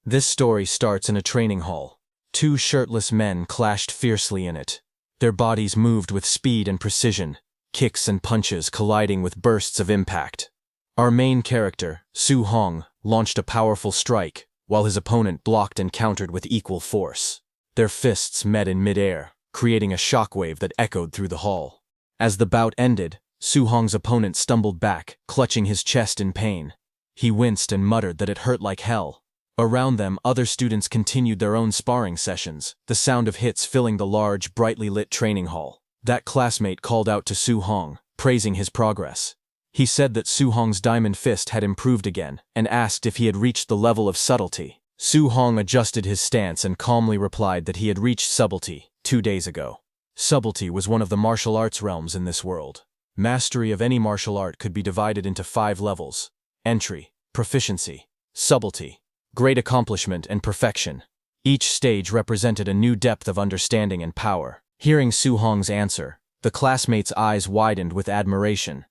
This story starts in a training hall. Two shirtless men clashed fiercely in it. Their bodies moved with speed and precision, kicks and punches colliding with bursts of impact. Our main character, Su Hong, launched a powerful strike, while his opponent blocked and countered with equal force. Their fists met in midair, creating a shockwave that echoed through the hall. As the bout ended, Su Hong's opponent stumbled back, clutching his chest in pain. He winced and muttered that it hurt like hell. Around them, other students continued their own sparring sessions, the sound of hits filling the large, brightly lit training hall. That classmate called out to Su Hong, praising his progress. He said that Su Hong's diamond fist had improved again, and asked if he had reached the level of subtlety. Su Hong adjusted his stance and calmly replied that he had reached subtlety 2 days ago. Subtlety was one of the martial arts realms in this world. Mastery of any martial art could be divided into 5 levels: entry, proficiency, subtlety, great accomplishment, and perfection. Each stage represented a new depth of understanding and power. Hearing Su Hong's answer, the classmate's eyes widened with admiration.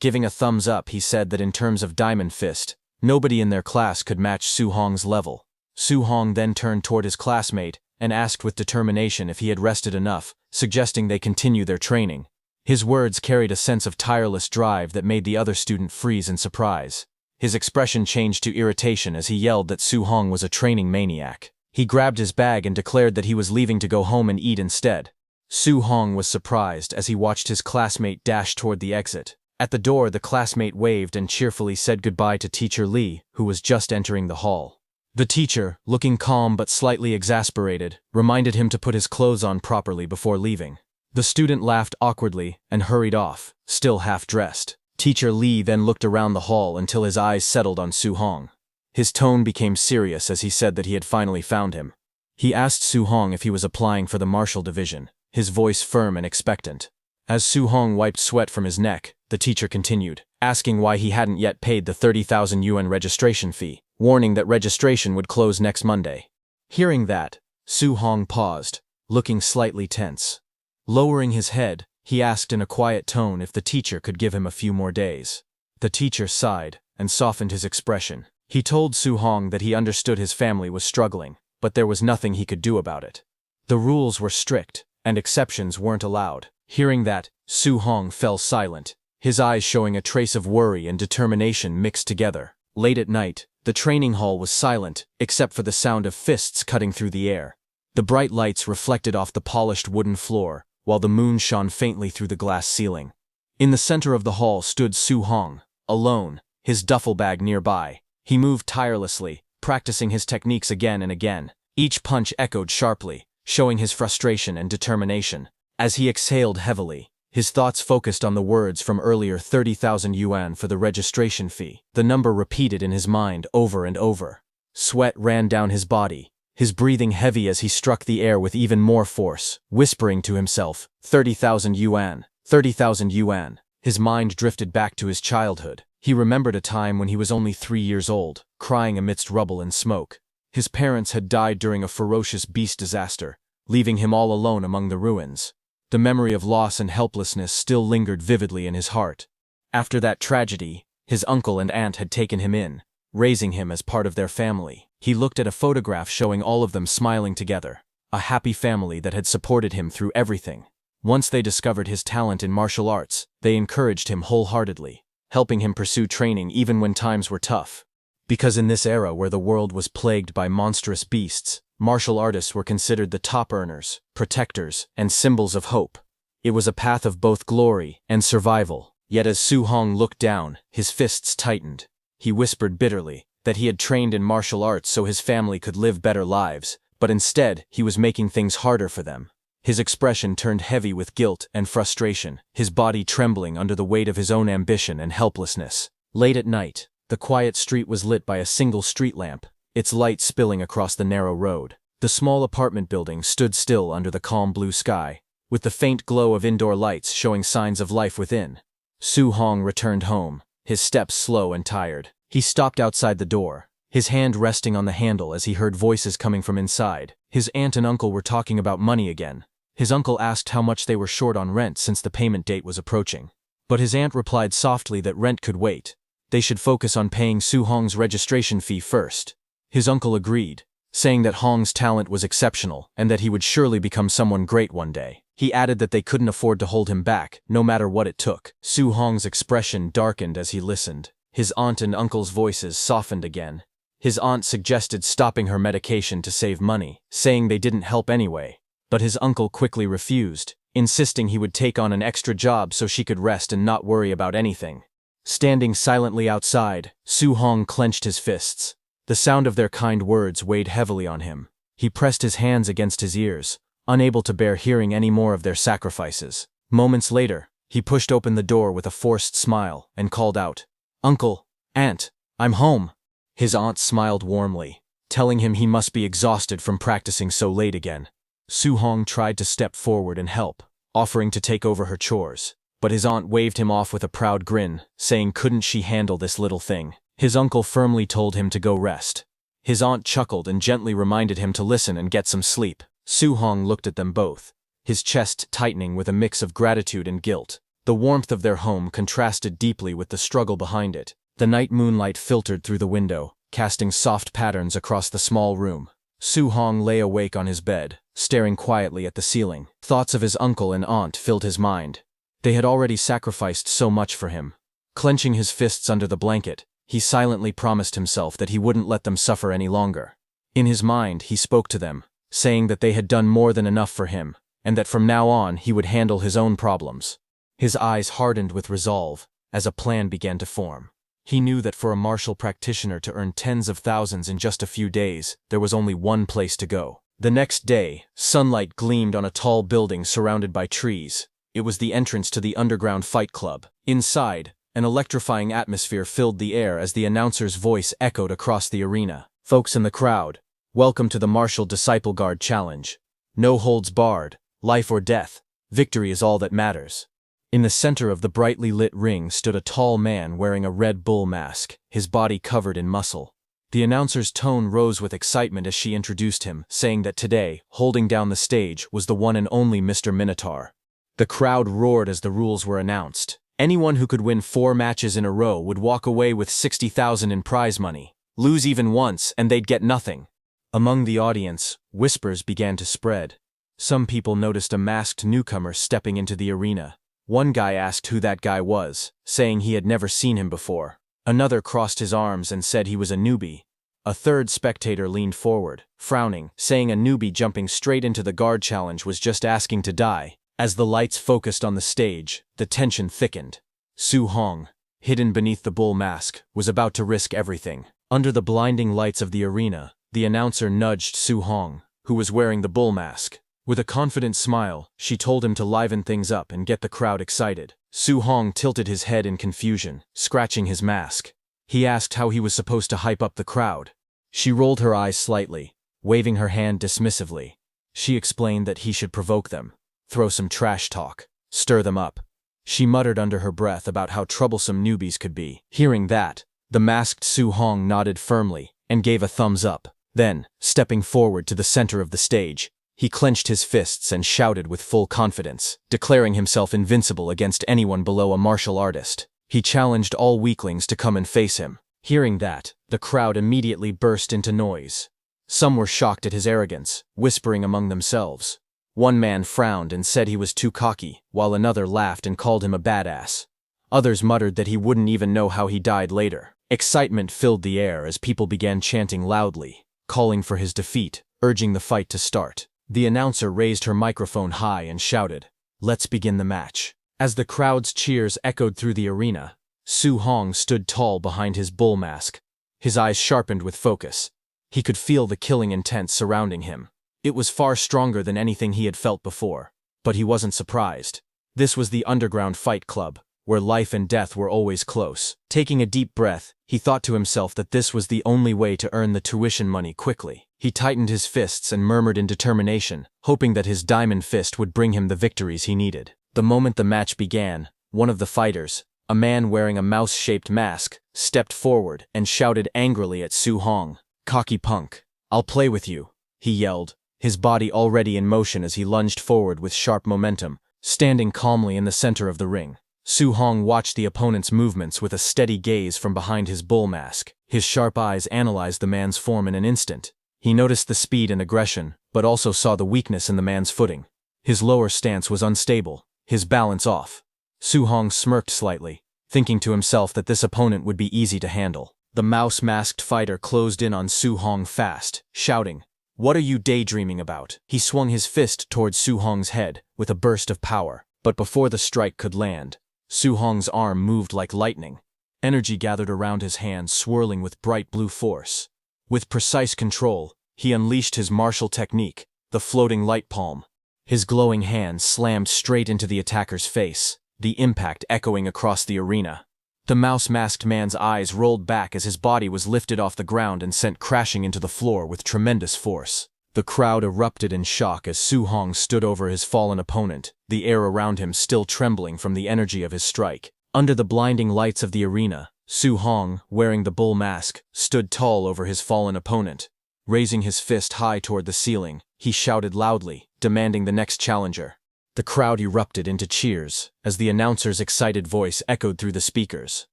Giving a thumbs up, he said that in terms of diamond fist, nobody in their class could match Su Hong's level. Su Hong then turned toward his classmate and asked with determination if he had rested enough, suggesting they continue their training. His words carried a sense of tireless drive that made the other student freeze in surprise. His expression changed to irritation as he yelled that Su Hong was a training maniac. He grabbed his bag and declared that he was leaving to go home and eat instead. Su Hong was surprised as he watched his classmate dash toward the exit. At the door, the classmate waved and cheerfully said goodbye to Teacher Lee, who was just entering the hall. The teacher, looking calm but slightly exasperated, reminded him to put his clothes on properly before leaving. The student laughed awkwardly and hurried off, still half-dressed. Teacher Lee then looked around the hall until his eyes settled on Su Hong. His tone became serious as he said that he had finally found him. He asked Su Hong if he was applying for the martial division, his voice firm and expectant. As Su Hong wiped sweat from his neck, the teacher continued, asking why he hadn't yet paid the 30,000 yuan registration fee, warning that registration would close next Monday. Hearing that, Su Hong paused, looking slightly tense. Lowering his head, he asked in a quiet tone if the teacher could give him a few more days. The teacher sighed and softened his expression. He told Su Hong that he understood his family was struggling, but there was nothing he could do about it. The rules were strict, and exceptions weren't allowed. Hearing that, Su Hong fell silent, his eyes showing a trace of worry and determination mixed together. Late at night, the training hall was silent, except for the sound of fists cutting through the air. The bright lights reflected off the polished wooden floor, while the moon shone faintly through the glass ceiling. In the center of the hall stood Su Hong, alone, his duffel bag nearby. He moved tirelessly, practicing his techniques again and again. Each punch echoed sharply, showing his frustration and determination. As he exhaled heavily, his thoughts focused on the words from earlier: 30,000 yuan for the registration fee. The number repeated in his mind over and over. Sweat ran down his body, his breathing heavy as he struck the air with even more force, whispering to himself, 30,000 yuan, 30,000 yuan. His mind drifted back to his childhood. He remembered a time when he was only 3 years old, crying amidst rubble and smoke. His parents had died during a ferocious beast disaster, leaving him all alone among the ruins. The memory of loss and helplessness still lingered vividly in his heart. After that tragedy, his uncle and aunt had taken him in, raising him as part of their family. He looked at a photograph showing all of them smiling together, a happy family that had supported him through everything. Once they discovered his talent in martial arts, they encouraged him wholeheartedly, helping him pursue training even when times were tough. Because in this era where the world was plagued by monstrous beasts, martial artists were considered the top earners, protectors, and symbols of hope. It was a path of both glory and survival. Yet as Su Hong looked down, his fists tightened. He whispered bitterly that he had trained in martial arts so his family could live better lives, but instead he was making things harder for them. His expression turned heavy with guilt and frustration, his body trembling under the weight of his own ambition and helplessness. Late at night, the quiet street was lit by a single street lamp, its light spilling across the narrow road. The small apartment building stood still under the calm blue sky, with the faint glow of indoor lights showing signs of life within. Su Hong returned home, his steps slow and tired. He stopped outside the door, his hand resting on the handle as he heard voices coming from inside. His aunt and uncle were talking about money again. His uncle asked how much they were short on rent since the payment date was approaching. But his aunt replied softly that rent could wait. They should focus on paying Su Hong's registration fee first. His uncle agreed, saying that Hong's talent was exceptional and that he would surely become someone great one day. He added that they couldn't afford to hold him back, no matter what it took. Su Hong's expression darkened as he listened. His aunt and uncle's voices softened again. His aunt suggested stopping her medication to save money, saying they didn't help anyway. But his uncle quickly refused, insisting he would take on an extra job so she could rest and not worry about anything. Standing silently outside, Su Hong clenched his fists. The sound of their kind words weighed heavily on him. He pressed his hands against his ears, unable to bear hearing any more of their sacrifices. Moments later, he pushed open the door with a forced smile and called out, "Uncle, Aunt, I'm home." His aunt smiled warmly, telling him he must be exhausted from practicing so late again. Su Hong tried to step forward and help, offering to take over her chores. But his aunt waved him off with a proud grin, saying couldn't she handle this little thing. His uncle firmly told him to go rest. His aunt chuckled and gently reminded him to listen and get some sleep. Su Hong looked at them both, his chest tightening with a mix of gratitude and guilt. The warmth of their home contrasted deeply with the struggle behind it. The night moonlight filtered through the window, casting soft patterns across the small room. Su Hong lay awake on his bed, staring quietly at the ceiling. Thoughts of his uncle and aunt filled his mind. They had already sacrificed so much for him. Clenching his fists under the blanket, he silently promised himself that he wouldn't let them suffer any longer. In his mind, he spoke to them, saying that they had done more than enough for him, and that from now on he would handle his own problems. His eyes hardened with resolve, as a plan began to form. He knew that for a martial practitioner to earn tens of thousands in just a few days, there was only one place to go. The next day, sunlight gleamed on a tall building surrounded by trees. It was the entrance to the underground fight club. Inside, an electrifying atmosphere filled the air as the announcer's voice echoed across the arena. "Folks in the crowd, welcome to the Martial Disciple Guard Challenge. No holds barred, life or death, victory is all that matters." In the center of the brightly lit ring stood a tall man wearing a Red Bull mask, his body covered in muscle. The announcer's tone rose with excitement as she introduced him, saying that today, holding down the stage, was the one and only Mr. Minotaur. The crowd roared as the rules were announced. Anyone who could win 4 matches in a row would walk away with 60,000 in prize money. Lose even once, and they'd get nothing. Among the audience, whispers began to spread. Some people noticed a masked newcomer stepping into the arena. One guy asked who that guy was, saying he had never seen him before. Another crossed his arms and said he was a newbie. A third spectator leaned forward, frowning, saying a newbie jumping straight into the guard challenge was just asking to die. As the lights focused on the stage, the tension thickened. Su Hong, hidden beneath the bull mask, was about to risk everything. Under the blinding lights of the arena, the announcer nudged Su Hong, who was wearing the bull mask. With a confident smile, she told him to liven things up and get the crowd excited. Su Hong tilted his head in confusion, scratching his mask. He asked how he was supposed to hype up the crowd. She rolled her eyes slightly, waving her hand dismissively. She explained that he should provoke them, throw some trash talk, stir them up. She muttered under her breath about how troublesome newbies could be. Hearing that, the masked Su Hong nodded firmly and gave a thumbs up. Then, stepping forward to the center of the stage, he clenched his fists and shouted with full confidence, declaring himself invincible against anyone below a martial artist. He challenged all weaklings to come and face him. Hearing that, the crowd immediately burst into noise. Some were shocked at his arrogance, whispering among themselves. One man frowned and said he was too cocky, while another laughed and called him a badass. Others muttered that he wouldn't even know how he died later. Excitement filled the air as people began chanting loudly, calling for his defeat, urging the fight to start. The announcer raised her microphone high and shouted, "Let's begin the match." As the crowd's cheers echoed through the arena, Su Hong stood tall behind his bull mask, his eyes sharpened with focus. He could feel the killing intent surrounding him. It was far stronger than anything he had felt before, but he wasn't surprised. This was the underground fight club, where life and death were always close. Taking a deep breath, he thought to himself that this was the only way to earn the tuition money quickly. He tightened his fists and murmured in determination, hoping that his diamond fist would bring him the victories he needed. The moment the match began, one of the fighters, a man wearing a mouse-shaped mask, stepped forward and shouted angrily at Su Hong. "Cocky punk. I'll play with you," he yelled, his body already in motion as he lunged forward with sharp momentum, standing calmly in the center of the ring. Su Hong watched the opponent's movements with a steady gaze from behind his bull mask. His sharp eyes analyzed the man's form in an instant. He noticed the speed and aggression, but also saw the weakness in the man's footing. His lower stance was unstable, his balance off. Su Hong smirked slightly, thinking to himself that this opponent would be easy to handle. The mouse-masked fighter closed in on Su Hong fast, shouting, "What are you daydreaming about?" He swung his fist towards Su Hong's head with a burst of power, but before the strike could land, Su Hong's arm moved like lightning. Energy gathered around his hands, swirling with bright blue force. With precise control, he unleashed his martial technique, the floating light palm. His glowing hand slammed straight into the attacker's face, the impact echoing across the arena. The mouse-masked man's eyes rolled back as his body was lifted off the ground and sent crashing into the floor with tremendous force. The crowd erupted in shock as Su Hong stood over his fallen opponent, the air around him still trembling from the energy of his strike. Under the blinding lights of the arena, Su Hong, wearing the bull mask, stood tall over his fallen opponent. Raising his fist high toward the ceiling, he shouted loudly, demanding the next challenger. The crowd erupted into cheers as the announcer's excited voice echoed through the speakers.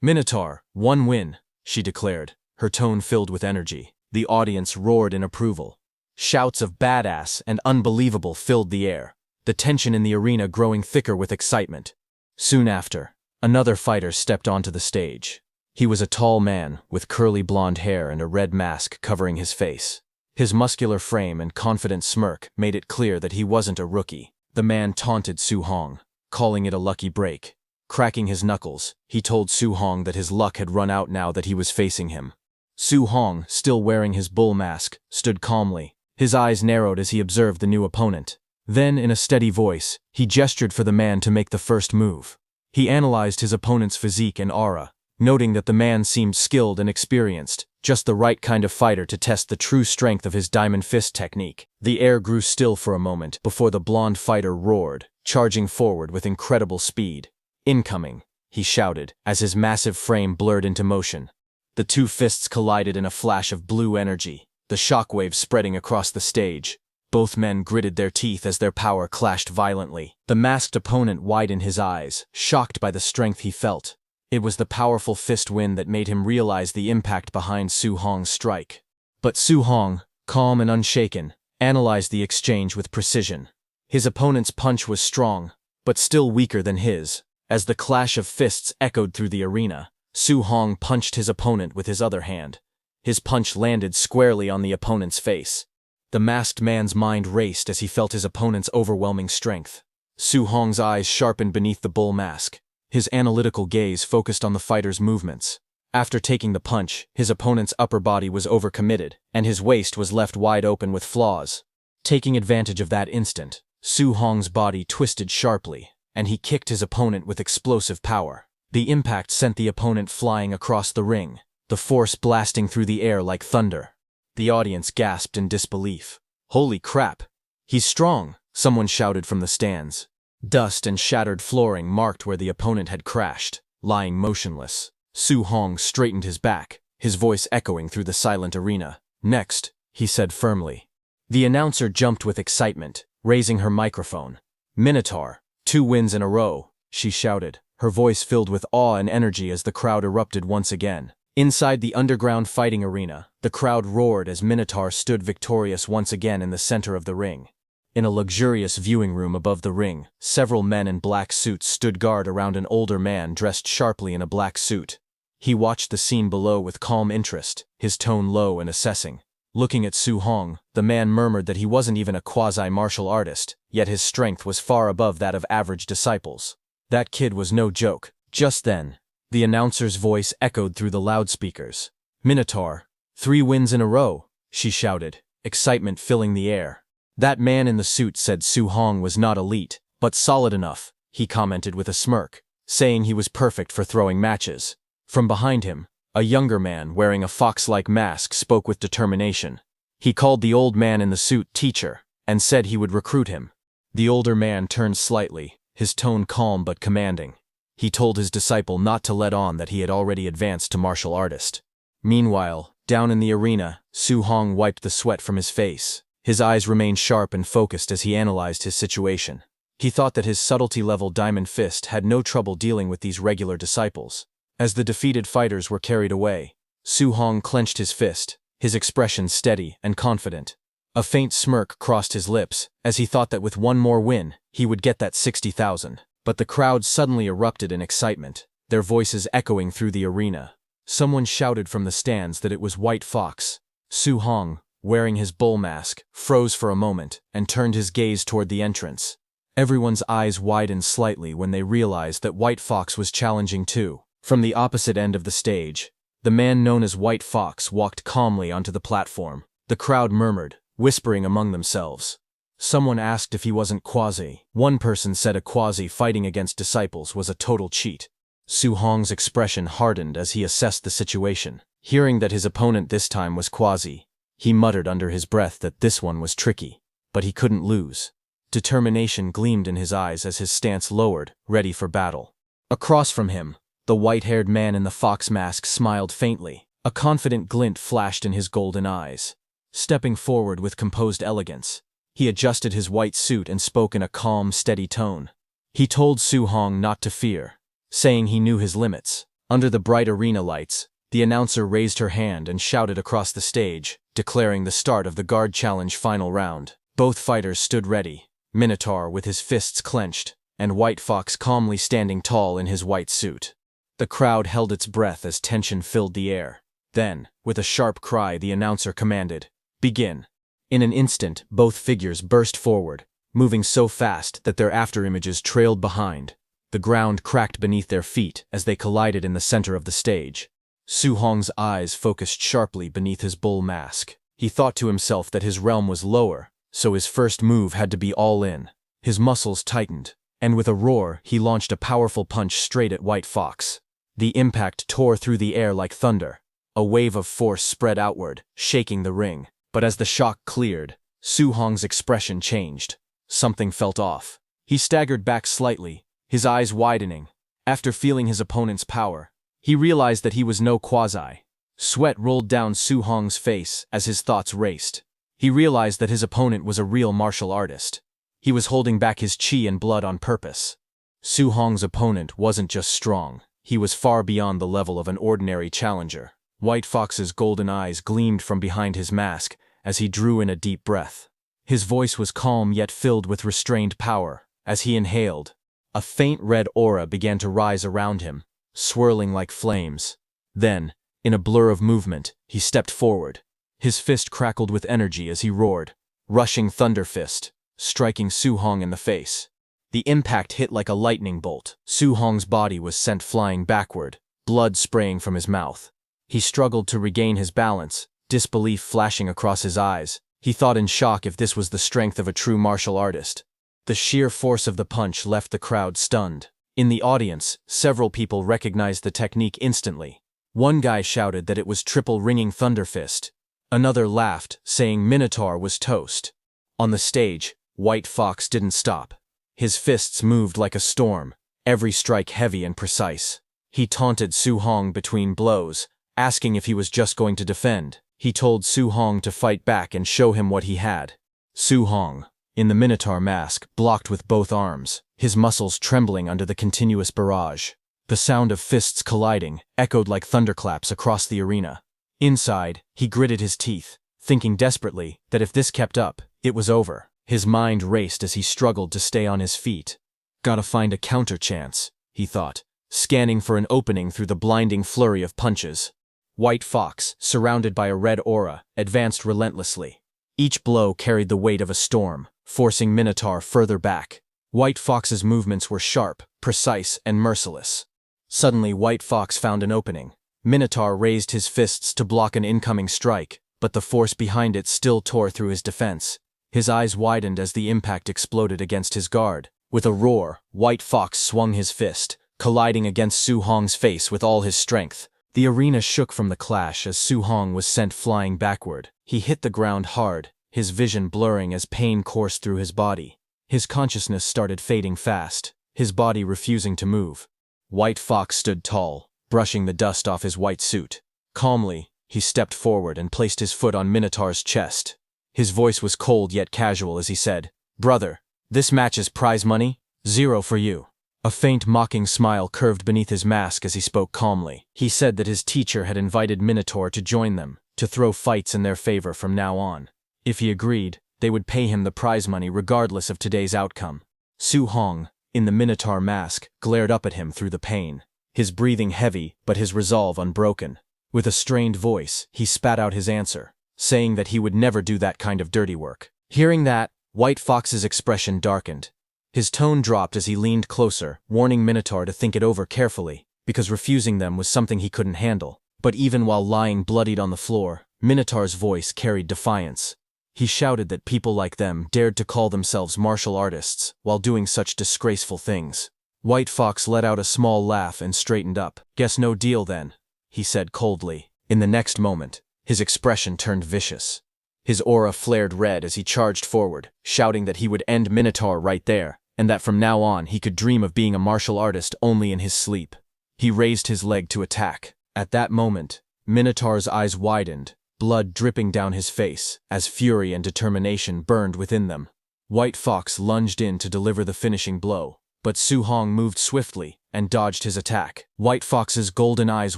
"Minotaur, 1 win," she declared, her tone filled with energy. The audience roared in approval. Shouts of "badass" and "unbelievable" filled the air, the tension in the arena growing thicker with excitement. Soon after, another fighter stepped onto the stage. He was a tall man with curly blonde hair and a red mask covering his face. His muscular frame and confident smirk made it clear that he wasn't a rookie. The man taunted Su Hong, calling it a lucky break. Cracking his knuckles, he told Su Hong that his luck had run out now that he was facing him. Su Hong, still wearing his bull mask, stood calmly. His eyes narrowed as he observed the new opponent. Then, in a steady voice, he gestured for the man to make the first move. He analyzed his opponent's physique and aura, noting that the man seemed skilled and experienced, just the right kind of fighter to test the true strength of his diamond fist technique. The air grew still for a moment before the blonde fighter roared, charging forward with incredible speed. "Incoming," he shouted, as his massive frame blurred into motion. The two fists collided in a flash of blue energy, the shockwaves spreading across the stage. Both men gritted their teeth as their power clashed violently. The masked opponent widened his eyes, shocked by the strength he felt. It was the powerful fist wind that made him realize the impact behind Su Hong's strike. But Su Hong, calm and unshaken, analyzed the exchange with precision. His opponent's punch was strong, but still weaker than his. As the clash of fists echoed through the arena, Su Hong punched his opponent with his other hand. His punch landed squarely on the opponent's face. The masked man's mind raced as he felt his opponent's overwhelming strength. Su Hong's eyes sharpened beneath the bull mask. His analytical gaze focused on the fighter's movements. After taking the punch, his opponent's upper body was overcommitted, and his waist was left wide open with flaws. Taking advantage of that instant, Su Hong's body twisted sharply, and he kicked his opponent with explosive power. The impact sent the opponent flying across the ring, the force blasting through the air like thunder. The audience gasped in disbelief. "Holy crap! He's strong!" someone shouted from the stands. Dust and shattered flooring marked where the opponent had crashed, lying motionless. Su Hong straightened his back, his voice echoing through the silent arena. "Next," he said firmly. The announcer jumped with excitement, raising her microphone. "Minotaur, 2 wins in a row," she shouted, her voice filled with awe and energy as the crowd erupted once again. Inside the underground fighting arena, the crowd roared as Minotaur stood victorious once again in the center of the ring. In a luxurious viewing room above the ring, several men in black suits stood guard around an older man dressed sharply in a black suit. He watched the scene below with calm interest, his tone low and assessing. Looking at Su Hong, the man murmured that he wasn't even a quasi-martial artist, yet his strength was far above that of average disciples. That kid was no joke. Just then, the announcer's voice echoed through the loudspeakers. "Minotaur, 3 wins in a row," she shouted, excitement filling the air. "That man in the suit said Su Hong was not elite, but solid enough," he commented with a smirk, saying he was perfect for throwing matches. From behind him, a younger man wearing a fox-like mask spoke with determination. He called the old man in the suit teacher, and said he would recruit him. The older man turned slightly, his tone calm but commanding. He told his disciple not to let on that he had already advanced to martial artist. Meanwhile, down in the arena, Su Hong wiped the sweat from his face. His eyes remained sharp and focused as he analyzed his situation. He thought that his subtlety-level diamond fist had no trouble dealing with these regular disciples. As the defeated fighters were carried away, Su Hong clenched his fist, his expression steady and confident. A faint smirk crossed his lips, as he thought that with one more win, he would get that 60,000. But the crowd suddenly erupted in excitement, their voices echoing through the arena. Someone shouted from the stands that it was White Fox. Su Hong, wearing his bull mask, froze for a moment and turned his gaze toward the entrance. Everyone's eyes widened slightly when they realized that White Fox was challenging too. From the opposite end of the stage, the man known as White Fox walked calmly onto the platform. The crowd murmured, whispering among themselves. Someone asked if he wasn't Quasi. One person said a Quasi fighting against disciples was a total cheat. Su Hong's expression hardened as he assessed the situation. Hearing that his opponent this time was Quasi, he muttered under his breath that this one was tricky, but he couldn't lose. Determination gleamed in his eyes as his stance lowered, ready for battle. Across from him, the white-haired man in the fox mask smiled faintly. A confident glint flashed in his golden eyes. Stepping forward with composed elegance, he adjusted his white suit and spoke in a calm, steady tone. He told Su Hong not to fear, saying he knew his limits. Under the bright arena lights, the announcer raised her hand and shouted across the stage, declaring the start of the guard challenge final round. Both fighters stood ready, Minotaur with his fists clenched, and White Fox calmly standing tall in his white suit. The crowd held its breath as tension filled the air. Then, with a sharp cry, the announcer commanded, "Begin." In an instant, both figures burst forward, moving so fast that their afterimages trailed behind. The ground cracked beneath their feet as they collided in the center of the stage. Su Hong's eyes focused sharply beneath his bull mask. He thought to himself that his realm was lower, so his first move had to be all in. His muscles tightened, and with a roar, he launched a powerful punch straight at White Fox. The impact tore through the air like thunder. A wave of force spread outward, shaking the ring. But as the shock cleared, Su Hong's expression changed. Something felt off. He staggered back slightly, his eyes widening. After feeling his opponent's power, he realized that he was no Quasi. Sweat rolled down Su Hong's face as his thoughts raced. He realized that his opponent was a real martial artist. He was holding back his chi and blood on purpose. Su Hong's opponent wasn't just strong, he was far beyond the level of an ordinary challenger. White Fox's golden eyes gleamed from behind his mask as he drew in a deep breath. His voice was calm yet filled with restrained power. As he inhaled, a faint red aura began to rise around him, swirling like flames. Then, in a blur of movement, he stepped forward. His fist crackled with energy as he roared, rushing thunder fist, striking Su Hong in the face. The impact hit like a lightning bolt. Su Hong's body was sent flying backward, blood spraying from his mouth. He struggled to regain his balance, disbelief flashing across his eyes. He thought in shock if this was the strength of a true martial artist. The sheer force of the punch left the crowd stunned. In the audience, several people recognized the technique instantly. One guy shouted that it was triple ringing thunder fist. Another laughed, saying Minotaur was toast. On the stage, White Fox didn't stop. His fists moved like a storm, every strike heavy and precise. He taunted Su Hong between blows, asking if he was just going to defend. He told Su Hong to fight back and show him what he had. Su Hong, in the Minotaur mask, blocked with both arms, his muscles trembling under the continuous barrage. The sound of fists colliding echoed like thunderclaps across the arena. Inside, he gritted his teeth, thinking desperately that if this kept up, it was over. His mind raced as he struggled to stay on his feet. Gotta find a counter chance, he thought, scanning for an opening through the blinding flurry of punches. White Fox, surrounded by a red aura, advanced relentlessly. Each blow carried the weight of a storm, forcing Minotaur further back. White Fox's movements were sharp, precise, and merciless. Suddenly, White Fox found an opening. Minotaur raised his fists to block an incoming strike, but the force behind it still tore through his defense. His eyes widened as the impact exploded against his guard. With a roar, White Fox swung his fist, colliding against Su Hong's face with all his strength. The arena shook from the clash as Su Hong was sent flying backward. He hit the ground hard, his vision blurring as pain coursed through his body. His consciousness started fading fast, his body refusing to move. White Fox stood tall, brushing the dust off his white suit. Calmly, he stepped forward and placed his foot on Minotaur's chest. His voice was cold yet casual as he said, "Brother, This match's prize money? 0 for you. A faint mocking smile curved beneath his mask as he spoke calmly. He said that his teacher had invited Minotaur to join them, to throw fights in their favor from now on. If he agreed, they would pay him the prize money regardless of today's outcome. Su Hong, in the Minotaur mask, glared up at him through the pane, his breathing heavy but his resolve unbroken. With a strained voice, he spat out his answer, saying that he would never do that kind of dirty work. Hearing that, White Fox's expression darkened. His tone dropped as he leaned closer, warning Minotaur to think it over carefully, because refusing them was something he couldn't handle. But even while lying bloodied on the floor, Minotaur's voice carried defiance. He shouted that people like them dared to call themselves martial artists while doing such disgraceful things. White Fox let out a small laugh and straightened up. "Guess no deal then," he said coldly. In the next moment, his expression turned vicious. His aura flared red as he charged forward, shouting that he would end Minotaur right there, and that from now on he could dream of being a martial artist only in his sleep. He raised his leg to attack. At that moment, Minotaur's eyes widened, blood dripping down his face, as fury and determination burned within them. White Fox lunged in to deliver the finishing blow, but Su Hong moved swiftly and dodged his attack. White Fox's golden eyes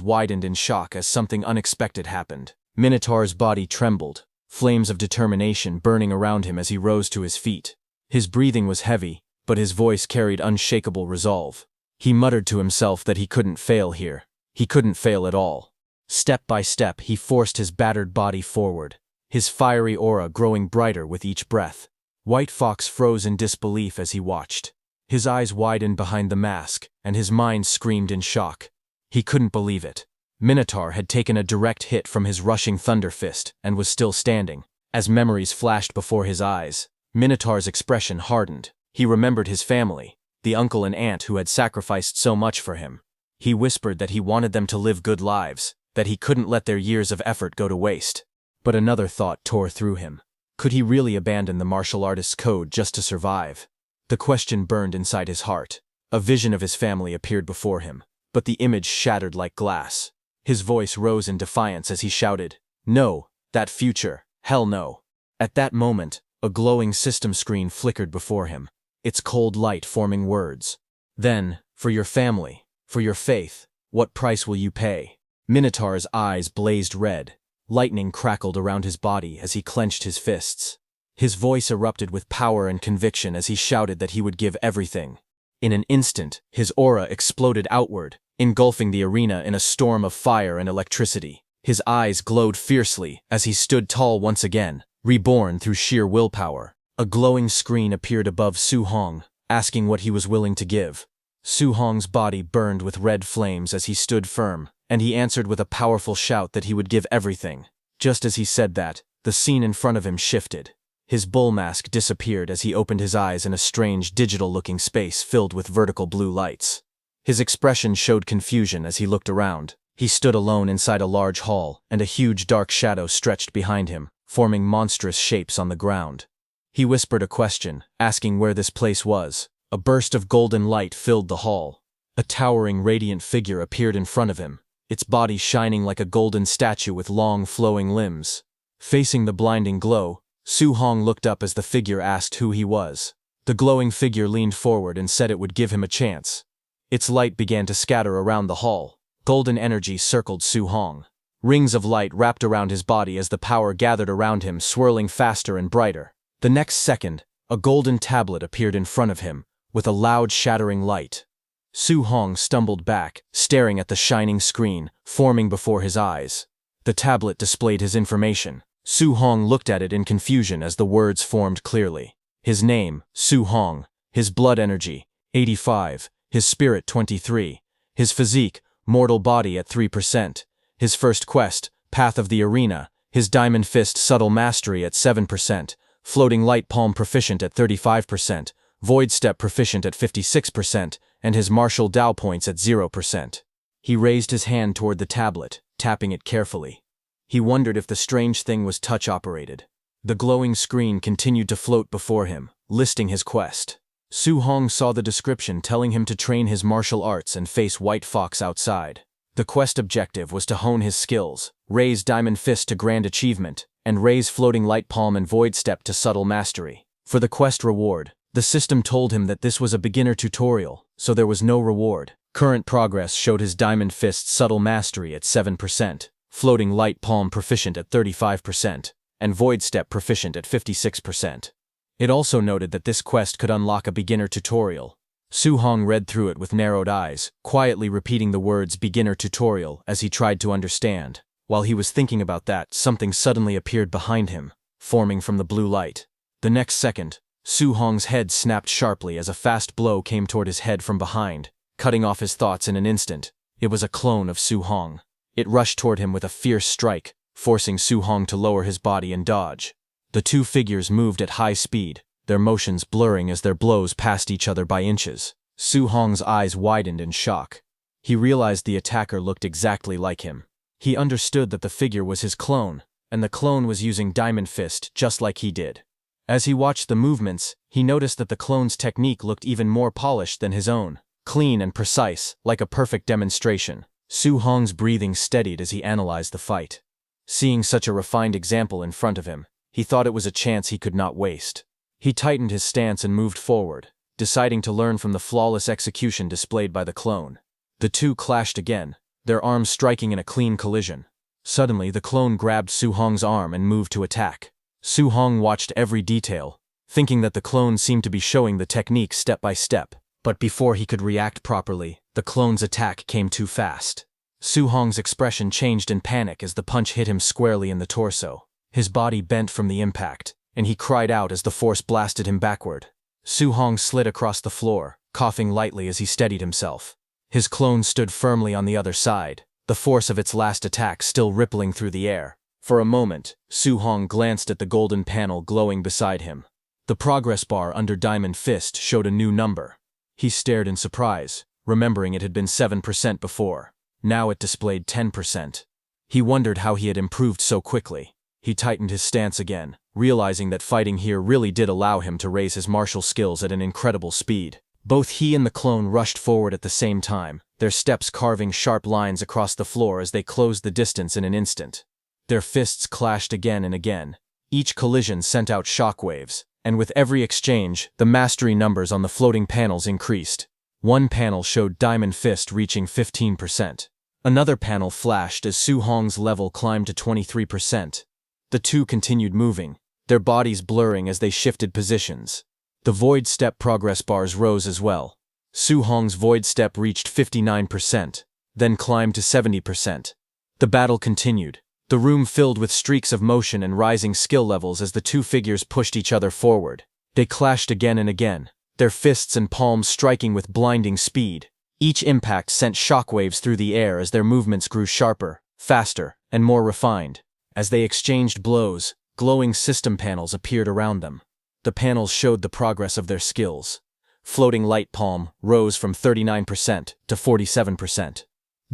widened in shock as something unexpected happened. Minotaur's body trembled, flames of determination burning around him as he rose to his feet. His breathing was heavy, but his voice carried unshakable resolve. He muttered to himself that he couldn't fail here. He couldn't fail at all. Step by step, he forced his battered body forward, his fiery aura growing brighter with each breath. White Fox froze in disbelief as he watched. His eyes widened behind the mask, and his mind screamed in shock. He couldn't believe it. Minotaur had taken a direct hit from his rushing thunder fist and was still standing. As memories flashed before his eyes, Minotaur's expression hardened. He remembered his family, the uncle and aunt who had sacrificed so much for him. He whispered that he wanted them to live good lives, that he couldn't let their years of effort go to waste. But another thought tore through him. Could he really abandon the martial artist's code just to survive? The question burned inside his heart. A vision of his family appeared before him, but the image shattered like glass. His voice rose in defiance as he shouted, "No, that future, hell no." At that moment, a glowing system screen flickered before him, its cold light forming words. "Then, for your family, for your faith, what price will you pay?" Minotaur's eyes blazed red. Lightning crackled around his body as he clenched his fists. His voice erupted with power and conviction as he shouted that he would give everything. In an instant, his aura exploded outward, engulfing the arena in a storm of fire and electricity. His eyes glowed fiercely as he stood tall once again, reborn through sheer willpower. A glowing screen appeared above Su Hong, asking what he was willing to give. Su Hong's body burned with red flames as he stood firm, and he answered with a powerful shout that he would give everything. Just as he said that, the scene in front of him shifted. His bull mask disappeared as he opened his eyes in a strange digital-looking space filled with vertical blue lights. His expression showed confusion as he looked around. He stood alone inside a large hall, and a huge dark shadow stretched behind him, forming monstrous shapes on the ground. He whispered a question, asking where this place was. A burst of golden light filled the hall. A towering, radiant figure appeared in front of him, its body shining like a golden statue with long, flowing limbs. Facing the blinding glow, Su Hong looked up as the figure asked who he was. The glowing figure leaned forward and said it would give him a chance. Its light began to scatter around the hall. Golden energy circled Su Hong. Rings of light wrapped around his body as the power gathered around him, swirling faster and brighter. The next second, a golden tablet appeared in front of him, with a loud shattering light. Su Hong stumbled back, staring at the shining screen, forming before his eyes. The tablet displayed his information. Su Hong looked at it in confusion as the words formed clearly. His name, Su Hong. His blood energy, 85. His spirit, 23. His physique, mortal body at 3%. His first quest, Path of the Arena. His diamond fist subtle mastery at 7%. Floating light palm proficient at 35%. Void step proficient at 56%. And his martial Dao points at 0%. He raised his hand toward the tablet, tapping it carefully. He wondered if the strange thing was touch-operated. The glowing screen continued to float before him, listing his quest. Su Hong saw the description telling him to train his martial arts and face White Fox outside. The quest objective was to hone his skills, raise Diamond Fist to Grand Achievement, and raise Floating Light Palm and Void Step to Subtle Mastery. For the quest reward, The system told him that this was a beginner tutorial, so there was no reward. Current progress showed his Diamond Fist subtle mastery at 7%, Floating Light Palm proficient at 35%, and Void Step proficient at 56%. It also noted that this quest could unlock a beginner tutorial. Su Hong read through it with narrowed eyes, quietly repeating the words beginner tutorial as he tried to understand. While he was thinking about that, something suddenly appeared behind him, forming from the blue light. The next second, Su Hong's head snapped sharply as a fast blow came toward his head from behind, cutting off his thoughts in an instant. It was a clone of Su Hong. It rushed toward him with a fierce strike, forcing Su Hong to lower his body and dodge. The two figures moved at high speed, their motions blurring as their blows passed each other by inches. Su Hong's eyes widened in shock. He realized the attacker looked exactly like him. He understood that the figure was his clone, and the clone was using Diamond Fist just like he did. As he watched the movements, he noticed that the clone's technique looked even more polished than his own, clean and precise, like a perfect demonstration. Su Hong's breathing steadied as he analyzed the fight. Seeing such a refined example in front of him, he thought it was a chance he could not waste. He tightened his stance and moved forward, deciding to learn from the flawless execution displayed by the clone. The two clashed again, their arms striking in a clean collision. Suddenly, the clone grabbed Su Hong's arm and moved to attack. Su Hong watched every detail, thinking that the clone seemed to be showing the technique step by step. But before he could react properly, the clone's attack came too fast. Su Hong's expression changed in panic as the punch hit him squarely in the torso. His body bent from the impact, and he cried out as the force blasted him backward. Su Hong slid across the floor, coughing lightly as he steadied himself. His clone stood firmly on the other side, the force of its last attack still rippling through the air. For a moment, Su Hong glanced at the golden panel glowing beside him. The progress bar under Diamond Fist showed a new number. He stared in surprise, remembering it had been 7% before. Now it displayed 10%. He wondered how he had improved so quickly. He tightened his stance again, realizing that fighting here really did allow him to raise his martial skills at an incredible speed. Both he and the clone rushed forward at the same time, their steps carving sharp lines across the floor as they closed the distance in an instant. Their fists clashed again and again. Each collision sent out shockwaves, and with every exchange, the mastery numbers on the floating panels increased. One panel showed Diamond Fist reaching 15%. Another panel flashed as Su Hong's level climbed to 23%. The two continued moving, their bodies blurring as they shifted positions. The Void Step progress bars rose as well. Su Hong's Void Step reached 59%, then climbed to 70%. The battle continued, the room filled with streaks of motion and rising skill levels as the two figures pushed each other forward. They clashed again and again, their fists and palms striking with blinding speed. Each impact sent shockwaves through the air as their movements grew sharper, faster, and more refined. As they exchanged blows, glowing system panels appeared around them. The panels showed the progress of their skills. Floating Light Palm rose from 39% to 47%.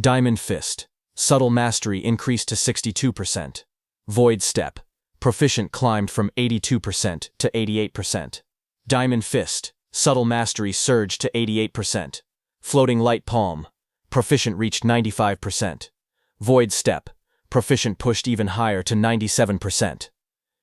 Diamond Fist, subtle mastery increased to 62%. Void Step, proficient climbed from 82% to 88%. Diamond Fist, subtle mastery surged to 88%. Floating Light Palm, proficient reached 95%. Void Step, proficient pushed even higher to 97%.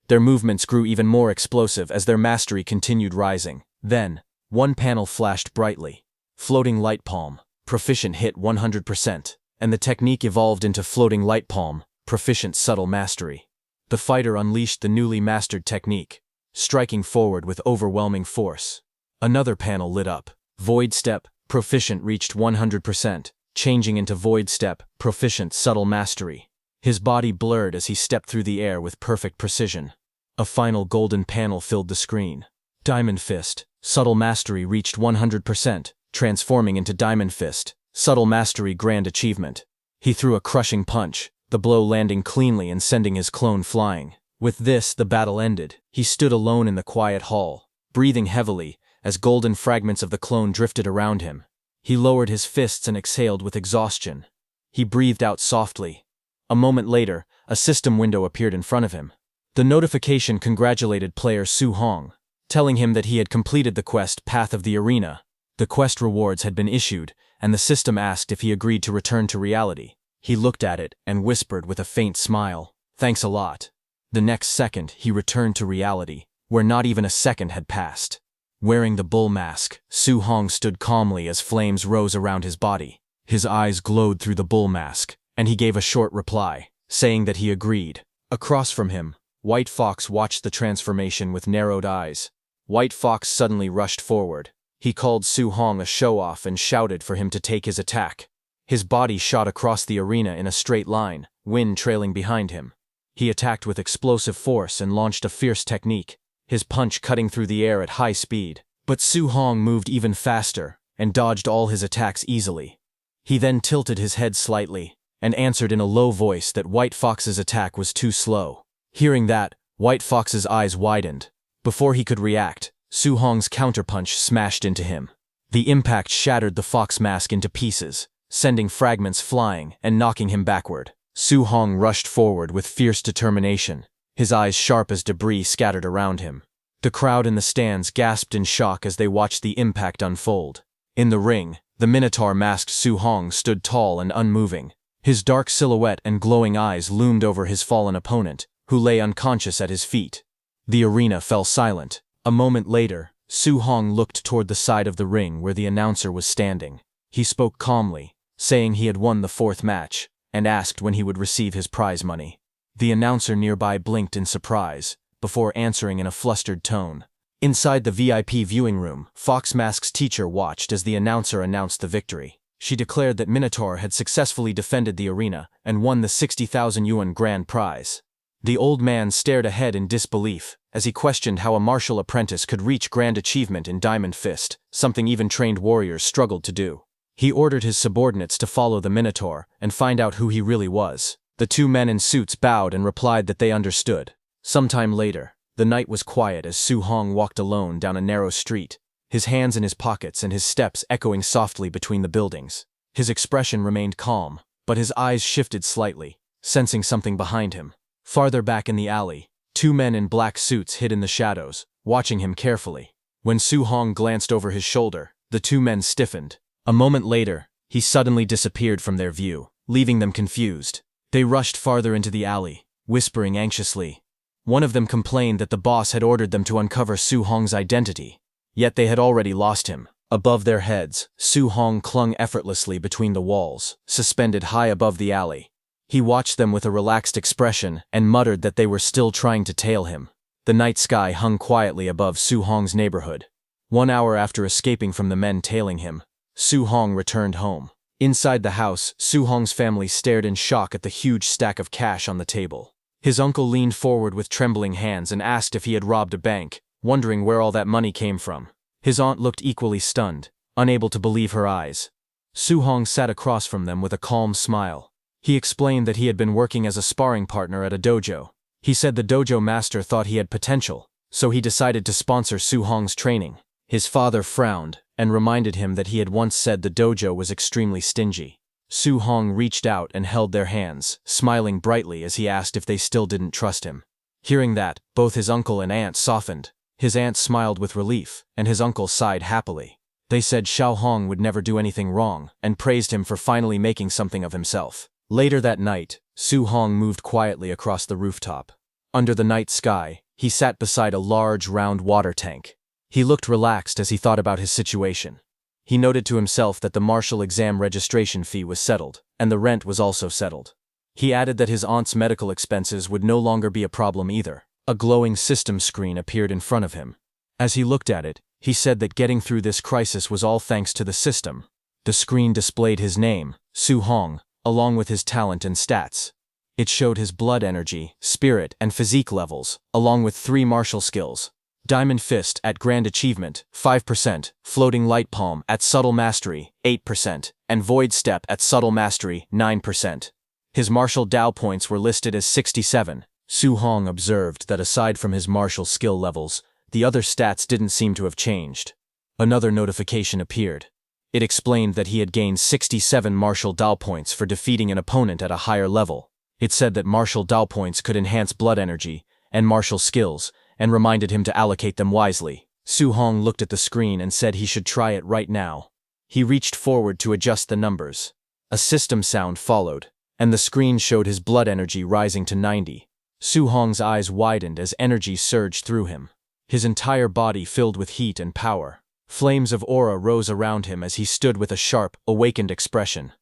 Their movements grew even more explosive as their mastery continued rising. Then, one panel flashed brightly. Floating Light Palm, proficient hit 100%, and the technique evolved into Floating Light Palm, proficient subtle mastery. The fighter unleashed the newly mastered technique, striking forward with overwhelming force. Another panel lit up. Void Step, proficient reached 100%, changing into Void Step, proficient subtle mastery. His body blurred as he stepped through the air with perfect precision. A final golden panel filled the screen. Diamond Fist, subtle mastery reached 100%, transforming into Diamond Fist, subtle mastery grand achievement. He threw a crushing punch, the blow landing cleanly and sending his clone flying. With this, the battle ended. He stood alone in the quiet hall, breathing heavily, as golden fragments of the clone drifted around him. He lowered his fists and exhaled with exhaustion. He breathed out softly. A moment later, a system window appeared in front of him. The notification congratulated player Su Hong, telling him that he had completed the quest Path of the Arena. The quest rewards had been issued, and the system asked if he agreed to return to reality. He looked at it and whispered with a faint smile, "Thanks a lot." The next second, he returned to reality, where not even a second had passed. Wearing the bull mask, Su Hong stood calmly as flames rose around his body. His eyes glowed through the bull mask, and he gave a short reply, saying that he agreed. Across from him, White Fox watched the transformation with narrowed eyes. White Fox suddenly rushed forward. He called Su Hong a show-off and shouted for him to take his attack. His body shot across the arena in a straight line, wind trailing behind him. He attacked with explosive force and launched a fierce technique, his punch cutting through the air at high speed. But Su Hong moved even faster and dodged all his attacks easily. He then tilted his head slightly and answered in a low voice that White Fox's attack was too slow. Hearing that, White Fox's eyes widened. Before he could react, Su Hong's counterpunch smashed into him. The impact shattered the fox mask into pieces, sending fragments flying and knocking him backward. Su Hong rushed forward with fierce determination, his eyes sharp as debris scattered around him. The crowd in the stands gasped in shock as they watched the impact unfold. In the ring, the Minotaur-masked Su Hong stood tall and unmoving. His dark silhouette and glowing eyes loomed over his fallen opponent, who lay unconscious at his feet. The arena fell silent. A moment later, Su Hong looked toward the side of the ring where the announcer was standing. He spoke calmly, saying he had won the fourth match, and asked when he would receive his prize money. The announcer nearby blinked in surprise, before answering in a flustered tone. Inside the VIP viewing room, Fox Mask's teacher watched as the announcer announced the victory. She declared that Minotaur had successfully defended the arena and won the 60,000 yuan grand prize. The old man stared ahead in disbelief as he questioned how a martial apprentice could reach grand achievement in Diamond Fist, something even trained warriors struggled to do. He ordered his subordinates to follow the Minotaur and find out who he really was. The two men in suits bowed and replied that they understood. Sometime later, the night was quiet as Su Hong walked alone down a narrow street, his hands in his pockets and his steps echoing softly between the buildings. His expression remained calm, but his eyes shifted slightly, sensing something behind him. Farther back in the alley, two men in black suits hid in the shadows, watching him carefully. When Su Hong glanced over his shoulder, the two men stiffened. A moment later, he suddenly disappeared from their view, leaving them confused. They rushed farther into the alley, whispering anxiously. One of them complained that the boss had ordered them to uncover Su Hong's identity, yet they had already lost him. Above their heads, Su Hong clung effortlessly between the walls, suspended high above the alley. He watched them with a relaxed expression and muttered that they were still trying to tail him. The night sky hung quietly above Su Hong's neighborhood. 1 hour after escaping from the men tailing him, Su Hong returned home. Inside the house, Su Hong's family stared in shock at the huge stack of cash on the table. His uncle leaned forward with trembling hands and asked if he had robbed a bank, wondering where all that money came from. His aunt looked equally stunned, unable to believe her eyes. Su Hong sat across from them with a calm smile. He explained that he had been working as a sparring partner at a dojo. He said the dojo master thought he had potential, so he decided to sponsor Su Hong's training. His father frowned and reminded him that he had once said the dojo was extremely stingy. Su Hong reached out and held their hands, smiling brightly as he asked if they still didn't trust him. Hearing that, both his uncle and aunt softened. His aunt smiled with relief, and his uncle sighed happily. They said Xiao Hong would never do anything wrong, and praised him for finally making something of himself. Later that night, Su Hong moved quietly across the rooftop. Under the night sky, he sat beside a large, round water tank. He looked relaxed as he thought about his situation. He noted to himself that the martial exam registration fee was settled, and the rent was also settled. He added that his aunt's medical expenses would no longer be a problem either. A glowing system screen appeared in front of him. As he looked at it, he said that getting through this crisis was all thanks to the system. The screen displayed his name, Su Hong, along with his talent and stats. It showed his blood energy, spirit, and physique levels, along with 3 martial skills. Diamond Fist at Grand Achievement, 5%, Floating Light Palm at Subtle Mastery, 8%, and Void Step at Subtle Mastery, 9%. His martial Dao points were listed as 67. Su Hong observed that aside from his martial skill levels, the other stats didn't seem to have changed. Another notification appeared. It explained that he had gained 67 martial Dao points for defeating an opponent at a higher level. It said that martial Dao points could enhance blood energy and martial skills, and reminded him to allocate them wisely. Su Hong looked at the screen and said he should try it right now. He reached forward to adjust the numbers. A system sound followed, and the screen showed his blood energy rising to 90. Su Hong's eyes widened as energy surged through him. his entire body filled with heat and power. Flames of aura rose around him as he stood with a sharp, awakened expression.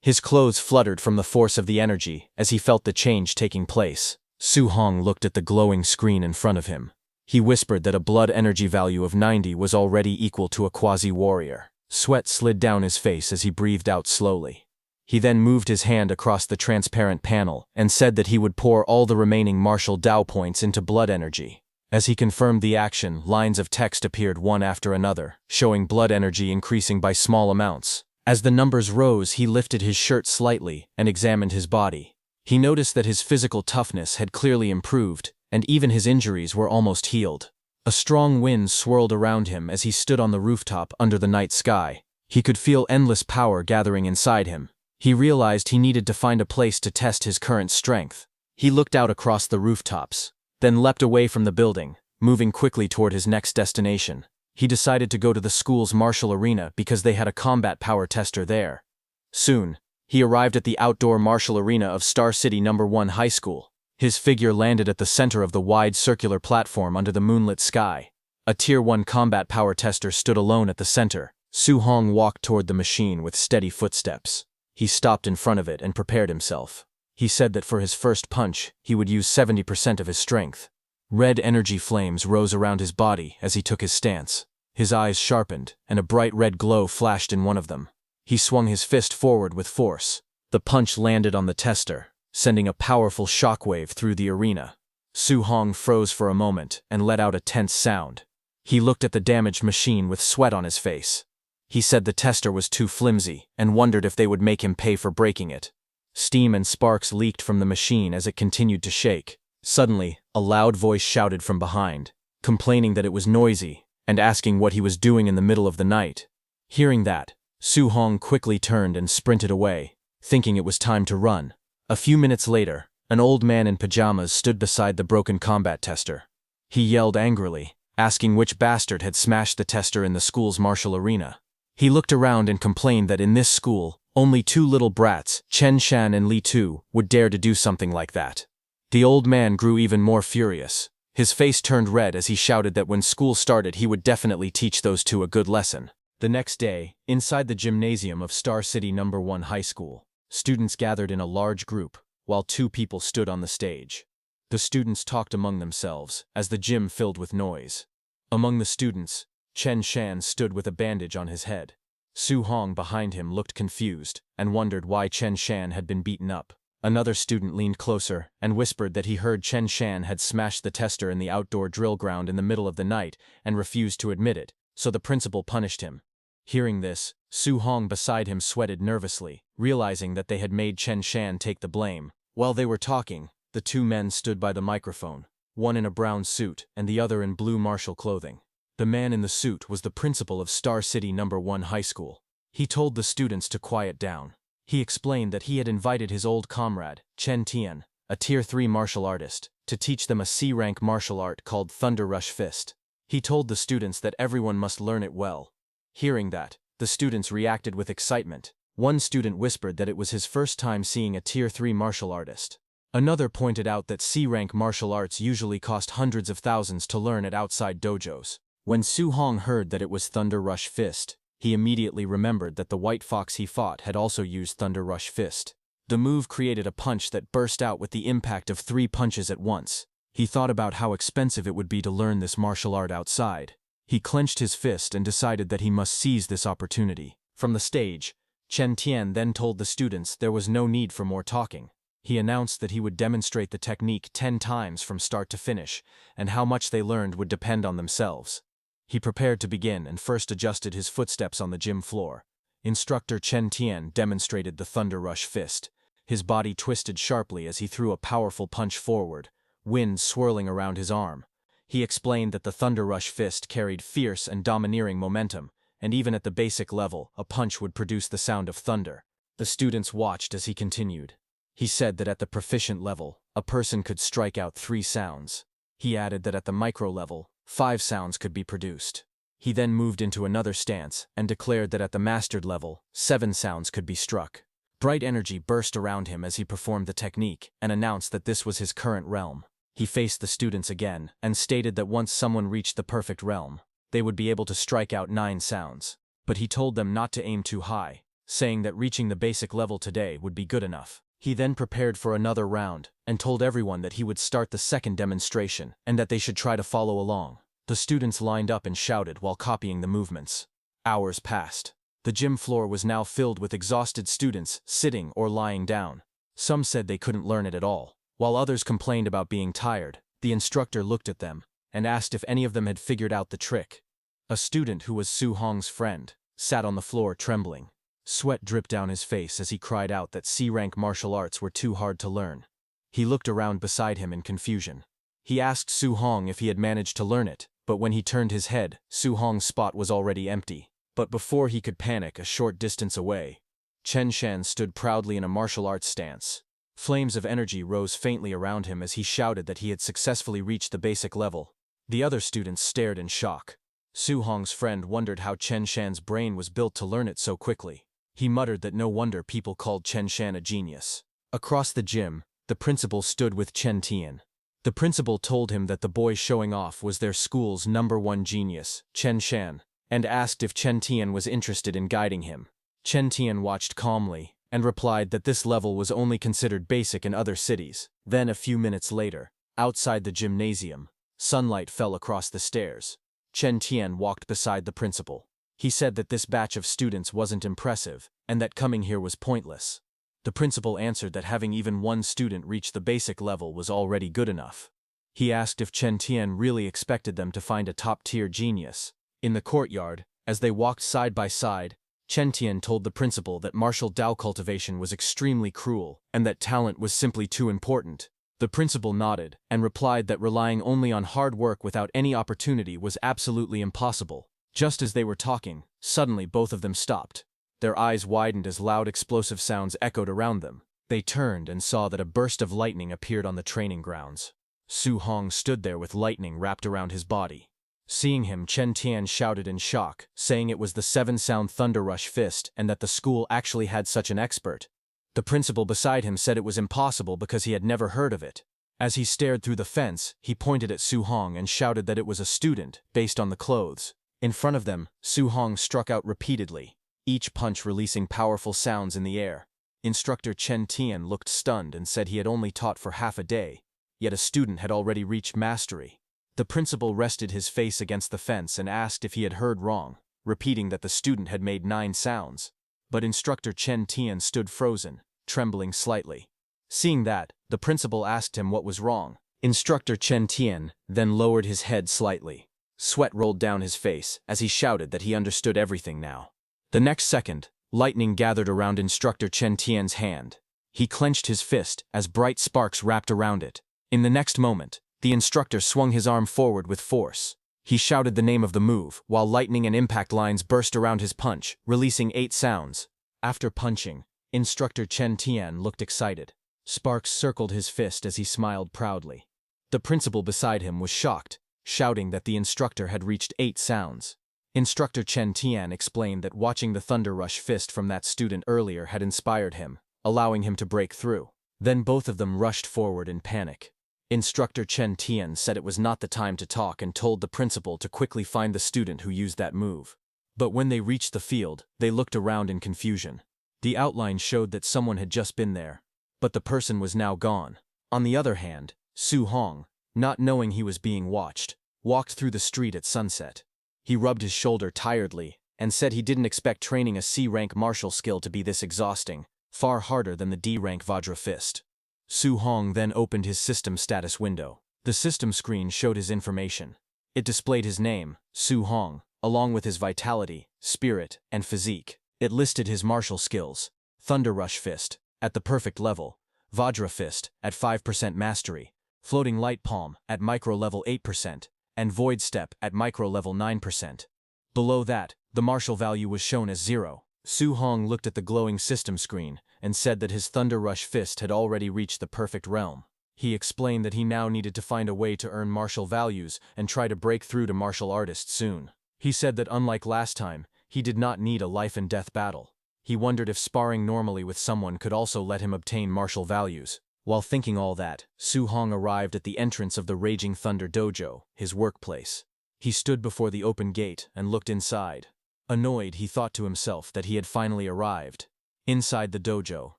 His clothes fluttered from the force of the energy as he felt the change taking place. Su Hong looked at the glowing screen in front of him. He whispered that a blood energy value of 90 was already equal to a quasi-warrior. Sweat slid down his face as he breathed out slowly. He then moved his hand across the transparent panel and said that he would pour all the remaining martial Dao points into blood energy. As he confirmed the action, lines of text appeared one after another, showing blood energy increasing by small amounts. As the numbers rose, he lifted his shirt slightly and examined his body. He noticed that his physical toughness had clearly improved, and even his injuries were almost healed. A strong wind swirled around him as he stood on the rooftop under the night sky. He could feel endless power gathering inside him. He realized he needed to find a place to test his current strength. He looked out across the rooftops, then leapt away from the building, moving quickly toward his next destination. He decided to go to the school's martial arena because they had a combat power tester there. Soon, he arrived at the outdoor martial arena of Star City No. 1 High School. His figure landed at the center of the wide circular platform under the moonlit sky. A Tier 1 combat power tester stood alone at the center. Su Hong walked toward the machine with steady footsteps. He stopped in front of it and prepared himself. He said that for his first punch, he would use 70% of his strength. Red energy flames rose around his body as he took his stance. His eyes sharpened, and a bright red glow flashed in one of them. He swung his fist forward with force. The punch landed on the tester, sending a powerful shockwave through the arena. Su Hong froze for a moment and let out a tense sound. He looked at the damaged machine with sweat on his face. He said the tester was too flimsy and wondered if they would make him pay for breaking it. Steam and sparks leaked from the machine as it continued to shake. Suddenly, a loud voice shouted from behind, complaining that it was noisy and asking what he was doing in the middle of the night. Hearing that, Su Hong quickly turned and sprinted away, thinking it was time to run. A few minutes later, an old man in pajamas stood beside the broken combat tester. He yelled angrily, asking which bastard had smashed the tester in the school's martial arena. He looked around and complained that in this school, only two little brats, Chen Shan and Li Tu, would dare to do something like that. The old man grew even more furious. His face turned red as he shouted that when school started he would definitely teach those two a good lesson. The next day, inside the gymnasium of Star City No. 1 High School, students gathered in a large group, while two people stood on the stage. The students talked among themselves as the gym filled with noise. Among the students, Chen Shan stood with a bandage on his head. Su Hong behind him looked confused and wondered why Chen Shan had been beaten up. Another student leaned closer and whispered that he heard Chen Shan had smashed the tester in the outdoor drill ground in the middle of the night and refused to admit it, so the principal punished him. Hearing this, Su Hong beside him sweated nervously, realizing that they had made Chen Shan take the blame. While they were talking, the two men stood by the microphone, one in a brown suit and the other in blue martial clothing. The man in the suit was the principal of Star City No. 1 High School. He told the students to quiet down. He explained that he had invited his old comrade, Chen Tian, a Tier 3 martial artist, to teach them a C-rank martial art called Thunder Rush Fist. He told the students that everyone must learn it well. Hearing that, the students reacted with excitement. One student whispered that it was his first time seeing a Tier 3 martial artist. Another pointed out that C-rank martial arts usually cost hundreds of thousands to learn at outside dojos. When Su Hong heard that it was Thunder Rush Fist, he immediately remembered that the white fox he fought had also used Thunder Rush Fist. The move created a punch that burst out with the impact of 3 punches at once. He thought about how expensive it would be to learn this martial art outside. He clenched his fist and decided that he must seize this opportunity. From the stage, Chen Tian then told the students there was no need for more talking. He announced that he would demonstrate the technique 10 times from start to finish, and how much they learned would depend on themselves. He prepared to begin and first adjusted his footsteps on the gym floor. Instructor Chen Tian demonstrated the Thunder Rush Fist. His body twisted sharply as he threw a powerful punch forward, wind swirling around his arm. He explained that the Thunder Rush Fist carried fierce and domineering momentum, and even at the basic level, a punch would produce the sound of thunder. The students watched as he continued. He said that at the proficient level, a person could strike out 3 sounds. He added that at the micro level, 5 sounds could be produced. He then moved into another stance and declared that at the mastered level, 7 sounds could be struck. Bright energy burst around him as he performed the technique and announced that this was his current realm. He faced the students again and stated that once someone reached the perfect realm, they would be able to strike out 9 sounds. But he told them not to aim too high, saying that reaching the basic level today would be good enough. He then prepared for another round and told everyone that he would start the second demonstration and that they should try to follow along. The students lined up and shouted while copying the movements. Hours passed. The gym floor was now filled with exhausted students sitting or lying down. Some said they couldn't learn it at all, while others complained about being tired. The instructor looked at them and asked if any of them had figured out the trick. A student who was Su Hong's friend sat on the floor trembling. Sweat dripped down his face as he cried out that C-rank martial arts were too hard to learn. He looked around beside him in confusion. He asked Su Hong if he had managed to learn it, but when he turned his head, Su Hong's spot was already empty. But before he could panic, a short distance away, Chen Shan stood proudly in a martial arts stance. Flames of energy rose faintly around him as he shouted that he had successfully reached the basic level. The other students stared in shock. Su Hong's friend wondered how Chen Shan's brain was built to learn it so quickly. He muttered that no wonder people called Chen Shan a genius. Across the gym, the principal stood with Chen Tian. The principal told him that the boy showing off was their school's #1 genius, Chen Shan, and asked if Chen Tian was interested in guiding him. Chen Tian watched calmly and replied that this level was only considered basic in other cities. Then a few minutes later, outside the gymnasium, sunlight fell across the stairs. Chen Tian walked beside the principal. He said that this batch of students wasn't impressive and that coming here was pointless. The principal answered that having even one student reach the basic level was already good enough. He asked if Chen Tian really expected them to find a top-tier genius. In the courtyard, as they walked side by side, Chen Tian told the principal that martial Dao cultivation was extremely cruel and that talent was simply too important. The principal nodded and replied that relying only on hard work without any opportunity was absolutely impossible. Just as they were talking, suddenly both of them stopped. Their eyes widened as loud explosive sounds echoed around them. They turned and saw that a burst of lightning appeared on the training grounds. Su Hong stood there with lightning wrapped around his body. Seeing him, Chen Tian shouted in shock, saying it was the 7-sound Thunder Rush Fist and that the school actually had such an expert. The principal beside him said it was impossible because he had never heard of it. As he stared through the fence, he pointed at Su Hong and shouted that it was a student, based on the clothes. In front of them, Su Hong struck out repeatedly, each punch releasing powerful sounds in the air. Instructor Chen Tian looked stunned and said he had only taught for half a day, yet a student had already reached mastery. The principal rested his face against the fence and asked if he had heard wrong, repeating that the student had made 9 sounds. But instructor Chen Tian stood frozen, trembling slightly. Seeing that, the principal asked him what was wrong. Instructor Chen Tian then lowered his head slightly. Sweat rolled down his face as he shouted that he understood everything now. The next second, lightning gathered around instructor Chen Tian's hand. He clenched his fist as bright sparks wrapped around it. In the next moment, the instructor swung his arm forward with force. He shouted the name of the move, while lightning and impact lines burst around his punch, releasing 8 sounds. After punching, instructor Chen Tian looked excited. Sparks circled his fist as he smiled proudly. The principal beside him was shocked, shouting that the instructor had reached 8 sounds. Instructor Chen Tian explained that watching the Thunder Rush Fist from that student earlier had inspired him, allowing him to break through. Then both of them rushed forward in panic. Instructor Chen Tian said it was not the time to talk and told the principal to quickly find the student who used that move. But when they reached the field, they looked around in confusion. The outline showed that someone had just been there, but the person was now gone. On the other hand, Su Hong, not knowing he was being watched, walked through the street at sunset. He rubbed his shoulder tiredly and said he didn't expect training a C-rank martial skill to be this exhausting, far harder than the D-rank Vajra Fist. Su Hong then opened his system status window. The system screen showed his information. It displayed his name, Su Hong, along with his vitality, spirit, and physique. It listed his martial skills: Thunder Rush Fist, at the perfect level; Vajra Fist, at 5% mastery; Floating Light Palm, at micro level 8%, and Void Step, at micro level 9%. Below that, the martial value was shown as 0. Su Hong looked at the glowing system screen and said that his Thunder Rush Fist had already reached the perfect realm. He explained that he now needed to find a way to earn martial values and try to break through to martial artist soon. He said that unlike last time, he did not need a life-and-death battle. He wondered if sparring normally with someone could also let him obtain martial values. While thinking all that, Su Hong arrived at the entrance of the Raging Thunder Dojo, his workplace. He stood before the open gate and looked inside. Annoyed, he thought to himself that he had finally arrived. Inside the dojo,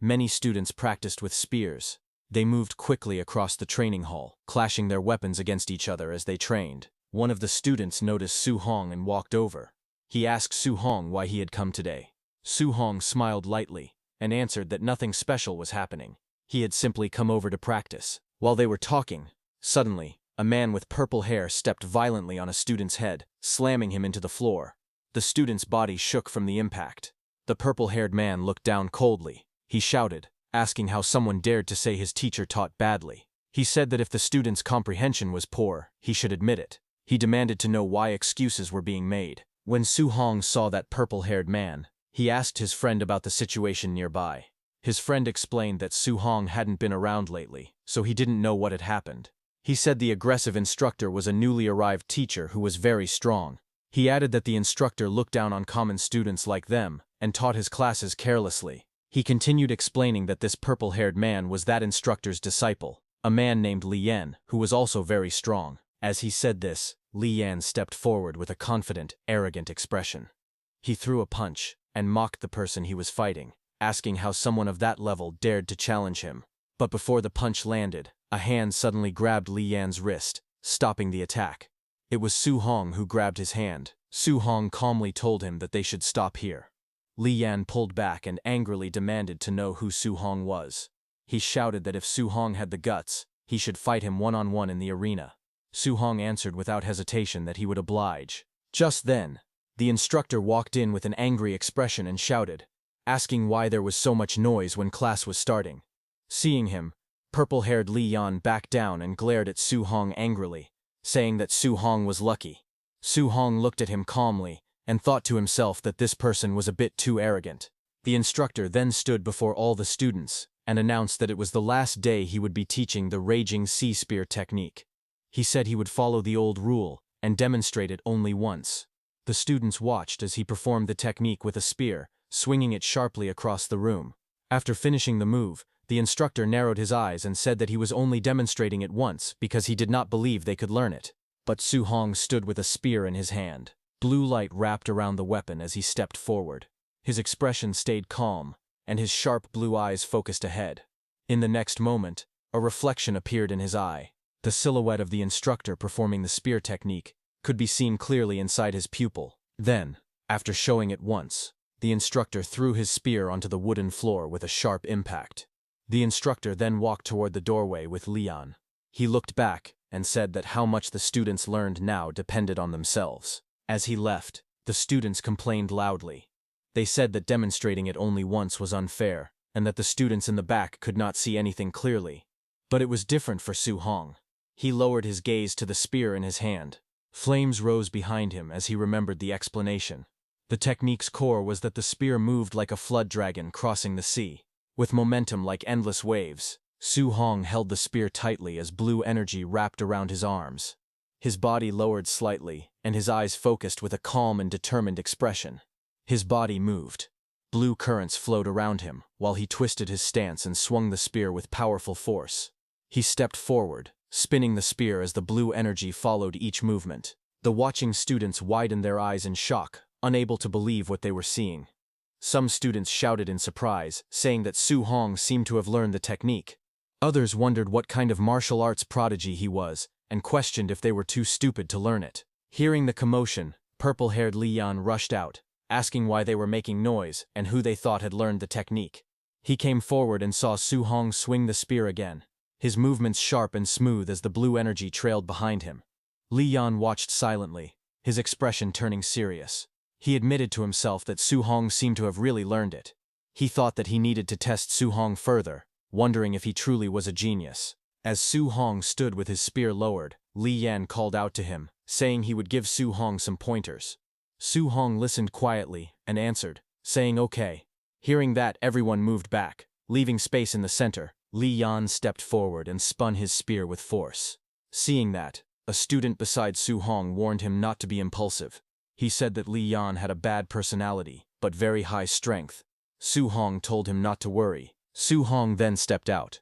many students practiced with spears. They moved quickly across the training hall, clashing their weapons against each other as they trained. One of the students noticed Su Hong and walked over. He asked Su Hong why he had come today. Su Hong smiled lightly and answered that nothing special was happening. He had simply come over to practice. While they were talking, suddenly, a man with purple hair stepped violently on a student's head, slamming him into the floor. The student's body shook from the impact. The purple-haired man looked down coldly. He shouted, asking how someone dared to say his teacher taught badly. He said that if the student's comprehension was poor, he should admit it. He demanded to know why excuses were being made. When Su Hong saw that purple-haired man, he asked his friend about the situation nearby. His friend explained that Su Hong hadn't been around lately, so he didn't know what had happened. He said the aggressive instructor was a newly arrived teacher who was very strong. He added that the instructor looked down on common students like them and taught his classes carelessly. He continued explaining that this purple-haired man was that instructor's disciple, a man named Li Yan, who was also very strong. As he said this, Li Yan stepped forward with a confident, arrogant expression. He threw a punch and mocked the person he was fighting, asking how someone of that level dared to challenge him. But before the punch landed, a hand suddenly grabbed Li Yan's wrist, stopping the attack. It was Su Hong who grabbed his hand. Su Hong calmly told him that they should stop here. Li Yan pulled back and angrily demanded to know who Su Hong was. He shouted that if Su Hong had the guts, he should fight him one-on-one in the arena. Su Hong answered without hesitation that he would oblige. Just then, the instructor walked in with an angry expression and shouted, asking why there was so much noise when class was starting. Seeing him, purple-haired Li Yan backed down and glared at Su Hong angrily, saying that Su Hong was lucky. Su Hong looked at him calmly and thought to himself that this person was a bit too arrogant. The instructor then stood before all the students and announced that it was the last day he would be teaching the Raging Sea Spear technique. He said he would follow the old rule and demonstrate it only once. The students watched as he performed the technique with a spear, swinging it sharply across the room. After finishing the move, the instructor narrowed his eyes and said that he was only demonstrating it once because he did not believe they could learn it. But Su Hong stood with a spear in his hand. Blue light wrapped around the weapon as he stepped forward. His expression stayed calm, and his sharp blue eyes focused ahead. In the next moment, a reflection appeared in his eye. The silhouette of the instructor performing the spear technique could be seen clearly inside his pupil. Then, after showing it once, the instructor threw his spear onto the wooden floor with a sharp impact. The instructor then walked toward the doorway with Li Yan. He looked back and said that how much the students learned now depended on themselves. As he left, the students complained loudly. They said that demonstrating it only once was unfair, and that the students in the back could not see anything clearly. But it was different for Su Hong. He lowered his gaze to the spear in his hand. Flames rose behind him as he remembered the explanation. The technique's core was that the spear moved like a flood dragon crossing the sea. With momentum like endless waves, Su Hong held the spear tightly as blue energy wrapped around his arms. His body lowered slightly, and his eyes focused with a calm and determined expression. His body moved. Blue currents flowed around him, while he twisted his stance and swung the spear with powerful force. He stepped forward, spinning the spear as the blue energy followed each movement. The watching students widened their eyes in shock, unable to believe what they were seeing. Some students shouted in surprise, saying that Su Hong seemed to have learned the technique. Others wondered what kind of martial arts prodigy he was, and questioned if they were too stupid to learn it. Hearing the commotion, purple-haired Li Yan rushed out, asking why they were making noise and who they thought had learned the technique. He came forward and saw Su Hong swing the spear again, his movements sharp and smooth as the blue energy trailed behind him. Li Yan watched silently, his expression turning serious. He admitted to himself that Su Hong seemed to have really learned it. He thought that he needed to test Su Hong further, wondering if he truly was a genius. As Su Hong stood with his spear lowered, Li Yan called out to him, saying he would give Su Hong some pointers. Su Hong listened quietly and answered, saying okay. Hearing that, everyone moved back. Leaving space in the center, Li Yan stepped forward and spun his spear with force. Seeing that, a student beside Su Hong warned him not to be impulsive. He said that Li Yan had a bad personality, but very high strength. Su Hong told him not to worry. Su Hong then stepped out.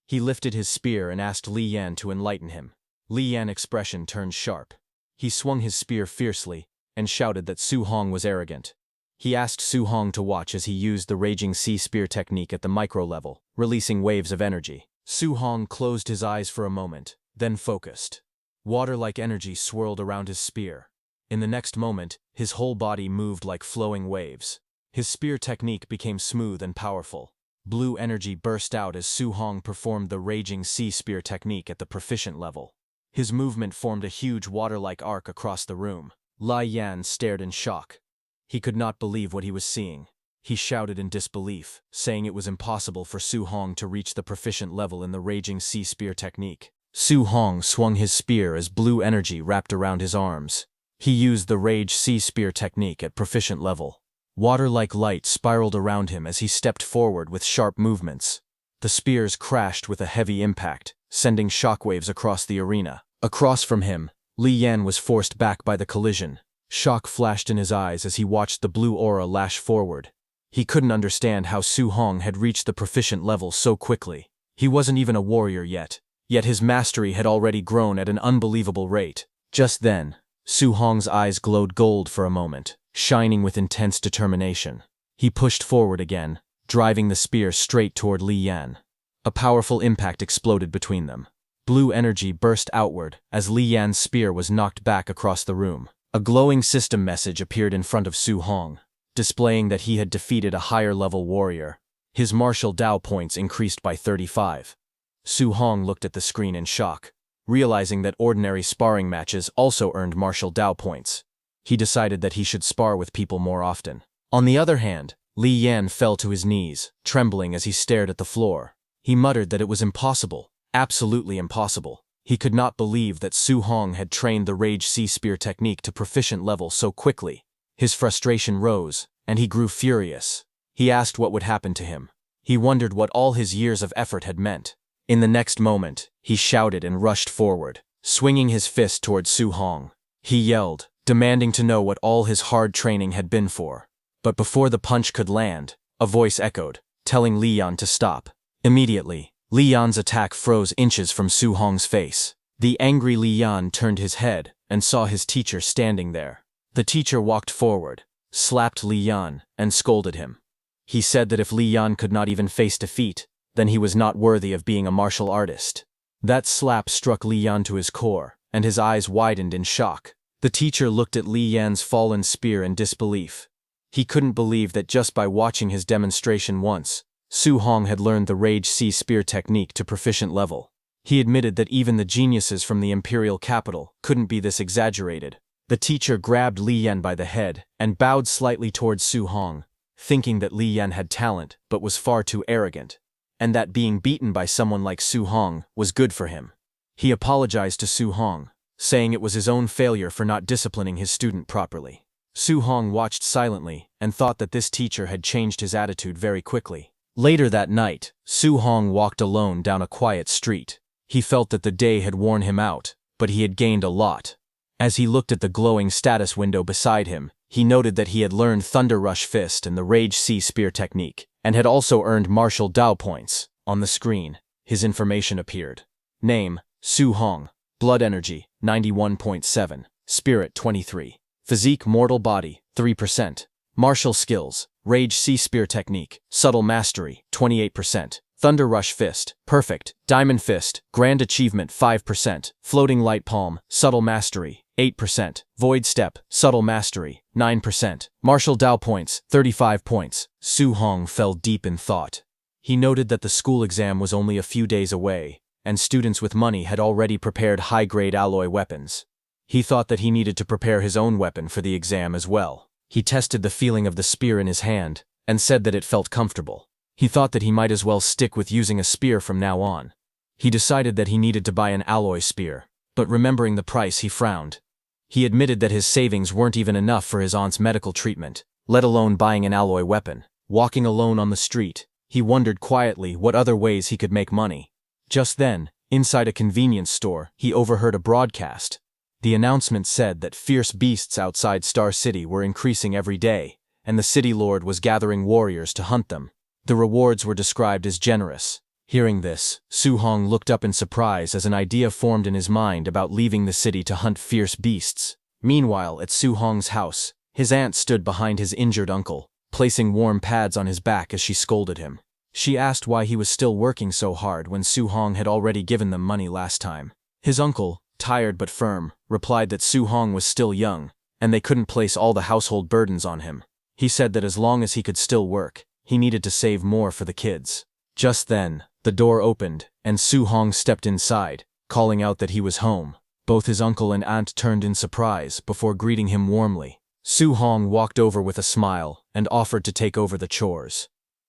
He lifted his spear and asked Li Yan to enlighten him. Li Yan's expression turned sharp. He swung his spear fiercely and shouted that Su Hong was arrogant. He asked Su Hong to watch as he used the Raging Sea Spear technique at the micro level, releasing waves of energy. Su Hong closed his eyes for a moment, then focused. Water-like energy swirled around his spear. In the next moment, his whole body moved like flowing waves. His spear technique became smooth and powerful. Blue energy burst out as Su Hong performed the Raging Sea Spear technique at the proficient level. His movement formed a huge water-like arc across the room. Li Yan stared in shock. He could not believe what he was seeing. He shouted in disbelief, saying it was impossible for Su Hong to reach the proficient level in the Raging Sea Spear technique. Su Hong swung his spear as blue energy wrapped around his arms. He used the Rage Sea Spear technique at proficient level. Water-like light spiraled around him as he stepped forward with sharp movements. The spears crashed with a heavy impact, sending shockwaves across the arena. Across from him, Li Yan was forced back by the collision. Shock flashed in his eyes as he watched the blue aura lash forward. He couldn't understand how Su Hong had reached the proficient level so quickly. He wasn't even a warrior yet his mastery had already grown at an unbelievable rate. Just then, Su Hong's eyes glowed gold for a moment, shining with intense determination. He pushed forward again, driving the spear straight toward Li Yan. A powerful impact exploded between them. Blue energy burst outward as Li Yan's spear was knocked back across the room. A glowing system message appeared in front of Su Hong, displaying that he had defeated a higher-level warrior. His martial Dao points increased by 35. Su Hong looked at the screen in shock, realizing that ordinary sparring matches also earned martial Dao points. He decided that he should spar with people more often. On the other hand, Li Yan fell to his knees, trembling as he stared at the floor. He muttered that it was impossible, absolutely impossible. He could not believe that Su Hong had trained the Rage Sea Spear technique to proficient level so quickly. His frustration rose, and he grew furious. He asked what would happen to him. He wondered what all his years of effort had meant. In the next moment, he shouted and rushed forward, swinging his fist toward Su Hong. He yelled, demanding to know what all his hard training had been for. But before the punch could land, a voice echoed, telling Li Yan to stop. Immediately, Li Yan's attack froze inches from Su Hong's face. The angry Li Yan turned his head and saw his teacher standing there. The teacher walked forward, slapped Li Yan, and scolded him. He said that if Li Yan could not even face defeat, then he was not worthy of being a martial artist. That slap struck Li Yan to his core, and his eyes widened in shock. The teacher looked at Li Yan's fallen spear in disbelief. He couldn't believe that just by watching his demonstration once, Su Hong had learned the Rage Sea Spear technique to proficient level. He admitted that even the geniuses from the imperial capital couldn't be this exaggerated. The teacher grabbed Li Yan by the head and bowed slightly towards Su Hong, thinking that Li Yan had talent but was far too arrogant, and that being beaten by someone like Su Hong was good for him. He apologized to Su Hong, saying it was his own failure for not disciplining his student properly. Su Hong watched silently and thought that this teacher had changed his attitude very quickly. Later that night, Su Hong walked alone down a quiet street. He felt that the day had worn him out, but he had gained a lot. As he looked at the glowing status window beside him, he noted that he had learned Thunder Rush Fist and the Rage Sea Spear technique, and had also earned martial Dao points. On the screen, his information appeared. Name, Su Hong. Blood energy, 91.7. Spirit, 23. Physique mortal body, 3%. Martial skills, Rage Sea Spear technique, subtle mastery, 28%. Thunder Rush Fist, perfect. Diamond Fist, grand achievement, 5%. Floating Light Palm, subtle mastery, 8%. Void Step, subtle mastery, 9%. Martial Dao points, 35 points. Su Hong fell deep in thought. He noted that the school exam was only a few days away, and students with money had already prepared high-grade alloy weapons. He thought that he needed to prepare his own weapon for the exam as well. He tested the feeling of the spear in his hand, and said that it felt comfortable. He thought that he might as well stick with using a spear from now on. He decided that he needed to buy an alloy spear, but remembering the price, he frowned. He admitted that his savings weren't even enough for his aunt's medical treatment, let alone buying an alloy weapon. Walking alone on the street, he wondered quietly what other ways he could make money. Just then, inside a convenience store, he overheard a broadcast. The announcement said that fierce beasts outside Star City were increasing every day, and the city lord was gathering warriors to hunt them. The rewards were described as generous. Hearing this, Su Hong looked up in surprise as an idea formed in his mind about leaving the city to hunt fierce beasts. Meanwhile, at Su Hong's house, his aunt stood behind his injured uncle, placing warm pads on his back as she scolded him. She asked why he was still working so hard when Su Hong had already given them money last time. His uncle, tired but firm, replied that Su Hong was still young, and they couldn't place all the household burdens on him. He said that as long as he could still work, he needed to save more for the kids. Just then, the door opened, and Su Hong stepped inside, calling out that he was home. Both his uncle and aunt turned in surprise before greeting him warmly. Su Hong walked over with a smile and offered to take over the chores.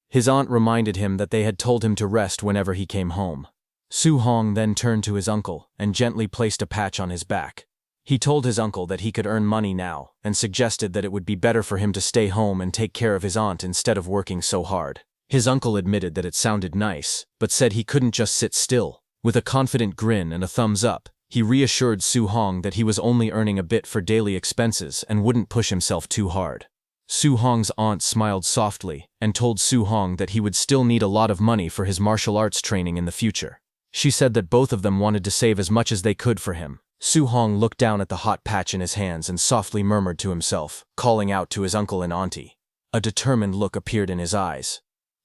His aunt reminded him that they had told him to rest whenever he came home. Su Hong then turned to his uncle and gently placed a patch on his back. He told his uncle that he could earn money now and suggested that it would be better for him to stay home and take care of his aunt instead of working so hard. His uncle admitted that it sounded nice, but said he couldn't just sit still. With a confident grin and a thumbs up, he reassured Su Hong that he was only earning a bit for daily expenses and wouldn't push himself too hard. Su Hong's aunt smiled softly and told Su Hong that he would still need a lot of money for his martial arts training in the future. She said that both of them wanted to save as much as they could for him. Su Hong looked down at the hot patch in his hands and softly murmured to himself, calling out to his uncle and auntie. A determined look appeared in his eyes.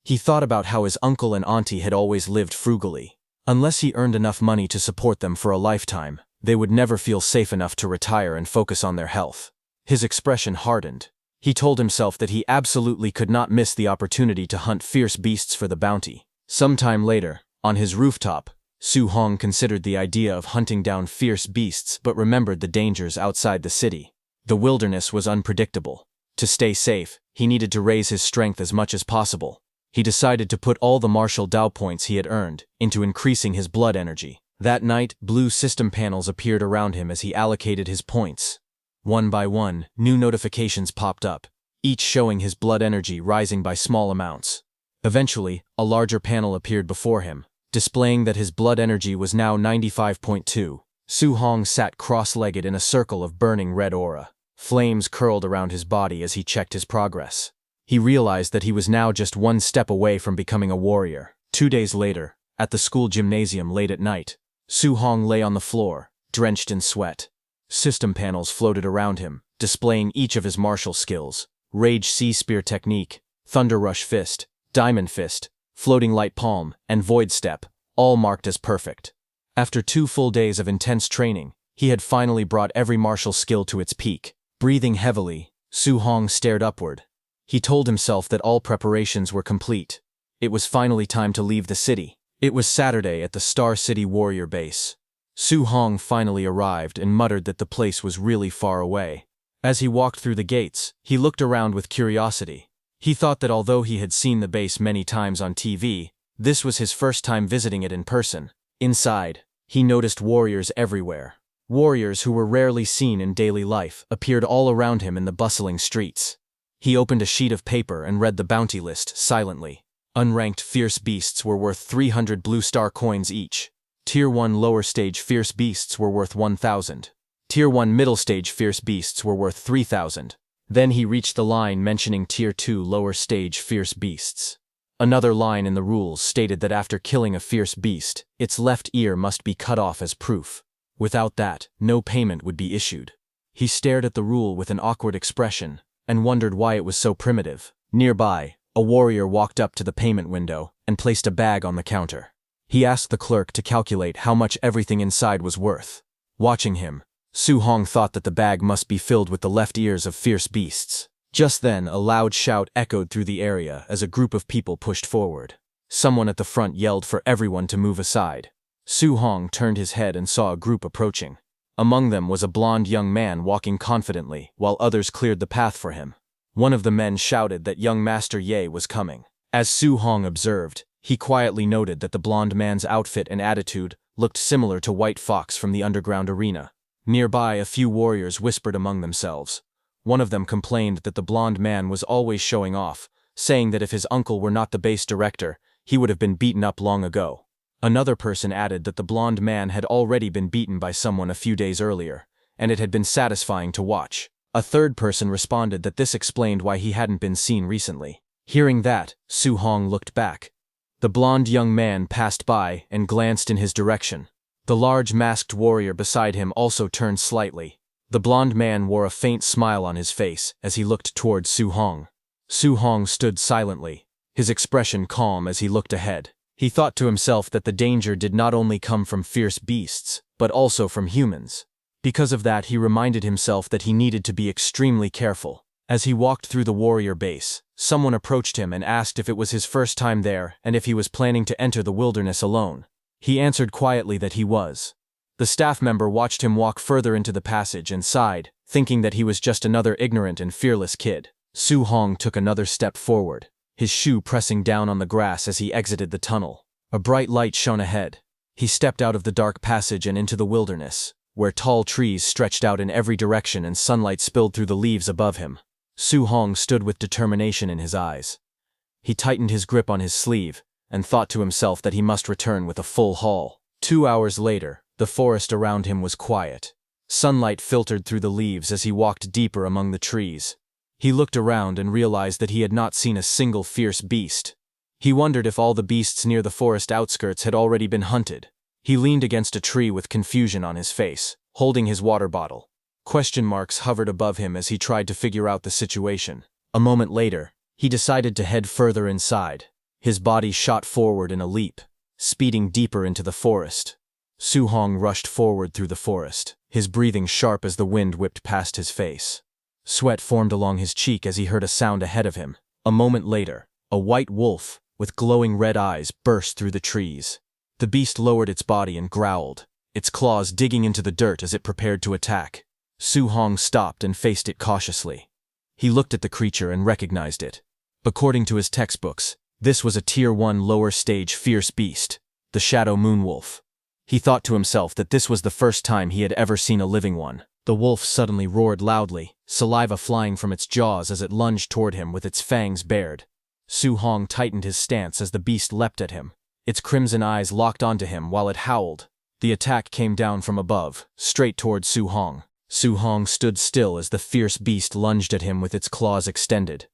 He thought about how his uncle and auntie had always lived frugally. Unless he earned enough money to support them for a lifetime, they would never feel safe enough to retire and focus on their health. His expression hardened. He told himself that he absolutely could not miss the opportunity to hunt fierce beasts for the bounty. Sometime later, on his rooftop, Su Hong considered the idea of hunting down fierce beasts but remembered the dangers outside the city. The wilderness was unpredictable. To stay safe, he needed to raise his strength as much as possible. He decided to put all the martial Dao points he had earned into increasing his blood energy. That night, blue system panels appeared around him as he allocated his points. One by one, new notifications popped up, each showing his blood energy rising by small amounts. Eventually, a larger panel appeared before him, displaying that his blood energy was now 95.2. Su Hong sat cross-legged in a circle of burning red aura. Flames curled around his body as he checked his progress. He realized that he was now just one step away from becoming a warrior. 2 days later, at the school gymnasium late at night, Su Hong lay on the floor, drenched in sweat. System panels floated around him, displaying each of his martial skills: Rage Sea Spear Technique, Thunder Rush Fist, Diamond Fist, Floating Light Palm, and Void Step, all marked as perfect. After 2 full days of intense training, he had finally brought every martial skill to its peak. Breathing heavily, Su Hong stared upward. He told himself that all preparations were complete. It was finally time to leave the city. It was Saturday at the Star City Warrior base. Su Hong finally arrived and muttered that the place was really far away. As he walked through the gates, he looked around with curiosity. He thought that although he had seen the base many times on TV, this was his first time visiting it in person. Inside, he noticed warriors everywhere. Warriors who were rarely seen in daily life appeared all around him in the bustling streets. He opened a sheet of paper and read the bounty list silently. Unranked fierce beasts were worth 300 blue star coins each. Tier 1 lower stage fierce beasts were worth 1,000. Tier 1 middle stage fierce beasts were worth 3,000. Then he reached the line mentioning Tier 2 lower stage fierce beasts. Another line in the rules stated that after killing a fierce beast, its left ear must be cut off as proof. Without that, no payment would be issued. He stared at the rule with an awkward expression and wondered why it was so primitive. Nearby, a warrior walked up to the payment window and placed a bag on the counter. He asked the clerk to calculate how much everything inside was worth. Watching him, Su Hong thought that the bag must be filled with the left ears of fierce beasts. Just then, a loud shout echoed through the area as a group of people pushed forward. Someone at the front yelled for everyone to move aside. Su Hong turned his head and saw a group approaching. Among them was a blond young man walking confidently, while others cleared the path for him. One of the men shouted that young Master Ye was coming. As Su Hong observed, he quietly noted that the blond man's outfit and attitude looked similar to White Fox from the underground arena. Nearby, a few warriors whispered among themselves. One of them complained that the blond man was always showing off, saying that if his uncle were not the base director, he would have been beaten up long ago. Another person added that the blond man had already been beaten by someone a few days earlier, and it had been satisfying to watch. A third person responded that this explained why he hadn't been seen recently. Hearing that, Su Hong looked back. The blond young man passed by and glanced in his direction. The large masked warrior beside him also turned slightly. The blond man wore a faint smile on his face as he looked toward Su Hong. Su Hong stood silently, his expression calm as he looked ahead. He thought to himself that the danger did not only come from fierce beasts, but also from humans. Because of that, he reminded himself that he needed to be extremely careful. As he walked through the warrior base, someone approached him and asked if it was his first time there and if he was planning to enter the wilderness alone. He answered quietly that he was. The staff member watched him walk further into the passage and sighed, thinking that he was just another ignorant and fearless kid. Su Hong took another step forward, his shoe pressing down on the grass as he exited the tunnel. A bright light shone ahead. He stepped out of the dark passage and into the wilderness, where tall trees stretched out in every direction and sunlight spilled through the leaves above him. Su Hong stood with determination in his eyes. He tightened his grip on his sleeve and thought to himself that he must return with a full haul. 2 hours later, the forest around him was quiet. Sunlight filtered through the leaves as he walked deeper among the trees. He looked around and realized that he had not seen a single fierce beast. He wondered if all the beasts near the forest outskirts had already been hunted. He leaned against a tree with confusion on his face, holding his water bottle. Question marks hovered above him as he tried to figure out the situation. A moment later, he decided to head further inside. His body shot forward in a leap, speeding deeper into the forest. Su Hong rushed forward through the forest, his breathing sharp as the wind whipped past his face. Sweat formed along his cheek as he heard a sound ahead of him. A moment later, a white wolf, with glowing red eyes, burst through the trees. The beast lowered its body and growled, its claws digging into the dirt as it prepared to attack. Su Hong stopped and faced it cautiously. He looked at the creature and recognized it. According to his textbooks, this was a Tier 1 lower stage fierce beast, the Shadow Moonwolf. He thought to himself that this was the first time he had ever seen a living one. The wolf suddenly roared loudly, saliva flying from its jaws as it lunged toward him with its fangs bared. Su Hong tightened his stance as the beast leapt at him. Its crimson eyes locked onto him while it howled. The attack came down from above, straight toward Su Hong. Su Hong stood still as the fierce beast lunged at him with its claws extended.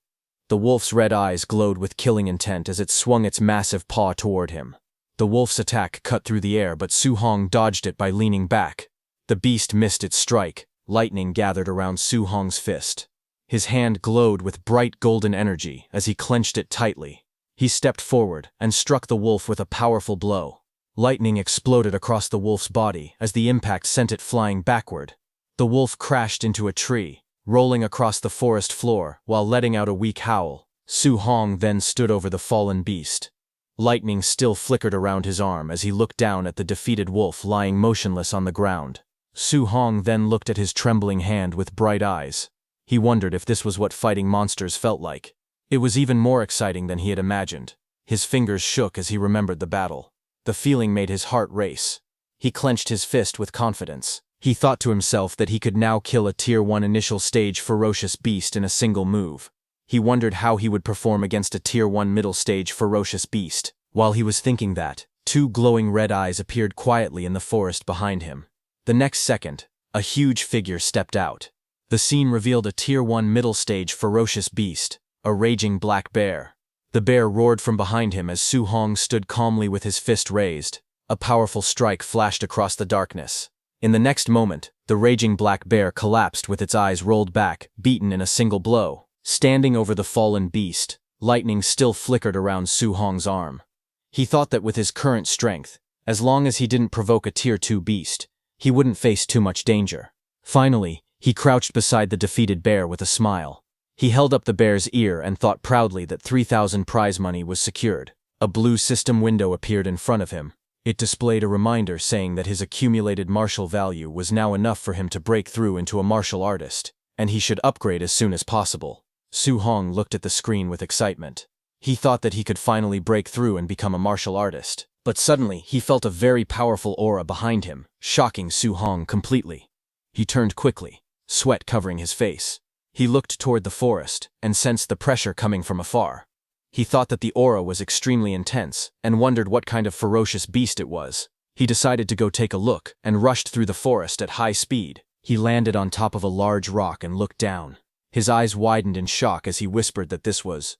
The wolf's red eyes glowed with killing intent as it swung its massive paw toward him. The wolf's attack cut through the air, but Su Hong dodged it by leaning back. The beast missed its strike. Lightning gathered around Su Hong's fist. His hand glowed with bright golden energy as he clenched it tightly. He stepped forward and struck the wolf with a powerful blow. Lightning exploded across the wolf's body as the impact sent it flying backward. The wolf crashed into a tree, rolling across the forest floor while letting out a weak howl. Su Hong then stood over the fallen beast. Lightning still flickered around his arm as he looked down at the defeated wolf lying motionless on the ground. Su Hong then looked at his trembling hand with bright eyes. He wondered if this was what fighting monsters felt like. It was even more exciting than he had imagined. His fingers shook as he remembered the battle. The feeling made his heart race. He clenched his fist with confidence. He thought to himself that he could now kill a Tier 1 initial stage ferocious beast in a single move. He wondered how he would perform against a Tier 1 middle stage ferocious beast. While he was thinking that, 2 glowing red eyes appeared quietly in the forest behind him. The next second, a huge figure stepped out. The scene revealed a Tier 1 middle stage ferocious beast, a raging black bear. The bear roared from behind him as Su Hong stood calmly with his fist raised. A powerful strike flashed across the darkness. In the next moment, the raging black bear collapsed with its eyes rolled back, beaten in a single blow. Standing over the fallen beast, lightning still flickered around Su Hong's arm. He thought that with his current strength, as long as he didn't provoke a Tier 2 beast, he wouldn't face too much danger. Finally, he crouched beside the defeated bear with a smile. He held up the bear's ear and thought proudly that 3,000 prize money was secured. A blue system window appeared in front of him. It displayed a reminder saying that his accumulated martial value was now enough for him to break through into a martial artist, and he should upgrade as soon as possible. Su Hong looked at the screen with excitement. He thought that he could finally break through and become a martial artist. But suddenly, he felt a very powerful aura behind him, shocking Su Hong completely. He turned quickly, sweat covering his face. He looked toward the forest and sensed the pressure coming from afar. He thought that the aura was extremely intense and wondered what kind of ferocious beast it was. He decided to go take a look and rushed through the forest at high speed. He landed on top of a large rock and looked down. His eyes widened in shock as he whispered that this was.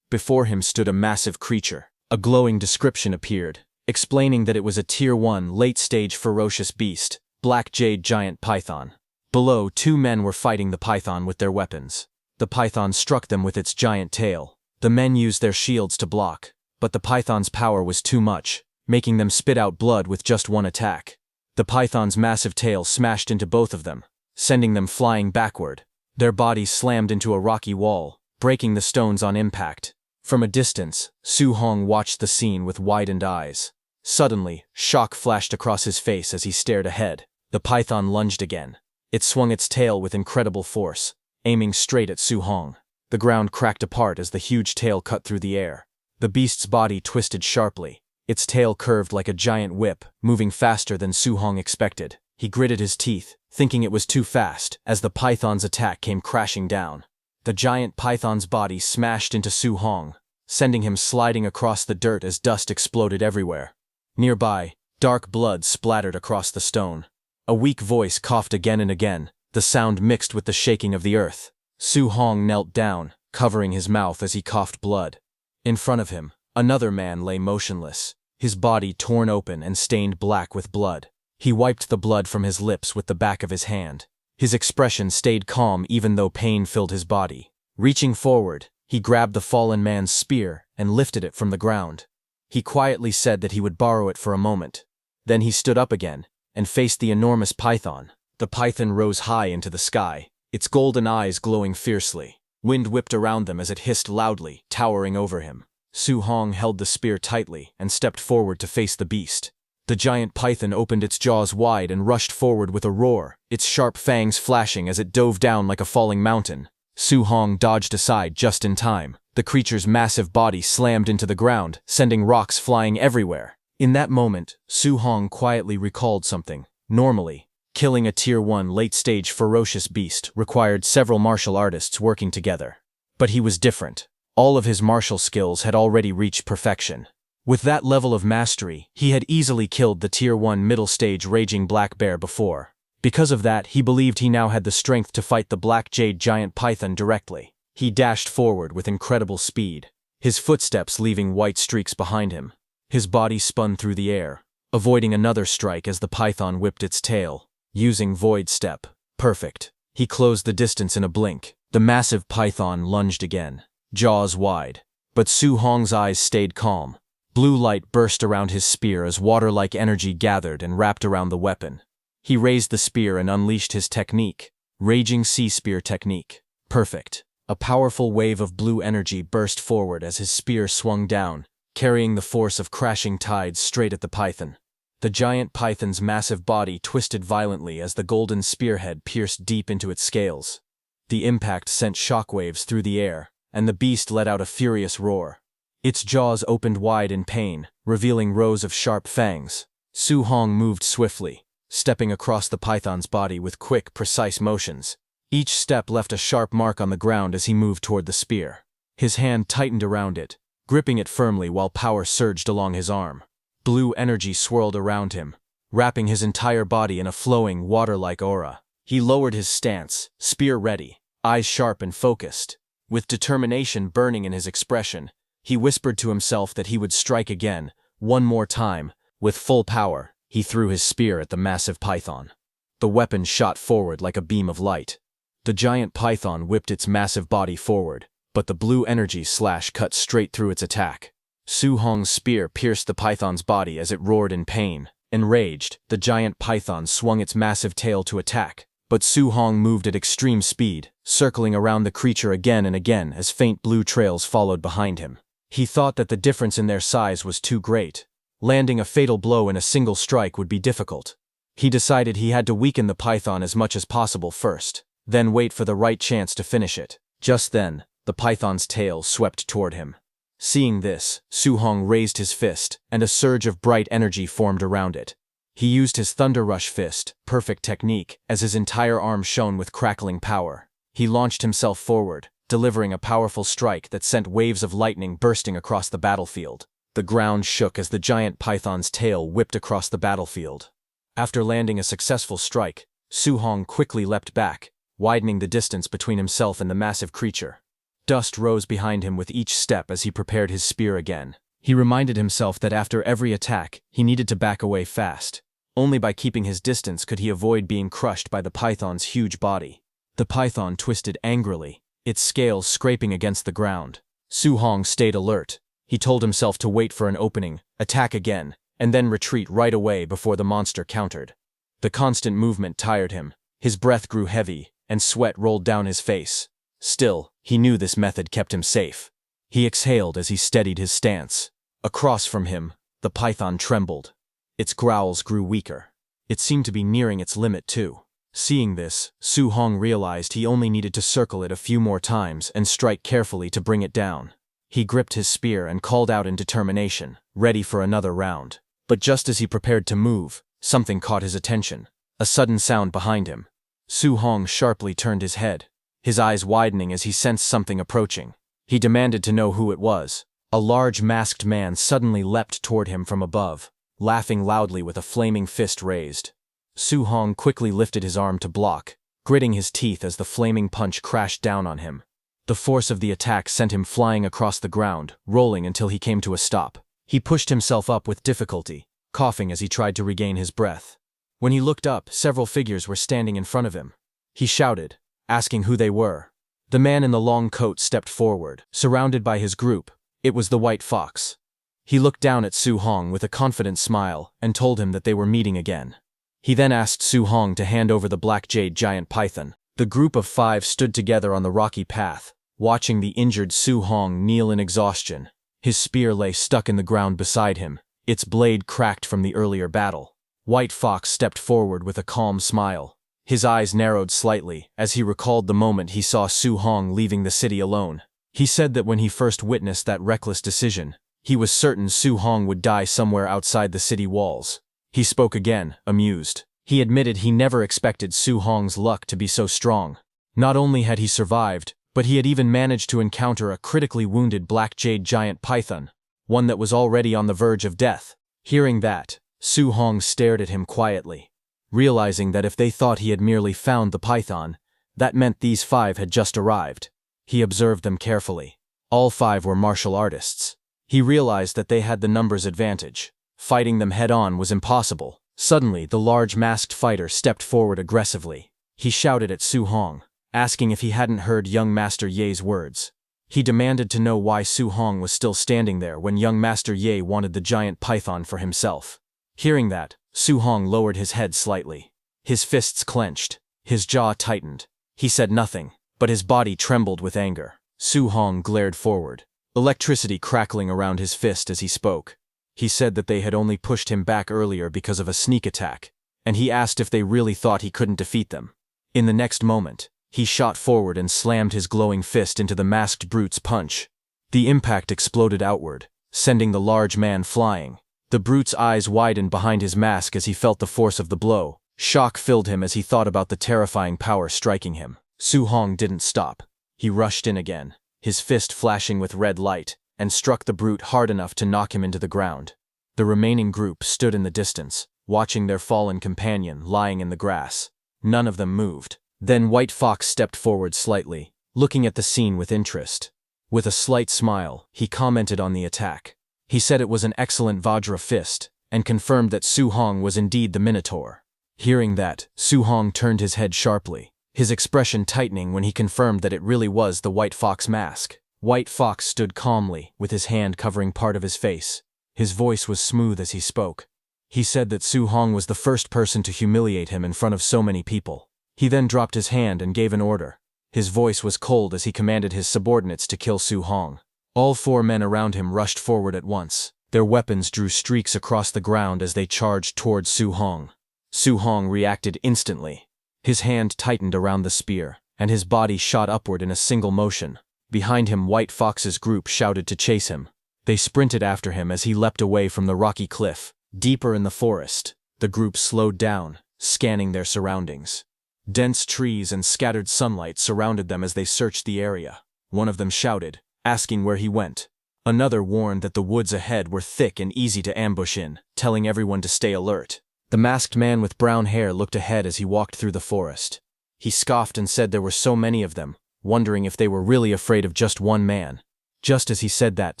Before him stood a massive creature, A glowing description appeared, explaining that it was a Tier 1 late-stage ferocious beast, black jade giant python. Below, 2 men were fighting the python with their weapons. The python struck them with its giant tail. The men used their shields to block, but the python's power was too much, making them spit out blood with just one attack. The python's massive tail smashed into both of them, sending them flying backward. Their bodies slammed into a rocky wall, breaking the stones on impact. From a distance, Su Hong watched the scene with widened eyes. Suddenly, shock flashed across his face as he stared ahead. The python lunged again. It swung its tail with incredible force, aiming straight at Su Hong. The ground cracked apart as the huge tail cut through the air. The beast's body twisted sharply. Its tail curved like a giant whip, moving faster than Su Hong expected. He gritted his teeth, thinking it was too fast, as the python's attack came crashing down. The giant python's body smashed into Su Hong, sending him sliding across the dirt as dust exploded everywhere. Nearby, dark blood splattered across the stone. A weak voice coughed again and again, the sound mixed with the shaking of the earth. Su Hong knelt down, covering his mouth as he coughed blood. In front of him, another man lay motionless, his body torn open and stained black with blood. He wiped the blood from his lips with the back of his hand. His expression stayed calm even though pain filled his body. Reaching forward, he grabbed the fallen man's spear and lifted it from the ground. He quietly said that he would borrow it for a moment. Then he stood up again and faced the enormous python. The python rose high into the sky, its golden eyes glowing fiercely. Wind whipped around them as it hissed loudly, towering over him. Su Hong held the spear tightly and stepped forward to face the beast. The giant python opened its jaws wide and rushed forward with a roar, its sharp fangs flashing as it dove down like a falling mountain. Su Hong dodged aside just in time. The creature's massive body slammed into the ground, sending rocks flying everywhere. In that moment, Su Hong quietly recalled something. Normally, killing a Tier 1 late-stage ferocious beast required several martial artists working together. But he was different. All of his martial skills had already reached perfection. With that level of mastery, he had easily killed the Tier 1 middle-stage raging black bear before. Because of that, he believed he now had the strength to fight the black jade giant python directly. He dashed forward with incredible speed, his footsteps leaving white streaks behind him. His body spun through the air, avoiding another strike as the python whipped its tail. Using void step. Perfect. He closed the distance in a blink. The massive python lunged again, jaws wide. But Su Hong's eyes stayed calm. Blue light burst around his spear as water-like energy gathered and wrapped around the weapon. He raised the spear and unleashed his technique, Raging Sea Spear technique. Perfect. A powerful wave of blue energy burst forward as his spear swung down, carrying the force of crashing tides straight at the python. The giant python's massive body twisted violently as the golden spearhead pierced deep into its scales. The impact sent shockwaves through the air, and the beast let out a furious roar. Its jaws opened wide in pain, revealing rows of sharp fangs. Su Hong moved swiftly, stepping across the python's body with quick, precise motions. Each step left a sharp mark on the ground as he moved toward the spear. His hand tightened around it, gripping it firmly while power surged along his arm. Blue energy swirled around him, wrapping his entire body in a flowing, water-like aura. He lowered his stance, spear ready, eyes sharp and focused. With determination burning in his expression, he whispered to himself that he would strike again, one more time. With full power, he threw his spear at the massive python. The weapon shot forward like a beam of light. The giant python whipped its massive body forward, but the blue energy slash cut straight through its attack. Su Hong's spear pierced the python's body as it roared in pain. Enraged, the giant python swung its massive tail to attack, but Su Hong moved at extreme speed, circling around the creature again and again as faint blue trails followed behind him. He thought that the difference in their size was too great. Landing a fatal blow in a single strike would be difficult. He decided he had to weaken the python as much as possible first, then wait for the right chance to finish it. Just then, the python's tail swept toward him. Seeing this, Su Hong raised his fist, and a surge of bright energy formed around it. He used his Thunder Rush fist, perfect technique, as his entire arm shone with crackling power. He launched himself forward, delivering a powerful strike that sent waves of lightning bursting across the battlefield. The ground shook as the giant python's tail whipped across the battlefield. After landing a successful strike, Su Hong quickly leapt back, widening the distance between himself and the massive creature. Dust rose behind him with each step as he prepared his spear again. He reminded himself that after every attack, he needed to back away fast. Only by keeping his distance could he avoid being crushed by the python's huge body. The python twisted angrily, its scales scraping against the ground. Su Hong stayed alert. He told himself to wait for an opening, attack again, and then retreat right away before the monster countered. The constant movement tired him. His breath grew heavy, and sweat rolled down his face. Still, he knew this method kept him safe. He exhaled as he steadied his stance. Across from him, the python trembled. Its growls grew weaker. It seemed to be nearing its limit too. Seeing this, Su Hong realized he only needed to circle it a few more times and strike carefully to bring it down. He gripped his spear and called out in determination, ready for another round. But just as he prepared to move, something caught his attention. A sudden sound behind him. Su Hong sharply turned his head, his eyes widening as he sensed something approaching. He demanded to know who it was. A large masked man suddenly leapt toward him from above, laughing loudly with a flaming fist raised. Su Hong quickly lifted his arm to block, gritting his teeth as the flaming punch crashed down on him. The force of the attack sent him flying across the ground, rolling until he came to a stop. He pushed himself up with difficulty, coughing as he tried to regain his breath. When he looked up, several figures were standing in front of him. He shouted, asking who they were. The man in the long coat stepped forward, surrounded by his group. It was the White Fox. He looked down at Su Hong with a confident smile and told him that they were meeting again. He then asked Su Hong to hand over the black jade giant python. The group of 5 stood together on the rocky path, watching the injured Su Hong kneel in exhaustion. His spear lay stuck in the ground beside him, its blade cracked from the earlier battle. White Fox stepped forward with a calm smile. His eyes narrowed slightly as he recalled the moment he saw Su Hong leaving the city alone. He said that when he first witnessed that reckless decision, he was certain Su Hong would die somewhere outside the city walls. He spoke again, amused. He admitted he never expected Su Hong's luck to be so strong. Not only had he survived, but he had even managed to encounter a critically wounded black jade giant python, one that was already on the verge of death. Hearing that, Su Hong stared at him quietly, realizing that if they thought he had merely found the python, that meant these 5 had just arrived. He observed them carefully. All 5 were martial artists. He realized that they had the numbers advantage. Fighting them head-on was impossible. Suddenly, the large masked fighter stepped forward aggressively. He shouted at Su Hong, asking if he hadn't heard young Master Ye's words. He demanded to know why Su Hong was still standing there when young Master Ye wanted the giant python for himself. Hearing that, Su Hong lowered his head slightly. His fists clenched. His jaw tightened. He said nothing, but his body trembled with anger. Su Hong glared forward, electricity crackling around his fist as he spoke. He said that they had only pushed him back earlier because of a sneak attack, and he asked if they really thought he couldn't defeat them. In the next moment, he shot forward and slammed his glowing fist into the masked brute's punch. The impact exploded outward, sending the large man flying. The brute's eyes widened behind his mask as he felt the force of the blow. Shock filled him as he thought about the terrifying power striking him. Su Hong didn't stop. He rushed in again, his fist flashing with red light, and struck the brute hard enough to knock him into the ground. The remaining group stood in the distance, watching their fallen companion lying in the grass. None of them moved. Then White Fox stepped forward slightly, looking at the scene with interest. With a slight smile, he commented on the attack. He said it was an excellent Vajra fist, and confirmed that Su Hong was indeed the Minotaur. Hearing that, Su Hong turned his head sharply, his expression tightening when he confirmed that it really was the White Fox mask. White Fox stood calmly, with his hand covering part of his face. His voice was smooth as he spoke. He said that Su Hong was the first person to humiliate him in front of so many people. He then dropped his hand and gave an order. His voice was cold as he commanded his subordinates to kill Su Hong. All 4 men around him rushed forward at once. Their weapons drew streaks across the ground as they charged towards Su Hong. Su Hong reacted instantly. His hand tightened around the spear, and his body shot upward in a single motion. Behind him, White Fox's group shouted to chase him. They sprinted after him as he leapt away from the rocky cliff. Deeper in the forest, the group slowed down, scanning their surroundings. Dense trees and scattered sunlight surrounded them as they searched the area. One of them shouted, asking where he went. Another warned that the woods ahead were thick and easy to ambush in, telling everyone to stay alert. The masked man with brown hair looked ahead as he walked through the forest. He scoffed and said there were so many of them, wondering if they were really afraid of just one man. Just as he said that,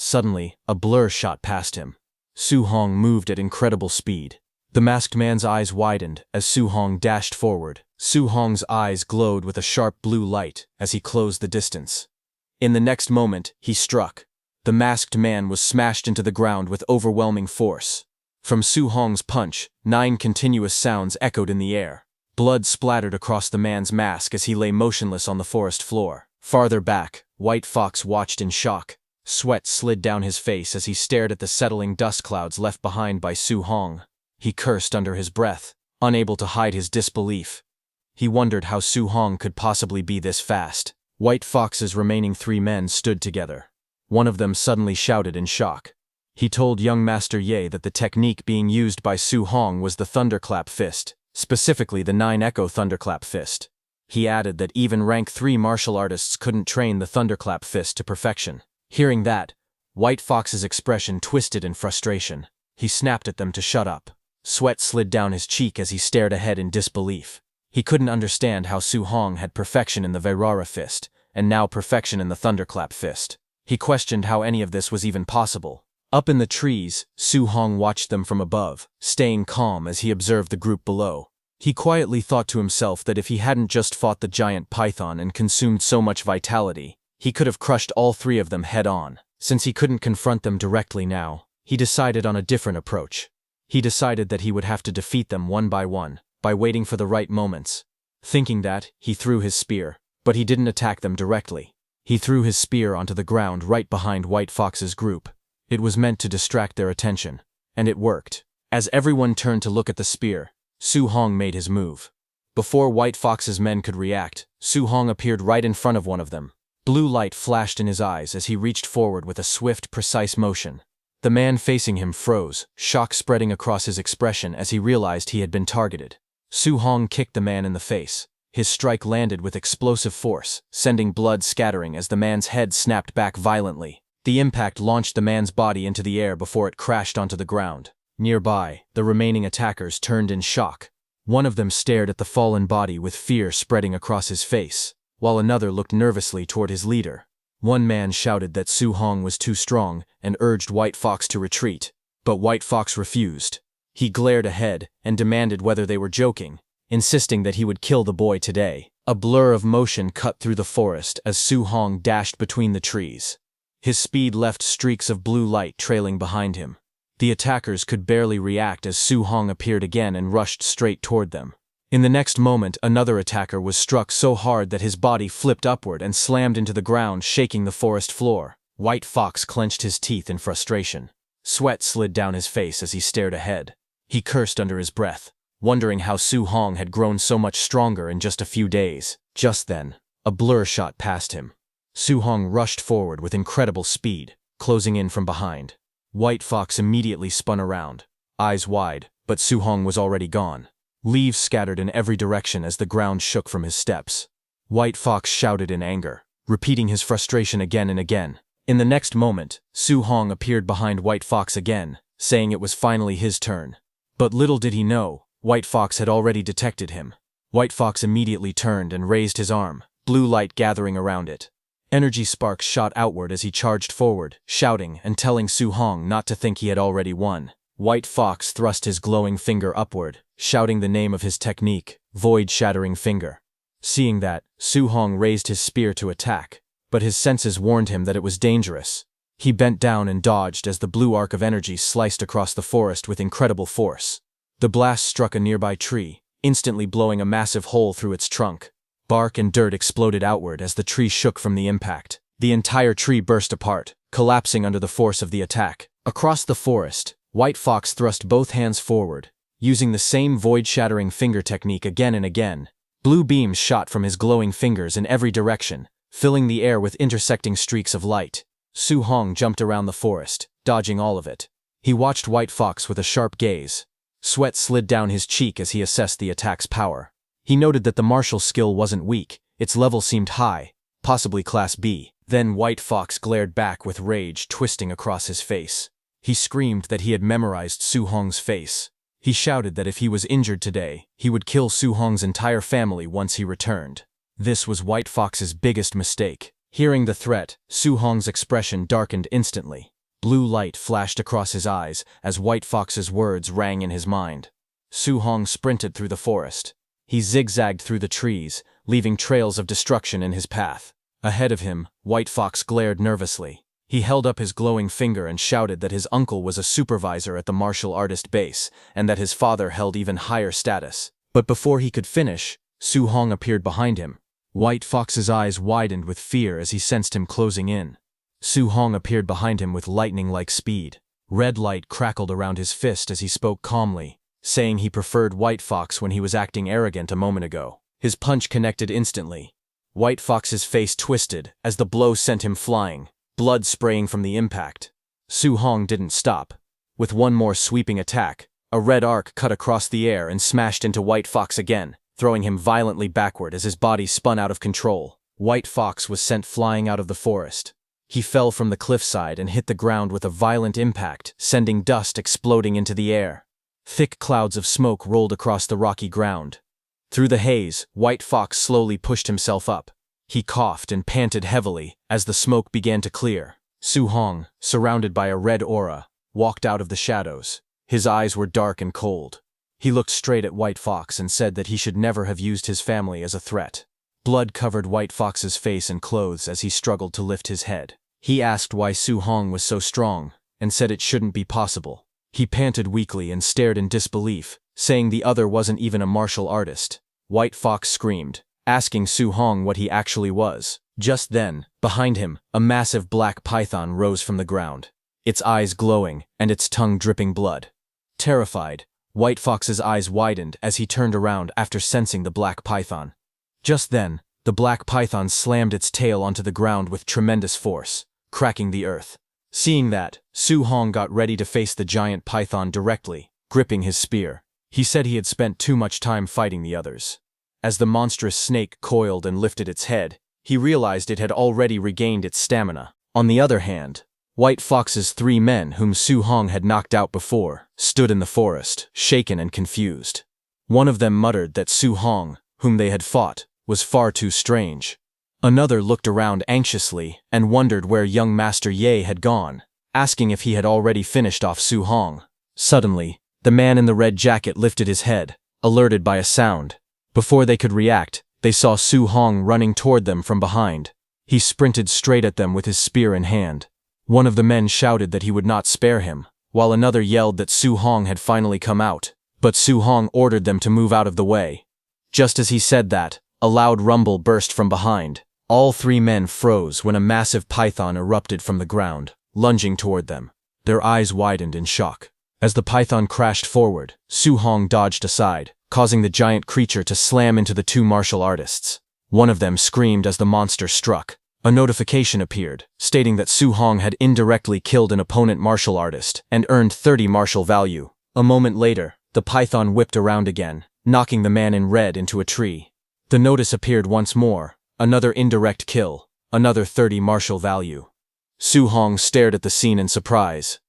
suddenly, a blur shot past him. Su Hong moved at incredible speed. The masked man's eyes widened as Su Hong dashed forward. Su Hong's eyes glowed with a sharp blue light as he closed the distance. In the next moment, he struck. The masked man was smashed into the ground with overwhelming force. From Su Hong's punch, 9 continuous sounds echoed in the air. Blood splattered across the man's mask as he lay motionless on the forest floor. Farther back, White Fox watched in shock. Sweat slid down his face as he stared at the settling dust clouds left behind by Su Hong. He cursed under his breath, unable to hide his disbelief. He wondered how Su Hong could possibly be this fast. White Fox's remaining 3 men stood together. One of them suddenly shouted in shock. He told young Master Ye that the technique being used by Su Hong was the Thunderclap Fist, specifically the 9 Echo Thunderclap Fist. He added that even rank 3 martial artists couldn't train the Thunderclap Fist to perfection. Hearing that, White Fox's expression twisted in frustration. He snapped at them to shut up. Sweat slid down his cheek as he stared ahead in disbelief. He couldn't understand how Su Hong had perfection in the Vairara Fist, and now perfection in the Thunderclap Fist. He questioned how any of this was even possible. Up in the trees, Su Hong watched them from above, staying calm as he observed the group below. He quietly thought to himself that if he hadn't just fought the giant python and consumed so much vitality, he could have crushed all 3 of them head-on. Since he couldn't confront them directly now, he decided on a different approach. He decided that he would have to defeat them one by waiting for the right moments. Thinking that, he threw his spear, but he didn't attack them directly. He threw his spear onto the ground right behind White Fox's group. It was meant to distract their attention, and it worked. As everyone turned to look at the spear, Su Hong made his move. Before White Fox's men could react, Su Hong appeared right in front of one of them. Blue light flashed in his eyes as he reached forward with a swift, precise motion. The man facing him froze, shock spreading across his expression as he realized he had been targeted. Su Hong kicked the man in the face. His strike landed with explosive force, sending blood scattering as the man's head snapped back violently. The impact launched the man's body into the air before it crashed onto the ground. Nearby, the remaining attackers turned in shock. One of them stared at the fallen body with fear spreading across his face, while another looked nervously toward his leader. One man shouted that Su Hong was too strong and urged White Fox to retreat, but White Fox refused. He glared ahead and demanded whether they were joking, insisting that he would kill the boy today. A blur of motion cut through the forest as Su Hong dashed between the trees. His speed left streaks of blue light trailing behind him. The attackers could barely react as Su Hong appeared again and rushed straight toward them. In the next moment, another attacker was struck so hard that his body flipped upward and slammed into the ground, shaking the forest floor. White Fox clenched his teeth in frustration. Sweat slid down his face as he stared ahead. He cursed under his breath, wondering how Su Hong had grown so much stronger in just a few days. Just then, a blur shot past him. Su Hong rushed forward with incredible speed, closing in from behind. White Fox immediately spun around, eyes wide, but Su Hong was already gone. Leaves scattered in every direction as the ground shook from his steps. White Fox shouted in anger, repeating his frustration again and again. In the next moment, Su Hong appeared behind White Fox again, saying it was finally his turn. But little did he know, White Fox had already detected him. White Fox immediately turned and raised his arm, blue light gathering around it. Energy sparks shot outward as he charged forward, shouting and telling Su Hong not to think he had already won. White Fox thrust his glowing finger upward, shouting the name of his technique, Void-Shattering Finger. Seeing that, Su Hong raised his spear to attack, but his senses warned him that it was dangerous. He bent down and dodged as the blue arc of energy sliced across the forest with incredible force. The blast struck a nearby tree, instantly blowing a massive hole through its trunk. Bark and dirt exploded outward as the tree shook from the impact. The entire tree burst apart, collapsing under the force of the attack. Across the forest, White Fox thrust both hands forward, using the same void-shattering finger technique again and again. Blue beams shot from his glowing fingers in every direction, filling the air with intersecting streaks of light. Su Hong jumped around the forest, dodging all of it. He watched White Fox with a sharp gaze. Sweat slid down his cheek as he assessed the attack's power. He noted that the martial skill wasn't weak, its level seemed high, possibly Class B. Then White Fox glared back with rage twisting across his face. He screamed that he had memorized Su Hong's face. He shouted that if he was injured today, he would kill Su Hong's entire family once he returned. This was White Fox's biggest mistake. Hearing the threat, Su Hong's expression darkened instantly. Blue light flashed across his eyes as White Fox's words rang in his mind. Su Hong sprinted through the forest. He zigzagged through the trees, leaving trails of destruction in his path. Ahead of him, White Fox glared nervously. He held up his glowing finger and shouted that his uncle was a supervisor at the martial artist base, and that his father held even higher status. But before he could finish, Su Hong appeared behind him. White Fox's eyes widened with fear as he sensed him closing in. Su Hong appeared behind him with lightning-like speed. Red light crackled around his fist as he spoke calmly, saying he preferred White Fox when he was acting arrogant a moment ago. His punch connected instantly. White Fox's face twisted as the blow sent him flying, blood spraying from the impact. Su Hong didn't stop. With one more sweeping attack, a red arc cut across the air and smashed into White Fox again, throwing him violently backward as his body spun out of control. White Fox was sent flying out of the forest. He fell from the cliffside and hit the ground with a violent impact, sending dust exploding into the air. Thick clouds of smoke rolled across the rocky ground. Through the haze, White Fox slowly pushed himself up. He coughed and panted heavily as the smoke began to clear. Su Hong, surrounded by a red aura, walked out of the shadows. His eyes were dark and cold. He looked straight at White Fox and said that he should never have used his family as a threat. Blood covered White Fox's face and clothes as he struggled to lift his head. He asked why Su Hong was so strong, and said it shouldn't be possible. He panted weakly and stared in disbelief, saying the other wasn't even a martial artist. White Fox screamed, asking Su Hong what he actually was. Just then, behind him, a massive black python rose from the ground, its eyes glowing and its tongue dripping blood. Terrified, White Fox's eyes widened as he turned around after sensing the black python. Just then, the black python slammed its tail onto the ground with tremendous force, cracking the earth. Seeing that, Su Hong got ready to face the giant python directly, gripping his spear. He said he had spent too much time fighting the others. As the monstrous snake coiled and lifted its head, he realized it had already regained its stamina. On the other hand, White Fox's 3 men whom Su Hong had knocked out before stood in the forest, shaken and confused. One of them muttered that Su Hong, whom they had fought, was far too strange. Another looked around anxiously and wondered where young Master Ye had gone, asking if he had already finished off Su Hong. Suddenly, the man in the red jacket lifted his head, alerted by a sound. Before they could react, they saw Su Hong running toward them from behind. He sprinted straight at them with his spear in hand. One of the men shouted that he would not spare him, while another yelled that Su Hong had finally come out, but Su Hong ordered them to move out of the way. Just as he said that, a loud rumble burst from behind. All 3 men froze when a massive python erupted from the ground, lunging toward them. Their eyes widened in shock. As the python crashed forward, Su Hong dodged aside, causing the giant creature to slam into the 2 martial artists. One of them screamed as the monster struck. A notification appeared, stating that Su Hong had indirectly killed an opponent martial artist and earned 30 martial value. A moment later, the python whipped around again, knocking the man in red into a tree. The notice appeared once more, another indirect kill, another 30 martial value. Su Hong stared at the scene in surprise.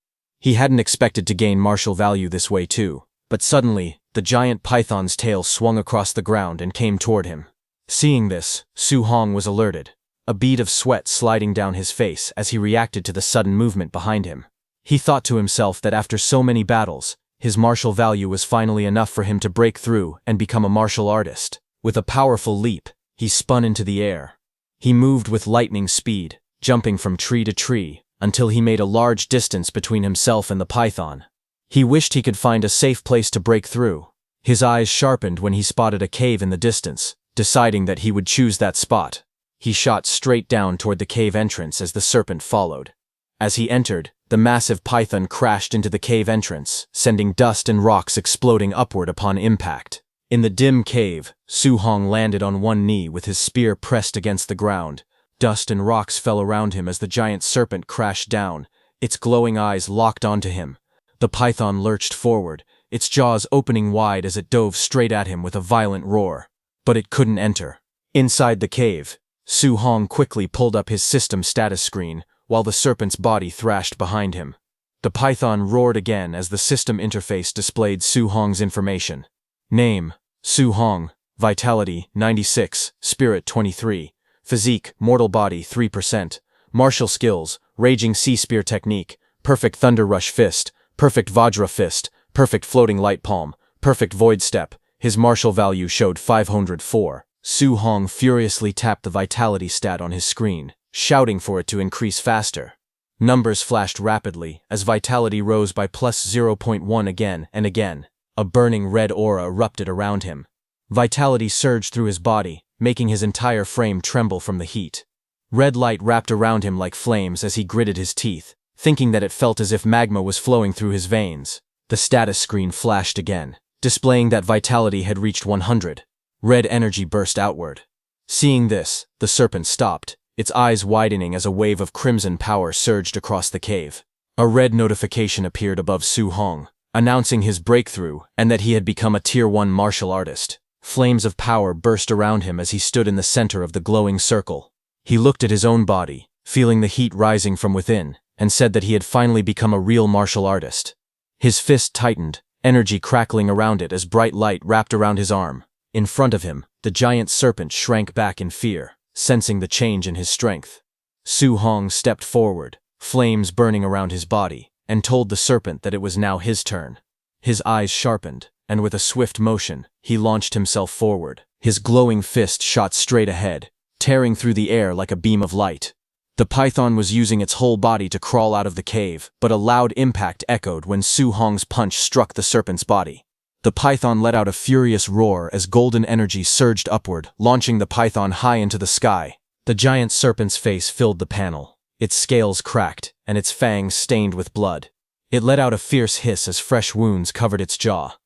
He hadn't expected to gain martial value this way too, but suddenly, the giant python's tail swung across the ground and came toward him. Seeing this, Su Hong was alerted, a bead of sweat sliding down his face as he reacted to the sudden movement behind him. He thought to himself that after so many battles, his martial value was finally enough for him to break through and become a martial artist. With a powerful leap, he spun into the air. He moved with lightning speed, jumping from tree to tree, until he made a large distance between himself and the python. He wished he could find a safe place to break through. His eyes sharpened when he spotted a cave in the distance, deciding that he would choose that spot. He shot straight down toward the cave entrance as the serpent followed. As he entered, the massive python crashed into the cave entrance, sending dust and rocks exploding upward upon impact. In the dim cave, Su Hong landed on one knee with his spear pressed against the ground. Dust and rocks fell around him as the giant serpent crashed down, its glowing eyes locked onto him. The python lurched forward, its jaws opening wide as it dove straight at him with a violent roar. But it couldn't enter. Inside the cave, Su Hong quickly pulled up his system status screen, while the serpent's body thrashed behind him. The python roared again as the system interface displayed Su Hong's information. Name: Su Hong, Vitality 96, Spirit 23, Physique, mortal body 3%. Martial skills, raging sea spear technique, perfect thunder rush fist, perfect vajra fist, perfect floating light palm, perfect void step. His martial value showed 504. Su Hong furiously tapped the vitality stat on his screen, shouting for it to increase faster. Numbers flashed rapidly as vitality rose by plus 0.1 again and again. A burning red aura erupted around him. Vitality surged through his body, making his entire frame tremble from the heat. Red light wrapped around him like flames as he gritted his teeth, thinking that it felt as if magma was flowing through his veins. The status screen flashed again, displaying that vitality had reached 100. Red energy burst outward. Seeing this, the serpent stopped, its eyes widening as a wave of crimson power surged across the cave. A red notification appeared above Su Hong, announcing his breakthrough and that he had become a Tier 1 martial artist. Flames of power burst around him as he stood in the center of the glowing circle. He looked at his own body, feeling the heat rising from within, and said that he had finally become a real martial artist. His fist tightened, energy crackling around it as bright light wrapped around his arm. In front of him, the giant serpent shrank back in fear, sensing the change in his strength. Su Hong stepped forward, flames burning around his body, and told the serpent that it was now his turn. His eyes sharpened, and with a swift motion, he launched himself forward. His glowing fist shot straight ahead, tearing through the air like a beam of light. The python was using its whole body to crawl out of the cave, but a loud impact echoed when Su Hong's punch struck the serpent's body. The python let out a furious roar as golden energy surged upward, launching the python high into the sky. The giant serpent's face filled the panel. Its scales cracked, and its fangs stained with blood. It let out a fierce hiss as fresh wounds covered its jaw.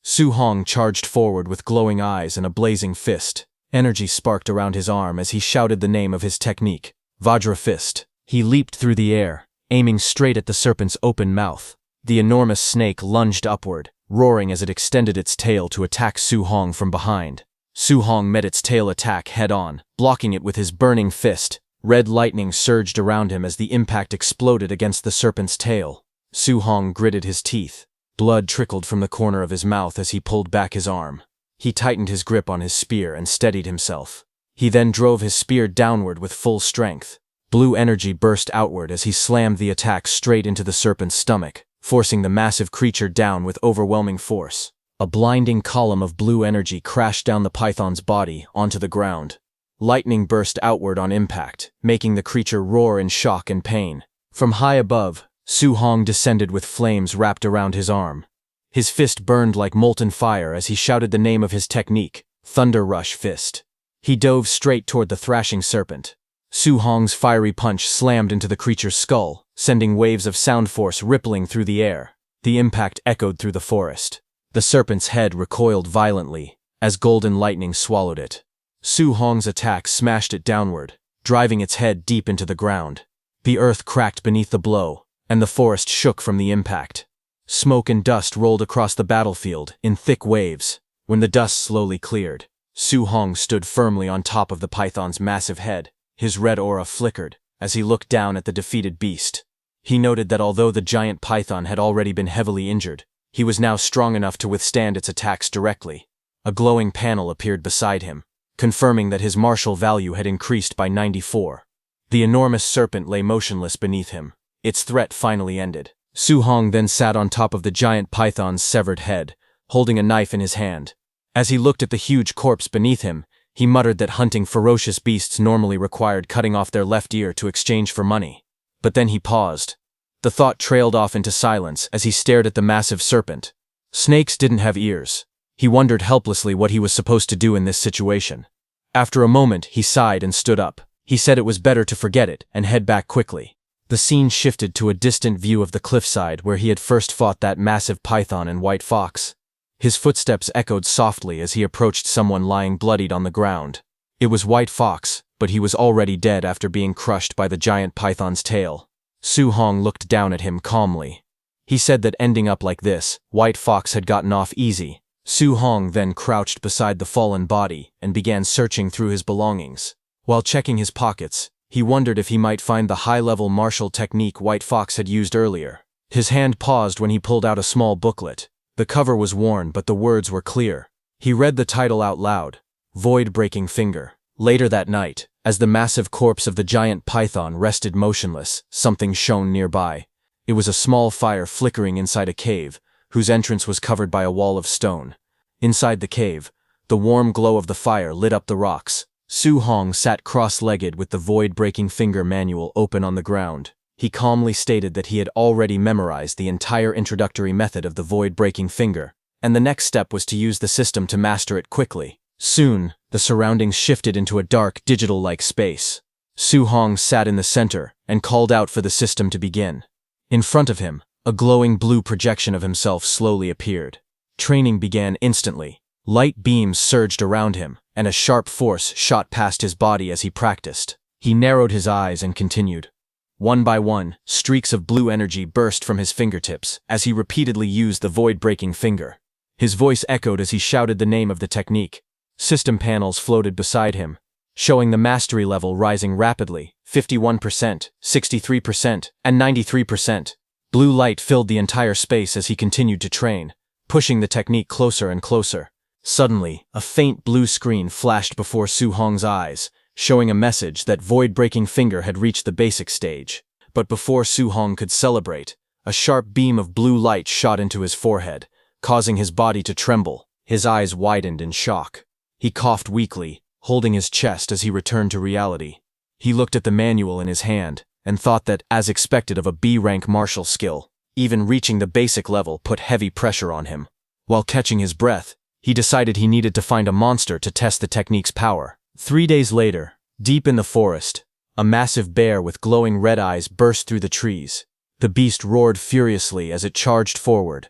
Su Hong charged forward with glowing eyes and a blazing fist. Energy sparked around his arm as he shouted the name of his technique, Vajra Fist. He leaped through the air, aiming straight at the serpent's open mouth. The enormous snake lunged upward, roaring as it extended its tail to attack Su Hong from behind. Su Hong met its tail attack head-on, blocking it with his burning fist. Red lightning surged around him as the impact exploded against the serpent's tail. Su Hong gritted his teeth. Blood trickled from the corner of his mouth as he pulled back his arm. He tightened his grip on his spear and steadied himself. He then drove his spear downward with full strength. Blue energy burst outward as he slammed the attack straight into the serpent's stomach, forcing the massive creature down with overwhelming force. A blinding column of blue energy crashed down the python's body onto the ground. Lightning burst outward on impact, making the creature roar in shock and pain. From high above, Su Hong descended with flames wrapped around his arm. His fist burned like molten fire as he shouted the name of his technique, Thunder Rush Fist. He dove straight toward the thrashing serpent. Su Hong's fiery punch slammed into the creature's skull, sending waves of sound force rippling through the air. The impact echoed through the forest. The serpent's head recoiled violently, as golden lightning swallowed it. Su Hong's attack smashed it downward, driving its head deep into the ground. The earth cracked beneath the blow, and the forest shook from the impact. Smoke and dust rolled across the battlefield in thick waves. When the dust slowly cleared, Su Hong stood firmly on top of the python's massive head. His red aura flickered as he looked down at the defeated beast. He noted that although the giant python had already been heavily injured, he was now strong enough to withstand its attacks directly. A glowing panel appeared beside him, confirming that his martial value had increased by 94. The enormous serpent lay motionless beneath him. Its threat finally ended. Su Hong then sat on top of the giant python's severed head, holding a knife in his hand. As he looked at the huge corpse beneath him, he muttered that hunting ferocious beasts normally required cutting off their left ear to exchange for money. But then he paused. The thought trailed off into silence as he stared at the massive serpent. Snakes didn't have ears. He wondered helplessly what he was supposed to do in this situation. After a moment, he sighed and stood up. He said it was better to forget it and head back quickly. The scene shifted to a distant view of the cliffside where he had first fought that massive python and white fox. His footsteps echoed softly as he approached someone lying bloodied on the ground. It was White Fox, but he was already dead after being crushed by the giant python's tail. Su Hong looked down at him calmly. He said that ending up like this, White Fox had gotten off easy. Su Hong then crouched beside the fallen body and began searching through his belongings. While checking his pockets, he wondered if he might find the high-level martial technique White Fox had used earlier. His hand paused when he pulled out a small booklet. The cover was worn, but the words were clear. He read the title out loud, Void Breaking Finger. Later that night, As the massive corpse of the giant python rested motionless, something shone nearby. It was a small fire flickering inside a cave, whose entrance was covered by a wall of stone. Inside the cave, the warm glow of the fire lit up the rocks. Su Hong sat cross-legged with the void-breaking finger manual open on the ground. He calmly stated that he had already memorized the entire introductory method of the void-breaking finger, and the next step was to use the system to master it quickly. Soon, the surroundings shifted into a dark, digital-like space. Su Hong sat in the center and called out for the system to begin. In front of him, a glowing blue projection of himself slowly appeared. Training began instantly. Light beams surged around him, and a sharp force shot past his body as he practiced. He narrowed his eyes and continued. One by one, streaks of blue energy burst from his fingertips as he repeatedly used the void-breaking finger. His voice echoed as he shouted the name of the technique. System panels floated beside him, showing the mastery level rising rapidly, 51%, 63%, and 93%. Blue light filled the entire space as he continued to train, pushing the technique closer and closer. Suddenly, a faint blue screen flashed before Su Hong's eyes, showing a message that void-breaking finger had reached the basic stage. But before Su Hong could celebrate, a sharp beam of blue light shot into his forehead, causing his body to tremble. His eyes widened in shock. He coughed weakly, holding his chest as he returned to reality. He looked at the manual in his hand and thought that, as expected of a B-rank martial skill, even reaching the basic level put heavy pressure on him. While catching his breath, he decided he needed to find a monster to test the technique's power. 3 days later, deep in the forest, a massive bear with glowing red eyes burst through the trees. The beast roared furiously as it charged forward.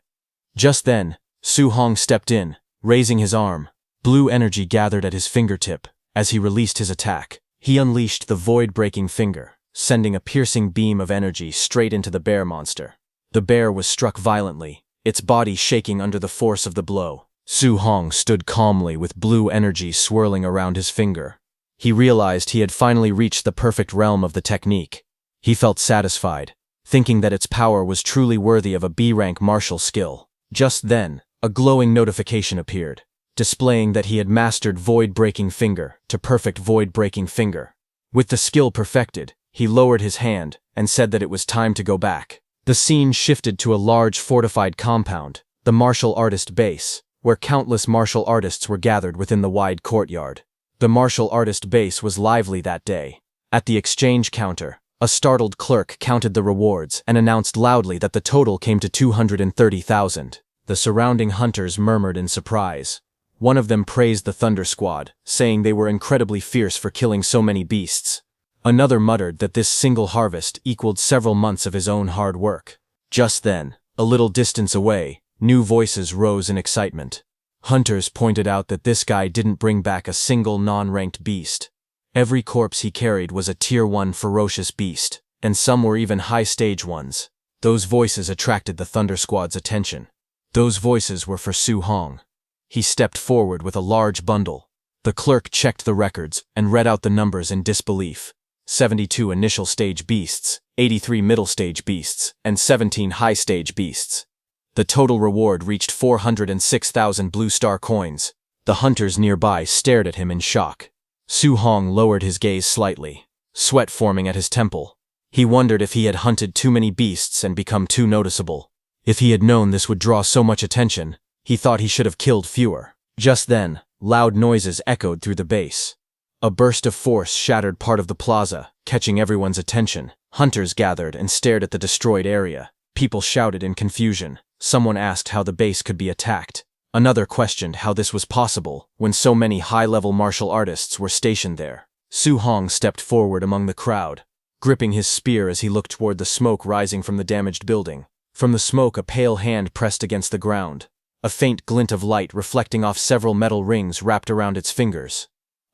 Just then, Su Hong stepped in, raising his arm. Blue energy gathered at his fingertip. As he released his attack, he unleashed the void-breaking finger, sending a piercing beam of energy straight into the bear monster. The bear was struck violently, its body shaking under the force of the blow. Su Hong stood calmly with blue energy swirling around his finger. He realized he had finally reached the perfect realm of the technique. He felt satisfied, thinking that its power was truly worthy of a B-rank martial skill. Just then, a glowing notification appeared, displaying that he had mastered void-breaking finger to perfect void-breaking finger. With the skill perfected, he lowered his hand and said that it was time to go back. The scene shifted to a large fortified compound, the martial artist base, where countless martial artists were gathered within the wide courtyard. The martial artist base was lively that day. At the exchange counter, a startled clerk counted the rewards and announced loudly that the total came to 230,000. The surrounding hunters murmured in surprise. One of them praised the Thunder Squad, saying they were incredibly fierce for killing so many beasts. Another muttered that this single harvest equaled several months of his own hard work. Just then, a little distance away, new voices rose in excitement. Hunters pointed out that this guy didn't bring back a single non-ranked beast. Every corpse he carried was a Tier 1 ferocious beast, and some were even high-stage ones. Those voices attracted the Thunder Squad's attention. Those voices were for Su Hong. He stepped forward with a large bundle. The clerk checked the records and read out the numbers in disbelief. 72 initial stage beasts, 83 middle stage beasts, and 17 high stage beasts. The total reward reached 406,000 blue star coins. The hunters nearby stared at him in shock. Su Hong lowered his gaze slightly, sweat forming at his temple. He wondered if he had hunted too many beasts and become too noticeable. If he had known this would draw so much attention, he thought he should have killed fewer. Just then, loud noises echoed through the base. A burst of force shattered part of the plaza, catching everyone's attention. Hunters gathered and stared at the destroyed area. People shouted in confusion. Someone asked how the base could be attacked. Another questioned how this was possible when so many high-level martial artists were stationed there. Su Hong stepped forward among the crowd, gripping his spear as he looked toward the smoke rising from the damaged building. From the smoke, a pale hand pressed against the ground, a faint glint of light reflecting off several metal rings wrapped around its fingers.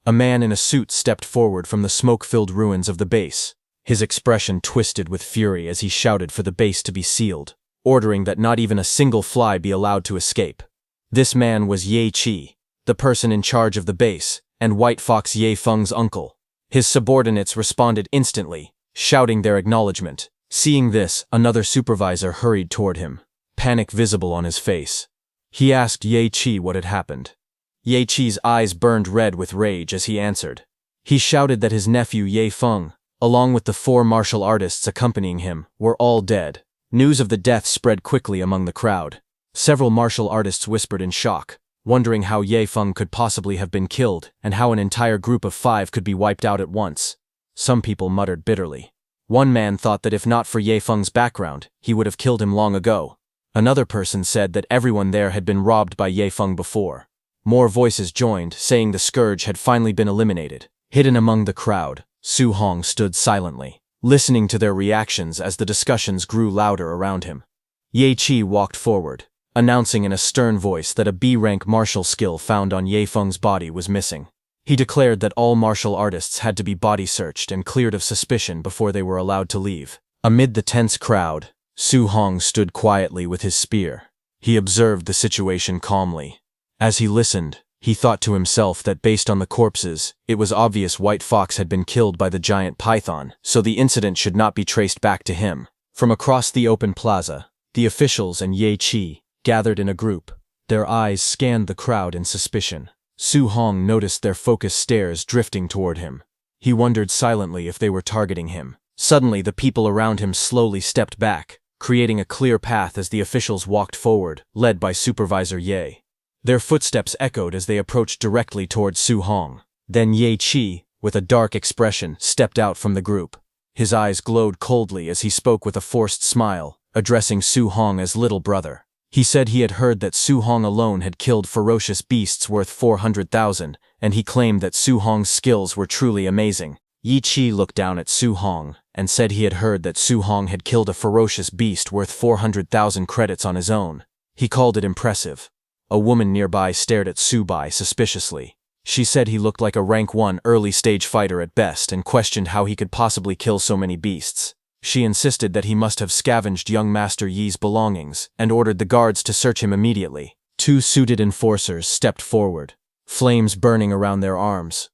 A man in a suit stepped forward from the smoke-filled ruins of the base. His expression twisted with fury as he shouted for the base to be sealed, ordering that not even a single fly be allowed to escape. This man was Ye Qi, the person in charge of the base, and White Fox Ye Feng's uncle. His subordinates responded instantly, shouting their acknowledgement. Seeing this, another supervisor hurried toward him, panic visible on his face. He asked Ye Qi what had happened. Ye Qi's eyes burned red with rage as he answered. He shouted that his nephew Ye Feng, along with the 4 martial artists accompanying him, were all dead. News of the death spread quickly among the crowd. Several martial artists whispered in shock, wondering how Ye Feng could possibly have been killed and how an entire group of 5 could be wiped out at once. Some people muttered bitterly. One man thought that if not for Ye Feng's background, he would have killed him long ago. Another person said that everyone there had been robbed by Ye Feng before. More voices joined, saying the scourge had finally been eliminated. Hidden among the crowd, Su Hong stood silently, listening to their reactions as the discussions grew louder around him. Ye Qi walked forward, announcing in a stern voice that a B-rank martial skill found on Ye Feng's body was missing. He declared that all martial artists had to be body searched and cleared of suspicion before they were allowed to leave. Amid the tense crowd, Su Hong stood quietly with his spear. He observed the situation calmly. As he listened, he thought to himself that based on the corpses, it was obvious White Fox had been killed by the giant python, so the incident should not be traced back to him. From across the open plaza, the officials and Ye Qi gathered in a group. Their eyes scanned the crowd in suspicion. Su Hong noticed their focused stares drifting toward him. He wondered silently if they were targeting him. Suddenly, the people around him slowly stepped back, creating a clear path as the officials walked forward, led by Supervisor Ye. Their footsteps echoed as they approached directly towards Su Hong. Then Ye Qi, with a dark expression, stepped out from the group. His eyes glowed coldly as he spoke with a forced smile, addressing Su Hong as little brother. He said he had heard that Su Hong alone had killed ferocious beasts worth 400,000, and he claimed that Su Hong's skills were truly amazing. Ye Qi looked down at Su Hong and said he had heard that Su Hong had killed a ferocious beast worth 400,000 credits on his own. He called it impressive. A woman nearby stared at Su Bai suspiciously. She said he looked like a rank 1 early-stage fighter at best and questioned how he could possibly kill so many beasts. She insisted that he must have scavenged young Master Yi's belongings and ordered the guards to search him immediately. 2 suited enforcers stepped forward, flames burning around their arms.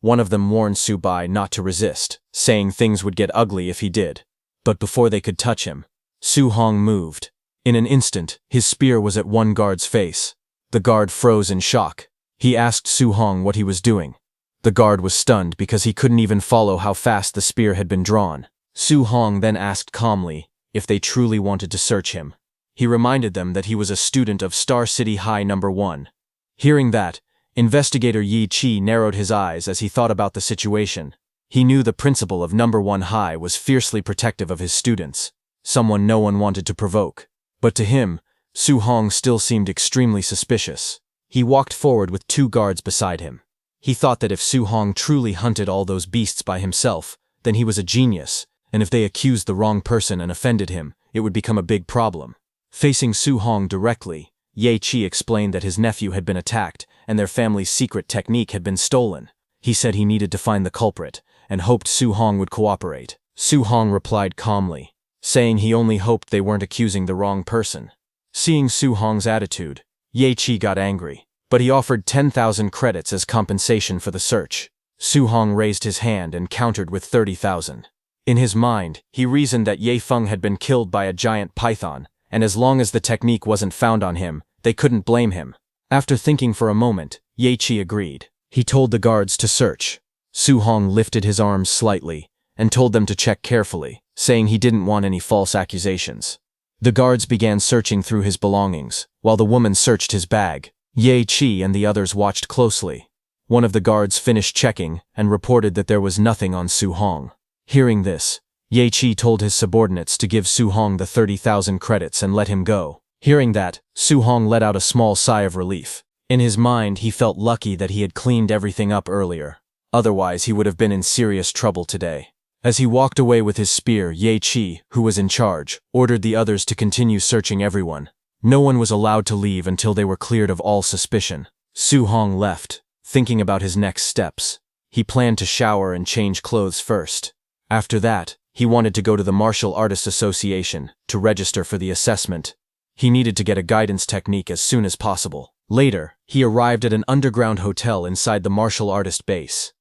One of them warned Su Bai not to resist, saying things would get ugly if he did. But before they could touch him, Su Hong moved. In an instant, his spear was at one guard's face. The guard froze in shock. He asked Su Hong what he was doing. The guard was stunned because he couldn't even follow how fast the spear had been drawn. Su Hong then asked calmly if they truly wanted to search him. He reminded them that he was a student of Star City High No. 1. Hearing that, Investigator Ye Qi narrowed his eyes as he thought about the situation. He knew the principal of No. 1 High was fiercely protective of his students, someone no one wanted to provoke. But to him, Su Hong still seemed extremely suspicious. He walked forward with 2 guards beside him. He thought that if Su Hong truly hunted all those beasts by himself, then he was a genius, and if they accused the wrong person and offended him, it would become a big problem. Facing Su Hong directly, Ye Qi explained that his nephew had been attacked and their family's secret technique had been stolen. He said he needed to find the culprit and hoped Su Hong would cooperate. Su Hong replied calmly, saying he only hoped they weren't accusing the wrong person. Seeing Su Hong's attitude, Ye Qi got angry, but he offered 10,000 credits as compensation for the search. Su Hong raised his hand and countered with 30,000. In his mind, he reasoned that Ye Feng had been killed by a giant python, and as long as the technique wasn't found on him, they couldn't blame him. After thinking for a moment, Ye Qi agreed. He told the guards to search. Su Hong lifted his arms slightly and told them to check carefully, saying he didn't want any false accusations. The guards began searching through his belongings, while the woman searched his bag. Ye Qi and the others watched closely. One of the guards finished checking and reported that there was nothing on Su Hong. Hearing this, Ye Qi told his subordinates to give Su Hong the 30,000 credits and let him go. Hearing that, Su Hong let out a small sigh of relief. In his mind, he felt lucky that he had cleaned everything up earlier. Otherwise, he would have been in serious trouble today. As he walked away with his spear, Ye Qi, who was in charge, ordered the others to continue searching everyone. No one was allowed to leave until they were cleared of all suspicion. Su Hong left, thinking about his next steps. He planned to shower and change clothes first. After that, he wanted to go to the Martial Artists Association to register for the assessment. He needed to get a guidance technique as soon as possible. Later, he arrived at an underground hotel inside the martial artist base.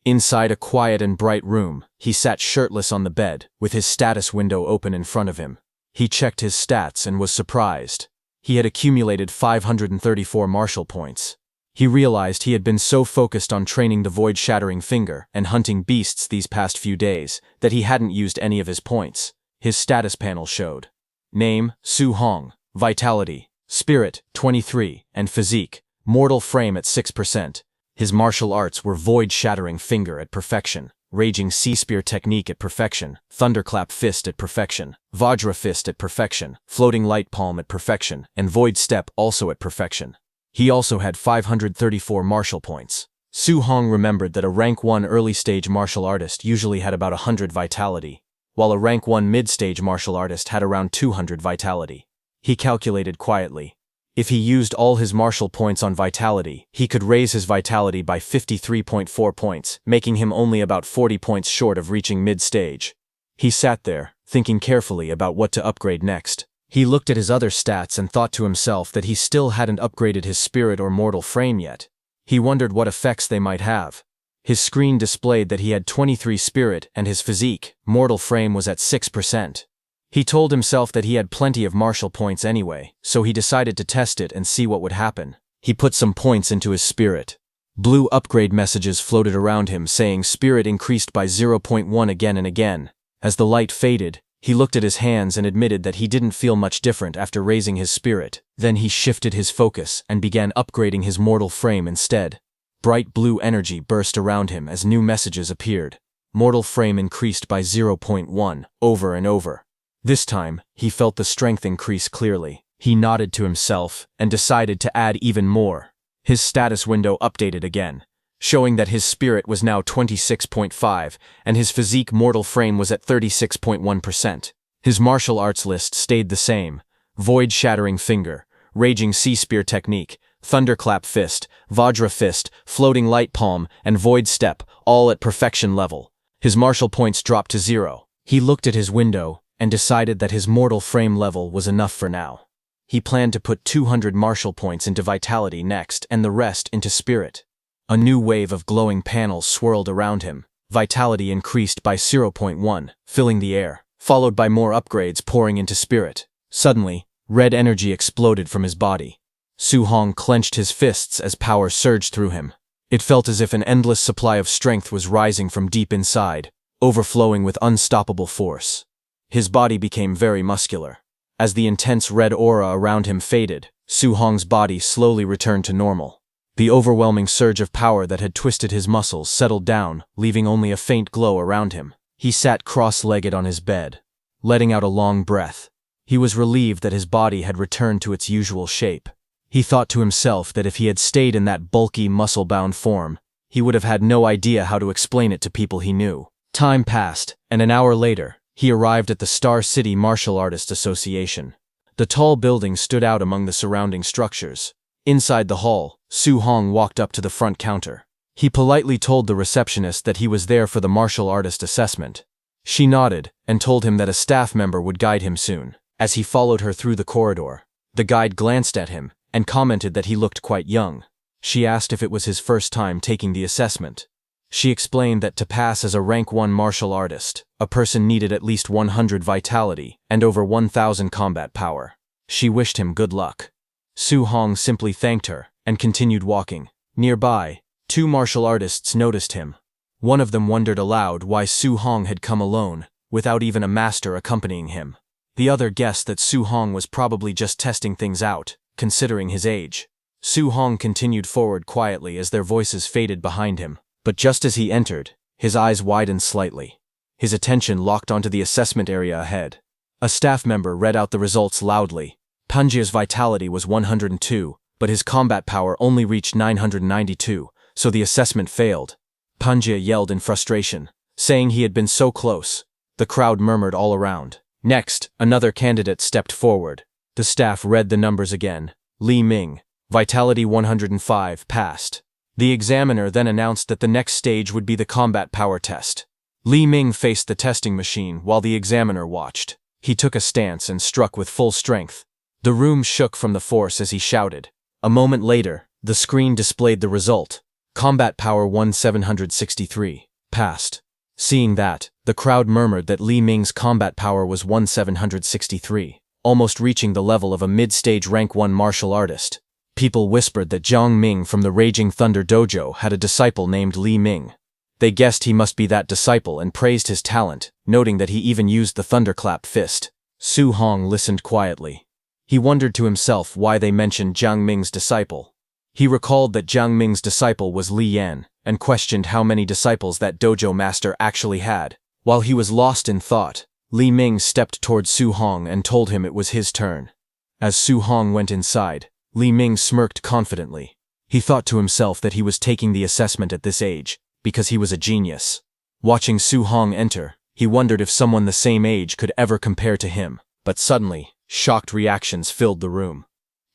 Inside a quiet and bright room, he sat shirtless on the bed, with his status window open in front of him. He checked his stats and was surprised. He had accumulated 534 martial points. He realized he had been so focused on training the void-shattering finger and hunting beasts these past few days that he hadn't used any of his points. His status panel showed name, Su Hong, vitality, spirit, 23, and physique, mortal frame at 6%. His martial arts were void-shattering finger at perfection, raging sea spear technique at perfection, thunderclap fist at perfection, vajra fist at perfection, floating light palm at perfection, and void step also at perfection. He also had 534 martial points. Su Hong remembered that a rank 1 early-stage martial artist usually had about 100 vitality, while a rank 1 mid-stage martial artist had around 200 vitality. He calculated quietly. If he used all his martial points on vitality, he could raise his vitality by 53.4 points, making him only about 40 points short of reaching mid-stage. He sat there, thinking carefully about what to upgrade next. He looked at his other stats and thought to himself that he still hadn't upgraded his spirit or mortal frame yet. He wondered what effects they might have. His screen displayed that he had 23 spirit and his physique, mortal frame was at 6%. He told himself that he had plenty of martial points anyway, so he decided to test it and see what would happen. He put some points into his spirit. Blue upgrade messages floated around him saying spirit increased by 0.1 again and again. As the light faded, he looked at his hands and admitted that he didn't feel much different after raising his spirit. Then he shifted his focus and began upgrading his mortal frame instead. Bright blue energy burst around him as new messages appeared. Mortal frame increased by 0.1, over and over. This time, he felt the strength increase clearly. He nodded to himself and decided to add even more. His status window updated again, showing that his spirit was now 26.5 and his physique mortal frame was at 36.1%. His martial arts list stayed the same: void-shattering finger, raging sea spear technique, thunderclap fist, vajra fist, floating light palm, and void step, all at perfection level. His martial points dropped to 0. He looked at his window and decided that his mortal frame level was enough for now. He planned to put 200 martial points into vitality next and the rest into spirit. A new wave of glowing panels swirled around him. Vitality increased by 0.1, filling the air, followed by more upgrades pouring into spirit. Suddenly, red energy exploded from his body. Su Hong clenched his fists as power surged through him. It felt as if an endless supply of strength was rising from deep inside, overflowing with unstoppable force. His body became very muscular. As the intense red aura around him faded, Su Hong's body slowly returned to normal. The overwhelming surge of power that had twisted his muscles settled down, leaving only a faint glow around him. He sat cross-legged on his bed, letting out a long breath. He was relieved that his body had returned to its usual shape. He thought to himself that if he had stayed in that bulky, muscle-bound form, he would have had no idea how to explain it to people he knew. Time passed, and an hour later, he arrived at the Star City Martial Artists Association. The tall building stood out among the surrounding structures. Inside the hall, Su Hong walked up to the front counter. He politely told the receptionist that he was there for the martial artist assessment. She nodded and told him that a staff member would guide him soon. As he followed her through the corridor, the guide glanced at him and commented that he looked quite young. She asked if it was his first time taking the assessment. She explained that to pass as a rank 1 martial artist, a person needed at least 100 vitality and over 1,000 combat power. She wished him good luck. Su Hong simply thanked her and continued walking. Nearby, 2 martial artists noticed him. One of them wondered aloud why Su Hong had come alone, without even a master accompanying him. The other guessed that Su Hong was probably just testing things out, considering his age. Su Hong continued forward quietly as their voices faded behind him. But just as he entered, his eyes widened slightly. His attention locked onto the assessment area ahead. A staff member read out the results loudly. Panjia's vitality was 102, but his combat power only reached 992, so the assessment failed. Panjia yelled in frustration, saying he had been so close. The crowd murmured all around. Next, another candidate stepped forward. The staff read the numbers again. Li Ming, vitality 105, passed. The examiner then announced that the next stage would be the combat power test. Li Ming faced the testing machine while the examiner watched. He took a stance and struck with full strength. The room shook from the force as he shouted. A moment later, the screen displayed the result. Combat power 1763, passed. Seeing that, the crowd murmured that Li Ming's combat power was 1763, almost reaching the level of a mid-stage rank 1 martial artist. People whispered that Jiang Ming from the Raging Thunder Dojo had a disciple named Li Ming. They guessed he must be that disciple and praised his talent, noting that he even used the thunderclap fist. Su Hong listened quietly. He wondered to himself why they mentioned Jiang Ming's disciple. He recalled that Jiang Ming's disciple was Li Yan, and questioned how many disciples that dojo master actually had. While he was lost in thought, Li Ming stepped toward Su Hong and told him it was his turn. As Su Hong went inside, Li Ming smirked confidently. He thought to himself that he was taking the assessment at this age, because he was a genius. Watching Su Hong enter, he wondered if someone the same age could ever compare to him, but suddenly, shocked reactions filled the room.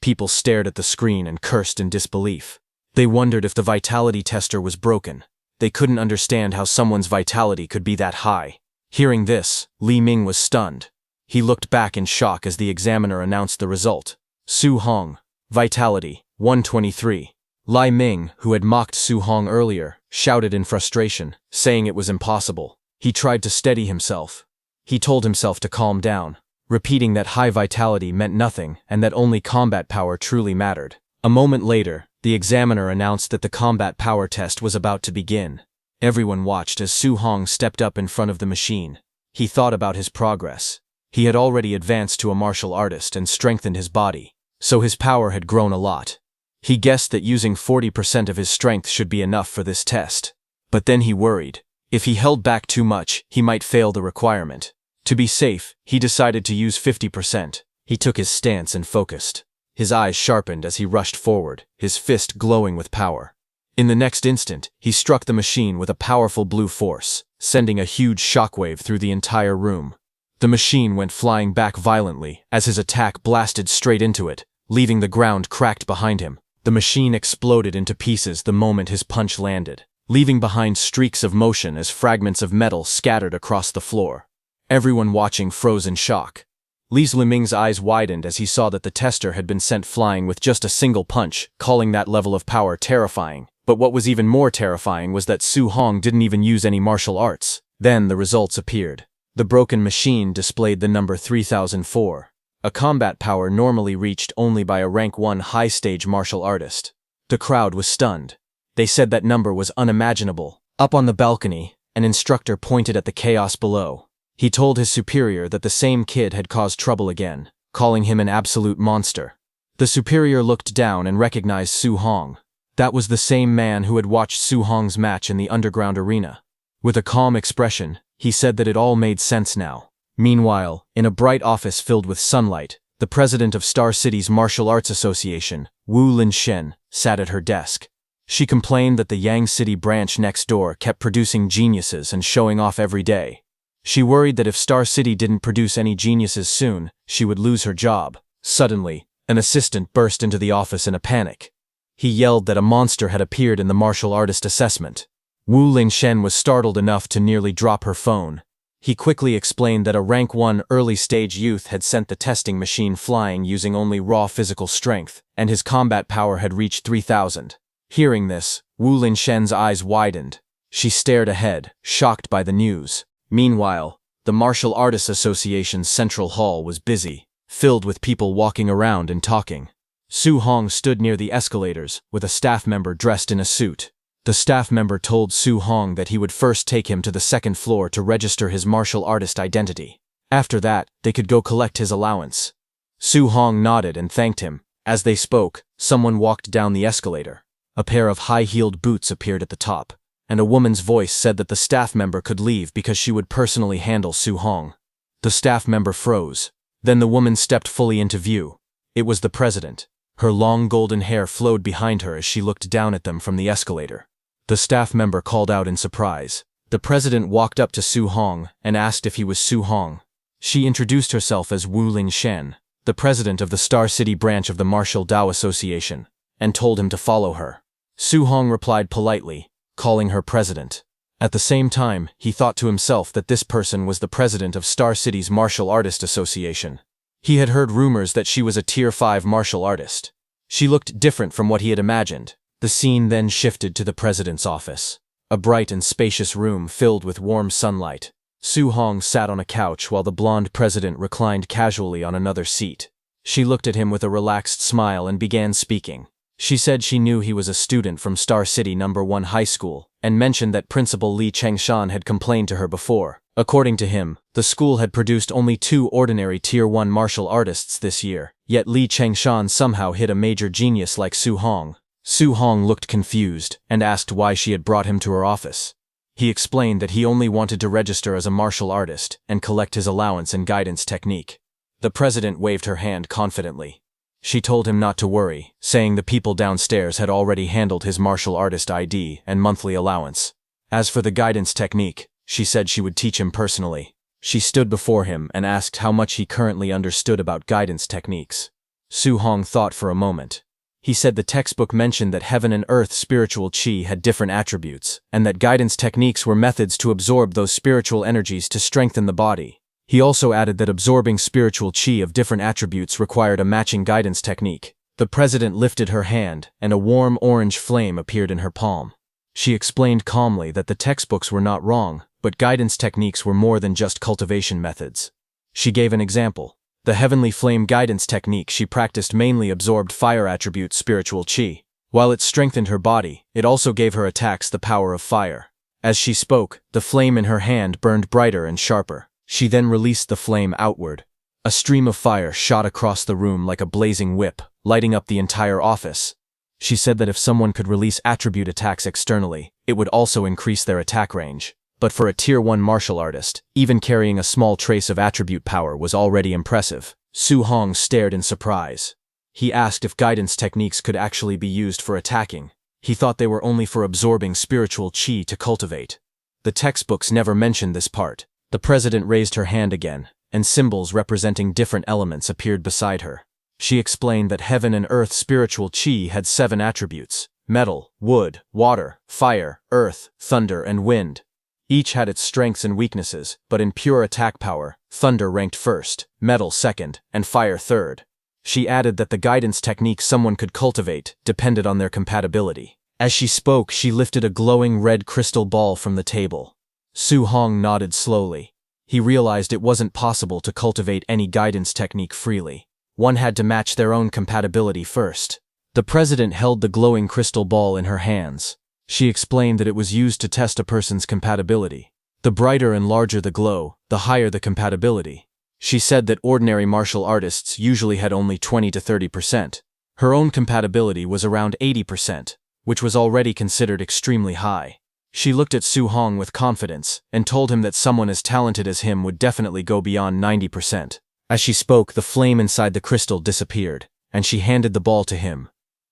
People stared at the screen and cursed in disbelief. They wondered if the vitality tester was broken. They couldn't understand how someone's vitality could be that high. Hearing this, Li Ming was stunned. He looked back in shock as the examiner announced the result. Su Hong, vitality, 123. Li Ming, who had mocked Su Hong earlier, shouted in frustration, saying it was impossible. He tried to steady himself. He told himself to calm down, repeating that high vitality meant nothing and that only combat power truly mattered. A moment later, the examiner announced that the combat power test was about to begin. Everyone watched as Su Hong stepped up in front of the machine. He thought about his progress. He had already advanced to a martial artist and strengthened his body, so his power had grown a lot. He guessed that using 40% of his strength should be enough for this test. But then he worried. If he held back too much, he might fail the requirement. To be safe, he decided to use 50%. He took his stance and focused. His eyes sharpened as he rushed forward, his fist glowing with power. In the next instant, he struck the machine with a powerful blue force, sending a huge shockwave through the entire room. The machine went flying back violently as his attack blasted straight into it, leaving the ground cracked behind him. The machine exploded into pieces the moment his punch landed, leaving behind streaks of motion as fragments of metal scattered across the floor. Everyone watching froze in shock. Li Ming's eyes widened as he saw that the tester had been sent flying with just a single punch, calling that level of power terrifying. But what was even more terrifying was that Su Hong didn't even use any martial arts. Then the results appeared. The broken machine displayed the number 3004, a combat power normally reached only by a rank 1 high-stage martial artist. The crowd was stunned. They said that number was unimaginable. Up on the balcony, an instructor pointed at the chaos below. He told his superior that the same kid had caused trouble again, calling him an absolute monster. The superior looked down and recognized Su Hong. That was the same man who had watched Su Hong's match in the underground arena. With a calm expression, he said that it all made sense now. Meanwhile, in a bright office filled with sunlight, the president of Star City's Martial Arts Association, Wu Linshen, sat at her desk. She complained that the Yang City branch next door kept producing geniuses and showing off every day. She worried that if Star City didn't produce any geniuses soon, she would lose her job. Suddenly, an assistant burst into the office in a panic. He yelled that a monster had appeared in the martial artist assessment. Wu Linshen was startled enough to nearly drop her phone. He quickly explained that a rank 1 early-stage youth had sent the testing machine flying using only raw physical strength, and his combat power had reached 3000. Hearing this, Wu Linshen's eyes widened. She stared ahead, shocked by the news. Meanwhile, the Martial Artists Association's central hall was busy, filled with people walking around and talking. Su Hong stood near the escalators, with a staff member dressed in a suit. The staff member told Su Hong that he would first take him to the second floor to register his martial artist identity. After that, they could go collect his allowance. Su Hong nodded and thanked him. As they spoke, someone walked down the escalator. A pair of high-heeled boots appeared at the top, and a woman's voice said that the staff member could leave because she would personally handle Su Hong. The staff member froze. Then the woman stepped fully into view. It was the president. Her long golden hair flowed behind her as she looked down at them from the escalator. The staff member called out in surprise. The president walked up to Su Hong and asked if he was Su Hong. She introduced herself as Wu Linshen, the president of the Star City branch of the Martial Dao Association, and told him to follow her. Su Hong replied politely, calling her president. At the same time, he thought to himself that this person was the president of Star City's Martial Artist Association. He had heard rumors that she was a Tier 5 martial artist. She looked different from what he had imagined. The scene then shifted to the president's office. A bright and spacious room filled with warm sunlight. Su Hong sat on a couch while the blonde president reclined casually on another seat. She looked at him with a relaxed smile and began speaking. She said she knew he was a student from Star City No. 1 High School, and mentioned that Principal Lee Chengshan had complained to her before. According to him, the school had produced only 2 ordinary Tier 1 martial artists this year, yet Lee Chengshan somehow hit a major genius like Su Hong. Su Hong looked confused, and asked why she had brought him to her office. He explained that he only wanted to register as a martial artist, and collect his allowance and guidance technique. The president waved her hand confidently. She told him not to worry, saying the people downstairs had already handled his martial artist ID and monthly allowance. As for the guidance technique, she said she would teach him personally. She stood before him and asked how much he currently understood about guidance techniques. Su Hong thought for a moment. He said the textbook mentioned that heaven and earth spiritual chi had different attributes, and that guidance techniques were methods to absorb those spiritual energies to strengthen the body. He also added that absorbing spiritual chi of different attributes required a matching guidance technique. The president lifted her hand, and a warm orange flame appeared in her palm. She explained calmly that the textbooks were not wrong, but guidance techniques were more than just cultivation methods. She gave an example. The heavenly flame guidance technique she practiced mainly absorbed fire attribute spiritual chi. While it strengthened her body, it also gave her attacks the power of fire. As she spoke, the flame in her hand burned brighter and sharper. She then released the flame outward. A stream of fire shot across the room like a blazing whip, lighting up the entire office. She said that if someone could release attribute attacks externally, it would also increase their attack range. But for a Tier 1 martial artist, even carrying a small trace of attribute power was already impressive. Su Hong stared in surprise. He asked if guidance techniques could actually be used for attacking. He thought they were only for absorbing spiritual chi to cultivate. The textbooks never mentioned this part. The president raised her hand again, and symbols representing different elements appeared beside her. She explained that heaven and earth spiritual chi had 7 attributes: metal, wood, water, fire, earth, thunder, and wind. Each had its strengths and weaknesses, but in pure attack power, thunder ranked first, metal second, and fire third. She added that the guidance technique someone could cultivate depended on their compatibility. As she spoke, she lifted a glowing red crystal ball from the table. Su Hong nodded slowly. He realized it wasn't possible to cultivate any guidance technique freely. One had to match their own compatibility first. The president held the glowing crystal ball in her hands. She explained that it was used to test a person's compatibility. The brighter and larger the glow, the higher the compatibility. She said that ordinary martial artists usually had only 20 to 30%. Her own compatibility was around 80%, which was already considered extremely high. She looked at Su Hong with confidence, and told him that someone as talented as him would definitely go beyond 90%. As she spoke, the flame inside the crystal disappeared, and she handed the ball to him.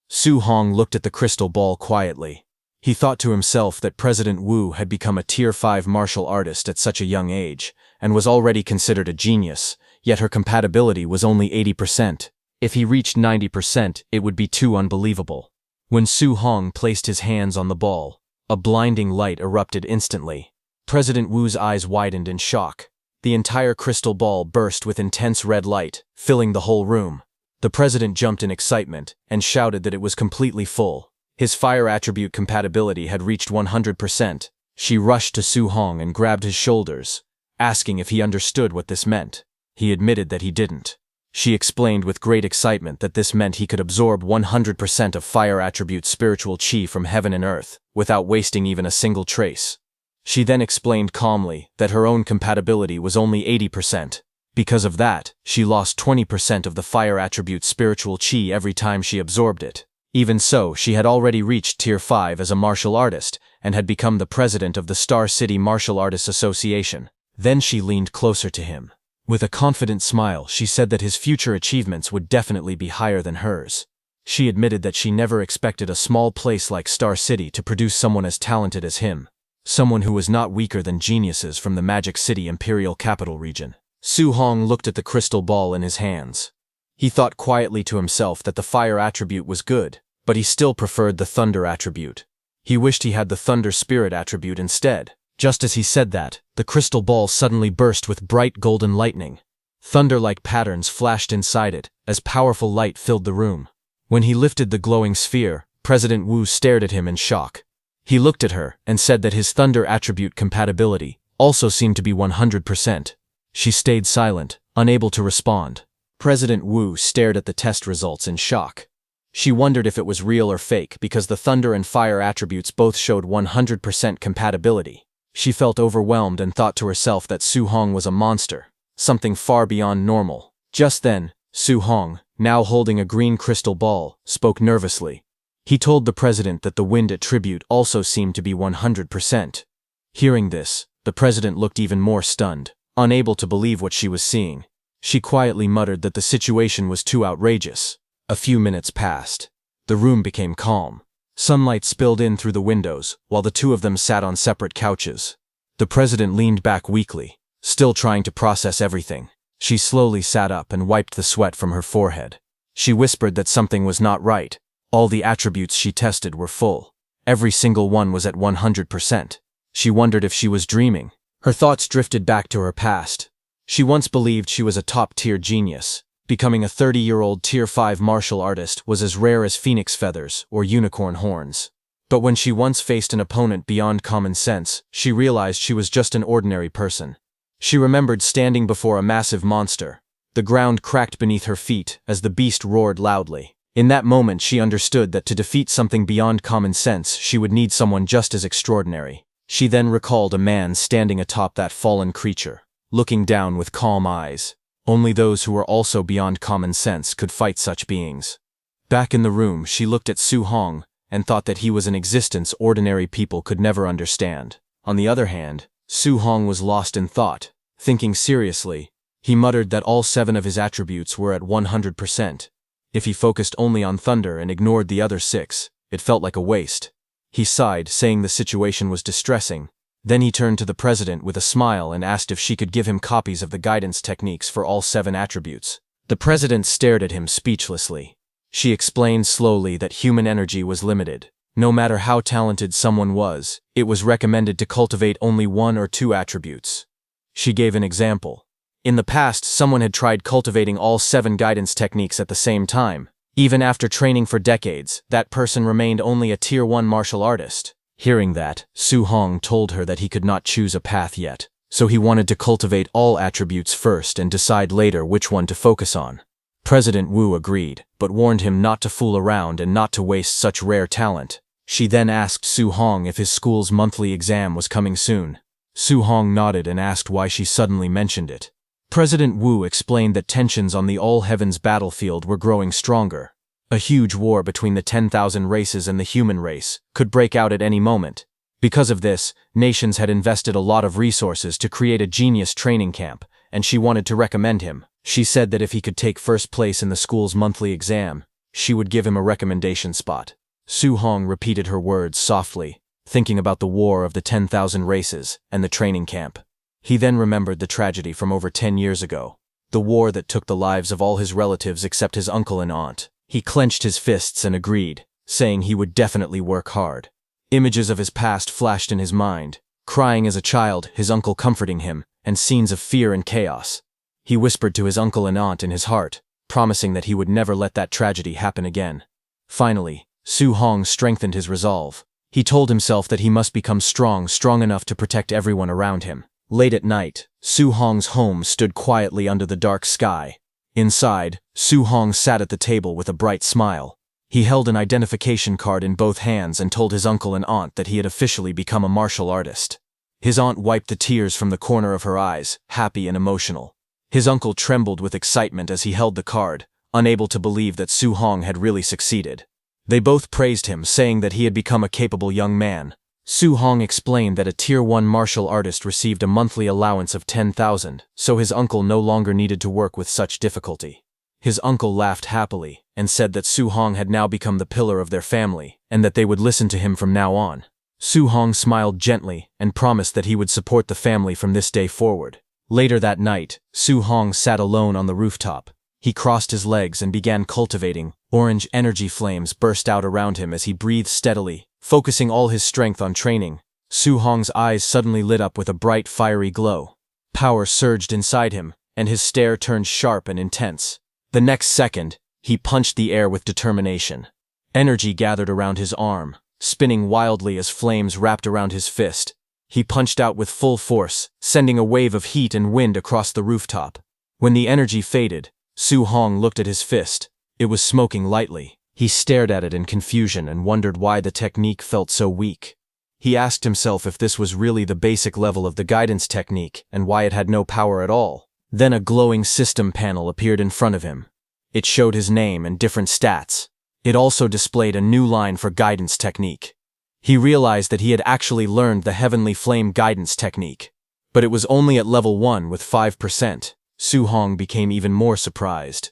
Su Hong looked at the crystal ball quietly. He thought to himself that President Wu had become a Tier 5 martial artist at such a young age, and was already considered a genius, yet her compatibility was only 80%. If he reached 90%, it would be too unbelievable. When Su Hong placed his hands on the ball, a blinding light erupted instantly. President Wu's eyes widened in shock. The entire crystal ball burst with intense red light, filling the whole room. The president jumped in excitement, and shouted that it was completely full. His fire attribute compatibility had reached 100%. She rushed to Su Hong and grabbed his shoulders, asking if he understood what this meant. He admitted that he didn't. She explained with great excitement that this meant he could absorb 100% of fire attribute spiritual chi from heaven and earth, without wasting even a single trace. She then explained calmly that her own compatibility was only 80%. Because of that, she lost 20% of the fire attribute spiritual chi every time she absorbed it. Even so, she had already reached Tier 5 as a martial artist, and had become the president of the Star City Martial Artists Association. Then she leaned closer to him. With a confident smile, she said that his future achievements would definitely be higher than hers. She admitted that she never expected a small place like Star City to produce someone as talented as him. Someone who was not weaker than geniuses from the Magic City Imperial Capital region. Su Hong looked at the crystal ball in his hands. He thought quietly to himself that the fire attribute was good, but he still preferred the thunder attribute. He wished he had the thunder spirit attribute instead. Just as he said that, the crystal ball suddenly burst with bright golden lightning. Thunder-like patterns flashed inside it, as powerful light filled the room. When he lifted the glowing sphere, President Wu stared at him in shock. He looked at her and said that his thunder attribute compatibility also seemed to be 100%. She stayed silent, unable to respond. President Wu stared at the test results in shock. She wondered if it was real or fake because the thunder and fire attributes both showed 100% compatibility. She felt overwhelmed and thought to herself that Su Hong was a monster, something far beyond normal. Just then, Su Hong, now holding a green crystal ball, spoke nervously. He told the president that the wind attribute also seemed to be 100%. Hearing this, the president looked even more stunned, unable to believe what she was seeing. She quietly muttered that the situation was too outrageous. A few minutes passed. The room became calm. Sunlight spilled in through the windows, while the two of them sat on separate couches. The president leaned back weakly, still trying to process everything. She slowly sat up and wiped the sweat from her forehead. She whispered that something was not right. All the attributes she tested were full. Every single one was at 100%. She wondered if she was dreaming. Her thoughts drifted back to her past. She once believed she was a top-tier genius. Becoming a 30-year-old Tier 5 martial artist was as rare as phoenix feathers or unicorn horns. But when she once faced an opponent beyond common sense, she realized she was just an ordinary person. She remembered standing before a massive monster. The ground cracked beneath her feet as the beast roared loudly. In that moment she understood that to defeat something beyond common sense she would need someone just as extraordinary. She then recalled a man standing atop that fallen creature, looking down with calm eyes. Only those who were also beyond common sense could fight such beings. Back in the room, she looked at Su Hong and thought that he was an existence ordinary people could never understand. On the other hand, Su Hong was lost in thought. Thinking seriously, he muttered that all 7 of his attributes were at 100%. If he focused only on thunder and ignored the other 6, it felt like a waste. He sighed, saying the situation was distressing. Then he turned to the president with a smile and asked if she could give him copies of the guidance techniques for all 7 attributes. The president stared at him speechlessly. She explained slowly that human energy was limited. No matter how talented someone was, it was recommended to cultivate only 1 or 2 attributes. She gave an example. In the past, someone had tried cultivating all 7 guidance techniques at the same time. Even after training for decades, that person remained only a Tier 1 martial artist. Hearing that, Su Hong told her that he could not choose a path yet, so he wanted to cultivate all attributes first and decide later which one to focus on. President Wu agreed, but warned him not to fool around and not to waste such rare talent. She then asked Su Hong if his school's monthly exam was coming soon. Su Hong nodded and asked why she suddenly mentioned it. President Wu explained that tensions on the All-Heavens battlefield were growing stronger. A huge war between the 10,000 races and the human race could break out at any moment. Because of this, nations had invested a lot of resources to create a genius training camp, and she wanted to recommend him. She said that if he could take first place in the school's monthly exam, she would give him a recommendation spot. Su Hong repeated her words softly, thinking about the war of the 10,000 races and the training camp. He then remembered the tragedy from over 10 years ago, the war that took the lives of all his relatives except his uncle and aunt. He clenched his fists and agreed, saying he would definitely work hard. Images of his past flashed in his mind, crying as a child, his uncle comforting him, and scenes of fear and chaos. He whispered to his uncle and aunt in his heart, promising that he would never let that tragedy happen again. Finally, Su Hong strengthened his resolve. He told himself that he must become strong enough to protect everyone around him. Late at night, Su Hong's home stood quietly under the dark sky. Inside, Su Hong sat at the table with a bright smile. He held an identification card in both hands and told his uncle and aunt that he had officially become a martial artist. His aunt wiped the tears from the corner of her eyes, happy and emotional. His uncle trembled with excitement as he held the card, unable to believe that Su Hong had really succeeded. They both praised him, saying that he had become a capable young man. Su Hong explained that a Tier 1 martial artist received a monthly allowance of 10,000, so his uncle no longer needed to work with such difficulty. His uncle laughed happily and said that Su Hong had now become the pillar of their family and that they would listen to him from now on. Su Hong smiled gently and promised that he would support the family from this day forward. Later that night, Su Hong sat alone on the rooftop. He crossed his legs and began cultivating. Orange energy flames burst out around him as he breathed steadily, focusing all his strength on training. Su Hong's eyes suddenly lit up with a bright, fiery glow. Power surged inside him, and his stare turned sharp and intense. The next second, he punched the air with determination. Energy gathered around his arm, spinning wildly as flames wrapped around his fist. He punched out with full force, sending a wave of heat and wind across the rooftop. When the energy faded, Su Hong looked at his fist. It was smoking lightly, He stared at it in confusion and wondered why the technique felt so weak. He asked himself if this was really the basic level of the guidance technique and why it had no power at all. Then a glowing system panel appeared in front of him. It showed his name and different stats. It also displayed a new line for guidance technique. He realized that he had actually learned the Heavenly Flame guidance technique. But it was only at level 1 with 5%. Su Hong became even more surprised.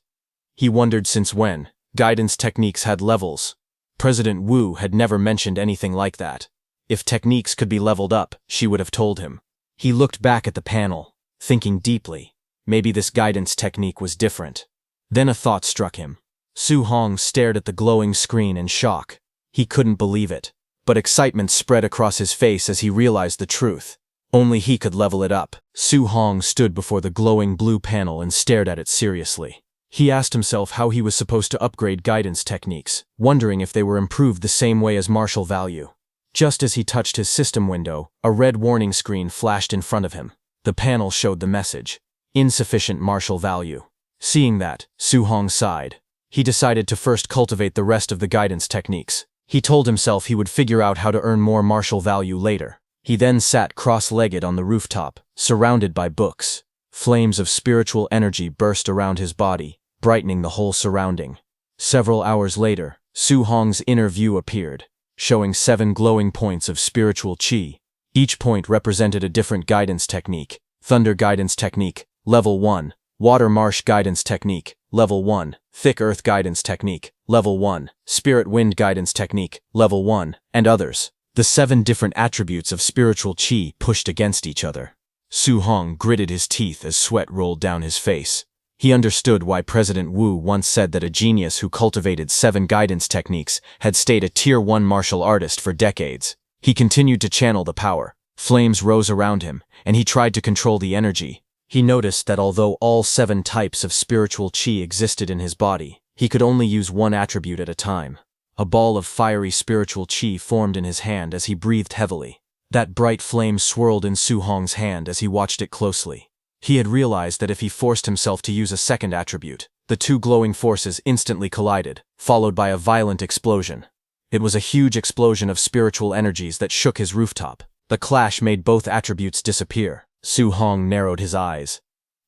He wondered since when guidance techniques had levels. President Wu had never mentioned anything like that. If techniques could be leveled up, she would have told him. He looked back at the panel, thinking deeply. Maybe this guidance technique was different. Then a thought struck him. Su Hong stared at the glowing screen in shock. He couldn't believe it, but excitement spread across his face as he realized the truth. Only he could level it up. Su Hong stood before the glowing blue panel and stared at it seriously. He asked himself how he was supposed to upgrade guidance techniques, wondering if they were improved the same way as martial value. Just as he touched his system window, a red warning screen flashed in front of him. The panel showed the message: insufficient martial value. Seeing that, Su Hong sighed. He decided to first cultivate the rest of the guidance techniques. He told himself he would figure out how to earn more martial value later. He then sat cross-legged on the rooftop, surrounded by books. Flames of spiritual energy burst around his body, brightening the whole surrounding. Several hours later, Su Hong's inner view appeared, showing 7 glowing points of spiritual qi. Each point represented a different guidance technique. Thunder guidance technique, level 1. Water marsh guidance technique, level 1. Thick earth guidance technique, level 1. Spirit wind guidance technique, level 1, and others. The 7 different attributes of spiritual qi pushed against each other. Su Hong gritted his teeth as sweat rolled down his face. He understood why President Wu once said that a genius who cultivated 7 guidance techniques had stayed a Tier 1 martial artist for decades. He continued to channel the power. Flames rose around him, and he tried to control the energy. He noticed that although all 7 types of spiritual qi existed in his body, he could only use one attribute at a time. A ball of fiery spiritual qi formed in his hand as he breathed heavily. That bright flame swirled in Su Hong's hand as he watched it closely. He had realized that if he forced himself to use a second attribute, the 2 glowing forces instantly collided, followed by a violent explosion. It was a huge explosion of spiritual energies that shook his rooftop. The clash made both attributes disappear. Su Hong narrowed his eyes.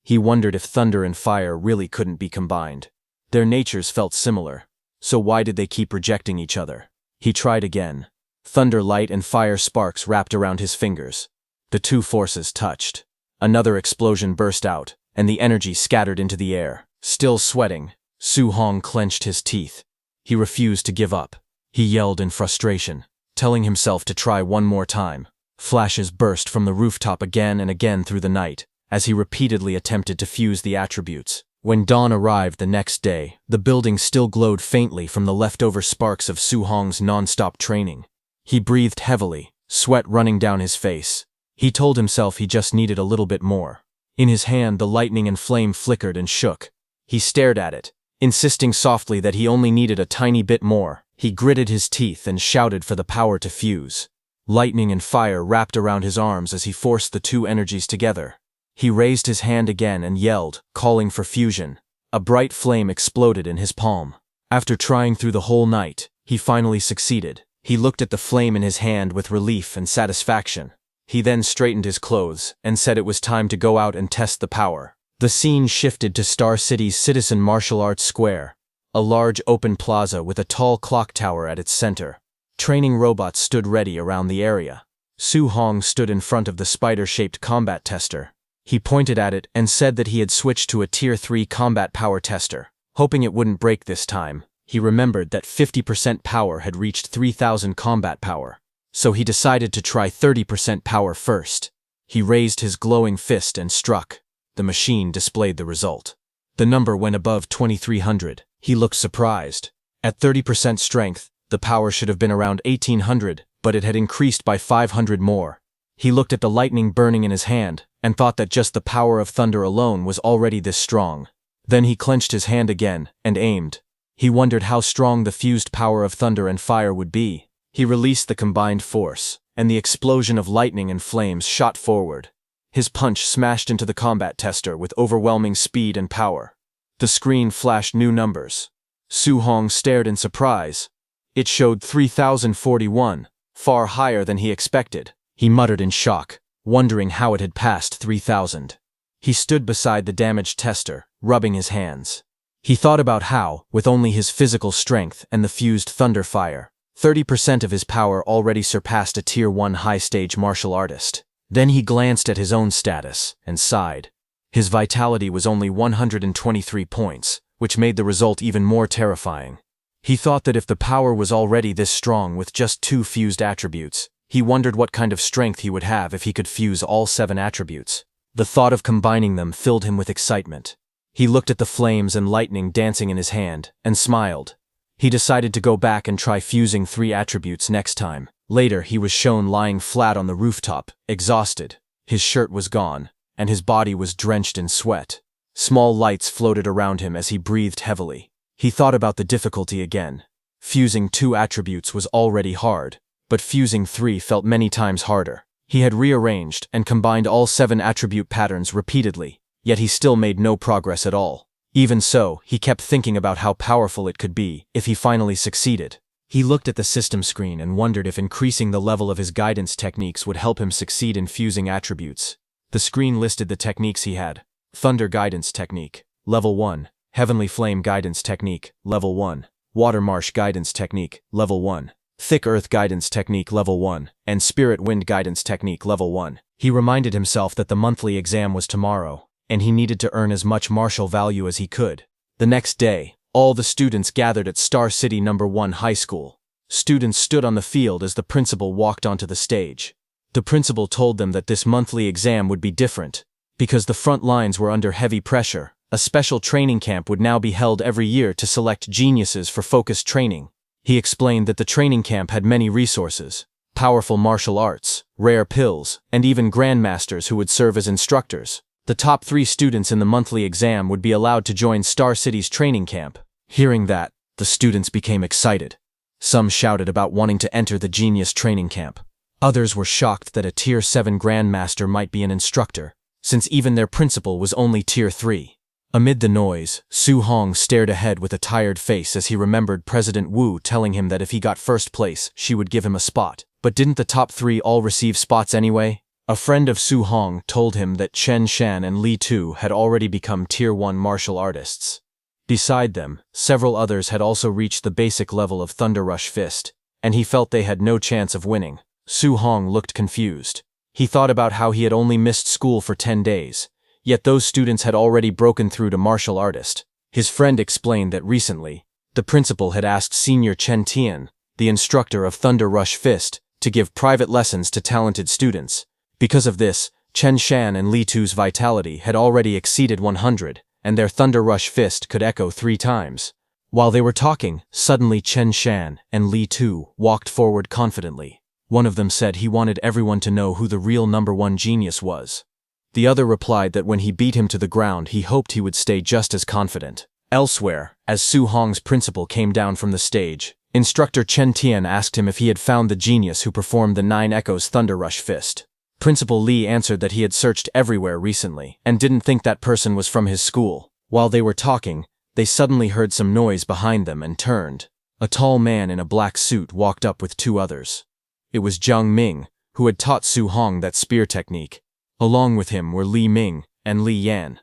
He wondered if thunder and fire really couldn't be combined. Their natures felt similar, so why did they keep rejecting each other? He tried again. Thunder light and fire sparks wrapped around his fingers. The 2 forces touched. Another explosion burst out, and the energy scattered into the air. Still sweating, Su Hong clenched his teeth. He refused to give up. He yelled in frustration, telling himself to try one more time. Flashes burst from the rooftop again and again through the night, as he repeatedly attempted to fuse the attributes. When dawn arrived the next day, the building still glowed faintly from the leftover sparks of Su Hong's non-stop training. He breathed heavily, sweat running down his face. He told himself he just needed a little bit more. In his hand, the lightning and flame flickered and shook. He stared at it, insisting softly that he only needed a tiny bit more. He gritted his teeth and shouted for the power to fuse. Lightning and fire wrapped around his arms as he forced the 2 energies together. He raised his hand again and yelled, calling for fusion. A bright flame exploded in his palm. After trying through the whole night, he finally succeeded. He looked at the flame in his hand with relief and satisfaction. He then straightened his clothes and said it was time to go out and test the power. The scene shifted to Star City's Citizen Martial Arts Square, a large open plaza with a tall clock tower at its center. Training robots stood ready around the area. Su Hong stood in front of the spider-shaped combat tester. He pointed at it and said that he had switched to a Tier 3 combat power tester. Hoping it wouldn't break this time, he remembered that 50% power had reached 3,000 combat power. So he decided to try 30% power first. He raised his glowing fist and struck. The machine displayed the result. The number went above 2,300. He looked surprised. At 30% strength, the power should have been around 1,800, but it had increased by 500 more. He looked at the lightning burning in his hand, and thought that just the power of thunder alone was already this strong. Then he clenched his hand again, and aimed. He wondered how strong the fused power of thunder and fire would be. He released the combined force, and the explosion of lightning and flames shot forward. His punch smashed into the combat tester with overwhelming speed and power. The screen flashed new numbers. Su Hong stared in surprise. It showed 3041, far higher than he expected. He muttered in shock, wondering how it had passed 3000. He stood beside the damaged tester, rubbing his hands. He thought about how, with only his physical strength and the fused thunder fire, 30% of his power already surpassed a Tier 1 high-stage martial artist. Then he glanced at his own status and sighed. His vitality was only 123 points, which made the result even more terrifying. He thought that if the power was already this strong with just 2 fused attributes, he wondered what kind of strength he would have if he could fuse all 7 attributes. The thought of combining them filled him with excitement. He looked at the flames and lightning dancing in his hand, and smiled. He decided to go back and try fusing 3 attributes next time. Later, he was shown lying flat on the rooftop, exhausted. His shirt was gone, and his body was drenched in sweat. Small lights floated around him as he breathed heavily. He thought about the difficulty again. Fusing 2 attributes was already hard, but fusing 3 felt many times harder. He had rearranged and combined all 7 attribute patterns repeatedly, yet he still made no progress at all. Even so, he kept thinking about how powerful it could be if he finally succeeded. He looked at the system screen and wondered if increasing the level of his guidance techniques would help him succeed in fusing attributes. The screen listed the techniques he had. Thunder Guidance Technique, Level 1. Heavenly Flame Guidance Technique, Level 1. Water Marsh Guidance Technique, Level 1. Thick Earth Guidance Technique Level 1, and Spirit Wind Guidance Technique Level 1. He reminded himself that the monthly exam was tomorrow, and he needed to earn as much martial value as he could. The next day, all the students gathered at Star City No. 1 High School. Students stood on the field as the principal walked onto the stage. The principal told them that this monthly exam would be different. Because the front lines were under heavy pressure, a special training camp would now be held every year to select geniuses for focused training. He explained that the training camp had many resources, powerful martial arts, rare pills, and even grandmasters who would serve as instructors. The top 3 students in the monthly exam would be allowed to join Star City's training camp. Hearing that, the students became excited. Some shouted about wanting to enter the genius training camp. Others were shocked that a Tier 7 grandmaster might be an instructor, since even their principal was only Tier 3. Amid the noise, Su Hong stared ahead with a tired face as he remembered President Wu telling him that if he got first place, she would give him a spot. But didn't the top 3 all receive spots anyway? A friend of Su Hong told him that Chen Shan and Li Tu had already become Tier 1 martial artists. Beside them, several others had also reached the basic level of Thunder Rush Fist, and he felt they had no chance of winning. Su Hong looked confused. He thought about how he had only missed school for 10 days. Yet those students had already broken through to martial artist. His friend explained that recently, the principal had asked Senior Chen Tian, the instructor of Thunder Rush Fist, to give private lessons to talented students. Because of this, Chen Shan and Li Tu's vitality had already exceeded 100, and their Thunder Rush Fist could echo 3 times. While they were talking, suddenly Chen Shan and Li Tu walked forward confidently. One of them said he wanted everyone to know who the real No. 1 genius was. The other replied that when he beat him to the ground he hoped he would stay just as confident. Elsewhere, as Su Hong's principal came down from the stage, instructor Chen Tian asked him if he had found the genius who performed the 9 Echoes Thunder Rush Fist. Principal Li answered that he had searched everywhere recently, and didn't think that person was from his school. While they were talking, they suddenly heard some noise behind them and turned. A tall man in a black suit walked up with 2 others. It was Jiang Ming, who had taught Su Hong that spear technique. Along with him were Li Ming and Li Yan.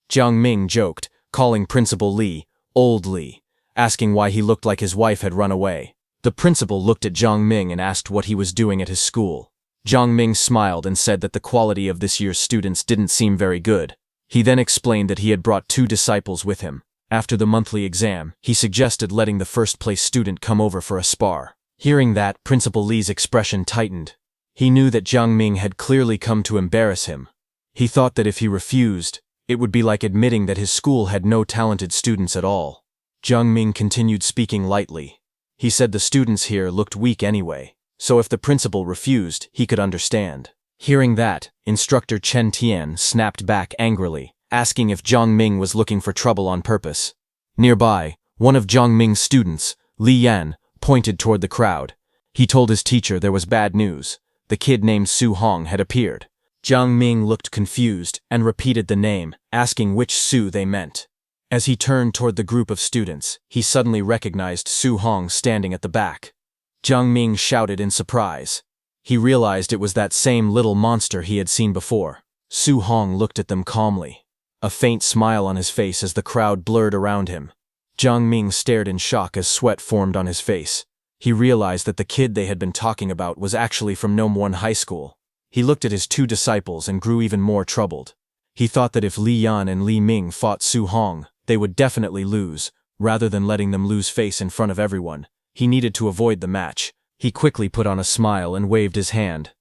Jiang Ming joked, calling Principal Li, Old Li, asking why he looked like his wife had run away. The principal looked at Jiang Ming and asked what he was doing at his school. Jiang Ming smiled and said that the quality of this year's students didn't seem very good. He then explained that he had brought 2 disciples with him. After the monthly exam, he suggested letting the first-place student come over for a spar. Hearing that, Principal Li's expression tightened. He knew that Jiang Ming had clearly come to embarrass him. He thought that if he refused, it would be like admitting that his school had no talented students at all. Jiang Ming continued speaking lightly. He said the students here looked weak anyway, so if the principal refused, he could understand. Hearing that, instructor Chen Tian snapped back angrily, asking if Jiang Ming was looking for trouble on purpose. Nearby, one of Jiang Ming's students, Li Yan, pointed toward the crowd. He told his teacher there was bad news. The kid named Su Hong had appeared. Jiang Ming looked confused and repeated the name, asking which Su they meant. As he turned toward the group of students, he suddenly recognized Su Hong standing at the back. Jiang Ming shouted in surprise. He realized it was that same little monster he had seen before. Su Hong looked at them calmly, a faint smile on his face as the crowd blurred around him. Jiang Ming stared in shock as sweat formed on his face. He realized that the kid they had been talking about was actually from Nome High School. He looked at his two disciples and grew even more troubled. He thought that if Li Yan and Li Ming fought Su Hong, they would definitely lose. Rather than letting them lose face in front of everyone, he needed to avoid the match. He quickly put on a smile and waved his hand.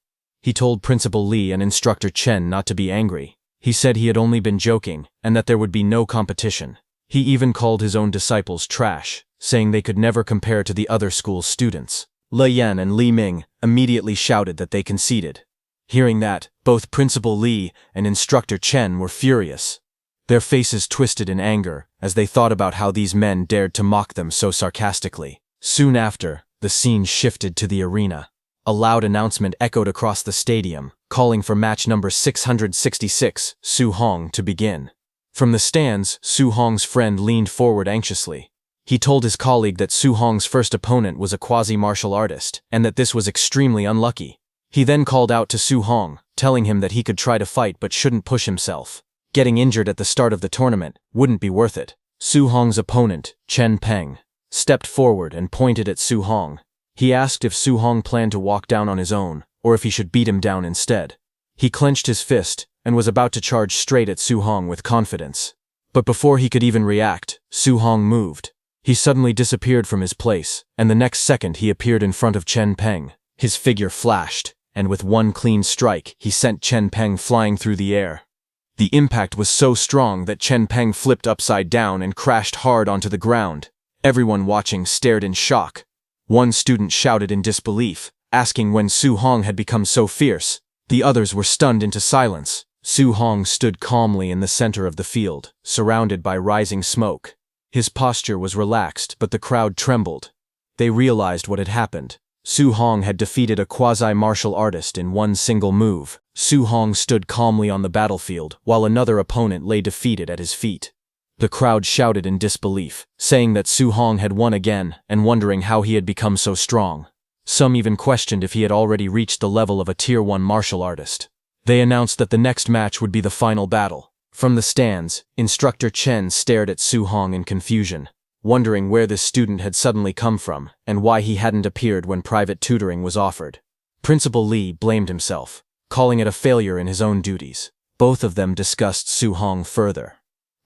He told Principal Li and Instructor Chen not to be angry. He said he had only been joking and that there would be no competition. He even called his own disciples trash, saying they could never compare to the other school's students. Li Yan and Li Ming immediately shouted that they conceded. Hearing that, both Principal Li and Instructor Chen were furious. Their faces twisted in anger as they thought about how these men dared to mock them so sarcastically. Soon after, the scene shifted to the arena. A loud announcement echoed across the stadium, calling for match number 666, Su Hong, to begin. From the stands, Su Hong's friend leaned forward anxiously. He told his colleague that Su Hong's first opponent was a quasi-martial artist, and that this was extremely unlucky. He then called out to Su Hong, telling him that he could try to fight but shouldn't push himself. Getting injured at the start of the tournament wouldn't be worth it. Su Hong's opponent, Chen Peng, stepped forward and pointed at Su Hong. He asked if Su Hong planned to walk down on his own, or if he should beat him down instead. He clenched his fist and was about to charge straight at Su Hong with confidence. But before he could even react, Su Hong moved. He suddenly disappeared from his place, and the next second he appeared in front of Chen Peng. His figure flashed, and with one clean strike, he sent Chen Peng flying through the air. The impact was so strong that Chen Peng flipped upside down and crashed hard onto the ground. Everyone watching stared in shock. One student shouted in disbelief, asking when Su Hong had become so fierce. The others were stunned into silence. Su Hong stood calmly in the center of the field, surrounded by rising smoke. His posture was relaxed, but the crowd trembled. They realized what had happened. Su Hong had defeated a quasi-martial artist in one single move. Su Hong stood calmly on the battlefield, while another opponent lay defeated at his feet. The crowd shouted in disbelief, saying that Su Hong had won again and wondering how he had become so strong. Some even questioned if he had already reached the level of a Tier 1 martial artist. They announced that the next match would be the final battle. From the stands, Instructor Chen stared at Su Hong in confusion, wondering where this student had suddenly come from and why he hadn't appeared when private tutoring was offered. Principal Li blamed himself, calling it a failure in his own duties. Both of them discussed Su Hong further.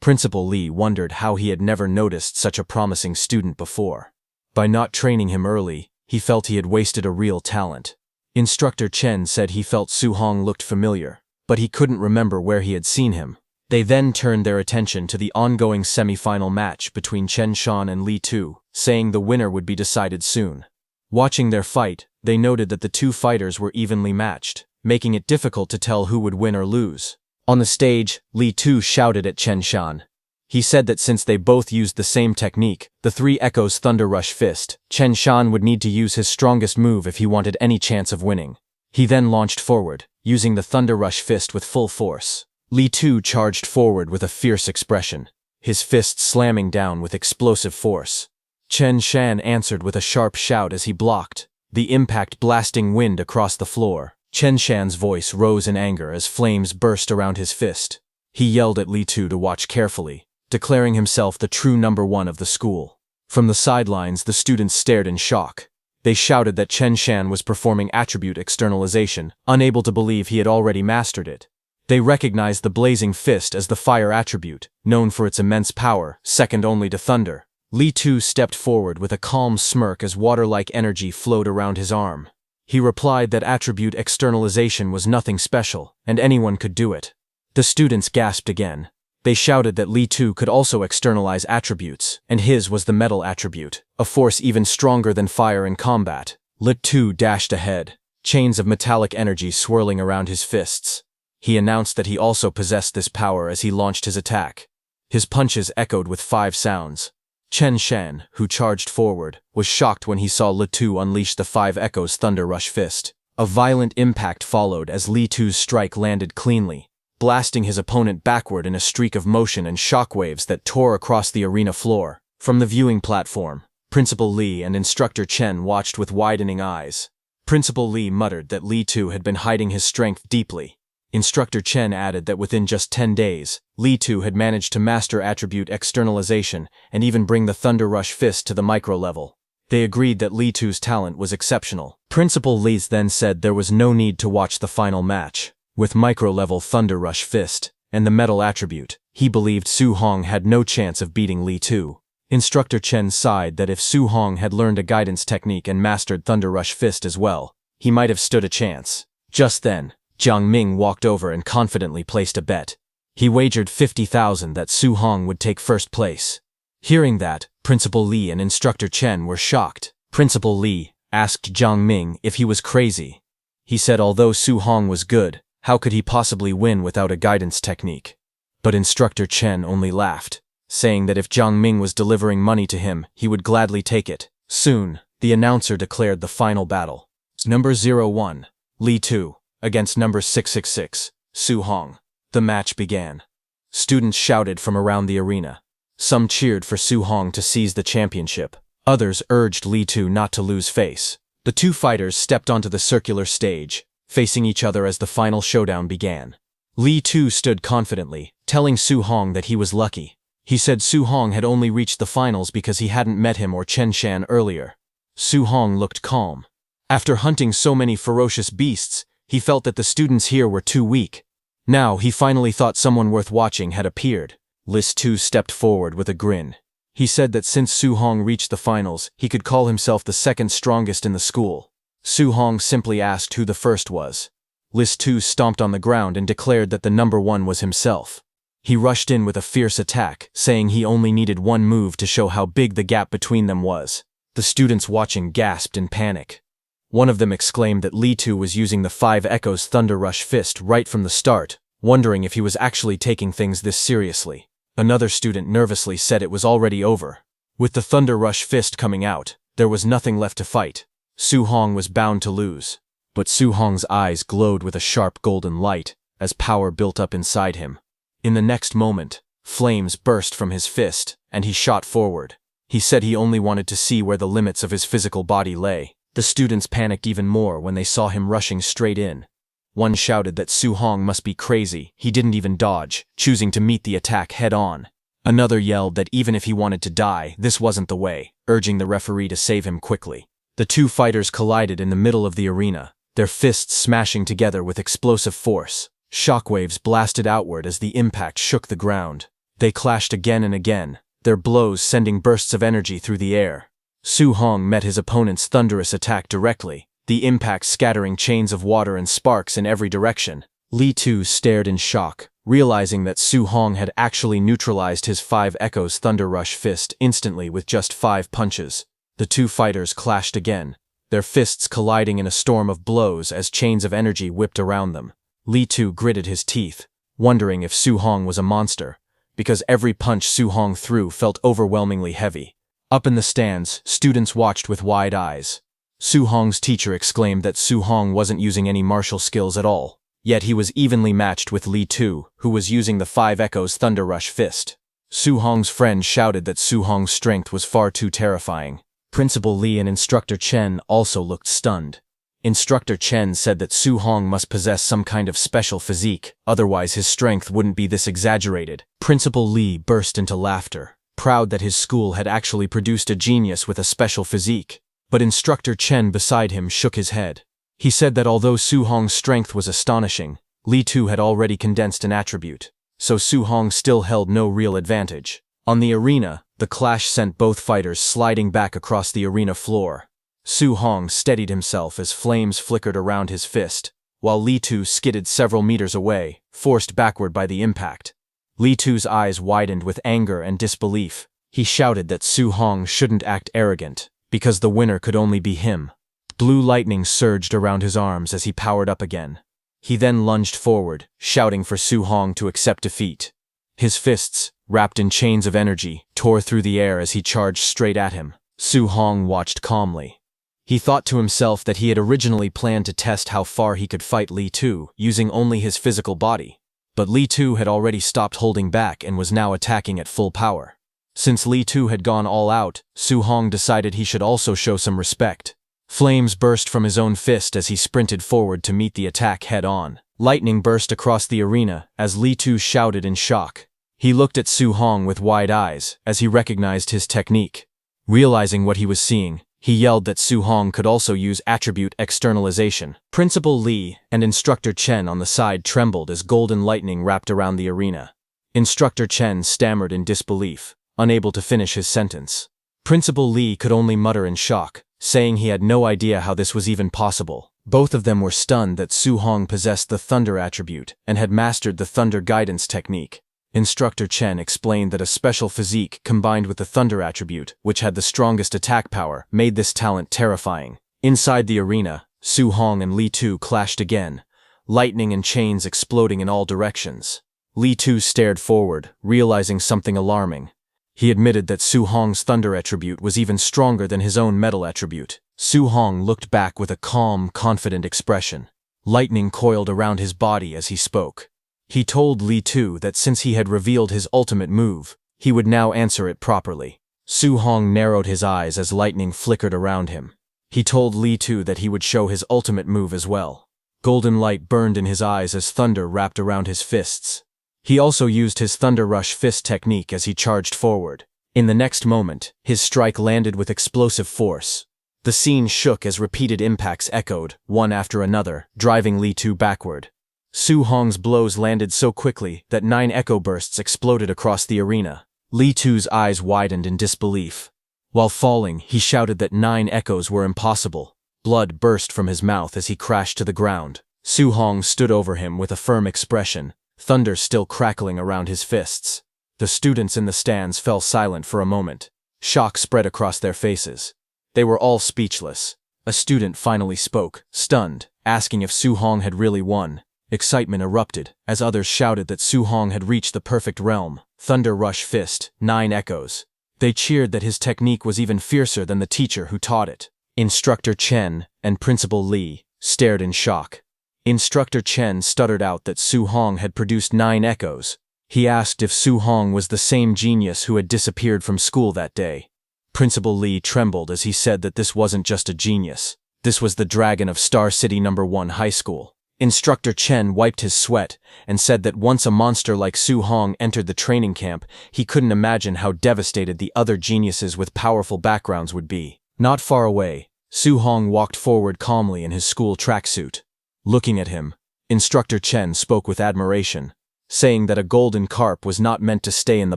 Principal Li wondered how he had never noticed such a promising student before. By not training him early, he felt he had wasted a real talent. Instructor Chen said he felt Su Hong looked familiar, but he couldn't remember where he had seen him. They then turned their attention to the ongoing semi-final match between Chen Shan and Li Tu, saying the winner would be decided soon. Watching their fight, they noted that the two fighters were evenly matched, making it difficult to tell who would win or lose. On the stage, Li Tu shouted at Chen Shan. He said that since they both used the same technique, the Three Echoes Thunder Rush Fist, Chen Shan would need to use his strongest move if he wanted any chance of winning. He then launched forward, using the Thunder Rush Fist with full force. Li Tu charged forward with a fierce expression, his fist slamming down with explosive force. Chen Shan answered with a sharp shout as he blocked, the impact blasting wind across the floor. Chen Shan's voice rose in anger as flames burst around his fist. He yelled at Li Tu to watch carefully, declaring himself the true number one of the school. From the sidelines, the students stared in shock. They shouted that Chen Shan was performing attribute externalization, unable to believe he had already mastered it. They recognized the blazing fist as the fire attribute, known for its immense power, second only to thunder. Li Tu stepped forward with a calm smirk as water-like energy flowed around his arm. He replied that attribute externalization was nothing special, and anyone could do it. The students gasped again. They shouted that Li Tu could also externalize attributes, and his was the metal attribute, a force even stronger than fire in combat. Li Tu dashed ahead, chains of metallic energy swirling around his fists. He announced that he also possessed this power as he launched his attack. His punches echoed with 5 sounds. Chen Shan, who charged forward, was shocked when he saw Li Tu unleash the 5 Echoes Thunder Rush Fist. A violent impact followed as Li Tu's strike landed cleanly. blasting his opponent backward in a streak of motion and shockwaves that tore across the arena floor. From the viewing platform, Principal Lee and Instructor Chen watched with widening eyes. Principal Lee muttered that Lee Tu had been hiding his strength deeply. Instructor Chen added that within just 10 days, Lee Tu had managed to master attribute externalization and even bring the Thunder Rush Fist to the micro level. They agreed that Lee Tu's talent was exceptional. Principal Lee then said there was no need to watch the final match. With micro-level Thunder Rush Fist and the metal attribute, he believed Su Hong had no chance of beating Lee Tu. Instructor Chen sighed that if Su Hong had learned a guidance technique and mastered Thunder Rush Fist as well, he might have stood a chance. Just then, Jiang Ming walked over and confidently placed a bet. He wagered 50,000 that Su Hong would take first place. Hearing that, Principal Lee and Instructor Chen were shocked. Principal Lee asked Jiang Ming if he was crazy. He said although Su Hong was good, how could he possibly win without a guidance technique? But Instructor Chen only laughed, saying that if Jiang Ming was delivering money to him, he would gladly take it. Soon, the announcer declared the final battle. Number 01, Lee Tu, against number 666, Su Hong. The match began. Students shouted from around the arena. Some cheered for Su Hong to seize the championship. Others urged Lee Tu not to lose face. The two fighters stepped onto the circular stage, facing each other as the final showdown began. Lee Tu stood confidently, telling Su Hong that he was lucky. He said Su Hong had only reached the finals because he hadn't met him or Chen Shan earlier. Su Hong looked calm. After hunting so many ferocious beasts, he felt that the students here were too weak. Now he finally thought someone worth watching had appeared. Lis Tu stepped forward with a grin. He said that since Su Hong reached the finals, he could call himself the second strongest in the school. Su Hong simply asked who the first was. Lis Tu stomped on the ground and declared that the number one was himself. He rushed in with a fierce attack, saying he only needed one move to show how big the gap between them was. The students watching gasped in panic. One of them exclaimed that Lee Tu was using the 5 Echoes Thunder Rush Fist right from the start, wondering if he was actually taking things this seriously. Another student nervously said it was already over. With the Thunder Rush Fist coming out, there was nothing left to fight. Su Hong was bound to lose. But Su Hong's eyes glowed with a sharp golden light, as power built up inside him. In the next moment, flames burst from his fist, and he shot forward. He said he only wanted to see where the limits of his physical body lay. The students panicked even more when they saw him rushing straight in. One shouted that Su Hong must be crazy, he didn't even dodge, choosing to meet the attack head-on. Another yelled that even if he wanted to die, this wasn't the way, urging the referee to save him quickly. The two fighters collided in the middle of the arena, their fists smashing together with explosive force. Shockwaves blasted outward as the impact shook the ground. They clashed again and again, their blows sending bursts of energy through the air. Su Hong met his opponent's thunderous attack directly, the impact scattering chains of water and sparks in every direction. Lee Tu stared in shock, realizing that Su Hong had actually neutralized his 5 Echoes Thunder Rush Fist instantly with just 5 punches. The two fighters clashed again, their fists colliding in a storm of blows as chains of energy whipped around them. Lee Tu gritted his teeth, wondering if Su Hong was a monster, because every punch Su Hong threw felt overwhelmingly heavy. Up in the stands, students watched with wide eyes. Su Hong's teacher exclaimed that Su Hong wasn't using any martial skills at all, yet he was evenly matched with Lee Tu, who was using the 5 Echoes Thunder Rush Fist. Su Hong's friend shouted that Su Hong's strength was far too terrifying. Principal Lee and Instructor Chen also looked stunned. Instructor Chen said that Su Hong must possess some kind of special physique, otherwise his strength wouldn't be this exaggerated. Principal Lee burst into laughter, proud that his school had actually produced a genius with a special physique. But Instructor Chen beside him shook his head. He said that although Su Hong's strength was astonishing, Lee Tu had already condensed an attribute, so Su Hong still held no real advantage. On the arena, the clash sent both fighters sliding back across the arena floor. Su Hong steadied himself as flames flickered around his fist, while Lee Tu skidded several meters away, forced backward by the impact. Lee Tu's eyes widened with anger and disbelief. He shouted that Su Hong shouldn't act arrogant, because the winner could only be him. Blue lightning surged around his arms as he powered up again. He then lunged forward, shouting for Su Hong to accept defeat. His fists, wrapped in chains of energy, tore through the air as he charged straight at him. Su Hong watched calmly. He thought to himself that he had originally planned to test how far he could fight Lee Tu, using only his physical body. But Li Tu had already stopped holding back and was now attacking at full power. Since Li Tu had gone all out, Su Hong decided he should also show some respect. Flames burst from his own fist as he sprinted forward to meet the attack head-on. Lightning burst across the arena as Li Tu shouted in shock. He looked at Su Hong with wide eyes as he recognized his technique. Realizing what he was seeing, he yelled that Su Hong could also use attribute externalization. Principal Li and Instructor Chen on the side trembled as golden lightning wrapped around the arena. Instructor Chen stammered in disbelief, unable to finish his sentence. Principal Li could only mutter in shock, saying he had no idea how this was even possible. Both of them were stunned that Su Hong possessed the Thunder attribute and had mastered the Thunder guidance technique. Instructor Chen explained that a special physique combined with the Thunder attribute, which had the strongest attack power, made this talent terrifying. Inside the arena, Su Hong and Li Tu clashed again, lightning and chains exploding in all directions. Li Tu stared forward, realizing something alarming. He admitted that Su Hong's Thunder attribute was even stronger than his own Metal attribute. Su Hong looked back with a calm, confident expression. Lightning coiled around his body as he spoke. He told Li Tu that since he had revealed his ultimate move, he would now answer it properly. Su Hong narrowed his eyes as lightning flickered around him. He told Li Tu that he would show his ultimate move as well. Golden light burned in his eyes as thunder wrapped around his fists. He also used his Thunder Rush fist technique as he charged forward. In the next moment, his strike landed with explosive force. The scene shook as repeated impacts echoed, one after another, driving Li Tu backward. Su Hong's blows landed so quickly that 9 echo bursts exploded across the arena. Li Tu's eyes widened in disbelief. While falling, he shouted that 9 echoes were impossible. Blood burst from his mouth as he crashed to the ground. Su Hong stood over him with a firm expression, thunder still crackling around his fists. The students in the stands fell silent for a moment. Shock spread across their faces. They were all speechless. A student finally spoke, stunned, asking if Su Hong had really won. Excitement erupted as others shouted that Su Hong had reached the perfect realm. Thunder Rush Fist, 9 echoes. They cheered that his technique was even fiercer than the teacher who taught it. Instructor Chen and Principal Li stared in shock. Instructor Chen stuttered out that Su Hong had produced 9 echoes. He asked if Su Hong was the same genius who had disappeared from school that day. Principal Li trembled as he said that this wasn't just a genius. This was the dragon of Star City No. 1 High School. Instructor Chen wiped his sweat and said that once a monster like Su Hong entered the training camp, he couldn't imagine how devastated the other geniuses with powerful backgrounds would be. Not far away, Su Hong walked forward calmly in his school tracksuit. Looking at him, Instructor Chen spoke with admiration, saying that a golden carp was not meant to stay in the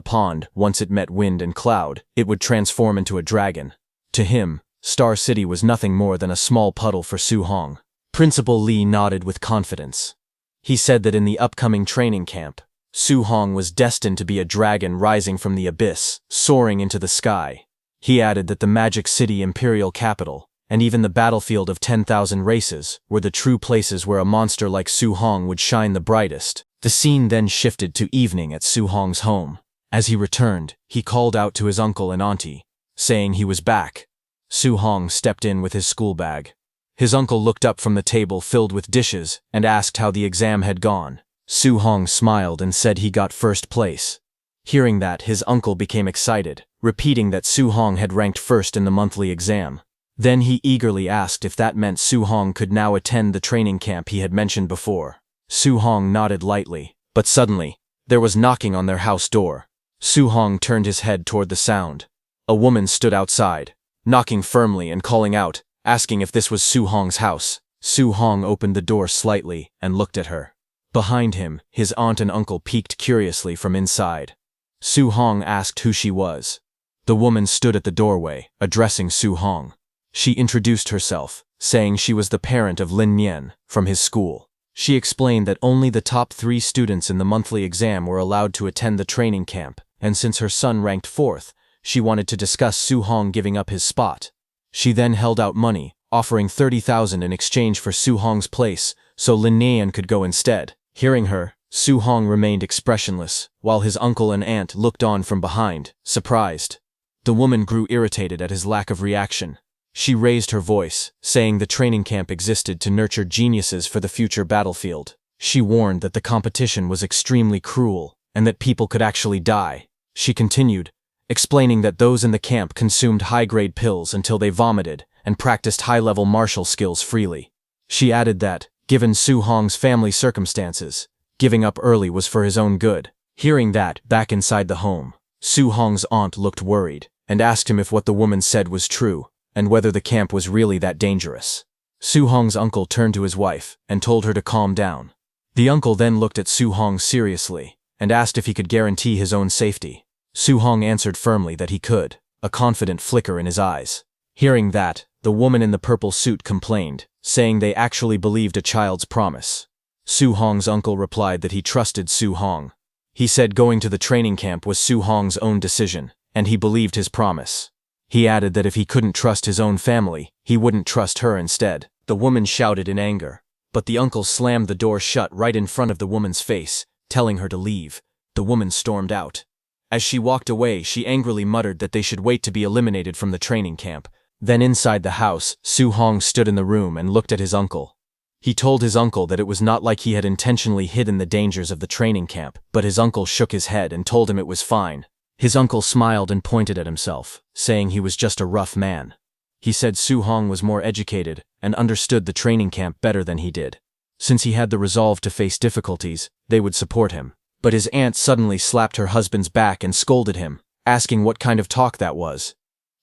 pond. Once it met wind and cloud, it would transform into a dragon. To him, Star City was nothing more than a small puddle for Su Hong. Principal Li nodded with confidence. He said that in the upcoming training camp, Su Hong was destined to be a dragon rising from the abyss, soaring into the sky. He added that the Magic City Imperial Capital, and even the battlefield of 10,000 races, were the true places where a monster like Su Hong would shine the brightest. The scene then shifted to evening at Su Hong's home. As he returned, he called out to his uncle and auntie, saying he was back. Su Hong stepped in with his school bag. His uncle looked up from the table filled with dishes and asked how the exam had gone. Su Hong smiled and said he got first place. Hearing that, his uncle became excited, repeating that Su Hong had ranked first in the monthly exam. Then he eagerly asked if that meant Su Hong could now attend the training camp he had mentioned before. Su Hong nodded lightly, but suddenly, there was knocking on their house door. Su Hong turned his head toward the sound. A woman stood outside, knocking firmly and calling out, asking if this was Su Hong's house. Su Hong opened the door slightly and looked at her. Behind him, his aunt and uncle peeked curiously from inside. Su Hong asked who she was. The woman stood at the doorway, addressing Su Hong. She introduced herself, saying she was the parent of Lin Nian, from his school. She explained that only the top 3 students in the monthly exam were allowed to attend the training camp, and since her son ranked 4th, she wanted to discuss Su Hong giving up his spot. She then held out money, offering 30,000 in exchange for Su Hong's place, so Lin Nian could go instead. Hearing her, Su Hong remained expressionless, while his uncle and aunt looked on from behind, surprised. The woman grew irritated at his lack of reaction. She raised her voice, saying the training camp existed to nurture geniuses for the future battlefield. She warned that the competition was extremely cruel and that people could actually die. She continued, explaining that those in the camp consumed high-grade pills until they vomited and practiced high-level martial skills freely. She added that, given Su Hong's family circumstances, giving up early was for his own good. Hearing that, back inside the home, Su Hong's aunt looked worried and asked him if what the woman said was true and whether the camp was really that dangerous. Su Hong's uncle turned to his wife and told her to calm down. The uncle then looked at Su Hong seriously and asked if he could guarantee his own safety. Su Hong answered firmly that he could, a confident flicker in his eyes. Hearing that, the woman in the purple suit complained, saying they actually believed a child's promise. Su Hong's uncle replied that he trusted Su Hong. He said going to the training camp was Su Hong's own decision, and he believed his promise. He added that if he couldn't trust his own family, he wouldn't trust her instead. The woman shouted in anger, but the uncle slammed the door shut right in front of the woman's face, telling her to leave. The woman stormed out. As she walked away, she angrily muttered that they should wait to be eliminated from the training camp. Then inside the house, Su Hong stood in the room and looked at his uncle. He told his uncle that it was not like he had intentionally hidden the dangers of the training camp, but his uncle shook his head and told him it was fine. His uncle smiled and pointed at himself, saying he was just a rough man. He said Su Hong was more educated and understood the training camp better than he did. Since he had the resolve to face difficulties, they would support him. But his aunt suddenly slapped her husband's back and scolded him, asking what kind of talk that was.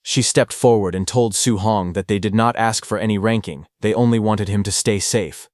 She stepped forward and told Su Hong that they did not ask for any ranking, they only wanted him to stay safe.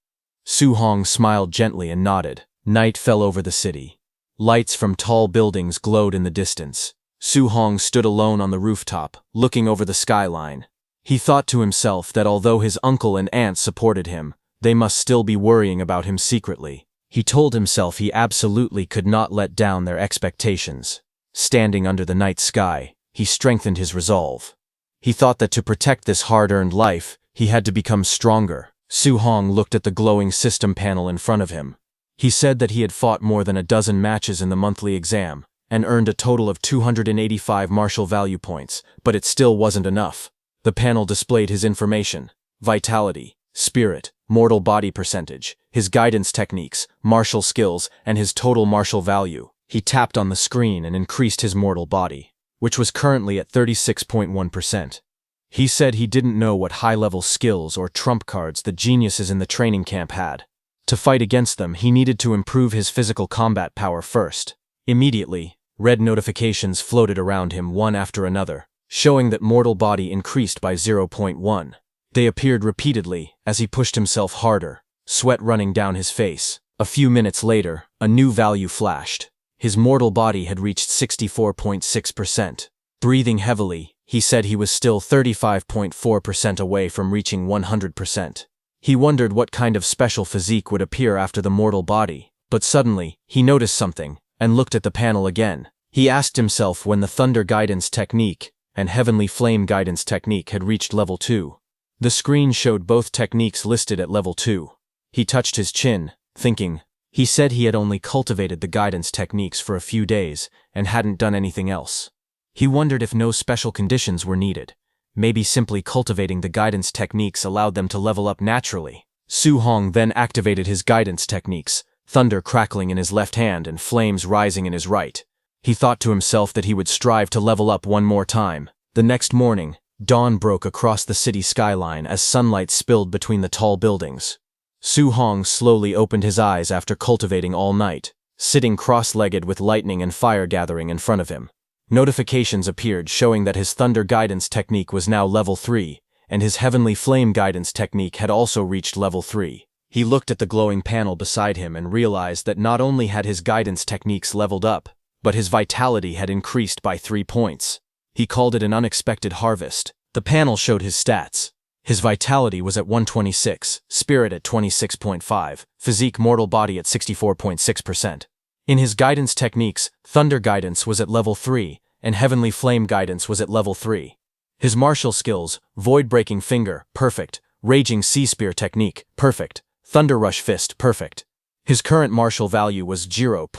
Su Hong smiled gently and nodded. Night fell over the city. Lights from tall buildings glowed in the distance. Su Hong stood alone on the rooftop, looking over the skyline. He thought to himself that although his uncle and aunt supported him, they must still be worrying about him secretly. He told himself he absolutely could not let down their expectations. Standing under the night sky, he strengthened his resolve. He thought that to protect this hard-earned life, he had to become stronger. Su Hong looked at the glowing system panel in front of him. He said that he had fought more than a dozen matches in the monthly exam, and earned a total of 285 martial value points, but it still wasn't enough. The panel displayed his information: vitality, spirit, mortal body percentage, his guidance techniques, martial skills, and his total martial value. He tapped on the screen and increased his mortal body, which was currently at 36.1%. He said he didn't know what high-level skills or trump cards the geniuses in the training camp had. To fight against them, he needed to improve his physical combat power first. Immediately, red notifications floated around him one after another, showing that mortal body increased by 0.1. They appeared repeatedly as he pushed himself harder, sweat running down his face. A few minutes later, a new value flashed. His mortal body had reached 64.6%. Breathing heavily, he said he was still 35.4% away from reaching 100%. He wondered what kind of special physique would appear after the mortal body, but suddenly, he noticed something and looked at the panel again. He asked himself when the Thunder Guidance Technique and Heavenly Flame Guidance Technique had reached level 2. The screen showed both techniques listed at level 2. He touched his chin, thinking. He said he had only cultivated the guidance techniques for a few days and hadn't done anything else. He wondered if no special conditions were needed. Maybe simply cultivating the guidance techniques allowed them to level up naturally. Su Hong then activated his guidance techniques, thunder crackling in his left hand and flames rising in his right. He thought to himself that he would strive to level up one more time. The next morning, dawn broke across the city skyline as sunlight spilled between the tall buildings. Su Hong slowly opened his eyes after cultivating all night, sitting cross-legged with lightning and fire gathering in front of him. Notifications appeared showing that his Thunder Guidance Technique was now level 3, and his Heavenly Flame Guidance Technique had also reached level 3. He looked at the glowing panel beside him and realized that not only had his guidance techniques leveled up, but his vitality had increased by 3 points. He called it an unexpected harvest. The panel showed his stats. His vitality was at 126, spirit at 26.5, physique mortal body at 64.6%. In his guidance techniques, Thunder Guidance was at level 3, and Heavenly Flame Guidance was at level 3. His martial skills, Void Breaking Finger, perfect, Raging Sea Spear Technique, perfect, Thunder Rush Fist, perfect. His current martial value was 0.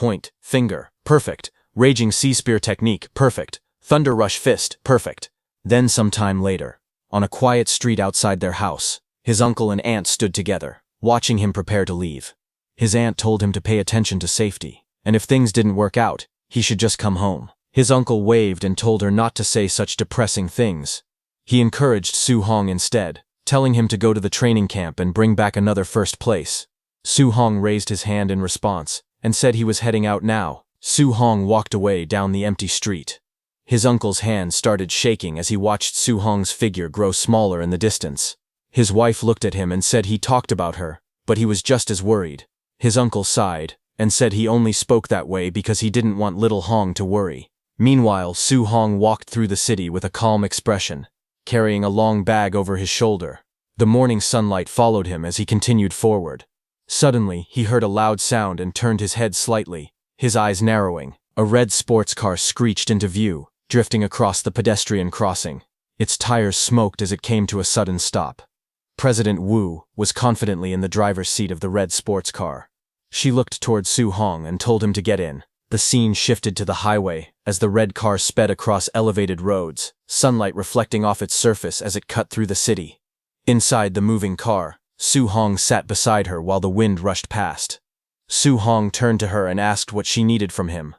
Finger, perfect, Raging Sea Spear Technique, perfect, Thunder Rush Fist, perfect. Then some time later, on a quiet street outside their house, his uncle and aunt stood together, watching him prepare to leave. His aunt told him to pay attention to safety, and if things didn't work out, he should just come home. His uncle waved and told her not to say such depressing things. He encouraged Su Hong instead, telling him to go to the training camp and bring back another first place. Su Hong raised his hand in response and said he was heading out now. Su Hong walked away down the empty street. His uncle's hand started shaking as he watched Su Hong's figure grow smaller in the distance. His wife looked at him and said he talked about her, but he was just as worried. His uncle sighed and said he only spoke that way because he didn't want little Hong to worry. Meanwhile, Su Hong walked through the city with a calm expression, carrying a long bag over his shoulder. The morning sunlight followed him as he continued forward. Suddenly, he heard a loud sound and turned his head slightly, his eyes narrowing. A red sports car screeched into view, drifting across the pedestrian crossing. Its tires smoked as it came to a sudden stop. President Wu was confidently in the driver's seat of the red sports car. She looked toward Su Hong and told him to get in. The scene shifted to the highway as the red car sped across elevated roads, sunlight reflecting off its surface as it cut through the city. Inside the moving car, Su Hong sat beside her while the wind rushed past. Su Hong turned to her and asked what she needed from him.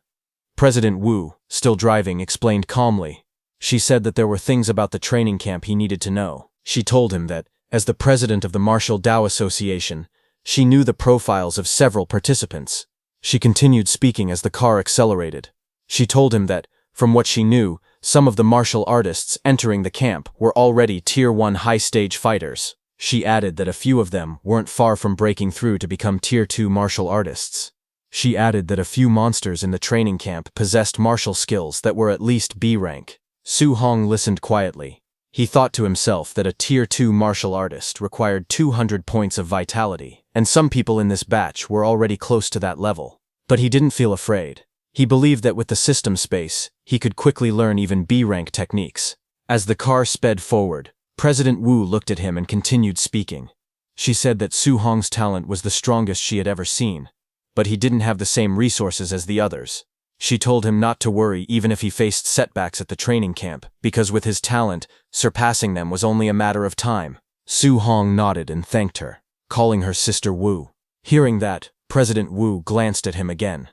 President Wu, still driving, explained calmly. She said that there were things about the training camp he needed to know. She told him that, as the president of the Martial Dao Association, she knew the profiles of several participants. She continued speaking as the car accelerated. She told him that, from what she knew, some of the martial artists entering the camp were already Tier 1 high-stage fighters. She added that a few of them weren't far from breaking through to become Tier 2 martial artists. She added that a few monsters in the training camp possessed martial skills that were at least B rank. Su Hong listened quietly. He thought to himself that a Tier 2 martial artist required 200 points of vitality, and some people in this batch were already close to that level. But he didn't feel afraid. He believed that with the system space, he could quickly learn even B-rank techniques. As the car sped forward, President Wu looked at him and continued speaking. She said that Su Hong's talent was the strongest she had ever seen, but he didn't have the same resources as the others. She told him not to worry even if he faced setbacks at the training camp, because with his talent, surpassing them was only a matter of time. Su Hong nodded and thanked her, calling her Sister Wu. Hearing that, President Wu glanced at him again.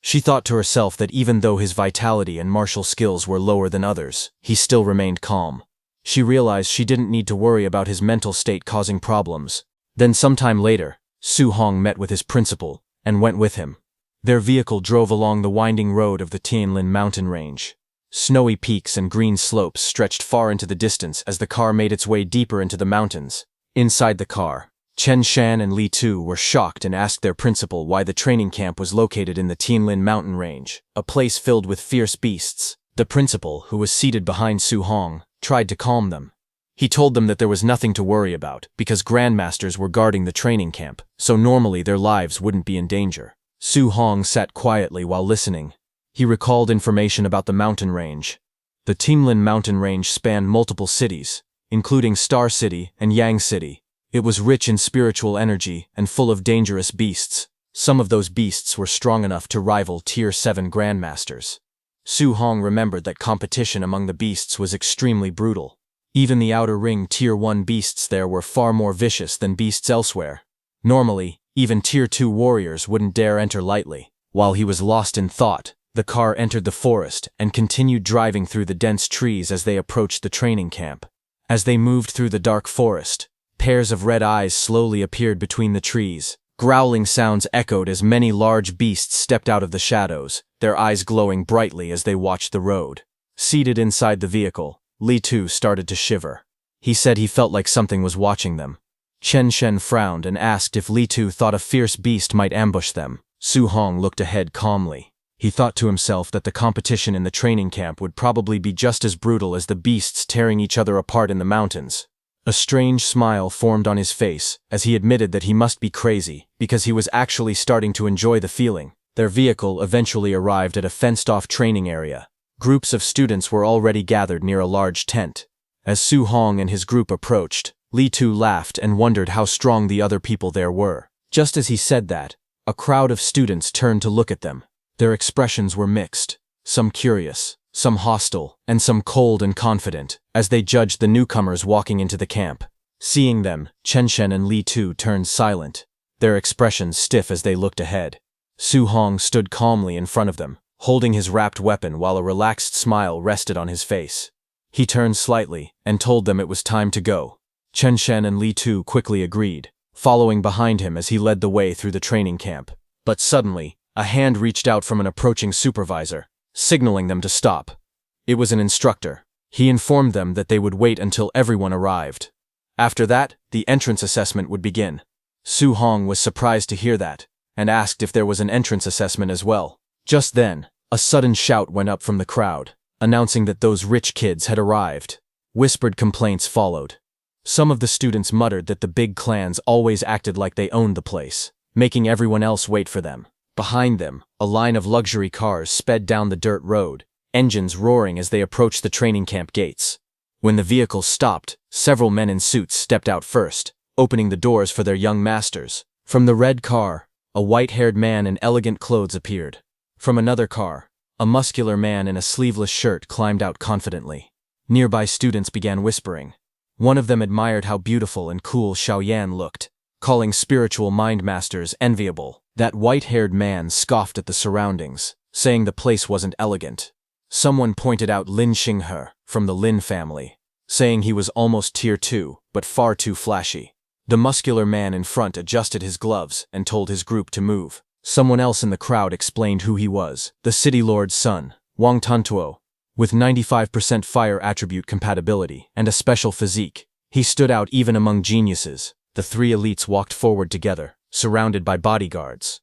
She thought to herself that even though his vitality and martial skills were lower than others, he still remained calm. She realized she didn't need to worry about his mental state causing problems. Then sometime later, Su Hong met with his principal and went with him. Their vehicle drove along the winding road of the Tianlin mountain range. Snowy peaks and green slopes stretched far into the distance as the car made its way deeper into the mountains. Inside the car, Chen Shan and Li Tu were shocked and asked their principal why the training camp was located in the Tianlin mountain range, a place filled with fierce beasts. The principal, who was seated behind Su Hong, tried to calm them. He told them that there was nothing to worry about because grandmasters were guarding the training camp, so normally their lives wouldn't be in danger. Su Hong sat quietly while listening. He recalled information about the mountain range. The Tianlin mountain range spanned multiple cities, including Star City and Yang City. It was rich in spiritual energy and full of dangerous beasts. Some of those beasts were strong enough to rival Tier 7 grandmasters. Su Hong remembered that competition among the beasts was extremely brutal. Even the outer ring Tier 1 beasts there were far more vicious than beasts elsewhere. Normally, even Tier 2 warriors wouldn't dare enter lightly. While he was lost in thought, the car entered the forest and continued driving through the dense trees as they approached the training camp. As they moved through the dark forest, pairs of red eyes slowly appeared between the trees. Growling sounds echoed as many large beasts stepped out of the shadows, their eyes glowing brightly as they watched the road. Seated inside the vehicle, Li Tu started to shiver. He said he felt like something was watching them. Chen Shen frowned and asked if Li Tu thought a fierce beast might ambush them. Su Hong looked ahead calmly. He thought to himself that the competition in the training camp would probably be just as brutal as the beasts tearing each other apart in the mountains. A strange smile formed on his face as he admitted that he must be crazy because he was actually starting to enjoy the feeling. Their vehicle eventually arrived at a fenced-off training area. Groups of students were already gathered near a large tent. As Su Hong and his group approached, Li Tu laughed and wondered how strong the other people there were. Just as he said that, a crowd of students turned to look at them. Their expressions were mixed, some curious, some hostile, and some cold and confident, as they judged the newcomers walking into the camp. Seeing them, Chen Shen and Li Tu turned silent. their expressions stiff as they looked ahead. Su Hong stood calmly in front of them, holding his wrapped weapon while a relaxed smile rested on his face. He turned slightly and told them it was time to go. Chen Shen and Li Tu quickly agreed, following behind him as he led the way through the training camp. But suddenly, a hand reached out from an approaching supervisor, signaling them to stop. It was an instructor. He informed them that they would wait until everyone arrived. After that, the entrance assessment would begin. Su Hong was surprised to hear that, and asked if there was an entrance assessment as well. Just then, a sudden shout went up from the crowd, announcing that those rich kids had arrived. Whispered complaints followed. Some of the students muttered that the big clans always acted like they owned the place, making everyone else wait for them. Behind them, a line of luxury cars sped down the dirt road, engines roaring as they approached the training camp gates. When the vehicles stopped, several men in suits stepped out first, opening the doors for their young masters. From the red car, a white-haired man in elegant clothes appeared. From another car, a muscular man in a sleeveless shirt climbed out confidently. Nearby students began whispering. One of them admired how beautiful and cool Xiaoyan looked, calling spiritual mind masters enviable. That white-haired man scoffed at the surroundings, saying the place wasn't elegant. Someone pointed out Lin Xinghe, from the Lin family, saying he was almost tier 2, but far too flashy. The muscular man in front adjusted his gloves and told his group to move. Someone else in the crowd explained who he was, the city lord's son, Wang Tantuo. With 95% fire attribute compatibility and a special physique, he stood out even among geniuses. The three elites walked forward together, surrounded by bodyguards.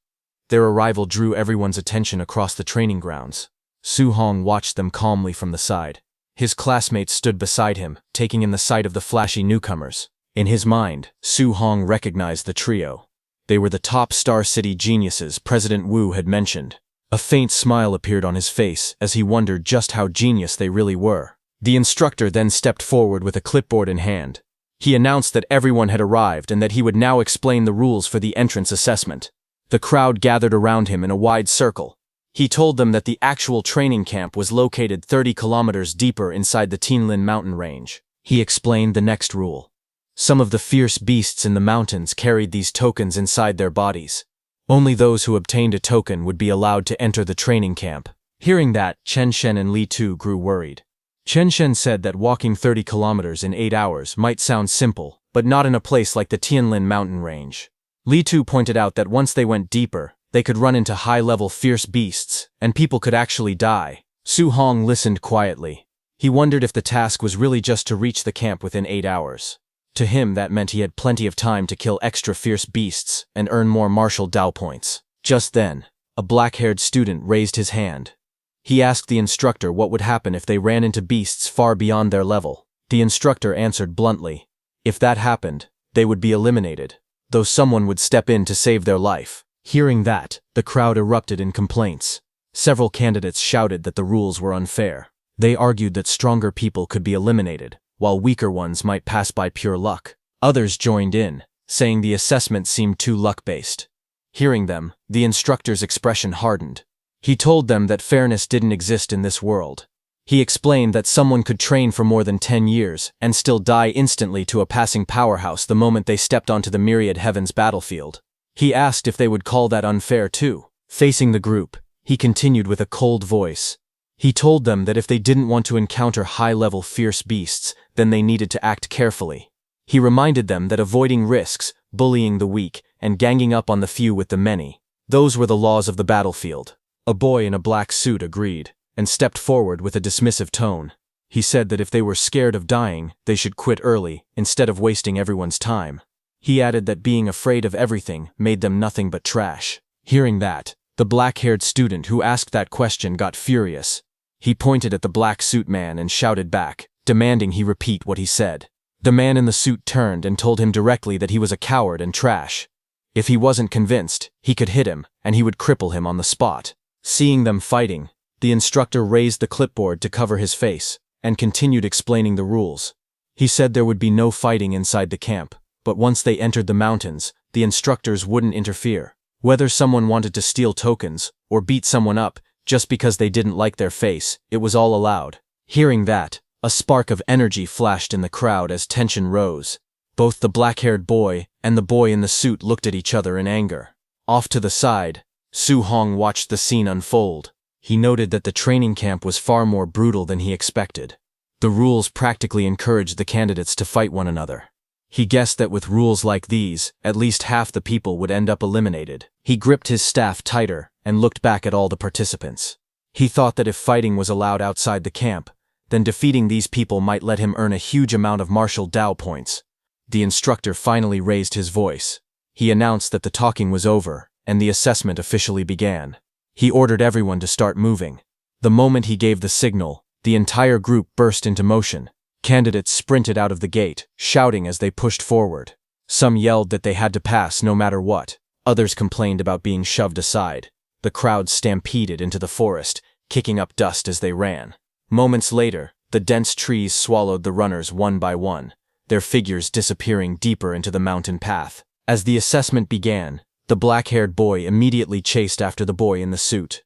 Their arrival drew everyone's attention across the training grounds. Su Hong watched them calmly from the side. His classmates stood beside him, taking in the sight of the flashy newcomers. In his mind, Su Hong recognized the trio. They were the top Star City geniuses President Wu had mentioned. A faint smile appeared on his face as he wondered just how genius they really were. The instructor then stepped forward with a clipboard in hand. He announced that everyone had arrived and that he would now explain the rules for the entrance assessment. The crowd gathered around him in a wide circle. He told them that the actual training camp was located 30 kilometers deeper inside the Tianlin mountain range. He explained the next rule. Some of the fierce beasts in the mountains carried these tokens inside their bodies. Only those who obtained a token would be allowed to enter the training camp. Hearing that, Chen Shen and Li Tu grew worried. Chen Shen said that walking 30 kilometers in 8 hours might sound simple, but not in a place like the Tianlin mountain range. Li Tu pointed out that once they went deeper, they could run into high-level fierce beasts, and people could actually die. Su Hong listened quietly. He wondered if the task was really just to reach the camp within 8 hours. To him, that meant he had plenty of time to kill extra fierce beasts and earn more martial Dao points. Just then, a black-haired student raised his hand. He asked the instructor what would happen if they ran into beasts far beyond their level. The instructor answered bluntly, if that happened, they would be eliminated, though someone would step in to save their life. Hearing that, the crowd erupted in complaints. Several candidates shouted that the rules were unfair. They argued that stronger people could be eliminated, while weaker ones might pass by pure luck. Others joined in, saying the assessment seemed too luck-based. Hearing them, the instructor's expression hardened. He told them that fairness didn't exist in this world. He explained that someone could train for more than 10 years and still die instantly to a passing powerhouse the moment they stepped onto the myriad heavens battlefield. He asked if they would call that unfair too. Facing the group, he continued with a cold voice. He told them that if they didn't want to encounter high-level fierce beasts, then they needed to act carefully. He reminded them that avoiding risks, bullying the weak, and ganging up on the few with the many, those were the laws of the battlefield. A boy in a black suit agreed, and stepped forward with a dismissive tone. He said that if they were scared of dying, they should quit early, instead of wasting everyone's time. He added that being afraid of everything made them nothing but trash. Hearing that, the black-haired student who asked that question got furious. He pointed at the black suit man and shouted back, demanding he repeat what he said. The man in the suit turned and told him directly that he was a coward and trash. If he wasn't convinced, he could hit him, and he would cripple him on the spot. Seeing them fighting, the instructor raised the clipboard to cover his face, and continued explaining the rules. He said there would be no fighting inside the camp, but once they entered the mountains, the instructors wouldn't interfere. Whether someone wanted to steal tokens, or beat someone up, just because they didn't like their face, it was all allowed. Hearing that, a spark of energy flashed in the crowd as tension rose. Both the black-haired boy and the boy in the suit looked at each other in anger. Off to the side, Su Hong watched the scene unfold. He noted that the training camp was far more brutal than he expected. The rules practically encouraged the candidates to fight one another. He guessed that with rules like these, at least half the people would end up eliminated. He gripped his staff tighter and looked back at all the participants. He thought that if fighting was allowed outside the camp, then defeating these people might let him earn a huge amount of martial Dao points. The instructor finally raised his voice. He announced that the talking was over, and the assessment officially began. He ordered everyone to start moving. The moment he gave the signal, the entire group burst into motion. Candidates sprinted out of the gate, shouting as they pushed forward. Some yelled that they had to pass no matter what. Others complained about being shoved aside. The crowd stampeded into the forest, kicking up dust as they ran. Moments later, the dense trees swallowed the runners one by one, their figures disappearing deeper into the mountain path. As the assessment began, the black-haired boy immediately chased after the boy in the suit.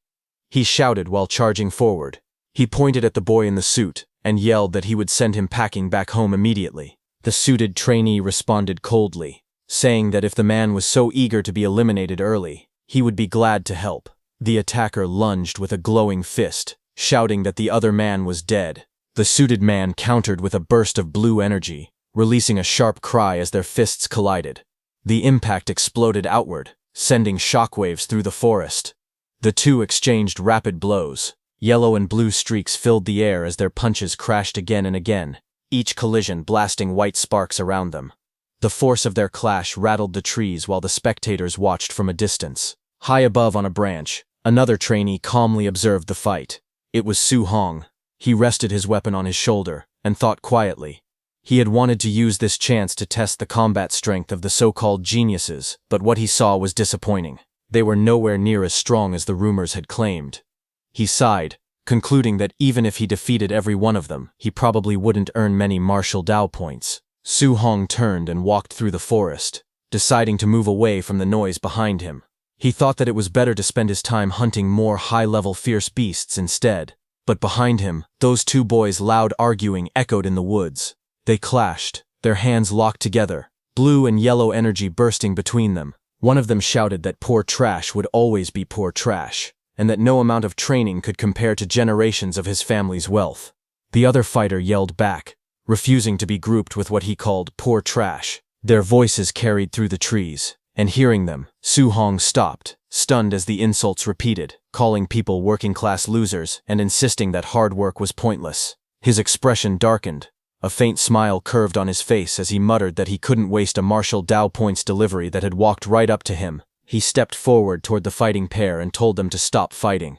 He shouted while charging forward. He pointed at the boy in the suit and yelled that he would send him packing back home immediately. The suited trainee responded coldly, saying that if the man was so eager to be eliminated early, he would be glad to help. The attacker lunged with a glowing fist, shouting that the other man was dead. The suited man countered with a burst of blue energy, releasing a sharp cry as their fists collided. The impact exploded outward, sending shockwaves through the forest. The two exchanged rapid blows. Yellow and blue streaks filled the air as their punches crashed again and again, each collision blasting white sparks around them. The force of their clash rattled the trees while the spectators watched from a distance. High above on a branch, another trainee calmly observed the fight. It was Su Hong. He rested his weapon on his shoulder and thought quietly. He had wanted to use this chance to test the combat strength of the so-called geniuses, but what he saw was disappointing. They were nowhere near as strong as the rumors had claimed. He sighed, concluding that even if he defeated every one of them, he probably wouldn't earn many martial Dao points. Su Hong turned and walked through the forest, deciding to move away from the noise behind him. He thought that it was better to spend his time hunting more high-level fierce beasts instead. But behind him, those two boys' loud arguing echoed in the woods. They clashed, their hands locked together, blue and yellow energy bursting between them. One of them shouted that poor trash would always be poor trash, and that no amount of training could compare to generations of his family's wealth. The other fighter yelled back, refusing to be grouped with what he called poor trash. Their voices carried through the trees, and hearing them, Su Hong stopped, stunned as the insults repeated, calling people working-class losers and insisting that hard work was pointless. His expression darkened. A faint smile curved on his face as he muttered that he couldn't waste a martial Dao points delivery that had walked right up to him. He stepped forward toward the fighting pair and told them to stop fighting.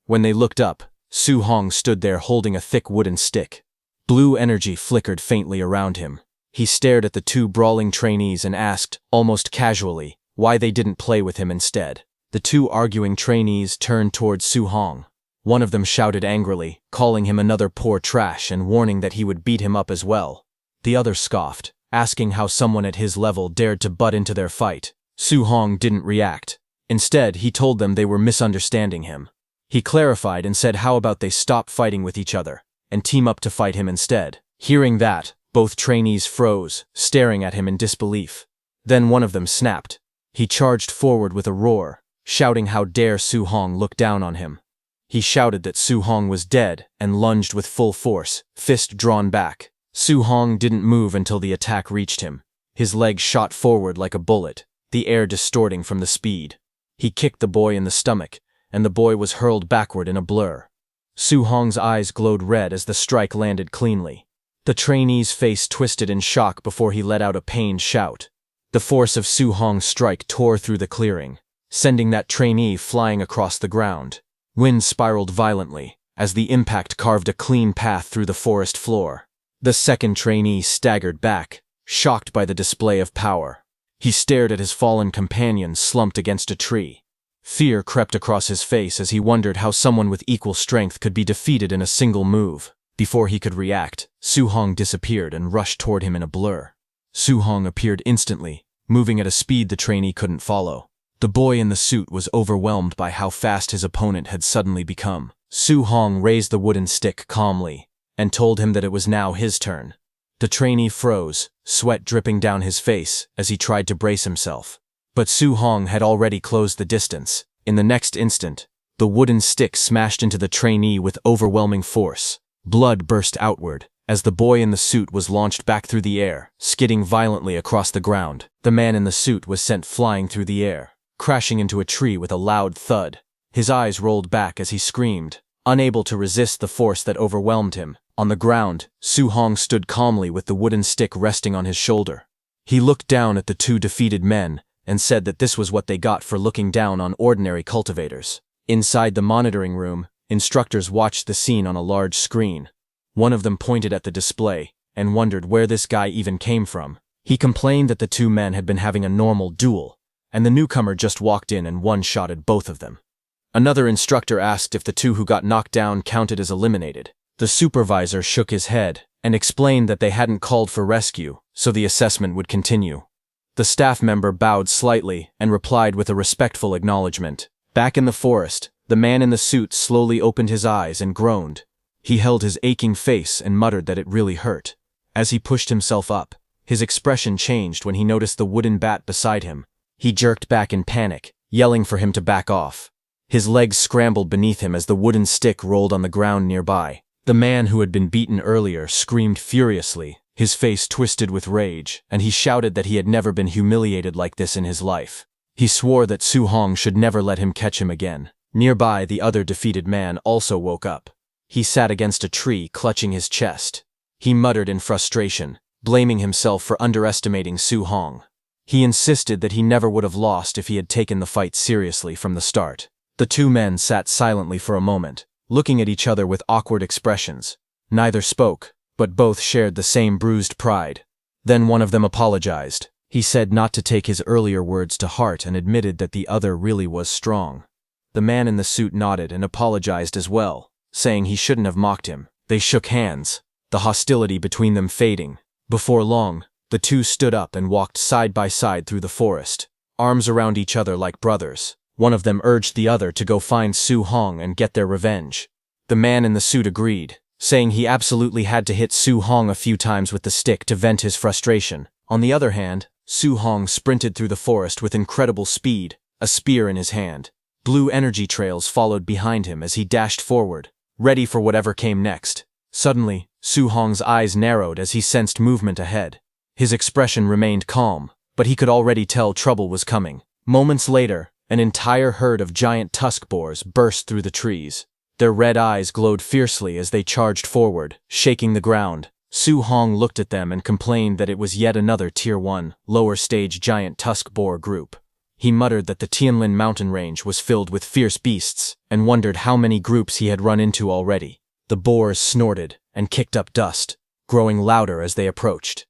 When they looked up, Su Hong stood there holding a thick wooden stick. Blue energy flickered faintly around him. He stared at the two brawling trainees and asked, almost casually, why they didn't play with him instead. The two arguing trainees turned toward Su Hong. One of them shouted angrily, calling him another poor trash and warning that he would beat him up as well. The other scoffed, asking how someone at his level dared to butt into their fight. Su Hong didn't react. Instead, he told them they were misunderstanding him. He clarified and said how about they stop fighting with each other and team up to fight him instead. Hearing that, both trainees froze, staring at him in disbelief. Then one of them snapped. He charged forward with a roar, shouting how dare Su Hong look down on him. He shouted that Su Hong was dead and lunged with full force, fist drawn back. Su Hong didn't move until the attack reached him. His leg shot forward like a bullet, the air distorting from the speed. He kicked the boy in the stomach, and the boy was hurled backward in a blur. Su Hong's eyes glowed red as the strike landed cleanly. The trainee's face twisted in shock before he let out a pained shout. The force of Su Hong's strike tore through the clearing, sending that trainee flying across the ground. Wind spiraled violently, as the impact carved a clean path through the forest floor. The second trainee staggered back, shocked by the display of power. He stared at his fallen companion slumped against a tree. Fear crept across his face as he wondered how someone with equal strength could be defeated in a single move. Before he could react, Su Hong disappeared and rushed toward him in a blur. Su Hong appeared instantly, moving at a speed the trainee couldn't follow. The boy in the suit was overwhelmed by how fast his opponent had suddenly become. Su Hong raised the wooden stick calmly and told him that it was now his turn. The trainee froze, sweat dripping down his face as he tried to brace himself. But Su Hong had already closed the distance. In the next instant, the wooden stick smashed into the trainee with overwhelming force. Blood burst outward as the boy in the suit was launched back through the air, skidding violently across the ground. The man in the suit was sent flying through the air, crashing into a tree with a loud thud. His eyes rolled back as he screamed, unable to resist the force that overwhelmed him. On the ground, Su Hong stood calmly with the wooden stick resting on his shoulder. He looked down at the two defeated men and said that this was what they got for looking down on ordinary cultivators. Inside the monitoring room, instructors watched the scene on a large screen. One of them pointed at the display and wondered where this guy even came from. He complained that the two men had been having a normal duel, and the newcomer just walked in and one-shotted both of them. Another instructor asked if the two who got knocked down counted as eliminated. The supervisor shook his head and explained that they hadn't called for rescue, so the assessment would continue. The staff member bowed slightly and replied with a respectful acknowledgement. Back in the forest, the man in the suit slowly opened his eyes and groaned. He held his aching face and muttered that it really hurt. As he pushed himself up, his expression changed when he noticed the wooden bat beside him. He jerked back in panic, yelling for him to back off. His legs scrambled beneath him as the wooden stick rolled on the ground nearby. The man who had been beaten earlier screamed furiously, his face twisted with rage, and he shouted that he had never been humiliated like this in his life. He swore that Su Hong should never let him catch him again. Nearby, the other defeated man also woke up. He sat against a tree, clutching his chest. He muttered in frustration, blaming himself for underestimating Su Hong. He insisted that he never would have lost if he had taken the fight seriously from the start. The two men sat silently for a moment, looking at each other with awkward expressions. Neither spoke, but both shared the same bruised pride. Then one of them apologized. He said not to take his earlier words to heart and admitted that the other really was strong. The man in the suit nodded and apologized as well, saying he shouldn't have mocked him. They shook hands, the hostility between them fading. Before long, the two stood up and walked side by side through the forest, arms around each other like brothers. One of them urged the other to go find Su Hong and get their revenge. The man in the suit agreed, saying he absolutely had to hit Su Hong a few times with the stick to vent his frustration. On the other hand, Su Hong sprinted through the forest with incredible speed, a spear in his hand. Blue energy trails followed behind him as he dashed forward, ready for whatever came next. Suddenly, Su Hong's eyes narrowed as he sensed movement ahead. His expression remained calm, but he could already tell trouble was coming. Moments later, an entire herd of giant tusk boars burst through the trees. Their red eyes glowed fiercely as they charged forward, shaking the ground. Su Hong looked at them and complained that it was yet another Tier 1, lower-stage giant tusk boar group. He muttered that the Tianlin mountain range was filled with fierce beasts, and wondered how many groups he had run into already. The boars snorted and kicked up dust, growing louder as they approached.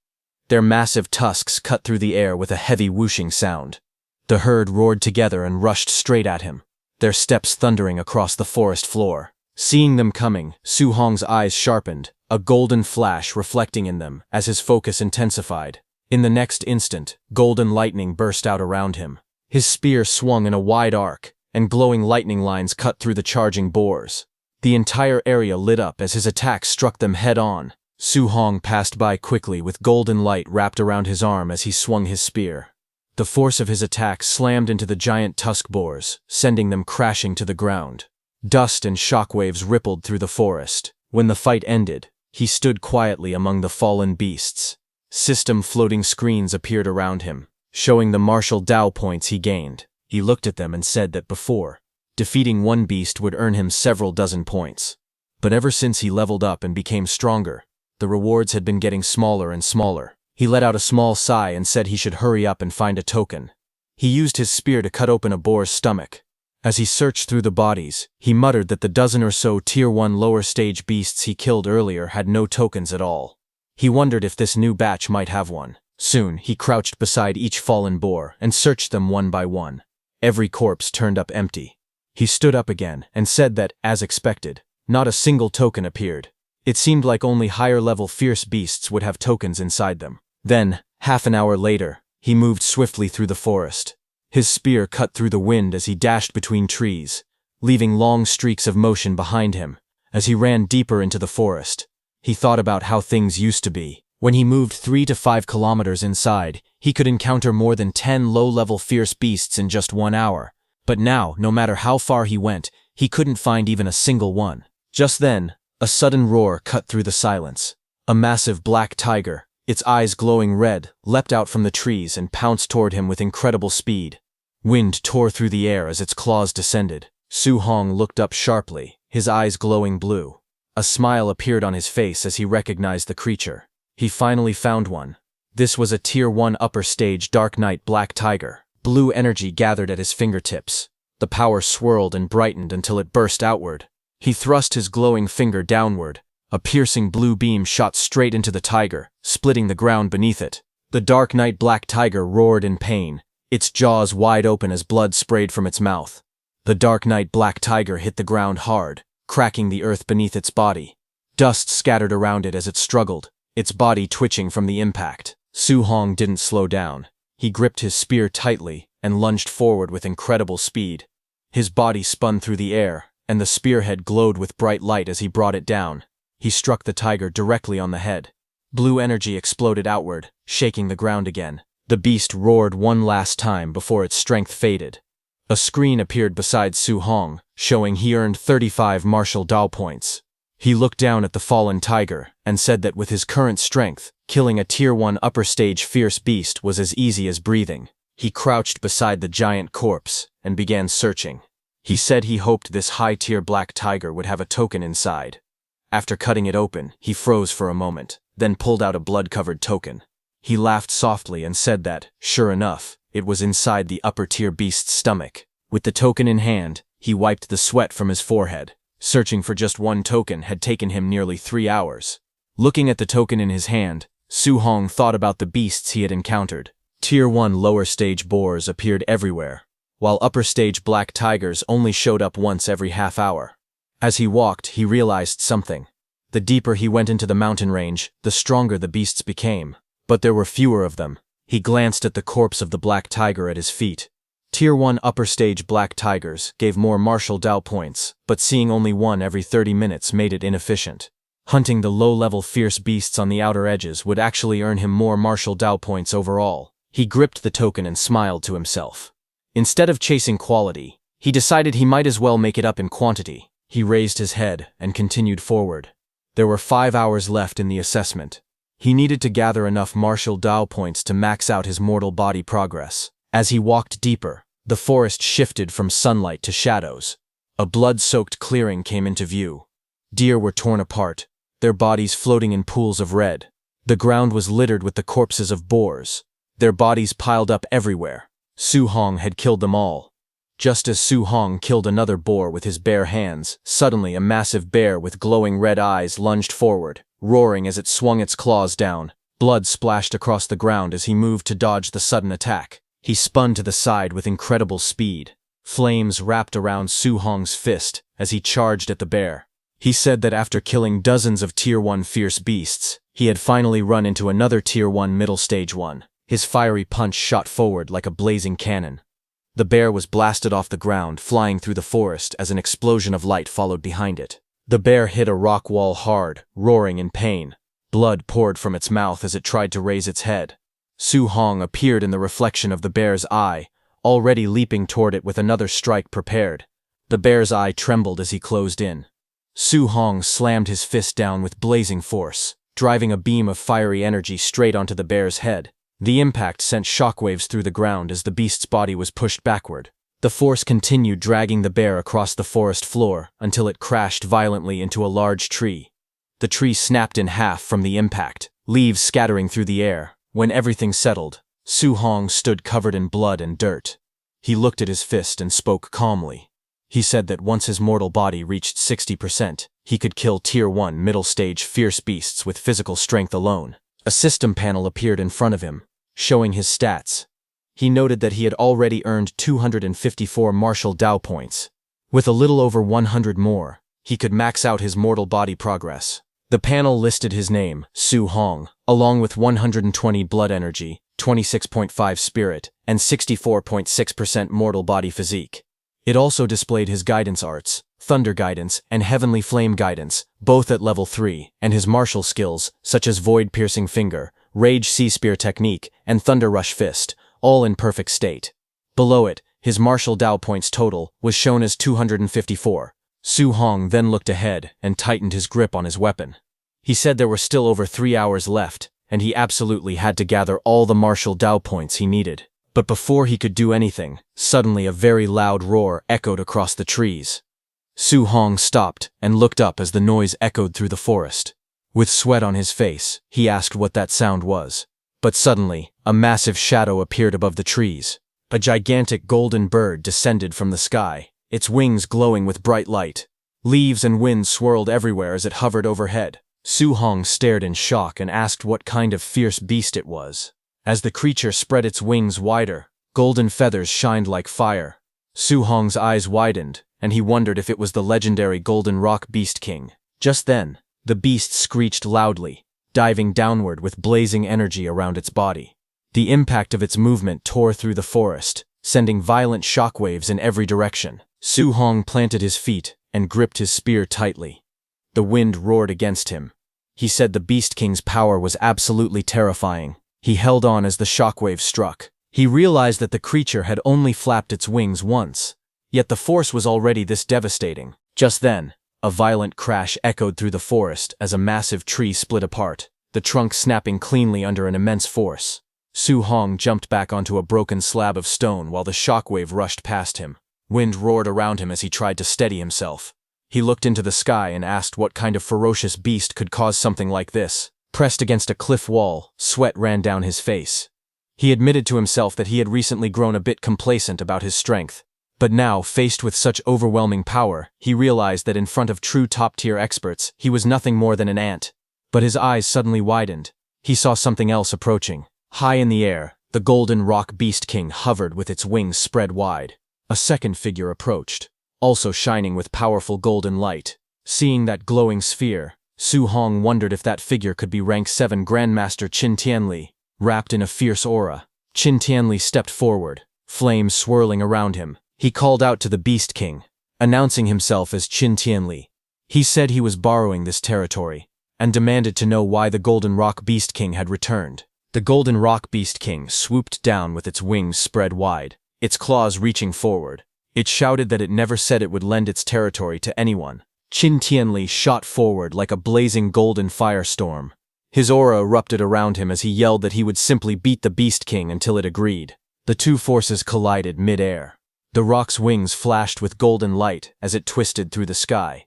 Their massive tusks cut through the air with a heavy whooshing sound. The herd roared together and rushed straight at him, their steps thundering across the forest floor. Seeing them coming, Su Hong's eyes sharpened, a golden flash reflecting in them as his focus intensified. In the next instant, golden lightning burst out around him. His spear swung in a wide arc, and glowing lightning lines cut through the charging boars. The entire area lit up as his attack struck them head-on. Su Hong passed by quickly with golden light wrapped around his arm as he swung his spear. The force of his attack slammed into the giant tusk boars, sending them crashing to the ground. Dust and shockwaves rippled through the forest. When the fight ended, he stood quietly among the fallen beasts. System floating screens appeared around him, showing the martial Dao points he gained. He looked at them and said that before, defeating one beast would earn him several dozen points. But ever since he leveled up and became stronger, the rewards had been getting smaller and smaller. He let out a small sigh and said he should hurry up and find a token. He used his spear to cut open a boar's stomach. As he searched through the bodies, he muttered that the dozen or so Tier 1 lower-stage beasts he killed earlier had no tokens at all. He wondered if this new batch might have one. Soon, he crouched beside each fallen boar and searched them one by one. Every corpse turned up empty. He stood up again and said that, as expected, not a single token appeared. It seemed like only higher-level fierce beasts would have tokens inside them. Then, half an hour later, he moved swiftly through the forest. His spear cut through the wind as he dashed between trees, leaving long streaks of motion behind him. As he ran deeper into the forest, he thought about how things used to be. When he moved 3 to 5 kilometers inside, he could encounter more than 10 low-level fierce beasts in just 1 hour. But now, no matter how far he went, he couldn't find even a single one. Just then, a sudden roar cut through the silence. A massive black tiger, its eyes glowing red, leapt out from the trees and pounced toward him with incredible speed. Wind tore through the air as its claws descended. Su Hong looked up sharply, his eyes glowing blue. A smile appeared on his face as he recognized the creature. He finally found one. This was a Tier 1 upper stage Dark Knight black tiger. Blue energy gathered at his fingertips. The power swirled and brightened until it burst outward. He thrust his glowing finger downward. A piercing blue beam shot straight into the tiger, splitting the ground beneath it. The Dark Knight black tiger roared in pain, its jaws wide open as blood sprayed from its mouth. The Dark Knight black tiger hit the ground hard, cracking the earth beneath its body. Dust scattered around it as it struggled, its body twitching from the impact. Su Hong didn't slow down. He gripped his spear tightly and lunged forward with incredible speed. His body spun through the air, and the spearhead glowed with bright light as he brought it down. He struck the tiger directly on the head. Blue energy exploded outward, shaking the ground again. The beast roared one last time before its strength faded. A screen appeared beside Su Hong, showing he earned 35 martial Dao points. He looked down at the fallen tiger and said that with his current strength, killing a Tier 1 upper stage fierce beast was as easy as breathing. He crouched beside the giant corpse and began searching. He said he hoped this high-tier black tiger would have a token inside. After cutting it open, he froze for a moment, then pulled out a blood-covered token. He laughed softly and said that, sure enough, it was inside the upper-tier beast's stomach. With the token in hand, he wiped the sweat from his forehead. Searching for just one token had taken him nearly 3 hours. Looking at the token in his hand, Su Hong thought about the beasts he had encountered. Tier 1 lower stage boars appeared everywhere, while upper stage black tigers only showed up once every half hour. As he walked, he realized something. The deeper he went into the mountain range, the stronger the beasts became. But there were fewer of them. He glanced at the corpse of the black tiger at his feet. Tier 1 upper stage black tigers gave more martial Dao points, but seeing only one every 30 minutes made it inefficient. Hunting the low-level fierce beasts on the outer edges would actually earn him more martial Dao points overall. He gripped the token and smiled to himself. Instead of chasing quality, he decided he might as well make it up in quantity. He raised his head and continued forward. There were 5 hours left in the assessment. He needed to gather enough martial Dao points to max out his mortal body progress. As he walked deeper, the forest shifted from sunlight to shadows. A blood-soaked clearing came into view. Deer were torn apart, their bodies floating in pools of red. The ground was littered with the corpses of boars, their bodies piled up everywhere. Su Hong had killed them all. Just as Su Hong killed another boar with his bare hands, suddenly a massive bear with glowing red eyes lunged forward, roaring as it swung its claws down. Blood splashed across the ground as he moved to dodge the sudden attack. He spun to the side with incredible speed. Flames wrapped around Su Hong's fist as he charged at the bear. He said that after killing dozens of Tier 1 fierce beasts, he had finally run into another Tier 1 middle stage one. His fiery punch shot forward like a blazing cannon. The bear was blasted off the ground, flying through the forest as an explosion of light followed behind it. The bear hit a rock wall hard, roaring in pain. Blood poured from its mouth as it tried to raise its head. Su Hong appeared in the reflection of the bear's eye, already leaping toward it with another strike prepared. The bear's eye trembled as he closed in. Su Hong slammed his fist down with blazing force, driving a beam of fiery energy straight onto the bear's head. The impact sent shockwaves through the ground as the beast's body was pushed backward. The force continued dragging the bear across the forest floor until it crashed violently into a large tree. The tree snapped in half from the impact, leaves scattering through the air. When everything settled, Su Hong stood covered in blood and dirt. He looked at his fist and spoke calmly. He said that once his mortal body reached 60%, he could kill Tier 1 middle-stage fierce beasts with physical strength alone. A system panel appeared in front of him, showing his stats. He noted that he had already earned 254 martial Dao points. With a little over 100 more, he could max out his mortal body progress. The panel listed his name, Su Hong, along with 120 blood energy, 26.5 spirit, and 64.6% mortal body physique. It also displayed his guidance arts, Thunder Guidance, and Heavenly Flame Guidance, both at level 3, and his martial skills, such as Void Piercing Finger, Rage Sea Spear Technique, and Thunder Rush Fist, all in perfect state. Below it, his martial Dao points total was shown as 254. Su Hong then looked ahead and tightened his grip on his weapon. He said there were still over 3 hours left, and he absolutely had to gather all the martial Dao points he needed. But before he could do anything, suddenly a very loud roar echoed across the trees. Su Hong stopped and looked up as the noise echoed through the forest. With sweat on his face, he asked what that sound was. But suddenly, a massive shadow appeared above the trees. A gigantic golden bird descended from the sky, its wings glowing with bright light. Leaves and wind swirled everywhere as it hovered overhead. Su Hong stared in shock and asked what kind of fierce beast it was. As the creature spread its wings wider, golden feathers shined like fire. Su Hong's eyes widened, and he wondered if it was the legendary Golden Rock Beast King. Just then, the beast screeched loudly, diving downward with blazing energy around its body. The impact of its movement tore through the forest, sending violent shockwaves in every direction. Su Hong planted his feet and gripped his spear tightly. The wind roared against him. He said the Beast King's power was absolutely terrifying. He held on as the shockwave struck. He realized that the creature had only flapped its wings once, yet the force was already this devastating. Just then, a violent crash echoed through the forest as a massive tree split apart, the trunk snapping cleanly under an immense force. Su Hong jumped back onto a broken slab of stone while the shockwave rushed past him. Wind roared around him as he tried to steady himself. He looked into the sky and asked what kind of ferocious beast could cause something like this. Pressed against a cliff wall, sweat ran down his face. He admitted to himself that he had recently grown a bit complacent about his strength. But now, faced with such overwhelming power, he realized that in front of true top-tier experts, he was nothing more than an ant. But his eyes suddenly widened. He saw something else approaching. High in the air, the Golden Rock Beast King hovered with its wings spread wide. A second figure approached, also shining with powerful golden light. Seeing that glowing sphere, Su Hong wondered if that figure could be rank 7 Grandmaster Qin Tianli. Wrapped in a fierce aura, Qin Tianli stepped forward, flames swirling around him. He called out to the Beast King, announcing himself as Qin Tianli. He said he was borrowing this territory, and demanded to know why the Golden Rock Beast King had returned. The Golden Rock Beast King swooped down with its wings spread wide, its claws reaching forward. It shouted that it never said it would lend its territory to anyone. Qin Tianli shot forward like a blazing golden firestorm. His aura erupted around him as he yelled that he would simply beat the Beast King until it agreed. The two forces collided mid-air. The rock's wings flashed with golden light as it twisted through the sky.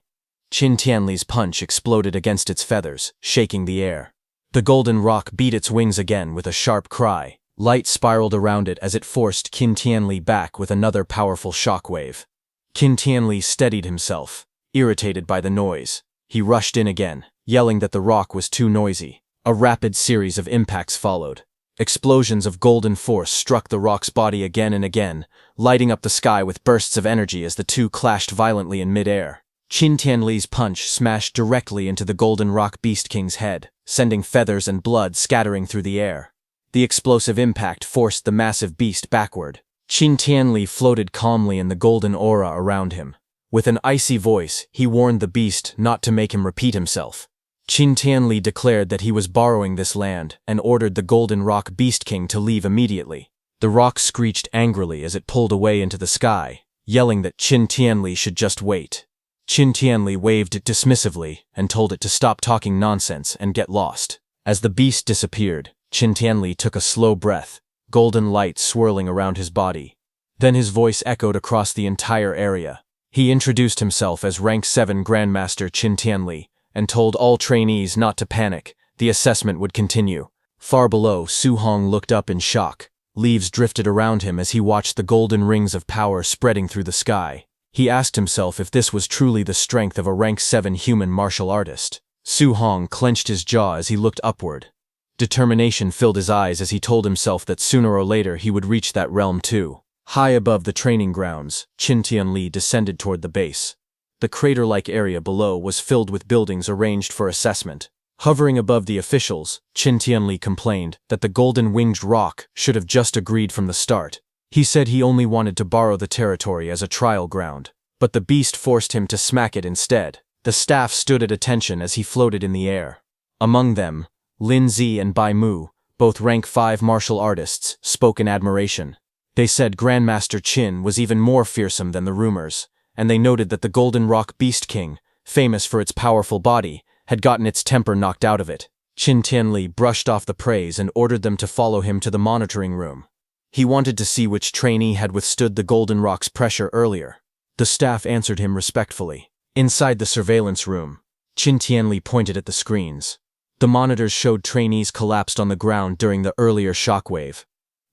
Qin Tianli's punch exploded against its feathers, shaking the air. The golden rock beat its wings again with a sharp cry. Light spiraled around it as it forced Qin Tianli back with another powerful shockwave. Qin Tianli steadied himself, irritated by the noise. He rushed in again, yelling that the rock was too noisy. A rapid series of impacts followed. Explosions of golden force struck the rock's body again and again, lighting up the sky with bursts of energy as the two clashed violently in mid-air. Qin Tianli's punch smashed directly into the Golden Rock Beast King's head, sending feathers and blood scattering through the air. The explosive impact forced the massive beast backward. Qin Tianli floated calmly in the golden aura around him. With an icy voice, he warned the beast not to make him repeat himself. Qin Tianli declared that he was borrowing this land and ordered the Golden Rock Beast King to leave immediately. The rock screeched angrily as it pulled away into the sky, yelling that Qin Tianli should just wait. Qin Tianli waved it dismissively and told it to stop talking nonsense and get lost. As the beast disappeared, Qin Tianli took a slow breath, golden light swirling around his body. Then his voice echoed across the entire area. He introduced himself as Rank 7 Grandmaster Qin Tianli and told all trainees not to panic. The assessment would continue. Far below, Su Hong looked up in shock. Leaves drifted around him as he watched the golden rings of power spreading through the sky. He asked himself if this was truly the strength of a Rank 7 human martial artist. Su Hong clenched his jaw as he looked upward. Determination filled his eyes as he told himself that sooner or later he would reach that realm too. High above the training grounds, Qin Tianli descended toward the base. The crater-like area below was filled with buildings arranged for assessment. Hovering above the officials, Qin Tianli complained that the golden-winged rock should have just agreed from the start. He said he only wanted to borrow the territory as a trial ground. but the beast forced him to smack it instead. The staff stood at attention as he floated in the air. Among them, Lin Zi and Bai Mu, both rank 5 martial artists, spoke in admiration. They said Grandmaster Qin was even more fearsome than the rumors, and they noted that the Golden Rock Beast King, famous for its powerful body, had gotten its temper knocked out of it. Qin Tianli brushed off the praise and ordered them to follow him to the monitoring room. He wanted to see which trainee had withstood the Golden Rock's pressure earlier. The staff answered him respectfully. Inside the surveillance room, Qin Tianli pointed at the screens. The monitors showed trainees collapsed on the ground during the earlier shockwave.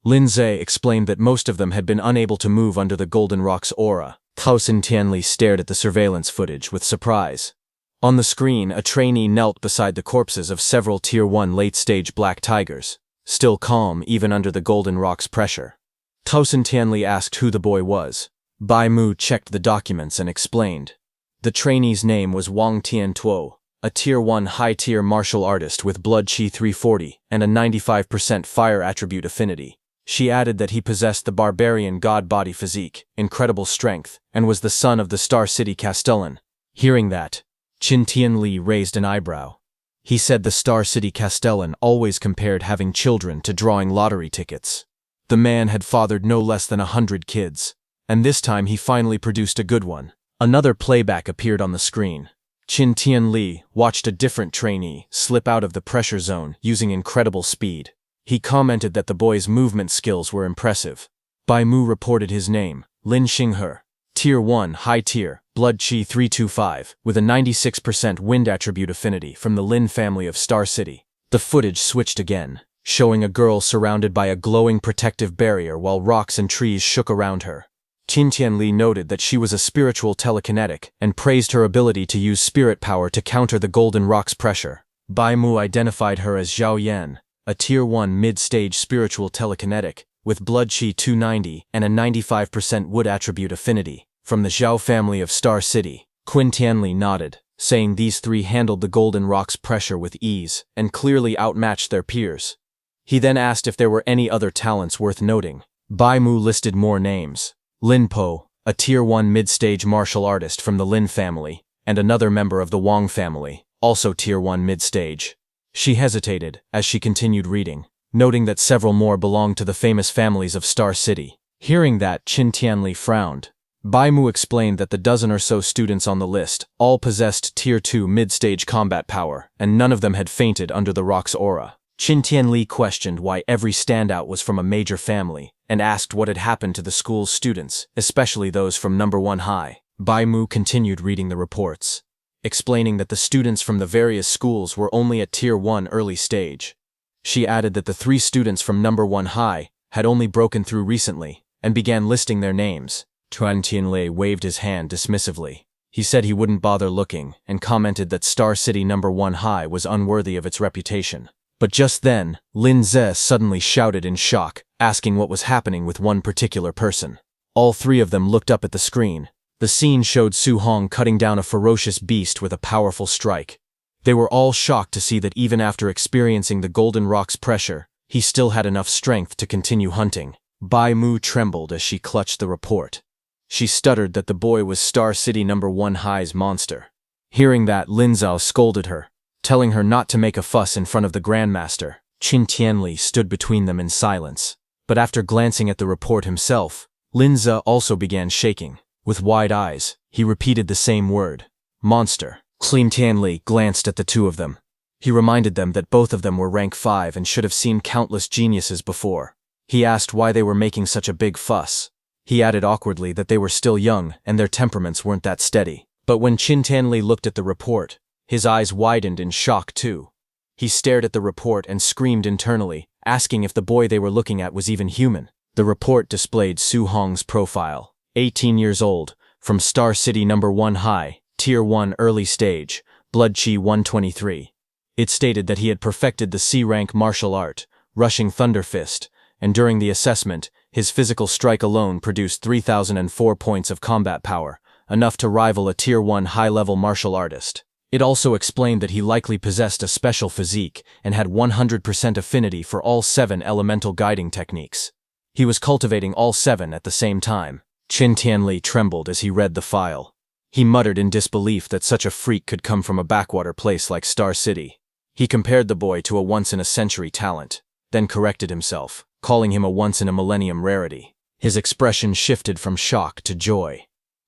Lin Zi explained that most of them had been unable to move under the Golden Rock's aura. Qin Tianli stared at the surveillance footage with surprise. On the screen, a trainee knelt beside the corpses of several Tier 1 late-stage black tigers, still calm even under the Golden Rock's pressure. Qin Tianli asked who the boy was. Bai Mu checked the documents and explained. The trainee's name was Wang Tiantuo, a Tier 1 high-tier martial artist with blood chi 340 and a 95% fire attribute affinity. She added that he possessed the barbarian god-body physique, incredible strength, and was the son of the Star City Castellan. Hearing that, Qin Tianli raised an eyebrow. He said the Star City Castellan always compared having children to drawing lottery tickets. The man had fathered no less than 100 kids, and this time he finally produced a good one. Another playback appeared on the screen. Qin Tianli watched a different trainee slip out of the pressure zone using incredible speed. He commented that the boy's movement skills were impressive. Bai Mu reported his name, Lin Xinghe, Tier 1 high tier, blood chi 325, with a 96% wind attribute affinity from the Lin family of Star City. The footage switched again, showing a girl surrounded by a glowing protective barrier while rocks and trees shook around her. Qin Tianli noted that she was a spiritual telekinetic and praised her ability to use spirit power to counter the Golden Rock's pressure. Bai Mu identified her as Zhao Yan, a Tier 1 mid-stage spiritual telekinetic, with blood chi 290 and a 95% wood attribute affinity, from the Zhao family of Star City. Qin Tianli nodded, saying these three handled the Golden Rock's pressure with ease and clearly outmatched their peers. He then asked if there were any other talents worth noting. Bai Mu listed more names. Lin Po, a Tier 1 mid-stage martial artist from the Lin family, and another member of the Wang family, also Tier 1 mid-stage. She hesitated as she continued reading, noting that several more belonged to the famous families of Star City. Hearing that, Qin Tianli frowned. Bai Mu explained that the dozen or so students on the list all possessed Tier 2 mid-stage combat power, and none of them had fainted under the rock's aura. Qin Tianli questioned why every standout was from a major family, and asked what had happened to the school's students, especially those from number 1 high. Bai Mu continued reading the reports, explaining that the students from the various schools were only at Tier 1 early stage. She added that the 3 students from number 1 high had only broken through recently, and began listing their names. Qin Tianli waved his hand dismissively. He said he wouldn't bother looking, and commented that Star City number 1 high was unworthy of its reputation. But just then, Lin Zi suddenly shouted in shock, asking what was happening with one particular person. All 3 of them looked up at the screen. The scene showed Su Hong cutting down a ferocious beast with a powerful strike. They were all shocked to see that even after experiencing the Golden Rock's pressure, he still had enough strength to continue hunting. Bai Mu trembled as she clutched the report. She stuttered that the boy was Star City number 1 high's monster. Hearing that, Lin Zhao scolded her, telling her not to make a fuss in front of the Grandmaster. Qin Tianli stood between them in silence. But after glancing at the report himself, Lin Zhao also began shaking. With wide eyes, he repeated the same word, monster. Qin Tianli glanced at the 2 of them. He reminded them that both of them were rank 5 and should have seen countless geniuses before. He asked why they were making such a big fuss. He added awkwardly that they were still young and their temperaments weren't that steady. But when Qin Tianli looked at the report, his eyes widened in shock too. He stared at the report and screamed internally, asking if the boy they were looking at was even human. The report displayed Su Hong's profile. 18 years old, from Star City number 1 high, Tier 1 early stage, blood chi 123. It stated that he had perfected the C-rank martial art, Rushing Thunder Fist, and during the assessment, his physical strike alone produced 3,004 points of combat power, enough to rival a Tier 1 high-level martial artist. It also explained that he likely possessed a special physique and had 100% affinity for all 7 elemental guiding techniques. He was cultivating all 7 at the same time. Qin Tianli trembled as he read the file. He muttered in disbelief that such a freak could come from a backwater place like Star City. He compared the boy to a once-in-a-century talent, then corrected himself, calling him a once-in-a-millennium rarity. His expression shifted from shock to joy.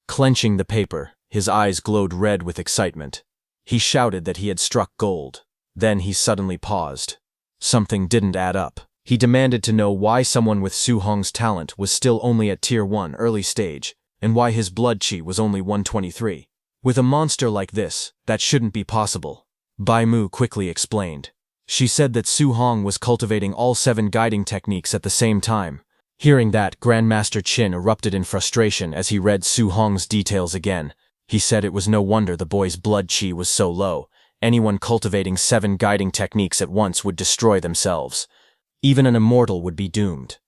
Clenching the paper, his eyes glowed red with excitement. He shouted that he had struck gold. Then he suddenly paused. Something didn't add up. He demanded to know why someone with Su Hong's talent was still only at Tier 1 early stage, and why his blood chi was only 123. With a monster like this, that shouldn't be possible. Bai Mu quickly explained. She said that Su Hong was cultivating all 7 guiding techniques at the same time. Hearing that, Grandmaster Qin erupted in frustration as he read Su Hong's details again. He said it was no wonder the boy's blood chi was so low. Anyone cultivating 7 guiding techniques at once would destroy themselves. Even an immortal would be doomed.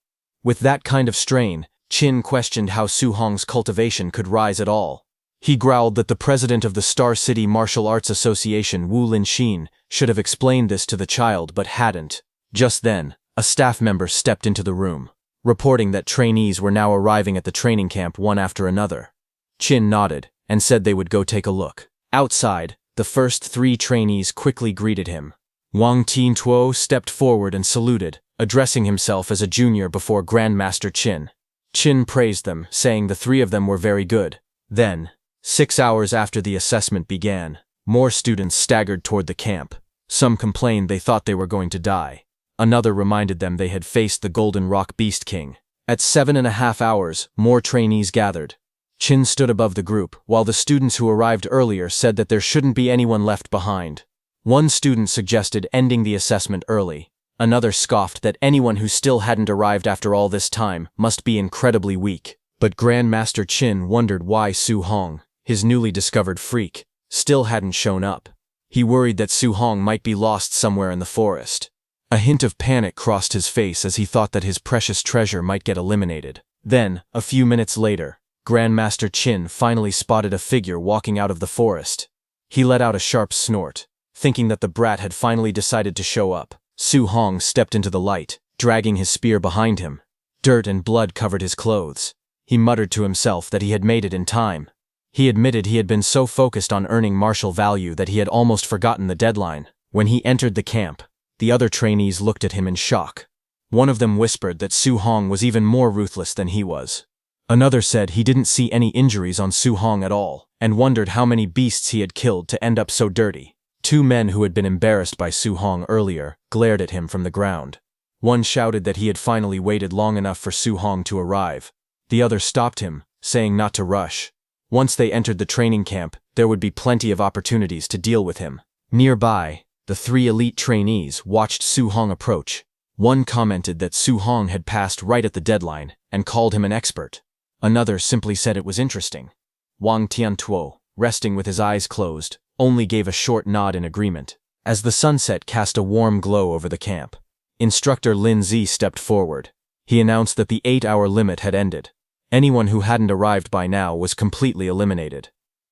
With that kind of strain, Qin questioned how Su Hong's cultivation could rise at all. He growled that the president of the Star City Martial Arts Association, Wu Linxin, should have explained this to the child but hadn't. Just then, a staff member stepped into the room, reporting that trainees were now arriving at the training camp one after another. Qin nodded and said they would go take a look. Outside, the first 3 trainees quickly greeted him. Wang Tiantuo stepped forward and saluted, addressing himself as a junior before Grandmaster Qin. Qin praised them, saying the 3 of them were very good. Then, 6 hours after the assessment began, more students staggered toward the camp. Some complained they thought they were going to die. Another reminded them they had faced the Golden Rock Beast King. At 7.5 hours, more trainees gathered. Qin stood above the group, while the students who arrived earlier said that there shouldn't be anyone left behind. One student suggested ending the assessment early. Another scoffed that anyone who still hadn't arrived after all this time must be incredibly weak. But Grandmaster Qin wondered why Su Hong, his newly discovered freak, still hadn't shown up. He worried that Su Hong might be lost somewhere in the forest. A hint of panic crossed his face as he thought that his precious treasure might get eliminated. Then, a few minutes later, Grandmaster Qin finally spotted a figure walking out of the forest. He let out a sharp snort, thinking that the brat had finally decided to show up. Su Hong stepped into the light, dragging his spear behind him. Dirt and blood covered his clothes. He muttered to himself that he had made it in time. He admitted he had been so focused on earning martial value that he had almost forgotten the deadline. When he entered the camp, the other trainees looked at him in shock. One of them whispered that Su Hong was even more ruthless than he was. Another said he didn't see any injuries on Su Hong at all, and wondered how many beasts he had killed to end up so dirty. 2 men who had been embarrassed by Su Hong earlier glared at him from the ground. One shouted that he had finally waited long enough for Su Hong to arrive. The other stopped him, saying not to rush. Once they entered the training camp, there would be plenty of opportunities to deal with him. Nearby, the 3 elite trainees watched Su Hong approach. One commented that Su Hong had passed right at the deadline and called him an expert. Another simply said it was interesting. Wang Tiantuo, resting with his eyes closed, only gave a short nod in agreement. As the sunset cast a warm glow over the camp, Instructor Lin Zi stepped forward. He announced that the 8-hour limit had ended. Anyone who hadn't arrived by now was completely eliminated.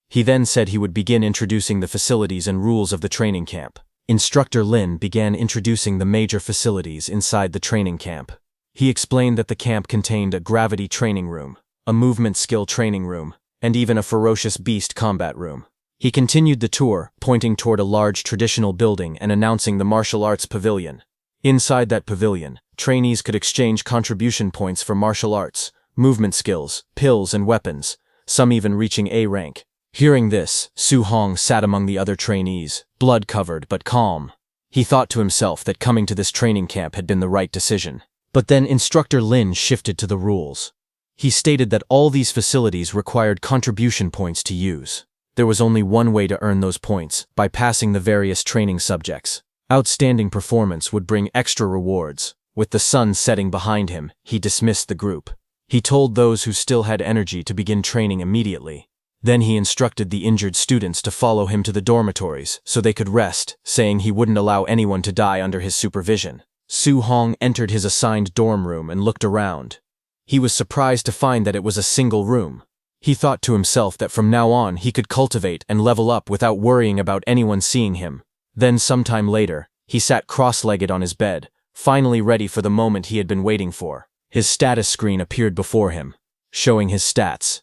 He then said he would begin introducing the facilities and rules of the training camp. Instructor Lin began introducing the major facilities inside the training camp. He explained that the camp contained a gravity training room, a movement skill training room, and even a ferocious beast combat room. He continued the tour, pointing toward a large traditional building and announcing the martial arts pavilion. Inside that pavilion, trainees could exchange contribution points for martial arts, movement skills, pills, and weapons, some even reaching A rank. Hearing this, Su Hong sat among the other trainees, blood-covered but calm. He thought to himself that coming to this training camp had been the right decision. But then Instructor Lin shifted to the rules. He stated that all these facilities required contribution points to use. There was only one way to earn those points, by passing the various training subjects. Outstanding performance would bring extra rewards. With the sun setting behind him, he dismissed the group. He told those who still had energy to begin training immediately. Then he instructed the injured students to follow him to the dormitories so they could rest, saying he wouldn't allow anyone to die under his supervision. Su Hong entered his assigned dorm room and looked around. He was surprised to find that it was a single room. He thought to himself that from now on he could cultivate and level up without worrying about anyone seeing him. Then sometime later, he sat cross-legged on his bed, finally ready for the moment he had been waiting for. His status screen appeared before him. showing his stats.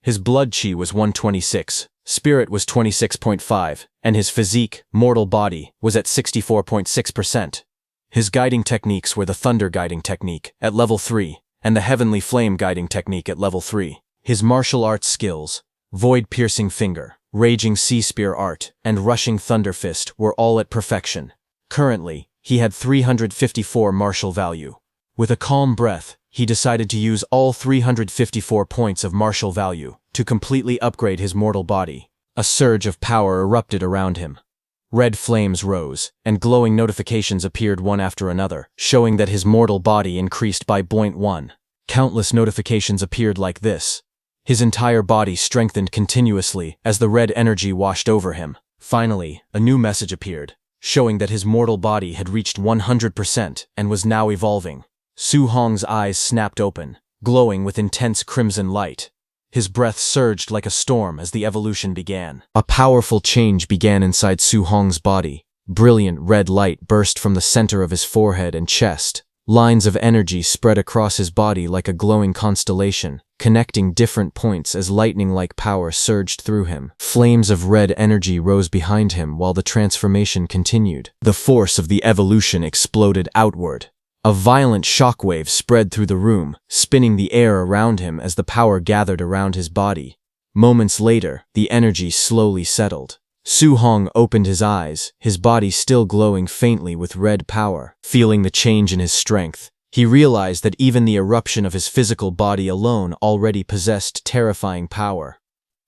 His blood chi was 126, spirit was 26.5, and his physique, mortal body, was at 64.6%. His guiding techniques were the thunder guiding technique at level 3 and the heavenly flame guiding technique at level 3. His martial arts skills, void piercing finger, raging sea spear art, and rushing thunder fist were all at perfection. Currently, he had 354 martial value. With a calm breath, he decided to use all 354 points of martial value to completely upgrade his mortal body. A surge of power erupted around him. Red flames rose, and glowing notifications appeared one after another, showing that his mortal body increased by 0.1. Countless notifications appeared like this. His entire body strengthened continuously as the red energy washed over him. Finally, a new message appeared, showing that his mortal body had reached 100% and was now evolving. Su Hong's eyes snapped open, glowing with intense crimson light. His breath surged like a storm as the evolution began. A powerful change began inside Su Hong's body. Brilliant red light burst from the center of his forehead and chest. Lines of energy spread across his body like a glowing constellation, connecting different points as lightning-like power surged through him. Flames of red energy rose behind him while the transformation continued. The force of the evolution exploded outward. A violent shockwave spread through the room, spinning the air around him as the power gathered around his body. Moments later, the energy slowly settled. Su Hong opened his eyes, his body still glowing faintly with red power. Feeling the change in his strength, he realized that even the eruption of his physical body alone already possessed terrifying power.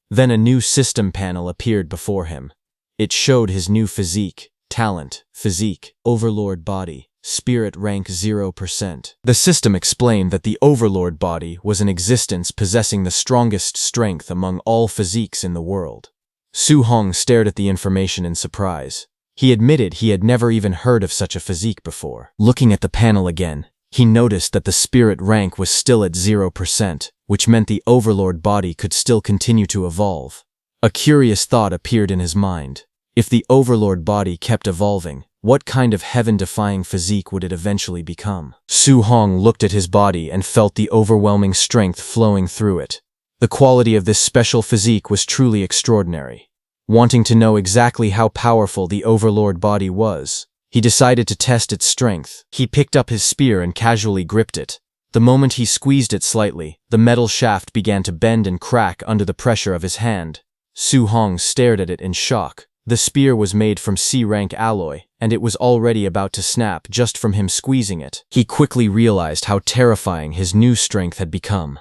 Then a new system panel appeared before him. It showed his new physique, talent, physique, overlord body. Spirit rank 0%. The system explained that the Overlord body was an existence possessing the strongest strength among all physiques in the world. Su Hong stared at the information in surprise. He admitted he had never even heard of such a physique before. Looking at the panel again, he noticed that the spirit rank was still at 0%, which meant the Overlord body could still continue to evolve. A curious thought appeared in his mind. If the Overlord body kept evolving, what kind of heaven-defying physique would it eventually become? Su Hong looked at his body and felt the overwhelming strength flowing through it. The quality of this special physique was truly extraordinary. Wanting to know exactly how powerful the Overlord body was, he decided to test its strength. He picked up his spear and casually gripped it. The moment he squeezed it slightly, the metal shaft began to bend and crack under the pressure of his hand. Su Hong stared at it in shock. The spear was made from C-rank alloy, and it was already about to snap just from him squeezing it. He quickly realized how terrifying his new strength had become.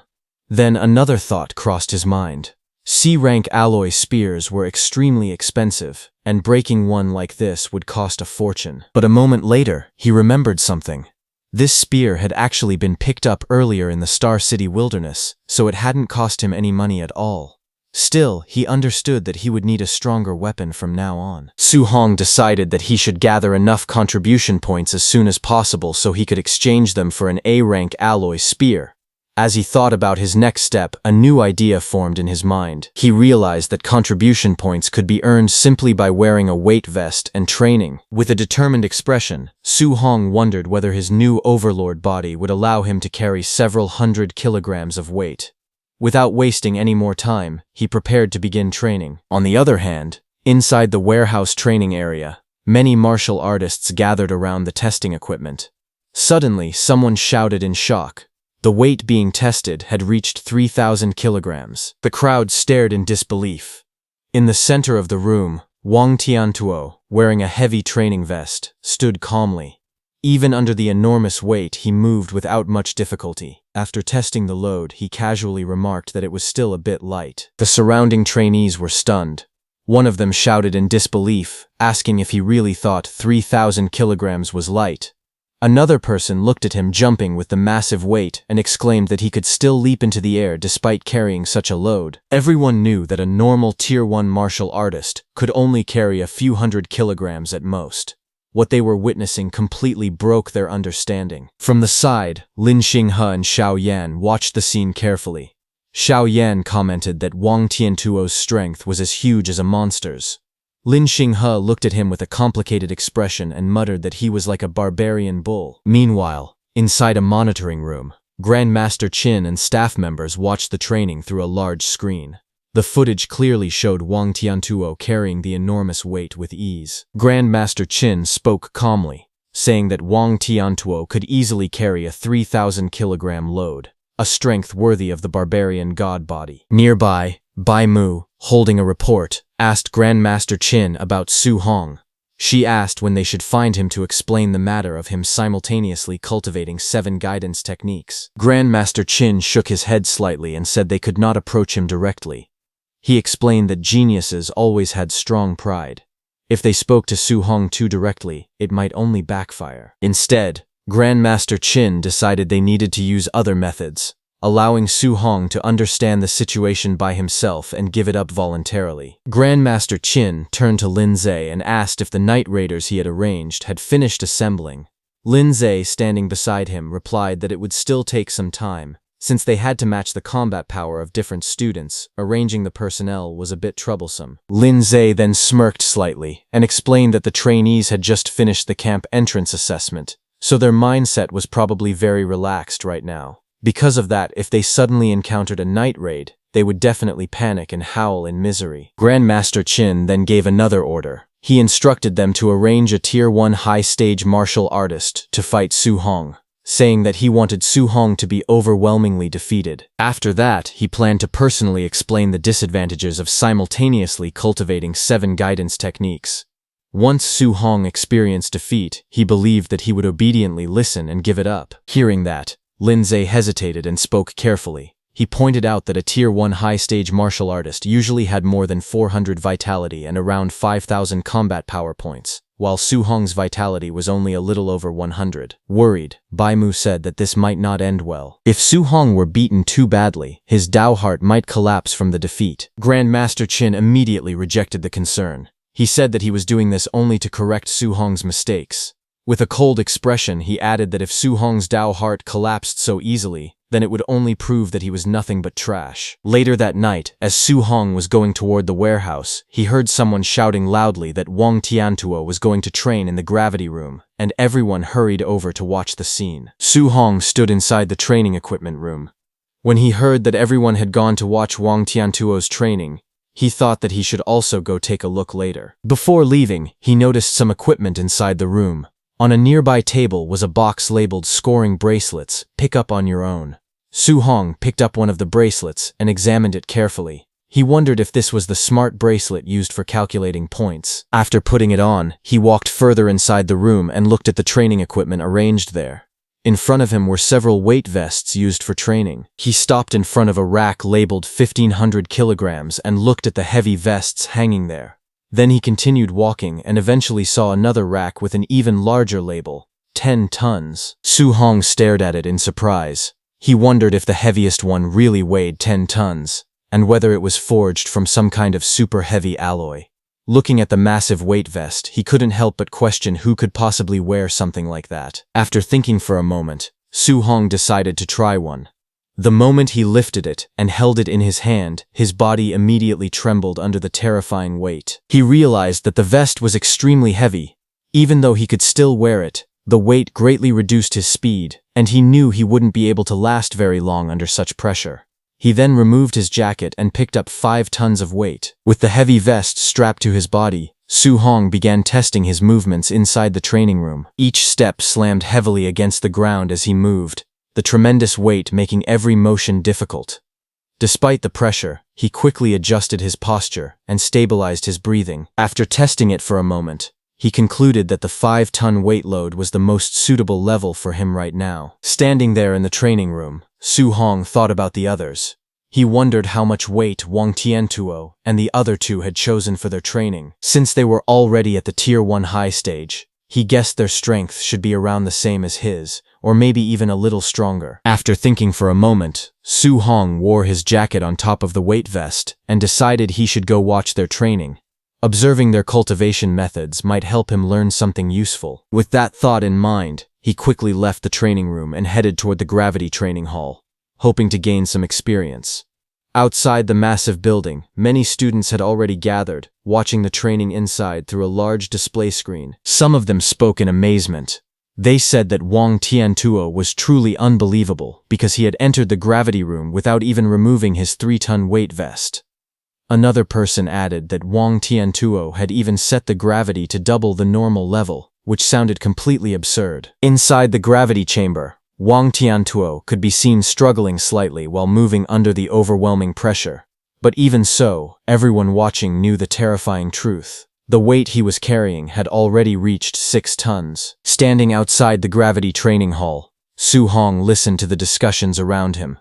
Then another thought crossed his mind. C-rank alloy spears were extremely expensive, and breaking one like this would cost a fortune. But a moment later, he remembered something. This spear had actually been picked up earlier in the Star City wilderness, so it hadn't cost him any money at all. Still, he understood that he would need a stronger weapon from now on. Su Hong decided that he should gather enough contribution points as soon as possible so he could exchange them for an A-rank alloy spear. As he thought about his next step, a new idea formed in his mind. He realized that contribution points could be earned simply by wearing a weight vest and training. With a determined expression, Su Hong wondered whether his new Overlord body would allow him to carry several hundred kilograms of weight. Without wasting any more time, he prepared to begin training. On the other hand, inside the warehouse training area, many martial artists gathered around the testing equipment. Suddenly, someone shouted in shock. The weight being tested had reached 3,000 kilograms. The crowd stared in disbelief. In the center of the room, Wang Tiantuo, wearing a heavy training vest, stood calmly. Even under the enormous weight, he moved without much difficulty. After testing the load, he casually remarked that it was still a bit light. The surrounding trainees were stunned. One of them shouted in disbelief, asking if he really thought 3,000 kilograms was light. Another person looked at him jumping with the massive weight and exclaimed that he could still leap into the air despite carrying such a load. Everyone knew that a normal Tier 1 martial artist could only carry a few hundred kilograms at most. What they were witnessing completely broke their understanding. From the side, Lin Xinghe and Xiao Yan watched the scene carefully. Xiao Yan commented that Wang Tiantuo's strength was as huge as a monster's. Lin Xinghe looked at him with a complicated expression and muttered that he was like a barbarian bull. Meanwhile, inside a monitoring room, Grandmaster Qin and staff members watched the training through a large screen. The footage clearly showed Wang Tiantuo carrying the enormous weight with ease. Grandmaster Qin spoke calmly, saying that Wang Tiantuo could easily carry a 3,000-kilogram load, a strength worthy of the barbarian god body. Nearby, Bai Mu, holding a report, asked Grandmaster Qin about Su Hong. She asked when they should find him to explain the matter of him simultaneously cultivating 7 guidance techniques. Grandmaster Qin shook his head slightly and said they could not approach him directly. He explained that geniuses always had strong pride. If they spoke to Su Hong too directly, it might only backfire. Instead, Grandmaster Qin decided they needed to use other methods, allowing Su Hong to understand the situation by himself and give it up voluntarily. Grandmaster Qin turned to Lin Zhe and asked if the night raiders he had arranged had finished assembling. Lin Zhe, standing beside him, replied that it would still take some time. Since they had to match the combat power of different students, arranging the personnel was a bit troublesome. Lin Zhe then smirked slightly and explained that the trainees had just finished the camp entrance assessment, so their mindset was probably very relaxed right now. Because of that, if they suddenly encountered a night raid, they would definitely panic and howl in misery. Grandmaster Qin then gave another order. He instructed them to arrange a Tier 1 high-stage martial artist to fight Su Hong, saying that he wanted Su Hong to be overwhelmingly defeated. After that, he planned to personally explain the disadvantages of simultaneously cultivating 7 guidance techniques. Once Su Hong experienced defeat, he believed that he would obediently listen and give it up. Hearing that, Lin Zhe hesitated and spoke carefully. He pointed out that a Tier 1 high-stage martial artist usually had more than 400 vitality and around 5,000 combat power points, while Su Hong's vitality was only a little over 100. Worried, Bai Mu said that this might not end well. If Su Hong were beaten too badly, his Dao heart might collapse from the defeat. Grandmaster Qin immediately rejected the concern. He said that he was doing this only to correct Su Hong's mistakes. With a cold expression, he added that if Su Hong's Dao heart collapsed so easily, then it would only prove that he was nothing but trash. Later that night, as Su Hong was going toward the warehouse, he heard someone shouting loudly that Wang Tiantuo was going to train in the gravity room, and everyone hurried over to watch the scene. Su Hong stood inside the training equipment room. When he heard that everyone had gone to watch Wang Tiantuo's training, he thought that he should also go take a look later. Before leaving, he noticed some equipment inside the room. On a nearby table was a box labeled "Scoring Bracelets, pick up on your own." Su Hong picked up one of the bracelets and examined it carefully. He wondered if this was the smart bracelet used for calculating points. After putting it on, he walked further inside the room and looked at the training equipment arranged there. In front of him were several weight vests used for training. He stopped in front of a rack labeled 1,500 kilograms and looked at the heavy vests hanging there. Then he continued walking and eventually saw another rack with an even larger label, 10 tons. Su Hong stared at it in surprise. He wondered if the heaviest one really weighed 10 tons, and whether it was forged from some kind of super heavy alloy. Looking at the massive weight vest, he couldn't help but question who could possibly wear something like that. After thinking for a moment, Su Hong decided to try one. The moment he lifted it and held it in his hand, his body immediately trembled under the terrifying weight. He realized that the vest was extremely heavy. Even though he could still wear it, the weight greatly reduced his speed, and he knew he wouldn't be able to last very long under such pressure. He then removed his jacket and picked up 5 tons of weight. With the heavy vest strapped to his body, Su Hong began testing his movements inside the training room. Each step slammed heavily against the ground as he moved, the tremendous weight making every motion difficult. Despite the pressure, he quickly adjusted his posture and stabilized his breathing. After testing it for a moment, he concluded that the 5-ton weight load was the most suitable level for him right now. Standing there in the training room, Su Hong thought about the others. He wondered how much weight Wang Tiantuo and the other 2 had chosen for their training. Since they were already at the Tier 1 high stage, he guessed their strength should be around the same as his, or maybe even a little stronger. After thinking for a moment, Su Hong wore his jacket on top of the weight vest and decided he should go watch their training. Observing their cultivation methods might help him learn something useful. With that thought in mind, he quickly left the training room and headed toward the gravity training hall, hoping to gain some experience. Outside the massive building, many students had already gathered, watching the training inside through a large display screen. Some of them spoke in amazement. They said that Wang Tiantuo was truly unbelievable because he had entered the gravity room without even removing his 3-ton weight vest. Another person added that Wang Tiantuo had even set the gravity to double the normal level, which sounded completely absurd. Inside the gravity chamber, Wang Tiantuo could be seen struggling slightly while moving under the overwhelming pressure. But even so, everyone watching knew the terrifying truth. The weight he was carrying had already reached 6 tons. Standing outside the gravity training hall, Su Hong listened to the discussions around him.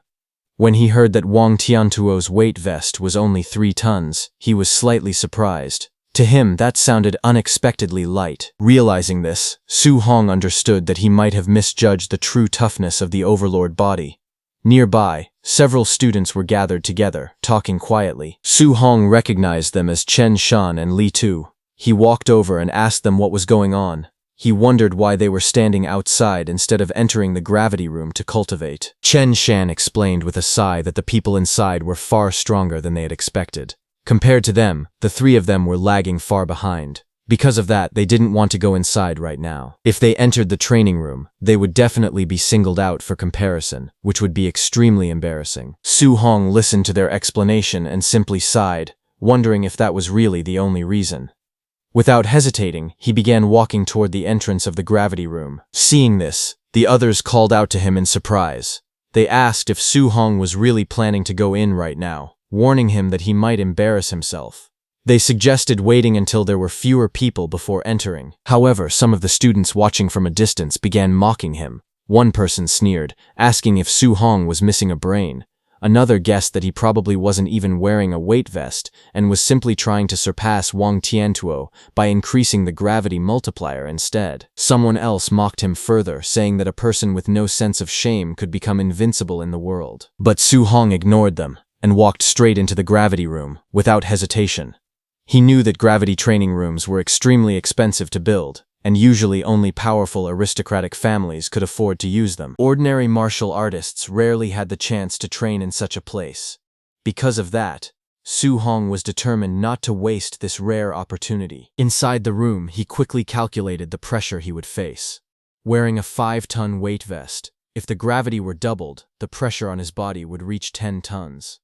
When he heard that Wang Tiantuo's weight vest was only 3 tons, he was slightly surprised. To him, that sounded unexpectedly light. Realizing this, Su Hong understood that he might have misjudged the true toughness of the overlord body. Nearby, several students were gathered together, talking quietly. Su Hong recognized them as Chen Shan and Li Tu. He walked over and asked them what was going on. He wondered why they were standing outside instead of entering the gravity room to cultivate. Chen Shan explained with a sigh that the people inside were far stronger than they had expected. Compared to them, the 3 of them were lagging far behind. Because of that, they didn't want to go inside right now. If they entered the training room, they would definitely be singled out for comparison, which would be extremely embarrassing. Su Hong listened to their explanation and simply sighed, wondering if that was really the only reason. Without hesitating, he began walking toward the entrance of the gravity room. Seeing this, the others called out to him in surprise. They asked if Su Hong was really planning to go in right now, warning him that he might embarrass himself. They suggested waiting until there were fewer people before entering. However, some of the students watching from a distance began mocking him. One person sneered, asking if Su Hong was missing a brain. Another guessed that he probably wasn't even wearing a weight vest and was simply trying to surpass Wang Tiantuo by increasing the gravity multiplier instead. Someone else mocked him further, saying that a person with no sense of shame could become invincible in the world. But Su Hong ignored them and walked straight into the gravity room, without hesitation. He knew that gravity training rooms were extremely expensive to build, and usually only powerful aristocratic families could afford to use them. Ordinary martial artists rarely had the chance to train in such a place. Because of that, Su Hong was determined not to waste this rare opportunity. Inside the room, he quickly calculated the pressure he would face. Wearing a 5-ton weight vest, if the gravity were doubled, the pressure on his body would reach 10 tons.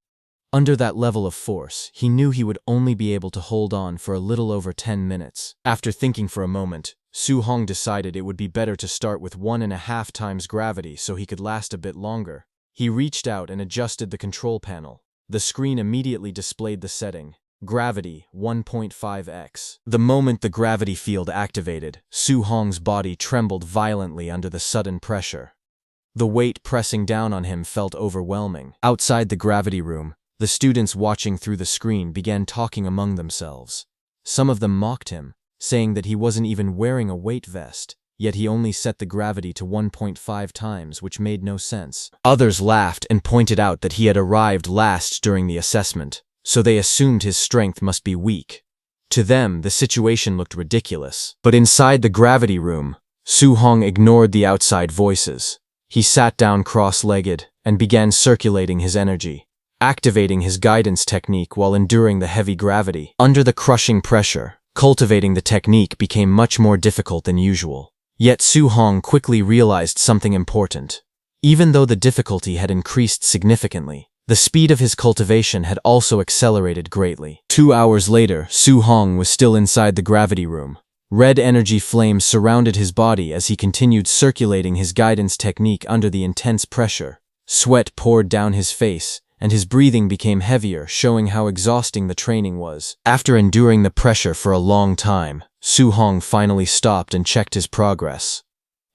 Under that level of force, he knew he would only be able to hold on for a little over 10 minutes. After thinking for a moment, Su Hong decided it would be better to start with 1.5 times gravity so he could last a bit longer. He reached out and adjusted the control panel. The screen immediately displayed the setting: Gravity 1.5x. The moment the gravity field activated, Su Hong's body trembled violently under the sudden pressure. The weight pressing down on him felt overwhelming. Outside the gravity room, the students watching through the screen began talking among themselves. Some of them mocked him, saying that he wasn't even wearing a weight vest, yet he only set the gravity to 1.5 times, which made no sense. Others laughed and pointed out that he had arrived last during the assessment, so they assumed his strength must be weak. To them, the situation looked ridiculous. But inside the gravity room, Su Hong ignored the outside voices. He sat down cross-legged and began circulating his energy, activating his guidance technique while enduring the heavy gravity. Under the crushing pressure, cultivating the technique became much more difficult than usual. Yet Su Hong quickly realized something important. Even though the difficulty had increased significantly, the speed of his cultivation had also accelerated greatly. 2 hours later, Su Hong was still inside the gravity room. Red energy flames surrounded his body as he continued circulating his guidance technique under the intense pressure. Sweat poured down his face, and his breathing became heavier, showing how exhausting the training was. After enduring the pressure for a long time, Su Hong finally stopped and checked his progress.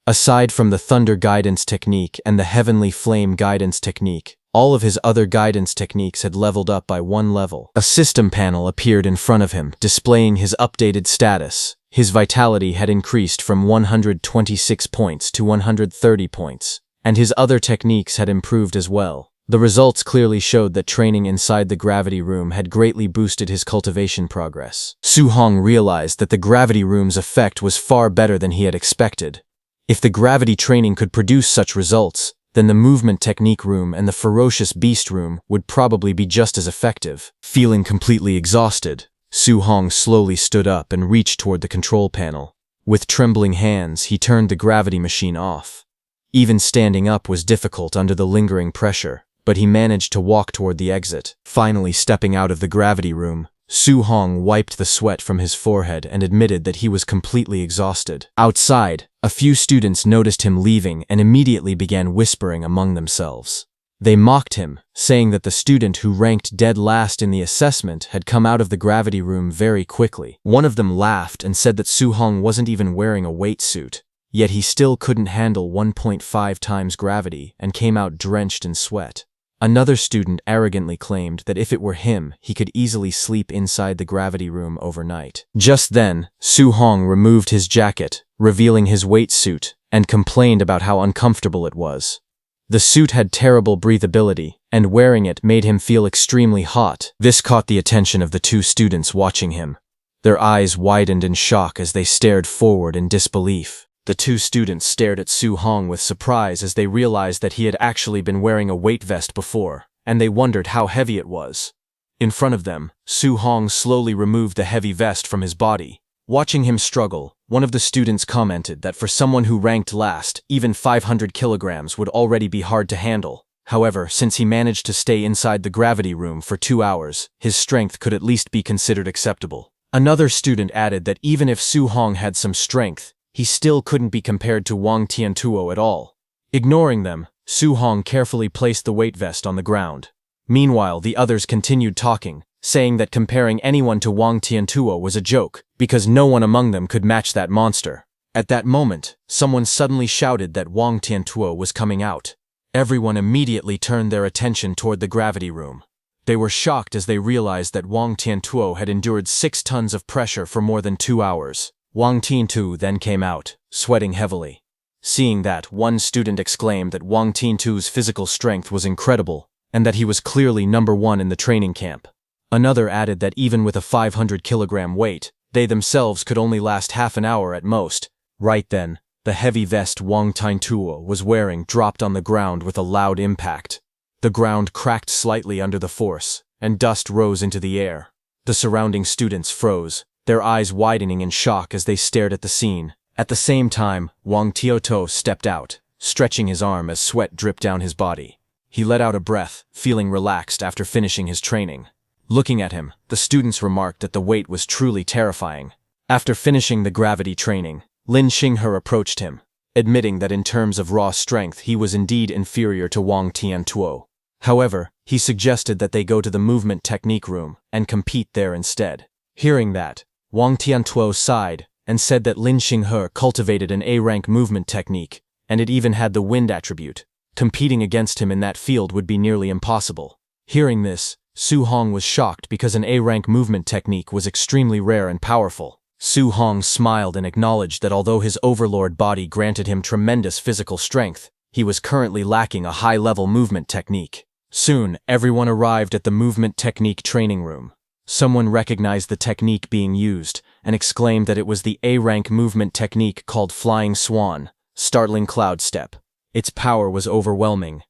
Aside from the Thunder Guidance Technique and the Heavenly Flame Guidance Technique, all of his other guidance techniques had leveled up by 1 level. A system panel appeared in front of him, displaying his updated status. His vitality had increased from 126 points to 130 points, and his other techniques had improved as well. The results clearly showed that training inside the gravity room had greatly boosted his cultivation progress. Su Hong realized that the gravity room's effect was far better than he had expected. If the gravity training could produce such results, then the movement technique room and the ferocious beast room would probably be just as effective. Feeling completely exhausted, Su Hong slowly stood up and reached toward the control panel. With trembling hands, he turned the gravity machine off. Even standing up was difficult under the lingering pressure, but he managed to walk toward the exit. Finally stepping out of the gravity room, Su-hong wiped the sweat from his forehead and admitted that he was completely exhausted. Outside, a few students noticed him leaving and immediately began whispering among themselves. They mocked him, saying that the student who ranked dead last in the assessment had come out of the gravity room very quickly. One of them laughed and said that Su-hong wasn't even wearing a weight suit, yet he still couldn't handle 1.5 times gravity and came out drenched in sweat. Another student arrogantly claimed that if it were him, he could easily sleep inside the gravity room overnight. Just then, Su-hong removed his jacket, revealing his weight suit, and complained about how uncomfortable it was. The suit had terrible breathability, and wearing it made him feel extremely hot. This caught the attention of the two students watching him. Their eyes widened in shock as they stared forward in disbelief. The two students stared at Su-hong with surprise as they realized that he had actually been wearing a weight vest before, and they wondered how heavy it was. In front of them, Su-hong slowly removed the heavy vest from his body. Watching him struggle, one of the students commented that for someone who ranked last, even 500 kilograms would already be hard to handle. However, since he managed to stay inside the gravity room for 2 hours, his strength could at least be considered acceptable. Another student added that even if Su-hong had some strength, he still couldn't be compared to Wang Tiantuo at all. Ignoring them, Su-hong carefully placed the weight vest on the ground. Meanwhile, the others continued talking, saying that comparing anyone to Wang Tiantuo was a joke, because no one among them could match that monster. At that moment, someone suddenly shouted that Wang Tiantuo was coming out. Everyone immediately turned their attention toward the gravity room. They were shocked as they realized that Wang Tiantuo had endured 6 tons of pressure for more than 2 hours. Wang Tiantuo then came out, sweating heavily. Seeing that, one student exclaimed that Wang Tiantuo's physical strength was incredible, and that he was clearly number 1 in the training camp. Another added that even with a 500-kilogram weight, they themselves could only last half an hour at most. Right then, the heavy vest Wang Tiantuo was wearing dropped on the ground with a loud impact. The ground cracked slightly under the force, and dust rose into the air. The surrounding students froze, their eyes widening in shock as they stared at the scene. At the same time, Wang Tiantuo stepped out, stretching his arm as sweat dripped down his body. He let out a breath, feeling relaxed after finishing his training. Looking at him, the students remarked that the weight was truly terrifying. After finishing the gravity training, Lin Xinghe approached him, admitting that in terms of raw strength he was indeed inferior to Wang Tiantuo. However, he suggested that they go to the movement technique room and compete there instead. Hearing that, Wang Tiantuo sighed and said that Lin Xinghe cultivated an A-rank movement technique, and it even had the wind attribute. Competing against him in that field would be nearly impossible. Hearing this, Su-hong was shocked because an A-rank movement technique was extremely rare and powerful. Su-hong smiled and acknowledged that although his overlord body granted him tremendous physical strength, he was currently lacking a high-level movement technique. Soon, everyone arrived at the movement technique training room. Someone recognized the technique being used and exclaimed that it was the A-rank movement technique called Flying Swan, Startling Cloud Step. Its power was overwhelming.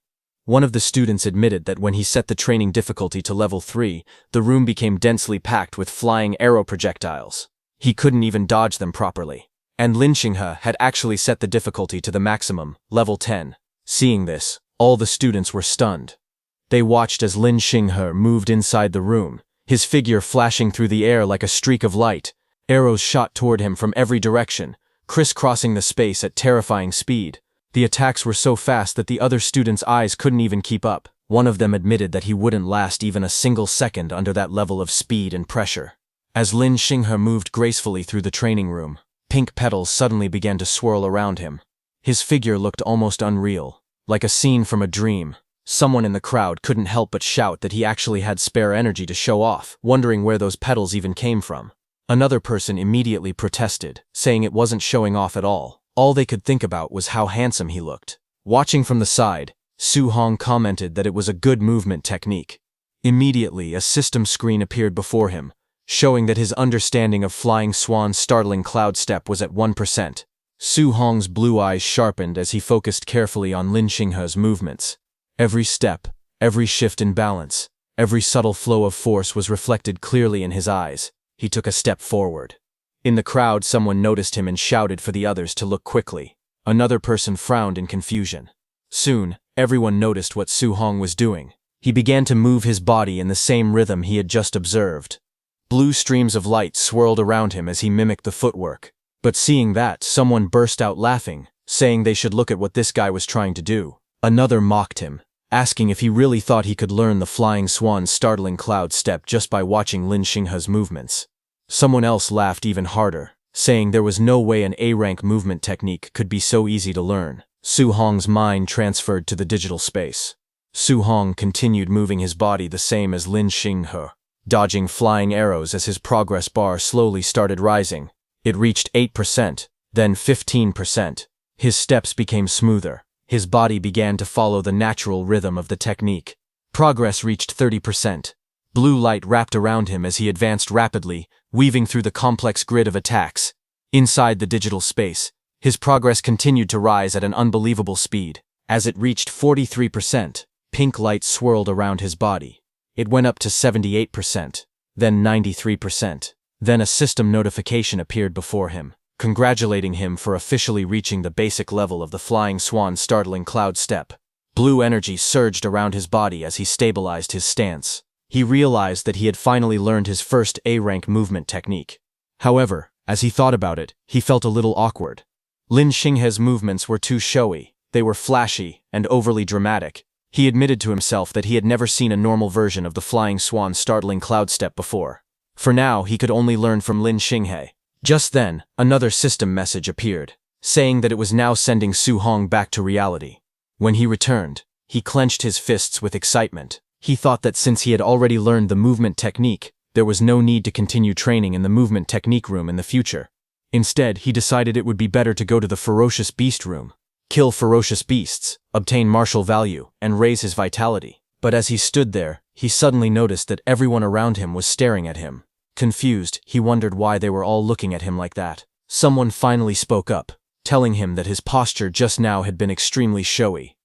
One of the students admitted that when he set the training difficulty to level 3, the room became densely packed with flying arrow projectiles. He couldn't even dodge them properly. And Lin Xinghe had actually set the difficulty to the maximum, level 10. Seeing this, all the students were stunned. They watched as Lin Xinghe moved inside the room, his figure flashing through the air like a streak of light. Arrows shot toward him from every direction, crisscrossing the space at terrifying speed. The attacks were so fast that the other students' eyes couldn't even keep up. One of them admitted that he wouldn't last even a single second under that level of speed and pressure. As Lin Xinghe moved gracefully through the training room, pink petals suddenly began to swirl around him. His figure looked almost unreal, like a scene from a dream. Someone in the crowd couldn't help but shout that he actually had spare energy to show off, wondering where those petals even came from. Another person immediately protested, saying it wasn't showing off at all. All they could think about was how handsome he looked. Watching from the side, Su-hong commented that it was a good movement technique. Immediately, a system screen appeared before him, showing that his understanding of Flying Swan's Startling Cloud Step was at 1%. Su-hong's blue eyes sharpened as he focused carefully on Lin Xinghe's movements. Every step, every shift in balance, every subtle flow of force was reflected clearly in his eyes. He took a step forward. In the crowd, someone noticed him and shouted for the others to look quickly. Another person frowned in confusion. Soon, everyone noticed what Su Hong was doing. He began to move his body in the same rhythm he had just observed. Blue streams of light swirled around him as he mimicked the footwork. But seeing that, someone burst out laughing, saying they should look at what this guy was trying to do. Another mocked him, asking if he really thought he could learn the flying swan's startling cloud step just by watching Lin Xinghe's movements. Someone else laughed even harder, saying there was no way an A-rank movement technique could be so easy to learn. Su Hong's mind transferred to the digital space. Su Hong continued moving his body the same as Lin Xinghe, dodging flying arrows as his progress bar slowly started rising. It reached 8%, then 15%. His steps became smoother. His body began to follow the natural rhythm of the technique. Progress reached 30%. Blue light wrapped around him as he advanced rapidly, weaving through the complex grid of attacks. Inside the digital space, his progress continued to rise at an unbelievable speed. As it reached 43%, pink light swirled around his body. It went up to 78%, then 93%. Then a system notification appeared before him, congratulating him for officially reaching the basic level of the flying swan's startling cloud step. Blue energy surged around his body as he stabilized his stance. He realized that he had finally learned his first A-rank movement technique. However, as he thought about it, he felt a little awkward. Lin Xinghe's movements were too showy, they were flashy and overly dramatic. He admitted to himself that he had never seen a normal version of the flying swan's startling cloud step before. For now, he could only learn from Lin Xinghe. Just then, another system message appeared, saying that it was now sending Su Hong back to reality. When he returned, he clenched his fists with excitement. He thought that since he had already learned the movement technique, there was no need to continue training in the movement technique room in the future. Instead, he decided it would be better to go to the ferocious beast room, kill ferocious beasts, obtain martial value, and raise his vitality. But as he stood there, he suddenly noticed that everyone around him was staring at him. Confused, he wondered why they were all looking at him like that. Someone finally spoke up, telling him that his posture just now had been extremely showy.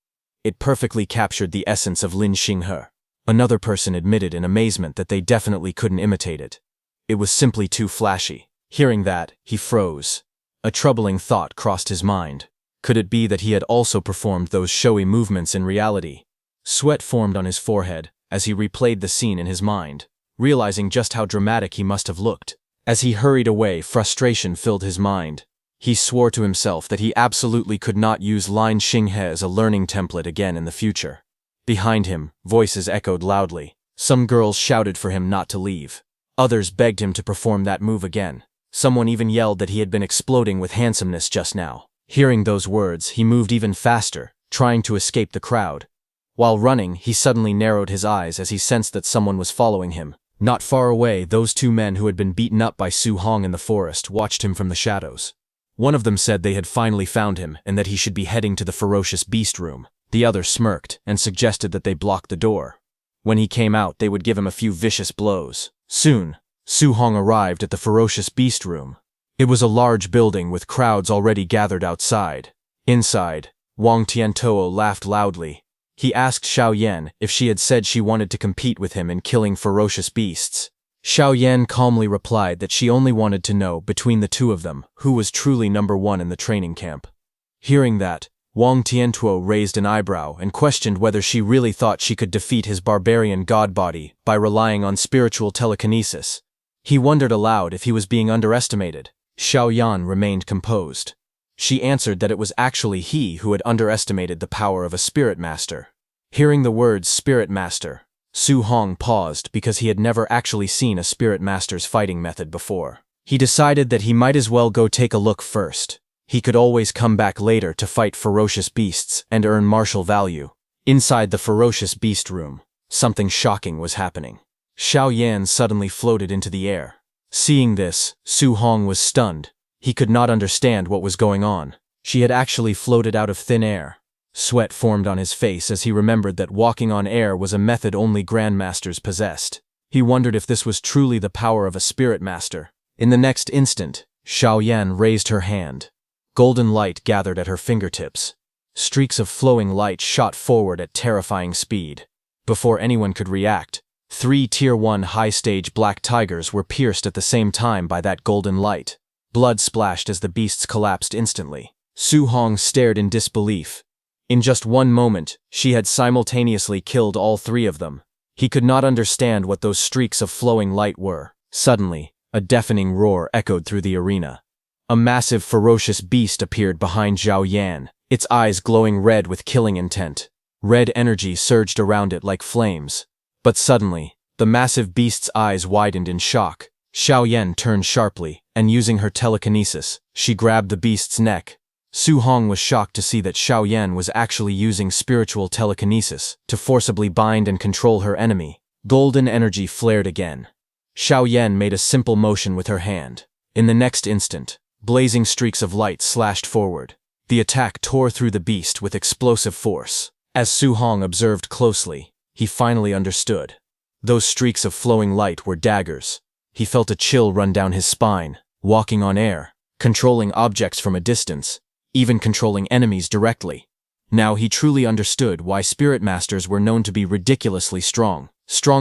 It perfectly captured the essence of Lin Xinghe. Another person admitted in amazement that they definitely couldn't imitate it. It was simply too flashy. Hearing that, he froze. A troubling thought crossed his mind. Could it be that he had also performed those showy movements in reality? Sweat formed on his forehead as he replayed the scene in his mind, realizing just how dramatic he must have looked. As he hurried away, frustration filled his mind. He swore to himself that he absolutely could not use Lin Xinghe as a learning template again in the future. Behind him, voices echoed loudly. Some girls shouted for him not to leave. Others begged him to perform that move again. Someone even yelled that he had been exploding with handsomeness just now. Hearing those words, he moved even faster, trying to escape the crowd. While running, he suddenly narrowed his eyes as he sensed that someone was following him. Not far away, those two men who had been beaten up by Su Hong in the forest watched him from the shadows. One of them said they had finally found him and that he should be heading to the ferocious beast room. The other smirked and suggested that they block the door. When he came out, they would give him a few vicious blows. Soon, Su Hong arrived at the ferocious beast room. It was a large building with crowds already gathered outside. Inside, Wang Tiantuo laughed loudly. He asked Xiao Yan if she had said she wanted to compete with him in killing ferocious beasts. Xiao Yan calmly replied that she only wanted to know, between the two of them, who was truly number one in the training camp. Hearing that, Wang Tiantuo raised an eyebrow and questioned whether she really thought she could defeat his barbarian god body by relying on spiritual telekinesis. He wondered aloud if he was being underestimated. Xiao Yan remained composed. She answered that it was actually he who had underestimated the power of a spirit master. Hearing the words spirit master, Su Hong paused because he had never actually seen a spirit master's fighting method before. He decided that he might as well go take a look first. He could always come back later to fight ferocious beasts and earn martial value. Inside the ferocious beast room, something shocking was happening. Xiao Yan suddenly floated into the air. Seeing this, Su Hong was stunned. He could not understand what was going on. She had actually floated out of thin air. Sweat formed on his face as he remembered that walking on air was a method only grandmasters possessed. He wondered if this was truly the power of a spirit master. In the next instant, Xiao Yan raised her hand. Golden light gathered at her fingertips. Streaks of flowing light shot forward at terrifying speed. Before anyone could react, 3 Tier 1 high-stage black tigers were pierced at the same time by that golden light. Blood splashed as the beasts collapsed instantly. Su Hong stared in disbelief. In just one moment, she had simultaneously killed all three of them. He could not understand what those streaks of flowing light were. Suddenly, a deafening roar echoed through the arena. A massive, ferocious beast appeared behind Zhao Yan, its eyes glowing red with killing intent. Red energy surged around it like flames. But suddenly, the massive beast's eyes widened in shock. Xiao Yan turned sharply, and using her telekinesis, she grabbed the beast's neck. Su Hong was shocked to see that Xiao Yan was actually using spiritual telekinesis to forcibly bind and control her enemy. Golden energy flared again. Xiao Yan made a simple motion with her hand. In the next instant, blazing streaks of light slashed forward. The attack tore through the beast with explosive force. As Su Hong observed closely, he finally understood. Those streaks of flowing light were daggers. He felt a chill run down his spine, walking on air, controlling objects from a distance, even controlling enemies directly. Now he truly understood why spirit masters were known to be ridiculously strong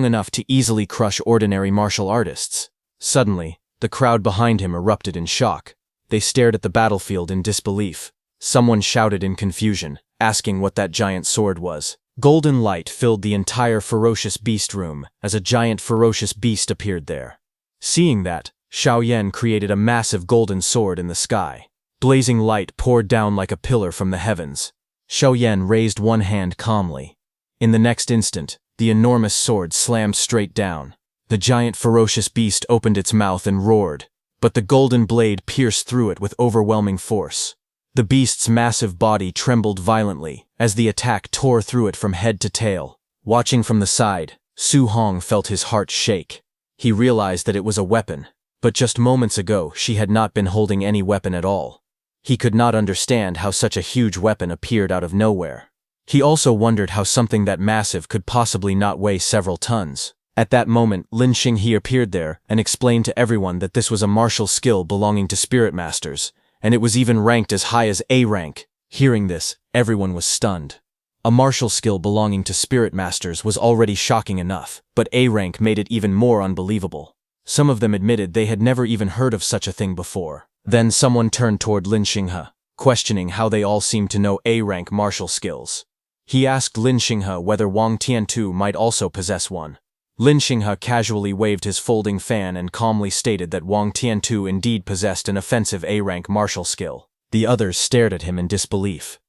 enough to easily crush ordinary martial artists. Suddenly, the crowd behind him erupted in shock. They stared at the battlefield in disbelief. Someone shouted in confusion, asking what that giant sword was. Golden light filled the entire ferocious beast room as a giant ferocious beast appeared there. Seeing that, Xiao Yan created a massive golden sword in the sky. Blazing light poured down like a pillar from the heavens. Xiao Yan raised one hand calmly. In the next instant, the enormous sword slammed straight down. The giant ferocious beast opened its mouth and roared, but the golden blade pierced through it with overwhelming force. The beast's massive body trembled violently as the attack tore through it from head to tail. Watching from the side, Su Hong felt his heart shake. He realized that it was a weapon, but just moments ago she had not been holding any weapon at all. He could not understand how such a huge weapon appeared out of nowhere. He also wondered how something that massive could possibly not weigh several tons. At that moment, Lin Xinghe appeared there and explained to everyone that this was a martial skill belonging to spirit masters, and it was even ranked as high as A rank. Hearing this, everyone was stunned. A martial skill belonging to spirit masters was already shocking enough, but A rank made it even more unbelievable. Some of them admitted they had never even heard of such a thing before. Then someone turned toward Lin Xinghe, questioning how they all seemed to know A rank martial skills. He asked Lin Xinghe whether Wang Tiantu might also possess one. Lin Xinghe casually waved his folding fan and calmly stated that Wang Tiantu indeed possessed an offensive A-rank martial skill. The others stared at him in disbelief.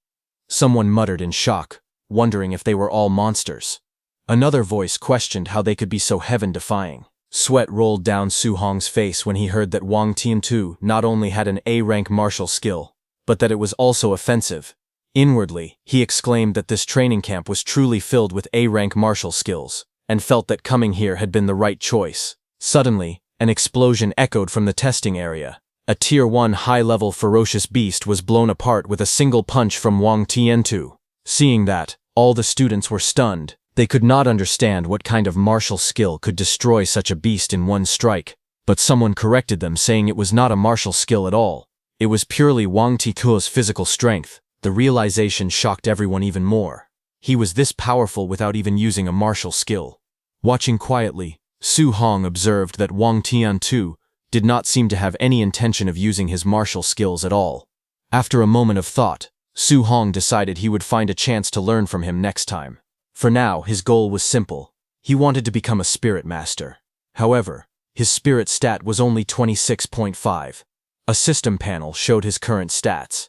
Someone muttered in shock, wondering if they were all monsters. Another voice questioned how they could be so heaven-defying. Sweat rolled down Su Hong's face when he heard that Wang Tiantu not only had an A-rank martial skill, but that it was also offensive. Inwardly, he exclaimed that this training camp was truly filled with A-rank martial skills, and felt that coming here had been the right choice. Suddenly, an explosion echoed from the testing area. A Tier 1 high-level ferocious beast was blown apart with a single punch from Wang Tiantu. Seeing that, all the students were stunned. They could not understand what kind of martial skill could destroy such a beast in one strike. But someone corrected them, saying it was not a martial skill at all. It was purely Wang Tiantu's physical strength. The realization shocked everyone even more. He was this powerful without even using a martial skill. Watching quietly, Su Hong observed that Wang Tiantu did not seem to have any intention of using his martial skills at all. After a moment of thought, Su Hong decided he would find a chance to learn from him next time. For now, his goal was simple. He wanted to become a spirit master. However, his spirit stat was only 26.5. A system panel showed his current stats.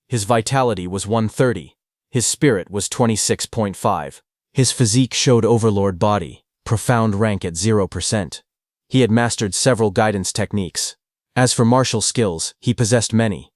His vitality was 130. His spirit was 26.5. His physique showed overlord body, profound rank at 0%. He had mastered several guidance techniques. As for martial skills, he possessed many.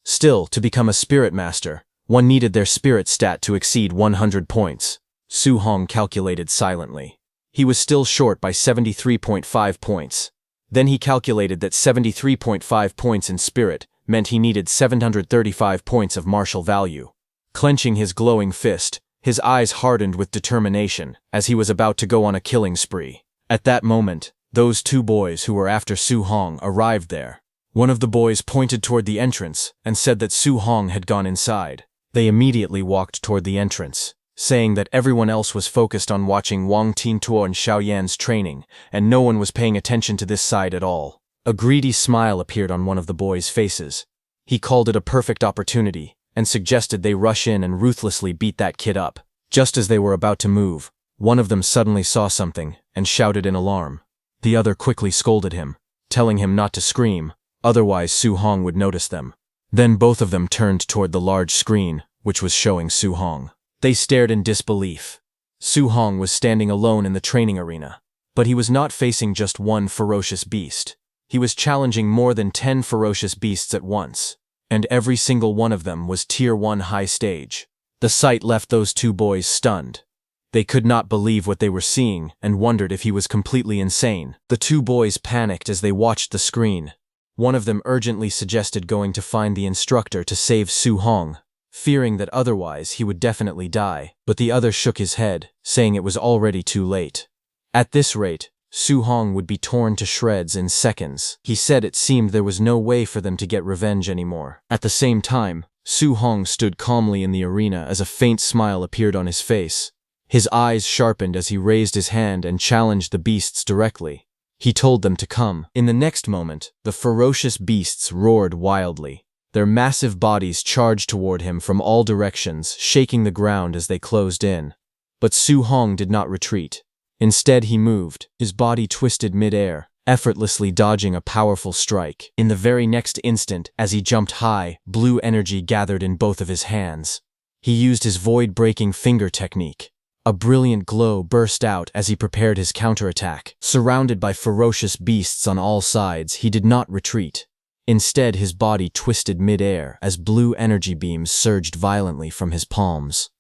Still, to become a spirit master, one needed their spirit stat to exceed 100 points. Su Hong calculated silently. He was still short by 73.5 points. Then he calculated that 73.5 points in spirit meant he needed 735 points of martial value. Clenching his glowing fist, his eyes hardened with determination as he was about to go on a killing spree. At that moment, those two boys who were after Su Hong arrived there. One of the boys pointed toward the entrance and said that Su Hong had gone inside. They immediately walked toward the entrance, saying that everyone else was focused on watching Wang Tiantu and Xiao Yan's training, and no one was paying attention to this side at all. A greedy smile appeared on one of the boys' faces. He called it a perfect opportunity and suggested they rush in and ruthlessly beat that kid up. Just as they were about to move, one of them suddenly saw something and shouted in alarm. The other quickly scolded him, telling him not to scream, otherwise Su Hong would notice them. Then both of them turned toward the large screen, which was showing Su Hong. They stared in disbelief. Su Hong was standing alone in the training arena, but he was not facing just one ferocious beast. He was challenging more than 10 ferocious beasts at once, and every single one of them was Tier 1 high stage. The sight left those two boys stunned. They could not believe what they were seeing and wondered if he was completely insane. The two boys panicked as they watched the screen. One of them urgently suggested going to find the instructor to save Su Hong, fearing that otherwise he would definitely die, but the other shook his head, saying it was already too late. At this rate, Su Hong would be torn to shreds in seconds. He said it seemed there was no way for them to get revenge anymore. At the same time, Su Hong stood calmly in the arena as a faint smile appeared on his face. His eyes sharpened as he raised his hand and challenged the beasts directly. He told them to come. In the next moment, the ferocious beasts roared wildly. Their massive bodies charged toward him from all directions, shaking the ground as they closed in. But Su Hong did not retreat. Instead, he moved, his body twisted mid-air, effortlessly dodging a powerful strike. In the very next instant, as he jumped high, blue energy gathered in both of his hands. He used his void-breaking finger technique. A brilliant glow burst out as he prepared his counterattack. Surrounded by ferocious beasts on all sides, he did not retreat. Instead, his body twisted mid-air as blue energy beams surged violently from his palms.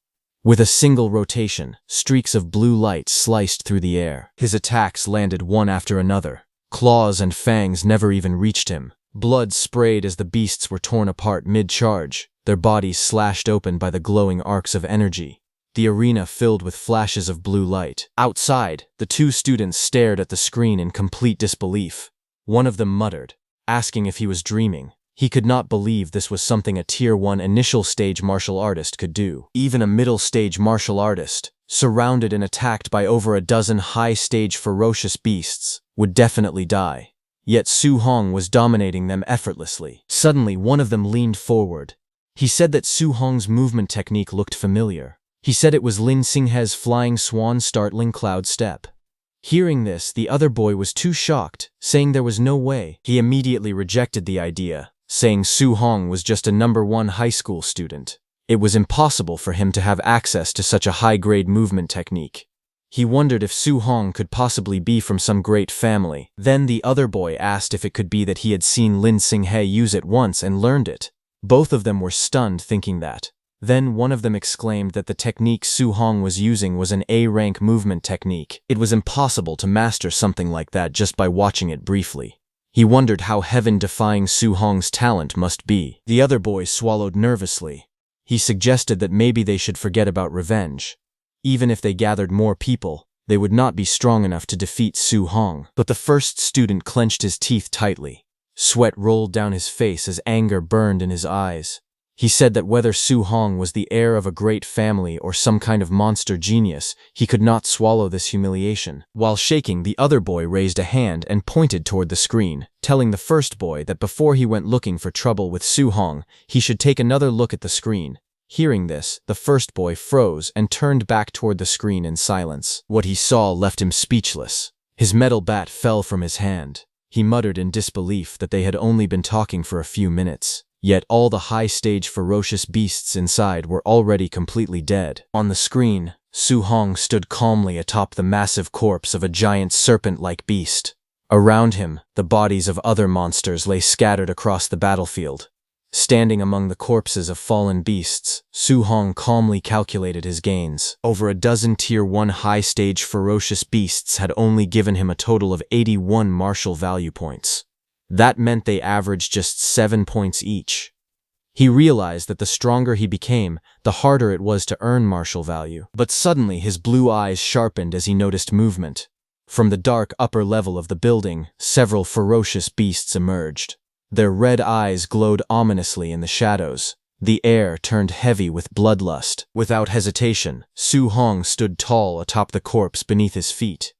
With a single rotation, streaks of blue light sliced through the air. His attacks landed one after another. Claws and fangs never even reached him. Blood sprayed as the beasts were torn apart mid-charge, their bodies slashed open by the glowing arcs of energy. The arena filled with flashes of blue light. Outside, the two students stared at the screen in complete disbelief. One of them muttered, asking if he was dreaming. He could not believe this was something a Tier 1 initial stage martial artist could do. Even a middle stage martial artist, surrounded and attacked by over a dozen high stage ferocious beasts, would definitely die. Yet Su Hong was dominating them effortlessly. Suddenly, one of them leaned forward. He said that Su Hong's movement technique looked familiar. He said it was Lin Xinghe's flying swan startling cloud step. Hearing this, the other boy was too shocked, saying there was no way. He immediately rejected the idea, saying Su Hong was just a number 1 high school student. It was impossible for him to have access to such a high-grade movement technique. He wondered if Su Hong could possibly be from some great family. Then the other boy asked if it could be that he had seen Lin Xinghe use it once and learned it. Both of them were stunned thinking that. Then one of them exclaimed that the technique Su Hong was using was an A-rank movement technique. It was impossible to master something like that just by watching it briefly. He wondered how heaven-defying Su Hong's talent must be. The other boy swallowed nervously. He suggested that maybe they should forget about revenge. Even if they gathered more people, they would not be strong enough to defeat Su Hong. But the first student clenched his teeth tightly. Sweat rolled down his face as anger burned in his eyes. He said that whether Su Hong was the heir of a great family or some kind of monster genius, he could not swallow this humiliation. While shaking, the other boy raised a hand and pointed toward the screen, telling the first boy that before he went looking for trouble with Su Hong, he should take another look at the screen. Hearing this, the first boy froze and turned back toward the screen in silence. What he saw left him speechless. His metal bat fell from his hand. He muttered in disbelief that they had only been talking for a few minutes. Yet all the high-stage ferocious beasts inside were already completely dead. On the screen, Su Hong stood calmly atop the massive corpse of a giant serpent-like beast. Around him, the bodies of other monsters lay scattered across the battlefield. Standing among the corpses of fallen beasts, Su Hong calmly calculated his gains. Over a dozen Tier 1 high-stage ferocious beasts had only given him a total of 81 martial value points. That meant they averaged just 7 points each. He realized that the stronger he became, the harder it was to earn martial value. But suddenly his blue eyes sharpened as he noticed movement. From the dark upper level of the building, several ferocious beasts emerged. Their red eyes glowed ominously in the shadows. The air turned heavy with bloodlust. Without hesitation, Su Hong stood tall atop the corpse beneath his feet.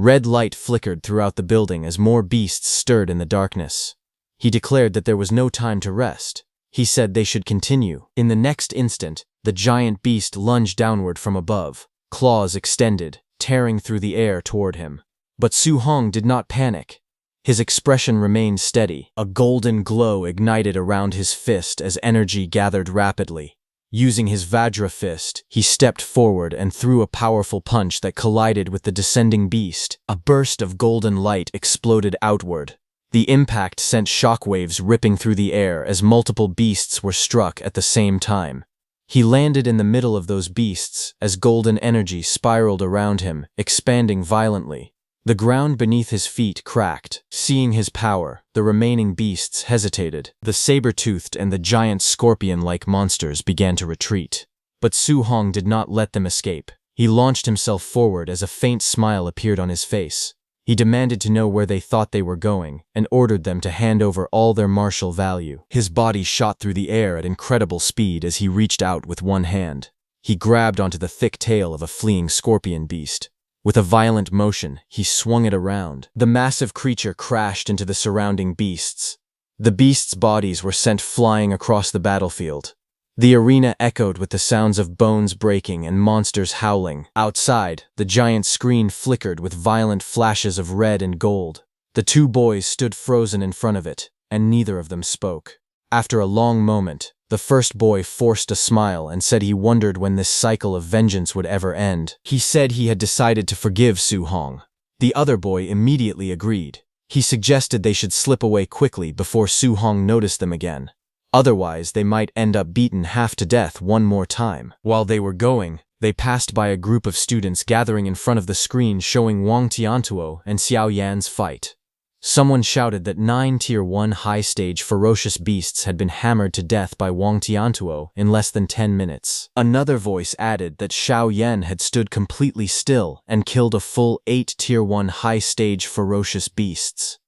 Red light flickered throughout the building as more beasts stirred in the darkness. He declared that there was no time to rest. He said they should continue. In the next instant, the giant beast lunged downward from above, claws extended, tearing through the air toward him. But Su Hong did not panic. His expression remained steady. A golden glow ignited around his fist as energy gathered rapidly. Using his Vajra fist, he stepped forward and threw a powerful punch that collided with the descending beast. A burst of golden light exploded outward. The impact sent shockwaves ripping through the air as multiple beasts were struck at the same time. He landed in the middle of those beasts as golden energy spiraled around him, expanding violently. The ground beneath his feet cracked. Seeing his power, the remaining beasts hesitated. The saber-toothed and the giant scorpion-like monsters began to retreat. But Su Hong did not let them escape. He launched himself forward as a faint smile appeared on his face. He demanded to know where they thought they were going, and ordered them to hand over all their martial value. His body shot through the air at incredible speed as he reached out with one hand. He grabbed onto the thick tail of a fleeing scorpion beast. With a violent motion, he swung it around. The massive creature crashed into the surrounding beasts. The beasts' bodies were sent flying across the battlefield. The arena echoed with the sounds of bones breaking and monsters howling. Outside, the giant screen flickered with violent flashes of red and gold. The two boys stood frozen in front of it, and neither of them spoke. After a long moment, the first boy forced a smile and said he wondered when this cycle of vengeance would ever end. He said he had decided to forgive Su Hong. The other boy immediately agreed. He suggested they should slip away quickly before Su Hong noticed them again. Otherwise, they might end up beaten half to death one more time. While they were going, they passed by a group of students gathering in front of the screen showing Wang Tiantuo and Xiao Yan's fight. Someone shouted that 9 Tier 1 high-stage ferocious beasts had been hammered to death by Wang Tiantuo in less than 10 minutes. Another voice added that Xiao Yan had stood completely still and killed a full 8 Tier 1 high-stage ferocious beasts.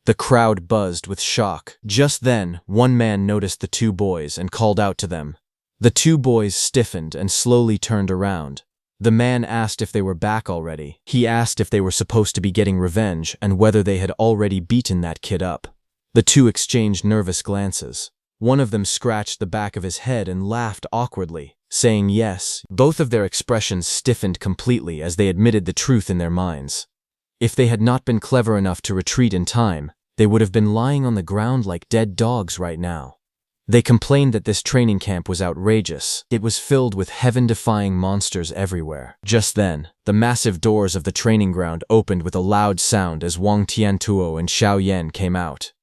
The crowd buzzed with shock. Just then, one man noticed the two boys and called out to them. The two boys stiffened and slowly turned around. The man asked if they were back already. He asked if they were supposed to be getting revenge and whether they had already beaten that kid up. The two exchanged nervous glances. One of them scratched the back of his head and laughed awkwardly, saying yes. Both of their expressions stiffened completely as they admitted the truth in their minds. If they had not been clever enough to retreat in time, they would have been lying on the ground like dead dogs right now. They complained that this training camp was outrageous. It was filled with heaven-defying monsters everywhere. Just then, the massive doors of the training ground opened with a loud sound as Wang Tiantuo and Xiao Yan came out.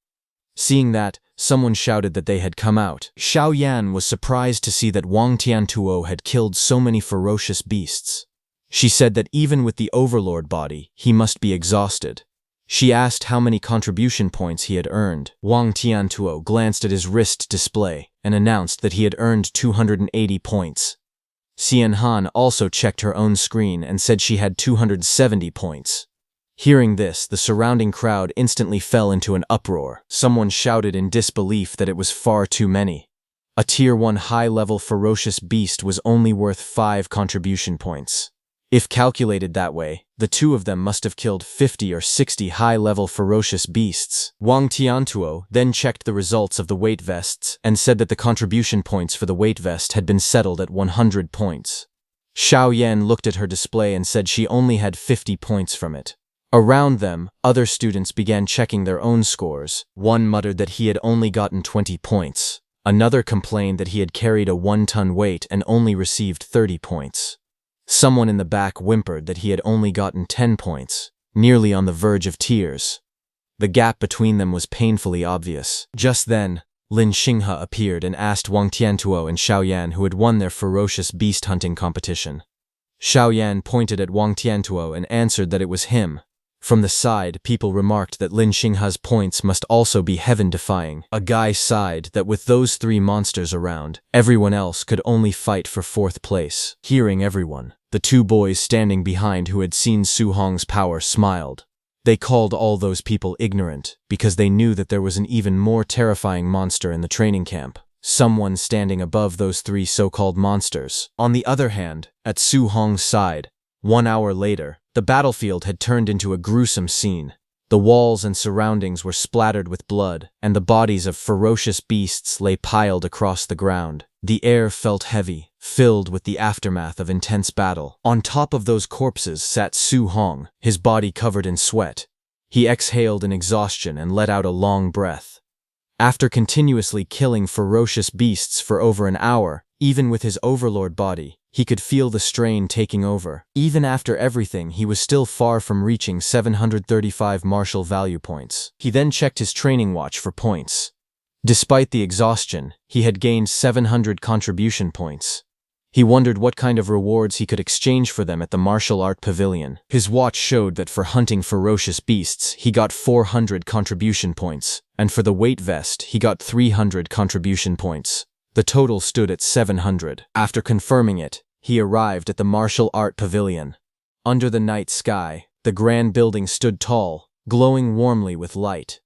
Seeing that, someone shouted that they had come out. Xiao Yan was surprised to see that Wang Tiantuo had killed so many ferocious beasts. She said that even with the overlord body, he must be exhausted. She asked how many contribution points he had earned. Wang Tiantuo glanced at his wrist display and announced that he had earned 280 points. Xian Han also checked her own screen and said she had 270 points. Hearing this, the surrounding crowd instantly fell into an uproar. Someone shouted in disbelief that it was far too many. A Tier 1 high-level ferocious beast was only worth 5 contribution points. If calculated that way, the two of them must have killed 50 or 60 high-level ferocious beasts. Wang Tiantuo then checked the results of the weight vests and said that the contribution points for the weight vest had been settled at 100 points. Xiao Yan looked at her display and said she only had 50 points from it. Around them, other students began checking their own scores. One muttered that he had only gotten 20 points. Another complained that he had carried a 1-ton weight and only received 30 points. Someone in the back whimpered that he had only gotten 10 points, nearly on the verge of tears. The gap between them was painfully obvious. Just then, Lin Xinghe appeared and asked Wang Tiantuo and Xiao Yan who had won their ferocious beast hunting competition. Xiao Yan pointed at Wang Tiantuo and answered that it was him. From the side, people remarked that Lin Xinghe's points must also be heaven-defying. A guy sighed that with those 3 monsters around, everyone else could only fight for 4th place. Hearing everyone, the 2 boys standing behind who had seen Su Hong's power smiled. They called all those people ignorant because they knew that there was an even more terrifying monster in the training camp. Someone standing above those 3 so-called monsters. On the other hand, at Su Hong's side, 1 hour later, The battlefield had turned into a gruesome scene. The walls and surroundings were splattered with blood, and the bodies of ferocious beasts lay piled across the ground. The air felt heavy, filled with the aftermath of intense battle. On top of those corpses sat Su Hong, his body covered in sweat. He exhaled in exhaustion and let out a long breath. After continuously killing ferocious beasts for over an hour, even with his overlord body, he could feel the strain taking over. Even after everything, he was still far from reaching 735 martial value points. He then checked his training watch for points. Despite the exhaustion, he had gained 700 contribution points. He wondered what kind of rewards he could exchange for them at the martial art pavilion. His watch showed that for hunting ferocious beasts, he got 400 contribution points, and for the weight vest, he got 300 contribution points. The total stood at 700. After confirming it, he arrived at the martial art pavilion. Under the night sky, the grand building stood tall, glowing warmly with light.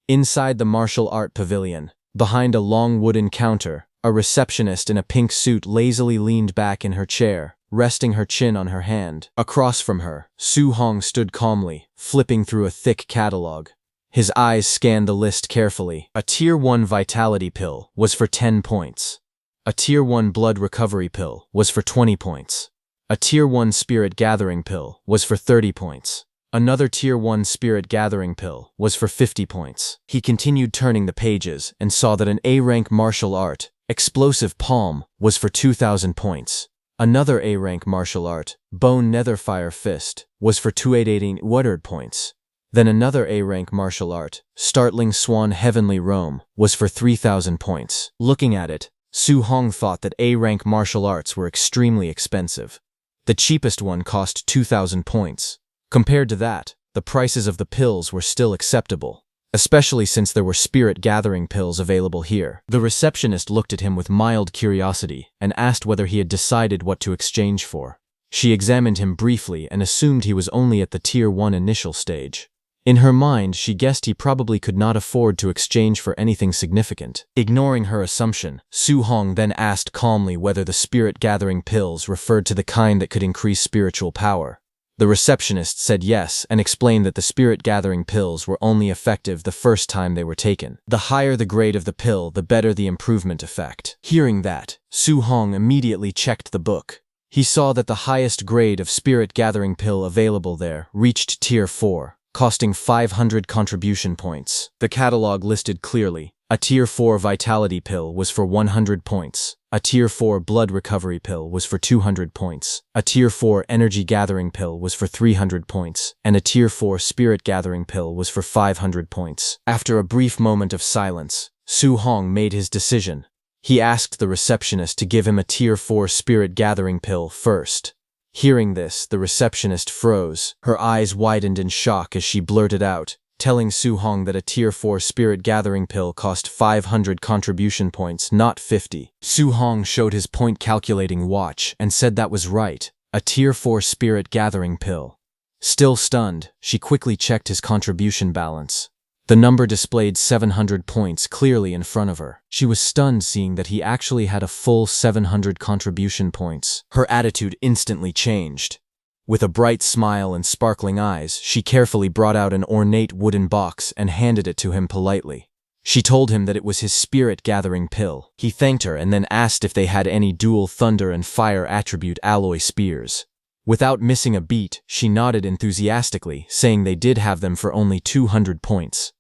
Inside the martial art pavilion, behind a long wooden counter, a receptionist in a pink suit lazily leaned back in her chair, resting her chin on her hand. Across from her, Su Hong stood calmly, flipping through a thick catalog. His eyes scanned the list carefully. A Tier 1 Vitality pill was for 10 points. A Tier 1 Blood Recovery pill was for 20 points. A Tier 1 Spirit Gathering pill was for 30 points. Another Tier 1 Spirit Gathering pill was for 50 points. He continued turning the pages and saw that an A-rank martial art, Explosive Palm, was for 2,000 points. Another A-rank martial art, Bone Netherfire Fist, was for 2,880 points. Then another A-rank martial art, Startling Swan Heavenly Roam, was for 3,000 points. Looking at it, Su Hong thought that A-rank martial arts were extremely expensive. The cheapest one cost 2,000 points. Compared to that, the prices of the pills were still acceptable, especially since there were spirit gathering pills available here. The receptionist looked at him with mild curiosity and asked whether he had decided what to exchange for. She examined him briefly and assumed he was only at the Tier 1 initial stage. In her mind, she guessed he probably could not afford to exchange for anything significant. Ignoring her assumption, Su Hong then asked calmly whether the spirit-gathering pills referred to the kind that could increase spiritual power. The receptionist said yes and explained that the spirit-gathering pills were only effective the first time they were taken. The higher the grade of the pill, the better the improvement effect. Hearing that, Su Hong immediately checked the book. He saw that the highest grade of spirit-gathering pill available there reached Tier 4. Costing 500 contribution points. The catalog listed clearly. A Tier 4 Vitality pill was for 100 points. A Tier 4 Blood Recovery pill was for 200 points. A Tier 4 Energy Gathering pill was for 300 points. And a Tier 4 Spirit Gathering pill was for 500 points. After a brief moment of silence, Su Hong made his decision. He asked the receptionist to give him a Tier 4 Spirit Gathering pill first. Hearing this, the receptionist froze. Her eyes widened in shock as she blurted out, telling Su Hong that a Tier 4 Spirit Gathering pill cost 500 contribution points, not 50. Su Hong showed his point-calculating watch and said that was right, a Tier 4 Spirit Gathering pill. Still stunned, she quickly checked his contribution balance. The number displayed 700 points clearly in front of her. She was stunned seeing that he actually had a full 700 contribution points. Her attitude instantly changed. With a bright smile and sparkling eyes, she carefully brought out an ornate wooden box and handed it to him politely. She told him that it was his spirit-gathering pill. He thanked her and then asked if they had any dual thunder and fire attribute alloy spears. Without missing a beat, she nodded enthusiastically, saying they did have them for only 200 points.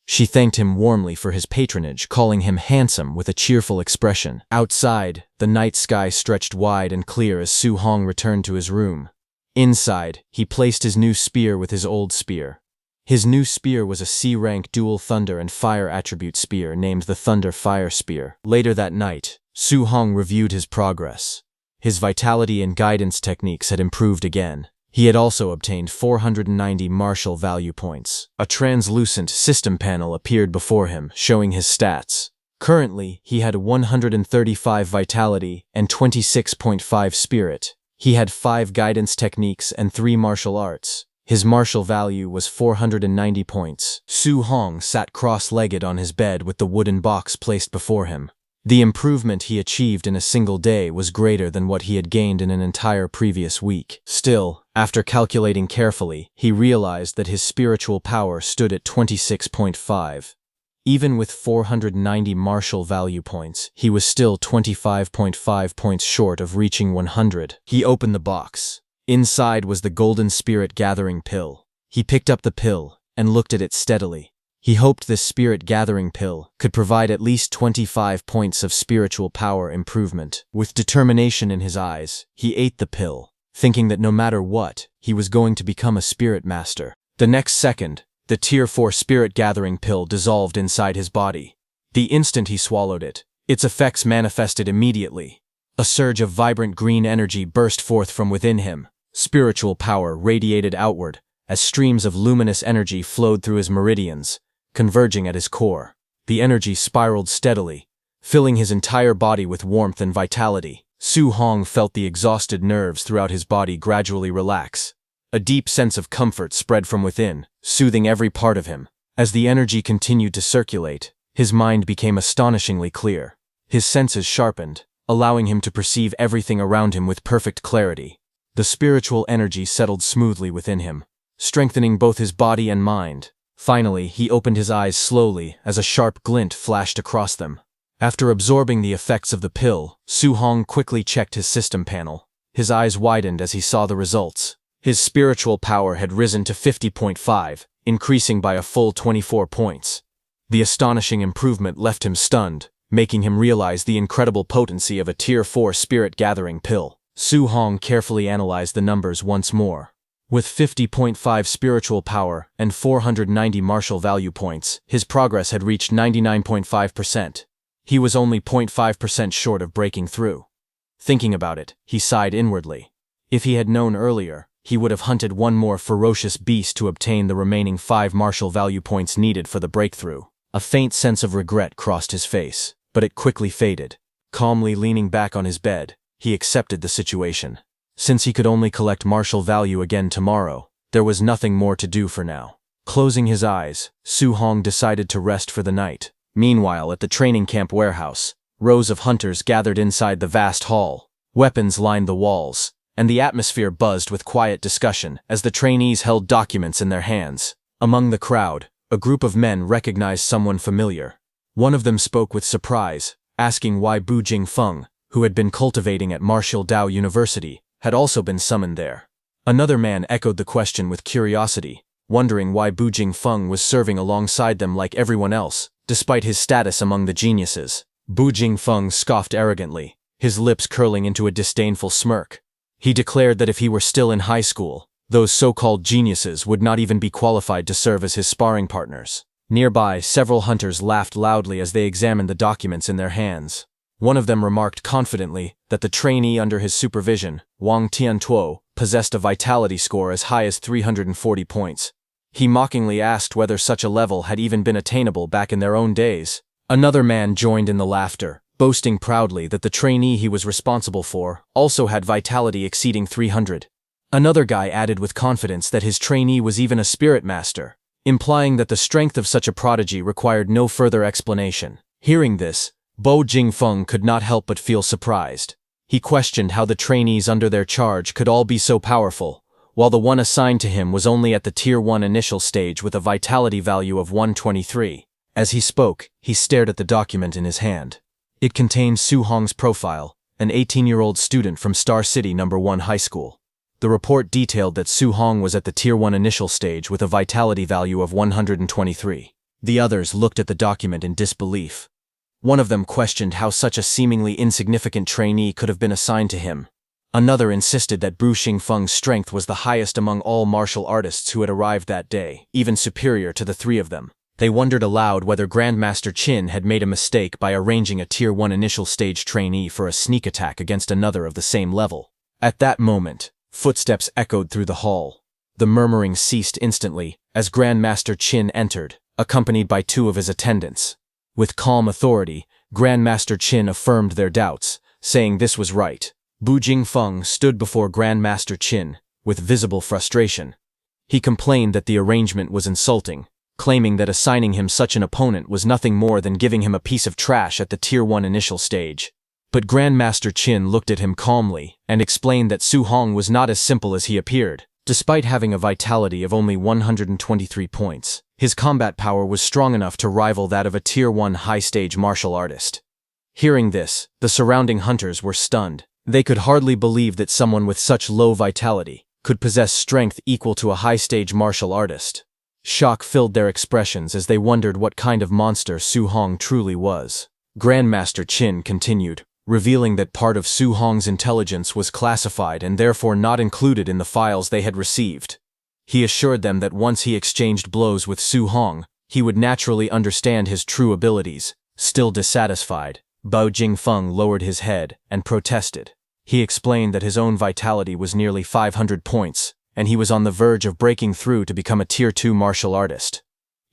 She thanked him warmly for his patronage, calling him handsome with a cheerful expression. Outside, the night sky stretched wide and clear as Su Hong returned to his room. Inside, he placed his new spear with his old spear. His new spear was a C-rank dual thunder and fire attribute spear named the Thunder Fire Spear. Later that night, Su Hong reviewed his progress. His vitality and guidance techniques had improved again. He had also obtained 490 martial value points. A translucent system panel appeared before him, showing his stats. Currently, he had 135 vitality and 26.5 spirit. He had 5 guidance techniques and 3 martial arts. His martial value was 490 points. Su Hong sat cross-legged on his bed with the wooden box placed before him. The improvement he achieved in a single day was greater than what he had gained in an entire previous week. Still, after calculating carefully, he realized that his spiritual power stood at 26.5. Even with 490 martial value points, he was still 25.5 points short of reaching 100. He opened the box. Inside was the golden spirit gathering pill. He picked up the pill and looked at it steadily. He hoped this spirit gathering pill could provide at least 25 points of spiritual power improvement. With determination in his eyes, he ate the pill, thinking that no matter what, he was going to become a spirit master. The next second, the Tier 4 spirit gathering pill dissolved inside his body. The instant he swallowed it, its effects manifested immediately. A surge of vibrant green energy burst forth from within him. Spiritual power radiated outward as streams of luminous energy flowed through his meridians, converging at his core. The energy spiraled steadily, filling his entire body with warmth and vitality. Su Hong felt the exhausted nerves throughout his body gradually relax. A deep sense of comfort spread from within, soothing every part of him. As the energy continued to circulate, his mind became astonishingly clear. His senses sharpened, allowing him to perceive everything around him with perfect clarity. The spiritual energy settled smoothly within him, strengthening both his body and mind. Finally, he opened his eyes slowly as a sharp glint flashed across them. After absorbing the effects of the pill, Su Hong quickly checked his system panel. His eyes widened as he saw the results. His spiritual power had risen to 50.5, increasing by a full 24 points. The astonishing improvement left him stunned, making him realize the incredible potency of a Tier 4 spirit gathering pill. Su Hong carefully analyzed the numbers once more. With 50.5 spiritual power and 490 martial value points, his progress had reached 99.5%. He was only 0.5% short of breaking through. Thinking about it, he sighed inwardly. If he had known earlier, he would have hunted one more ferocious beast to obtain the remaining 5 martial value points needed for the breakthrough. A faint sense of regret crossed his face, but it quickly faded. Calmly leaning back on his bed, he accepted the situation. Since he could only collect martial value again tomorrow, there was nothing more to do for now. Closing his eyes, Su Hong decided to rest for the night. Meanwhile, at the training camp warehouse, rows of hunters gathered inside the vast hall. Weapons lined the walls, and the atmosphere buzzed with quiet discussion as the trainees held documents in their hands. Among the crowd, a group of men recognized someone familiar. One of them spoke with surprise, asking why Bu Jingfeng, who had been cultivating at Martial Dao University, had also been summoned there. Another man echoed the question with curiosity, wondering why Bu Jingfeng was serving alongside them like everyone else, despite his status among the geniuses. Bu Jingfeng scoffed arrogantly, his lips curling into a disdainful smirk. He declared that if he were still in high school, those so-called geniuses would not even be qualified to serve as his sparring partners. Nearby, several hunters laughed loudly as they examined the documents in their hands. One of them remarked confidently that the trainee under his supervision, Wang Tiantuo, possessed a vitality score as high as 340 points. He mockingly asked whether such a level had even been attainable back in their own days. Another man joined in the laughter, boasting proudly that the trainee he was responsible for also had vitality exceeding 300. Another guy added with confidence that his trainee was even a spirit master, implying that the strength of such a prodigy required no further explanation. Hearing this, Bu Jingfeng could not help but feel surprised. He questioned how the trainees under their charge could all be so powerful, while the one assigned to him was only at the Tier 1 initial stage with a vitality value of 123. As he spoke, he stared at the document in his hand. It contained Su Hong's profile, an 18-year-old student from Star City No. 1 High School. The report detailed that Su Hong was at the Tier 1 initial stage with a vitality value of 123. The others looked at the document in disbelief. One of them questioned how such a seemingly insignificant trainee could have been assigned to him. Another insisted that Bu Jingfeng's strength was the highest among all martial artists who had arrived that day, even superior to the three of them. They wondered aloud whether Grandmaster Qin had made a mistake by arranging a Tier 1 initial stage trainee for a sneak attack against another of the same level. At that moment, footsteps echoed through the hall. The murmuring ceased instantly as Grandmaster Qin entered, accompanied by 2 of his attendants. With calm authority, Grandmaster Qin affirmed their doubts, saying this was right. Bu Jingfeng stood before Grandmaster Qin, with visible frustration. He complained that the arrangement was insulting, claiming that assigning him such an opponent was nothing more than giving him a piece of trash at the Tier 1 initial stage. But Grandmaster Qin looked at him calmly and explained that Su Hong was not as simple as he appeared. Despite having a vitality of only 123 points, his combat power was strong enough to rival that of a Tier 1 high-stage martial artist. Hearing this, the surrounding hunters were stunned. They could hardly believe that someone with such low vitality could possess strength equal to a high-stage martial artist. Shock filled their expressions as they wondered what kind of monster Su Hong truly was. Grandmaster Qin continued, revealing that part of Su Hong's intelligence was classified and therefore not included in the files they had received. He assured them that once he exchanged blows with Su Hong, he would naturally understand his true abilities. Still dissatisfied, Bao Jingfeng lowered his head and protested. He explained that his own vitality was nearly 500 points, and he was on the verge of breaking through to become a Tier 2 martial artist.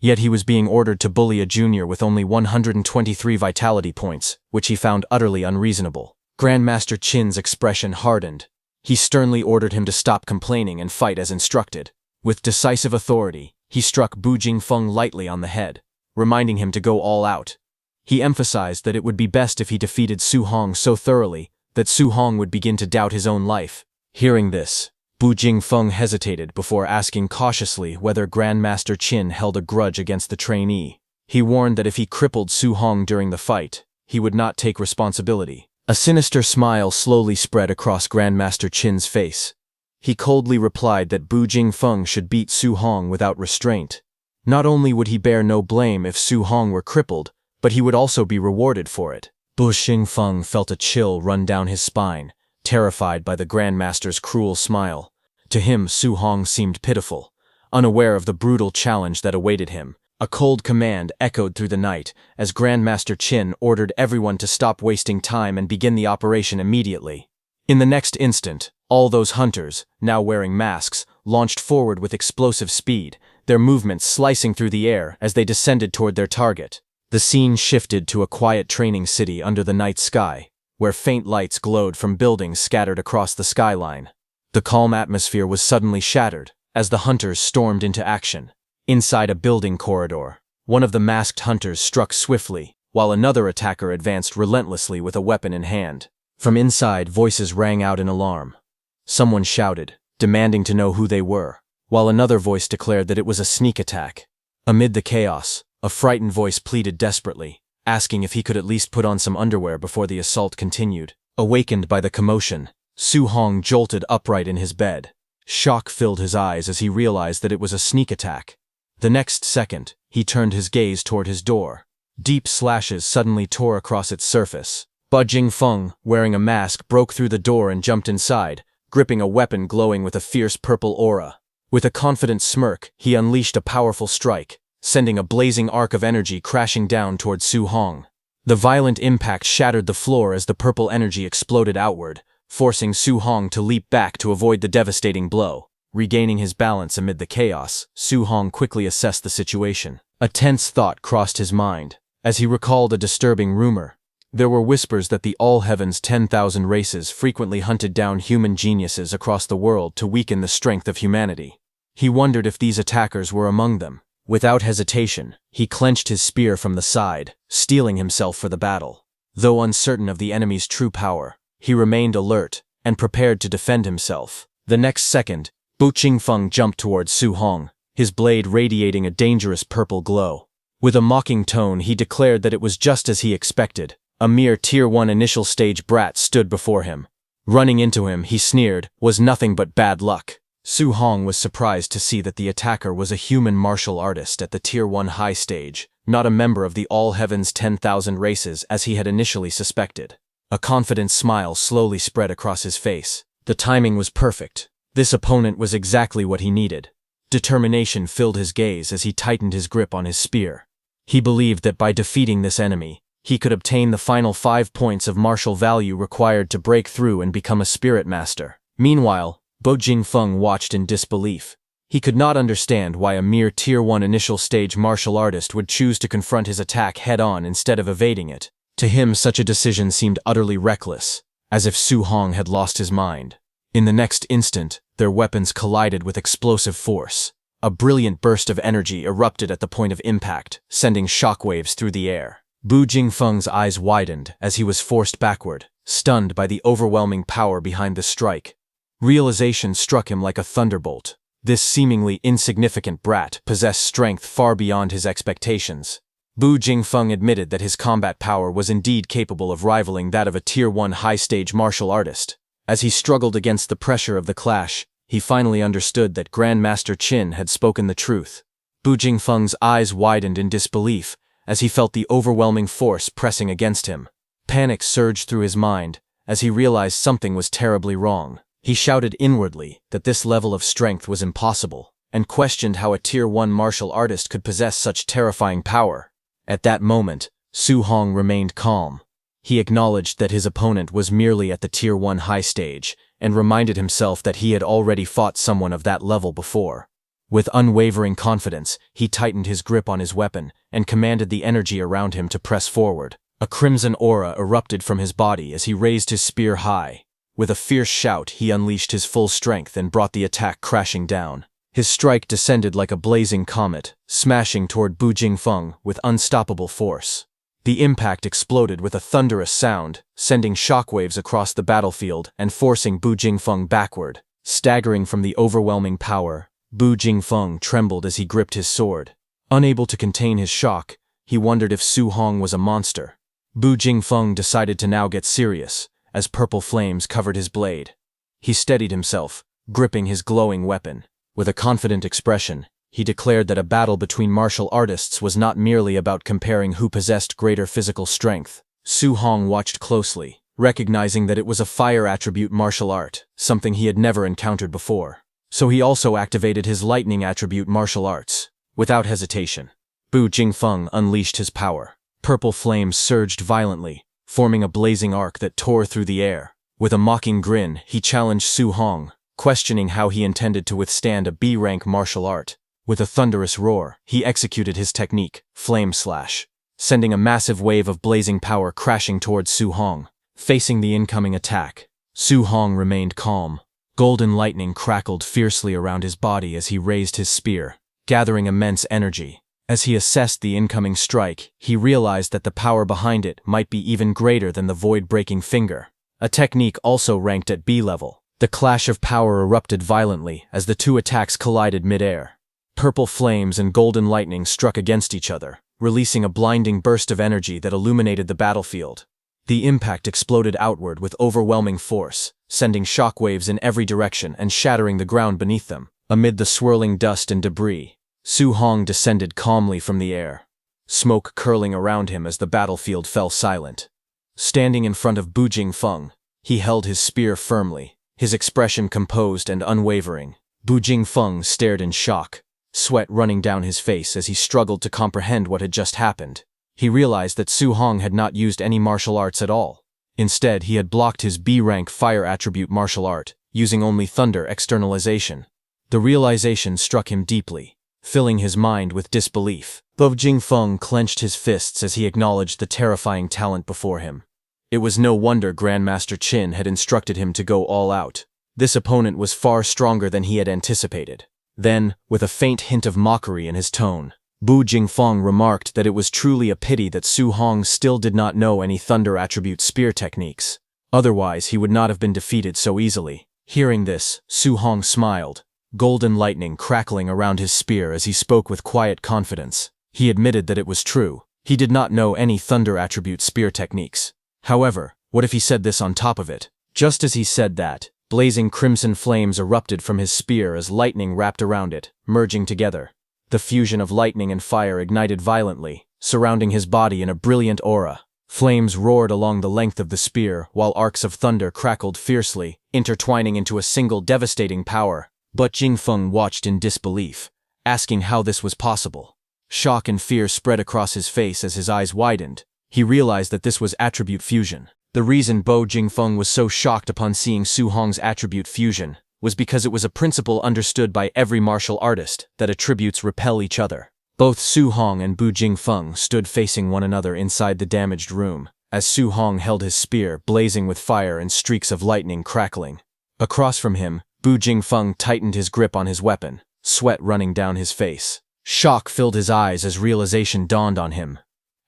Yet he was being ordered to bully a junior with only 123 vitality points, which he found utterly unreasonable. Grandmaster Qin's expression hardened. He sternly ordered him to stop complaining and fight as instructed. With decisive authority, he struck Bu Jingfeng lightly on the head, reminding him to go all out. He emphasized that it would be best if he defeated Su Hong so thoroughly that Su Hong would begin to doubt his own life. Hearing this, Bu Jingfeng hesitated before asking cautiously whether Grandmaster Qin held a grudge against the trainee. He warned that if he crippled Su Hong during the fight, he would not take responsibility. A sinister smile slowly spread across Grandmaster Qin's face. He coldly replied that Bu Jingfeng should beat Su Hong without restraint. Not only would he bear no blame if Su Hong were crippled, but he would also be rewarded for it. Bu Jingfeng felt a chill run down his spine, terrified by the Grandmaster's cruel smile. To him, Su Hong seemed pitiful, unaware of the brutal challenge that awaited him. A cold command echoed through the night as Grandmaster Qin ordered everyone to stop wasting time and begin the operation immediately. In the next instant, all those hunters, now wearing masks, launched forward with explosive speed, their movements slicing through the air as they descended toward their target. The scene shifted to a quiet training city under the night sky, where faint lights glowed from buildings scattered across the skyline. The calm atmosphere was suddenly shattered as the hunters stormed into action. Inside a building corridor, one of the masked hunters struck swiftly, while another attacker advanced relentlessly with a weapon in hand. From inside, voices rang out in alarm. Someone shouted, demanding to know who they were, while another voice declared that it was a sneak attack. Amid the chaos, a frightened voice pleaded desperately, asking if he could at least put on some underwear before the assault continued. Awakened by the commotion, Su Hong jolted upright in his bed. Shock filled his eyes as he realized that it was a sneak attack. The next second, he turned his gaze toward his door. Deep slashes suddenly tore across its surface. Bu Jingfeng, wearing a mask, broke through the door and jumped inside, gripping a weapon glowing with a fierce purple aura. With a confident smirk, he unleashed a powerful strike, sending a blazing arc of energy crashing down toward Su Hong. The violent impact shattered the floor as the purple energy exploded outward, forcing Su Hong to leap back to avoid the devastating blow. Regaining his balance amid the chaos, Su Hong quickly assessed the situation. A tense thought crossed his mind, as he recalled a disturbing rumor. There were whispers that the All Heaven's 10,000 races frequently hunted down human geniuses across the world to weaken the strength of humanity. He wondered if these attackers were among them. Without hesitation, he clenched his spear from the side, steeling himself for the battle. Though uncertain of the enemy's true power, he remained alert and prepared to defend himself. The next second, Bu Jingfeng jumped towards Su Hong, his blade radiating a dangerous purple glow. With a mocking tone, he declared that it was just as he expected. A mere Tier 1 initial stage brat stood before him. Running into him, he sneered, was nothing but bad luck. Su Hong was surprised to see that the attacker was a human martial artist at the Tier 1 high stage, not a member of the All Heaven's 10,000 races as he had initially suspected. A confident smile slowly spread across his face. The timing was perfect. This opponent was exactly what he needed. Determination filled his gaze as he tightened his grip on his spear. He believed that by defeating this enemy, he could obtain the final 5 points of martial value required to break through and become a spirit master. Meanwhile, Bu Jingfeng watched in disbelief. He could not understand why a mere Tier 1 initial stage martial artist would choose to confront his attack head-on instead of evading it. To him, such a decision seemed utterly reckless, as if Su Hong had lost his mind. In the next instant, their weapons collided with explosive force. A brilliant burst of energy erupted at the point of impact, sending shockwaves through the air. Bu Jingfeng's eyes widened as he was forced backward, stunned by the overwhelming power behind the strike. Realization struck him like a thunderbolt. This seemingly insignificant brat possessed strength far beyond his expectations. Bu Jingfeng admitted that his combat power was indeed capable of rivaling that of a Tier 1 high-stage martial artist. As he struggled against the pressure of the clash, he finally understood that Grandmaster Qin had spoken the truth. Bu Jingfeng's eyes widened in disbelief as he felt the overwhelming force pressing against him. Panic surged through his mind as he realized something was terribly wrong. He shouted inwardly that this level of strength was impossible, and questioned how a Tier 1 martial artist could possess such terrifying power. At that moment, Su Hong remained calm. He acknowledged that his opponent was merely at the Tier 1 high stage, and reminded himself that he had already fought someone of that level before. With unwavering confidence, he tightened his grip on his weapon and commanded the energy around him to press forward. A crimson aura erupted from his body as he raised his spear high. With a fierce shout, he unleashed his full strength and brought the attack crashing down. His strike descended like a blazing comet, smashing toward Bu Jingfeng with unstoppable force. The impact exploded with a thunderous sound, sending shockwaves across the battlefield and forcing Bu Jingfeng backward. Staggering from the overwhelming power, Bu Jingfeng trembled as he gripped his sword. Unable to contain his shock, he wondered if Su Hong was a monster. Bu Jingfeng decided to now get serious, as purple flames covered his blade. He steadied himself, gripping his glowing weapon. With a confident expression, he declared that a battle between martial artists was not merely about comparing who possessed greater physical strength. Su Hong watched closely, recognizing that it was a fire attribute martial art, something he had never encountered before. So he also activated his lightning attribute martial arts. Without hesitation, Bu Jingfeng unleashed his power. Purple flames surged violently, forming a blazing arc that tore through the air. With a mocking grin, he challenged Su Hong, questioning how he intended to withstand a B-rank martial art. With a thunderous roar, he executed his technique, Flame Slash, sending a massive wave of blazing power crashing towards Su Hong. Facing the incoming attack, Su Hong remained calm. Golden lightning crackled fiercely around his body as he raised his spear, gathering immense energy. As he assessed the incoming strike, he realized that the power behind it might be even greater than the void-breaking finger. A technique also ranked at B level. The clash of power erupted violently as the two attacks collided mid-air. Purple flames and golden lightning struck against each other, releasing a blinding burst of energy that illuminated the battlefield. The impact exploded outward with overwhelming force, sending shockwaves in every direction and shattering the ground beneath them. Amid the swirling dust and debris, Su Hong descended calmly from the air, smoke curling around him as the battlefield fell silent. Standing in front of Bu Jingfeng, he held his spear firmly, his expression composed and unwavering. Bu Jingfeng stared in shock, sweat running down his face as he struggled to comprehend what had just happened. He realized that Su Hong had not used any martial arts at all. Instead, he had blocked his B-rank fire attribute martial art, using only thunder externalization. The realization struck him deeply, filling his mind with disbelief. Bu Jingfeng clenched his fists as he acknowledged the terrifying talent before him. It was no wonder Grandmaster Qin had instructed him to go all out. This opponent was far stronger than he had anticipated. Then, with a faint hint of mockery in his tone, Bu Jingfeng remarked that it was truly a pity that Su Hong still did not know any thunder attribute spear techniques. Otherwise, he would not have been defeated so easily. Hearing this, Su Hong smiled, golden lightning crackling around his spear as he spoke with quiet confidence. He admitted that it was true. He did not know any thunder attribute spear techniques. However, what if he said this on top of it? Just as he said that, blazing crimson flames erupted from his spear as lightning wrapped around it, merging together. The fusion of lightning and fire ignited violently, surrounding his body in a brilliant aura. Flames roared along the length of the spear, while arcs of thunder crackled fiercely, intertwining into a single devastating power. But Jingfeng watched in disbelief, asking how this was possible. Shock and fear spread across his face as his eyes widened. He realized that this was attribute fusion. The reason Bu Jingfeng was so shocked upon seeing Su Hong's attribute fusion was because it was a principle understood by every martial artist that attributes repel each other. Both Su Hong and Bu Jingfeng stood facing one another inside the damaged room, as Su Hong held his spear blazing with fire and streaks of lightning crackling. Across from him, Bu Jingfeng tightened his grip on his weapon, sweat running down his face. Shock filled his eyes as realization dawned on him.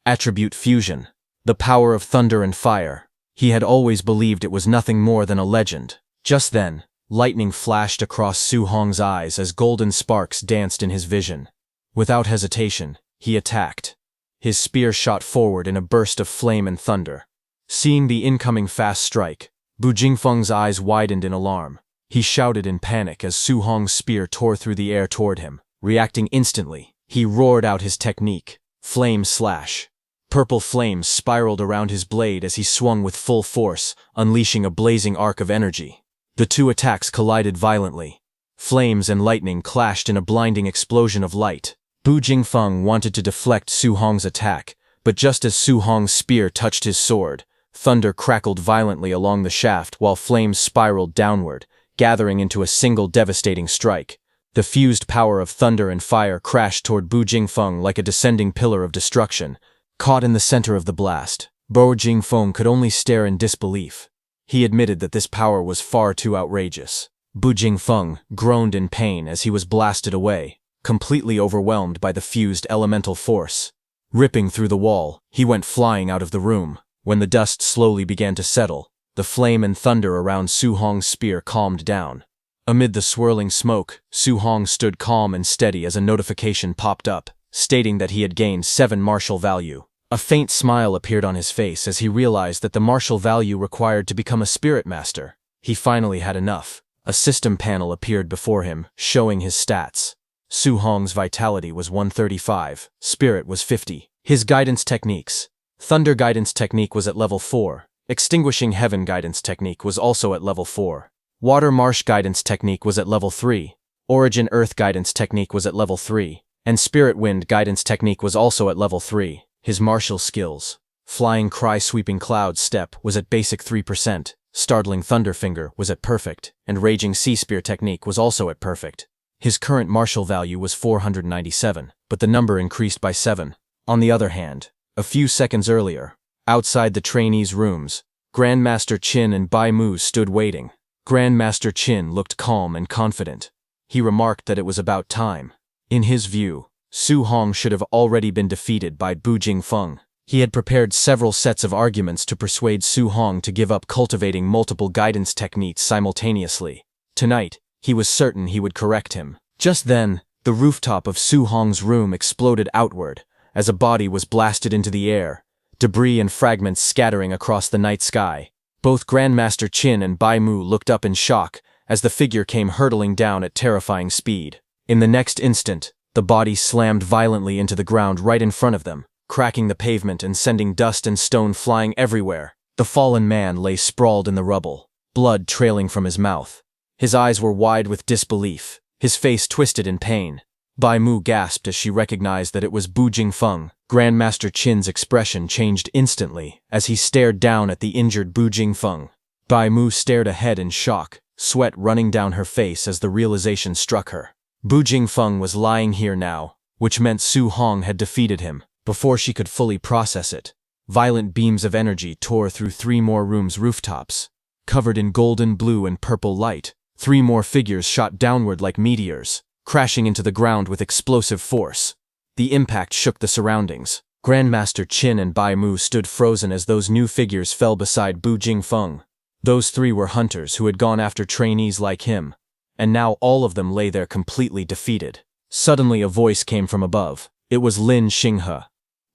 Attribute fusion. The power of thunder and fire. He had always believed it was nothing more than a legend. Just then, lightning flashed across Su Hong's eyes as golden sparks danced in his vision. Without hesitation, he attacked. His spear shot forward in a burst of flame and thunder. Seeing the incoming fast strike, Bu Jingfeng's eyes widened in alarm. He shouted in panic as Su Hong's spear tore through the air toward him. Reacting instantly, he roared out his technique, Flame Slash. Purple flames spiraled around his blade as he swung with full force, unleashing a blazing arc of energy. The two attacks collided violently. Flames and lightning clashed in a blinding explosion of light. Bu Jingfeng wanted to deflect Su Hong's attack, but just as Su Hong's spear touched his sword, thunder crackled violently along the shaft while flames spiraled downward, gathering into a single devastating strike. The fused power of thunder and fire crashed toward Bu Jingfeng like a descending pillar of destruction. Caught in the center of the blast, Bu Jingfeng could only stare in disbelief. He admitted that this power was far too outrageous. Bu Jingfeng groaned in pain as he was blasted away, completely overwhelmed by the fused elemental force. Ripping through the wall, he went flying out of the room. When the dust slowly began to settle, the flame and thunder around Su Hong's spear calmed down. Amid the swirling smoke, Su Hong stood calm and steady as a notification popped up, stating that he had gained 7 martial value. A faint smile appeared on his face as he realized that the martial value required to become a spirit master. He finally had enough. A system panel appeared before him, showing his stats. Su Hong's vitality was 135, spirit was 50. His guidance techniques. Thunder guidance technique was at level 4. Extinguishing heaven guidance technique was also at level 4. Water marsh guidance technique was at level 3. Origin earth guidance technique was at level 3. And spirit wind guidance technique was also at level 3. His martial skills. Flying cry sweeping cloud step was at basic 3%. Startling thunderfinger was at perfect, and raging sea spear technique was also at perfect. His current martial value was 497, but the number increased by 7. On the other hand, a few seconds earlier, outside the trainees' rooms, Grandmaster Qin and Bai Mu stood waiting. Grandmaster Qin looked calm and confident. He remarked that it was about time. In his view, Su Hong should have already been defeated by Bu Jingfeng. He had prepared several sets of arguments to persuade Su Hong to give up cultivating multiple guidance techniques simultaneously. Tonight, he was certain he would correct him. Just then, the rooftop of Su Hong's room exploded outward, as a body was blasted into the air, debris and fragments scattering across the night sky. Both Grandmaster Qin and Bai Mu looked up in shock as the figure came hurtling down at terrifying speed. In the next instant, the body slammed violently into the ground right in front of them, cracking the pavement and sending dust and stone flying everywhere. The fallen man lay sprawled in the rubble, blood trailing from his mouth. His eyes were wide with disbelief, his face twisted in pain. Bai Mu gasped as she recognized that it was Bu Jingfeng. Grandmaster Qin's expression changed instantly as he stared down at the injured Bu Jingfeng. Bai Mu stared ahead in shock, sweat running down her face as the realization struck her. Bu Jingfeng was lying here now, which meant Su Hong had defeated him. Before she could fully process it, violent beams of energy tore through 3 more rooms' rooftops. Covered in golden, blue, and purple light, 3 more figures shot downward like meteors, crashing into the ground with explosive force. The impact shook the surroundings. Grandmaster Qin and Bai Mu stood frozen as those new figures fell beside Bu Jingfeng. Those 3 were hunters who had gone after trainees like him, and now all of them lay there completely defeated. Suddenly a voice came from above. It was Lin Xinghe.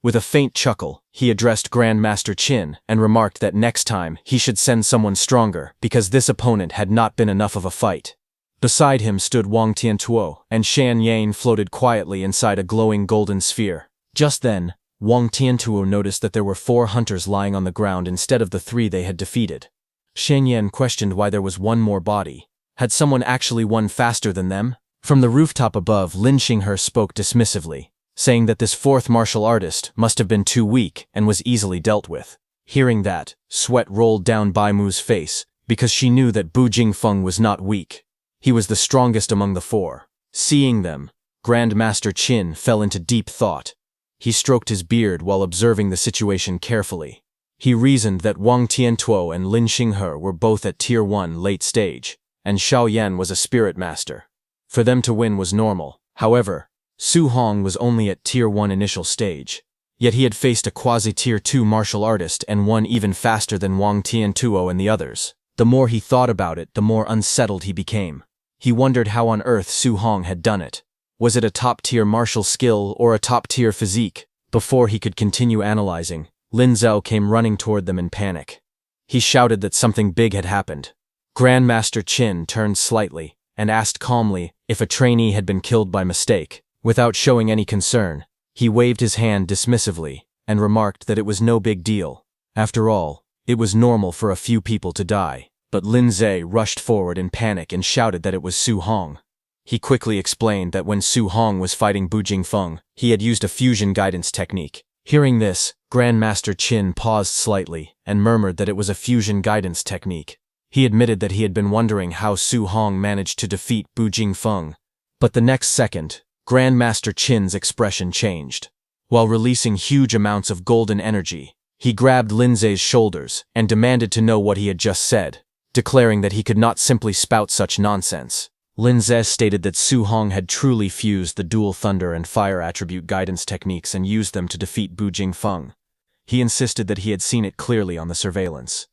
With a faint chuckle, he addressed Grandmaster Qin and remarked that next time he should send someone stronger because this opponent had not been enough of a fight. Beside him stood Wang Tiantuo, and Shan Yan floated quietly inside a glowing golden sphere. Just then, Wang Tiantuo noticed that there were 4 hunters lying on the ground instead of the 3 they had defeated. Shan Yan questioned why there was 1 more body. Had someone actually won faster than them? From the rooftop above, Lin Xinghe spoke dismissively, saying that this 4th martial artist must have been too weak and was easily dealt with. Hearing that, sweat rolled down Bai Mu's face, because she knew that Bu Jingfeng was not weak. He was the strongest among the 4. Seeing them, Grandmaster Qin fell into deep thought. He stroked his beard while observing the situation carefully. He reasoned that Wang Tiantuo and Lin Xinghe were both at Tier 1 late stage, and Xiao Yan was a spirit master. For them to win was normal. However, Su Hong was only at Tier 1 initial stage. Yet he had faced a quasi-Tier 2 martial artist and won even faster than Wang Tiantuo and the others. The more he thought about it, the more unsettled he became. He wondered how on earth Su Hong had done it. Was it a top-tier martial skill or a top-tier physique? Before he could continue analyzing, Lin Zhao came running toward them in panic. He shouted that something big had happened. Grandmaster Qin turned slightly and asked calmly if a trainee had been killed by mistake. Without showing any concern, he waved his hand dismissively and remarked that it was no big deal. After all, it was normal for a few people to die. But Lin Zhao rushed forward in panic and shouted that it was Su Hong. He quickly explained that when Su Hong was fighting Bu Jingfeng, he had used a fusion guidance technique. Hearing this, Grandmaster Qin paused slightly and murmured that it was a fusion guidance technique. He admitted that he had been wondering how Su Hong managed to defeat Bu Jingfeng. But the next second, Grandmaster Qin's expression changed. While releasing huge amounts of golden energy, he grabbed Lin Zhau's shoulders and demanded to know what he had just said, declaring that he could not simply spout such nonsense. Lin Zhao stated that Su Hong had truly fused the dual thunder and fire attribute guidance techniques and used them to defeat Bu Jingfeng. He insisted that he had seen it clearly on the surveillance.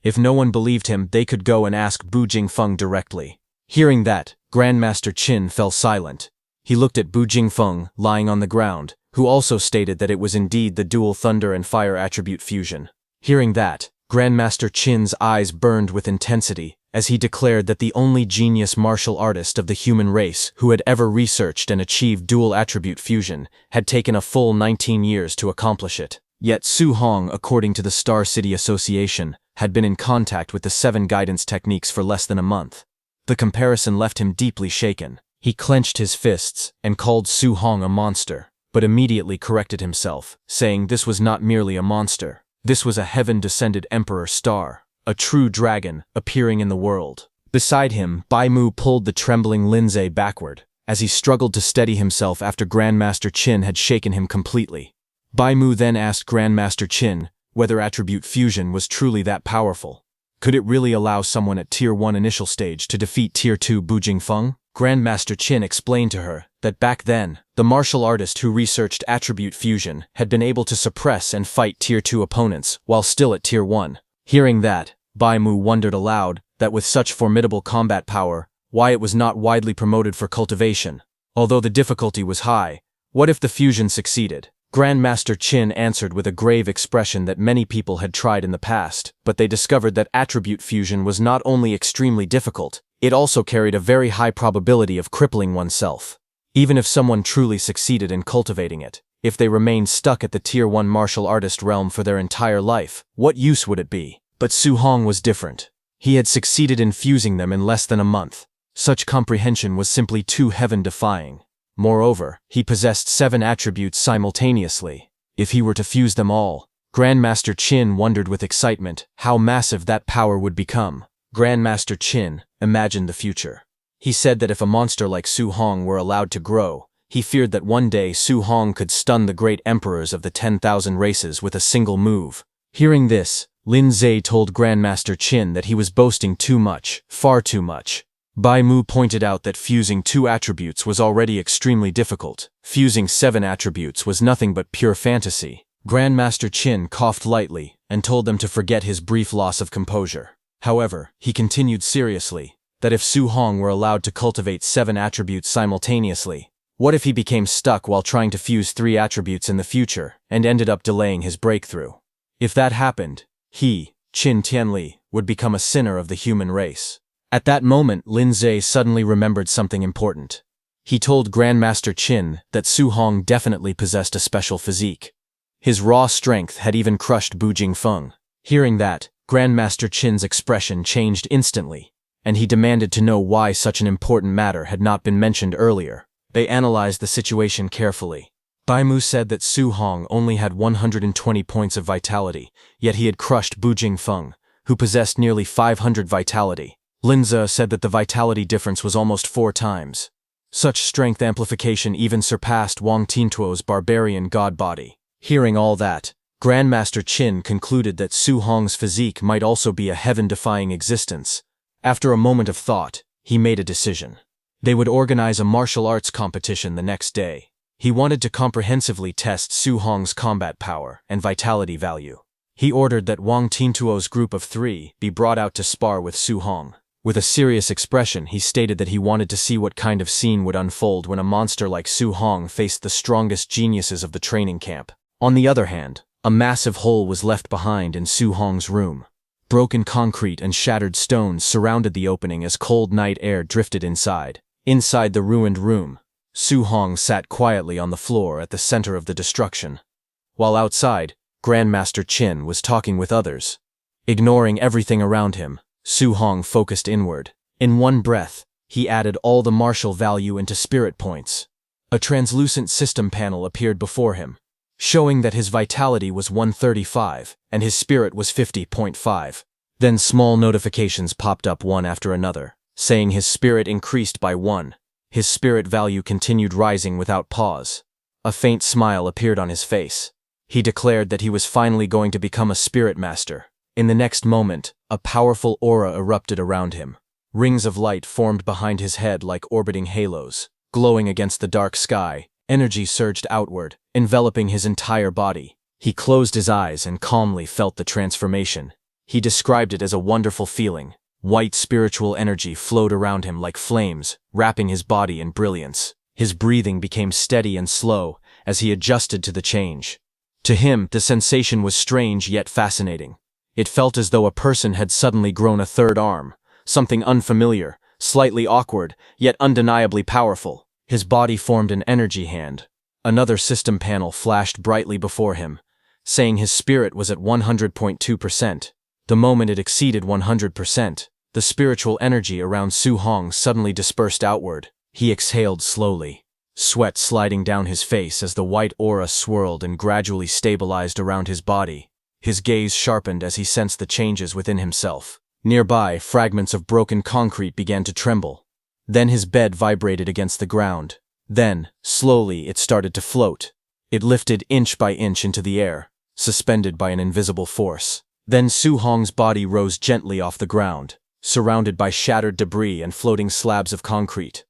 If no one believed him, they could go and ask Bu Jingfeng directly. Hearing that, Grandmaster Qin fell silent. He looked at Bu Jingfeng, lying on the ground, who also stated that it was indeed the dual thunder and fire attribute fusion. Hearing that, Grandmaster Qin's eyes burned with intensity as he declared that the only genius martial artist of the human race who had ever researched and achieved dual attribute fusion had taken a full 19 years to accomplish it. Yet Su Hong, according to the Star City Association, had been in contact with the 7 guidance techniques for less than a month. The comparison left him deeply shaken. He clenched his fists and called Su Hong a monster, but immediately corrected himself, saying this was not merely a monster. This was a heaven-descended Emperor Star, a true dragon appearing in the world. Beside him, Bai Mu pulled the trembling Lin Zhao backward, as he struggled to steady himself after Grandmaster Qin had shaken him completely. Bai Mu then asked Grandmaster Qin whether attribute fusion was truly that powerful. Could it really allow someone at Tier 1 initial stage to defeat Tier 2 Bu Jingfeng? Grandmaster Qin explained to her that back then, the martial artist who researched attribute fusion had been able to suppress and fight Tier 2 opponents while still at Tier 1. Hearing that, Bai Mu wondered aloud that with such formidable combat power, why it was not widely promoted for cultivation. Although the difficulty was high, what if the fusion succeeded? Grandmaster Qin answered with a grave expression that many people had tried in the past, but they discovered that attribute fusion was not only extremely difficult, it also carried a very high probability of crippling oneself. Even if someone truly succeeded in cultivating it, if they remained stuck at the Tier 1 martial artist realm for their entire life, what use would it be? But Su Hong was different. He had succeeded in fusing them in less than a month. Such comprehension was simply too heaven-defying. Moreover, he possessed 7 attributes simultaneously. If he were to fuse them all, Grandmaster Qin wondered with excitement how massive that power would become. Grandmaster Qin imagined the future. He said that if a monster like Su Hong were allowed to grow, he feared that one day Su Hong could stun the great emperors of the 10,000 races with a single move. Hearing this, Lin Zhao told Grandmaster Qin that he was boasting too much, far too much. Bai Mu pointed out that fusing 2 attributes was already extremely difficult. Fusing 7 attributes was nothing but pure fantasy. Grandmaster Qin coughed lightly and told them to forget his brief loss of composure. However, he continued seriously that if Su Hong were allowed to cultivate 7 attributes simultaneously, what if he became stuck while trying to fuse 3 attributes in the future and ended up delaying his breakthrough? If that happened, he, Qin Tianli, would become a sinner of the human race. At that moment, Lin Zhao suddenly remembered something important. He told Grandmaster Qin that Su Hong definitely possessed a special physique. His raw strength had even crushed Bu Jingfeng. Hearing that, Grandmaster Qin's expression changed instantly, and he demanded to know why such an important matter had not been mentioned earlier. They analyzed the situation carefully. Bai Mu said that Su Hong only had 120 points of vitality, yet he had crushed Bu Jingfeng, who possessed nearly 500 vitality. Lin Zhao said that the vitality difference was almost 4 times. Such strength amplification even surpassed Wang Tiantuo's barbarian god body. Hearing all that, Grandmaster Qin concluded that Su Hong's physique might also be a heaven-defying existence. After a moment of thought, he made a decision. They would organize a martial arts competition the next day. He wanted to comprehensively test Su Hong's combat power and vitality value. He ordered that Wang Tintuo's group of 3 be brought out to spar with Su Hong. With a serious expression, he stated that he wanted to see what kind of scene would unfold when a monster like Su Hong faced the strongest geniuses of the training camp. On the other hand, a massive hole was left behind in Su Hong's room. Broken concrete and shattered stones surrounded the opening as cold night air drifted inside. Inside the ruined room, Su Hong sat quietly on the floor at the center of the destruction. While outside, Grandmaster Qin was talking with others. Ignoring everything around him, Su Hong focused inward. In one breath, he added all the martial value into spirit points. A translucent system panel appeared before him, showing that his vitality was 135 and his spirit was 50.5. Then small notifications popped up one after another, saying his spirit increased by 1. His spirit value continued rising without pause. A faint smile appeared on his face. He declared that he was finally going to become a spirit master. In the next moment, a powerful aura erupted around him. Rings of light formed behind his head like orbiting halos. Glowing against the dark sky, energy surged outward, enveloping his entire body. He closed his eyes and calmly felt the transformation. He described it as a wonderful feeling. White spiritual energy flowed around him like flames, wrapping his body in brilliance. His breathing became steady and slow as he adjusted to the change. To him, the sensation was strange yet fascinating. It felt as though a person had suddenly grown a third arm, something unfamiliar, slightly awkward, yet undeniably powerful. His body formed an energy hand. Another system panel flashed brightly before him, saying his spirit was at 100.2%. The moment it exceeded 100%, the spiritual energy around Su Hong suddenly dispersed outward. He exhaled slowly, sweat sliding down his face as the white aura swirled and gradually stabilized around his body. His gaze sharpened as he sensed the changes within himself. Nearby, fragments of broken concrete began to tremble. Then his bed vibrated against the ground. Then, slowly, it started to float. It lifted inch by inch into the air, suspended by an invisible force. Then Su Hong's body rose gently off the ground, surrounded by shattered debris and floating slabs of concrete.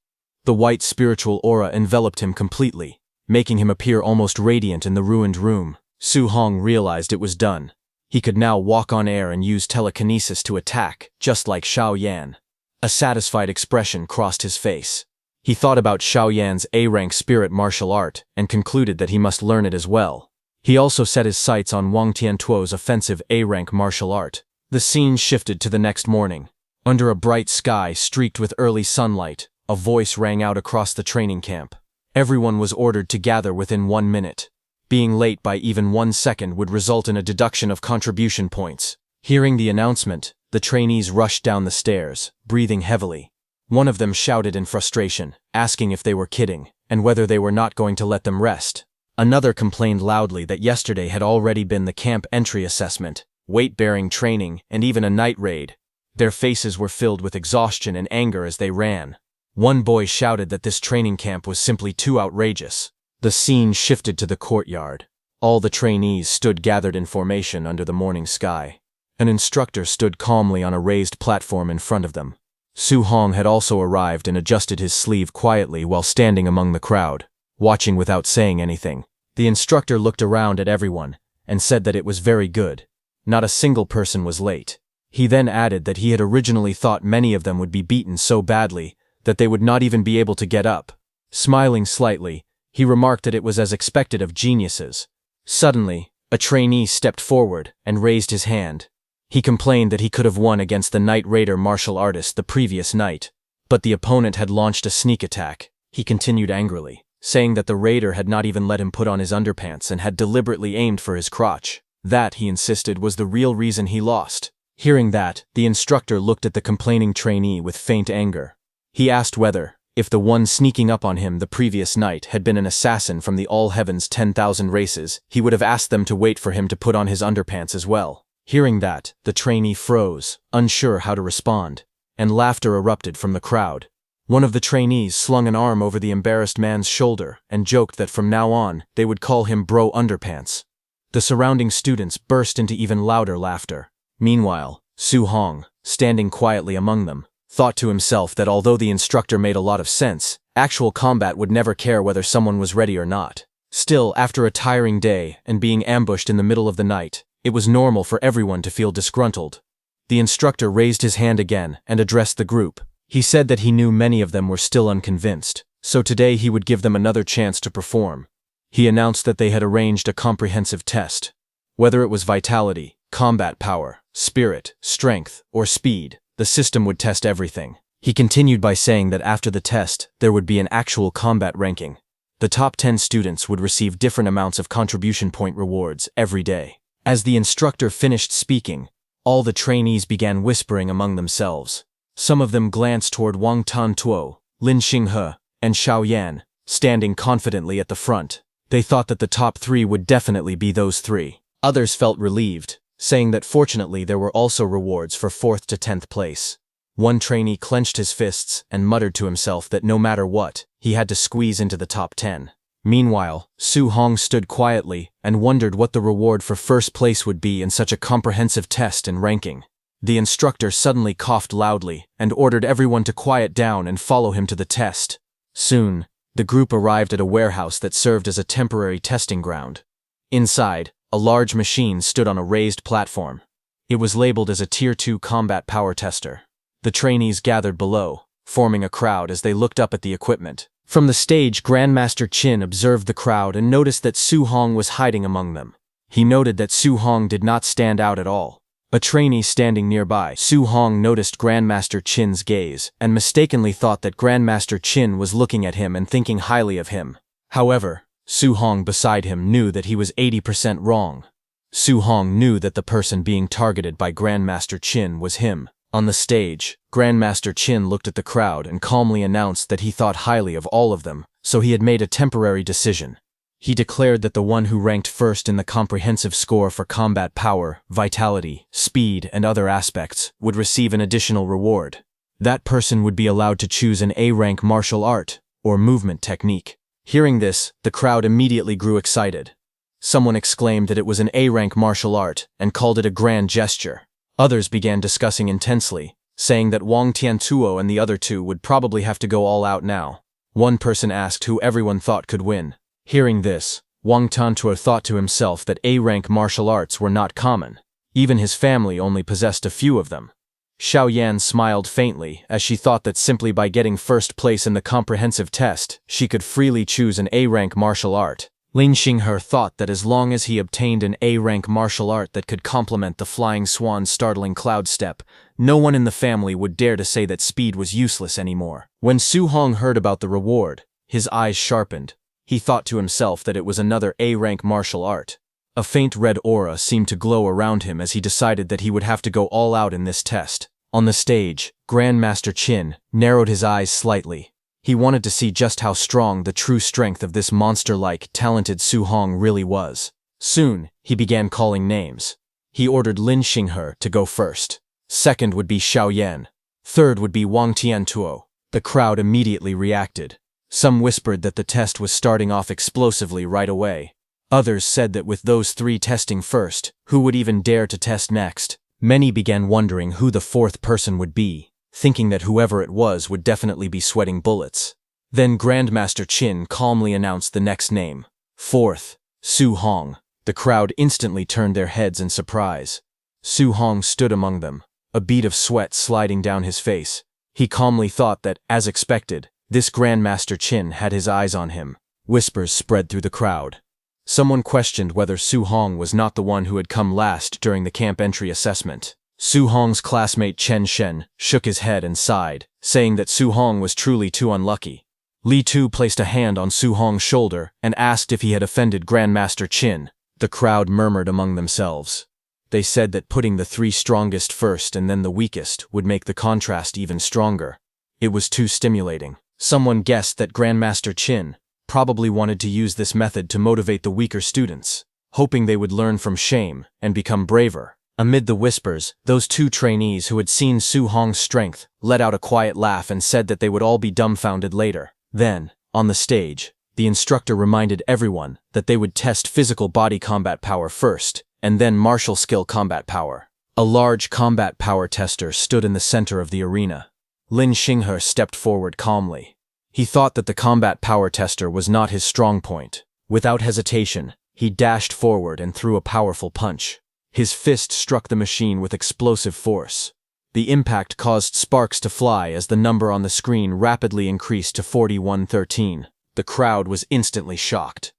The white spiritual aura enveloped him completely, making him appear almost radiant in the ruined room. Su Hong realized it was done. He could now walk on air and use telekinesis to attack, just like Xiao Yan. A satisfied expression crossed his face. He thought about Xiao Yan's A-rank spirit martial art and concluded that he must learn it as well. He also set his sights on Wang Tiantuo's offensive A-rank martial art. The scene shifted to the next morning. Under a bright sky streaked with early sunlight, a voice rang out across the training camp. Everyone was ordered to gather within 1 minute. Being late by even 1 second would result in a deduction of contribution points. Hearing the announcement, the trainees rushed down the stairs, breathing heavily. One of them shouted in frustration, asking if they were kidding, and whether they were not going to let them rest. Another complained loudly that yesterday had already been the camp entry assessment, weight-bearing training, and even a night raid. Their faces were filled with exhaustion and anger as they ran. One boy shouted that this training camp was simply too outrageous. The scene shifted to the courtyard. All the trainees stood gathered in formation under the morning sky. An instructor stood calmly on a raised platform in front of them. Su Hong had also arrived and adjusted his sleeve quietly while standing among the crowd, watching without saying anything. The instructor looked around at everyone and said that it was very good. Not a single person was late. He then added that he had originally thought many of them would be beaten so badly that they would not even be able to get up. Smiling slightly, he remarked that it was as expected of geniuses. Suddenly, a trainee stepped forward and raised his hand. He complained that he could have won against the Night Raider martial artist the previous night, but the opponent had launched a sneak attack. He continued angrily, saying that the raider had not even let him put on his underpants and had deliberately aimed for his crotch. That, he insisted, was the real reason he lost. Hearing that, the instructor looked at the complaining trainee with faint anger. He asked whether, if the one sneaking up on him the previous night had been an assassin from the All Heaven's 10,000 races, he would have asked them to wait for him to put on his underpants as well. Hearing that, the trainee froze, unsure how to respond, and laughter erupted from the crowd. One of the trainees slung an arm over the embarrassed man's shoulder and joked that from now on, they would call him Bro Underpants. The surrounding students burst into even louder laughter. Meanwhile, Su Hong, standing quietly among them, thought to himself that although the instructor made a lot of sense, actual combat would never care whether someone was ready or not. Still, after a tiring day and being ambushed in the middle of the night, it was normal for everyone to feel disgruntled. The instructor raised his hand again and addressed the group. He said that he knew many of them were still unconvinced, so today he would give them another chance to perform. He announced that they had arranged a comprehensive test. Whether it was vitality, combat power, spirit, strength, or speed, the system would test everything. He continued by saying that after the test, there would be an actual combat ranking. The top 10 students would receive different amounts of contribution point rewards every day. As the instructor finished speaking, all the trainees began whispering among themselves. Some of them glanced toward Wang Tantuo, Lin Xinghe, and Xiao Yan, standing confidently at the front. They thought that the top 3 would definitely be those 3. Others felt relieved, saying that fortunately there were also rewards for 4th to 10th place. One trainee clenched his fists and muttered to himself that no matter what, he had to squeeze into the top 10. Meanwhile, Su Hong stood quietly and wondered what the reward for first place would be in such a comprehensive test and ranking. The instructor suddenly coughed loudly and ordered everyone to quiet down and follow him to the test. Soon, the group arrived at a warehouse that served as a temporary testing ground. Inside, a large machine stood on a raised platform. It was labeled as a Tier 2 combat power tester. The trainees gathered below, forming a crowd as they looked up at the equipment. From the stage, Grandmaster Qin observed the crowd and noticed that Su Hong was hiding among them. He noted that Su Hong did not stand out at all. A trainee standing nearby, Su Hong noticed Grandmaster Qin's gaze and mistakenly thought that Grandmaster Qin was looking at him and thinking highly of him. However, Su Hong beside him knew that he was 80% wrong. Su Hong knew that the person being targeted by Grandmaster Qin was him. On the stage, Grandmaster Qin looked at the crowd and calmly announced that he thought highly of all of them, so he had made a temporary decision. He declared that the one who ranked first in the comprehensive score for combat power, vitality, speed, and other aspects would receive an additional reward. That person would be allowed to choose an A-rank martial art or movement technique. Hearing this, the crowd immediately grew excited. Someone exclaimed that it was an A-rank martial art and called it a grand gesture. Others began discussing intensely, saying that Wang Tiantuo and the other 2 would probably have to go all out now. One person asked who everyone thought could win. Hearing this, Wang Tiantuo thought to himself that A-rank martial arts were not common. Even his family only possessed a few of them. Xiao Yan smiled faintly as she thought that simply by getting first place in the comprehensive test, she could freely choose an A-rank martial art. Lin Xinghe thought that as long as he obtained an A-rank martial art that could complement the Flying Swan's startling cloud step, no one in the family would dare to say that speed was useless anymore. When Su Hong heard about the reward, his eyes sharpened. He thought to himself that it was another A-rank martial art. A faint red aura seemed to glow around him as he decided that he would have to go all out in this test. On the stage, Grandmaster Qin narrowed his eyes slightly. He wanted to see just how strong the true strength of this monster-like, talented Su Hong really was. Soon, he began calling names. He ordered Lin Xinghe to go first. Second would be Xiao Yan. Third would be Wang Tiantuo. The crowd immediately reacted. Some whispered that the test was starting off explosively right away. Others said that with those 3 testing first, who would even dare to test next? Many began wondering who the 4th person would be, thinking that whoever it was would definitely be sweating bullets. Then Grandmaster Qin calmly announced the next name. 4th, Su Hong. The crowd instantly turned their heads in surprise. Su Hong stood among them, a bead of sweat sliding down his face. He calmly thought that, as expected, this Grandmaster Qin had his eyes on him. Whispers spread through the crowd. Someone questioned whether Su Hong was not the one who had come last during the camp entry assessment. Su Hong's classmate Chen Shen shook his head and sighed, saying that Su Hong was truly too unlucky. Li Tu placed a hand on Su Hong's shoulder and asked if he had offended Grandmaster Qin. The crowd murmured among themselves. They said that putting the 3 strongest first and then the weakest would make the contrast even stronger. It was too stimulating. Someone guessed that Grandmaster Qin probably wanted to use this method to motivate the weaker students, hoping they would learn from shame and become braver. Amid the whispers, those 2 trainees who had seen Su Hong's strength let out a quiet laugh and said that they would all be dumbfounded later. Then, on the stage, the instructor reminded everyone that they would test physical body combat power first, and then martial skill combat power. A large combat power tester stood in the center of the arena. Lin Xinghe stepped forward calmly. He thought that the combat power tester was not his strong point. Without hesitation, he dashed forward and threw a powerful punch. His fist struck the machine with explosive force. The impact caused sparks to fly as the number on the screen rapidly increased to 4113. The crowd was instantly shocked.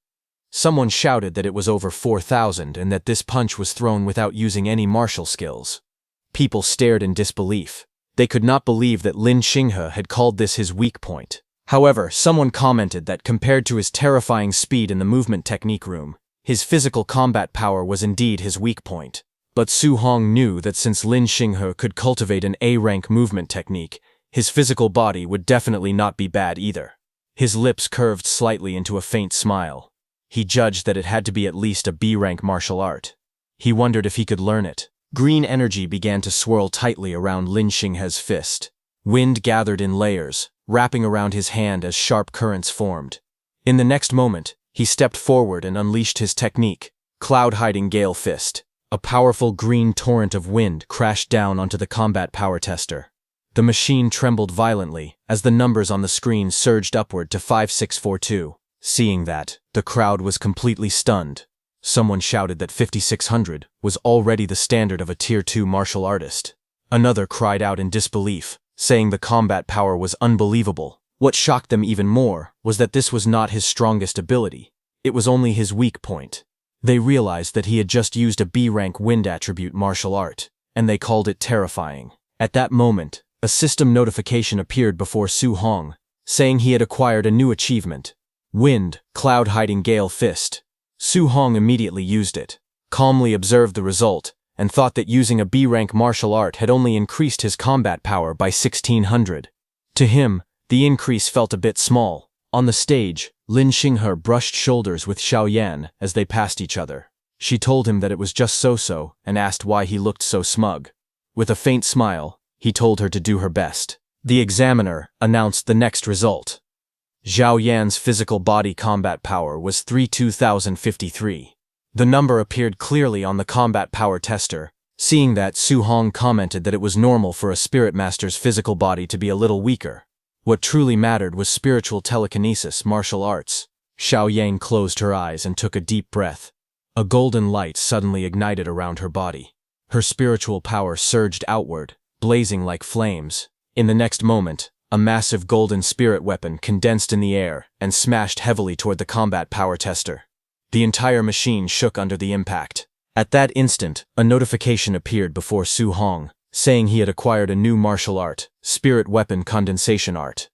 Someone shouted that it was over 4,000 and that this punch was thrown without using any martial skills. People stared in disbelief. They could not believe that Lin Xinghe had called this his weak point. However, someone commented that compared to his terrifying speed in the movement technique room, his physical combat power was indeed his weak point. But Su Hong knew that since Lin Xinghe could cultivate an A-rank movement technique, his physical body would definitely not be bad either. His lips curved slightly into a faint smile. He judged that it had to be at least a B-rank martial art. He wondered if he could learn it. Green energy began to swirl tightly around Lin Xinghe's fist. Wind gathered in layers, wrapping around his hand as sharp currents formed. In the next moment, he stepped forward and unleashed his technique, Cloud-Hiding Gale Fist. A powerful green torrent of wind crashed down onto the combat power tester. The machine trembled violently as the numbers on the screen surged upward to 5642. Seeing that, the crowd was completely stunned. Someone shouted that 5600 was already the standard of a Tier 2 martial artist. Another cried out in disbelief, saying the combat power was unbelievable. What shocked them even more was that this was not his strongest ability. It was only his weak point. They realized that he had just used a B-rank wind attribute martial art, and they called it terrifying. At that moment, a system notification appeared before Su Hong, saying he had acquired a new achievement. Wind, Cloud-Hiding Gale Fist. Su Hong immediately used it, calmly observed the result, and thought that using a B-rank martial art had only increased his combat power by 1600. To him, the increase felt a bit small. On the stage, Lin Xinghe brushed shoulders with Xiao Yan as they passed each other. She told him that it was just so-so and asked why he looked so smug. With a faint smile, he told her to do her best. The examiner announced the next result. Xiao Yan's physical body combat power was 32,053. The number appeared clearly on the combat power tester. Seeing that, Su Hong commented that it was normal for a spirit master's physical body to be a little weaker. What truly mattered was spiritual telekinesis, martial arts. Xiao Yan closed her eyes and took a deep breath. A golden light suddenly ignited around her body. Her spiritual power surged outward, blazing like flames. In the next moment, a massive golden spirit weapon condensed in the air and smashed heavily toward the combat power tester. The entire machine shook under the impact. At that instant, a notification appeared before Su Hong, saying he had acquired a new martial art, Spirit Weapon Condensation Art.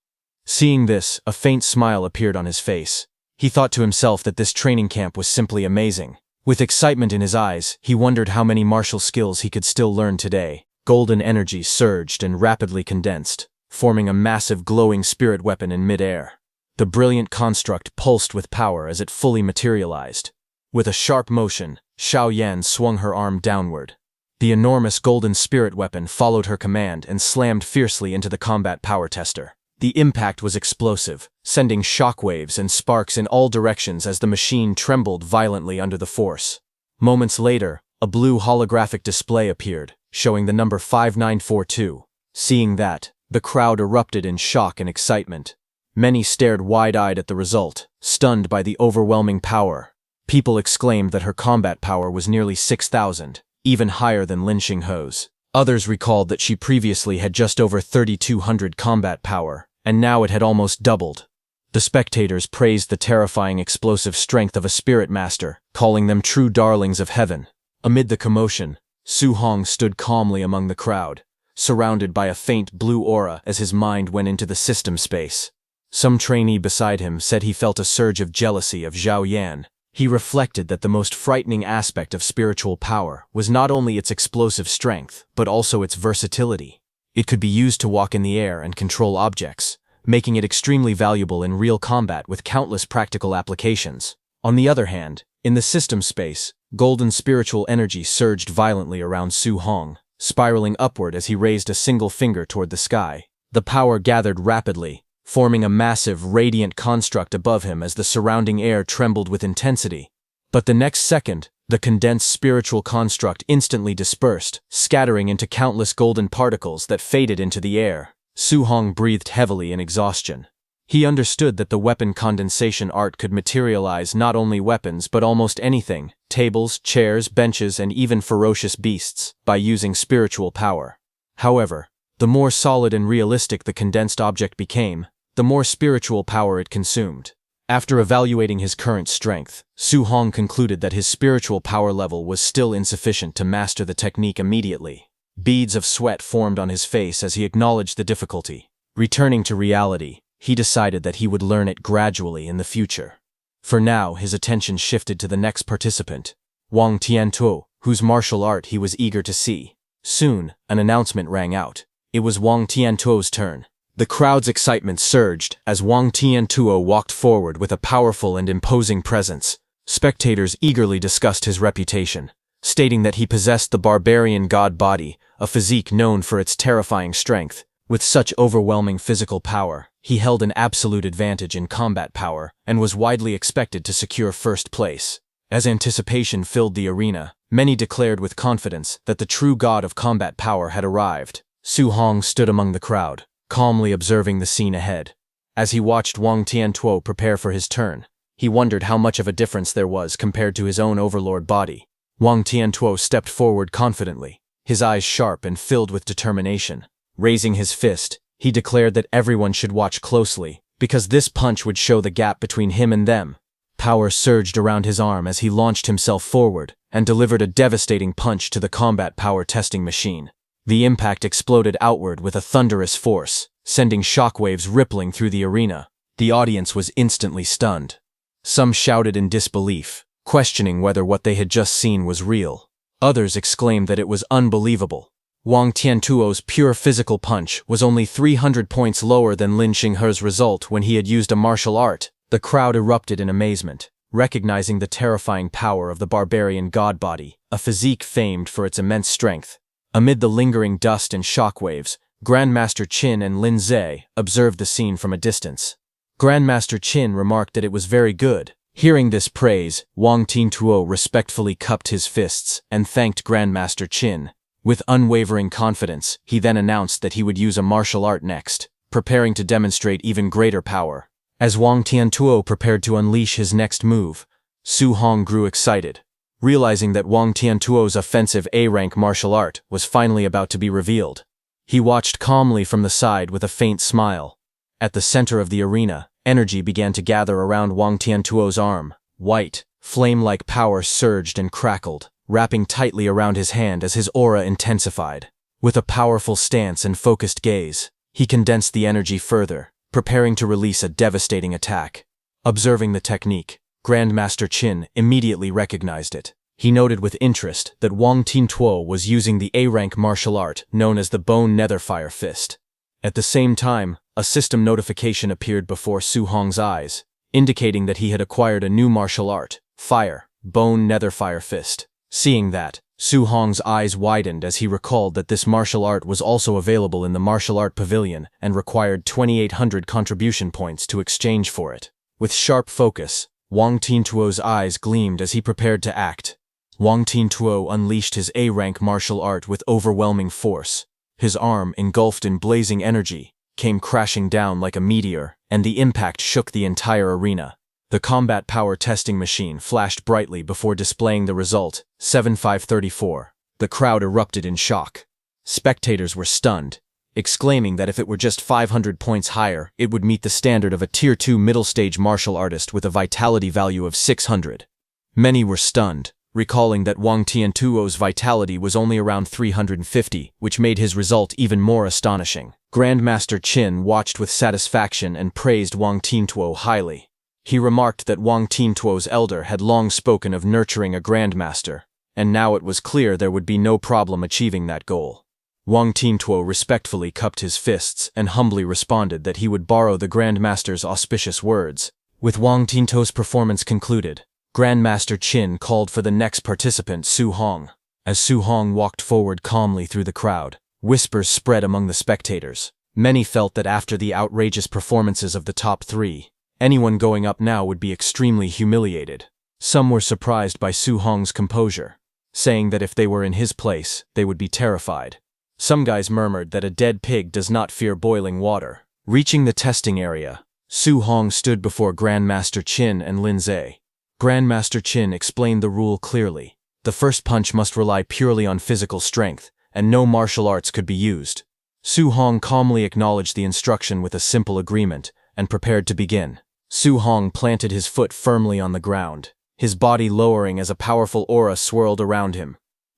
Seeing this, a faint smile appeared on his face. He thought to himself that this training camp was simply amazing. With excitement in his eyes, he wondered how many martial skills he could still learn today. Golden energy surged and rapidly condensed, forming a massive glowing spirit weapon in mid-air. The brilliant construct pulsed with power as it fully materialized. With a sharp motion, Xiao Yan swung her arm downward. The enormous golden spirit weapon followed her command and slammed fiercely into the combat power tester. The impact was explosive, sending shockwaves and sparks in all directions as the machine trembled violently under the force. Moments later, a blue holographic display appeared, showing the number 5942. Seeing that, the crowd erupted in shock and excitement. Many stared wide-eyed at the result, stunned by the overwhelming power. People exclaimed that her combat power was nearly 6,000. Even higher than Lin Xinghe's. Others recalled that she previously had just over 3,200 combat power, and now it had almost doubled. The spectators praised the terrifying explosive strength of a spirit master, calling them true darlings of heaven. Amid the commotion, Su Hong stood calmly among the crowd, surrounded by a faint blue aura as his mind went into the system space. Some trainee beside him said he felt a surge of jealousy of Xiao Yan. He reflected that the most frightening aspect of spiritual power was not only its explosive strength, but also its versatility. It could be used to walk in the air and control objects, making it extremely valuable in real combat with countless practical applications. On the other hand, in the system space, golden spiritual energy surged violently around Su Hong, spiraling upward as he raised a single finger toward the sky. The power gathered rapidly, forming a massive, radiant construct above him as the surrounding air trembled with intensity. But the next second, the condensed spiritual construct instantly dispersed, scattering into countless golden particles that faded into the air. Su Hong breathed heavily in exhaustion. He understood that the weapon condensation art could materialize not only weapons but almost anything, tables, chairs, benches, and even ferocious beasts, by using spiritual power. However, the more solid and realistic the condensed object became, the more spiritual power it consumed. After evaluating his current strength, Su Hong concluded that his spiritual power level was still insufficient to master the technique immediately. Beads of sweat formed on his face as he acknowledged the difficulty. Returning to reality, he decided that he would learn it gradually in the future. For now, his attention shifted to the next participant, Wang Tiantuo, whose martial art he was eager to see. Soon, an announcement rang out. It was Wang Tiantuo's turn. The crowd's excitement surged as Wang Tiantuo walked forward with a powerful and imposing presence. Spectators eagerly discussed his reputation, stating that he possessed the barbarian god body, a physique known for its terrifying strength. With such overwhelming physical power, he held an absolute advantage in combat power and was widely expected to secure first place. As anticipation filled the arena, many declared with confidence that the true god of combat power had arrived. Su Hong stood among the crowd, calmly observing the scene ahead. As he watched Wang Tiantuo prepare for his turn, he wondered how much of a difference there was compared to his own overlord body. Wang Tiantuo stepped forward confidently, his eyes sharp and filled with determination. Raising his fist, he declared that everyone should watch closely, because this punch would show the gap between him and them. Power surged around his arm as he launched himself forward and delivered a devastating punch to the combat power testing machine. The impact exploded outward with a thunderous force, sending shockwaves rippling through the arena. The audience was instantly stunned. Some shouted in disbelief, questioning whether what they had just seen was real. Others exclaimed that it was unbelievable. Wang Tiantuo's pure physical punch was only 300 points lower than Lin Xinghe's result when he had used a martial art. The crowd erupted in amazement, recognizing the terrifying power of the barbarian god body, a physique famed for its immense strength. Amid the lingering dust and shockwaves, Grandmaster Qin and Lin Ze observed the scene from a distance. Grandmaster Qin remarked that it was very good. Hearing this praise, Wang Tiantuo respectfully cupped his fists and thanked Grandmaster Qin. With unwavering confidence, he then announced that he would use a martial art next, preparing to demonstrate even greater power. As Wang Tiantuo prepared to unleash his next move, Su Hong grew excited, realizing that Wang Tiantuo's offensive A-rank martial art was finally about to be revealed. He watched calmly from the side with a faint smile. At the center of the arena, energy began to gather around Wang Tiantuo's arm. White, flame-like power surged and crackled, wrapping tightly around his hand as his aura intensified. With a powerful stance and focused gaze, he condensed the energy further, preparing to release a devastating attack. Observing the technique, Grandmaster Qin immediately recognized it. He noted with interest that Wang Tiantuo was using the A-rank martial art known as the Bone Netherfire Fist. At the same time, a system notification appeared before Su Hong's eyes, indicating that he had acquired a new martial art, Fire, Bone Netherfire Fist. Seeing that, Su Hong's eyes widened as he recalled that this martial art was also available in the martial art pavilion and required 2,800 contribution points to exchange for it. With sharp focus, Wang Tiantuo's eyes gleamed as he prepared to act. Wang Tiantuo unleashed his A-rank martial art with overwhelming force. His arm, engulfed in blazing energy, came crashing down like a meteor, and the impact shook the entire arena. The combat power testing machine flashed brightly before displaying the result, 7534. The crowd erupted in shock. Spectators were stunned, exclaiming that if it were just 500 points higher, it would meet the standard of a Tier 2 middle-stage martial artist with a vitality value of 600. Many were stunned, recalling that Wang Tiantuo's vitality was only around 350, which made his result even more astonishing. Grandmaster Qin watched with satisfaction and praised Wang Tiantuo highly. He remarked that Wang Tiantuo's elder had long spoken of nurturing a grandmaster, and now it was clear there would be no problem achieving that goal. Wang Tiantuo respectfully cupped his fists and humbly responded that he would borrow the grandmaster's auspicious words. With Wang Tiantuo's performance concluded, Grandmaster Qin called for the next participant, Su Hong. As Su Hong walked forward calmly through the crowd, whispers spread among the spectators. Many felt that after the outrageous performances of the top three, anyone going up now would be extremely humiliated. Some were surprised by Su Hong's composure, saying that if they were in his place, they would be terrified. Some guys murmured that a dead pig does not fear boiling water. Reaching the testing area, Su Hong stood before Grandmaster Qin and Lin Zhe. Grandmaster Qin explained the rule clearly. The first punch must rely purely on physical strength, and no martial arts could be used. Su Hong calmly acknowledged the instruction with a simple agreement, and prepared to begin. Su Hong planted his foot firmly on the ground, his body lowering as a powerful aura swirled around him.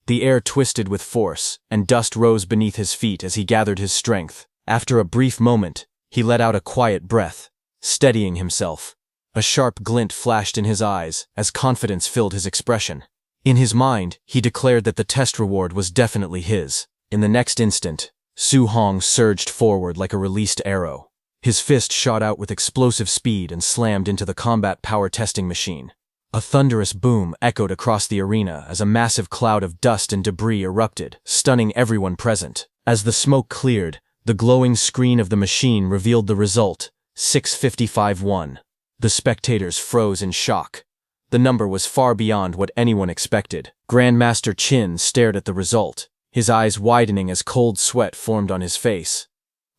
The air twisted with force, and dust rose beneath his feet as he gathered his strength. After a brief moment, he let out a quiet breath, steadying himself. A sharp glint flashed in his eyes as confidence filled his expression. In his mind, he declared that the test reward was definitely his. In the next instant, Su Hong surged forward like a released arrow. His fist shot out with explosive speed and slammed into the combat power testing machine. A thunderous boom echoed across the arena as a massive cloud of dust and debris erupted, stunning everyone present. As the smoke cleared, the glowing screen of the machine revealed the result, 655-1. The spectators froze in shock. The number was far beyond what anyone expected. Grandmaster Qin stared at the result, his eyes widening as cold sweat formed on his face.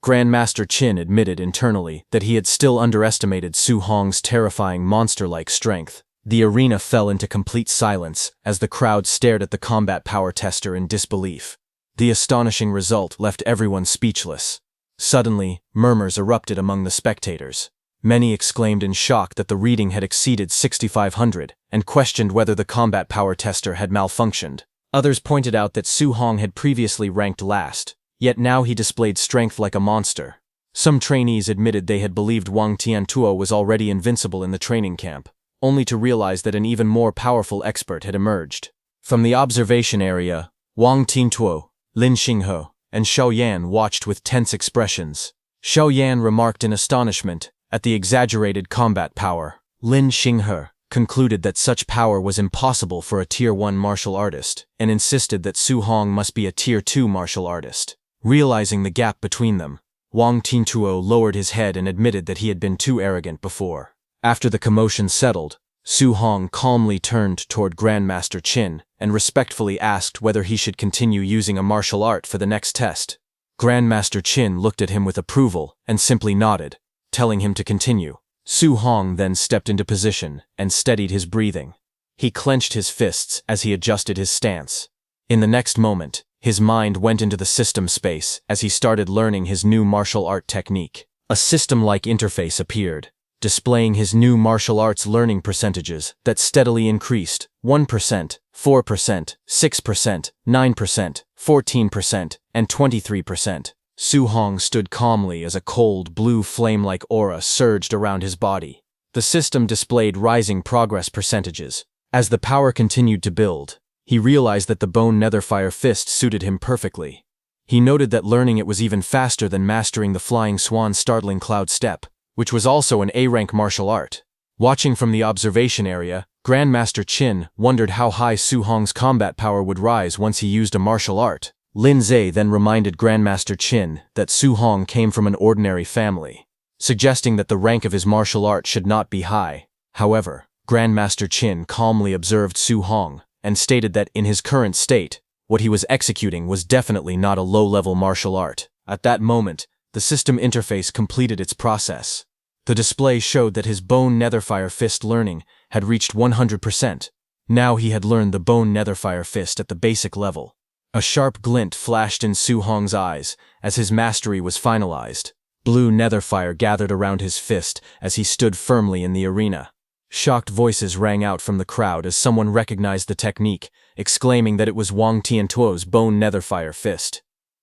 Grandmaster Qin admitted internally that he had still underestimated Su Hong's terrifying monster-like strength. The arena fell into complete silence as the crowd stared at the combat power tester in disbelief. The astonishing result left everyone speechless. Suddenly, murmurs erupted among the spectators. Many exclaimed in shock that the reading had exceeded 6,500 and questioned whether the combat power tester had malfunctioned. Others pointed out that Su Hong had previously ranked last, yet now he displayed strength like a monster. Some trainees admitted they had believed Wang Tiantuo was already invincible in the training camp, only to realize that an even more powerful expert had emerged. From the observation area, Wang Tiantuo, Lin Xinghe, and Xiao Yan watched with tense expressions. Xiao Yan remarked in astonishment at the exaggerated combat power. Lin Xinghe concluded that such power was impossible for a Tier 1 martial artist, and insisted that Su Hong must be a Tier 2 martial artist. Realizing the gap between them, Wang Tiantuo lowered his head and admitted that he had been too arrogant before. After the commotion settled, Su Hong calmly turned toward Grandmaster Qin and respectfully asked whether he should continue using a martial art for the next test. Grandmaster Qin looked at him with approval and simply nodded, telling him to continue. Su Hong then stepped into position and steadied his breathing. He clenched his fists as he adjusted his stance. In the next moment, his mind went into the system space as he started learning his new martial art technique. A system-like interface appeared, displaying his new martial arts learning percentages that steadily increased: 1%, 4%, 6%, 9%, 14%, and 23%. Su Hong stood calmly as a cold, blue flame-like aura surged around his body. The system displayed rising progress percentages. As the power continued to build, he realized that the bone netherfire fist suited him perfectly. He noted that learning it was even faster than mastering the flying swan startling cloud step, which was also an A-rank martial art. Watching from the observation area, Grandmaster Qin wondered how high Su Hong's combat power would rise once he used a martial art. Lin Zhe then reminded Grandmaster Qin that Su Hong came from an ordinary family, suggesting that the rank of his martial art should not be high. However, Grandmaster Qin calmly observed Su Hong and stated that in his current state, what he was executing was definitely not a low-level martial art. At that moment, the system interface completed its process. The display showed that his bone netherfire fist learning had reached 100%. Now he had learned the bone netherfire fist at the basic level. A sharp glint flashed in Su Hong's eyes as his mastery was finalized. Blue netherfire gathered around his fist as he stood firmly in the arena. Shocked voices rang out from the crowd as someone recognized the technique, exclaiming that it was Wang Tiantuo's bone netherfire fist.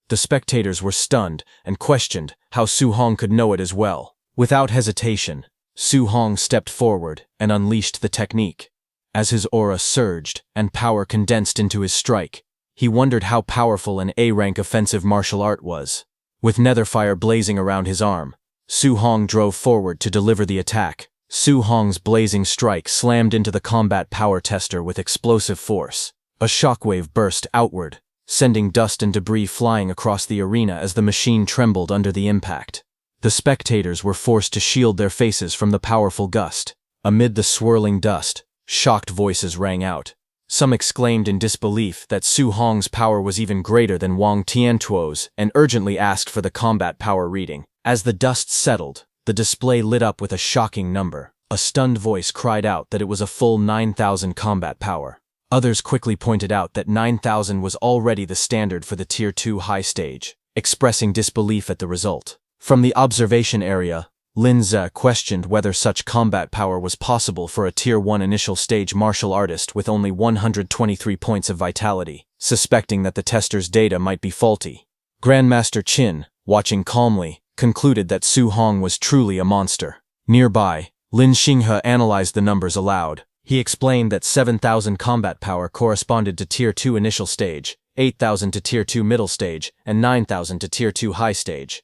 The spectators were stunned and questioned how Su Hong could know it as well. Without hesitation, Su Hong stepped forward and unleashed the technique. As his aura surged and power condensed into his strike, he wondered how powerful an A-rank offensive martial art was. With netherfire blazing around his arm, Su Hong drove forward to deliver the attack. Su Hong's blazing strike slammed into the combat power tester with explosive force. A shockwave burst outward, sending dust and debris flying across the arena as the machine trembled under the impact. The spectators were forced to shield their faces from the powerful gust. Amid the swirling dust, shocked voices rang out. Some exclaimed in disbelief that Su Hong's power was even greater than Wang Tiantuo's and urgently asked for the combat power reading. As the dust settled, the display lit up with a shocking number. A stunned voice cried out that it was a full 9,000 combat power. Others quickly pointed out that 9,000 was already the standard for the Tier 2 high stage, expressing disbelief at the result. From the observation area, Lin Ze questioned whether such combat power was possible for a Tier 1 initial stage martial artist with only 123 points of vitality, suspecting that the tester's data might be faulty. Grandmaster Qin, watching calmly, concluded that Su Hong was truly a monster. Nearby, Lin Xinghe analyzed the numbers aloud. He explained that 7,000 combat power corresponded to Tier 2 initial stage, 8,000 to Tier 2 middle stage, and 9,000 to Tier 2 high stage.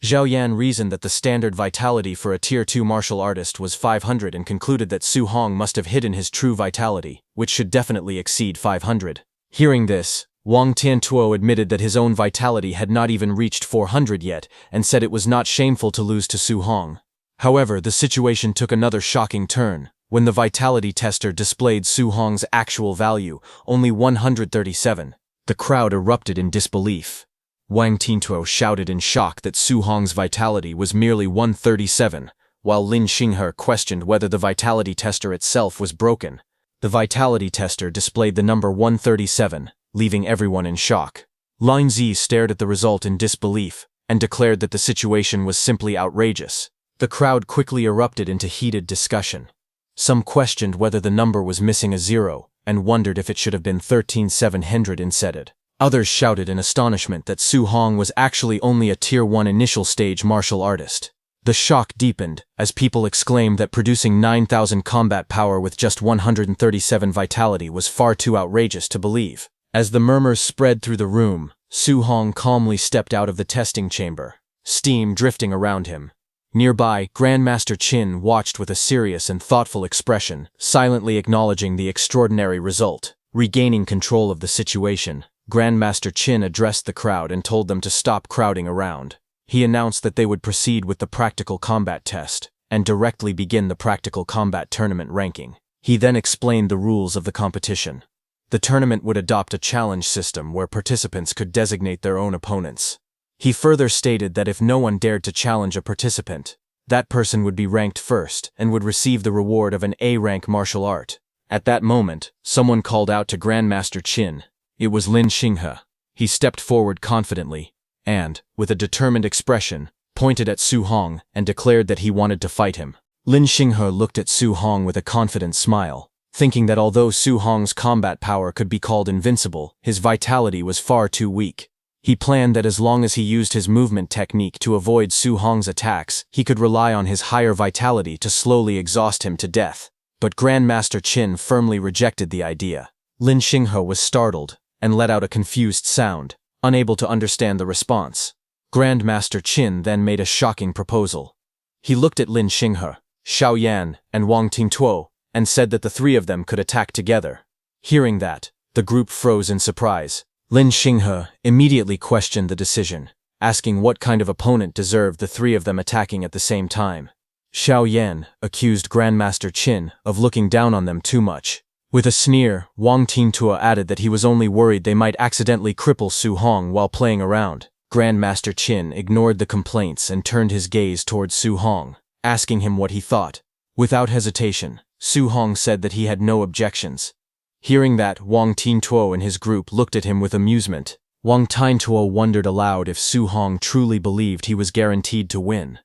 Zhao Yan reasoned that the standard vitality for a Tier 2 martial artist was 500 and concluded that Su Hong must have hidden his true vitality, which should definitely exceed 500. Hearing this, Wang Tiantuo admitted that his own vitality had not even reached 400 yet and said it was not shameful to lose to Su Hong. However, the situation took another shocking turn. When the vitality tester displayed Su Hong's actual value, only 137, the crowd erupted in disbelief. Wang Tiantuo shouted in shock that Su Hong's vitality was merely 137, while Lin Xinghe questioned whether the vitality tester itself was broken. The vitality tester displayed the number 137, leaving everyone in shock. Lin Zi stared at the result in disbelief and declared that the situation was simply outrageous. The crowd quickly erupted into heated discussion. Some questioned whether the number was missing a zero and wondered if it should have been 13,700 instead. Others shouted in astonishment that Su Hong was actually only a Tier 1 initial stage martial artist. The shock deepened as people exclaimed that producing 9,000 combat power with just 137 vitality was far too outrageous to believe. As the murmurs spread through the room, Su Hong calmly stepped out of the testing chamber, steam drifting around him. Nearby, Grandmaster Qin watched with a serious and thoughtful expression, silently acknowledging the extraordinary result. Regaining control of the situation, Grandmaster Qin addressed the crowd and told them to stop crowding around. He announced that they would proceed with the practical combat test and directly begin the practical combat tournament ranking. He then explained the rules of the competition. The tournament would adopt a challenge system where participants could designate their own opponents. He further stated that if no one dared to challenge a participant, that person would be ranked first and would receive the reward of an A-rank martial art. At that moment, someone called out to Grandmaster Qin. It was Lin Xinghe. He stepped forward confidently and, with a determined expression, pointed at Su Hong and declared that he wanted to fight him. Lin Xinghe looked at Su Hong with a confident smile, thinking that although Su Hong's combat power could be called invincible, his vitality was far too weak. He planned that as long as he used his movement technique to avoid Su Hong's attacks, he could rely on his higher vitality to slowly exhaust him to death. But Grandmaster Qin firmly rejected the idea. Lin Xinghe was startled and let out a confused sound, unable to understand the response. Grandmaster Qin then made a shocking proposal. He looked at Lin Xinghe, Zhao Yan, and Wang Tiantuo, and said that the three of them could attack together. Hearing that, the group froze in surprise. Lin Xinghe immediately questioned the decision, asking what kind of opponent deserved the three of them attacking at the same time. Zhao Yan accused Grandmaster Qin of looking down on them too much. With a sneer, Wang Tiantuo added that he was only worried they might accidentally cripple Su Hong while playing around. Grandmaster Qin ignored the complaints and turned his gaze towards Su Hong, asking him what he thought. Without hesitation, Su Hong said that he had no objections. Hearing that, Wang Tiantuo and his group looked at him with amusement. Wang Tiantuo wondered aloud if Su Hong truly believed he was guaranteed to win.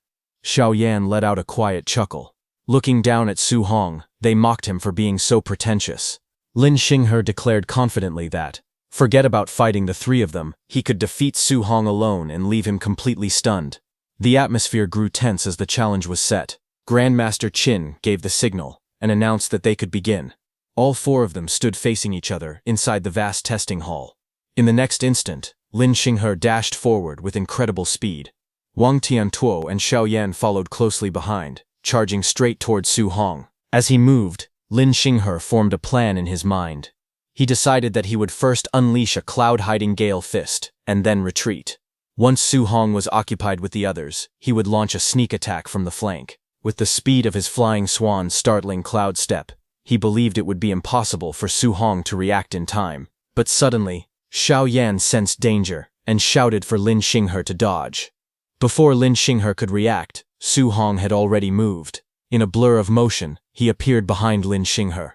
Zhao Yan let out a quiet chuckle. Looking down at Su Hong, they mocked him for being so pretentious. Lin Xinghe declared confidently that, forget about fighting the three of them, he could defeat Su Hong alone and leave him completely stunned. The atmosphere grew tense as the challenge was set. Grandmaster Qin gave the signal and announced that they could begin. All four of them stood facing each other inside the vast testing hall. In the next instant, Lin Xinghe dashed forward with incredible speed. Wang Tiantuo and Zhao Yan followed closely behind, charging straight towards Su Hong. As he moved, Lin Xinghe formed a plan in his mind. He decided that he would first unleash a cloud-hiding gale fist, and then retreat. Once Su Hong was occupied with the others, he would launch a sneak attack from the flank. With the speed of his flying swan startling Cloud Step, he believed it would be impossible for Su Hong to react in time. But suddenly, Xiao Yan sensed danger and shouted for Lin Xinghe to dodge. Before Lin Xinghe could react, Su Hong had already moved. In a blur of motion, he appeared behind Lin Xinghe.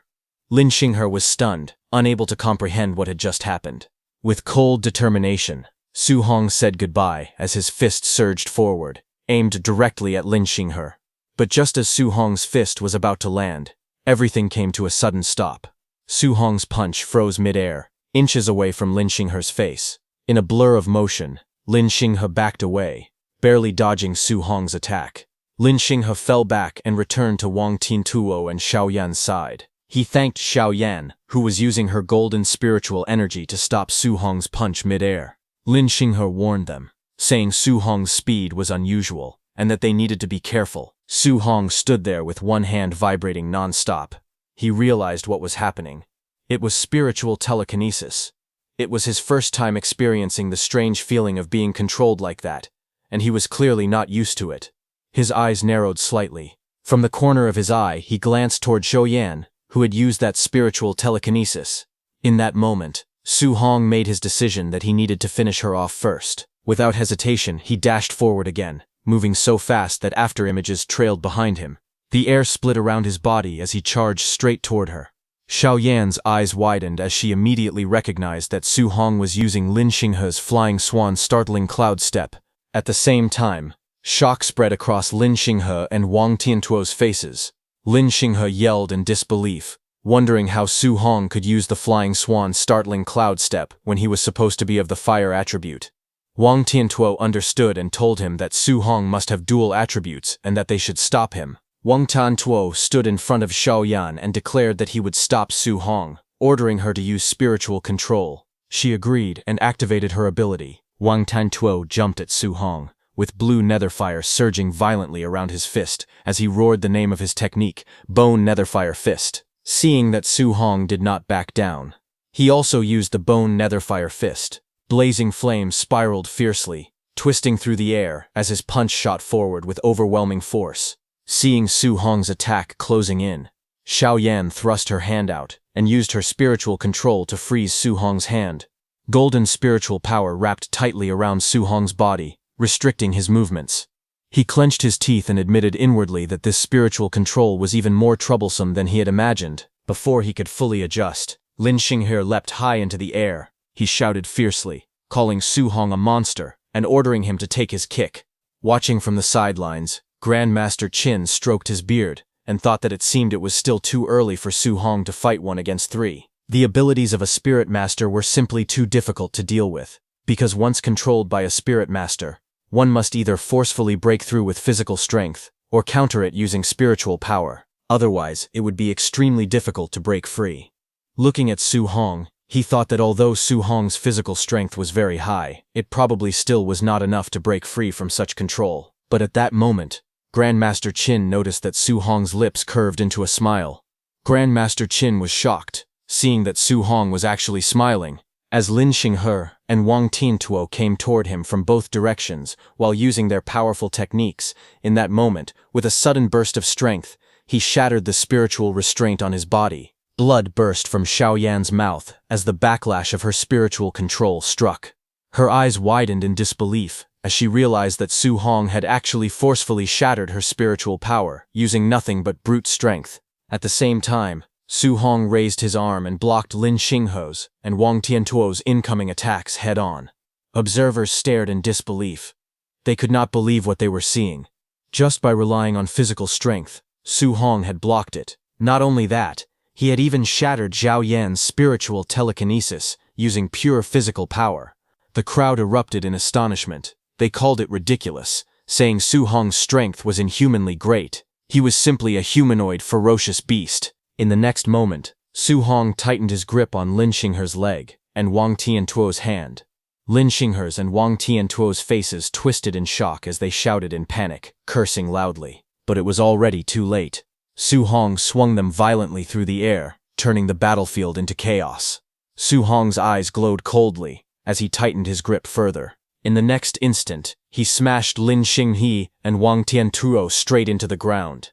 Lin Xinghe was stunned, unable to comprehend what had just happened. With cold determination, Su Hong said goodbye as his fist surged forward, aimed directly at Lin Xinghe. But just as Su Hong's fist was about to land, everything came to a sudden stop. Su Hong's punch froze mid-air, inches away from Lin Xinghe's face. In a blur of motion, Lin Xinghe backed away, barely dodging Su Hong's attack. Lin Xinghe fell back and returned to Wang Tiantuo and Xiao Yan's side. He thanked Xiao Yan, who was using her golden spiritual energy to stop Su Hong's punch mid-air. Lin Xinghe warned them, saying Su Hong's speed was unusual and that they needed to be careful. Su Hong stood there with one hand vibrating non-stop. He realized what was happening. It was spiritual telekinesis. It was his first time experiencing the strange feeling of being controlled like that, and he was clearly not used to it. His eyes narrowed slightly. From the corner of his eye, he glanced toward Xiao Yan, who had used that spiritual telekinesis. In that moment, Su Hong made his decision that he needed to finish her off first. Without hesitation, he dashed forward again, moving so fast that afterimages trailed behind him. The air split around his body as he charged straight toward her. Xiao Yan's eyes widened as she immediately recognized that Su Hong was using Lin Xinghe's flying swan startling cloud step. At the same time, shock spread across Lin Xinghe and Wang Tiantuo's faces. Lin Xinghe yelled in disbelief, wondering how Su Hong could use the flying swan startling cloud step when he was supposed to be of the fire attribute. Wang Tiantuo understood and told him that Su Hong must have dual attributes and that they should stop him. Wang Tiantuo stood in front of Xiao Yan and declared that he would stop Su Hong, ordering her to use spiritual control. She agreed and activated her ability. Wang Tiantuo jumped at Su Hong, with blue netherfire surging violently around his fist as he roared the name of his technique, Bone Netherfire Fist. Seeing that Su Hong did not back down, he also used the Bone Netherfire Fist. Blazing flames spiraled fiercely, twisting through the air as his punch shot forward with overwhelming force. Seeing Su Hong's attack closing in, Xiao Yan thrust her hand out and used her spiritual control to freeze Su Hong's hand. Golden spiritual power wrapped tightly around Su Hong's body, restricting his movements. He clenched his teeth and admitted inwardly that this spiritual control was even more troublesome than he had imagined. Before he could fully adjust, Lin Xinghe leapt high into the air. He shouted fiercely, calling Su Hong a monster and ordering him to take his kick. Watching from the sidelines, Grandmaster Qin stroked his beard and thought that it seemed it was still too early for Su Hong to fight 1 against 3. The abilities of a spirit master were simply too difficult to deal with, because once controlled by a spirit master, one must either forcefully break through with physical strength or counter it using spiritual power. Otherwise, it would be extremely difficult to break free. Looking at Su Hong, he thought that although Su Hong's physical strength was very high, it probably still was not enough to break free from such control. But at that moment, Grandmaster Qin noticed that Su Hong's lips curved into a smile. Grandmaster Qin was shocked, seeing that Su Hong was actually smiling, as Lin Xinghe and Wang Tiantuo came toward him from both directions while using their powerful techniques. In that moment, with a sudden burst of strength, he shattered the spiritual restraint on his body. Blood burst from Xiao Yan's mouth as the backlash of her spiritual control struck. Her eyes widened in disbelief as she realized that Su Hong had actually forcefully shattered her spiritual power, using nothing but brute strength. At the same time, Su Hong raised his arm and blocked Lin Xinghe's and Wang Tiantuo's incoming attacks head-on. Observers stared in disbelief. They could not believe what they were seeing. Just by relying on physical strength, Su Hong had blocked it. Not only that, he had even shattered Xiao Yan's spiritual telekinesis using pure physical power. The crowd erupted in astonishment. They called it ridiculous, saying Su Hong's strength was inhumanly great. He was simply a humanoid, ferocious beast. In the next moment, Su Hong tightened his grip on Lin Xinghe's leg and Wang Tiantuo's hand. Lin Xinghe's and Wang Tiantuo's faces twisted in shock as they shouted in panic, cursing loudly. But it was already too late. Su Hong swung them violently through the air, turning the battlefield into chaos. Su Hong's eyes glowed coldly as he tightened his grip further. In the next instant, he smashed Lin Xinghe and Wang Tiantuo straight into the ground.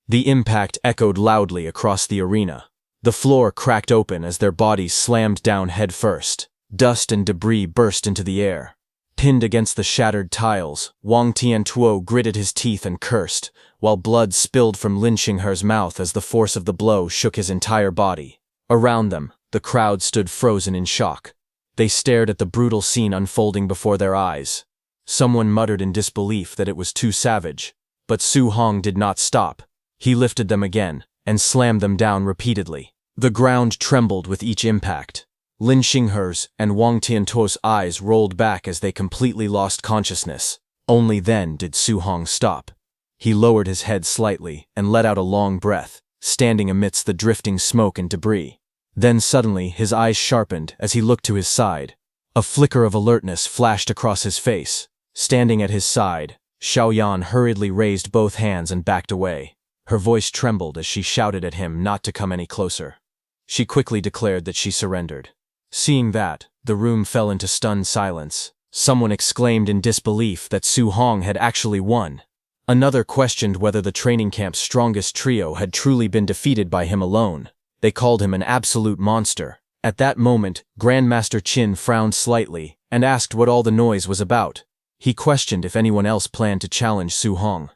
The impact echoed loudly across the arena. The floor cracked open as their bodies slammed down headfirst. Dust and debris burst into the air. Pinned against the shattered tiles, Wang Tiantuo gritted his teeth and cursed, while blood spilled from Lin Xinghe's mouth as the force of the blow shook his entire body. Around them, the crowd stood frozen in shock. They stared at the brutal scene unfolding before their eyes. Someone muttered in disbelief that it was too savage, but Su Hong did not stop. He lifted them again and slammed them down repeatedly. The ground trembled with each impact. Lin Xinghe's and Wang Tiantuo's eyes rolled back as they completely lost consciousness. Only then did Su Hong stop. He lowered his head slightly and let out a long breath, standing amidst the drifting smoke and debris. Then suddenly his eyes sharpened as he looked to his side. A flicker of alertness flashed across his face. Standing at his side, Xiaoyan hurriedly raised both hands and backed away. Her voice trembled as she shouted at him not to come any closer. She quickly declared that she surrendered. Seeing that, the room fell into stunned silence. Someone exclaimed in disbelief that Su Hong had actually won. Another questioned whether the training camp's strongest trio had truly been defeated by him alone. They called him an absolute monster. At that moment, Grandmaster Qin frowned slightly and asked what all the noise was about. He questioned if anyone else planned to challenge Su Hong.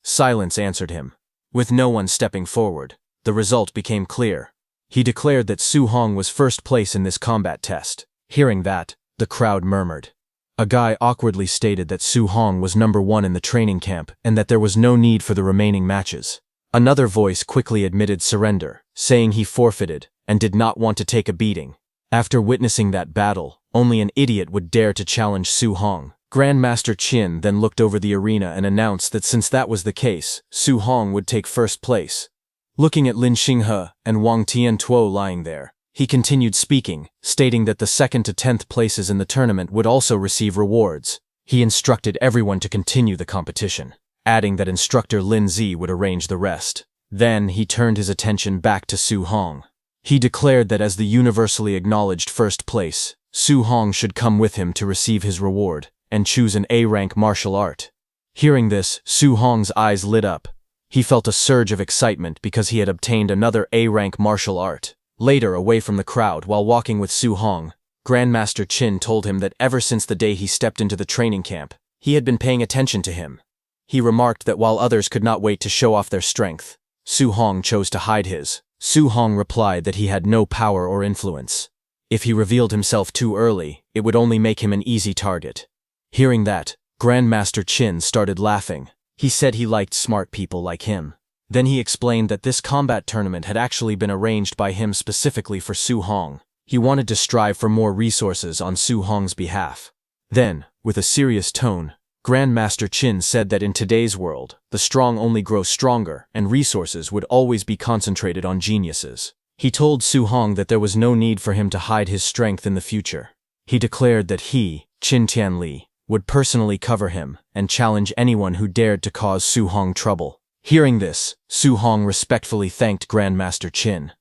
Silence answered him. With no one stepping forward, the result became clear. He declared that Su Hong was first place in this combat test. Hearing that, the crowd murmured. A guy awkwardly stated that Su Hong was number 1 in the training camp and that there was no need for the remaining matches. Another voice quickly admitted surrender, saying he forfeited and did not want to take a beating. After witnessing that battle, only an idiot would dare to challenge Su Hong. Grandmaster Qin then looked over the arena and announced that since that was the case, Su Hong would take first place. Looking at Lin Xinghe and Wang Tiantuo lying there, he continued speaking, stating that the 2nd to 10th places in the tournament would also receive rewards. He instructed everyone to continue the competition, adding that instructor Lin Zi would arrange the rest. Then he turned his attention back to Su Hong. He declared that as the universally acknowledged first place, Su Hong should come with him to receive his reward and choose an A-rank martial art. Hearing this, Su Hong's eyes lit up. He felt a surge of excitement because he had obtained another A-rank martial art. Later, away from the crowd, while walking with Su Hong, Grandmaster Qin told him that ever since the day he stepped into the training camp, he had been paying attention to him. He remarked that while others could not wait to show off their strength, Su Hong chose to hide his. Su Hong replied that he had no power or influence. If he revealed himself too early, it would only make him an easy target. Hearing that, Grandmaster Qin started laughing. He said he liked smart people like him. Then he explained that this combat tournament had actually been arranged by him specifically for Su Hong. He wanted to strive for more resources on Su Hong's behalf. Then, with a serious tone, Grandmaster Qin said that in today's world, the strong only grow stronger and resources would always be concentrated on geniuses. He told Su Hong that there was no need for him to hide his strength in the future. He declared that he, Qin Tianli, would personally cover him and challenge anyone who dared to cause Su Hong trouble. Hearing this, Su Hong respectfully thanked Grandmaster Qin.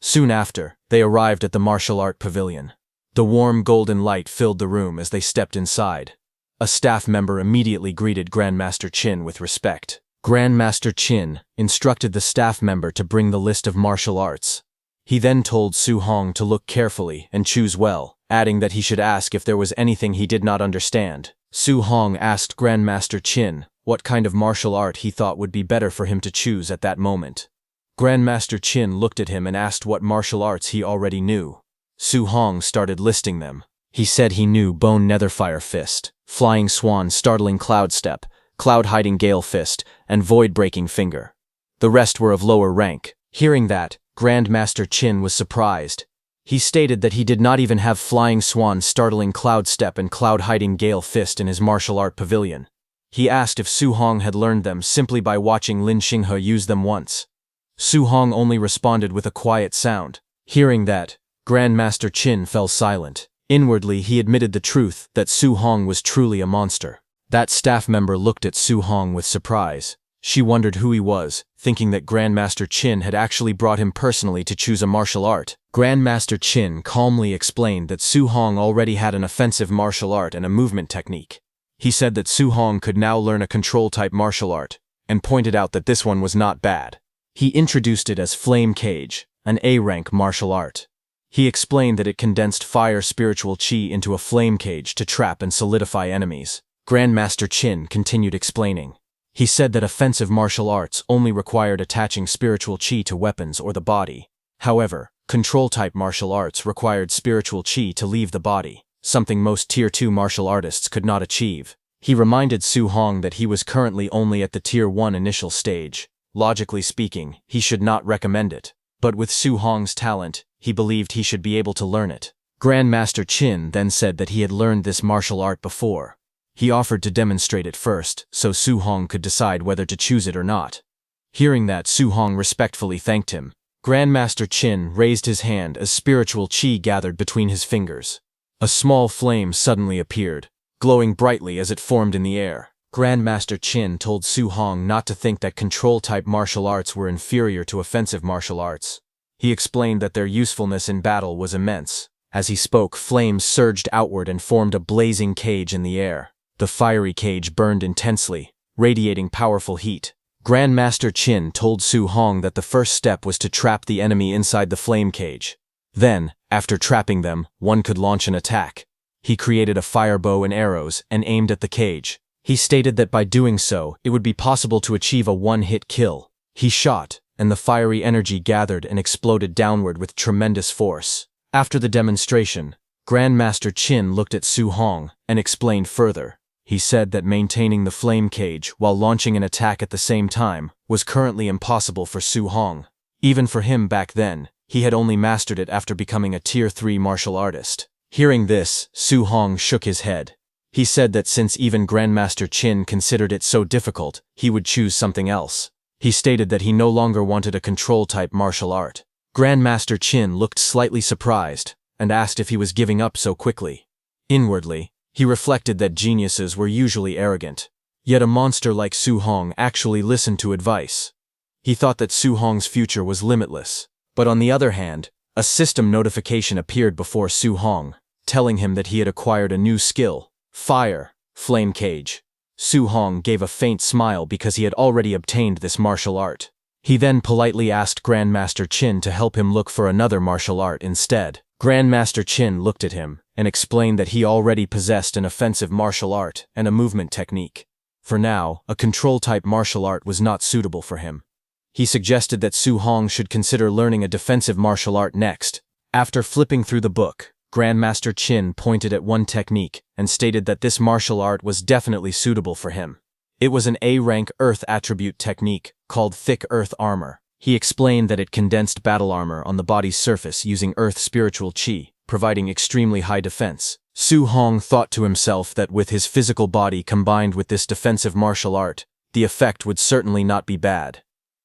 Soon after, they arrived at the martial art pavilion. The warm golden light filled the room as they stepped inside. A staff member immediately greeted Grandmaster Qin with respect. Grandmaster Qin instructed the staff member to bring the list of martial arts. He then told Su Hong to look carefully and choose well, adding that he should ask if there was anything he did not understand. Su Hong asked Grandmaster Qin what kind of martial art he thought would be better for him to choose at that moment. Grandmaster Qin looked at him and asked what martial arts he already knew. Su Hong started listing them. He said he knew Bone Netherfire Fist, Flying Swan Startling Cloud Step, Cloud Hiding Gale Fist, and Void Breaking Finger. The rest were of lower rank. Hearing that, Grandmaster Qin was surprised. He stated that he did not even have Flying Swan Startling Cloud Step and Cloud Hiding Gale Fist in his martial art pavilion. He asked if Su Hong had learned them simply by watching Lin Xinghe use them once. Su Hong only responded with a quiet sound. Hearing that, Grandmaster Qin fell silent. Inwardly, he admitted the truth that Su Hong was truly a monster. That staff member looked at Su Hong with surprise. She wondered who he was, thinking that Grandmaster Qin had actually brought him personally to choose a martial art. Grandmaster Qin calmly explained that Su Hong already had an offensive martial art and a movement technique. He said that Su Hong could now learn a control-type martial art, and pointed out that this one was not bad. He introduced it as Flame Cage, an A-rank martial art. He explained that it condensed fire spiritual chi into a flame cage to trap and solidify enemies. Grandmaster Qin continued explaining. He said that offensive martial arts only required attaching spiritual chi to weapons or the body. However, control-type martial arts required spiritual chi to leave the body, something most Tier 2 martial artists could not achieve. He reminded Su Hong that he was currently only at the Tier 1 initial stage. Logically speaking, he should not recommend it. But with Su Hong's talent, he believed he should be able to learn it. Grandmaster Qin then said that he had learned this martial art before. He offered to demonstrate it first, so Su Hong could decide whether to choose it or not. Hearing that, Su Hong respectfully thanked him. Grandmaster Qin raised his hand as spiritual chi gathered between his fingers. A small flame suddenly appeared, glowing brightly as it formed in the air. Grandmaster Qin told Su Hong not to think that control-type martial arts were inferior to offensive martial arts. He explained that their usefulness in battle was immense. As he spoke, flames surged outward and formed a blazing cage in the air. The fiery cage burned intensely, radiating powerful heat. Grandmaster Qin told Su Hong that the first step was to trap the enemy inside the flame cage. Then, after trapping them, one could launch an attack. He created a fire bow and arrows and aimed at the cage. He stated that by doing so, it would be possible to achieve a one-hit kill. He shot, and the fiery energy gathered and exploded downward with tremendous force. After the demonstration, Grandmaster Qin looked at Su Hong and explained further. He said that maintaining the flame cage while launching an attack at the same time was currently impossible for Su Hong. Even for him back then, he had only mastered it after becoming a Tier 3 martial artist. Hearing this, Su Hong shook his head. He said that since even Grandmaster Qin considered it so difficult, he would choose something else. He stated that he no longer wanted a control-type martial art. Grandmaster Qin looked slightly surprised and asked if he was giving up so quickly. Inwardly, he reflected that geniuses were usually arrogant. Yet a monster like Su Hong actually listened to advice. He thought that Su Hong's future was limitless. But on the other hand, a system notification appeared before Su Hong, telling him that he had acquired a new skill. Fire, flame cage. Su Hong gave a faint smile because he had already obtained this martial art. He then politely asked Grandmaster Qin to help him look for another martial art instead. Grandmaster Qin looked at him and explained that he already possessed an offensive martial art and a movement technique. For now, a control-type martial art was not suitable for him. He suggested that Su Hong should consider learning a defensive martial art next. After flipping through the book, Grandmaster Qin pointed at one technique and stated that this martial art was definitely suitable for him. It was an A-rank Earth attribute technique called Thick Earth Armor. He explained that it condensed battle armor on the body's surface using Earth spiritual chi, providing extremely high defense. Su Hong thought to himself that with his physical body combined with this defensive martial art, the effect would certainly not be bad.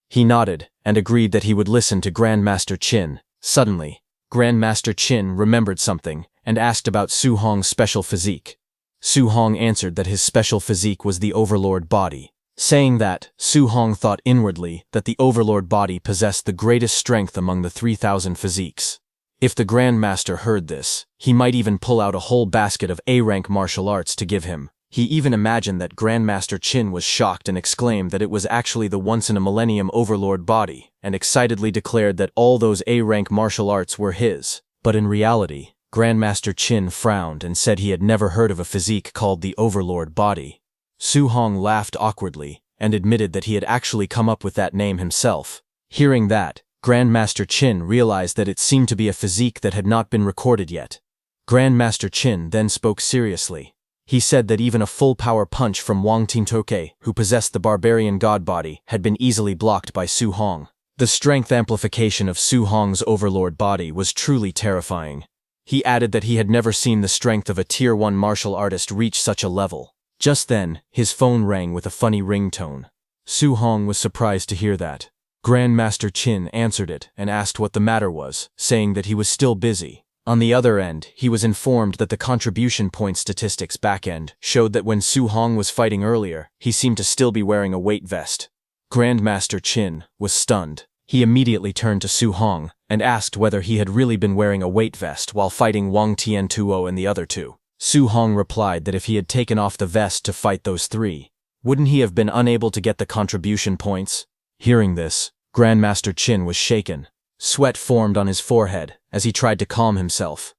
He nodded and agreed that he would listen to Grandmaster Qin. Suddenly, Grandmaster Qin remembered something and asked about Su Hong's special physique. Su Hong answered that his special physique was the Overlord body. Saying that, Su Hong thought inwardly that the Overlord body possessed the greatest strength among the 3,000 physiques. If the Grandmaster heard this, he might even pull out a whole basket of A-rank martial arts to give him. He even imagined that Grandmaster Qin was shocked and exclaimed that it was actually the once-in-a-millennium Overlord body, and excitedly declared that all those A-rank martial arts were his. But in reality, Grandmaster Qin frowned and said he had never heard of a physique called the Overlord body. Su Hong laughed awkwardly and admitted that he had actually come up with that name himself. Hearing that, Grandmaster Qin realized that it seemed to be a physique that had not been recorded yet. Grandmaster Qin then spoke seriously. He said that even a full-power punch from Wang Tintoke, who possessed the barbarian god body, had been easily blocked by Su Hong. The strength amplification of Su Hong's Overlord body was truly terrifying. He added that he had never seen the strength of a Tier 1 martial artist reach such a level. Just then, his phone rang with a funny ringtone. Su Hong was surprised to hear that. Grandmaster Qin answered it and asked what the matter was, saying that he was still busy. On the other end, he was informed that the contribution point statistics backend showed that when Su Hong was fighting earlier, he seemed to still be wearing a weight vest. Grandmaster Qin was stunned. He immediately turned to Su Hong and asked whether he had really been wearing a weight vest while fighting Wang Tiantuo and the other two. Su Hong replied that if he had taken off the vest to fight those three, wouldn't he have been unable to get the contribution points? Hearing this, Grandmaster Qin was shaken. Sweat formed on his forehead as he tried to calm himself.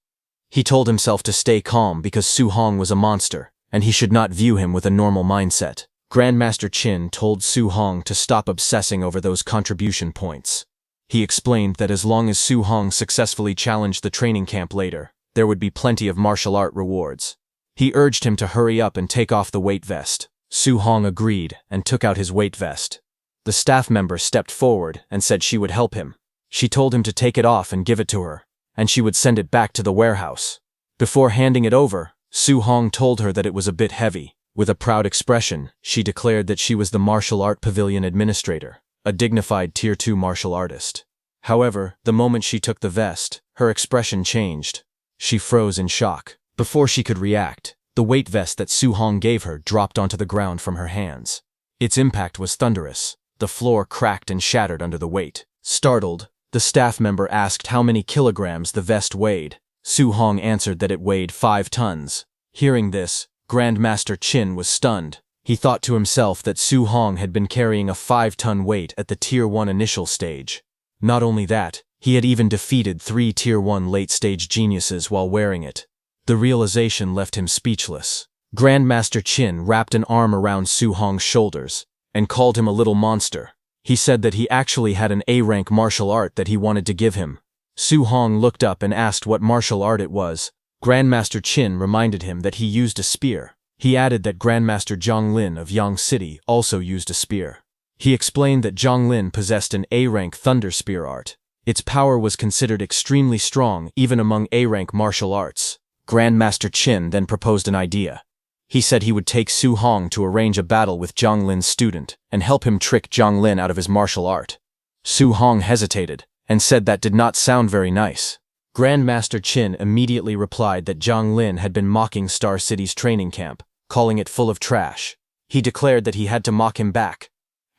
He told himself to stay calm because Su Hong was a monster, and he should not view him with a normal mindset. Grandmaster Qin told Su Hong to stop obsessing over those contribution points. He explained that as long as Su Hong successfully challenged the training camp later, there would be plenty of martial art rewards. He urged him to hurry up and take off the weight vest. Su Hong agreed and took out his weight vest. The staff member stepped forward and said she would help him. She told him to take it off and give it to her, and she would send it back to the warehouse. Before handing it over, Su Hong told her that it was a bit heavy. With a proud expression, she declared that she was the Martial Art Pavilion Administrator, a dignified Tier 2 martial artist. However, the moment she took the vest, her expression changed. She froze in shock. Before she could react, the weight vest that Su Hong gave her dropped onto the ground from her hands. Its impact was thunderous. The floor cracked and shattered under the weight. Startled, the staff member asked how many kilograms the vest weighed. Su Hong answered that it weighed 5 tons. Hearing this, Grandmaster Qin was stunned. He thought to himself that Su Hong had been carrying a 5-ton weight at the Tier 1 initial stage. Not only that, he had even defeated 3 Tier 1 late-stage geniuses while wearing it. The realization left him speechless. Grandmaster Qin wrapped an arm around Su Hong's shoulders and called him a little monster. He said that he actually had an A-rank martial art that he wanted to give him. Su Hong looked up and asked what martial art it was. Grandmaster Qin reminded him that he used a spear. He added that Grandmaster Zhang Lin of Yang City also used a spear. He explained that Zhang Lin possessed an A-rank thunder spear art. Its power was considered extremely strong even among A-rank martial arts. Grandmaster Qin then proposed an idea. He said he would take Su Hong to arrange a battle with Zhang Lin's student and help him trick Zhang Lin out of his martial art. Su Hong hesitated and said that did not sound very nice. Grandmaster Qin immediately replied that Zhang Lin had been mocking Star City's training camp, calling it full of trash. He declared that he had to mock him back.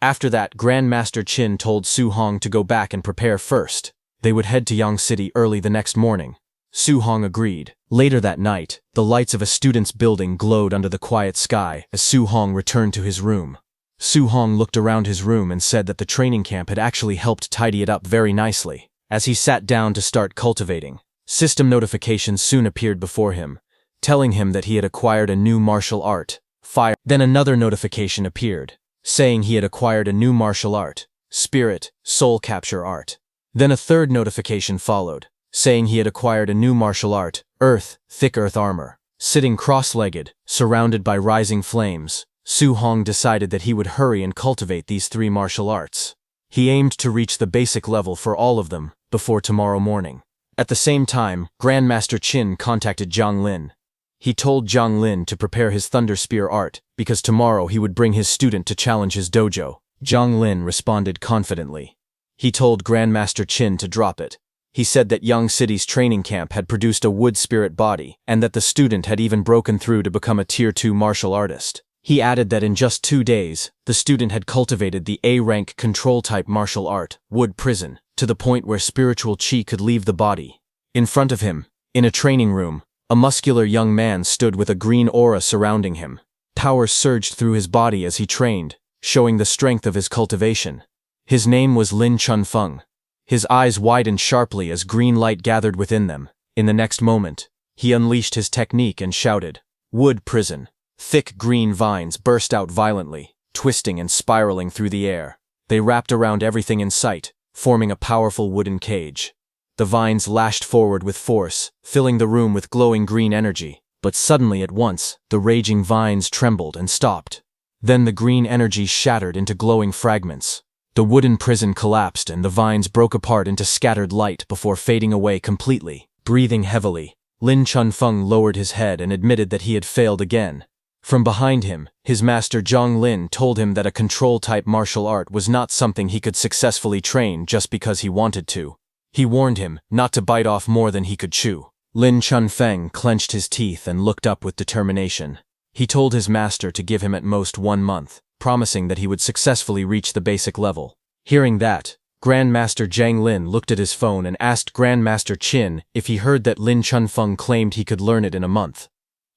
After that, Grandmaster Qin told Su Hong to go back and prepare first. They would head to Yang City early the next morning. Su Hong agreed. Later that night, the lights of a student's building glowed under the quiet sky as Su Hong returned to his room. Su Hong looked around his room and said that the training camp had actually helped tidy it up very nicely. As he sat down to start cultivating, system notifications soon appeared before him, telling him that he had acquired a new martial art, fire. Then another notification appeared, saying he had acquired a new martial art, spirit, soul capture art. Then a third notification followed, saying he had acquired a new martial art, earth, thick earth armor. Sitting cross-legged, surrounded by rising flames, Su Hong decided that he would hurry and cultivate these 3 martial arts. He aimed to reach the basic level for all of them before tomorrow morning. At the same time, Grandmaster Qin contacted Zhang Lin. He told Zhang Lin to prepare his Thunder Spear art because tomorrow he would bring his student to challenge his dojo. Zhang Lin responded confidently. He told Grandmaster Qin to drop it. He said that Yang City's training camp had produced a wood spirit body and that the student had even broken through to become a Tier 2 martial artist. He added that in just 2 days, the student had cultivated the A-rank control-type martial art, Wood Prison, to the point where spiritual chi could leave the body. In front of him, in a training room, a muscular young man stood with a green aura surrounding him. Power surged through his body as he trained, showing the strength of his cultivation. His name was Lin Chunfeng. His eyes widened sharply as green light gathered within them. In the next moment, he unleashed his technique and shouted, "Wood Prison." Thick green vines burst out violently, twisting and spiraling through the air. They wrapped around everything in sight, forming a powerful wooden cage. The vines lashed forward with force, filling the room with glowing green energy. But suddenly at once, the raging vines trembled and stopped. Then the green energy shattered into glowing fragments. The wooden prison collapsed and the vines broke apart into scattered light before fading away completely. Breathing heavily, Lin Chunfeng lowered his head and admitted that he had failed again. From behind him, his master Zhang Lin told him that a control-type martial art was not something he could successfully train just because he wanted to. He warned him not to bite off more than he could chew. Lin Chunfeng clenched his teeth and looked up with determination. He told his master to give him at most 1 month, promising that he would successfully reach the basic level. Hearing that, Grandmaster Zhang Lin looked at his phone and asked Grandmaster Qin if he heard that Lin Chunfeng claimed he could learn it in a month.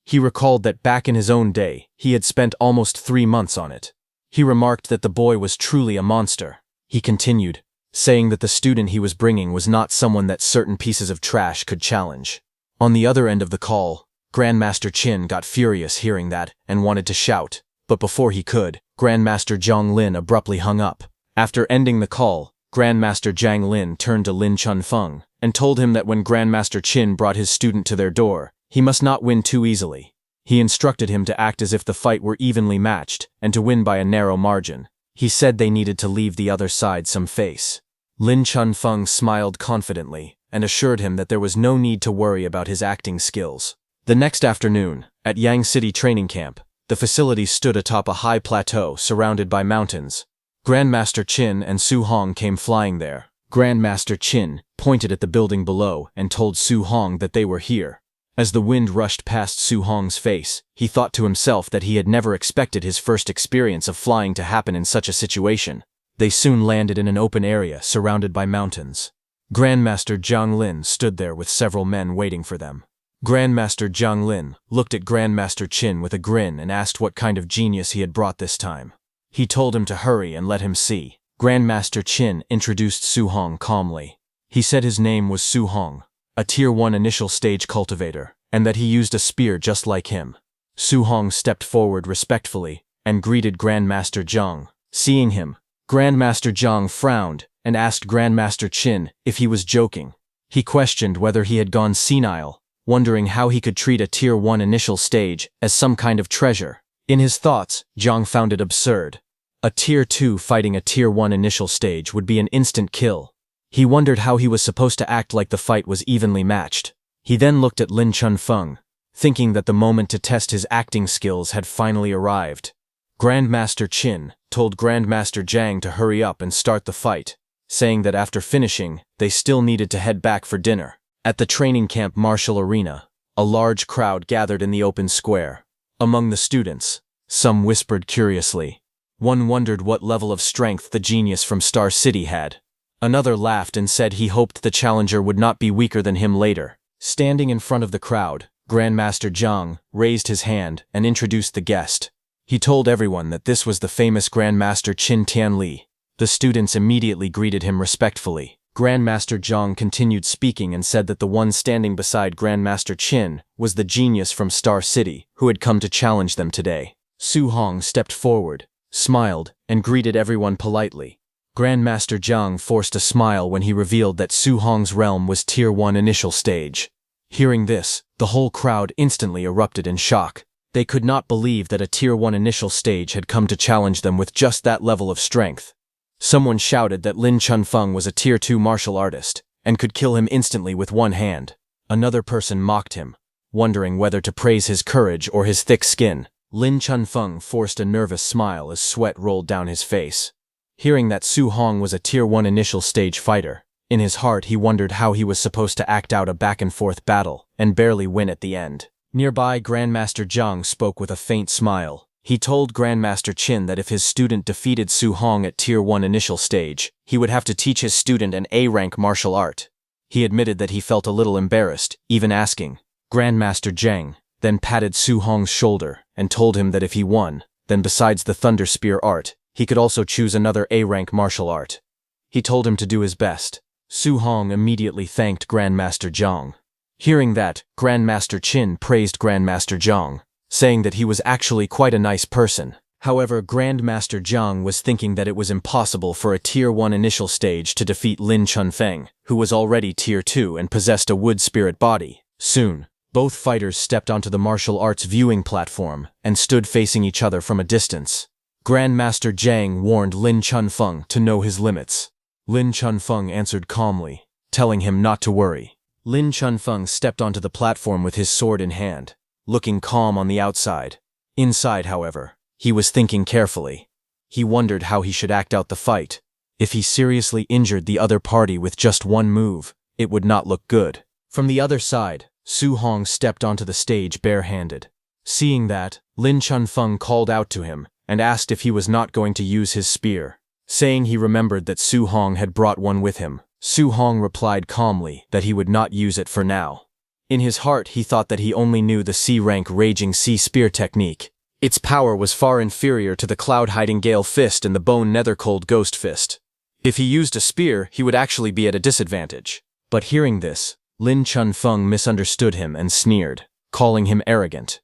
He recalled that back in his own day, he had spent almost 3 months on it. He remarked that the boy was truly a monster. He continued, saying that the student he was bringing was not someone that certain pieces of trash could challenge. On the other end of the call, Grandmaster Qin got furious hearing that and wanted to shout, but before he could, Grandmaster Zhang Lin abruptly hung up. After ending the call, Grandmaster Zhang Lin turned to Lin Chunfeng and told him that when Grandmaster Qin brought his student to their door, he must not win too easily. He instructed him to act as if the fight were evenly matched and to win by a narrow margin. He said they needed to leave the other side some face. Lin Chunfeng smiled confidently and assured him that there was no need to worry about his acting skills. The next afternoon, at Yang City training camp, the facility stood atop a high plateau surrounded by mountains. Grandmaster Qin and Su Hong came flying there. Grandmaster Qin pointed at the building below and told Su Hong that they were here. As the wind rushed past Su Hong's face, he thought to himself that he had never expected his first experience of flying to happen in such a situation. They soon landed in an open area surrounded by mountains. Grandmaster Zhang Lin stood there with several men waiting for them. Grandmaster Zhang Lin looked at Grandmaster Qin with a grin and asked what kind of genius he had brought this time. He told him to hurry and let him see. Grandmaster Qin introduced Su Hong calmly. He said his name was Su Hong, a Tier 1 initial stage cultivator, and that he used a spear just like him. Su Hong stepped forward respectfully and greeted Grandmaster Zhang. Seeing him, Grandmaster Zhang frowned and asked Grandmaster Qin if he was joking. He questioned whether he had gone senile, wondering how he could treat a Tier 1 initial stage as some kind of treasure. In his thoughts, Zhang found it absurd. A Tier 2 fighting a Tier 1 initial stage would be an instant kill. He wondered how he was supposed to act like the fight was evenly matched. He then looked at Lin Chunfeng, thinking that the moment to test his acting skills had finally arrived. Grandmaster Qin told Grandmaster Zhang to hurry up and start the fight, saying that after finishing, they still needed to head back for dinner. At the training camp martial arena, a large crowd gathered in the open square. Among the students, some whispered curiously. One wondered what level of strength the genius from Star City had. Another laughed and said he hoped the challenger would not be weaker than him later. Standing in front of the crowd, Grandmaster Zhang raised his hand and introduced the guest. He told everyone that this was the famous Grandmaster Qin Tianli. The students immediately greeted him respectfully. Grandmaster Zhang continued speaking and said that the one standing beside Grandmaster Qin was the genius from Star City who had come to challenge them today. Su Hong stepped forward, smiled, and greeted everyone politely. Grandmaster Zhang forced a smile when he revealed that Su Hong's realm was Tier 1 initial stage. Hearing this, the whole crowd instantly erupted in shock. They could not believe that a Tier 1 initial stage had come to challenge them with just that level of strength. Someone shouted that Lin Chunfeng was a Tier 2 martial artist and could kill him instantly with one hand. Another person mocked him, wondering whether to praise his courage or his thick skin. Lin Chunfeng forced a nervous smile as sweat rolled down his face. Hearing that Su Hong was a Tier 1 initial stage fighter, in his heart he wondered how he was supposed to act out a back-and-forth battle and barely win at the end. Nearby, Grandmaster Zhang spoke with a faint smile. He told Grandmaster Qin that if his student defeated Su Hong at Tier 1 initial stage, he would have to teach his student an A-rank martial art. He admitted that he felt a little embarrassed, even asking. Grandmaster Zhang then patted Su Hong's shoulder and told him that if he won, then besides the Thunder Spear art, he could also choose another A-rank martial art. He told him to do his best. Su Hong immediately thanked Grandmaster Zhang. Hearing that, Grandmaster Qin praised Grandmaster Zhang, saying that he was actually quite a nice person. However, Grandmaster Zhang was thinking that it was impossible for a Tier 1 initial stage to defeat Lin Chunfeng, who was already Tier 2 and possessed a wood spirit body. Soon, both fighters stepped onto the martial arts viewing platform and stood facing each other from a distance. Grandmaster Zhang warned Lin Chunfeng to know his limits. Lin Chunfeng answered calmly, telling him not to worry. Lin Chunfeng stepped onto the platform with his sword in hand, looking calm on the outside. Inside, however, he was thinking carefully. He wondered how he should act out the fight. If he seriously injured the other party with just one move, it would not look good. From the other side, Su Hong stepped onto the stage barehanded. Seeing that, Lin Chunfeng called out to him and asked if he was not going to use his spear. Saying he remembered that Su Hong had brought one with him, Su Hong replied calmly that he would not use it for now. In his heart, he thought that he only knew the C-rank Raging Sea Spear technique. Its power was far inferior to the Cloud Hiding Gale Fist and the Bone Nether Cold Ghost Fist. If he used a spear, he would actually be at a disadvantage. But hearing this, Lin Chunfeng misunderstood him and sneered, calling him arrogant.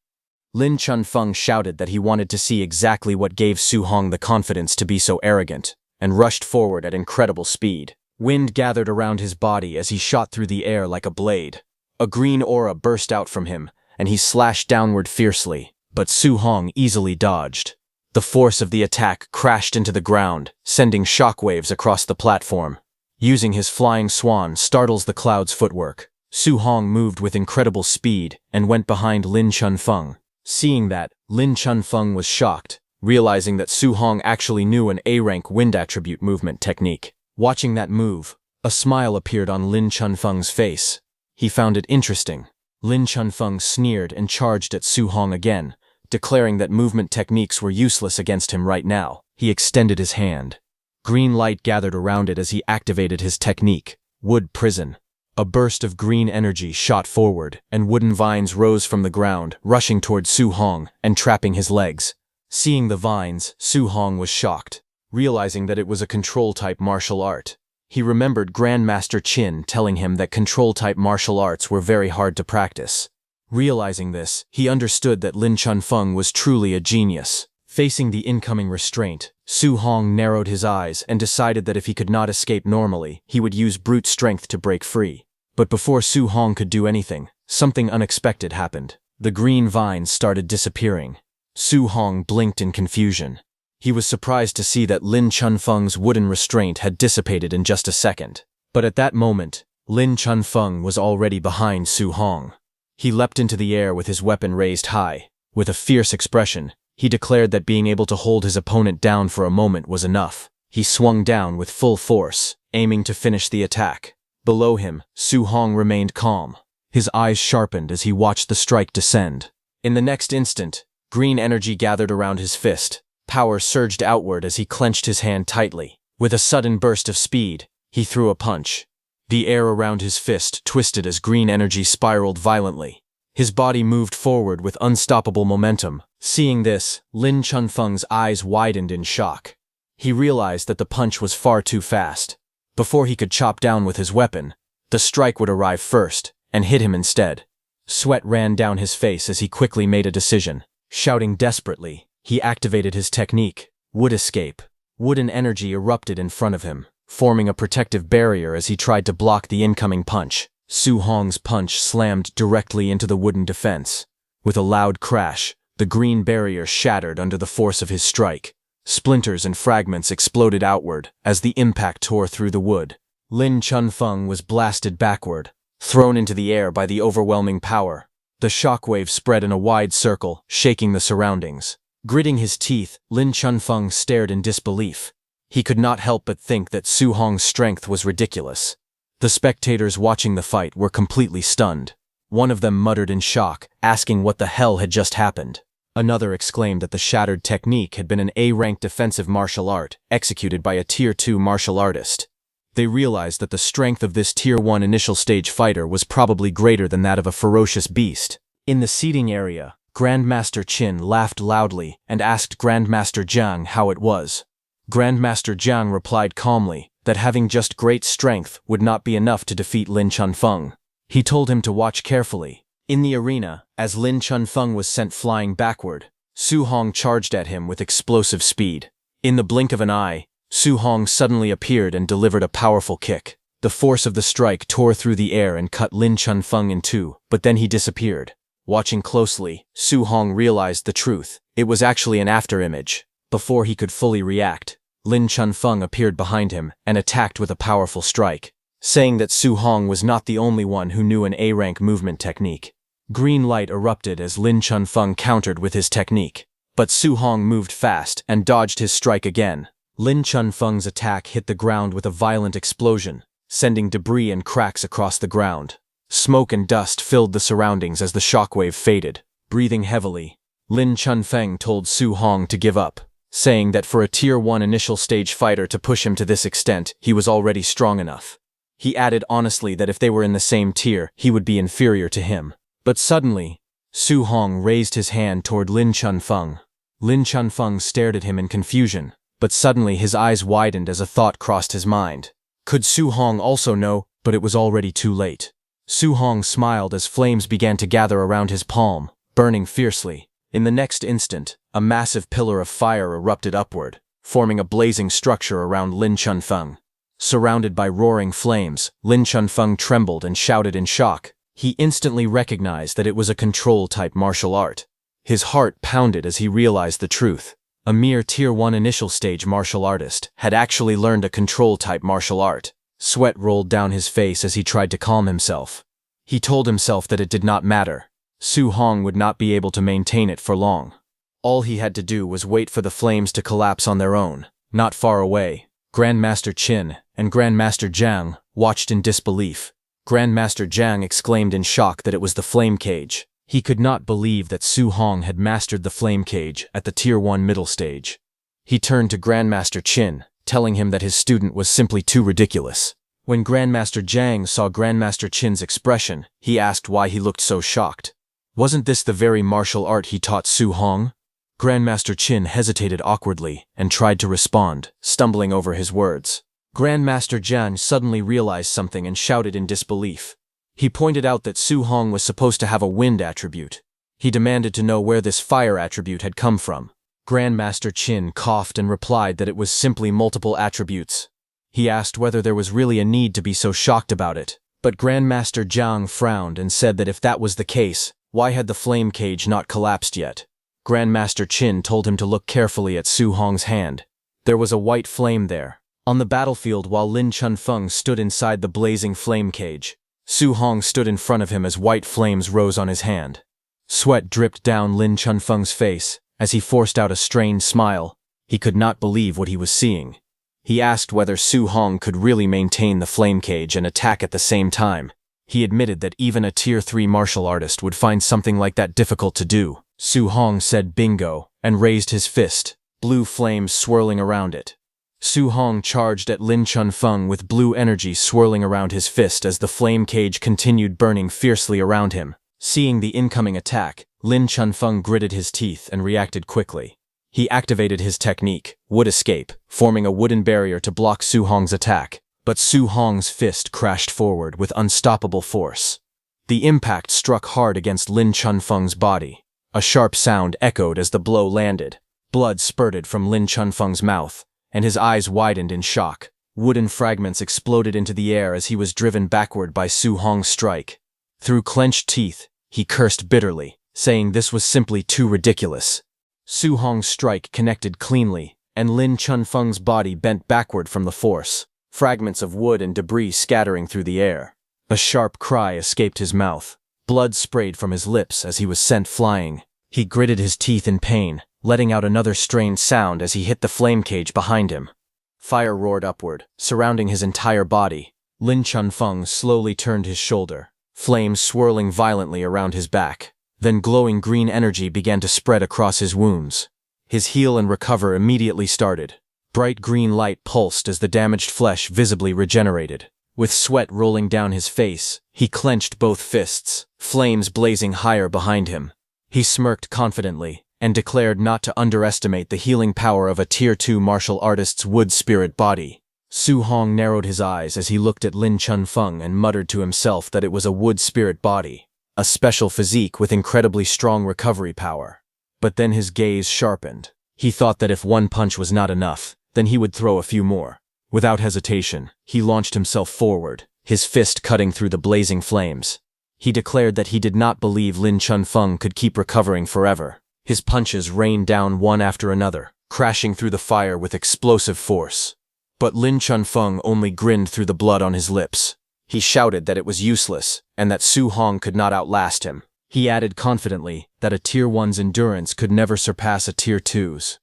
Lin Chunfeng shouted that he wanted to see exactly what gave Su Hong the confidence to be so arrogant, and rushed forward at incredible speed. Wind gathered around his body as he shot through the air like a blade. A green aura burst out from him, and he slashed downward fiercely, but Su Hong easily dodged. The force of the attack crashed into the ground, sending shockwaves across the platform. Using his flying swan startles the cloud's footwork, Su Hong moved with incredible speed and went behind Lin Chunfeng. Seeing that, Lin Chunfeng was shocked, realizing that Su Hong actually knew an A-rank wind attribute movement technique. Watching that move, a smile appeared on Lin Chunfeng's face. He found it interesting. Lin Chunfeng sneered and charged at Su Hong again, declaring that movement techniques were useless against him right now. He extended his hand. Green light gathered around it as he activated his technique, Wood Prison. A burst of green energy shot forward, and wooden vines rose from the ground, rushing toward Su Hong and trapping his legs. Seeing the vines, Su Hong was shocked, realizing that it was a control-type martial art. He remembered Grandmaster Qin telling him that control-type martial arts were very hard to practice. Realizing this, he understood that Lin Chunfeng was truly a genius. Facing the incoming restraint, Su Hong narrowed his eyes and decided that if he could not escape normally, he would use brute strength to break free. But before Su Hong could do anything, something unexpected happened. The green vines started disappearing. Su Hong blinked in confusion. He was surprised to see that Lin Chunfeng's wooden restraint had dissipated in just a second. But at that moment, Lin Chunfeng was already behind Su Hong. He leapt into the air with his weapon raised high. With a fierce expression, he declared that being able to hold his opponent down for a moment was enough. He swung down with full force, aiming to finish the attack. Below him, Su Hong remained calm. His eyes sharpened as he watched the strike descend. In the next instant, green energy gathered around his fist. Power surged outward as he clenched his hand tightly. With a sudden burst of speed, he threw a punch. The air around his fist twisted as green energy spiraled violently. His body moved forward with unstoppable momentum. Seeing this, Lin Chunfeng's eyes widened in shock. He realized that the punch was far too fast. Before he could chop down with his weapon, the strike would arrive first, and hit him instead. Sweat ran down his face as he quickly made a decision. Shouting desperately, he activated his technique, Wood Escape. Wooden energy erupted in front of him, forming a protective barrier as he tried to block the incoming punch. Su Hong's punch slammed directly into the wooden defense. With a loud crash, the green barrier shattered under the force of his strike. Splinters and fragments exploded outward as the impact tore through the wood. Lin Chunfeng was blasted backward, thrown into the air by the overwhelming power. The shockwave spread in a wide circle, shaking the surroundings. Gritting his teeth, Lin Chunfeng stared in disbelief. He could not help but think that Su Hong's strength was ridiculous. The spectators watching the fight were completely stunned. One of them muttered in shock, asking what the hell had just happened. Another exclaimed that the shattered technique had been an A-rank defensive martial art, executed by a Tier 2 martial artist. They realized that the strength of this Tier 1 initial stage fighter was probably greater than that of a ferocious beast. In the seating area, Grandmaster Qin laughed loudly and asked Grandmaster Jiang how it was. Grandmaster Jiang replied calmly that having just great strength would not be enough to defeat Lin Chunfeng. He told him to watch carefully. In the arena, as Lin Chunfeng was sent flying backward, Su Hong charged at him with explosive speed. In the blink of an eye, Su Hong suddenly appeared and delivered a powerful kick. The force of the strike tore through the air and cut Lin Chunfeng in two, but then he disappeared. Watching closely, Su Hong realized the truth. It was actually an afterimage. Before he could fully react, Lin Chunfeng appeared behind him and attacked with a powerful strike, saying that Su Hong was not the only one who knew an A-rank movement technique. Green light erupted as Lin Chunfeng countered with his technique, but Su Hong moved fast and dodged his strike again. Lin Chunfeng's attack hit the ground with a violent explosion, sending debris and cracks across the ground. Smoke and dust filled the surroundings as the shockwave faded. Breathing heavily, Lin Chunfeng told Su Hong to give up, saying that for a Tier 1 initial stage fighter to push him to this extent, he was already strong enough. He added honestly that if they were in the same tier, he would be inferior to him. But suddenly, Su Hong raised his hand toward Lin Chunfeng. Lin Chunfeng stared at him in confusion, but suddenly his eyes widened as a thought crossed his mind. Could Su Hong also know? But it was already too late. Su Hong smiled as flames began to gather around his palm, burning fiercely. In the next instant, a massive pillar of fire erupted upward, forming a blazing structure around Lin Chunfeng. Surrounded by roaring flames, Lin Chunfeng trembled and shouted in shock. He instantly recognized that it was a control-type martial art. His heart pounded as he realized the truth. A mere Tier 1 initial stage martial artist had actually learned a control-type martial art. Sweat rolled down his face as he tried to calm himself. He told himself that it did not matter. Su Hong would not be able to maintain it for long. All he had to do was wait for the flames to collapse on their own. Not far away, Grandmaster Qin and Grandmaster Jiang watched in disbelief. Grandmaster Jiang exclaimed in shock that it was the flame cage. He could not believe that Su Hong had mastered the flame cage at the Tier 1 middle stage. He turned to Grandmaster Qin, telling him that his student was simply too ridiculous. When Grandmaster Jiang saw Grandmaster Qin's expression, he asked why he looked so shocked. Wasn't this the very martial art he taught Su Hong? Grandmaster Qin hesitated awkwardly and tried to respond, stumbling over his words. Grandmaster Jiang suddenly realized something and shouted in disbelief. He pointed out that Su Hong was supposed to have a wind attribute. He demanded to know where this fire attribute had come from. Grandmaster Qin coughed and replied that it was simply multiple attributes. He asked whether there was really a need to be so shocked about it. But Grandmaster Jiang frowned and said that if that was the case, why had the flame cage not collapsed yet? Grandmaster Qin told him to look carefully at Su Hong's hand. There was a white flame there. On the battlefield while Lin Chunfeng stood inside the blazing flame cage, Su Hong stood in front of him as white flames rose on his hand. Sweat dripped down Lin Chunfeng's face as he forced out a strained smile. He could not believe what he was seeing. He asked whether Su Hong could really maintain the flame cage and attack at the same time. He admitted that even a Tier 3 martial artist would find something like that difficult to do. Su Hong said bingo and raised his fist, blue flames swirling around it. Su Hong charged at Lin Chunfeng with blue energy swirling around his fist as the flame cage continued burning fiercely around him. Seeing the incoming attack, Lin Chunfeng gritted his teeth and reacted quickly. He activated his technique, Wood Escape, forming a wooden barrier to block Su Hong's attack. But Su Hong's fist crashed forward with unstoppable force. The impact struck hard against Lin Chunfeng's body. A sharp sound echoed as the blow landed. Blood spurted from Lin Chunfeng's mouth, and his eyes widened in shock. Wooden fragments exploded into the air as he was driven backward by Su Hong's strike. Through clenched teeth, he cursed bitterly, saying this was simply too ridiculous. Su Hong's strike connected cleanly, and Lin Chunfeng's body bent backward from the force, fragments of wood and debris scattering through the air. A sharp cry escaped his mouth. Blood sprayed from his lips as he was sent flying. He gritted his teeth in pain, letting out another strained sound as he hit the flame cage behind him. Fire roared upward, surrounding his entire body. Lin Chunfeng slowly turned his shoulder, flames swirling violently around his back. Then glowing green energy began to spread across his wounds. His heal and recover immediately started. Bright green light pulsed as the damaged flesh visibly regenerated. With sweat rolling down his face, he clenched both fists, flames blazing higher behind him. He smirked confidently and declared not to underestimate the healing power of a Tier 2 martial artist's wood spirit body. Su Hong narrowed his eyes as he looked at Lin Chunfeng and muttered to himself that it was a wood spirit body, a special physique with incredibly strong recovery power. But then his gaze sharpened. He thought that if one punch was not enough, then he would throw a few more. Without hesitation, he launched himself forward, his fist cutting through the blazing flames. He declared that he did not believe Lin Chunfeng could keep recovering forever. His punches rained down one after another, crashing through the fire with explosive force. But Lin Chunfeng only grinned through the blood on his lips. He shouted that it was useless, and that Su Hong could not outlast him. He added confidently that a Tier 1's endurance could never surpass a Tier 2's.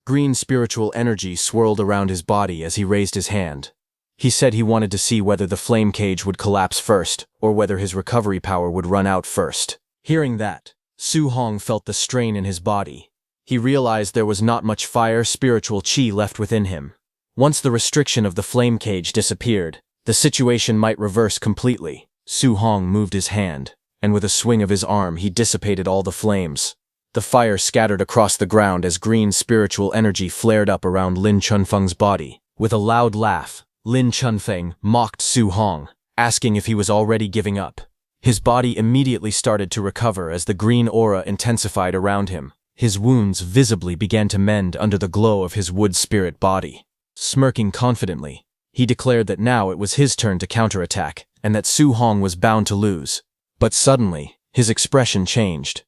Green spiritual energy swirled around his body as he raised his hand. He said he wanted to see whether the flame cage would collapse first, or whether his recovery power would run out first. Hearing that, Su Hong felt the strain in his body. He realized there was not much fire spiritual chi left within him. Once the restriction of the flame cage disappeared, the situation might reverse completely. Su Hong moved his hand, and with a swing of his arm he dissipated all the flames. The fire scattered across the ground as green spiritual energy flared up around Lin Chunfeng's body. With a loud laugh, Lin Chunfeng mocked Su Hong, asking if he was already giving up. His body immediately started to recover as the green aura intensified around him. His wounds visibly began to mend under the glow of his wood spirit body. Smirking confidently, he declared that now it was his turn to counterattack, and that Su Hong was bound to lose. But suddenly, his expression changed.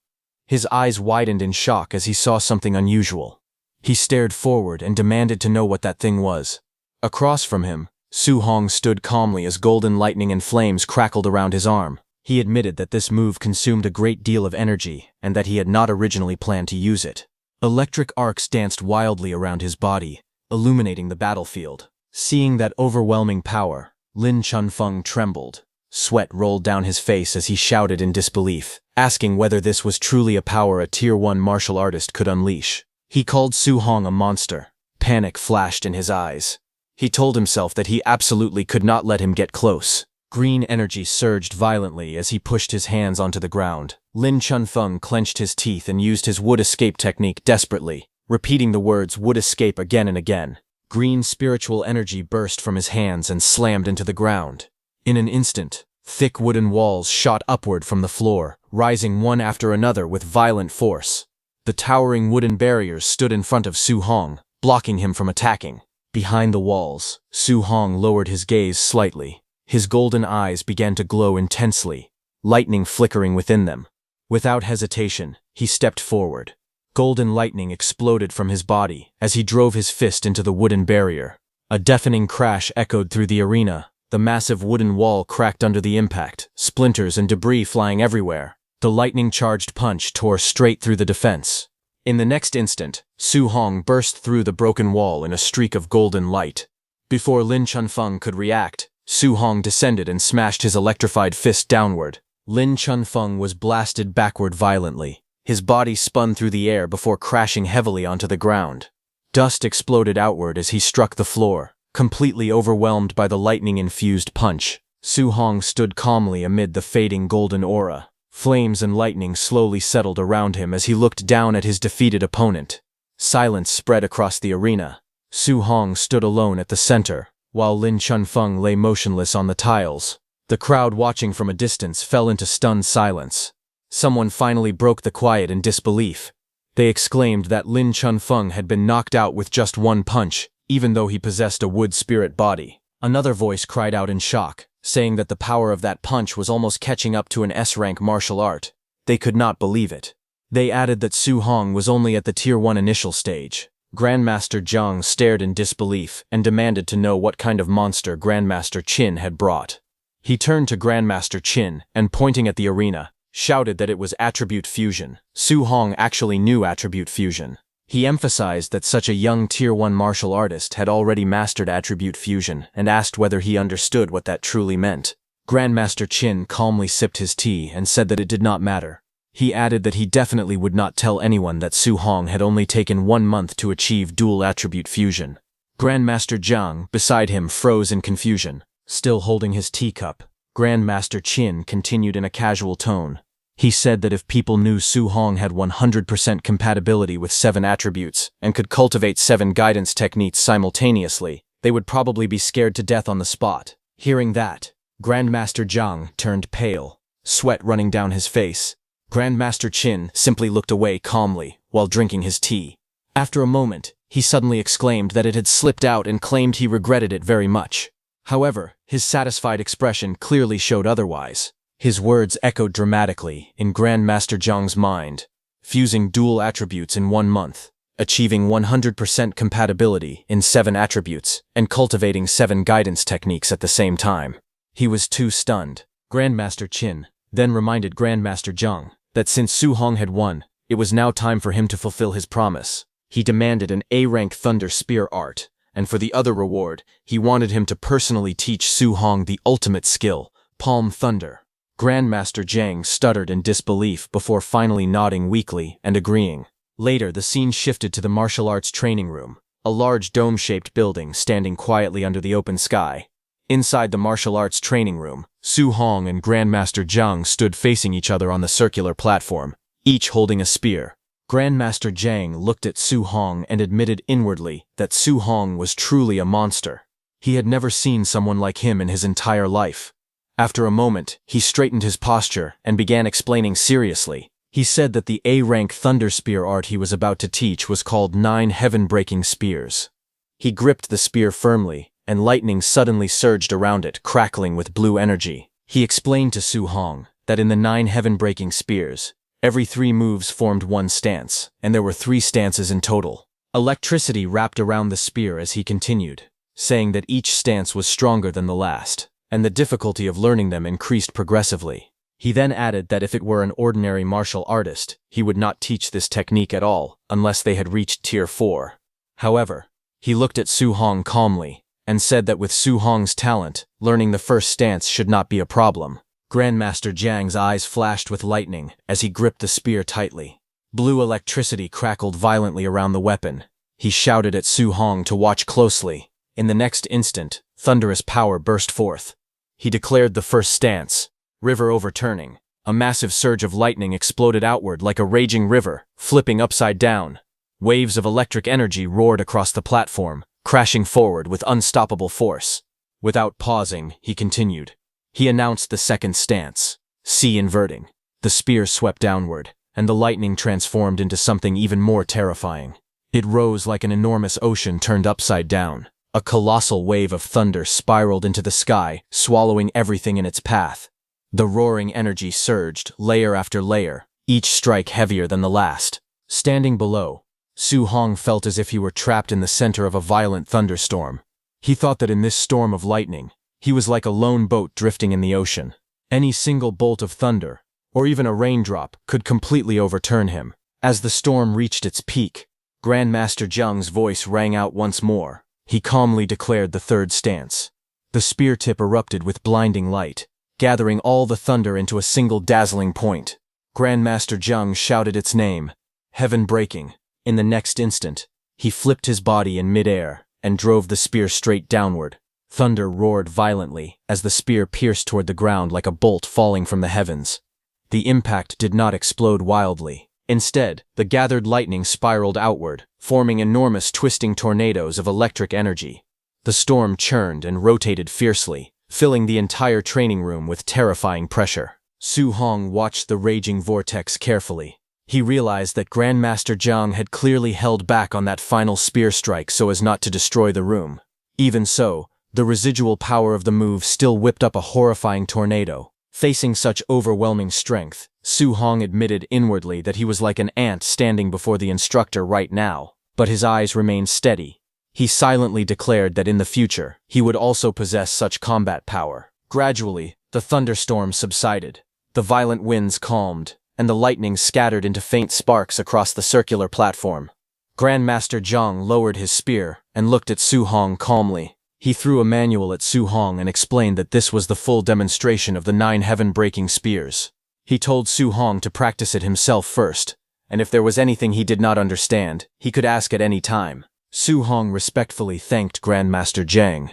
His eyes widened in shock as he saw something unusual. He stared forward and demanded to know what that thing was. Across from him, Su Hong stood calmly as golden lightning and flames crackled around his arm. He admitted that this move consumed a great deal of energy and that he had not originally planned to use it. Electric arcs danced wildly around his body, illuminating the battlefield. Seeing that overwhelming power, Lin Chunfeng trembled. Sweat rolled down his face as he shouted in disbelief, asking whether this was truly a power a Tier 1 martial artist could unleash. He called Su Hong a monster. Panic flashed in his eyes. He told himself that he absolutely could not let him get close. Green energy surged violently as he pushed his hands onto the ground. Lin Chunfeng clenched his teeth and used his wood escape technique desperately, repeating the words wood escape again and again. Green spiritual energy burst from his hands and slammed into the ground. In an instant, thick wooden walls shot upward from the floor, rising one after another with violent force. The towering wooden barriers stood in front of Su Hong, blocking him from attacking. Behind the walls, Su Hong lowered his gaze slightly. His golden eyes began to glow intensely, lightning flickering within them. Without hesitation, he stepped forward. Golden lightning exploded from his body as he drove his fist into the wooden barrier. A deafening crash echoed through the arena. The massive wooden wall cracked under the impact, splinters and debris flying everywhere. The lightning-charged punch tore straight through the defense. In the next instant, Su Hong burst through the broken wall in a streak of golden light. Before Lin Chunfeng could react, Su Hong descended and smashed his electrified fist downward. Lin Chunfeng was blasted backward violently. His body spun through the air before crashing heavily onto the ground. Dust exploded outward as he struck the floor, completely overwhelmed by the lightning-infused punch. Su Hong stood calmly amid the fading golden aura. Flames and lightning slowly settled around him as he looked down at his defeated opponent. Silence spread across the arena. Su Hong stood alone at the center, while Lin Chunfeng lay motionless on the tiles. The crowd watching from a distance fell into stunned silence. Someone finally broke the quiet in disbelief. They exclaimed that Lin Chunfeng had been knocked out with just one punch, even though he possessed a wood spirit body. Another voice cried out in shock, saying that the power of that punch was almost catching up to an S-rank martial art. They could not believe it. They added that Su Hong was only at the Tier 1 initial stage. Grandmaster Zhang stared in disbelief and demanded to know what kind of monster Grandmaster Qin had brought. He turned to Grandmaster Qin and, pointing at the arena, shouted that it was attribute fusion. Su Hong actually knew attribute fusion. He emphasized that such a young Tier 1 martial artist had already mastered attribute fusion and asked whether he understood what that truly meant. Grandmaster Qin calmly sipped his tea and said that it did not matter. He added that he definitely would not tell anyone that Su Hong had only taken 1 month to achieve dual attribute fusion. Grandmaster Zhang, beside him, froze in confusion. Still holding his teacup, Grandmaster Qin continued in a casual tone. He said that if people knew Su Hong had 100% compatibility with 7 attributes and could cultivate 7 guidance techniques simultaneously, they would probably be scared to death on the spot. Hearing that, Grandmaster Zhang turned pale, sweat running down his face. Grandmaster Qin simply looked away calmly while drinking his tea. After a moment, he suddenly exclaimed that it had slipped out and claimed he regretted it very much. However, his satisfied expression clearly showed otherwise. His words echoed dramatically in Grandmaster Zhang's mind. Fusing dual attributes in 1 month, achieving 100% compatibility in 7 attributes, and cultivating 7 guidance techniques at the same time. He was too stunned. Grandmaster Qin then reminded Grandmaster Zhang that since Su Hong had won, it was now time for him to fulfill his promise. He demanded an A-rank Thunder Spear art, and for the other reward, he wanted him to personally teach Su Hong the ultimate skill, Palm Thunder. Grandmaster Zhang stuttered in disbelief before finally nodding weakly and agreeing. Later, the scene shifted to the martial arts training room, a large dome-shaped building standing quietly under the open sky. Inside the martial arts training room, Su Hong and Grandmaster Zhang stood facing each other on the circular platform, each holding a spear. Grandmaster Jiang looked at Su Hong and admitted inwardly that Su Hong was truly a monster. He had never seen someone like him in his entire life. After a moment, he straightened his posture and began explaining seriously. He said that the A-rank Thunder Spear art he was about to teach was called 9 heaven-breaking spears. He gripped the spear firmly, and lightning suddenly surged around it, crackling with blue energy. He explained to Su Hong that in the 9 heaven-breaking spears, every 3 moves formed one stance, and there were 3 stances in total. Electricity wrapped around the spear as he continued, saying that each stance was stronger than the last, and the difficulty of learning them increased progressively. He then added that if it were an ordinary martial artist, he would not teach this technique at all unless they had reached Tier 4. However, he looked at Su Hong calmly and said that with Su Hong's talent, learning the first stance should not be a problem. Grandmaster Jiang's eyes flashed with lightning as he gripped the spear tightly. Blue electricity crackled violently around the weapon. He shouted at Su Hong to watch closely. In the next instant, thunderous power burst forth. He declared the first stance, river overturning. A massive surge of lightning exploded outward like a raging river, flipping upside down. Waves of electric energy roared across the platform, crashing forward with unstoppable force. Without pausing, he continued. He announced the second stance, sea inverting. The spear swept downward, and the lightning transformed into something even more terrifying. It rose like an enormous ocean turned upside down. A colossal wave of thunder spiraled into the sky, swallowing everything in its path. The roaring energy surged, layer after layer, each strike heavier than the last. Standing below, Su Hong felt as if he were trapped in the center of a violent thunderstorm. He thought that in this storm of lightning, he was like a lone boat drifting in the ocean. Any single bolt of thunder, or even a raindrop, could completely overturn him. As the storm reached its peak, Grandmaster Jiang's voice rang out once more. He calmly declared the third stance. The spear tip erupted with blinding light, gathering all the thunder into a single dazzling point. Grandmaster Jiang shouted its name, heaven breaking. In the next instant, he flipped his body in midair and drove the spear straight downward. Thunder roared violently as the spear pierced toward the ground like a bolt falling from the heavens. The impact did not explode wildly. Instead, the gathered lightning spiraled outward, forming enormous twisting tornadoes of electric energy. The storm churned and rotated fiercely, filling the entire training room with terrifying pressure. Su Hong watched the raging vortex carefully. He realized that Grandmaster Jiang had clearly held back on that final spear strike so as not to destroy the room. Even so, the residual power of the move still whipped up a horrifying tornado. Facing such overwhelming strength, Su Hong admitted inwardly that he was like an ant standing before the instructor right now, but his eyes remained steady. He silently declared that in the future, he would also possess such combat power. Gradually, the thunderstorm subsided. The violent winds calmed, and the lightning scattered into faint sparks across the circular platform. Grandmaster Jiang lowered his spear and looked at Su Hong calmly. He threw a manual at Su Hong and explained that this was the full demonstration of the 9 heaven-breaking spears. He told Su Hong to practice it himself first, and if there was anything he did not understand, he could ask at any time. Su Hong respectfully thanked Grandmaster Jiang.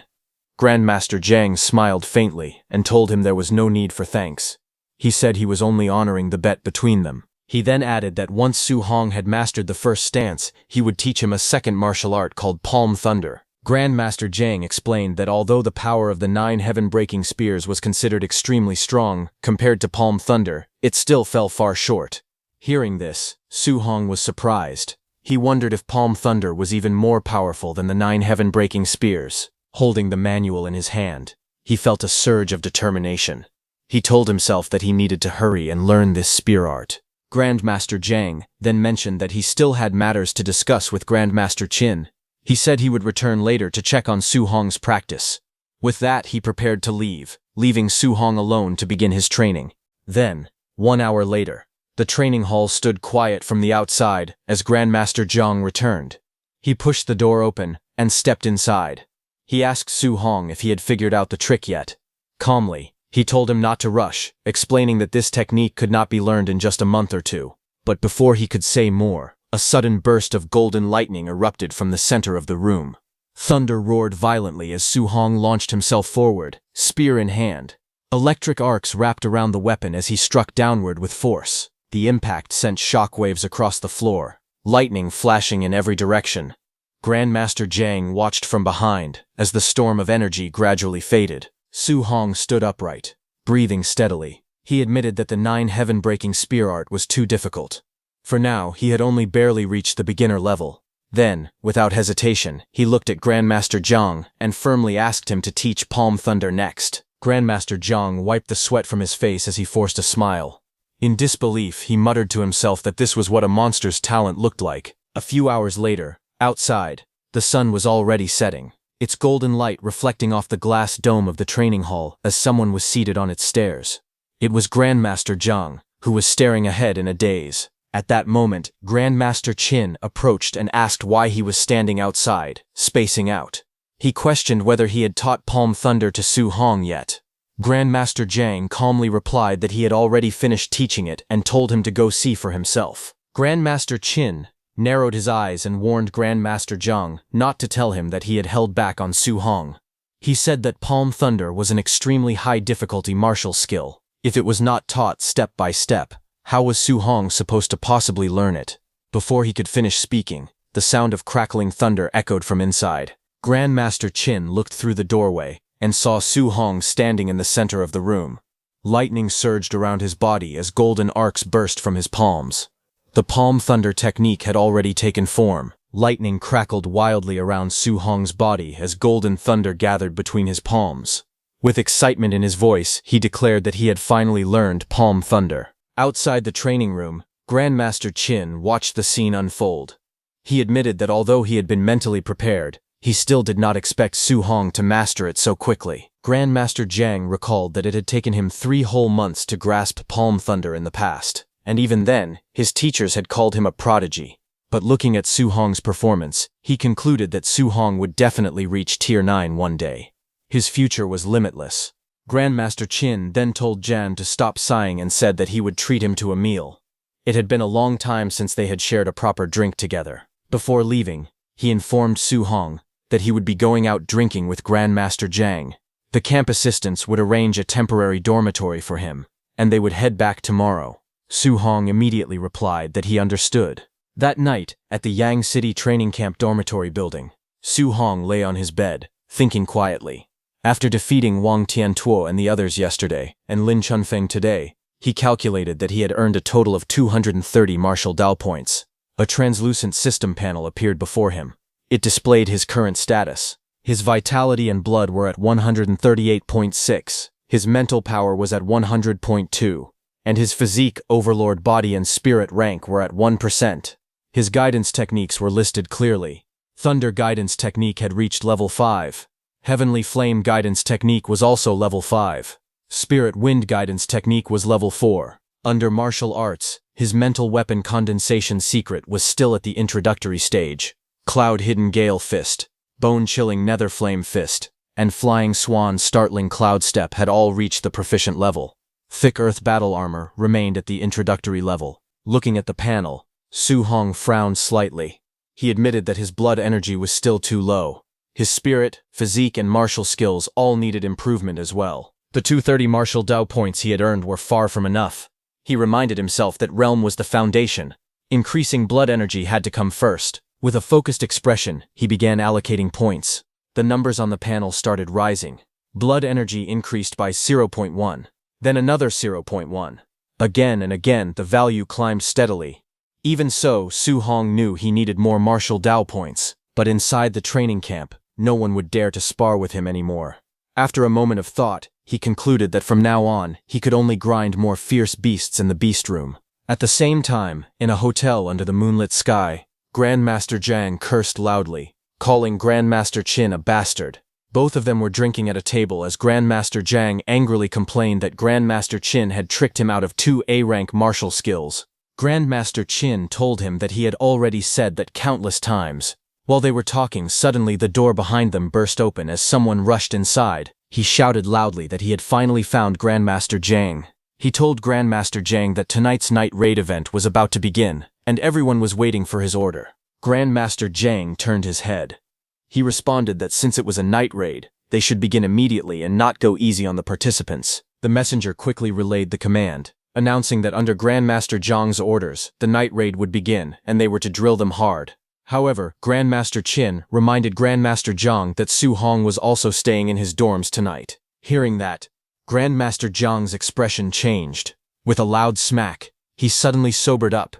Grandmaster Jiang smiled faintly and told him there was no need for thanks. He said he was only honoring the bet between them. He then added that once Su Hong had mastered the first stance, he would teach him a second martial art called Palm Thunder. Grandmaster Jiang explained that although the power of the 9 heaven-breaking spears was considered extremely strong compared to Palm Thunder, it still fell far short. Hearing this, Su Hong was surprised. He wondered if Palm Thunder was even more powerful than the 9 heaven-breaking spears. Holding the manual in his hand, he felt a surge of determination. He told himself that he needed to hurry and learn this spear art. Grandmaster Jiang then mentioned that he still had matters to discuss with Grandmaster Qin. He said he would return later to check on Su Hong's practice. With that, he prepared to leave, leaving Su Hong alone to begin his training. Then, 1 hour later, the training hall stood quiet from the outside as Grandmaster Jiang returned. He pushed the door open and stepped inside. He asked Su Hong if he had figured out the trick yet. Calmly, he told him not to rush, explaining that this technique could not be learned in just a month or two. But before he could say more, a sudden burst of golden lightning erupted from the center of the room. Thunder roared violently as Su Hong launched himself forward, spear in hand. Electric arcs wrapped around the weapon as he struck downward with force. The impact sent shockwaves across the floor, lightning flashing in every direction. Grandmaster Zhang watched from behind as the storm of energy gradually faded. Su Hong stood upright, breathing steadily. He admitted that the 9 heaven-breaking spear art was too difficult. For now, he had only barely reached the beginner level. Then, without hesitation, he looked at Grandmaster Zhang and firmly asked him to teach Palm Thunder next. Grandmaster Zhang wiped the sweat from his face as he forced a smile. In disbelief, he muttered to himself that this was what a monster's talent looked like. A few hours later, outside, the sun was already setting, its golden light reflecting off the glass dome of the training hall as someone was seated on its stairs. It was Grandmaster Zhang, who was staring ahead in a daze. At that moment, Grandmaster Qin approached and asked why he was standing outside, spacing out. He questioned whether he had taught Palm Thunder to Su Hong yet. Grandmaster Zhang calmly replied that he had already finished teaching it and told him to go see for himself. Grandmaster Qin narrowed his eyes and warned Grandmaster Zhang not to tell him that he had held back on Su Hong. He said that Palm Thunder was an extremely high-difficulty martial skill. If it was not taught step by step, how was Su Hong supposed to possibly learn it? Before he could finish speaking, the sound of crackling thunder echoed from inside. Grandmaster Qin looked through the doorway and saw Su Hong standing in the center of the room. Lightning surged around his body as golden arcs burst from his palms. The Palm Thunder technique had already taken form. Lightning crackled wildly around Su Hong's body as golden thunder gathered between his palms. With excitement in his voice, he declared that he had finally learned Palm Thunder. Outside the training room, Grandmaster Qin watched the scene unfold. He admitted that although he had been mentally prepared, he still did not expect Su Hong to master it so quickly. Grandmaster Zhang recalled that it had taken him 3 whole months to grasp Palm Thunder in the past. And even then, his teachers had called him a prodigy. But looking at Su Hong's performance, he concluded that Su Hong would definitely reach Tier 9 one day. His future was limitless. Grandmaster Qin then told Jan to stop sighing and said that he would treat him to a meal. It had been a long time since they had shared a proper drink together. Before leaving, he informed Su Hong that he would be going out drinking with Grandmaster Zhang. The camp assistants would arrange a temporary dormitory for him, and they would head back tomorrow. Su Hong immediately replied that he understood. That night, at the Yang City Training Camp dormitory building, Su Hong lay on his bed, thinking quietly. After defeating Wang Tiantuo and the others yesterday, and Lin Chunfeng today, he calculated that he had earned a total of 230 martial Dao points. A translucent system panel appeared before him. It displayed his current status. His vitality and blood were at 138.6, his mental power was at 100.2, and his physique, overlord body and spirit rank were at 1%. His guidance techniques were listed clearly. Thunder guidance technique had reached level 5. Heavenly flame guidance technique was also level 5. Spirit wind guidance technique was level 4. Under martial arts, his mental weapon condensation secret was still at the introductory stage. Cloud hidden gale fist, bone chilling nether flame fist, and flying swan startling cloud step had all reached the proficient level. Thick earth battle armor remained at the introductory level. Looking at the panel, Su Hong frowned slightly. He admitted that his blood energy was still too low. His spirit, physique and martial skills all needed improvement as well. The 230 martial Dao points he had earned were far from enough. He reminded himself that realm was the foundation. Increasing blood energy had to come first. With a focused expression, he began allocating points. The numbers on the panel started rising. Blood energy increased by 0.1. Then another 0.1. Again and again, the value climbed steadily. Even so, Su Hong knew he needed more martial Dao points. But inside the training camp, no one would dare to spar with him anymore. After a moment of thought, he concluded that from now on, he could only grind more fierce beasts in the beast room. At the same time, in a hotel under the moonlit sky, Grandmaster Zhang cursed loudly, calling Grandmaster Qin a bastard. Both of them were drinking at a table as Grandmaster Zhang angrily complained that Grandmaster Qin had tricked him out of 2 A-rank martial skills. Grandmaster Qin told him that he had already said that countless times. While they were talking, suddenly the door behind them burst open as someone rushed inside. He shouted loudly that he had finally found Grandmaster Zhang. He told Grandmaster Zhang that tonight's night raid event was about to begin, and everyone was waiting for his order. Grandmaster Zhang turned his head. He responded that since it was a night raid, they should begin immediately and not go easy on the participants. The messenger quickly relayed the command. announcing that under Grandmaster Zhang's orders, the night raid would begin and they were to drill them hard. However, Grandmaster Qin reminded Grandmaster Zhang that Su Hong was also staying in his dorms tonight. Hearing that, Grandmaster Zhang's expression changed. With a loud smack, he suddenly sobered up.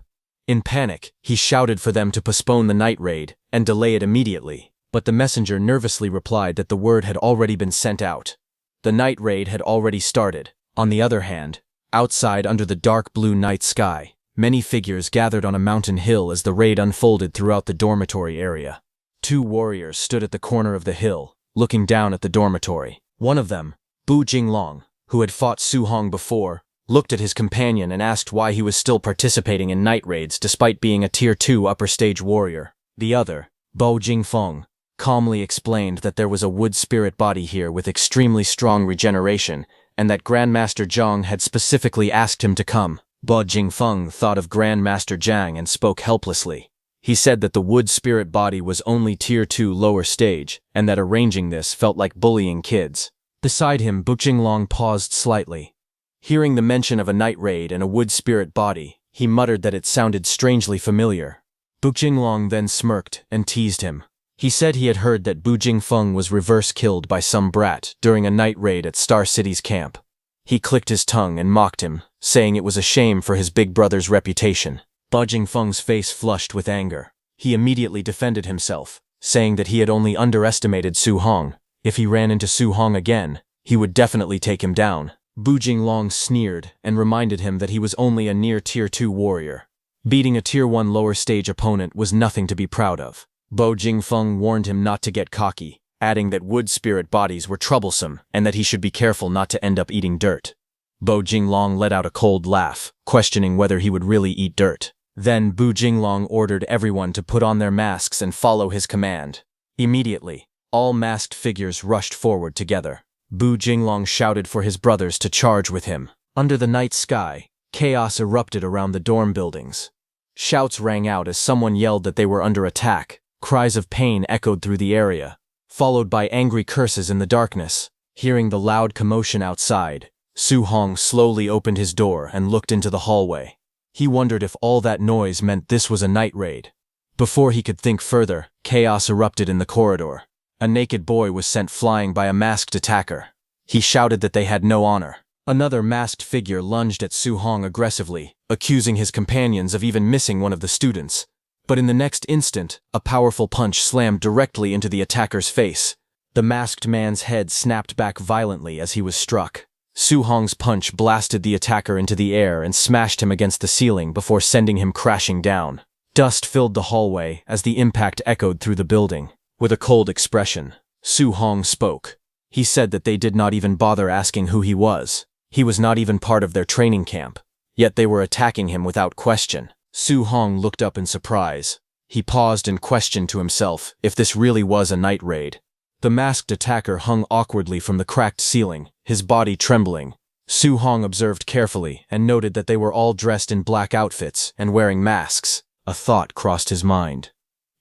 In panic, he shouted for them to postpone the night raid and delay it immediately, but the messenger nervously replied that the word had already been sent out. The night raid had already started. On the other hand, outside under the dark blue night sky, many figures gathered on a mountain hill as the raid unfolded throughout the dormitory area. 2 warriors stood at the corner of the hill, looking down at the dormitory. One of them, Bu Jinglong, who had fought Su Hong before, looked at his companion and asked why he was still participating in night raids despite being a Tier 2 upper stage warrior. The other, Bo Jingfeng, calmly explained that there was a wood spirit body here with extremely strong regeneration and that Grandmaster Zhang had specifically asked him to come. Bo Jingfeng thought of Grandmaster Zhang and spoke helplessly. He said that the wood spirit body was only Tier 2 lower stage and that arranging this felt like bullying kids. Beside him, Bu Jinglong paused slightly. Hearing the mention of a night raid and a wood spirit body, he muttered that it sounded strangely familiar. Bu Jinglong then smirked and teased him. He said he had heard that Bu Jingfeng was reverse killed by some brat during a night raid at Star City's camp. He clicked his tongue and mocked him, saying it was a shame for his big brother's reputation. Bu Jingfeng's face flushed with anger. He immediately defended himself, saying that he had only underestimated Su Hong. If he ran into Su Hong again, he would definitely take him down. Bu Jinglong sneered and reminded him that he was only a near Tier 2 warrior. Beating a Tier 1 lower stage opponent was nothing to be proud of. Bo Jingfeng warned him not to get cocky, adding that wood spirit bodies were troublesome and that he should be careful not to end up eating dirt. Bo Jinglong let out a cold laugh, questioning whether he would really eat dirt. Then Bu Jinglong ordered everyone to put on their masks and follow his command. Immediately, all masked figures rushed forward together. Bu Jinglong shouted for his brothers to charge with him. Under the night sky, chaos erupted around the dorm buildings. Shouts rang out as someone yelled that they were under attack. Cries of pain echoed through the area, followed by angry curses in the darkness. Hearing the loud commotion outside, Su Hong slowly opened his door and looked into the hallway. He wondered if all that noise meant this was a night raid. Before he could think further, chaos erupted in the corridor. A naked boy was sent flying by a masked attacker. He shouted that they had no honor. Another masked figure lunged at Su Hong aggressively, accusing his companions of even missing one of the students. But in the next instant, a powerful punch slammed directly into the attacker's face. The masked man's head snapped back violently as he was struck. Su Hong's punch blasted the attacker into the air and smashed him against the ceiling before sending him crashing down. Dust filled the hallway as the impact echoed through the building. With a cold expression, Su Hong spoke. He said that they did not even bother asking who he was. He was not even part of their training camp. Yet they were attacking him without question. Su Hong looked up in surprise. He paused and questioned to himself if this really was a night raid. The masked attacker hung awkwardly from the cracked ceiling, his body trembling. Su Hong observed carefully and noted that they were all dressed in black outfits and wearing masks. A thought crossed his mind.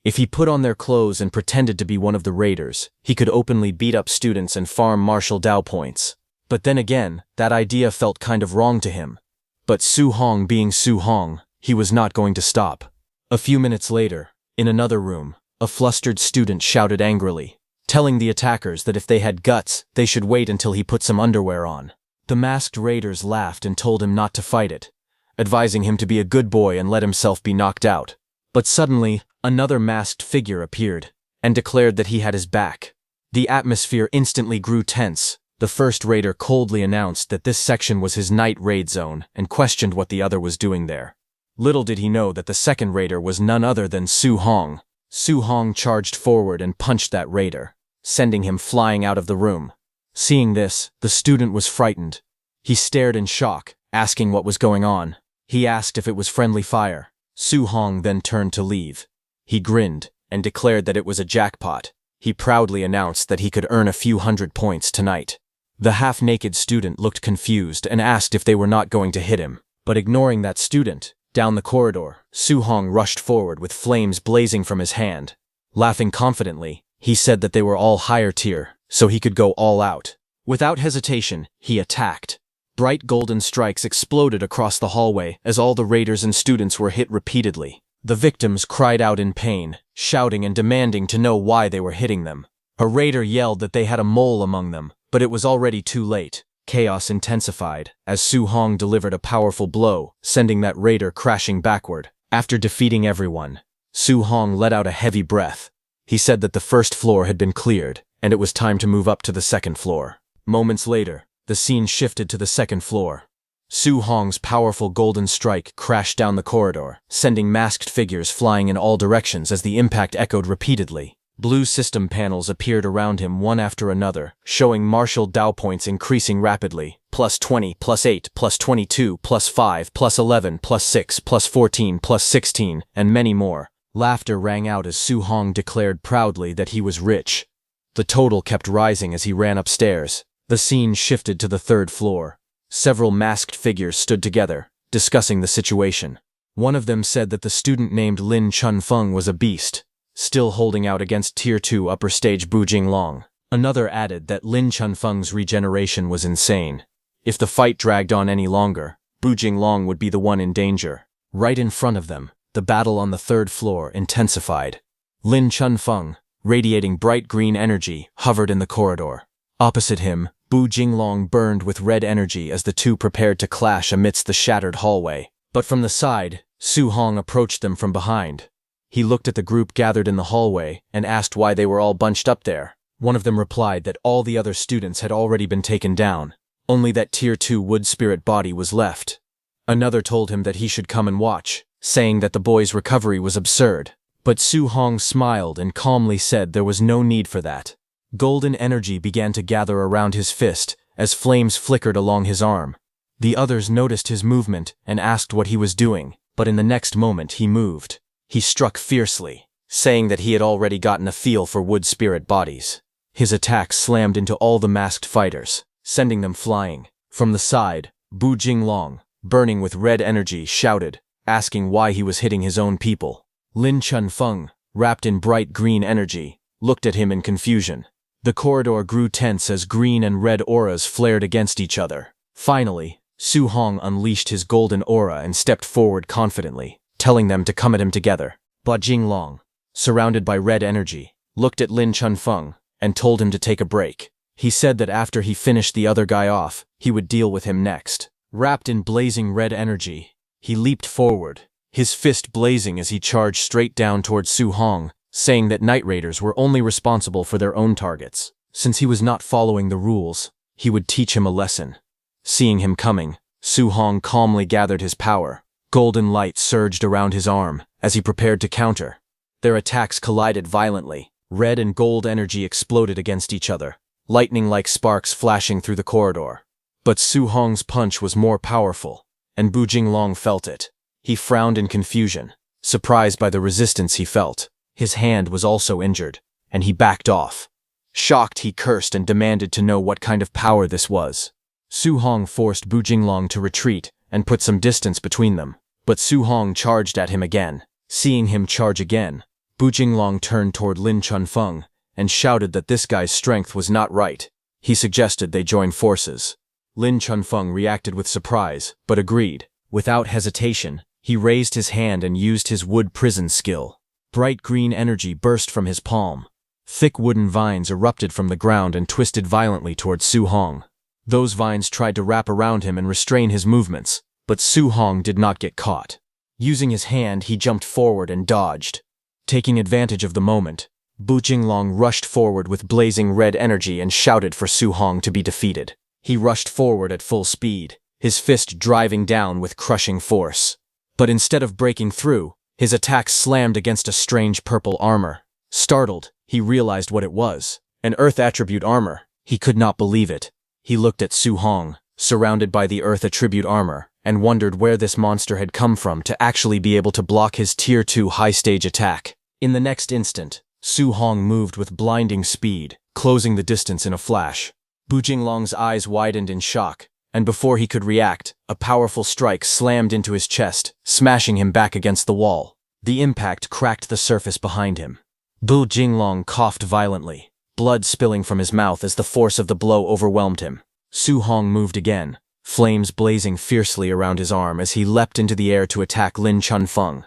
If he put on their clothes and pretended to be one of the raiders, he could openly beat up students and farm martial Dao points. But then again, that idea felt kind of wrong to him. But Su Hong being Su Hong, he was not going to stop. A few minutes later, in another room, a flustered student shouted angrily, telling the attackers that if they had guts, they should wait until he put some underwear on. The masked raiders laughed and told him not to fight it, advising him to be a good boy and let himself be knocked out. But suddenly, another masked figure appeared and declared that he had his back. The atmosphere instantly grew tense. The first raider coldly announced that this section was his night raid zone and questioned what the other was doing there. Little did he know that the second raider was none other than Su Hong. Su Hong charged forward and punched that raider, sending him flying out of the room. Seeing this, the student was frightened. He stared in shock, asking what was going on. He asked if it was friendly fire. Su Hong then turned to leave. He grinned and declared that it was a jackpot. He proudly announced that he could earn a few hundred points tonight. The half-naked student looked confused and asked if they were not going to hit him. But ignoring that student, down the corridor, Su Hong rushed forward with flames blazing from his hand. Laughing confidently, he said that they were all higher tier, so he could go all out. Without hesitation, he attacked. Bright golden strikes exploded across the hallway as all the raiders and students were hit repeatedly. The victims cried out in pain, shouting and demanding to know why they were hitting them. A raider yelled that they had a mole among them, but it was already too late. Chaos intensified as Su Hong delivered a powerful blow, sending that raider crashing backward. After defeating everyone, Su Hong let out a heavy breath. He said that the first floor had been cleared, and it was time to move up to the second floor. Moments later, the scene shifted to the second floor. Su Hong's powerful golden strike crashed down the corridor, sending masked figures flying in all directions as the impact echoed repeatedly. Blue system panels appeared around him one after another, showing martial Dao points increasing rapidly. +20, +8, +22, +5, +11, +6, +14, +16, and many more. Laughter rang out as Su Hong declared proudly that he was rich. The total kept rising as he ran upstairs. The scene shifted to the third floor. Several masked figures stood together, discussing the situation. One of them said that the student named Lin Chunfeng was a beast, still holding out against Tier 2 upper stage Bu Jinglong. Another added that Lin Chunfeng's regeneration was insane. If the fight dragged on any longer, Bu Jinglong would be the one in danger. Right in front of them, the battle on the third floor intensified. Lin Chunfeng, radiating bright green energy, hovered in the corridor. Opposite him, Bu Jinglong burned with red energy as the two prepared to clash amidst the shattered hallway. But from the side, Su Hong approached them from behind. He looked at the group gathered in the hallway and asked why they were all bunched up there. One of them replied that all the other students had already been taken down. Only that Tier 2 wood spirit body was left. Another told him that he should come and watch, saying that the boy's recovery was absurd. But Su Hong smiled and calmly said there was no need for that. Golden energy began to gather around his fist as flames flickered along his arm. The others noticed his movement and asked what he was doing, but in the next moment he moved. He struck fiercely, saying that he had already gotten a feel for wood spirit bodies. His attack slammed into all the masked fighters, sending them flying. From the side, Bu Jinglong, burning with red energy, shouted, asking why he was hitting his own people. Lin Chunfeng, wrapped in bright green energy, looked at him in confusion. The corridor grew tense as green and red auras flared against each other. Finally, Su Hong unleashed his golden aura and stepped forward confidently, telling them to come at him together. Bu Jinglong, surrounded by red energy, looked at Lin Chunfeng and told him to take a break. He said that after he finished the other guy off, he would deal with him next. Wrapped in blazing red energy, he leaped forward, his fist blazing as he charged straight down towards Su Hong, saying that Night Raiders were only responsible for their own targets. Since he was not following the rules, he would teach him a lesson. Seeing him coming, Su Hong calmly gathered his power. Golden light surged around his arm as he prepared to counter. Their attacks collided violently. Red and gold energy exploded against each other, lightning-like sparks flashing through the corridor. But Su Hong's punch was more powerful, and Bu Jinglong felt it. He frowned in confusion, surprised by the resistance he felt. His hand was also injured, and he backed off. Shocked, he cursed and demanded to know what kind of power this was. Su Hong forced Bu Jinglong to retreat and put some distance between them, but Su Hong charged at him again. Seeing him charge again, Bu Jinglong turned toward Lin Chunfeng and shouted that this guy's strength was not right. He suggested they join forces. Lin Chunfeng reacted with surprise, but agreed. Without hesitation, he raised his hand and used his wood prison skill. Bright green energy burst from his palm. Thick wooden vines erupted from the ground and twisted violently towards Su Hong. Those vines tried to wrap around him and restrain his movements, but Su Hong did not get caught. Using his hand, he jumped forward and dodged. Taking advantage of the moment, Bu Jinglong rushed forward with blazing red energy and shouted for Su Hong to be defeated. He rushed forward at full speed, his fist driving down with crushing force. But instead of breaking through, his attack slammed against a strange purple armor. Startled, he realized what it was. An Earth attribute armor. He could not believe it. He looked at Su Hong, surrounded by the Earth attribute armor, and wondered where this monster had come from to actually be able to block his Tier 2 high-stage attack. In the next instant, Su Hong moved with blinding speed, closing the distance in a flash. Bu Jinglong's eyes widened in shock, and before he could react, a powerful strike slammed into his chest, smashing him back against the wall. The impact cracked the surface behind him. Bu Jinglong coughed violently, blood spilling from his mouth as the force of the blow overwhelmed him. Su Hong moved again, flames blazing fiercely around his arm as he leapt into the air to attack Lin Chunfeng.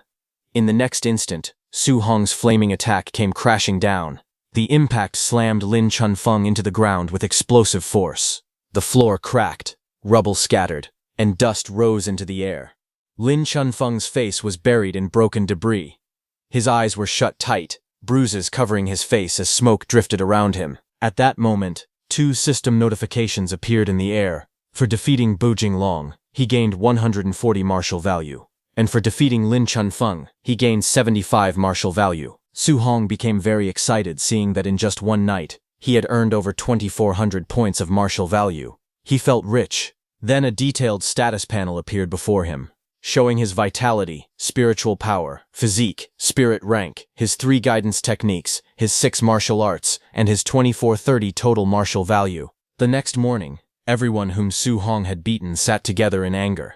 In the next instant, Su Hong's flaming attack came crashing down. The impact slammed Lin Chunfeng into the ground with explosive force. The floor cracked, rubble scattered, and dust rose into the air. Lin Chunfeng's face was buried in broken debris. His eyes were shut tight, bruises covering his face as smoke drifted around him. At that moment, 2 system notifications appeared in the air. For defeating Bu Jinglong, he gained 140 martial value. And for defeating Lin Chunfeng, he gained 75 martial value. Su Hong became very excited seeing that in just one night, he had earned over 2,400 points of martial value. He felt rich. Then a detailed status panel appeared before him, showing his vitality, spiritual power, physique, spirit rank, his 3 guidance techniques, his 6 martial arts, and his 2430 total martial value. The next morning, everyone whom Su Hong had beaten sat together in anger.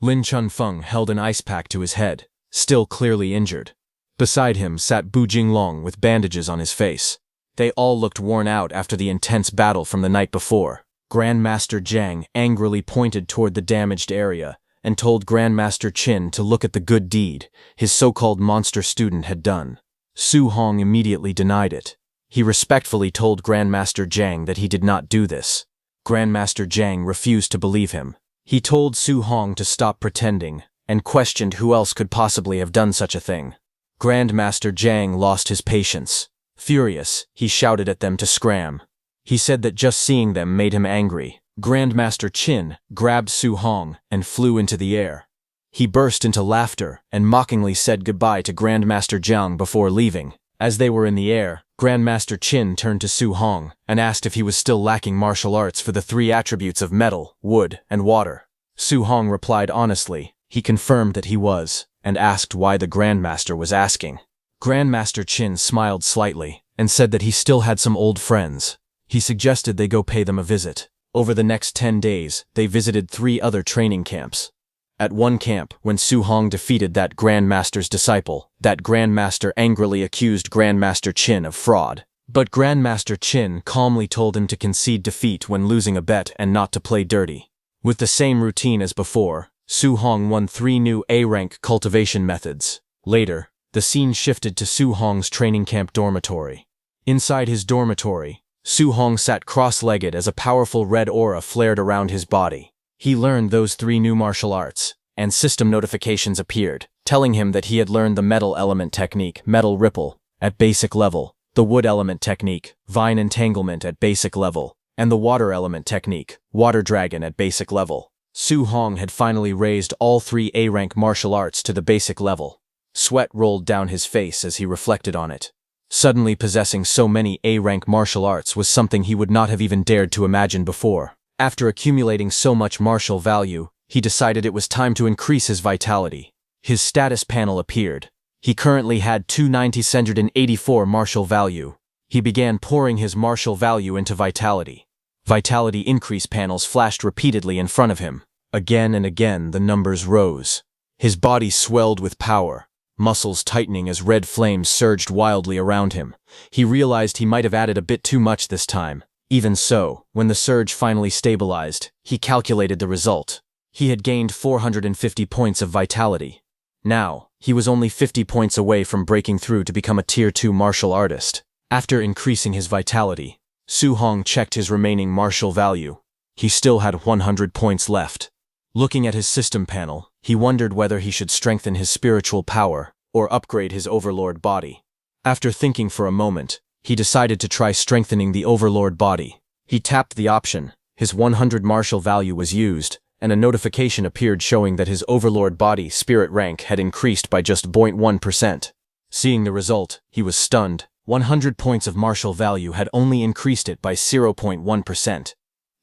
Lin Chunfeng held an ice pack to his head, still clearly injured. Beside him sat Bu Jinglong with bandages on his face. They all looked worn out after the intense battle from the night before. Grandmaster Zhang angrily pointed toward the damaged area and told Grandmaster Qin to look at the good deed his so-called monster student had done. Su Hong immediately denied it. He respectfully told Grandmaster Zhang that he did not do this. Grandmaster Zhang refused to believe him. He told Su Hong to stop pretending and questioned who else could possibly have done such a thing. Grandmaster Zhang lost his patience. Furious, he shouted at them to scram. He said that just seeing them made him angry. Grandmaster Qin grabbed Su Hong and flew into the air. He burst into laughter and mockingly said goodbye to Grandmaster Zhang before leaving. As they were in the air, Grandmaster Qin turned to Su Hong and asked if he was still lacking martial arts for the 3 attributes of metal, wood, and water. Su Hong replied honestly. He confirmed that he was, and asked why the Grandmaster was asking. Grandmaster Qin smiled slightly and said that he still had some old friends. He suggested they go pay them a visit. Over the next 10 days, they visited 3 other training camps. At one camp, when Su Hong defeated that Grandmaster's disciple, that Grandmaster angrily accused Grandmaster Qin of fraud. But Grandmaster Qin calmly told him to concede defeat when losing a bet and not to play dirty. With the same routine as before, Su Hong won 3 new A-rank cultivation methods. Later, the scene shifted to Su Hong's training camp dormitory. Inside his dormitory, Su Hong sat cross-legged as a powerful red aura flared around his body. He learned those 3 new martial arts, and system notifications appeared, telling him that he had learned the metal element technique, Metal Repel, at basic level, the wood element technique, Vine Entanglement at basic level, and the water element technique, Water Dragon at basic level. Su Hong had finally raised all 3 A-rank martial arts to the basic level. Sweat rolled down his face as he reflected on it. Suddenly possessing so many A-rank martial arts was something he would not have even dared to imagine before. After accumulating so much martial value, he decided it was time to increase his vitality. His status panel appeared. He currently had 2,984 martial value. He began pouring his martial value into vitality. Vitality increase panels flashed repeatedly in front of him. Again and again the numbers rose. His body swelled with power, muscles tightening as red flames surged wildly around him. He realized he might have added a bit too much this time. Even so, when the surge finally stabilized, he calculated the result. He had gained 450 points of vitality. Now, he was only 50 points away from breaking through to become a Tier 2 martial artist. After increasing his vitality, Su Hong checked his remaining martial value. He still had 100 points left. Looking at his system panel, he wondered whether he should strengthen his spiritual power or upgrade his overlord body. After thinking for a moment, he decided to try strengthening the overlord body. He tapped the option, his 100 martial value was used, and a notification appeared showing that his overlord body spirit rank had increased by just 0.1%. Seeing the result, he was stunned. 100 points of martial value had only increased it by 0.1%.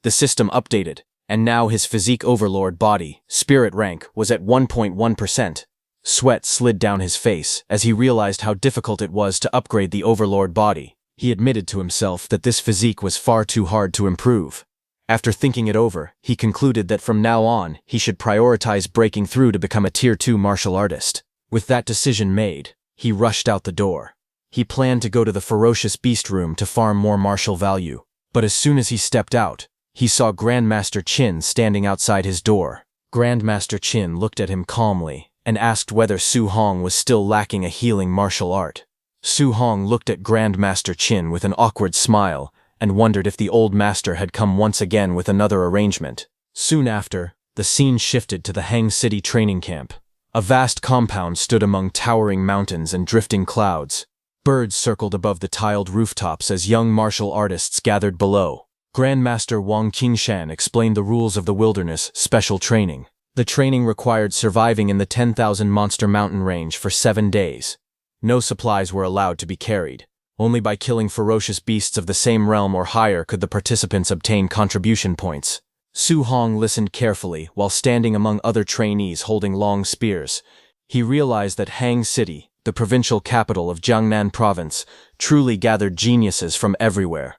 The system updated, and now his physique overlord body, spirit rank, was at 1.1%. Sweat slid down his face as he realized how difficult it was to upgrade the overlord body. He admitted to himself that this physique was far too hard to improve. After thinking it over, he concluded that from now on, he should prioritize breaking through to become a Tier 2 martial artist. With that decision made, he rushed out the door. He planned to go to the ferocious beast room to farm more martial value. But as soon as he stepped out, he saw Grandmaster Qin standing outside his door. Grandmaster Qin looked at him calmly and asked whether Su Hong was still lacking a healing martial art. Su Hong looked at Grandmaster Qin with an awkward smile and wondered if the old master had come once again with another arrangement. Soon after, the scene shifted to the Hang City training camp. A vast compound stood among towering mountains and drifting clouds. Birds circled above the tiled rooftops as young martial artists gathered below. Grandmaster Wang Qingshan explained the rules of the wilderness special training. The training required surviving in the 10,000 monster mountain range for 7 days. No supplies were allowed to be carried. Only by killing ferocious beasts of the same realm or higher could the participants obtain contribution points. Su Hong listened carefully while standing among other trainees holding long spears. He realized that Hang City, the provincial capital of Jiangnan Province, truly gathered geniuses from everywhere.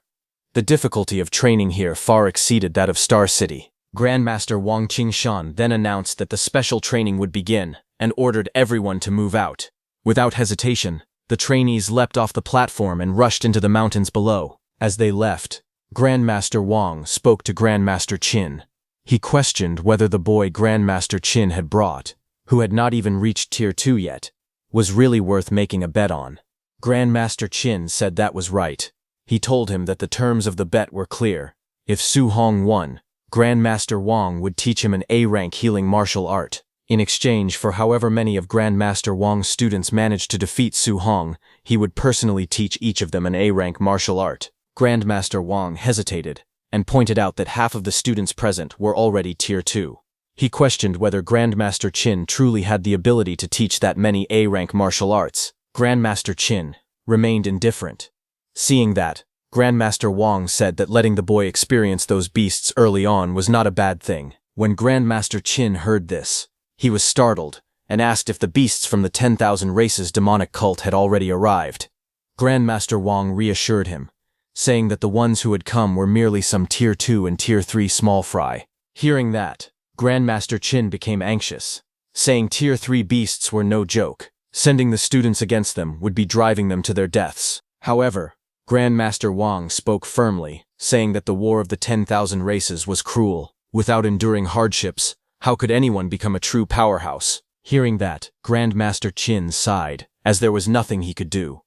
The difficulty of training here far exceeded that of Star City. Grandmaster Wang Qingshan then announced that the special training would begin and ordered everyone to move out. Without hesitation, the trainees leapt off the platform and rushed into the mountains below. As they left, Grandmaster Wang spoke to Grandmaster Qin. He questioned whether the boy Grandmaster Qin had brought, who had not even reached Tier 2 yet, was really worth making a bet on. Grandmaster Qin said that was right. He told him that the terms of the bet were clear. If Su Hong won, Grandmaster Wang would teach him an A-rank healing martial art. In exchange for however many of Grandmaster Wang's students managed to defeat Su Hong, he would personally teach each of them an A-rank martial art. Grandmaster Wang hesitated and pointed out that half of the students present were already Tier 2. He questioned whether Grandmaster Qin truly had the ability to teach that many A-rank martial arts. Grandmaster Qin remained indifferent. Seeing that, Grandmaster Wang said that letting the boy experience those beasts early on was not a bad thing. When Grandmaster Qin heard this, he was startled and asked if the beasts from the 10,000 races demonic cult had already arrived. Grandmaster Wang reassured him, saying that the ones who had come were merely some Tier 2 and Tier 3 small fry. Hearing that, Grandmaster Qin became anxious, saying Tier 3 beasts were no joke. Sending the students against them would be driving them to their deaths. However, Grandmaster Wang spoke firmly, saying that the war of the 10,000 races was cruel. Without enduring hardships, how could anyone become a true powerhouse? Hearing that, Grandmaster Qin sighed, as there was nothing he could do.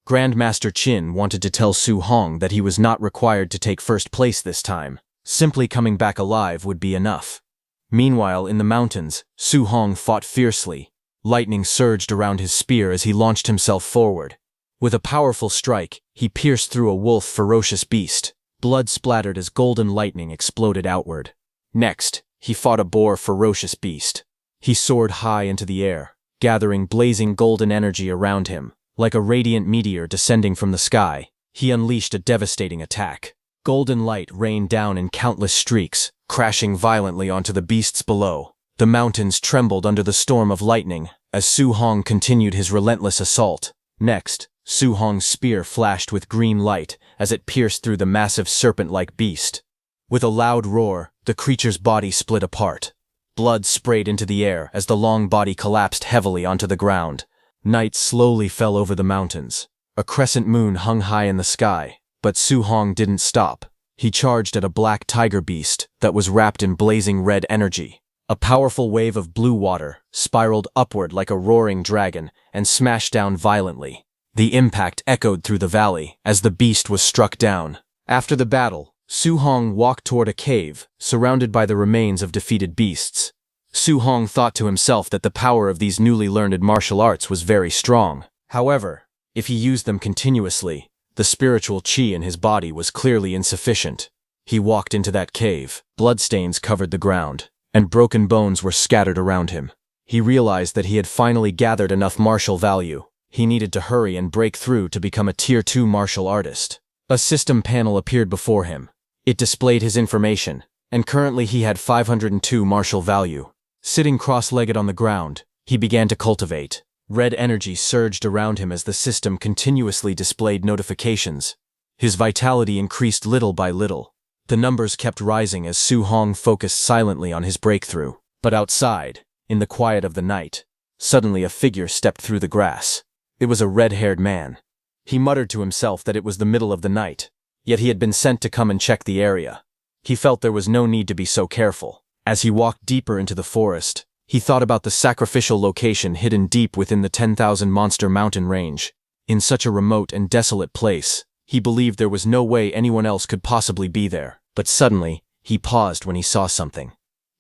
Grandmaster Qin wanted to tell Su Hong that he was not required to take first place this time. Simply coming back alive would be enough. Meanwhile, in the mountains, Su Hong fought fiercely. Lightning surged around his spear as he launched himself forward. With a powerful strike, he pierced through a wolf ferocious beast. Blood splattered as golden lightning exploded outward. Next, he fought a boar ferocious beast. He soared high into the air, gathering blazing golden energy around him. Like a radiant meteor descending from the sky, he unleashed a devastating attack. Golden light rained down in countless streaks, crashing violently onto the beasts below. The mountains trembled under the storm of lightning as Su Hong continued his relentless assault. Next, Su Hong's spear flashed with green light as it pierced through the massive serpent-like beast. With a loud roar, the creature's body split apart. Blood sprayed into the air as the long body collapsed heavily onto the ground. Night slowly fell over the mountains. A crescent moon hung high in the sky, but Su Hong didn't stop. He charged at a black tiger beast that was wrapped in blazing red energy. A powerful wave of blue water spiraled upward like a roaring dragon and smashed down violently. The impact echoed through the valley as the beast was struck down. After the battle, Su Hong walked toward a cave, surrounded by the remains of defeated beasts. Su Hong thought to himself that the power of these newly learned martial arts was very strong. However, if he used them continuously, the spiritual qi in his body was clearly insufficient. He walked into that cave. Bloodstains covered the ground, and broken bones were scattered around him. He realized that he had finally gathered enough martial value. He needed to hurry and break through to become a Tier 2 martial artist. A system panel appeared before him. It displayed his information, and currently he had 502 martial value. Sitting cross-legged on the ground, he began to cultivate. Red energy surged around him as the system continuously displayed notifications. His vitality increased little by little. The numbers kept rising as Su Hong focused silently on his breakthrough. But outside, in the quiet of the night, suddenly a figure stepped through the grass. It was a red-haired man. He muttered to himself that it was the middle of the night, yet he had been sent to come and check the area. He felt there was no need to be so careful. As he walked deeper into the forest, he thought about the sacrificial location hidden deep within the 10,000 monster mountain range. In such a remote and desolate place, he believed there was no way anyone else could possibly be there. But suddenly, he paused when he saw something.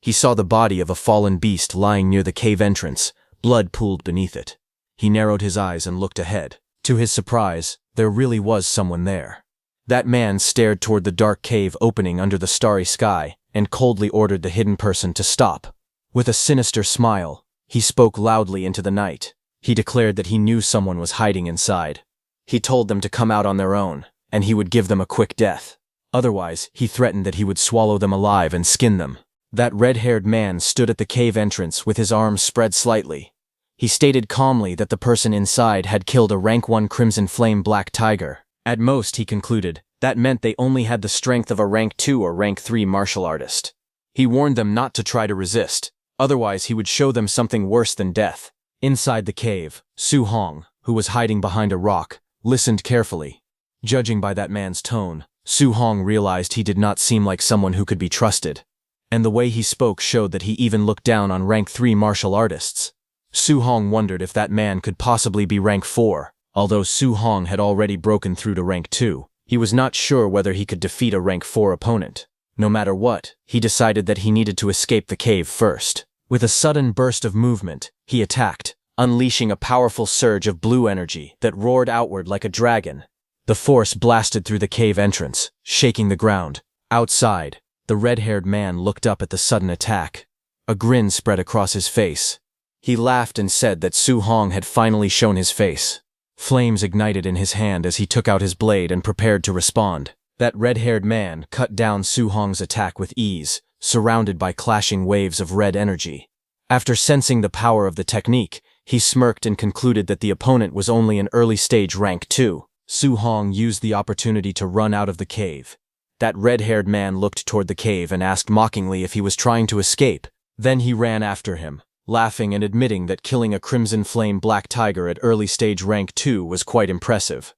He saw the body of a fallen beast lying near the cave entrance, blood pooled beneath it. He narrowed his eyes and looked ahead. To his surprise, there really was someone there. That man stared toward the dark cave opening under the starry sky and coldly ordered the hidden person to stop. With a sinister smile, he spoke loudly into the night. He declared that he knew someone was hiding inside. He told them to come out on their own, and he would give them a quick death. Otherwise, he threatened that he would swallow them alive and skin them. That red-haired man stood at the cave entrance with his arms spread slightly. He stated calmly that the person inside had killed a rank 1 Crimson Flame Black Tiger. At most, he concluded, that meant they only had the strength of a rank 2 or rank 3 martial artist. He warned them not to try to resist, otherwise he would show them something worse than death. Inside the cave, Su Hong, who was hiding behind a rock, listened carefully. Judging by that man's tone, Su Hong realized he did not seem like someone who could be trusted. And the way he spoke showed that he even looked down on rank 3 martial artists. Su Hong wondered if that man could possibly be rank 4. Although Su Hong had already broken through to rank 2, he was not sure whether he could defeat a rank 4 opponent. No matter what, he decided that he needed to escape the cave first. With a sudden burst of movement, he attacked, unleashing a powerful surge of blue energy that roared outward like a dragon. The force blasted through the cave entrance, shaking the ground. Outside, the red-haired man looked up at the sudden attack. A grin spread across his face. He laughed and said that Su Hong had finally shown his face. Flames ignited in his hand as he took out his blade and prepared to respond. That red-haired man cut down Su Hong's attack with ease, surrounded by clashing waves of red energy. After sensing the power of the technique, he smirked and concluded that the opponent was only an early-stage rank 2. Su Hong used the opportunity to run out of the cave. That red-haired man looked toward the cave and asked mockingly if he was trying to escape. Then he ran after him, laughing and admitting that killing a Crimson Flame Black Tiger at early-stage rank 2 was quite impressive.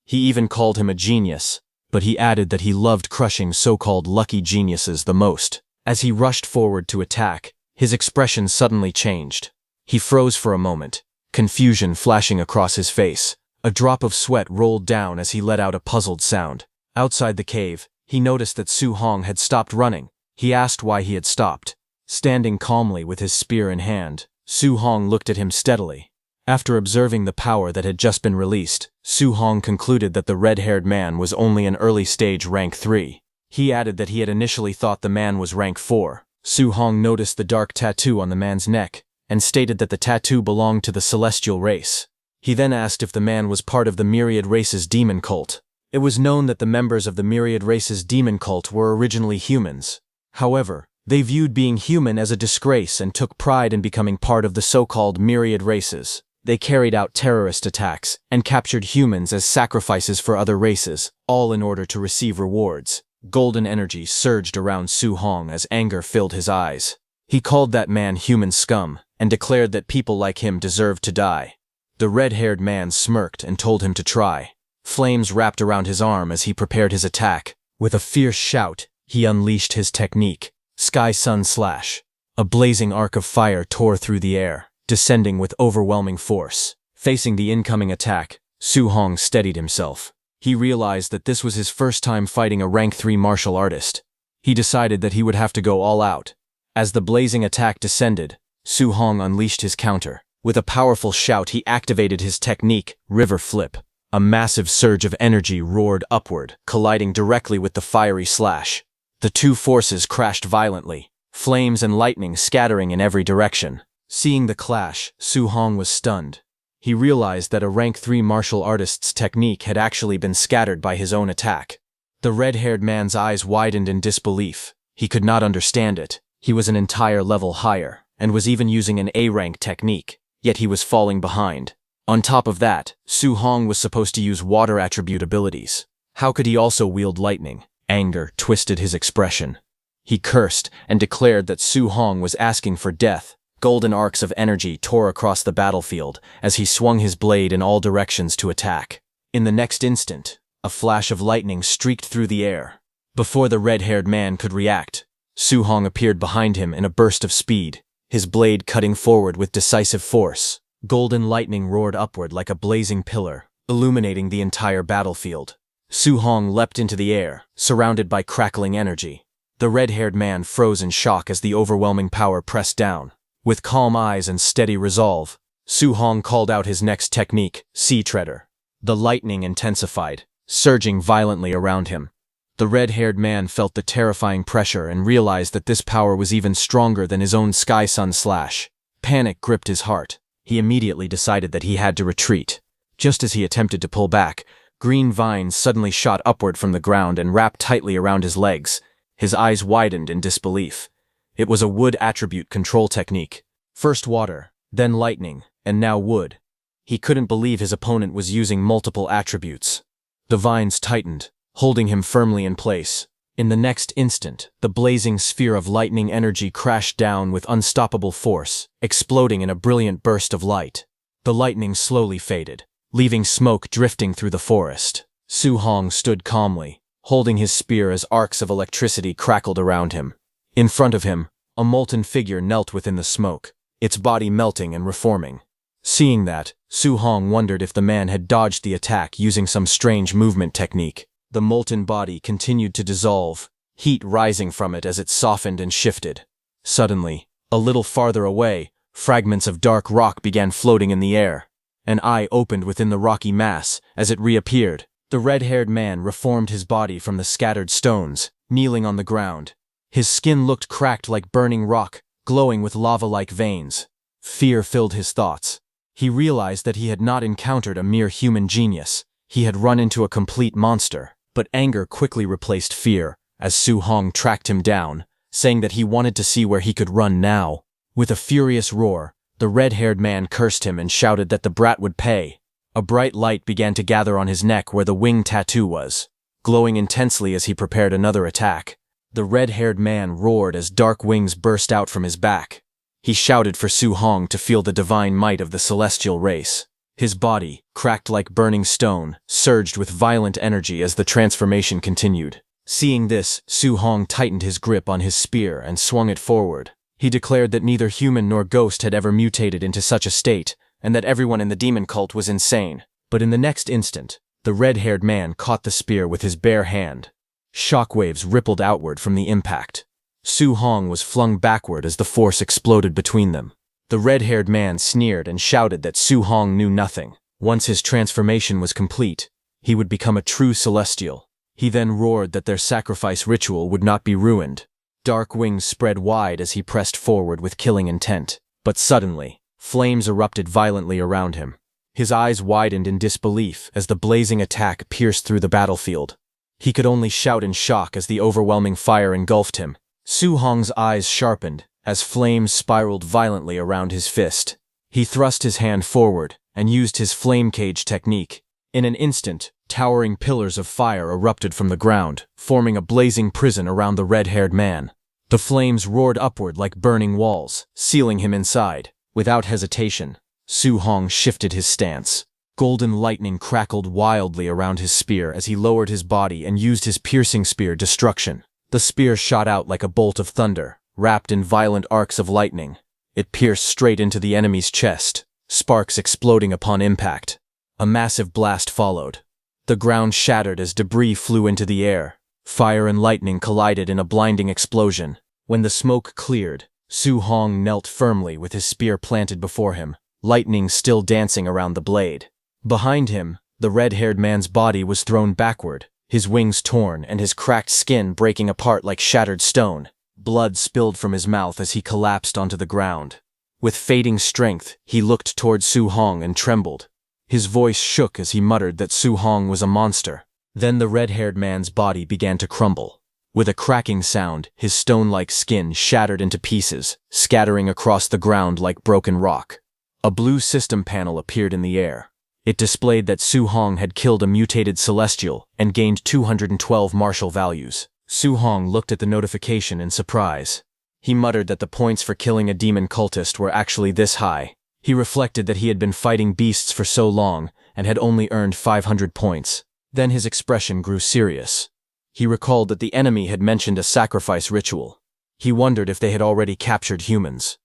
He even called him a genius, but he added that he loved crushing so-called lucky geniuses the most. As he rushed forward to attack, his expression suddenly changed. He froze for a moment, confusion flashing across his face. A drop of sweat rolled down as he let out a puzzled sound. Outside the cave, he noticed that Su Hong had stopped running. He asked why he had stopped. Standing calmly with his spear in hand, Su Hong looked at him steadily. After observing the power that had just been released, Su Hong concluded that the red-haired man was only an early-stage rank 3. He added that he had initially thought the man was rank 4. Su Hong noticed the dark tattoo on the man's neck, and stated that the tattoo belonged to the celestial race. He then asked if the man was part of the Myriad Race's demon cult. It was known that the members of the Myriad Race's demon cult were originally humans. However, they viewed being human as a disgrace and took pride in becoming part of the so-called Myriad Races. They carried out terrorist attacks and captured humans as sacrifices for other races, all in order to receive rewards. Golden energy surged around Su Hong as anger filled his eyes. He called that man human scum and declared that people like him deserved to die. The red-haired man smirked and told him to try. Flames wrapped around his arm as he prepared his attack. With a fierce shout, he unleashed his technique, Sky Sun Slash. A blazing arc of fire tore through the air, descending with overwhelming force. Facing the incoming attack, Su Hong steadied himself. He realized that this was his first time fighting a rank 3 martial artist. He decided that he would have to go all out. As the blazing attack descended, Su Hong unleashed his counter. With a powerful shout, he activated his technique, River Flip. A massive surge of energy roared upward, colliding directly with the fiery slash. The two forces crashed violently, flames and lightning scattering in every direction. Seeing the clash, Su Hong was stunned. He realized that a rank 3 martial artist's technique had actually been scattered by his own attack. The red-haired man's eyes widened in disbelief. He could not understand it. He was an entire level higher, and was even using an A-rank technique. Yet he was falling behind. On top of that, Su Hong was supposed to use water attribute abilities. How could he also wield lightning? Anger twisted his expression. He cursed and declared that Su Hong was asking for death. Golden arcs of energy tore across the battlefield as he swung his blade in all directions to attack. In the next instant, a flash of lightning streaked through the air. Before the red-haired man could react, Su Hong appeared behind him in a burst of speed, his blade cutting forward with decisive force. Golden lightning roared upward like a blazing pillar, illuminating the entire battlefield. Su Hong leapt into the air, surrounded by crackling energy. The red-haired man froze in shock as the overwhelming power pressed down. With calm eyes and steady resolve, Su Hong called out his next technique, Sea Treader. The lightning intensified, surging violently around him. The red-haired man felt the terrifying pressure and realized that this power was even stronger than his own Sky Sun Slash. Panic gripped his heart. He immediately decided that he had to retreat. Just as he attempted to pull back, green vines suddenly shot upward from the ground and wrapped tightly around his legs. His eyes widened in disbelief. It was a wood attribute control technique. First water, then lightning, and now wood. He couldn't believe his opponent was using multiple attributes. The vines tightened, holding him firmly in place. In the next instant, the blazing sphere of lightning energy crashed down with unstoppable force, exploding in a brilliant burst of light. The lightning slowly faded, leaving smoke drifting through the forest. Su Hong stood calmly, holding his spear as arcs of electricity crackled around him. In front of him, a molten figure knelt within the smoke, its body melting and reforming. Seeing that, Su Hong wondered if the man had dodged the attack using some strange movement technique. The molten body continued to dissolve, heat rising from it as it softened and shifted. Suddenly, a little farther away, fragments of dark rock began floating in the air. An eye opened within the rocky mass as it reappeared. The red-haired man reformed his body from the scattered stones, kneeling on the ground. His skin looked cracked like burning rock, glowing with lava-like veins. Fear filled his thoughts. He realized that he had not encountered a mere human genius. He had run into a complete monster. But anger quickly replaced fear, as Su Hong tracked him down, saying that he wanted to see where he could run now. With a furious roar, the red-haired man cursed him and shouted that the brat would pay. A bright light began to gather on his neck where the wing tattoo was, glowing intensely as he prepared another attack. The red-haired man roared as dark wings burst out from his back. He shouted for Su Hong to feel the divine might of the celestial race. His body, cracked like burning stone, surged with violent energy as the transformation continued. Seeing this, Su Hong tightened his grip on his spear and swung it forward. He declared that neither human nor ghost had ever mutated into such a state, and that everyone in the demon cult was insane. But in the next instant, the red-haired man caught the spear with his bare hand. Shockwaves rippled outward from the impact. Su Hong was flung backward as the force exploded between them. The red-haired man sneered and shouted that Su Hong knew nothing. Once his transformation was complete, he would become a true celestial. He then roared that their sacrifice ritual would not be ruined. Dark wings spread wide as he pressed forward with killing intent. But suddenly, flames erupted violently around him. His eyes widened in disbelief as the blazing attack pierced through the battlefield. He could only shout in shock as the overwhelming fire engulfed him. Su Hong's eyes sharpened as flames spiraled violently around his fist. He thrust his hand forward and used his flame cage technique. In an instant, towering pillars of fire erupted from the ground, forming a blazing prison around the red-haired man. The flames roared upward like burning walls, sealing him inside. Without hesitation, Su Hong shifted his stance. Golden lightning crackled wildly around his spear as he lowered his body and used his piercing spear Destruction. The spear shot out like a bolt of thunder, wrapped in violent arcs of lightning. It pierced straight into the enemy's chest, sparks exploding upon impact. A massive blast followed. The ground shattered as debris flew into the air. Fire and lightning collided in a blinding explosion. When the smoke cleared, Su Hong knelt firmly with his spear planted before him, lightning still dancing around the blade. Behind him, the red-haired man's body was thrown backward, his wings torn and his cracked skin breaking apart like shattered stone. Blood spilled from his mouth as he collapsed onto the ground. With fading strength, he looked toward Su Hong and trembled. His voice shook as he muttered that Su Hong was a monster. Then the red-haired man's body began to crumble. With a cracking sound, his stone-like skin shattered into pieces, scattering across the ground like broken rock. A blue system panel appeared in the air. It displayed that Su Hong had killed a mutated celestial and gained 212 martial values. Su Hong looked at the notification in surprise. He muttered that the points for killing a demon cultist were actually this high. He reflected that he had been fighting beasts for so long and had only earned 500 points. Then his expression grew serious. He recalled that the enemy had mentioned a sacrifice ritual. He wondered if they had already captured humans.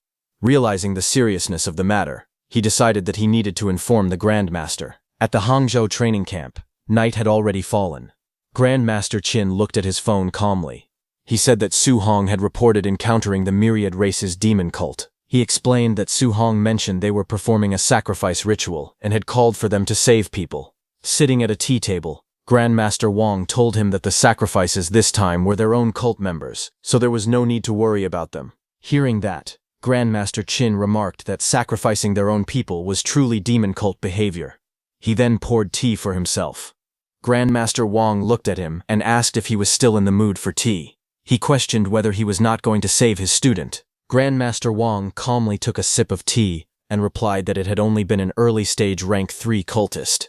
Realizing the seriousness of the matter, he decided that he needed to inform the Grandmaster. At the Hangzhou training camp, night had already fallen. Grandmaster Qin looked at his phone calmly. He said that Su Hong had reported encountering the myriad race's demon cult. He explained that Su Hong mentioned they were performing a sacrifice ritual and had called for them to save people. Sitting at a tea table, Grandmaster Wang told him that the sacrifices this time were their own cult members, so there was no need to worry about them. Hearing that, Grandmaster Qin remarked that sacrificing their own people was truly demon cult behavior. He then poured tea for himself. Grandmaster Wang looked at him and asked if he was still in the mood for tea. He questioned whether he was not going to save his student. Grandmaster Wang calmly took a sip of tea and replied that it had only been an early-stage rank 3 cultist.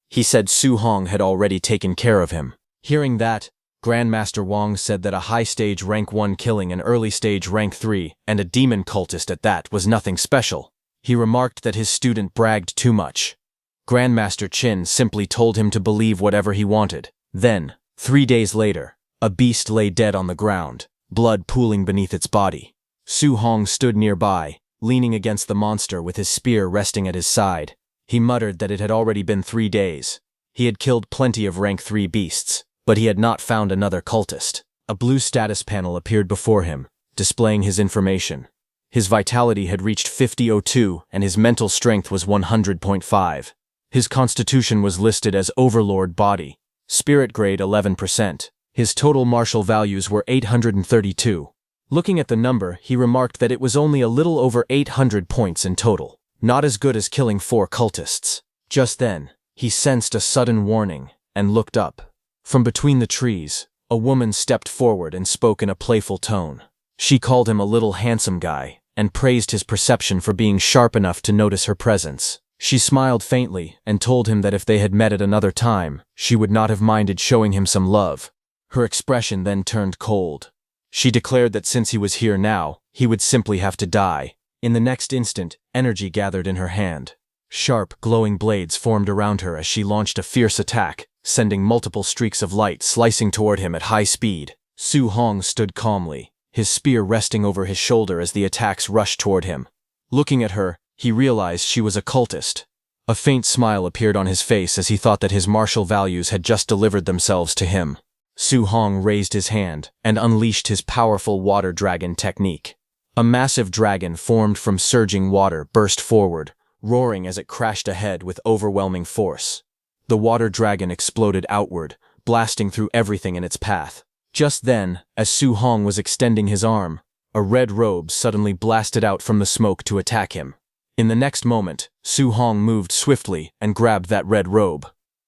He said Su Hong had already taken care of him. Hearing that, Grandmaster Wang said that a high-stage rank 1 killing an early-stage rank 3 and a demon cultist at that was nothing special. He remarked that his student bragged too much. Grandmaster Qin simply told him to believe whatever he wanted. Then, 3 days later, a beast lay dead on the ground, blood pooling beneath its body. Su Hong stood nearby, leaning against the monster with his spear resting at his side. He muttered that it had already been 3 days. He had killed plenty of rank 3 beasts, but he had not found another cultist. A blue status panel appeared before him, displaying his information. His vitality had reached 5002 and his mental strength was 100.5. His constitution was listed as Overlord Body, Spirit Grade 11%. His total martial values were 832. Looking at the number, he remarked that it was only a little over 800 points in total. Not as good as killing 4 cultists. Just then, he sensed a sudden warning and looked up. From between the trees, a woman stepped forward and spoke in a playful tone. She called him a little handsome guy and praised his perception for being sharp enough to notice her presence. She smiled faintly and told him that if they had met at another time, she would not have minded showing him some love. Her expression then turned cold. She declared that since he was here now, he would simply have to die. In the next instant, energy gathered in her hand. Sharp, glowing blades formed around her as she launched a fierce attack, sending multiple streaks of light slicing toward him at high speed. Su Hong stood calmly, his spear resting over his shoulder as the attacks rushed toward him. Looking at her, he realized she was a cultist. A faint smile appeared on his face as he thought that his martial values had just delivered themselves to him. Su Hong raised his hand and unleashed his powerful water dragon technique. A massive dragon formed from surging water burst forward, roaring as it crashed ahead with overwhelming force. The water dragon exploded outward, blasting through everything in its path. Just then, as Su Hong was extending his arm, a red robe suddenly blasted out from the smoke to attack him. In the next moment, Su Hong moved swiftly and grabbed that red robe.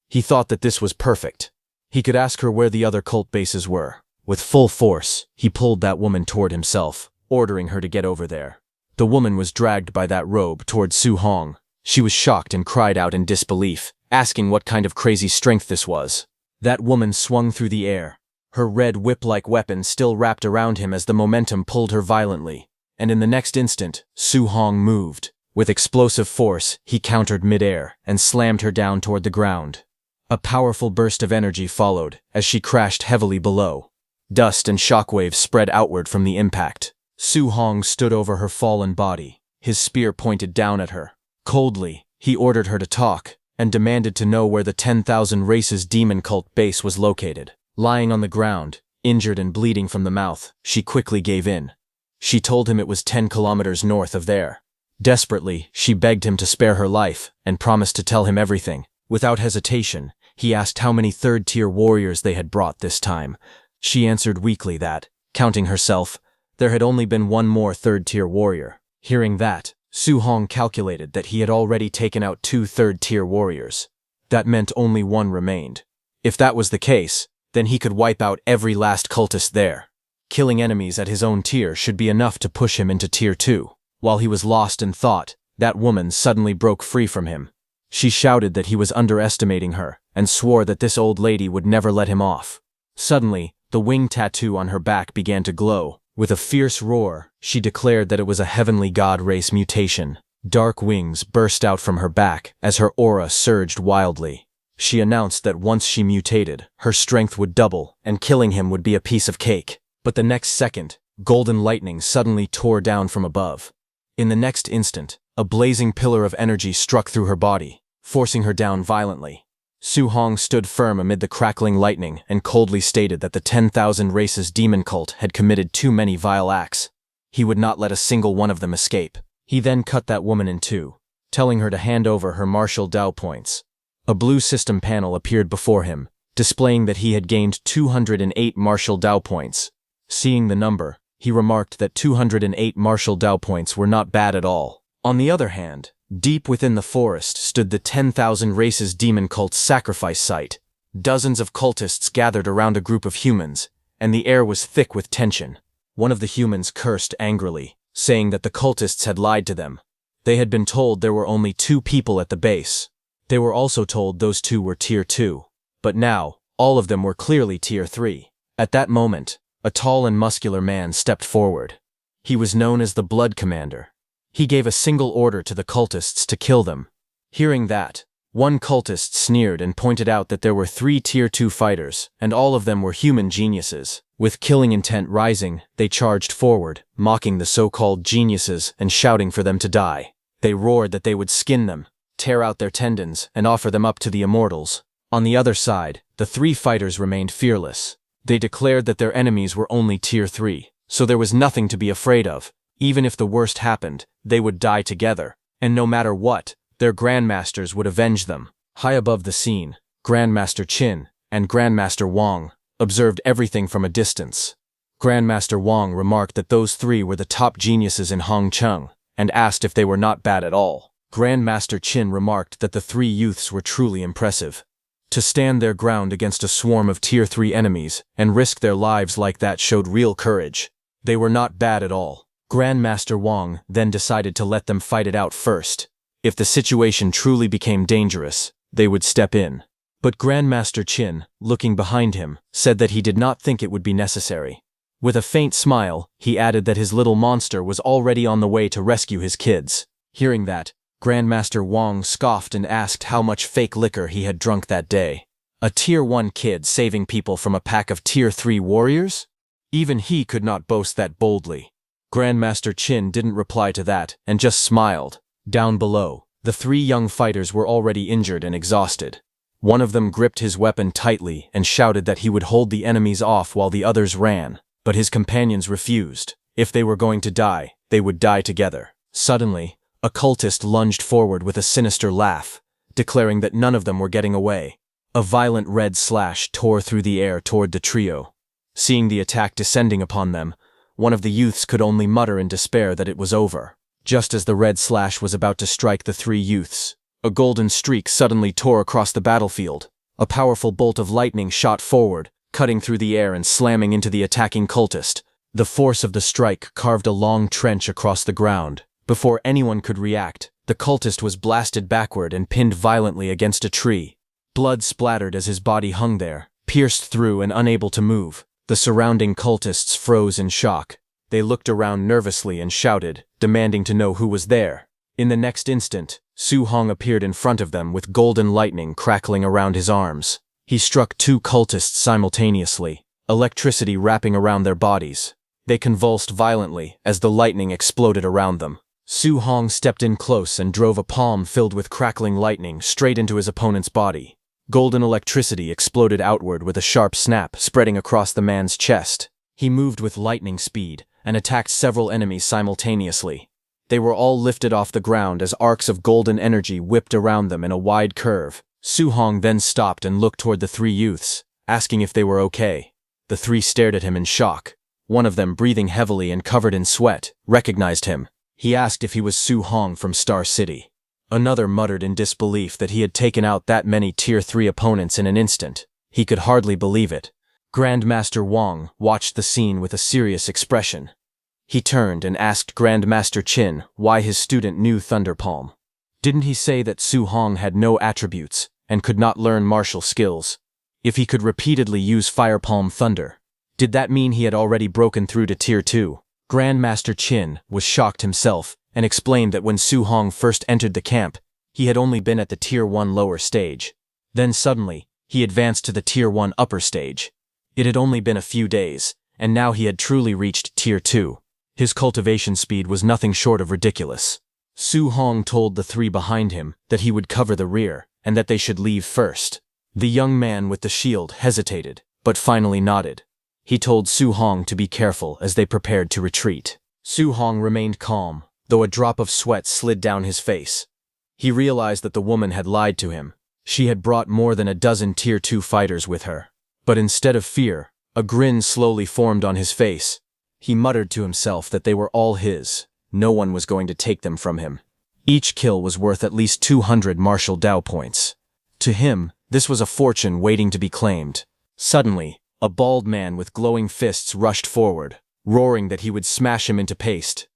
He thought that this was perfect. He could ask her where the other cult bases were. With full force, he pulled that woman toward himself, ordering her to get over there. The woman was dragged by that robe toward Su Hong. She was shocked and cried out in disbelief, asking what kind of crazy strength this was. That woman swung through the air, her red whip-like weapon still wrapped around him as the momentum pulled her violently. And in the next instant, Su Hong moved. With explosive force, he countered mid-air and slammed her down toward the ground. A powerful burst of energy followed as she crashed heavily below. Dust and shockwaves spread outward from the impact. Su Hong stood over her fallen body, his spear pointed down at her. Coldly, he ordered her to talk and demanded to know where the 10,000 Races demon cult base was located. Lying on the ground, injured and bleeding from the mouth, she quickly gave in. She told him it was 10 kilometers north of there. Desperately, she begged him to spare her life and promised to tell him everything. Without hesitation, he asked how many third-tier warriors they had brought this time. She answered weakly that, counting herself, there had only been one more third-tier warrior. Hearing that, Su Hong calculated that he had already taken out 2 third-tier warriors. That meant only one remained. If that was the case, then he could wipe out every last cultist there. Killing enemies at his own tier should be enough to push him into tier 2. While he was lost in thought, that woman suddenly broke free from him. She shouted that he was underestimating her and swore that this old lady would never let him off. Suddenly, the wing tattoo on her back began to glow. With a fierce roar, she declared that it was a heavenly god race mutation. Dark wings burst out from her back as her aura surged wildly. She announced that once she mutated, her strength would double, and killing him would be a piece of cake. But the next second, golden lightning suddenly tore down from above. In the next instant, a blazing pillar of energy struck through her body, forcing her down violently. Su Hong stood firm amid the crackling lightning and coldly stated that the 10,000 Races demon cult had committed too many vile acts. He would not let a single one of them escape. He then cut that woman in two, telling her to hand over her martial Dao points. A blue system panel appeared before him, displaying that he had gained 208 martial Dao points. Seeing the number, he remarked that 208 martial Dao points were not bad at all. On the other hand, deep within the forest stood the 10,000 Races demon cult's sacrifice site. Dozens of cultists gathered around a group of humans, and the air was thick with tension. One of the humans cursed angrily, saying that the cultists had lied to them. They had been told there were only 2 people at the base. They were also told those 2 were Tier 2. But now, all of them were clearly Tier 3. At that moment, a tall and muscular man stepped forward. He was known as the Blood Commander. He gave a single order to the cultists to kill them. Hearing that, one cultist sneered and pointed out that there were 3 Tier 2 fighters, and all of them were human geniuses. With killing intent rising, they charged forward, mocking the so-called geniuses and shouting for them to die. They roared that they would skin them, tear out their tendons, and offer them up to the immortals. On the other side, the 3 fighters remained fearless. They declared that their enemies were only Tier 3, so there was nothing to be afraid of. Even if the worst happened, they would die together, and no matter what, their grandmasters would avenge them. High above the scene, Grandmaster Qin and Grandmaster Wang observed everything from a distance. Grandmaster Wang remarked that those 3 were the top geniuses in Hongcheng, and asked if they were not bad at all. Grandmaster Qin remarked that the 3 youths were truly impressive. To stand their ground against a swarm of Tier 3 enemies and risk their lives like that showed real courage. They were not bad at all. Grandmaster Wang then decided to let them fight it out first. If the situation truly became dangerous, they would step in. But Grandmaster Qin, looking behind him, said that he did not think it would be necessary. With a faint smile, he added that his little monster was already on the way to rescue his kids. Hearing that, Grandmaster Wang scoffed and asked how much fake liquor he had drunk that day. A Tier 1 kid saving people from a pack of Tier 3 warriors? Even he could not boast that boldly. Grandmaster Qin didn't reply to that and just smiled. Down below, the 3 young fighters were already injured and exhausted. One of them gripped his weapon tightly and shouted that he would hold the enemies off while the others ran, but his companions refused. If they were going to die, they would die together. Suddenly, a cultist lunged forward with a sinister laugh, declaring that none of them were getting away. A violent red slash tore through the air toward the trio. Seeing the attack descending upon them, one of the youths could only mutter in despair that it was over. Just as the red slash was about to strike the 3 youths, a golden streak suddenly tore across the battlefield. A powerful bolt of lightning shot forward, cutting through the air and slamming into the attacking cultist. The force of the strike carved a long trench across the ground. Before anyone could react, the cultist was blasted backward and pinned violently against a tree. Blood splattered as his body hung there, pierced through and unable to move. The surrounding cultists froze in shock. They looked around nervously and shouted, demanding to know who was there. In the next instant, Su Hong appeared in front of them with golden lightning crackling around his arms. He struck 2 cultists simultaneously, electricity wrapping around their bodies. They convulsed violently as the lightning exploded around them. Su Hong stepped in close and drove a palm filled with crackling lightning straight into his opponent's body. Golden electricity exploded outward with a sharp snap spreading across the man's chest. He moved with lightning speed and attacked several enemies simultaneously. They were all lifted off the ground as arcs of golden energy whipped around them in a wide curve. Su Hong then stopped and looked toward the 3 youths, asking if they were okay. The 3 stared at him in shock. One of them, breathing heavily and covered in sweat, recognized him. He asked if he was Su Hong from Star City. Another muttered in disbelief that he had taken out that many Tier 3 opponents in an instant. He could hardly believe it. Grandmaster Wang watched the scene with a serious expression. He turned and asked Grandmaster Qin why his student knew Thunder Palm. Didn't he say that Su Hong had no attributes and could not learn martial skills? If he could repeatedly use Fire Palm Thunder, did that mean he had already broken through to Tier 2? Grandmaster Qin was shocked himself and explained that when Su Hong first entered the camp, he had only been at the Tier 1 lower stage. Then suddenly, he advanced to the Tier 1 upper stage. It had only been a few days, and now he had truly reached Tier 2. His cultivation speed was nothing short of ridiculous. Su Hong told the three behind him that he would cover the rear, and that they should leave first. The young man with the shield hesitated, but finally nodded. He told Su Hong to be careful as they prepared to retreat. Su Hong remained calm, though a drop of sweat slid down his face. He realized that the woman had lied to him. She had brought more than a dozen Tier 2 fighters with her. But instead of fear, a grin slowly formed on his face. He muttered to himself that they were all his. No one was going to take them from him. Each kill was worth at least 200 martial Dao points. To him, this was a fortune waiting to be claimed. Suddenly, a bald man with glowing fists rushed forward, roaring that he would smash him into paste.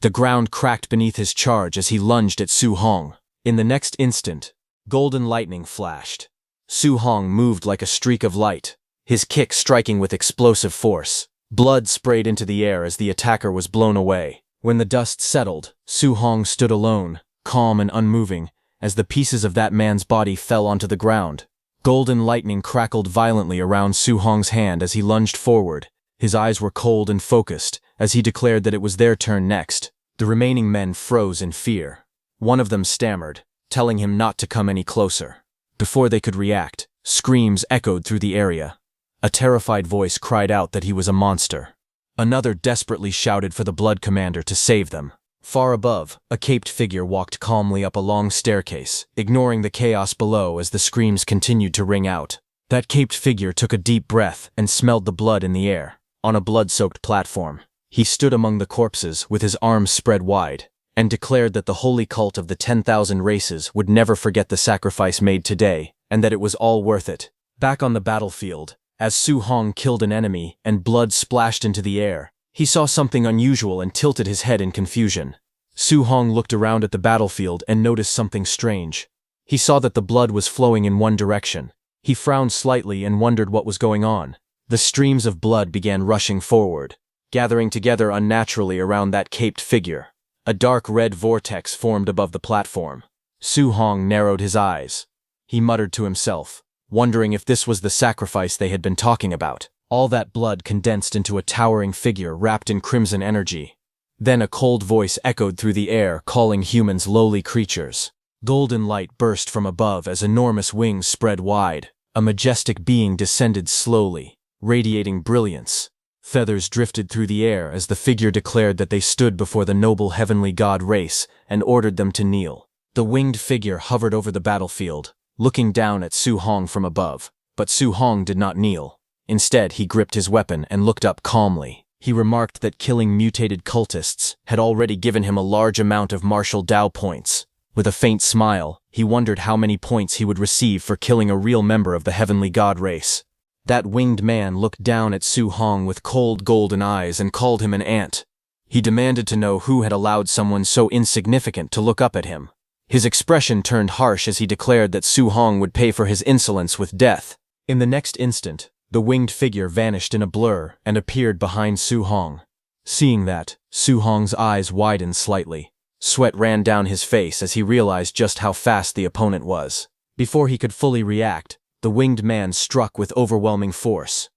The ground cracked beneath his charge as he lunged at Su Hong. In the next instant, golden lightning flashed. Su Hong moved like a streak of light, his kick striking with explosive force. Blood sprayed into the air as the attacker was blown away. When the dust settled, Su Hong stood alone, calm and unmoving, as the pieces of that man's body fell onto the ground. Golden lightning crackled violently around Su Hong's hand as he lunged forward. His eyes were cold and focused, as he declared that it was their turn next. The remaining men froze in fear. One of them stammered, telling him not to come any closer. Before they could react, screams echoed through the area. A terrified voice cried out that he was a monster. Another desperately shouted for the Blood Commander to save them. Far above, a caped figure walked calmly up a long staircase, ignoring the chaos below as the screams continued to ring out. That caped figure took a deep breath and smelled the blood in the air. On a blood-soaked platform, he stood among the corpses with his arms spread wide, and declared that the holy cult of the 10,000 races would never forget the sacrifice made today, and that it was all worth it. Back on the battlefield, as Su Hong killed an enemy and blood splashed into the air, he saw something unusual and tilted his head in confusion. Su Hong looked around at the battlefield and noticed something strange. He saw that the blood was flowing in one direction. He frowned slightly and wondered what was going on. The streams of blood began rushing forward, gathering together unnaturally around that caped figure. A dark red vortex formed above the platform. Su Hong narrowed his eyes. He muttered to himself, wondering if this was the sacrifice they had been talking about. All that blood condensed into a towering figure wrapped in crimson energy. Then a cold voice echoed through the air, calling humans lowly creatures. Golden light burst from above as enormous wings spread wide. A majestic being descended slowly, radiating brilliance. Feathers drifted through the air as the figure declared that they stood before the noble heavenly god race and ordered them to kneel. The winged figure hovered over the battlefield, looking down at Su Hong from above. But Su Hong did not kneel. Instead, he gripped his weapon and looked up calmly. He remarked that killing mutated cultists had already given him a large amount of martial Dao points. With a faint smile, he wondered how many points he would receive for killing a real member of the heavenly god race. That winged man looked down at Su Hong with cold golden eyes and called him an ant. He demanded to know who had allowed someone so insignificant to look up at him. His expression turned harsh as he declared that Su Hong would pay for his insolence with death. In the next instant, the winged figure vanished in a blur and appeared behind Su Hong. Seeing that, Su Hong's eyes widened slightly. Sweat ran down his face as he realized just how fast the opponent was. Before he could fully react, the winged man struck with overwhelming force.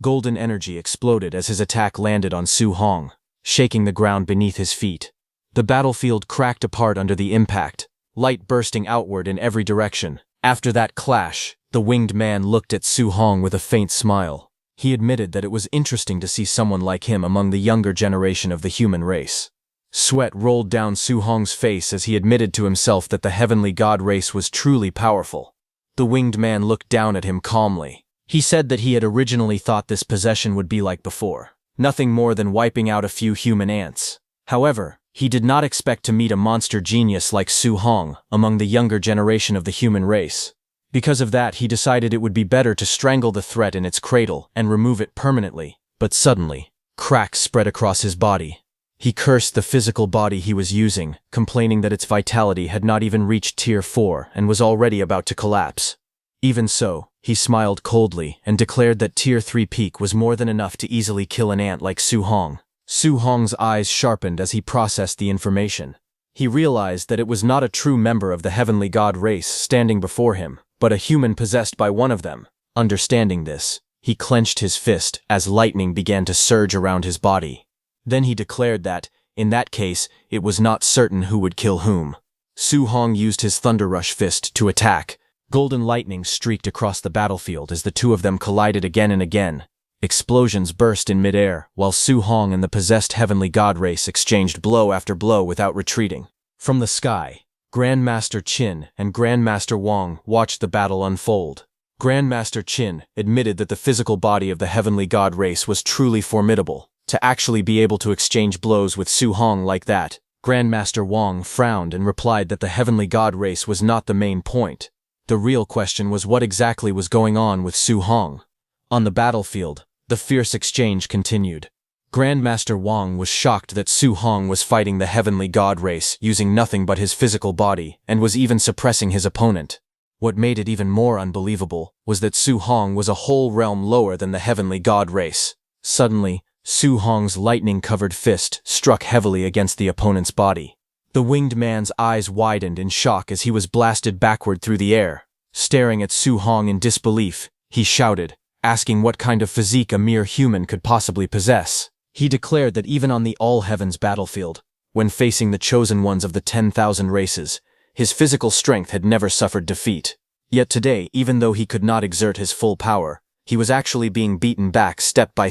Golden energy exploded as his attack landed on Su Hong, shaking the ground beneath his feet. The battlefield cracked apart under the impact, light bursting outward in every direction. After that clash, the winged man looked at Su Hong with a faint smile. He admitted that it was interesting to see someone like him among the younger generation of the human race. Sweat rolled down Su Hong's face as he admitted to himself that the heavenly god race was truly powerful. The winged man looked down at him calmly. He said that he had originally thought this possession would be like before, nothing more than wiping out a few human ants. However, he did not expect to meet a monster genius like Su Hong among the younger generation of the human race. Because of that, he decided it would be better to strangle the threat in its cradle and remove it permanently. But suddenly, cracks spread across his body. He cursed the physical body he was using, complaining that its vitality had not even reached Tier 4 and was already about to collapse. Even so, he smiled coldly and declared that Tier 3 peak was more than enough to easily kill an ant like Su Hong. Su Hong's eyes sharpened as he processed the information. He realized that it was not a true member of the heavenly god race standing before him, but a human possessed by one of them. Understanding this, he clenched his fist as lightning began to surge around his body. Then he declared that, in that case, it was not certain who would kill whom. Su Hong used his Thunder Rush fist to attack. Golden lightning streaked across the battlefield as the two of them collided again and again. Explosions burst in midair, while Su Hong and the possessed heavenly god race exchanged blow after blow without retreating. From the sky, Grandmaster Qin and Grandmaster Wang watched the battle unfold. Grandmaster Qin admitted that the physical body of the heavenly god race was truly formidable. To actually be able to exchange blows with Su Hong like that, Grandmaster Wang frowned and replied that the heavenly god race was not the main point. The real question was what exactly was going on with Su Hong. On the battlefield, the fierce exchange continued. Grandmaster Wang was shocked that Su Hong was fighting the heavenly god race using nothing but his physical body and was even suppressing his opponent. What made it even more unbelievable was that Su Hong was a whole realm lower than the heavenly god race. Suddenly, Su Hong's lightning-covered fist struck heavily against the opponent's body. The winged man's eyes widened in shock as he was blasted backward through the air. Staring at Su Hong in disbelief, he shouted, asking what kind of physique a mere human could possibly possess. He declared that even on the all-heavens battlefield, when facing the chosen ones of the 10,000 races, his physical strength had never suffered defeat. Yet today, even though he could not exert his full power, he was actually being beaten back step by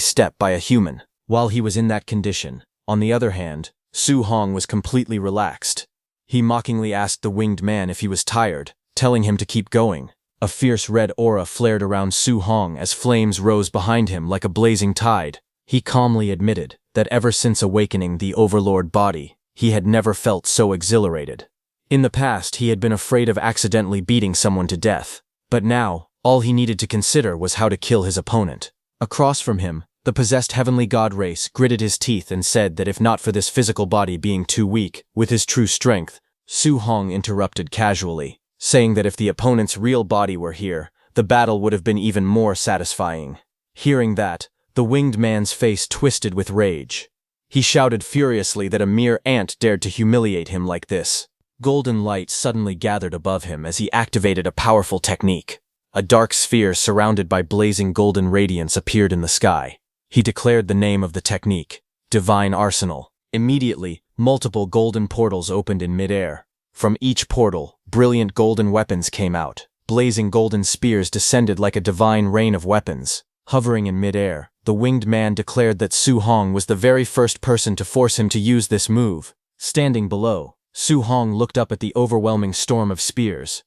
a human. While he was in that condition, on the other hand, Su Hong was completely relaxed. He mockingly asked the winged man if he was tired, telling him to keep going. A fierce red aura flared around Su Hong as flames rose behind him like a blazing tide. He calmly admitted that ever since awakening the overlord body, he had never felt so exhilarated. In the past, he had been afraid of accidentally beating someone to death, but now, all he needed to consider was how to kill his opponent. Across from him, the possessed heavenly god race gritted his teeth and said that if not for this physical body being too weak, with his true strength, Su Hong interrupted casually, saying that if the opponent's real body were here, the battle would have been even more satisfying. Hearing that, the winged man's face twisted with rage. He shouted furiously that a mere ant dared to humiliate him like this. Golden light suddenly gathered above him as he activated a powerful technique. A dark sphere surrounded by blazing golden radiance appeared in the sky. He declared the name of the technique, Divine Arsenal. Immediately, multiple golden portals opened in midair. From each portal, brilliant golden weapons came out. Blazing golden spears descended like a divine rain of weapons. Hovering in midair, the winged man declared that Su Hong was the very first person to force him to use this move. Standing below, Su Hong looked up at the overwhelming storm of spears.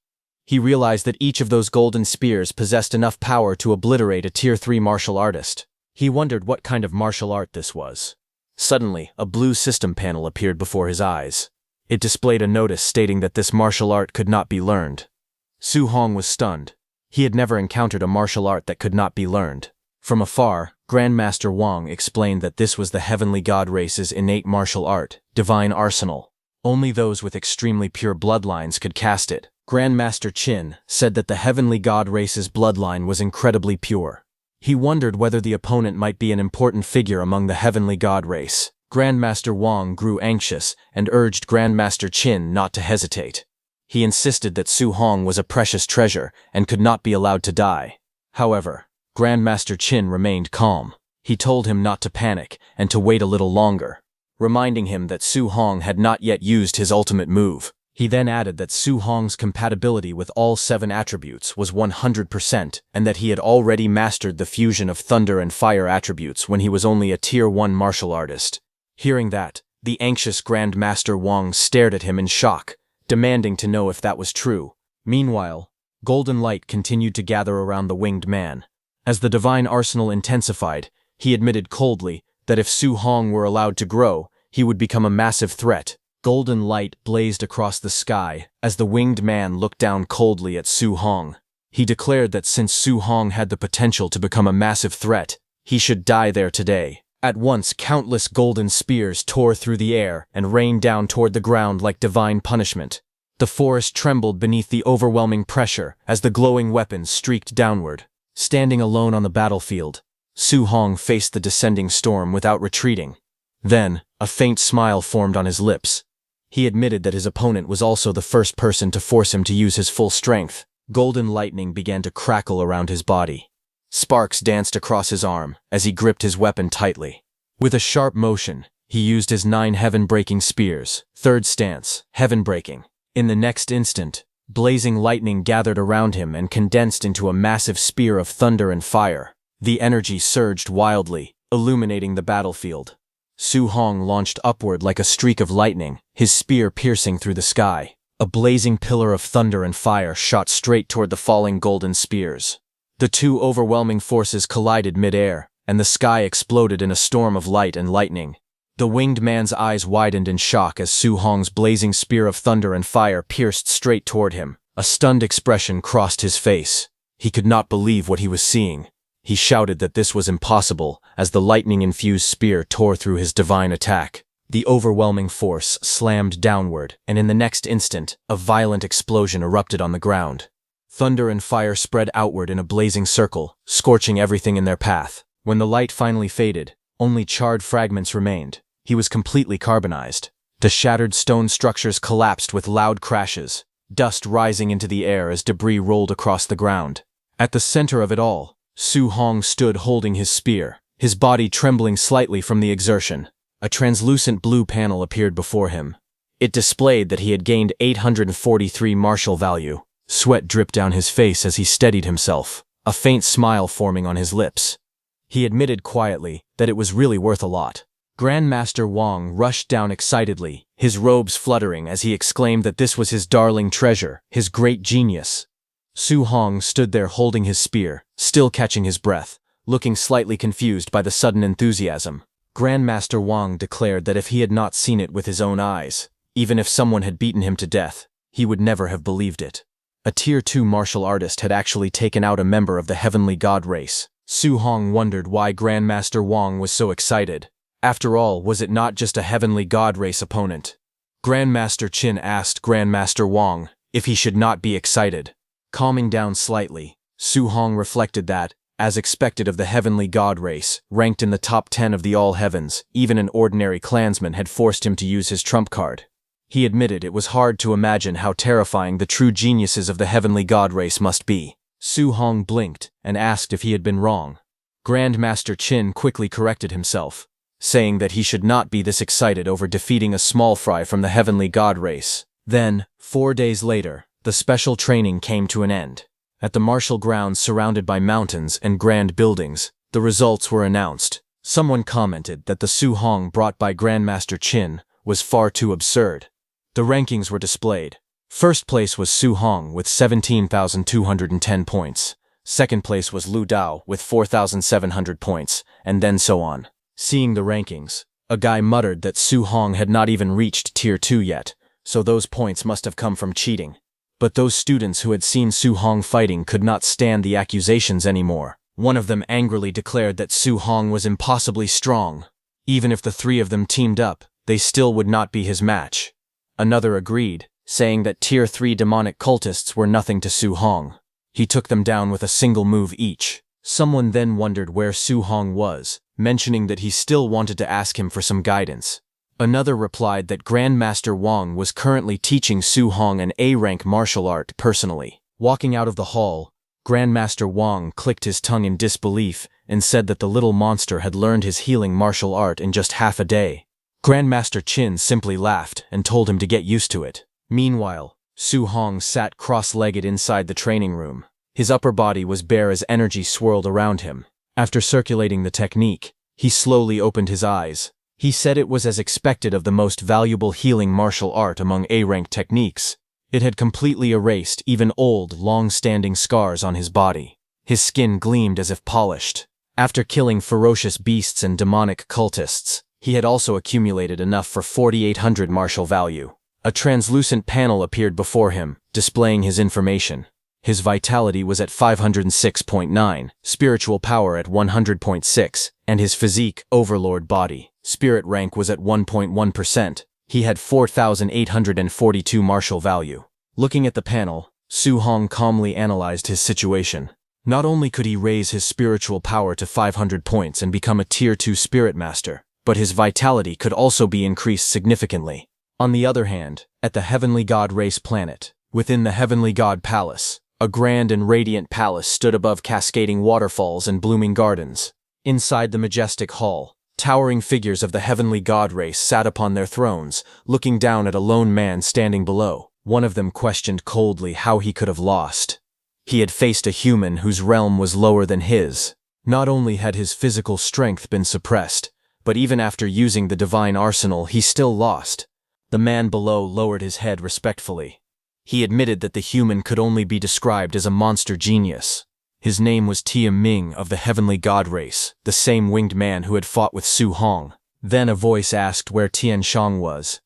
He realized that each of those golden spears possessed enough power to obliterate a Tier 3 martial artist. He wondered what kind of martial art this was. Suddenly, a blue system panel appeared before his eyes. It displayed a notice stating that this martial art could not be learned. Su Hong was stunned. He had never encountered a martial art that could not be learned. From afar, Grandmaster Wang explained that this was the heavenly god race's innate martial art, Divine Arsenal. Only those with extremely pure bloodlines could cast it. Grandmaster Qin said that the heavenly god race's bloodline was incredibly pure. He wondered whether the opponent might be an important figure among the heavenly god race. Grandmaster Wang grew anxious and urged Grandmaster Qin not to hesitate. He insisted that Su Hong was a precious treasure and could not be allowed to die. However, Grandmaster Qin remained calm. He told him not to panic and to wait a little longer, reminding him that Su Hong had not yet used his ultimate move. He then added that Su Hong's compatibility with all 7 attributes was 100% and that he had already mastered the fusion of thunder and fire attributes when he was only a Tier 1 martial artist. Hearing that, the anxious Grandmaster Wang stared at him in shock, demanding to know if that was true. Meanwhile, golden light continued to gather around the winged man. As the divine arsenal intensified, he admitted coldly that if Su Hong were allowed to grow, he would become a massive threat. Golden light blazed across the sky as the winged man looked down coldly at Su Hong. He declared that since Su Hong had the potential to become a massive threat, he should die there today. At once, countless golden spears tore through the air and rained down toward the ground like divine punishment. The forest trembled beneath the overwhelming pressure as the glowing weapons streaked downward. Standing alone on the battlefield, Su Hong faced the descending storm without retreating. Then, a faint smile formed on his lips. He admitted that his opponent was also the first person to force him to use his full strength. Golden lightning began to crackle around his body. Sparks danced across his arm as he gripped his weapon tightly. With a sharp motion, he used his 9 heaven-breaking spears. Third stance, heaven-breaking. In the next instant, blazing lightning gathered around him and condensed into a massive spear of thunder and fire. The energy surged wildly, illuminating the battlefield. Su Hong launched upward like a streak of lightning, his spear piercing through the sky. A blazing pillar of thunder and fire shot straight toward the falling golden spears. The two overwhelming forces collided mid-air, and the sky exploded in a storm of light and lightning. The winged man's eyes widened in shock as Su Hong's blazing spear of thunder and fire pierced straight toward him. A stunned expression crossed his face. He could not believe what he was seeing. He shouted that this was impossible as the lightning-infused spear tore through his divine attack. The overwhelming force slammed downward, and in the next instant, a violent explosion erupted on the ground. Thunder and fire spread outward in a blazing circle, scorching everything in their path. When the light finally faded, only charred fragments remained. He was completely carbonized. The shattered stone structures collapsed with loud crashes, dust rising into the air as debris rolled across the ground. At the center of it all, Su Hong stood holding his spear, his body trembling slightly from the exertion. A translucent blue panel appeared before him. It displayed that he had gained 843 martial value. Sweat dripped down his face as he steadied himself, a faint smile forming on his lips. He admitted quietly that it was really worth a lot. Grandmaster Wang rushed down excitedly, his robes fluttering as he exclaimed that this was his darling treasure, his great genius. Su Hong stood there holding his spear, still catching his breath, looking slightly confused by the sudden enthusiasm. Grandmaster Wang declared that if he had not seen it with his own eyes, even if someone had beaten him to death, he would never have believed it. A Tier 2 martial artist had actually taken out a member of the heavenly god race. Su Hong wondered why Grandmaster Wang was so excited. After all, was it not just a heavenly god race opponent? Grandmaster Qin asked Grandmaster Wang if he should not be excited. Calming down slightly, Su Hong reflected that, as expected of the heavenly god race, ranked in the top 10 of the all heavens, even an ordinary clansman had forced him to use his trump card. He admitted it was hard to imagine how terrifying the true geniuses of the heavenly god race must be. Su Hong blinked and asked if he had been wrong. Grandmaster Qin quickly corrected himself, saying that he should not be this excited over defeating a small fry from the heavenly god race. Then, 4 days later, the special training came to an end. At the martial grounds surrounded by mountains and grand buildings, the results were announced. Someone commented that the Su Hong brought by Grandmaster Qin was far too absurd. The rankings were displayed. First place was Su Hong with 17,210 points. Second place was Lu Dao with 4,700 points, and then so on. Seeing the rankings, a guy muttered that Su Hong had not even reached Tier 2 yet, so those points must have come from cheating. But those students who had seen Su Hong fighting could not stand the accusations anymore. One of them angrily declared that Su Hong was impossibly strong. Even if the 3 of them teamed up, they still would not be his match. Another agreed, saying that Tier 3 demonic cultists were nothing to Su Hong. He took them down with a single move each. Someone then wondered where Su Hong was, mentioning that he still wanted to ask him for some guidance. Another replied that Grandmaster Wang was currently teaching Su Hong an A-rank martial art personally. Walking out of the hall, Grandmaster Wang clicked his tongue in disbelief and said that the little monster had learned his healing martial art in just half a day. Grandmaster Qin simply laughed and told him to get used to it. Meanwhile, Su Hong sat cross-legged inside the training room. His upper body was bare as energy swirled around him. After circulating the technique, he slowly opened his eyes. He said it was as expected of the most valuable healing martial art among A-rank techniques. It had completely erased even old, long-standing scars on his body. His skin gleamed as if polished. After killing ferocious beasts and demonic cultists, he had also accumulated enough for 4,800 martial value. A translucent panel appeared before him, displaying his information. His vitality was at 506.9, spiritual power at 100.6, and his physique, overlord body. Spirit rank was at 1.1%. He had 4,842 martial value. Looking at the panel, Su Hong calmly analyzed his situation. Not only could he raise his spiritual power to 500 points and become a Tier 2 Spirit Master, but his vitality could also be increased significantly. On the other hand, at the Heavenly God Race planet, within the Heavenly God Palace, A grand and radiant palace stood above cascading waterfalls and blooming gardens. Inside the majestic hall, towering figures of the heavenly god race sat upon their thrones, looking down at a lone man standing below. One of them questioned coldly how he could have lost. He had faced a human whose realm was lower than his. Not only had his physical strength been suppressed, but even after using the divine arsenal, he still lost. The man below lowered his head respectfully. He admitted that the human could only be described as a monster genius. His name was Tia Ming of the heavenly god race, the same winged man who had fought with Su Hong. Then a voice asked where Tian Shang was.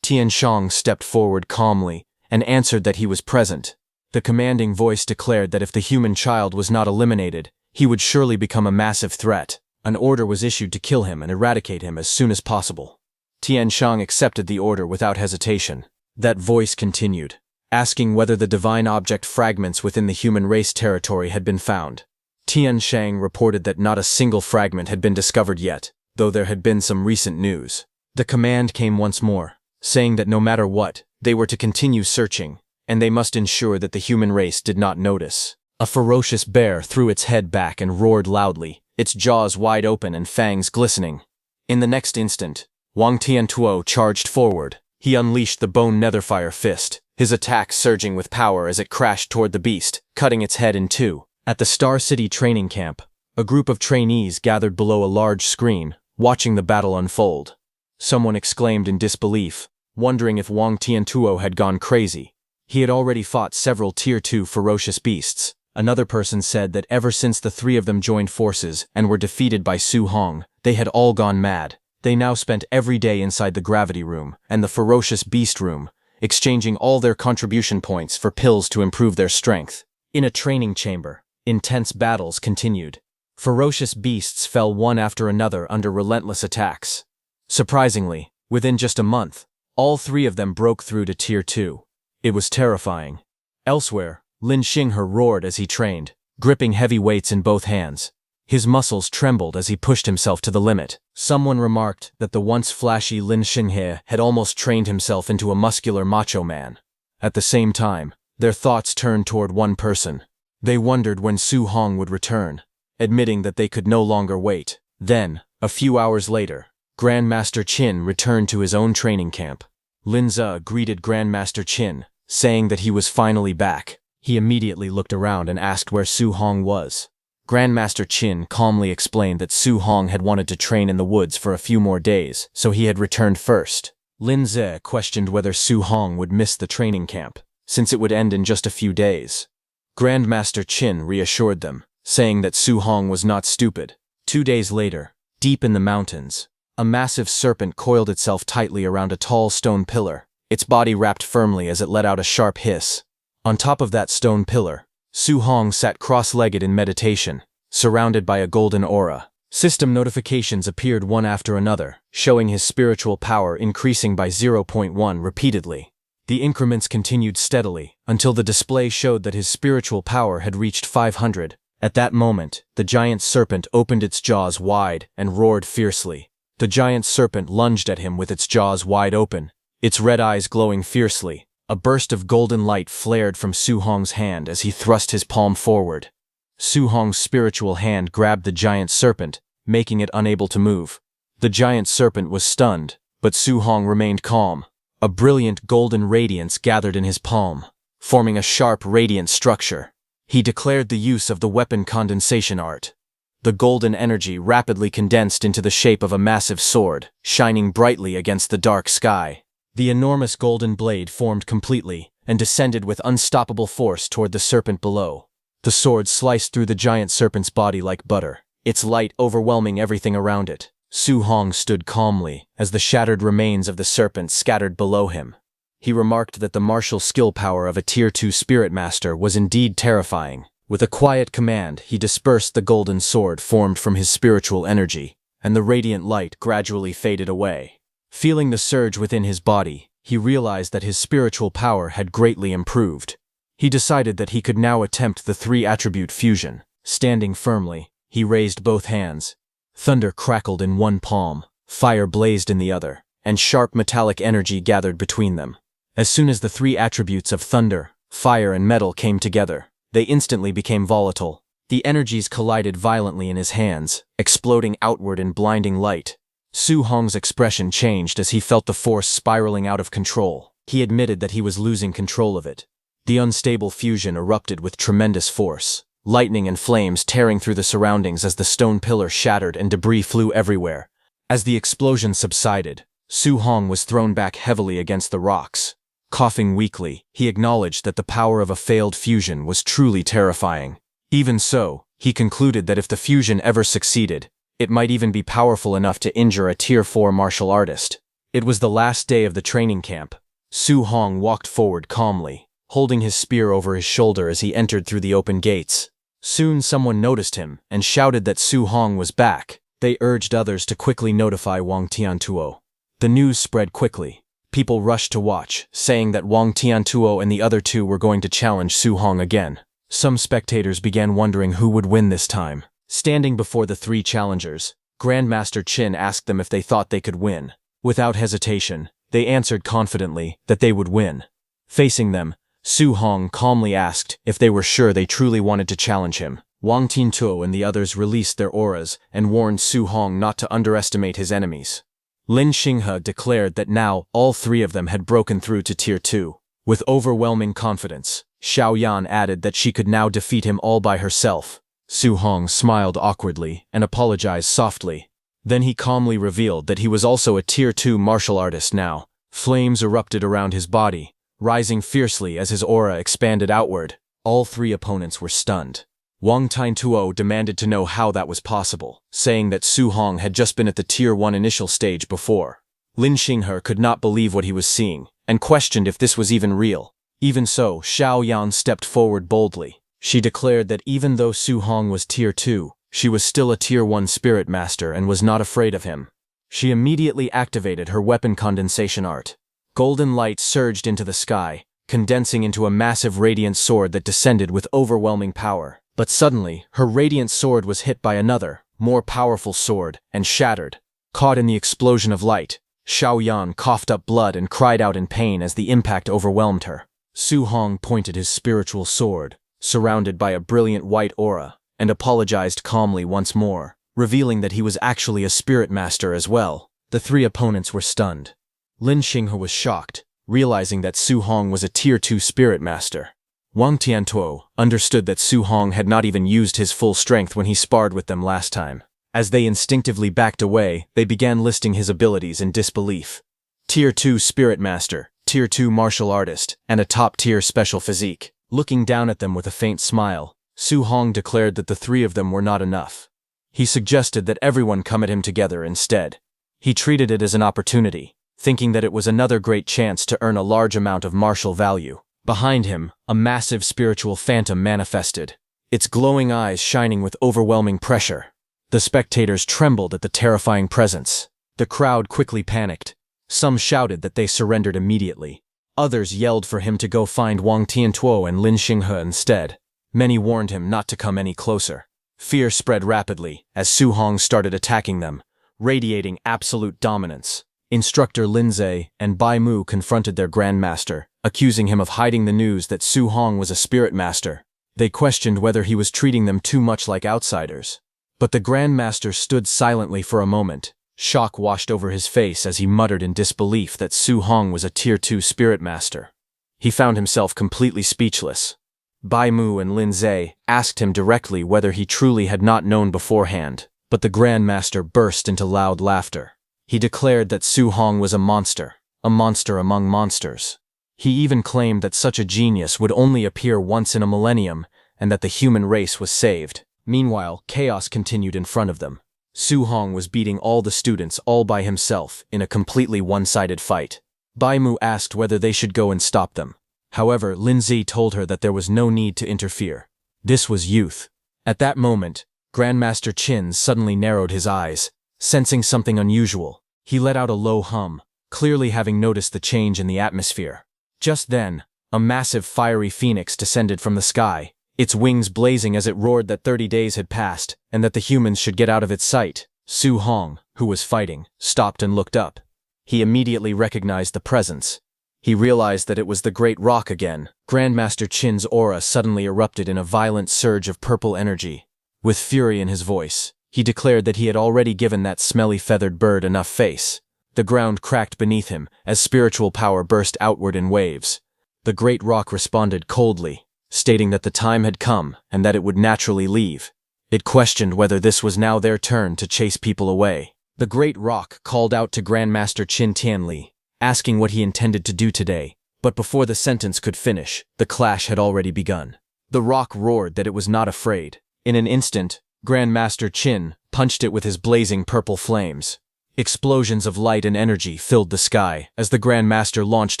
Tian Shang stepped forward calmly and answered that he was present. The commanding voice declared that if the human child was not eliminated, he would surely become a massive threat. An order was issued to kill him and eradicate him as soon as possible. Tian Shang accepted the order without hesitation. That voice continued, asking whether the divine object fragments within the human race territory had been found. Tian Shang reported that not a single fragment had been discovered yet, though there had been some recent news. The command came once more, saying that no matter what, they were to continue searching, and they must ensure that the human race did not notice. A ferocious bear threw its head back and roared loudly, its jaws wide open and fangs glistening. In the next instant, Wang Tiantuo charged forward. He unleashed the bone netherfire fist, his attack surging with power as it crashed toward the beast, cutting its head in two. At the Star City training camp, a group of trainees gathered below a large screen, watching the battle unfold. Someone exclaimed in disbelief, wondering if Wang Tiantuo had gone crazy. He had already fought several Tier 2 ferocious beasts. Another person said that ever since the three of them joined forces and were defeated by Su Hong, they had all gone mad. They now spent every day inside the gravity room and the ferocious beast room, exchanging all their contribution points for pills to improve their strength. In a training chamber, intense battles continued. Ferocious beasts fell one after another under relentless attacks. Surprisingly, within just a month, all three of them broke through to Tier 2. It was terrifying. Elsewhere, Lin Xinghe roared as he trained, gripping heavy weights in both hands. His muscles trembled as he pushed himself to the limit. Someone remarked that the once flashy Lin Xinghe had almost trained himself into a muscular macho man. At the same time, their thoughts turned toward one person. They wondered when Su Hong would return, admitting that they could no longer wait. Then, a few hours later, Grandmaster Qin returned to his own training camp. Lin Ze greeted Grandmaster Qin, saying that he was finally back. He immediately looked around and asked where Su Hong was. Grandmaster Qin calmly explained that Su Hong had wanted to train in the woods for a few more days, so he had returned first. Lin Ze questioned whether Su Hong would miss the training camp, since it would end in just a few days. Grandmaster Qin reassured them, saying that Su Hong was not stupid. 2 days later, deep in the mountains, a massive serpent coiled itself tightly around a tall stone pillar, its body wrapped firmly as it let out a sharp hiss. On top of that stone pillar, Su Hong sat cross-legged in meditation, surrounded by a golden aura. System notifications appeared one after another, showing his spiritual power increasing by 0.1 repeatedly. The increments continued steadily, until the display showed that his spiritual power had reached 500. At that moment, the giant serpent opened its jaws wide and roared fiercely. The giant serpent lunged at him with its jaws wide open, its red eyes glowing fiercely. A burst of golden light flared from Su Hong's hand as he thrust his palm forward. Su Hong's spiritual hand grabbed the giant serpent, making it unable to move. The giant serpent was stunned, but Su Hong remained calm. A brilliant golden radiance gathered in his palm, forming a sharp radiant structure. He declared the use of the weapon condensation art. The golden energy rapidly condensed into the shape of a massive sword, shining brightly against the dark sky. The enormous golden blade formed completely and descended with unstoppable force toward the serpent below. The sword sliced through the giant serpent's body like butter, its light overwhelming everything around it. Su Hong stood calmly as the shattered remains of the serpent scattered below him. He remarked that the martial skill power of a Tier 2 spirit master was indeed terrifying. With a quiet command, he dispersed the golden sword formed from his spiritual energy, and the radiant light gradually faded away. Feeling the surge within his body, he realized that his spiritual power had greatly improved. He decided that he could now attempt the 3-attribute fusion. Standing firmly, he raised both hands. Thunder crackled in one palm, fire blazed in the other, and sharp metallic energy gathered between them. As soon as the 3 attributes of thunder, fire, and metal came together, they instantly became volatile. The energies collided violently in his hands, exploding outward in blinding light. Su Hong's expression changed as he felt the force spiraling out of control. He admitted that he was losing control of it. The unstable fusion erupted with tremendous force, lightning and flames tearing through the surroundings as the stone pillar shattered and debris flew everywhere. As the explosion subsided, Su Hong was thrown back heavily against the rocks. Coughing weakly, he acknowledged that the power of a failed fusion was truly terrifying. Even so, he concluded that if the fusion ever succeeded, it might even be powerful enough to injure a Tier 4 martial artist. It was the last day of the training camp. Su Hong walked forward calmly, holding his spear over his shoulder as he entered through the open gates. Soon someone noticed him and shouted that Su Hong was back. They urged others to quickly notify Wang Tiantuo. The news spread quickly. People rushed to watch, saying that Wang Tiantuo and the other two were going to challenge Su Hong again. Some spectators began wondering who would win this time. Standing before the three challengers, Grandmaster Qin asked them if they thought they could win. Without hesitation, they answered confidently that they would win. Facing them, Su Hong calmly asked if they were sure they truly wanted to challenge him. Wang Tiantuo and the others released their auras and warned Su Hong not to underestimate his enemies. Lin Xinghe declared that now all three of them had broken through to Tier 2. With overwhelming confidence, Xiao Yan added that she could now defeat him all by herself. Su Hong smiled awkwardly and apologized softly. Then he calmly revealed that he was also a Tier 2 martial artist now. Flames erupted around his body, rising fiercely as his aura expanded outward. All three opponents were stunned. Wang Tiantuo demanded to know how that was possible, saying that Su Hong had just been at the Tier 1 initial stage before. Lin Xinghe could not believe what he was seeing, and questioned if this was even real. Even so, Xiao Yan stepped forward boldly. She declared that even though Su Hong was Tier 2, she was still a Tier 1 spirit master and was not afraid of him. She immediately activated her weapon condensation art. Golden light surged into the sky, condensing into a massive radiant sword that descended with overwhelming power. But suddenly, her radiant sword was hit by another, more powerful sword, and shattered. Caught in the explosion of light, Xiao Yan coughed up blood and cried out in pain as the impact overwhelmed her. Su Hong pointed his spiritual sword, surrounded by a brilliant white aura, and apologized calmly once more, revealing that he was actually a spirit master as well. The three opponents were stunned. Lin Xinghe was shocked, realizing that Su Hong was a Tier 2 spirit master. Wang Tiantuo understood that Su Hong had not even used his full strength when he sparred with them last time. As they instinctively backed away, they began listing his abilities in disbelief. Tier 2 Spirit Master, Tier 2 Martial Artist, and a top-tier special physique. Looking down at them with a faint smile, Su Hong declared that the three of them were not enough. He suggested that everyone come at him together instead. He treated it as an opportunity, thinking that it was another great chance to earn a large amount of martial value. Behind him, a massive spiritual phantom manifested, its glowing eyes shining with overwhelming pressure. The spectators trembled at the terrifying presence. The crowd quickly panicked. Some shouted that they surrendered immediately. Others yelled for him to go find Wang Tiantuo and Lin Xinghe instead. Many warned him not to come any closer. Fear spread rapidly as Su Hong started attacking them, radiating absolute dominance. Instructor Linze and Bai Mu confronted their grandmaster, accusing him of hiding the news that Su Hong was a spirit master. They questioned whether he was treating them too much like outsiders. But the grandmaster stood silently for a moment. Shock washed over his face as he muttered in disbelief that Su Hong was a Tier 2 spirit master. He found himself completely speechless. Bai Mu and Linze asked him directly whether he truly had not known beforehand, but the grandmaster burst into loud laughter. He declared that Su Hong was a monster among monsters. He even claimed that such a genius would only appear once in a millennium and that the human race was saved. Meanwhile, chaos continued in front of them. Su Hong was beating all the students all by himself in a completely one-sided fight. Bai Mu asked whether they should go and stop them. However, Linzi told her that there was no need to interfere. This was youth. At that moment, Grandmaster Qin suddenly narrowed his eyes, sensing something unusual. He let out a low hum, clearly having noticed the change in the atmosphere. Just then, a massive fiery phoenix descended from the sky, its wings blazing as it roared that 30 days had passed and that the humans should get out of its sight. Su Hong, who was fighting, stopped and looked up. He immediately recognized the presence. He realized that it was the Great Rock again. Grandmaster Qin's aura suddenly erupted in a violent surge of purple energy. With fury in his voice, he declared that he had already given that smelly feathered bird enough face. The ground cracked beneath him as spiritual power burst outward in waves. The Great Rock responded coldly, stating that the time had come and that it would naturally leave. It questioned whether this was now their turn to chase people away. The Great Rock called out to Grandmaster Qin Tianli, asking what he intended to do today, but before the sentence could finish, the clash had already begun. The rock roared that it was not afraid. In an instant, Grandmaster Qin punched it with his blazing purple flames. Explosions of light and energy filled the sky as the Grandmaster launched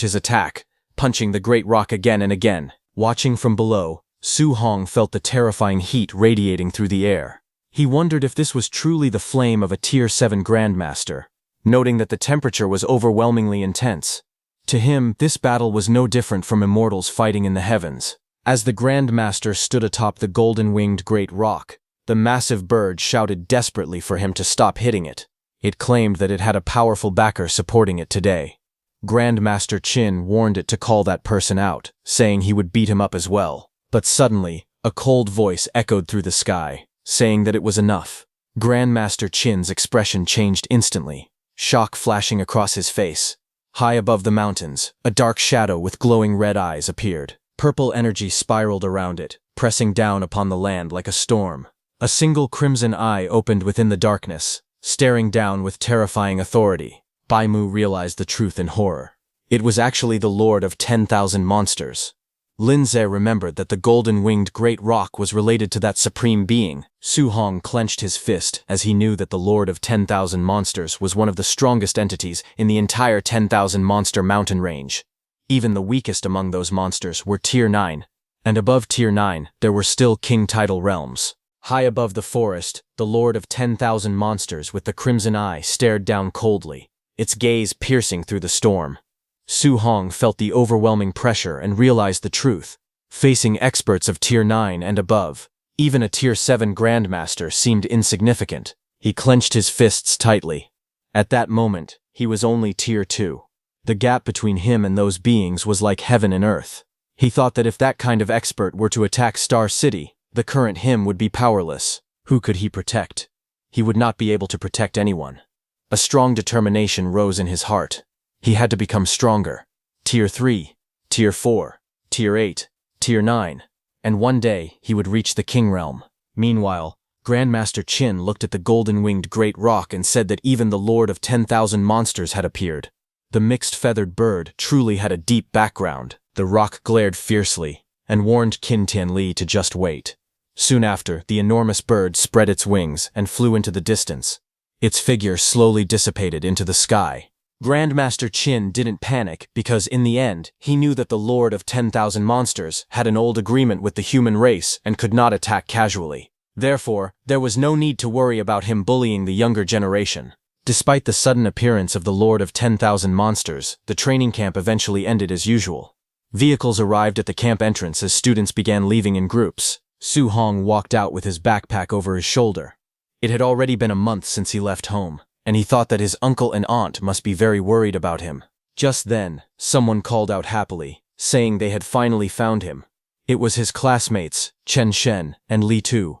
his attack, punching the Great Rock again and again. Watching from below, Su Hong felt the terrifying heat radiating through the air. He wondered if this was truly the flame of a Tier 7 Grandmaster, noting that the temperature was overwhelmingly intense. To him, this battle was no different from immortals fighting in the heavens. As the Grandmaster stood atop the golden-winged Great Rock, the massive bird shouted desperately for him to stop hitting it. It claimed that it had a powerful backer supporting it today. Grandmaster Qin warned it to call that person out, saying he would beat him up as well. But suddenly, a cold voice echoed through the sky, saying that it was enough. Grandmaster Qin's expression changed instantly, shock flashing across his face. High above the mountains, a dark shadow with glowing red eyes appeared. Purple energy spiraled around it, pressing down upon the land like a storm. A single crimson eye opened within the darkness, staring down with terrifying authority. Bai Mu realized the truth in horror. It was actually the Lord of 10,000 Monsters. Linze remembered that the golden-winged Great Rock was related to that supreme being. Su Hong clenched his fist as he knew that the Lord of 10,000 Monsters was one of the strongest entities in the entire 10,000 monster mountain range. Even the weakest among those monsters were Tier 9, and above Tier 9 there were still King Tidal realms. High above the forest, the Lord of 10,000 Monsters with the crimson eye stared down coldly, its gaze piercing through the storm. Su Hong felt the overwhelming pressure and realized the truth. Facing experts of Tier 9 and above, even a Tier 7 Grandmaster seemed insignificant. He clenched his fists tightly. At that moment, he was only Tier 2. The gap between him and those beings was like heaven and earth. He thought that if that kind of expert were to attack Star City, the current him would be powerless. Who could he protect? He would not be able to protect anyone. A strong determination rose in his heart. He had to become stronger. Tier 3, Tier 4, Tier 8, Tier 9, and one day he would reach the King Realm. Meanwhile, Grandmaster Qin looked at the golden-winged Great Rock and said that even the Lord of 10,000 Monsters had appeared. The mixed feathered bird truly had a deep background. The rock glared fiercely and warned Qin Tianli to just wait. Soon after, the enormous bird spread its wings and flew into the distance. Its figure slowly dissipated into the sky. Grandmaster Qin didn't panic because, in the end, he knew that the Lord of 10,000 Monsters had an old agreement with the human race and could not attack casually. Therefore, there was no need to worry about him bullying the younger generation. Despite the sudden appearance of the Lord of 10,000 Monsters, the training camp eventually ended as usual. Vehicles arrived at the camp entrance as students began leaving in groups. Su Hong walked out with his backpack over his shoulder. It had already been a month since he left home, and he thought that his uncle and aunt must be very worried about him. Just then, someone called out happily, saying they had finally found him. It was his classmates, Chen Shen and Li Tu.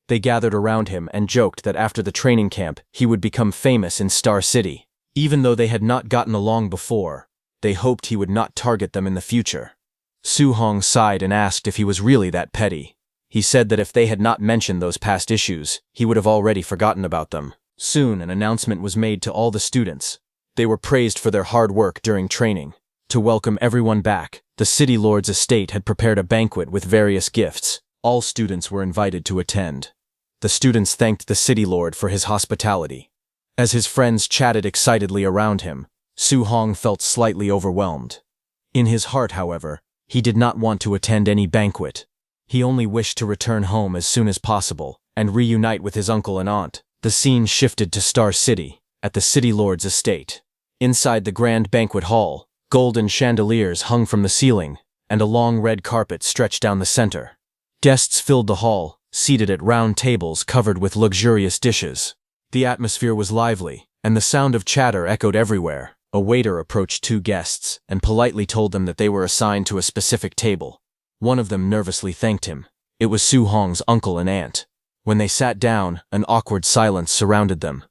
They gathered around him and joked that after the training camp, he would become famous in Star City. Even though they had not gotten along before, they hoped he would not target them in the future. Su Hong sighed and asked if he was really that petty. He said that if they had not mentioned those past issues, he would have already forgotten about them. Soon, an announcement was made to all the students. They were praised for their hard work during training. To welcome everyone back, the City Lord's estate had prepared a banquet with various gifts. All students were invited to attend. The students thanked the City Lord for his hospitality. As his friends chatted excitedly around him, Su Hong felt slightly overwhelmed. In his heart, however, he did not want to attend any banquet. He only wished to return home as soon as possible and reunite with his uncle and aunt. The scene shifted to Star City, at the City Lord's estate. Inside the grand banquet hall, golden chandeliers hung from the ceiling, and a long red carpet stretched down the center. Guests filled the hall, seated at round tables covered with luxurious dishes. The atmosphere was lively, and the sound of chatter echoed everywhere. A waiter approached two guests and politely told them that they were assigned to a specific table. One of them nervously thanked him. It was Su Hong's uncle and aunt. When they sat down, an awkward silence surrounded them.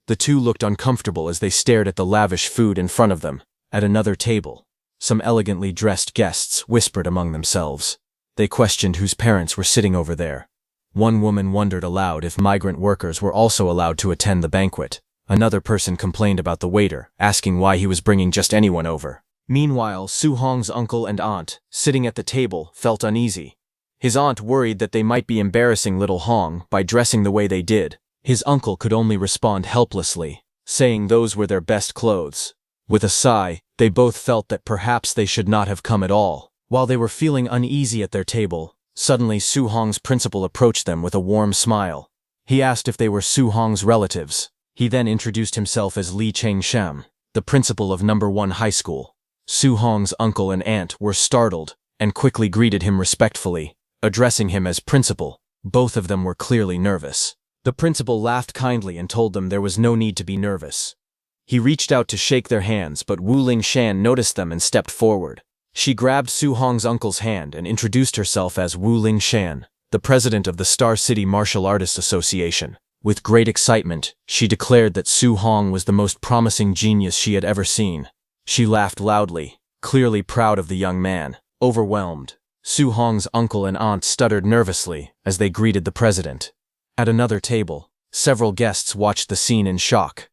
The two looked uncomfortable as they stared at the lavish food in front of them. At another table, some elegantly dressed guests whispered among themselves. They questioned whose parents were sitting over there. One woman wondered aloud if migrant workers were also allowed to attend the banquet. Another person complained about the waiter, asking why he was bringing just anyone over. Meanwhile, Su Hong's uncle and aunt, sitting at the table, felt uneasy. His aunt worried that they might be embarrassing little Hong by dressing the way they did. His uncle could only respond helplessly, saying those were their best clothes. With a sigh, they both felt that perhaps they should not have come at all. While they were feeling uneasy at their table, suddenly Su Hong's principal approached them with a warm smile. He asked if they were Su Hong's relatives. He then introduced himself as Li Chengsham, the principal of No. 1 High School. Su Hong's uncle and aunt were startled and quickly greeted him respectfully, addressing him as principal. Both of them were clearly nervous. The principal laughed kindly and told them there was no need to be nervous. He reached out to shake their hands, but Wu Lingshan noticed them and stepped forward. She grabbed Su Hong's uncle's hand and introduced herself as Wu Lingshan, the president of the Star City Martial Artists Association. With great excitement, she declared that Su Hong was the most promising genius she had ever seen. She laughed loudly, clearly proud of the young man. Overwhelmed, Su Hong's uncle and aunt stuttered nervously as they greeted the president. At another table, several guests watched the scene in shock.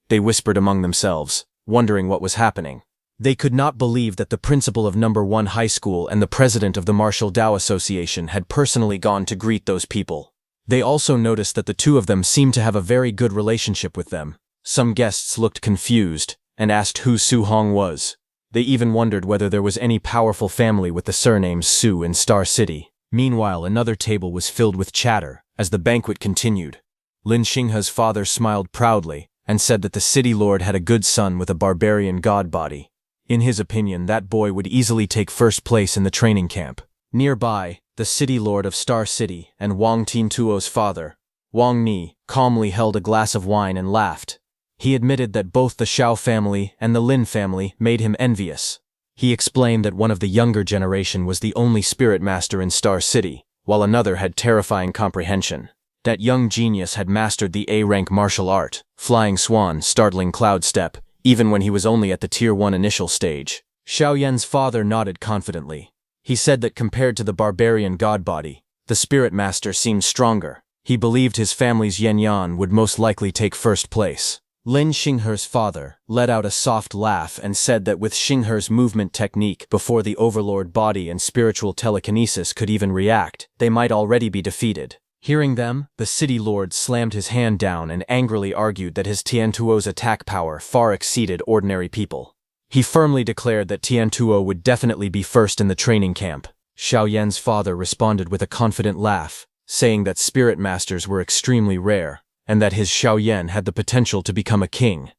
They whispered among themselves, wondering what was happening. They could not believe that the principal of No. 1 High School and the president of the Martial Dao Association had personally gone to greet those people. They also noticed that the two of them seemed to have a very good relationship with them. Some guests looked confused and asked who Su Hong was. They even wondered whether there was any powerful family with the surname Su in Star City. Meanwhile, another table was filled with chatter as the banquet continued. Lin Xinghe's father smiled proudly and said that the city lord had a good son with a barbarian god body. In his opinion, that boy would easily take first place in the training camp. Nearby, the city lord of Star City and Wang Tiantuo's father, Wang Ni, calmly held a glass of wine and laughed. He admitted that both the Xiao family and the Lin family made him envious. He explained that one of the younger generation was the only spirit master in Star City, while another had terrifying comprehension. That young genius had mastered the A-rank martial art, Flying Swan, Startling Cloud Step, even when he was only at the Tier 1 initial stage. Xiaoyan's father nodded confidently. He said that compared to the barbarian god body, the spirit master seemed stronger. He believed his family's Yanyan would most likely take first place. Lin Xinghe's father let out a soft laugh and said that with Xinghe's movement technique before the overlord body and spiritual telekinesis could even react, they might already be defeated. Hearing them, the city lord slammed his hand down and angrily argued that his Tiantuo's attack power far exceeded ordinary people. He firmly declared that Tiantuo would definitely be first in the training camp. Xiaoyan's father responded with a confident laugh, saying that spirit masters were extremely rare, and that his Xiaoyan had the potential to become a king.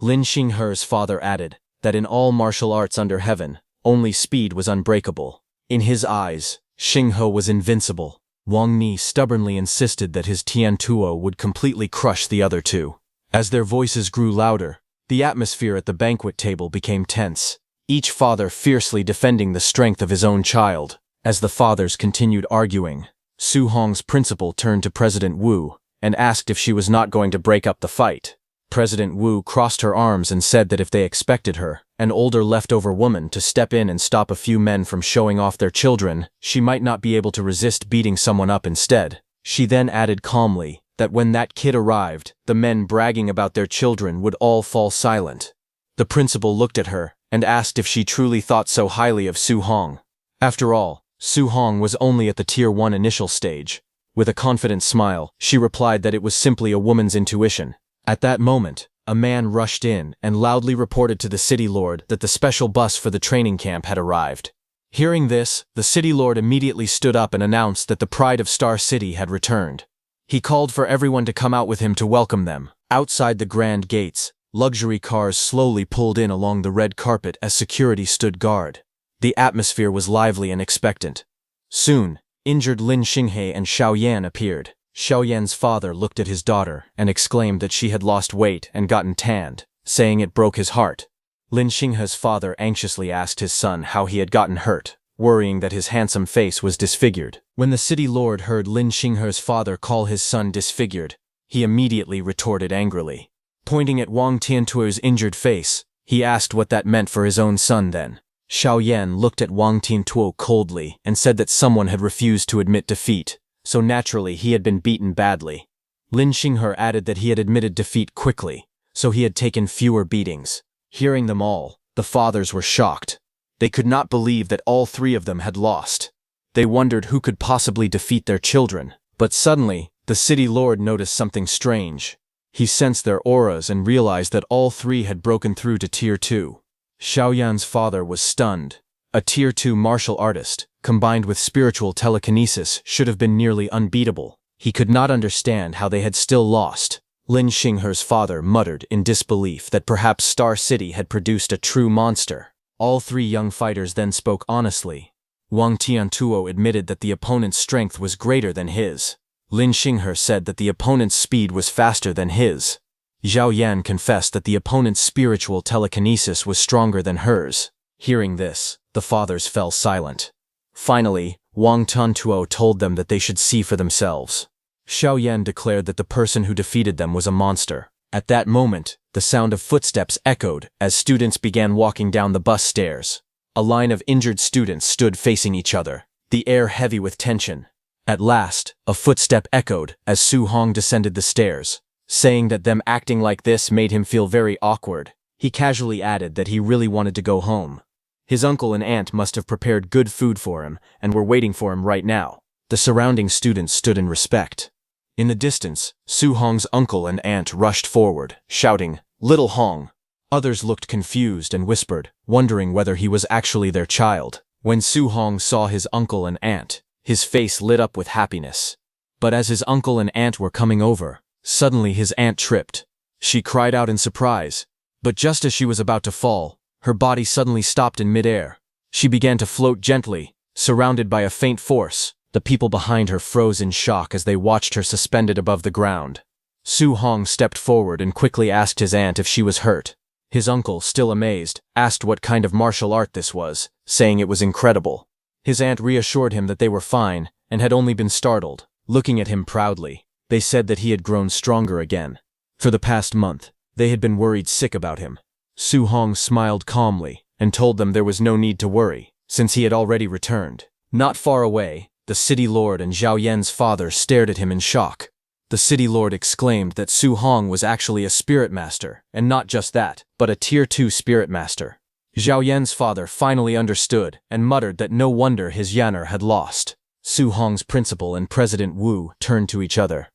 Lin Xinghe's father added that in all martial arts under heaven, only speed was unbreakable. In his eyes, Xinghe was invincible. Wang Ni stubbornly insisted that his Tiantuo would completely crush the other two. As their voices grew louder, the atmosphere at the banquet table became tense, each father fiercely defending the strength of his own child. As the fathers continued arguing, Su Hong's principal turned to President Wu and asked if she was not going to break up the fight. President Wu crossed her arms and said that if they expected her, an older leftover woman, to step in and stop a few men from showing off their children, she might not be able to resist beating someone up instead. She then added calmly that when that kid arrived, the men bragging about their children would all fall silent. The principal looked at her and asked if she truly thought so highly of Su Hong. After all, Su Hong was only at the Tier 1 initial stage. With a confident smile, she replied that it was simply a woman's intuition. At that moment, a man rushed in and loudly reported to the city lord that the special bus for the training camp had arrived. Hearing this, the city lord immediately stood up and announced that the pride of Star City had returned. He called for everyone to come out with him to welcome them. Outside the grand gates, luxury cars slowly pulled in along the red carpet as security stood guard. The atmosphere was lively and expectant. Soon, injured Lin Xinghe and Xiaoyan appeared. Xiaoyan's father looked at his daughter and exclaimed that she had lost weight and gotten tanned, saying it broke his heart. Lin Xinghe's father anxiously asked his son how he had gotten hurt, worrying that his handsome face was disfigured. When the city lord heard Lin Xinghe's father call his son disfigured, he immediately retorted angrily. Pointing at Wang Tiantuo's injured face, he asked what that meant for his own son then. Xiao Yan looked at Wang Tiantuo coldly and said that someone had refused to admit defeat, so naturally he had been beaten badly. Lin Xinghe added that he had admitted defeat quickly, so he had taken fewer beatings. Hearing them all, the fathers were shocked. They could not believe that all three of them had lost. They wondered who could possibly defeat their children. But suddenly, the city lord noticed something strange. He sensed their auras and realized that all three had broken through to Tier 2. Xiao Yan's father was stunned. A Tier 2 martial artist, combined with spiritual telekinesis, should have been nearly unbeatable. He could not understand how they had still lost. Lin Xinghe's father muttered in disbelief that perhaps Star City had produced a true monster. All three young fighters then spoke honestly. Wang Tiantuo admitted that the opponent's strength was greater than his. Lin Xinghe said that the opponent's speed was faster than his. Xiao Yan confessed that the opponent's spiritual telekinesis was stronger than hers. Hearing this, the fathers fell silent. Finally, Wang Tiantuo told them that they should see for themselves. Xiao Yan declared that the person who defeated them was a monster. At that moment, the sound of footsteps echoed as students began walking down the bus stairs. A line of injured students stood facing each other, the air heavy with tension. At last, a footstep echoed as Su Hong descended the stairs, saying that them acting like this made him feel very awkward. He casually added that he really wanted to go home. His uncle and aunt must have prepared good food for him and were waiting for him right now. The surrounding students stood in respect. In the distance, Su Hong's uncle and aunt rushed forward, shouting, "Little Hong!" Others looked confused and whispered, wondering whether he was actually their child. When Su Hong saw his uncle and aunt, his face lit up with happiness. But as his uncle and aunt were coming over, suddenly his aunt tripped. She cried out in surprise, but just as she was about to fall, her body suddenly stopped in midair. She began to float gently, surrounded by a faint force. The people behind her froze in shock as they watched her suspended above the ground. Su Hong stepped forward and quickly asked his aunt if she was hurt. His uncle, still amazed, asked what kind of martial art this was, saying it was incredible. His aunt reassured him that they were fine and had only been startled. Looking at him proudly, they said that he had grown stronger again. For the past month, they had been worried sick about him. Su Hong smiled calmly and told them there was no need to worry, since he had already returned. Not far away, the city lord and Xiao Yan's father stared at him in shock. The city lord exclaimed that Su Hong was actually a spirit master, and not just that, but a Tier 2 spirit master. Xiao Yan's father finally understood and muttered that no wonder his Yanner had lost. Su Hong's principal and President Wu turned to each other.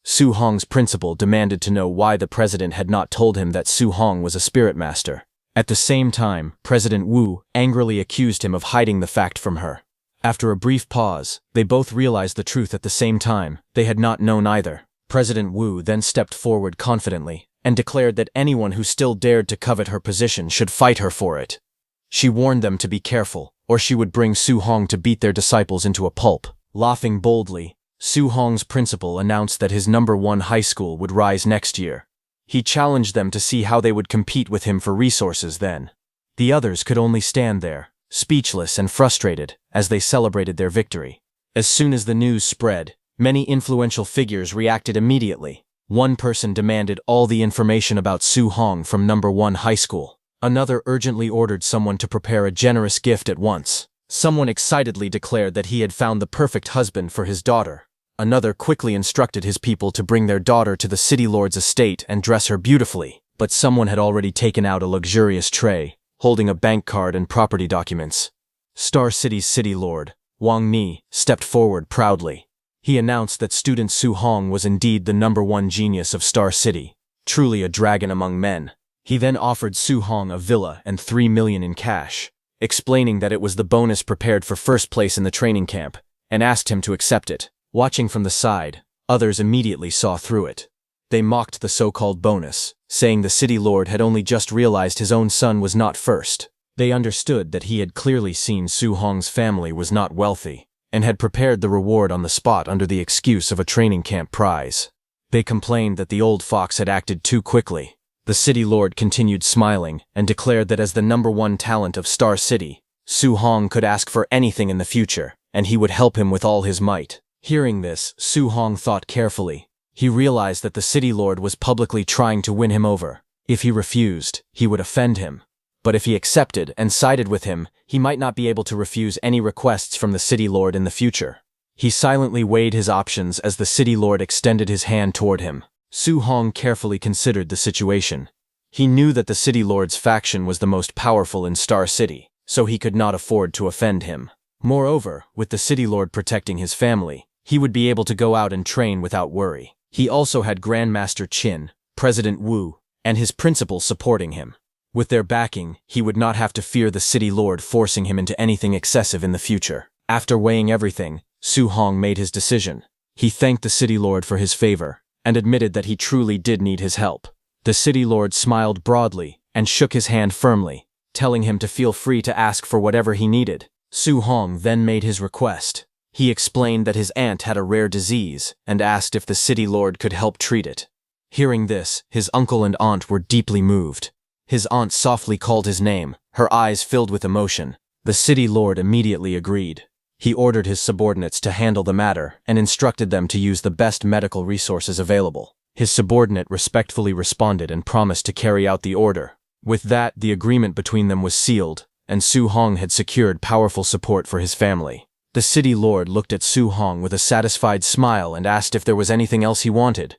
Su Hong's principal demanded to know why the president had not told him that Su Hong was a spirit master. At the same time, President Wu angrily accused him of hiding the fact from her. After a brief pause, they both realized the truth at the same time. They had not known either. President Wu then stepped forward confidently and declared that anyone who still dared to covet her position should fight her for it. She warned them to be careful, or she would bring Su Hong to beat their disciples into a pulp. Laughing boldly, Su Hong's principal announced that his #1 high school would rise next year. He challenged them to see how they would compete with him for resources then. The others could only stand there, speechless and frustrated, as they celebrated their victory. As soon as the news spread, many influential figures reacted immediately. One person demanded all the information about Su Hong from #1 high school. Another urgently ordered someone to prepare a generous gift at once. Someone excitedly declared that he had found the perfect husband for his daughter. Another quickly instructed his people to bring their daughter to the city lord's estate and dress her beautifully. But someone had already taken out a luxurious tray, holding a bank card and property documents. Star City's city lord, Wang Ni, stepped forward proudly. He announced that student Su Hong was indeed the #1 genius of Star City, truly a dragon among men. He then offered Su Hong a villa and 3 million in cash, explaining that it was the bonus prepared for first place in the training camp, and asked him to accept it. Watching from the side, others immediately saw through it. They mocked the so-called bonus, saying the city lord had only just realized his own son was not first. They understood that he had clearly seen Su Hong's family was not wealthy, and had prepared the reward on the spot under the excuse of a training camp prize. They complained that the old fox had acted too quickly. The The city lord continued smiling and declared that as the #1 talent of Star City, Su Hong could ask for anything in the future, and he would help him with all his might. Hearing this, Su Hong thought carefully. He realized that the city lord was publicly trying to win him over. If he refused, he would offend him. But if he accepted and sided with him, he might not be able to refuse any requests from the city lord in the future. He silently weighed his options as the city lord extended his hand toward him. Su Hong carefully considered the situation. He knew that the city lord's faction was the most powerful in Star City, so he could not afford to offend him. Moreover, with the city lord protecting his family, he would be able to go out and train without worry. He also had Grandmaster Qin, President Wu, and his principals supporting him. With their backing, he would not have to fear the city lord forcing him into anything excessive in the future. After weighing everything, Su Hong made his decision. He thanked the city lord for his favor, and admitted that he truly did need his help. The city lord smiled broadly and shook his hand firmly, telling him to feel free to ask for whatever he needed. Su Hong then made his request. He explained that his aunt had a rare disease and asked if the city lord could help treat it. Hearing this, his uncle and aunt were deeply moved. His aunt softly called his name, her eyes filled with emotion. The city lord immediately agreed. He ordered his subordinates to handle the matter and instructed them to use the best medical resources available. His subordinate respectfully responded and promised to carry out the order. With that, the agreement between them was sealed, and Su Hong had secured powerful support for his family. The city lord looked at Su Hong with a satisfied smile and asked if there was anything else he wanted.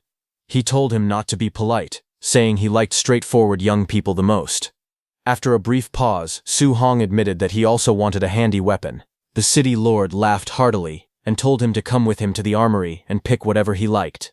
He told him not to be polite, saying he liked straightforward young people the most. After a brief pause, Su Hong admitted that he also wanted a handy weapon. The city lord laughed heartily and told him to come with him to the armory and pick whatever he liked.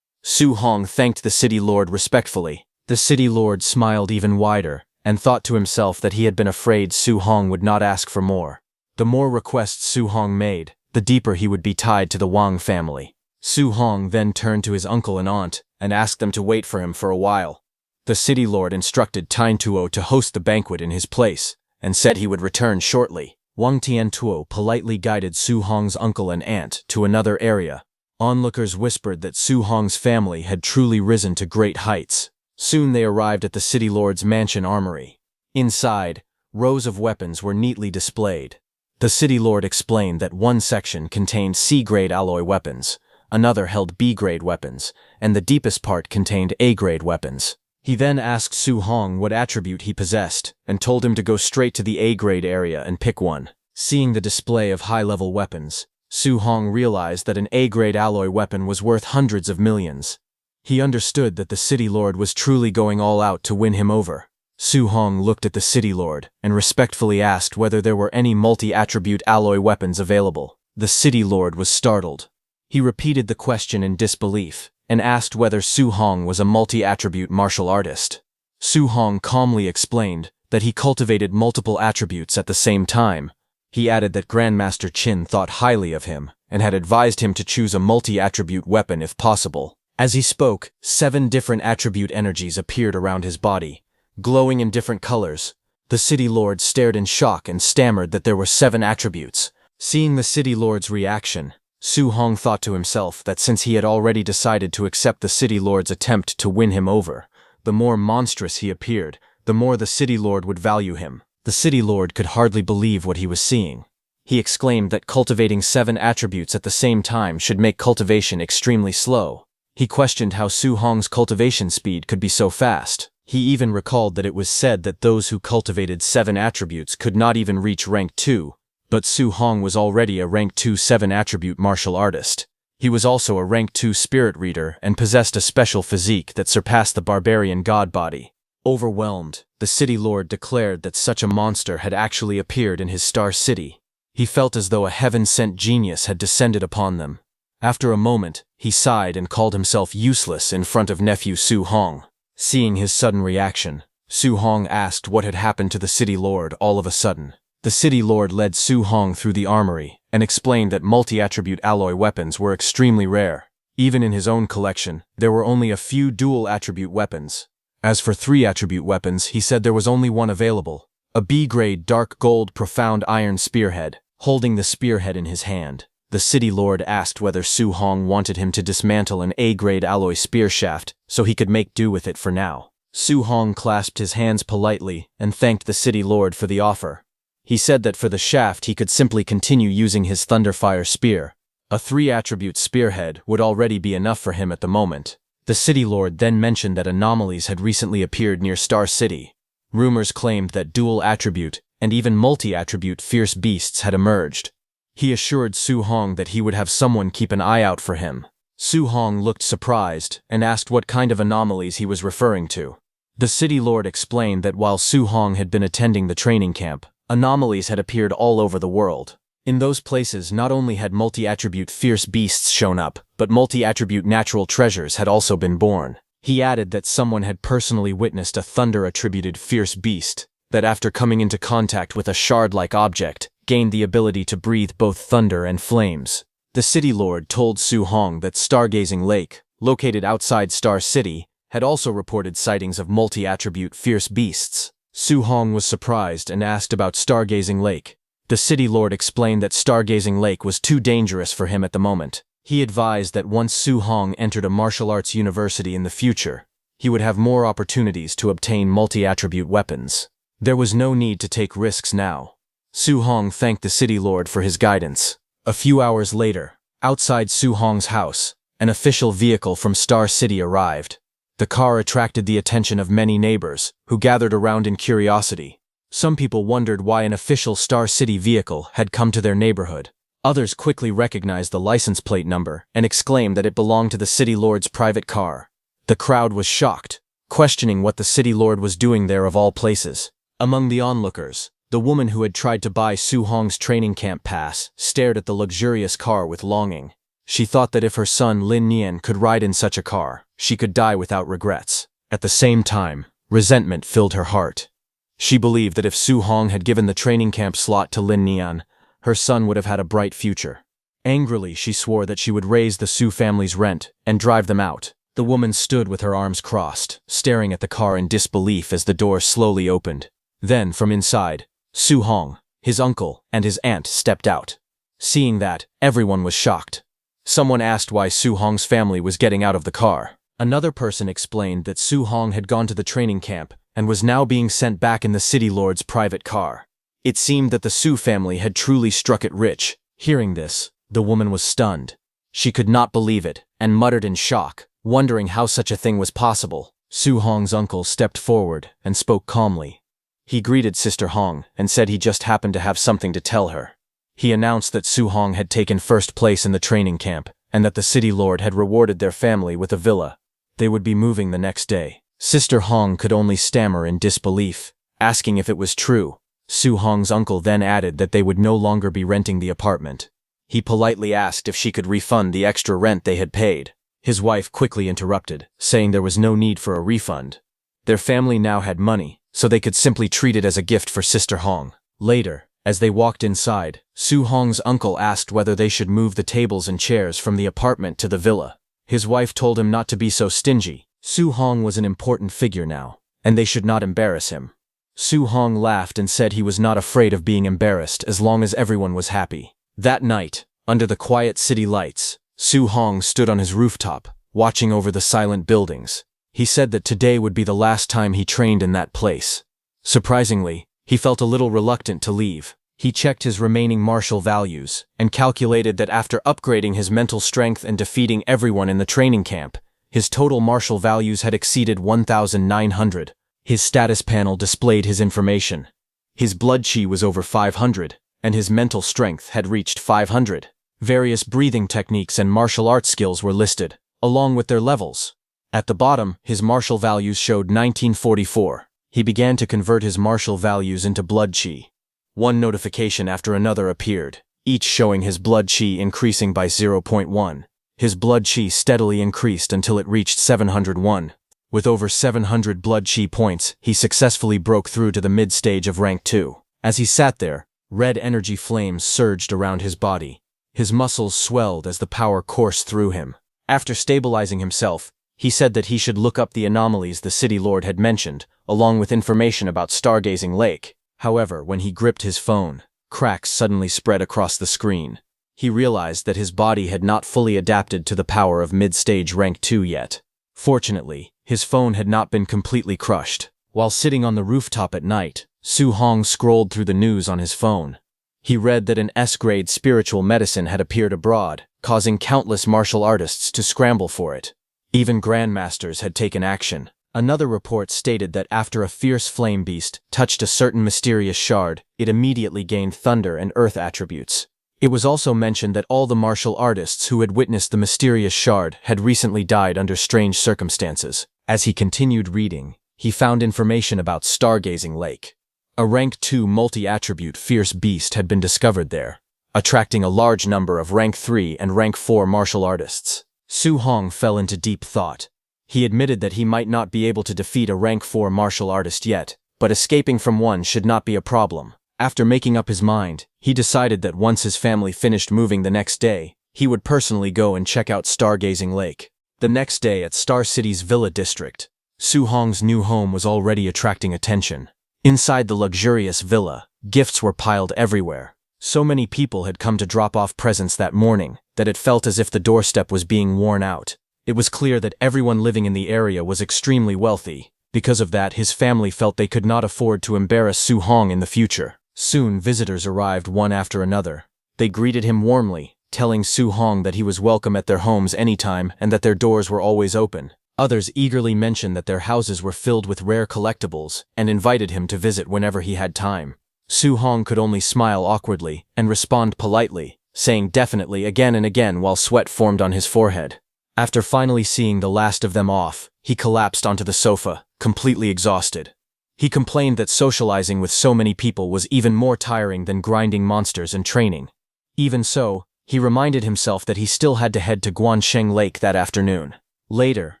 Su Hong thanked the city lord respectfully. The city lord smiled even wider and thought to himself that he had been afraid Su Hong would not ask for more. The more requests Su Hong made, the deeper he would be tied to the Wang family. Su Hong then turned to his uncle and aunt and asked them to wait for him for a while. The city lord instructed Tine Tuo to host the banquet in his place and said he would return shortly. Wang Tiantuo politely guided Su Hong's uncle and aunt to another area. Onlookers whispered that Su Hong's family had truly risen to great heights. Soon they arrived at the city lord's mansion armory. Inside, rows of weapons were neatly displayed. The city lord explained that one section contained C-grade alloy weapons, another held B-grade weapons, and the deepest part contained A-grade weapons. He then asked Su Hong what attribute he possessed and told him to go straight to the A-grade area and pick one. Seeing the display of high-level weapons, Su Hong realized that an A-grade alloy weapon was worth hundreds of millions. He understood that the city lord was truly going all out to win him over. Su Hong looked at the city lord and respectfully asked whether there were any multi-attribute alloy weapons available. The city lord was startled. He repeated the question in disbelief and asked whether Su Hong was a multi-attribute martial artist. Su Hong calmly explained that he cultivated multiple attributes at the same time. He added that Grandmaster Qin thought highly of him and had advised him to choose a multi-attribute weapon if possible. As he spoke, 7 different attribute energies appeared around his body, glowing in different colors. The city lord stared in shock and stammered that there were 7 attributes. Seeing the city lord's reaction, Su Hong thought to himself that since he had already decided to accept the city lord's attempt to win him over, the more monstrous he appeared, the more the city lord would value him. The city lord could hardly believe what he was seeing. He exclaimed that cultivating 7 attributes at the same time should make cultivation extremely slow. He questioned how Su Hong's cultivation speed could be so fast. He even recalled that it was said that those who cultivated 7 attributes could not even reach rank 2, but Su Hong was already a rank 2 7-attribute martial artist. He was also a rank 2 spirit reader and possessed a special physique that surpassed the barbarian god body. Overwhelmed, the city lord declared that such a monster had actually appeared in his Star City. He felt as though a heaven-sent genius had descended upon them. After a moment, he sighed and called himself useless in front of nephew Su Hong. Seeing his sudden reaction, Su Hong asked what had happened to the city lord all of a sudden. The city lord led Su Hong through the armory and explained that multi-attribute alloy weapons were extremely rare. Even in his own collection, there were only a few dual-attribute weapons. As for 3-attribute weapons, he said there was only one available, a B-grade dark gold profound iron spearhead. Holding the spearhead in his hand, the city lord asked whether Su Hong wanted him to dismantle an A-grade alloy spear shaft so he could make do with it for now. Su Hong clasped his hands politely and thanked the city lord for the offer. He said that for the shaft he could simply continue using his Thunderfire spear. A 3-attribute spearhead would already be enough for him at the moment. The city lord then mentioned that anomalies had recently appeared near Star City. Rumors claimed that dual-attribute and even multi-attribute fierce beasts had emerged. He assured Su Hong that he would have someone keep an eye out for him. Su Hong looked surprised and asked what kind of anomalies he was referring to. The city lord explained that while Su Hong had been attending the training camp, anomalies had appeared all over the world. In those places, not only had multi-attribute fierce beasts shown up, but multi-attribute natural treasures had also been born. He added that someone had personally witnessed a thunder-attributed fierce beast that, after coming into contact with a shard-like object, gained the ability to breathe both thunder and flames. The city lord told Su Hong that Stargazing Lake, located outside Star City, had also reported sightings of multi-attribute fierce beasts. Su Hong was surprised and asked about Stargazing Lake. The city lord explained that Stargazing Lake was too dangerous for him at the moment. He advised that once Su Hong entered a martial arts university in the future, he would have more opportunities to obtain multi-attribute weapons. There was no need to take risks now. Su Hong thanked the city lord for his guidance. A few hours later, outside Su Hong's house, an official vehicle from Star City arrived. The car attracted the attention of many neighbors, who gathered around in curiosity. Some people wondered why an official Star City vehicle had come to their neighborhood. Others quickly recognized the license plate number and exclaimed that it belonged to the city lord's private car. The crowd was shocked, questioning what the city lord was doing there of all places. Among the onlookers, the woman who had tried to buy Su Hong's training camp pass stared at the luxurious car with longing. She thought that if her son Lin Nian could ride in such a car, she could die without regrets. At the same time, resentment filled her heart. She believed that if Su Hong had given the training camp slot to Lin Nian, her son would have had a bright future. Angrily, she swore that she would raise the Su family's rent and drive them out. The woman stood with her arms crossed, staring at the car in disbelief as the door slowly opened. Then, from inside, Su Hong, his uncle, and his aunt stepped out. Seeing that, everyone was shocked. Someone asked why Su Hong's family was getting out of the car. Another person explained that Su Hong had gone to the training camp and was now being sent back in the city lord's private car. It seemed that the Su family had truly struck it rich. Hearing this, the woman was stunned. She could not believe it and muttered in shock, wondering how such a thing was possible. Su Hong's uncle stepped forward and spoke calmly. He greeted Sister Hong and said he just happened to have something to tell her. He announced that Su Hong had taken first place in the training camp and that the city lord had rewarded their family with a villa. They would be moving the next day. Sister Hong could only stammer in disbelief, asking if it was true. Su Hong's uncle then added that they would no longer be renting the apartment. He politely asked if she could refund the extra rent they had paid. His wife quickly interrupted, saying there was no need for a refund. Their family now had money, so they could simply treat it as a gift for Sister Hong. Later, as they walked inside, Su Hong's uncle asked whether they should move the tables and chairs from the apartment to the villa. His wife told him not to be so stingy. Su Hong was an important figure now, and they should not embarrass him. Su Hong laughed and said he was not afraid of being embarrassed as long as everyone was happy. That night, under the quiet city lights, Su Hong stood on his rooftop, watching over the silent buildings. He said that today would be the last time he trained in that place. Surprisingly, he felt a little reluctant to leave. He checked his remaining martial values and calculated that after upgrading his mental strength and defeating everyone in the training camp, his total martial values had exceeded 1,900. His status panel displayed his information. His blood chi was over 500, and his mental strength had reached 500. Various breathing techniques and martial arts skills were listed, along with their levels. At the bottom, his martial values showed 1944. He began to convert his martial values into blood chi. One notification after another appeared, each showing his blood chi increasing by 0.1. His blood chi steadily increased until it reached 701. With over 700 blood chi points, he successfully broke through to the mid-stage of rank 2. As he sat there, red energy flames surged around his body. His muscles swelled as the power coursed through him. After stabilizing himself, he said that he should look up the anomalies the city lord had mentioned, along with information about Stargazing Lake. However, when he gripped his phone, cracks suddenly spread across the screen. He realized that his body had not fully adapted to the power of mid-stage rank 2 yet. Fortunately, his phone had not been completely crushed. While sitting on the rooftop at night, Su Hong scrolled through the news on his phone. He read that an S-grade spiritual medicine had appeared abroad, causing countless martial artists to scramble for it. Even grandmasters had taken action. Another report stated that after a fierce flame beast touched a certain mysterious shard, it immediately gained thunder and earth attributes. It was also mentioned that all the martial artists who had witnessed the mysterious shard had recently died under strange circumstances. As he continued reading, he found information about Stargazing Lake. A rank 2 multi-attribute fierce beast had been discovered there, attracting a large number of rank 3 and rank 4 martial artists. Su Hong fell into deep thought. He admitted that he might not be able to defeat a rank 4 martial artist yet, but escaping from one should not be a problem. After making up his mind, he decided that once his family finished moving the next day, he would personally go and check out Stargazing Lake. The next day at Star City's Villa District, Su Hong's new home was already attracting attention. Inside the luxurious villa, gifts were piled everywhere. So many people had come to drop off presents that morning that it felt as if the doorstep was being worn out. It was clear that everyone living in the area was extremely wealthy. Because of that, his family felt they could not afford to embarrass Su Hong in the future. Soon, visitors arrived one after another. They greeted him warmly, telling Su Hong that he was welcome at their homes anytime and that their doors were always open. Others eagerly mentioned that their houses were filled with rare collectibles and invited him to visit whenever he had time. Su Hong could only smile awkwardly and respond politely, saying definitely again and again while sweat formed on his forehead. After finally seeing the last of them off, he collapsed onto the sofa, completely exhausted. He complained that socializing with so many people was even more tiring than grinding monsters and training. Even so, he reminded himself that he still had to head to Guansheng Lake that afternoon. Later,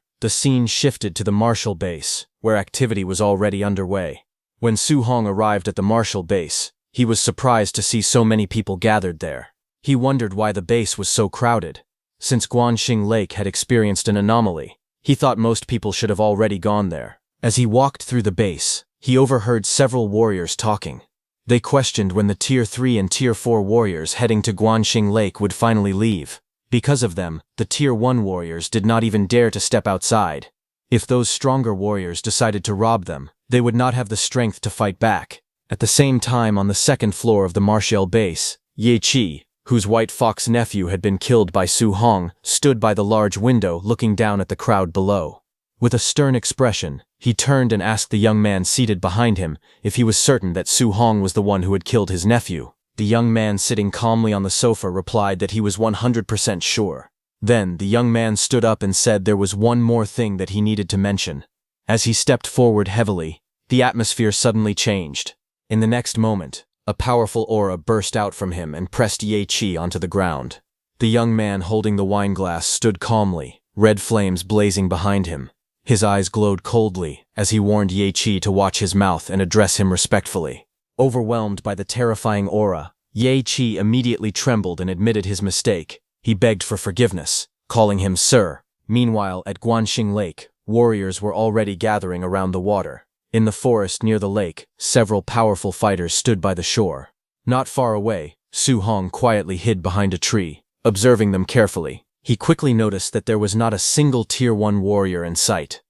the scene shifted to the Martial Base, where activity was already underway. When Su Hong arrived at the Martial Base, he was surprised to see so many people gathered there. He wondered why the base was so crowded. Since Guanxing Lake had experienced an anomaly, he thought most people should have already gone there. As he walked through the base, he overheard several warriors talking. They questioned when the Tier 3 and Tier 4 warriors heading to Guanxing Lake would finally leave. Because of them, the Tier 1 warriors did not even dare to step outside. If those stronger warriors decided to rob them, they would not have the strength to fight back. At the same time, on the second floor of the Martial Base, Ye Qi, whose White Fox nephew had been killed by Su Hong, stood by the large window looking down at the crowd below. With a stern expression, he turned and asked the young man seated behind him if he was certain that Su Hong was the one who had killed his nephew. The young man sitting calmly on the sofa replied that he was 100% sure. Then, the young man stood up and said there was one more thing that he needed to mention. As he stepped forward heavily, the atmosphere suddenly changed. In the next moment, a powerful aura burst out from him and pressed Ye Qi onto the ground. The young man holding the wine glass stood calmly, red flames blazing behind him. His eyes glowed coldly as he warned Ye Qi to watch his mouth and address him respectfully. Overwhelmed by the terrifying aura, Ye Qi immediately trembled and admitted his mistake. He begged for forgiveness, calling him sir. Meanwhile, at Guanxing Lake, warriors were already gathering around the water. In the forest near the lake, several powerful fighters stood by the shore. Not far away, Su Hong quietly hid behind a tree, observing them carefully. He quickly noticed that there was not a single Tier 1 warrior in sight.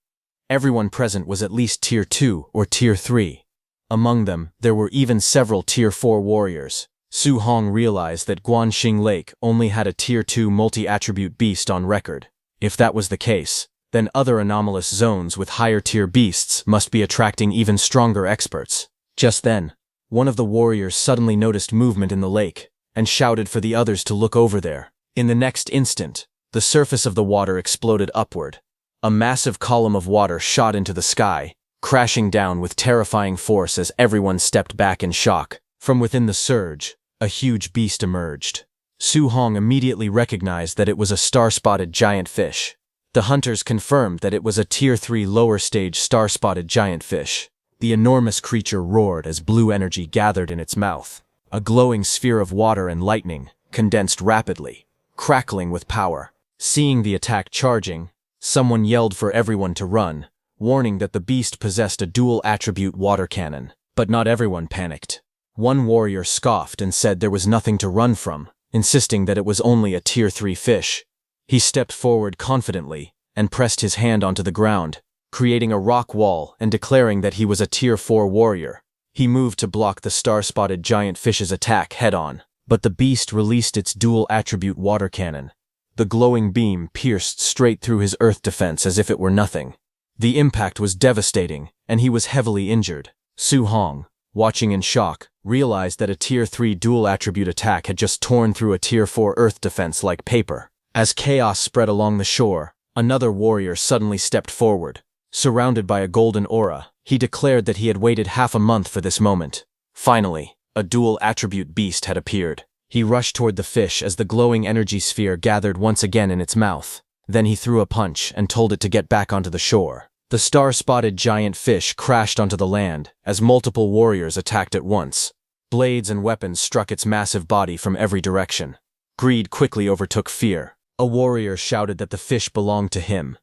Everyone present was at least Tier 2 or Tier 3. Among them, there were even several Tier 4 warriors. Su Hong realized that Guanxing Lake only had a Tier 2 multi-attribute beast on record. If that was the case, then other anomalous zones with higher-tier beasts must be attracting even stronger experts. Just then, one of the warriors suddenly noticed movement in the lake and shouted for the others to look over there. In the next instant, the surface of the water exploded upward. A massive column of water shot into the sky, crashing down with terrifying force as everyone stepped back in shock. From within the surge, a huge beast emerged. Su Hong immediately recognized that it was a star-spotted giant fish. The hunters confirmed that it was a Tier 3 lower-stage star-spotted giant fish. The enormous creature roared as blue energy gathered in its mouth. A glowing sphere of water and lightning condensed rapidly, crackling with power. Seeing the attack charging, someone yelled for everyone to run, warning that the beast possessed a dual-attribute water cannon. But not everyone panicked. One warrior scoffed and said there was nothing to run from, insisting that it was only a Tier 3 fish. He stepped forward confidently and pressed his hand onto the ground, creating a rock wall and declaring that he was a Tier 4 warrior. He moved to block the star-spotted giant fish's attack head-on, but the beast released its dual-attribute water cannon. The glowing beam pierced straight through his earth defense as if it were nothing. The impact was devastating, and he was heavily injured. Su Hong, watching in shock, realized that a Tier 3 dual-attribute attack had just torn through a Tier 4 earth defense like paper. As chaos spread along the shore, another warrior suddenly stepped forward. Surrounded by a golden aura, he declared that he had waited half a month for this moment. Finally, a dual-attribute beast had appeared. He rushed toward the fish as the glowing energy sphere gathered once again in its mouth. Then he threw a punch and told it to get back onto the shore. The star-spotted giant fish crashed onto the land as multiple warriors attacked at once. Blades and weapons struck its massive body from every direction. Greed quickly overtook fear. A warrior shouted that the fish belonged to him.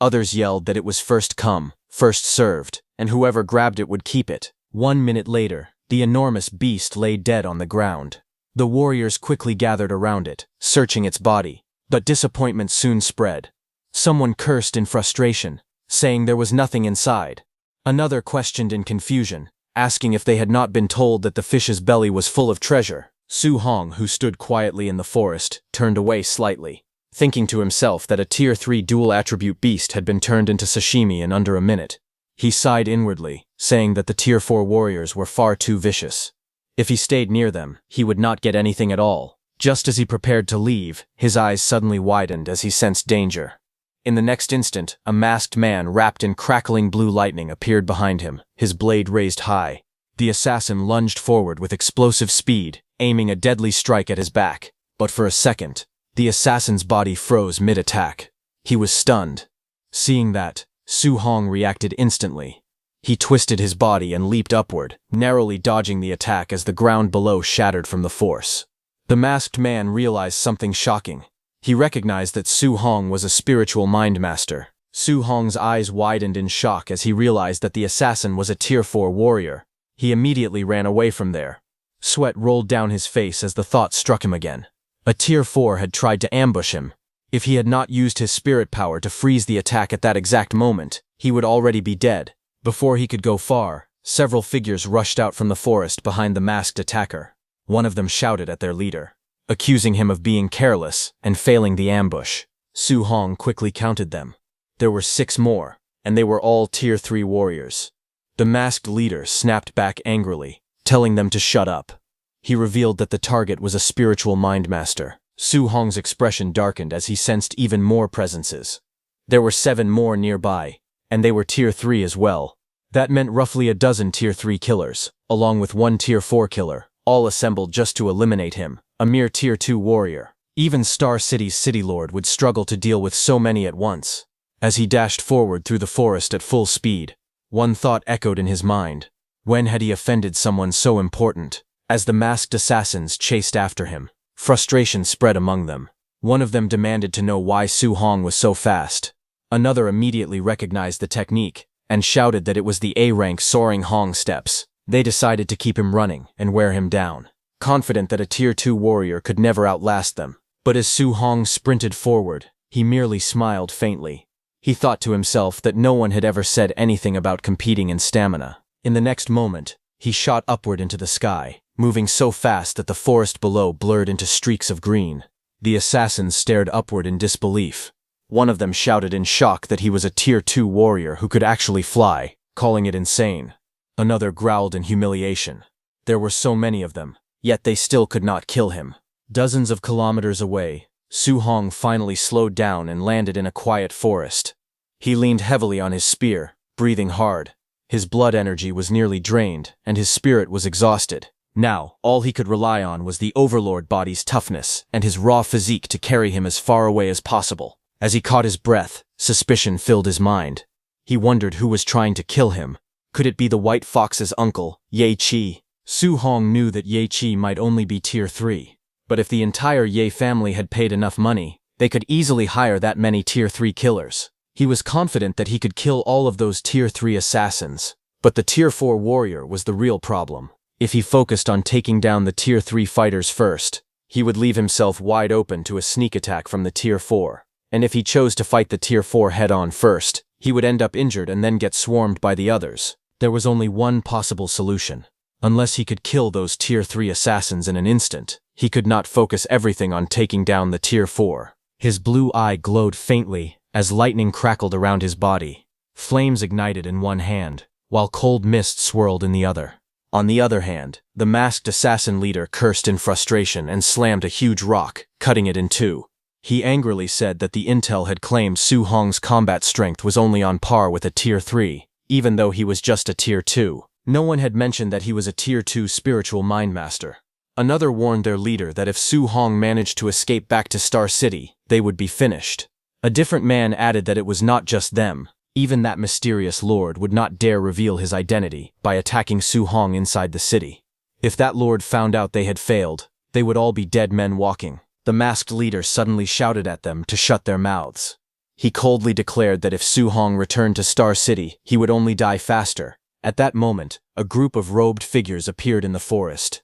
Others yelled that it was first come, first served, and whoever grabbed it would keep it. 1 minute later, the enormous beast lay dead on the ground. The warriors quickly gathered around it, searching its body, but disappointment soon spread. Someone cursed in frustration, saying there was nothing inside. Another questioned in confusion, asking if they had not been told that the fish's belly was full of treasure. Su Hong, who stood quietly in the forest, turned away slightly, thinking to himself that a Tier 3 dual-attribute beast had been turned into sashimi in under a minute. He sighed inwardly, saying that the Tier 4 warriors were far too vicious. If he stayed near them, he would not get anything at all. Just as he prepared to leave, his eyes suddenly widened as he sensed danger. In the next instant, a masked man wrapped in crackling blue lightning appeared behind him, his blade raised high. The assassin lunged forward with explosive speed, aiming a deadly strike at his back. But for a second, the assassin's body froze mid-attack. He was stunned. Seeing that, Su Hong reacted instantly. He twisted his body and leaped upward, narrowly dodging the attack as the ground below shattered from the force. The masked man realized something shocking. He recognized that Su Hong was a spiritual mind master. Su Hong's eyes widened in shock as he realized that the assassin was a Tier 4 warrior. He immediately ran away from there. Sweat rolled down his face as the thought struck him again. A Tier 4 had tried to ambush him. If he had not used his spirit power to freeze the attack at that exact moment, he would already be dead. Before he could go far, several figures rushed out from the forest behind the masked attacker. One of them shouted at their leader, accusing him of being careless and failing the ambush. Su Hong quickly counted them. There were 6 more, and they were all Tier 3 warriors. The masked leader snapped back angrily, telling them to shut up. He revealed that the target was a spiritual mind master. Su Hong's expression darkened as he sensed even more presences. There were 7 more nearby, and they were Tier 3 as well. That meant roughly a dozen Tier 3 killers, along with 1 Tier 4 killer, all assembled just to eliminate him, a mere Tier 2 warrior. Even Star City's city lord would struggle to deal with so many at once. As he dashed forward through the forest at full speed, one thought echoed in his mind. When had he offended someone so important? As the masked assassins chased after him, frustration spread among them. One of them demanded to know why Su Hong was so fast. Another immediately recognized the technique and shouted that it was the A-rank soaring Hong steps. They decided to keep him running and wear him down, confident that a Tier 2 warrior could never outlast them. But as Su Hong sprinted forward, he merely smiled faintly. He thought to himself that no one had ever said anything about competing in stamina. In the next moment, he shot upward into the sky, moving so fast that the forest below blurred into streaks of green. The assassins stared upward in disbelief. One of them shouted in shock that he was a Tier 2 warrior who could actually fly, calling it insane. Another growled in humiliation. There were so many of them, yet they still could not kill him. Dozens of kilometers away, Su Hong finally slowed down and landed in a quiet forest. He leaned heavily on his spear, breathing hard. His blood energy was nearly drained, and his spirit was exhausted. Now, all he could rely on was the Overlord body's toughness and his raw physique to carry him as far away as possible. As he caught his breath, suspicion filled his mind. He wondered who was trying to kill him. Could it be the White Fox's uncle, Ye Qi? Su Hong knew that Ye Qi might only be Tier 3. But if the entire Ye family had paid enough money, they could easily hire that many Tier 3 killers. He was confident that he could kill all of those Tier 3 assassins. But the Tier 4 warrior was the real problem. If he focused on taking down the Tier 3 fighters first, he would leave himself wide open to a sneak attack from the Tier 4. and if he chose to fight the Tier 4 head-on first, he would end up injured and then get swarmed by the others. There was only one possible solution. Unless he could kill those Tier 3 assassins in an instant, he could not focus everything on taking down the Tier 4. His blue eye glowed faintly as lightning crackled around his body. Flames ignited in one hand, while cold mist swirled in the other. On the other hand, the masked assassin leader cursed in frustration and slammed a huge rock, cutting it in two. He angrily said that the intel had claimed Su Hong's combat strength was only on par with a Tier 3, even though he was just a Tier 2. No one had mentioned that he was a Tier 2 spiritual mind master. Another warned their leader that if Su Hong managed to escape back to Star City, they would be finished. A different man added that it was not just them. Even that mysterious lord would not dare reveal his identity by attacking Su Hong inside the city. If that lord found out they had failed, they would all be dead men walking. The masked leader suddenly shouted at them to shut their mouths. He coldly declared that if Su Hong returned to Star City, he would only die faster. At that moment, a group of robed figures appeared in the forest.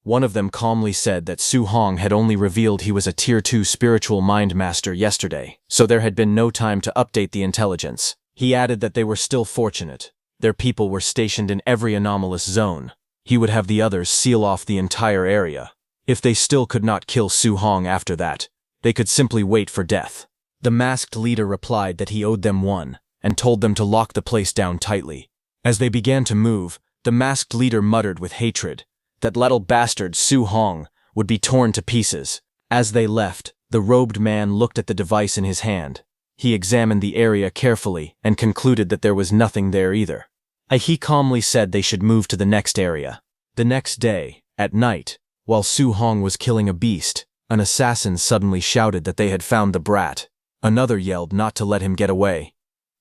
One of them calmly said that Su Hong had only revealed he was a Tier 2 spiritual mind master yesterday, so there had been no time to update the intelligence. He added that they were still fortunate. Their people were stationed in every anomalous zone. He would have the others seal off the entire area. If they still could not kill Su Hong after that, they could simply wait for death. The masked leader replied that he owed them one, and told them to lock the place down tightly. As they began to move, the masked leader muttered with hatred that little bastard Su Hong would be torn to pieces. As they left, the robed man looked at the device in his hand. He examined the area carefully and concluded that there was nothing there either. He calmly said they should move to the next area. The next day, at night, while Su Hong was killing a beast, an assassin suddenly shouted that they had found the brat. Another yelled not to let him get away.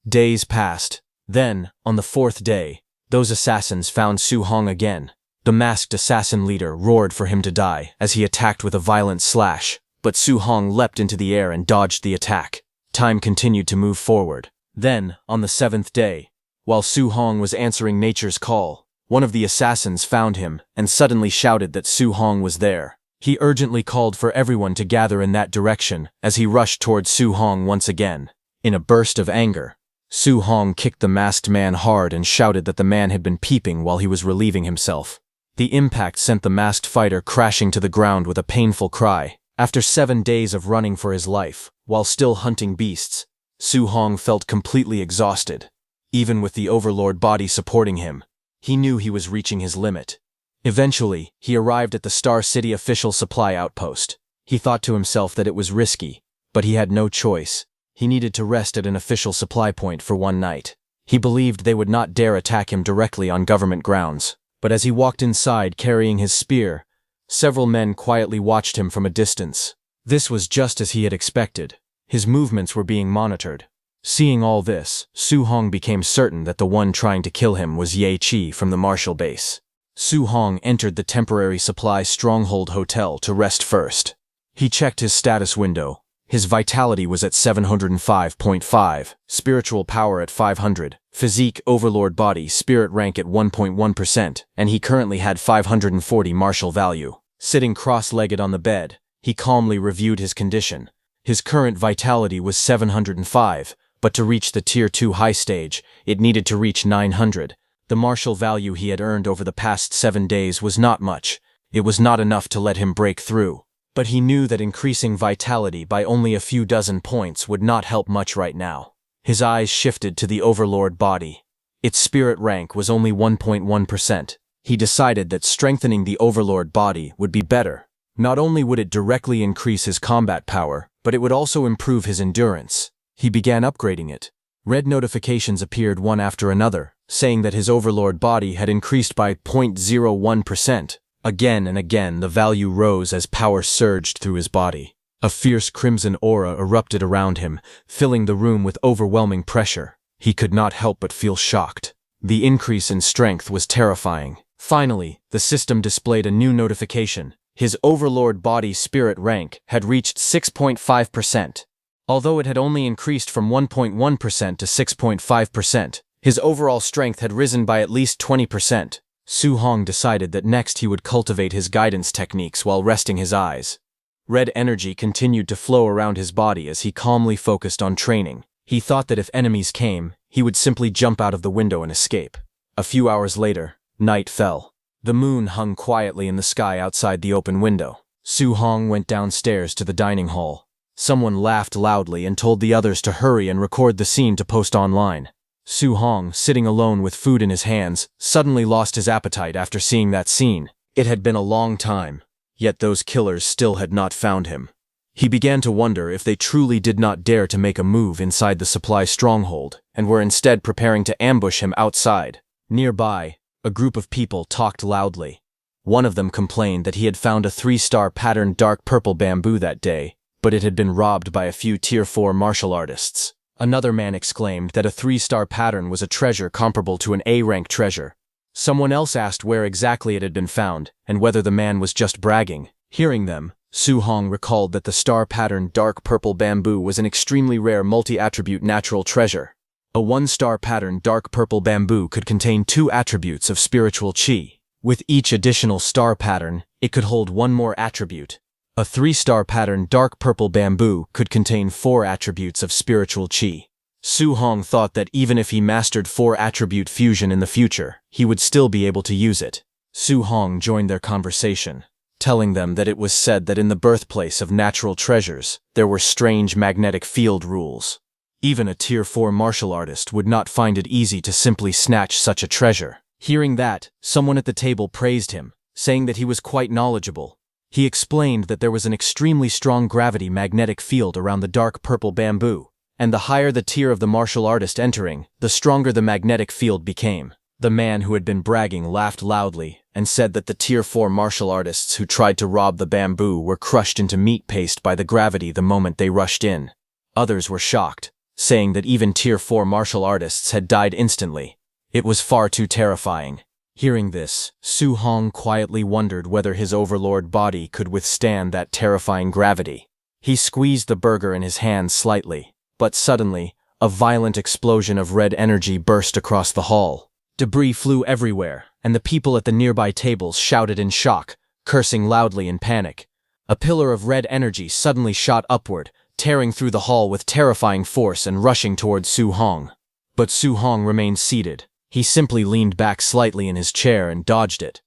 Days passed. Then, on the fourth day, those assassins found Su Hong again. The masked assassin leader roared for him to die as he attacked with a violent slash, but Su Hong leapt into the air and dodged the attack. Time continued to move forward. Then, on the seventh day, while Su Hong was answering nature's call, one of the assassins found him and suddenly shouted that Su Hong was there. He urgently called for everyone to gather in that direction as he rushed towards Su Hong once again. In a burst of anger, Su Hong kicked the masked man hard and shouted that the man had been peeping while he was relieving himself. The impact sent the masked fighter crashing to the ground with a painful cry. After 7 days of running for his life, while still hunting beasts, Su Hong felt completely exhausted. Even with the Overlord body supporting him, he knew he was reaching his limit. Eventually, he arrived at the Star City official supply outpost. He thought to himself that it was risky, but he had no choice. He needed to rest at an official supply point for one night. He believed they would not dare attack him directly on government grounds. But as he walked inside carrying his spear, several men quietly watched him from a distance. This was just as he had expected. His movements were being monitored. Seeing all this, Su Hong became certain that the one trying to kill him was Ye Chi from the Martial base. Su Hong entered the temporary supply stronghold hotel to rest first. He checked his status window. His vitality was at 705.5, spiritual power at 500, physique overlord body spirit rank at 1.1%, and he currently had 540 martial value. Sitting cross-legged on the bed, he calmly reviewed his condition. His current vitality was 705, but to reach the Tier 2 high stage, it needed to reach 900. The martial value he had earned over the past 7 days was not much. It was not enough to let him break through. But he knew that increasing vitality by only a few dozen points would not help much right now. His eyes shifted to the Overlord body. Its spirit rank was only 1.1%. He decided that strengthening the Overlord body would be better. Not only would it directly increase his combat power, but it would also improve his endurance. He began upgrading it. Red notifications appeared one after another, saying that his Overlord body had increased by 0.01%. Again and again, the value rose as power surged through his body. A fierce crimson aura erupted around him, filling the room with overwhelming pressure. He could not help but feel shocked. The increase in strength was terrifying. Finally, the system displayed a new notification. His Overlord body spirit rank had reached 6.5%. Although it had only increased from 1.1% to 6.5%, his overall strength had risen by at least 20%. Su Hong decided that next he would cultivate his guidance techniques while resting his eyes. Red energy continued to flow around his body as he calmly focused on training. He thought that if enemies came, he would simply jump out of the window and escape. A few hours later, night fell. The moon hung quietly in the sky outside the open window. Su Hong went downstairs to the dining hall. Someone laughed loudly and told the others to hurry and record the scene to post online. Su Hong, sitting alone with food in his hands, suddenly lost his appetite after seeing that scene. It had been a long time, yet those killers still had not found him. He began to wonder if they truly did not dare to make a move inside the supply stronghold and were instead preparing to ambush him outside. Nearby, a group of people talked loudly. One of them complained that he had found a 3-star patterned dark purple bamboo that day, but it had been robbed by a few Tier 4 martial artists. Another man exclaimed that a 3-star pattern was a treasure comparable to an A-rank treasure. Someone else asked where exactly it had been found, and whether the man was just bragging. Hearing them, Su Hong recalled that the star-patterned dark purple bamboo was an extremely rare multi-attribute natural treasure. A 1-star patterned dark purple bamboo could contain 2 attributes of spiritual qi. With each additional star pattern, it could hold 1 more attribute. A 3-star patterned dark purple bamboo could contain 4 attributes of spiritual qi. Su Hong thought that even if he mastered 4-attribute fusion in the future, he would still be able to use it. Su Hong joined their conversation, telling them that it was said that in the birthplace of natural treasures, there were strange magnetic field rules. Even a Tier 4 martial artist would not find it easy to simply snatch such a treasure. Hearing that, someone at the table praised him, saying that he was quite knowledgeable. He explained that there was an extremely strong gravity magnetic field around the dark purple bamboo, and the higher the tier of the martial artist entering, the stronger the magnetic field became. The man who had been bragging laughed loudly and said that the Tier 4 martial artists who tried to rob the bamboo were crushed into meat paste by the gravity the moment they rushed in. Others were shocked, saying that even Tier 4 martial artists had died instantly. It was far too terrifying. Hearing this, Su Hong quietly wondered whether his overlord body could withstand that terrifying gravity. He squeezed the burger in his hand slightly, but suddenly, a violent explosion of red energy burst across the hall. Debris flew everywhere, and the people at the nearby tables shouted in shock, cursing loudly in panic. A pillar of red energy suddenly shot upward, tearing through the hall with terrifying force and rushing towards Su Hong. But Su Hong remained seated. He simply leaned back slightly in his chair and dodged it.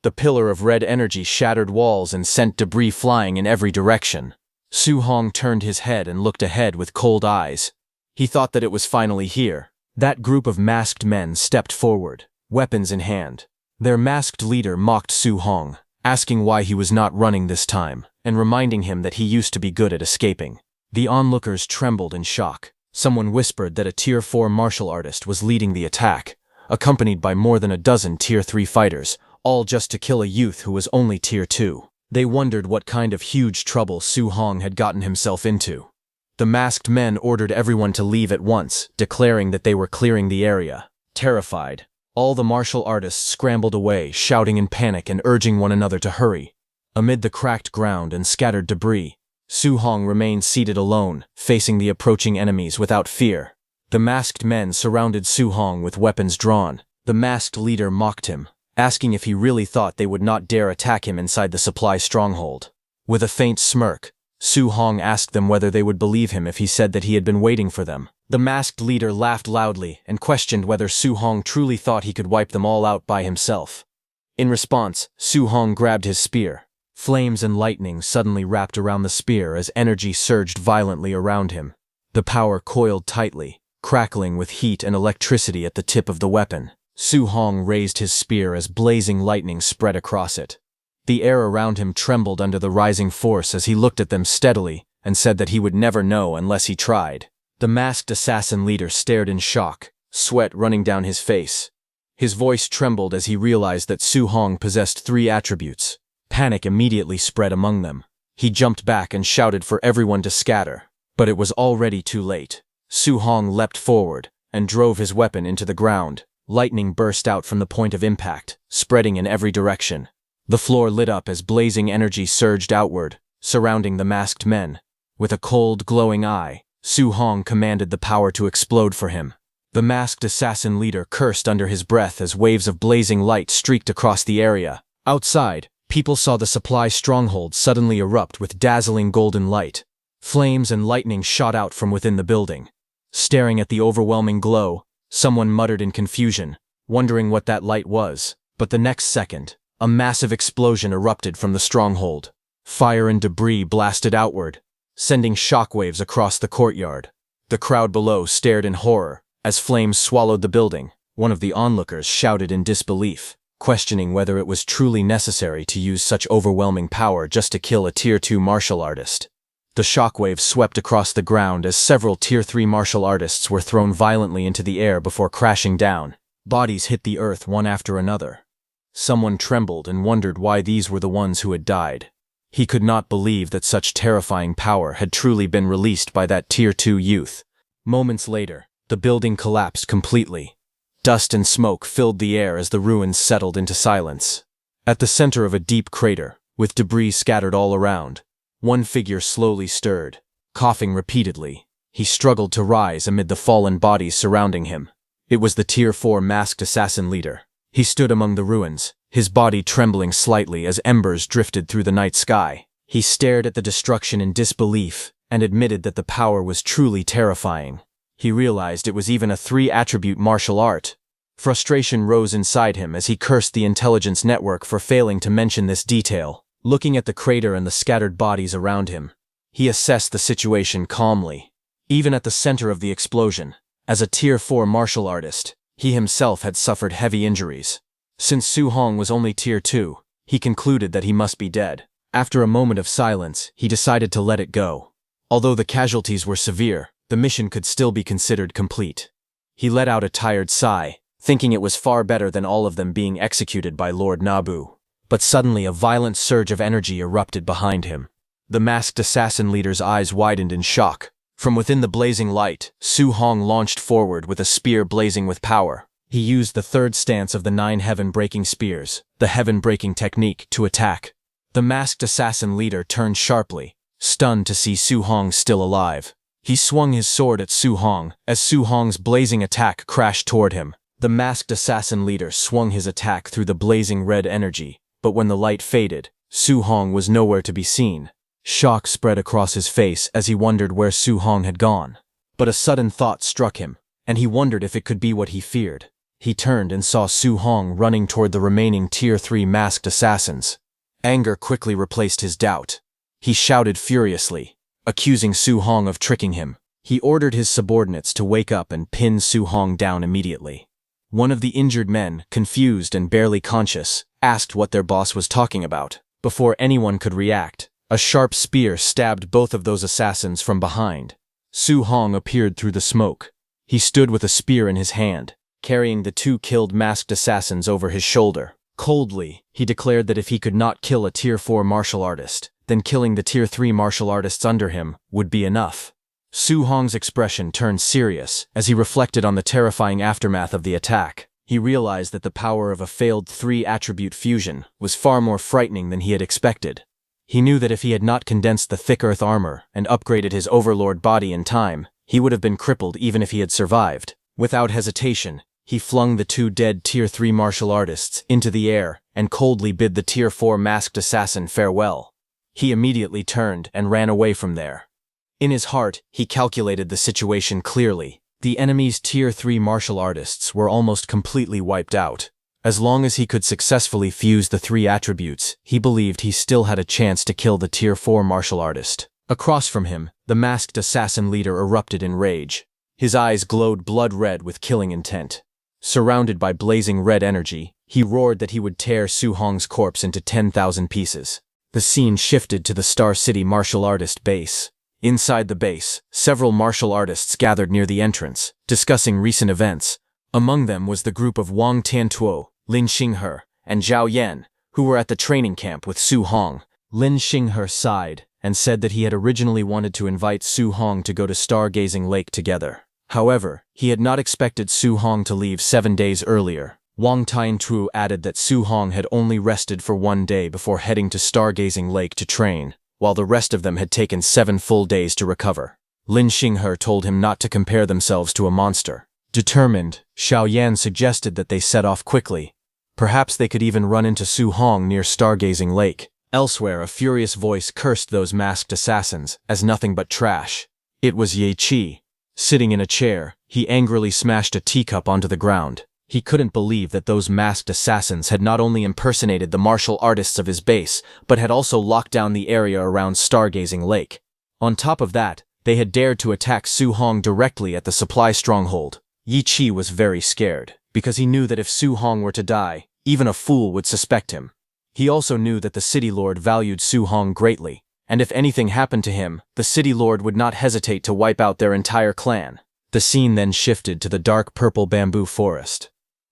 The pillar of red energy shattered walls and sent debris flying in every direction. Su Hong turned his head and looked ahead with cold eyes. He thought that it was finally here. That group of masked men stepped forward, weapons in hand. Their masked leader mocked Su Hong, asking why he was not running this time, and reminding him that he used to be good at escaping. The onlookers trembled in shock. Someone whispered that a Tier 4 martial artist was leading the attack, accompanied by more than a dozen Tier 3 fighters, all just to kill a youth who was only Tier 2. They wondered what kind of huge trouble Su Hong had gotten himself into. The masked men ordered everyone to leave at once, declaring that they were clearing the area. Terrified, all the martial artists scrambled away, shouting in panic and urging one another to hurry. Amid the cracked ground and scattered debris, Su Hong remained seated alone, facing the approaching enemies without fear. The masked men surrounded Su Hong with weapons drawn. The masked leader mocked him, asking if he really thought they would not dare attack him inside the supply stronghold. With a faint smirk, Su Hong asked them whether they would believe him if he said that he had been waiting for them. The masked leader laughed loudly and questioned whether Su Hong truly thought he could wipe them all out by himself. In response, Su Hong grabbed his spear. Flames and lightning suddenly wrapped around the spear as energy surged violently around him. The power coiled tightly, crackling with heat and electricity at the tip of the weapon. Su Hong raised his spear as blazing lightning spread across it. The air around him trembled under the rising force as he looked at them steadily and said that he would never know unless he tried. The masked assassin leader stared in shock, sweat running down his face. His voice trembled as he realized that Su Hong possessed 3 attributes. Panic immediately spread among them. He jumped back and shouted for everyone to scatter, but it was already too late. Su Hong leapt forward and drove his weapon into the ground. Lightning burst out from the point of impact, spreading in every direction. The floor lit up as blazing energy surged outward, surrounding the masked men. With a cold, glowing eye, Su Hong commanded the power to explode for him. The masked assassin leader cursed under his breath as waves of blazing light streaked across the area. Outside, People saw the supply stronghold suddenly erupt with dazzling golden light. Flames and lightning shot out from within the building. Staring at the overwhelming glow, someone muttered in confusion, wondering what that light was. But the next second, a massive explosion erupted from the stronghold. Fire and debris blasted outward, sending shockwaves across the courtyard. The crowd below stared in horror as flames swallowed the building. One of the onlookers shouted in disbelief, questioning whether it was truly necessary to use such overwhelming power just to kill a Tier 2 martial artist. The shockwaves swept across the ground as several Tier 3 martial artists were thrown violently into the air before crashing down. Bodies hit the earth one after another. Someone trembled and wondered why these were the ones who had died. He could not believe that such terrifying power had truly been released by that Tier 2 youth. Moments later, the building collapsed completely. Dust and smoke filled the air as the ruins settled into silence. At the center of a deep crater, with debris scattered all around, one figure slowly stirred, coughing repeatedly. He struggled to rise amid the fallen bodies surrounding him. It was the Tier 4 masked assassin leader. He stood among the ruins, his body trembling slightly as embers drifted through the night sky. He stared at the destruction in disbelief and admitted that the power was truly terrifying. He realized it was even a 3-attribute martial art. Frustration rose inside him as he cursed the intelligence network for failing to mention this detail. Looking at the crater and the scattered bodies around him, he assessed the situation calmly. Even at the center of the explosion, as a Tier 4 martial artist, he himself had suffered heavy injuries. Since Su Hong was only Tier 2, he concluded that he must be dead. After a moment of silence, he decided to let it go. Although the casualties were severe, the mission could still be considered complete. He let out a tired sigh, thinking it was far better than all of them being executed by Lord Nabu. But suddenly a violent surge of energy erupted behind him. The masked assassin leader's eyes widened in shock. From within the blazing light, Su Hong launched forward with a spear blazing with power. He used the third stance of the 9 heaven-breaking spears, the heaven-breaking technique, to attack. The masked assassin leader turned sharply, stunned to see Su Hong still alive. He swung his sword at Su Hong as Su Hong's blazing attack crashed toward him. The masked assassin leader swung his attack through the blazing red energy, but when the light faded, Su Hong was nowhere to be seen. Shock spread across his face as he wondered where Su Hong had gone. But a sudden thought struck him, and he wondered if it could be what he feared. He turned and saw Su Hong running toward the remaining Tier 3 masked assassins. Anger quickly replaced his doubt. He shouted furiously, accusing Su Hong of tricking him. He ordered his subordinates to wake up and pin Su Hong down immediately. One of the injured men, confused and barely conscious, asked what their boss was talking about. Before anyone could react, a sharp spear stabbed both of those assassins from behind. Su Hong appeared through the smoke. He stood with a spear in his hand, carrying the 2 killed masked assassins over his shoulder. Coldly, he declared that if he could not kill a Tier 4 martial artist, then killing the Tier 3 martial artists under him would be enough. Su Hong's expression turned serious as he reflected on the terrifying aftermath of the attack. He realized that the power of a failed 3-attribute fusion was far more frightening than he had expected. He knew that if he had not condensed the thick earth armor and upgraded his overlord body in time, he would have been crippled even if he had survived. Without hesitation, he flung the 2 dead Tier 3 martial artists into the air and coldly bid the Tier 4 masked assassin farewell. He immediately turned and ran away from there. In his heart, he calculated the situation clearly. The enemy's Tier 3 martial artists were almost completely wiped out. As long as he could successfully fuse the 3 attributes, he believed he still had a chance to kill the Tier 4 martial artist. Across from him, the masked assassin leader erupted in rage. His eyes glowed blood red with killing intent. Surrounded by blazing red energy, he roared that he would tear Su Hong's corpse into 10,000 pieces. The scene shifted to the Star City martial artist base. Inside the base, several martial artists gathered near the entrance, discussing recent events. Among them was the group of Wang Tiantuo, Lin Xinghe, and Zhao Yan, who were at the training camp with Su Hong. Lin Xinghe sighed and said that he had originally wanted to invite Su Hong to go to Stargazing Lake together. However, he had not expected Su Hong to leave 7 days earlier. Wang Tiantuo added that Su Hong had only rested for 1 day before heading to Stargazing Lake to train, while the rest of them had taken 7 full days to recover. Lin Xinghe told him not to compare themselves to a monster. Determined, Xiao Yan suggested that they set off quickly. Perhaps they could even run into Su Hong near Stargazing Lake. Elsewhere, a furious voice cursed those masked assassins as nothing but trash. It was Ye Qi. Sitting in a chair, he angrily smashed a teacup onto the ground. He couldn't believe that those masked assassins had not only impersonated the martial artists of his base, but had also locked down the area around Stargazing Lake. On top of that, they had dared to attack Su Hong directly at the supply stronghold. Ye Qi was very scared, because he knew that if Su Hong were to die, even a fool would suspect him. He also knew that the City Lord valued Su Hong greatly, and if anything happened to him, the City Lord would not hesitate to wipe out their entire clan. The scene then shifted to the dark purple bamboo forest.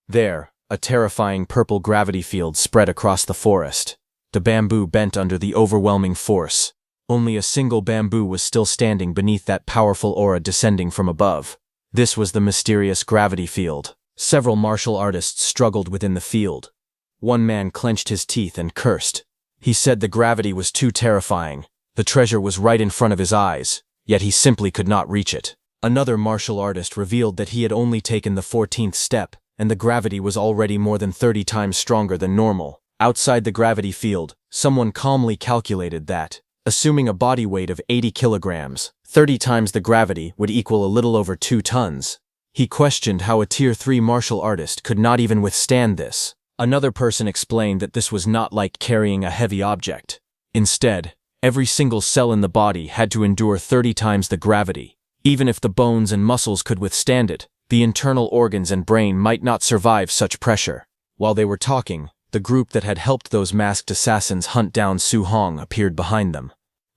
There, a terrifying purple gravity field spread across the forest. The bamboo bent under the overwhelming force. Only a single bamboo was still standing beneath that powerful aura descending from above. This was the mysterious gravity field. Several martial artists struggled within the field. One man clenched his teeth and cursed. He said the gravity was too terrifying. The treasure was right in front of his eyes, yet he simply could not reach it. Another martial artist revealed that he had only taken the 14th step, and the gravity was already more than 30 times stronger than normal. Outside the gravity field, someone calmly calculated that, assuming a body weight of 80 kilograms, 30 times the gravity would equal a little over 2 tons. He questioned how a Tier 3 martial artist could not even withstand this. Another person explained that this was not like carrying a heavy object. Instead, every single cell in the body had to endure 30 times the gravity. Even if the bones and muscles could withstand it, the internal organs and brain might not survive such pressure. While they were talking, the group that had helped those masked assassins hunt down Su Hong appeared behind them.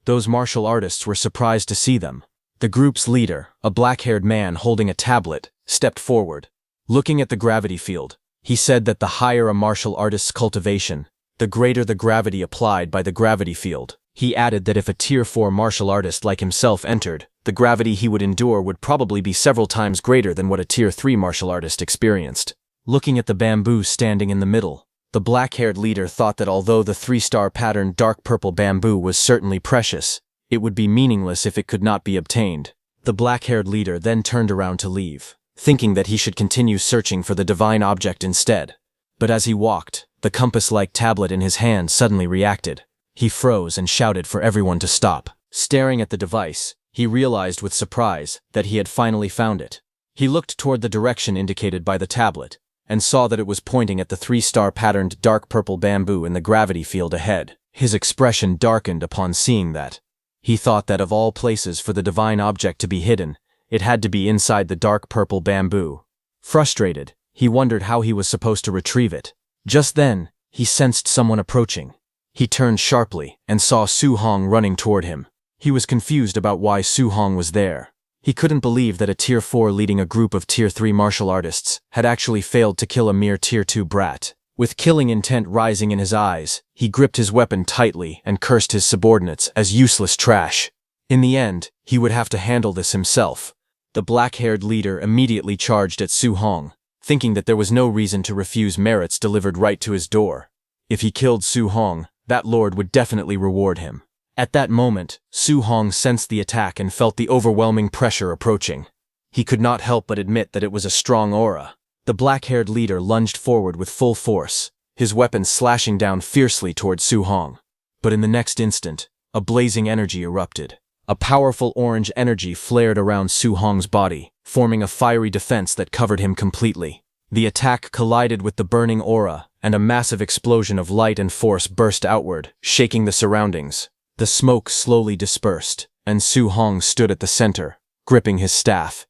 Those martial artists were surprised to see them. The group's leader, a black-haired man holding a tablet, stepped forward. Looking at the gravity field, he said that the higher a martial artist's cultivation, the greater the gravity applied by the gravity field. He added that if a Tier 4 martial artist like himself entered, the gravity he would endure would probably be several times greater than what a Tier 3 martial artist experienced. Looking at the bamboo standing in the middle, the black-haired leader thought that although the 3-star patterned dark purple bamboo was certainly precious, it would be meaningless if it could not be obtained. The black-haired leader then turned around to leave, thinking that he should continue searching for the divine object instead. But as he walked, the compass-like tablet in his hand suddenly reacted. He froze and shouted for everyone to stop. Staring at the device, he realized with surprise that he had finally found it. He looked toward the direction indicated by the tablet, and saw that it was pointing at the 3-star patterned dark purple bamboo in the gravity field ahead. His expression darkened upon seeing that. He thought that of all places for the divine object to be hidden, it had to be inside the dark purple bamboo. Frustrated, he wondered how he was supposed to retrieve it. Just then, he sensed someone approaching. He turned sharply and saw Su Hong running toward him. He was confused about why Su Hong was there. He couldn't believe that a Tier 4 leading a group of Tier 3 martial artists had actually failed to kill a mere Tier 2 brat. With killing intent rising in his eyes, he gripped his weapon tightly and cursed his subordinates as useless trash. In the end, he would have to handle this himself. The black-haired leader immediately charged at Su Hong, thinking that there was no reason to refuse merits delivered right to his door. If he killed Su Hong, that lord would definitely reward him. At that moment, Su Hong sensed the attack and felt the overwhelming pressure approaching. He could not help but admit that it was a strong aura. The black-haired leader lunged forward with full force, his weapon slashing down fiercely toward Su Hong. But in the next instant, a blazing energy erupted. A powerful orange energy flared around Su Hong's body, forming a fiery defense that covered him completely. The attack collided with the burning aura, and a massive explosion of light and force burst outward, shaking the surroundings. The smoke slowly dispersed, and Su Hong stood at the center, gripping his staff.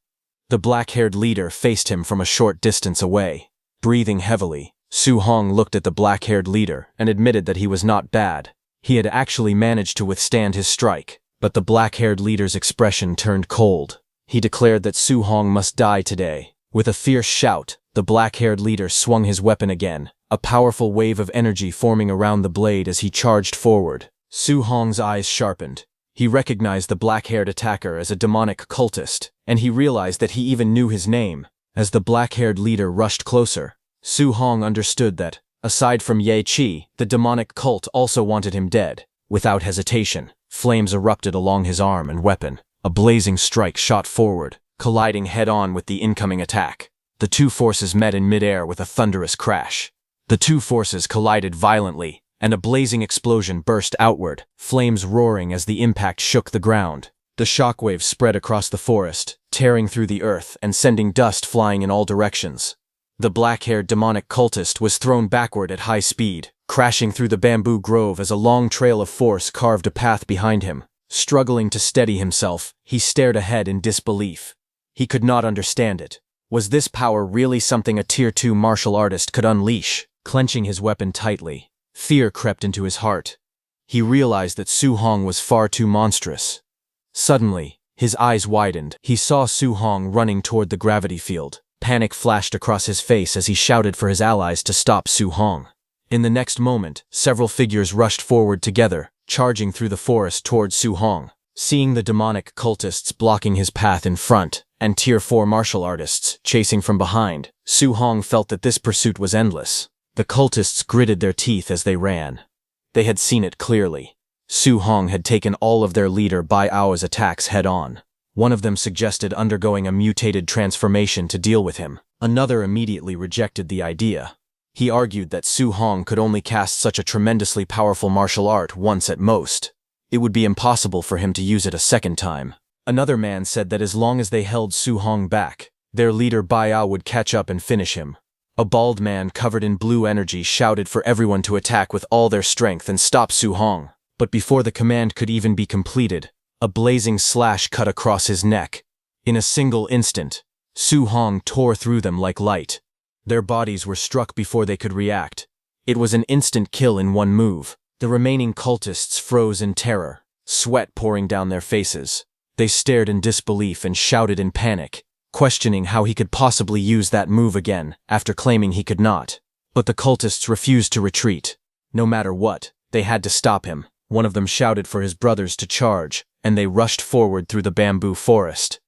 The black-haired leader faced him from a short distance away. Breathing heavily, Su Hong looked at the black-haired leader and admitted that he was not bad. He had actually managed to withstand his strike, but the black-haired leader's expression turned cold. He declared that Su Hong must die today. With a fierce shout, the black-haired leader swung his weapon again, a powerful wave of energy forming around the blade as he charged forward. Su Hong's eyes sharpened. He recognized the black-haired attacker as a demonic cultist, and he realized that he even knew his name. As the black-haired leader rushed closer, Su Hong understood that, aside from Ye Qi, the demonic cult also wanted him dead. Without hesitation, flames erupted along his arm and weapon. A blazing strike shot forward, colliding head-on with the incoming attack. The two forces met in midair with a thunderous crash. The two forces collided violently, and a blazing explosion burst outward, flames roaring as the impact shook the ground. The shockwaves spread across the forest, tearing through the earth and sending dust flying in all directions. The black-haired demonic cultist was thrown backward at high speed, crashing through the bamboo grove as a long trail of force carved a path behind him. Struggling to steady himself, he stared ahead in disbelief. He could not understand it. Was this power really something a Tier 2 martial artist could unleash? Clenching his weapon tightly, fear crept into his heart. He realized that Su Hong was far too monstrous. Suddenly, his eyes widened. He saw Su Hong running toward the gravity field. Panic flashed across his face as he shouted for his allies to stop Su Hong. In the next moment, several figures rushed forward together, charging through the forest toward Su Hong. Seeing the demonic cultists blocking his path in front, and Tier 4 martial artists chasing from behind, Su Hong felt that this pursuit was endless. The cultists gritted their teeth as they ran. They had seen it clearly. Su Hong had taken all of their leader Bai Ao's attacks head-on. One of them suggested undergoing a mutated transformation to deal with him. Another immediately rejected the idea. He argued that Su Hong could only cast such a tremendously powerful martial art once at most. It would be impossible for him to use it a second time. Another man said that as long as they held Su Hong back, their leader Bai Ao would catch up and finish him. A bald man covered in blue energy shouted for everyone to attack with all their strength and stop Su Hong. But before the command could even be completed, a blazing slash cut across his neck. In a single instant, Su Hong tore through them like light. Their bodies were struck before they could react. It was an instant kill in one move. The remaining cultists froze in terror, sweat pouring down their faces. They stared in disbelief and shouted in panic, questioning how he could possibly use that move again after claiming he could not. But the cultists refused to retreat. No matter what, they had to stop him. One of them shouted for his brothers to charge, and they rushed forward through the bamboo forest.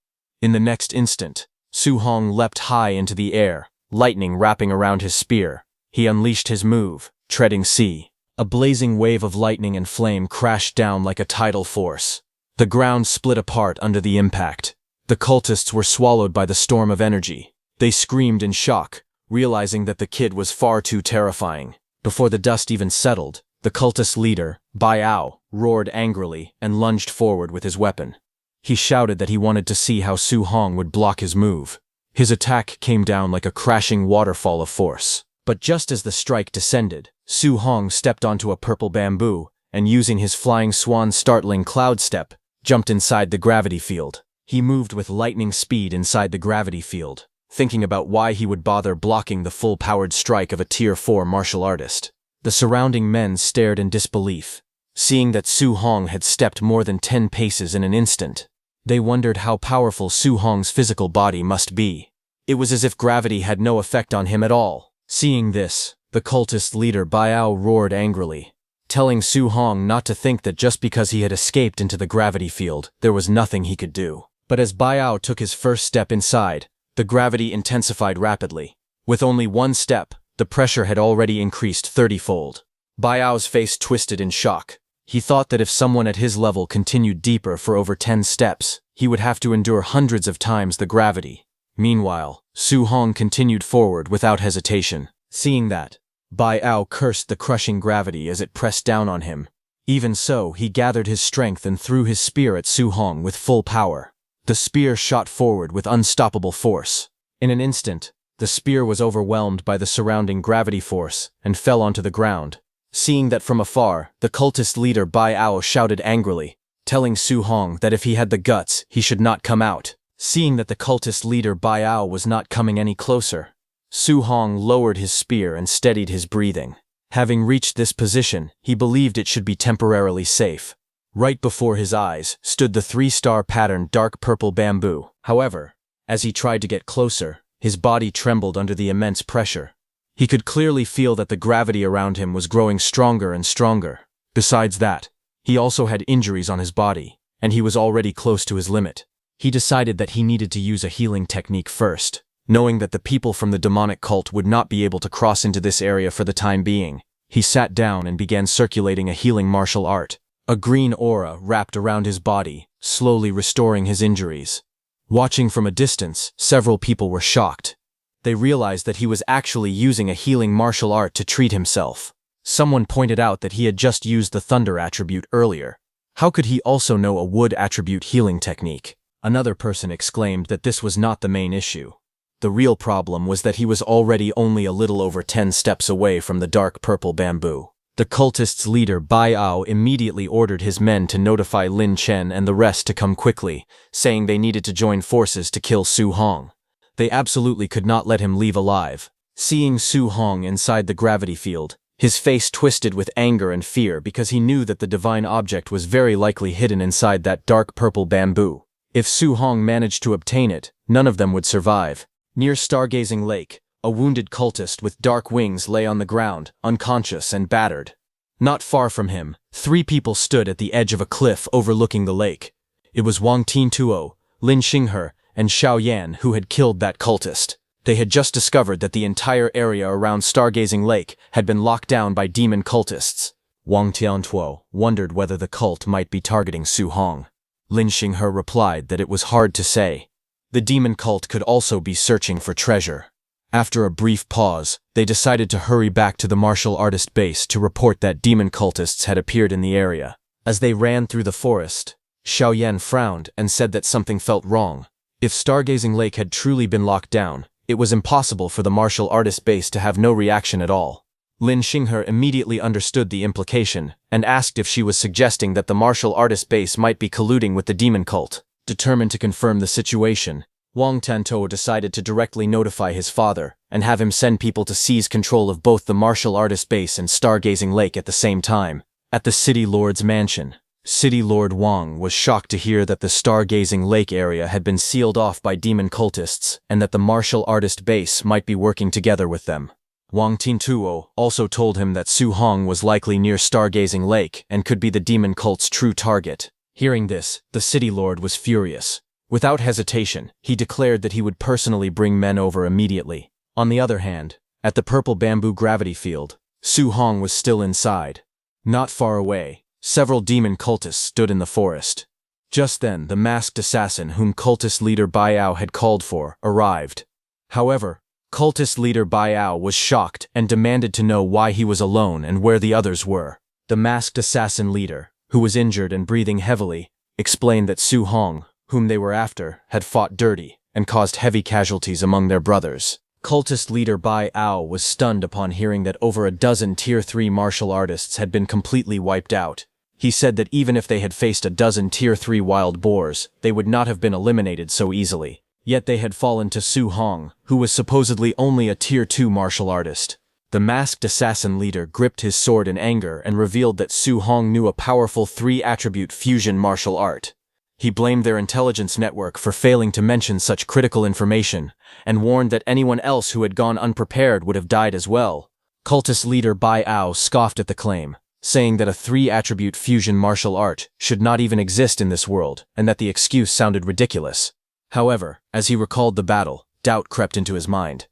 In the next instant, Su Hong leapt high into the air, lightning wrapping around his spear. He unleashed his move, treading sea. A blazing wave of lightning and flame crashed down like a tidal force. The ground split apart under the impact. The cultists were swallowed by the storm of energy. They screamed in shock, realizing that the kid was far too terrifying. Before the dust even settled, the cultist leader, Bai Ao, roared angrily and lunged forward with his weapon. He shouted that he wanted to see how Su Hong would block his move. His attack came down like a crashing waterfall of force. But just as the strike descended, Su Hong stepped onto a purple bamboo and, using his flying swan startling cloud step, jumped inside the gravity field. He moved with lightning speed inside the gravity field, thinking about why he would bother blocking the full-powered strike of a Tier 4 martial artist. The surrounding men stared in disbelief, seeing that Su Hong had stepped more than 10 paces in an instant. They wondered how powerful Su Hong's physical body must be. It was as if gravity had no effect on him at all. Seeing this, the cultist leader Bai Ao roared angrily, telling Su Hong not to think that just because he had escaped into the gravity field, there was nothing he could do. But as Bai Ao took his first step inside, the gravity intensified rapidly. With only one step, the pressure had already increased 30-fold. Bai Ao's face twisted in shock. He thought that if someone at his level continued deeper for over 10 steps, he would have to endure hundreds of times the gravity. Meanwhile, Su Hong continued forward without hesitation. Seeing that, Bai Ao cursed the crushing gravity as it pressed down on him. Even so, he gathered his strength and threw his spear at Su Hong with full power. The spear shot forward with unstoppable force. In an instant, the spear was overwhelmed by the surrounding gravity force and fell onto the ground. Seeing that from afar, the cultist leader Bai Ao shouted angrily, telling Su Hong that if he had the guts, he should not come out. Seeing that the cultist leader Bai Ao was not coming any closer, Su Hong lowered his spear and steadied his breathing. Having reached this position, he believed it should be temporarily safe. Right before his eyes stood the 3-star patterned dark purple bamboo. However, as he tried to get closer, his body trembled under the immense pressure. He could clearly feel that the gravity around him was growing stronger and stronger. Besides that, he also had injuries on his body, and he was already close to his limit. He decided that he needed to use a healing technique first. Knowing that the people from the demonic cult would not be able to cross into this area for the time being, he sat down and began circulating a healing martial art. A green aura wrapped around his body, slowly restoring his injuries. Watching from a distance, several people were shocked. They realized that he was actually using a healing martial art to treat himself. Someone pointed out that he had just used the thunder attribute earlier. How could he also know a wood attribute healing technique? Another person exclaimed that this was not the main issue. The real problem was that he was already only a little over 10 steps away from the dark purple bamboo. The cultists' leader Bai Ao immediately ordered his men to notify Lin Chen and the rest to come quickly, saying they needed to join forces to kill Su Hong. They absolutely could not let him leave alive. Seeing Su Hong inside the gravity field, his face twisted with anger and fear because he knew that the divine object was very likely hidden inside that dark purple bamboo. If Su Hong managed to obtain it, none of them would survive. Near Stargazing Lake, a wounded cultist with dark wings lay on the ground, unconscious and battered. Not far from him, 3 people stood at the edge of a cliff overlooking the lake. It was Wang Tintuo, Lin Xinghe, and Xiao Yan who had killed that cultist. They had just discovered that the entire area around Stargazing Lake had been locked down by demon cultists. Wang Tiantuo wondered whether the cult might be targeting Su Hong. Lin Xinghe replied that it was hard to say. The demon cult could also be searching for treasure. After a brief pause, they decided to hurry back to the martial artist base to report that demon cultists had appeared in the area. As they ran through the forest, Xiao Yan frowned and said that something felt wrong. If Stargazing Lake had truly been locked down, it was impossible for the martial artist base to have no reaction at all. Lin Xinghe immediately understood the implication and asked if she was suggesting that the martial artist base might be colluding with the demon cult. Determined to confirm the situation, Wang Tiantuo decided to directly notify his father and have him send people to seize control of both the martial artist base and Stargazing Lake at the same time. At the City Lord's mansion, City Lord Wang was shocked to hear that the Stargazing Lake area had been sealed off by demon cultists and that the martial artist base might be working together with them. Wang Tintuo also told him that Su Hong was likely near Stargazing Lake and could be the demon cult's true target. Hearing this, the City Lord was furious. Without hesitation, he declared that he would personally bring men over immediately. On the other hand, at the purple bamboo gravity field, Su Hong was still inside. Not far away, several demon cultists stood in the forest. Just then, the masked assassin whom cultist leader Bai Ao had called for arrived. However, cultist leader Bai Ao was shocked and demanded to know why he was alone and where the others were. The masked assassin leader, who was injured and breathing heavily, explained that Su Hong, whom they were after, had fought dirty and caused heavy casualties among their brothers. Cultist leader Bai Ao was stunned upon hearing that over a dozen Tier 3 martial artists had been completely wiped out. He said that even if they had faced a dozen Tier 3 wild boars, they would not have been eliminated so easily. Yet they had fallen to Su Hong, who was supposedly only a Tier 2 martial artist. The masked assassin leader gripped his sword in anger and revealed that Su Hong knew a powerful 3-attribute fusion martial art. He blamed their intelligence network for failing to mention such critical information, and warned that anyone else who had gone unprepared would have died as well. Cultist leader Bai Ao scoffed at the claim, saying that a 3-attribute fusion martial art should not even exist in this world, and that the excuse sounded ridiculous. However, as he recalled the battle, doubt crept into his mind.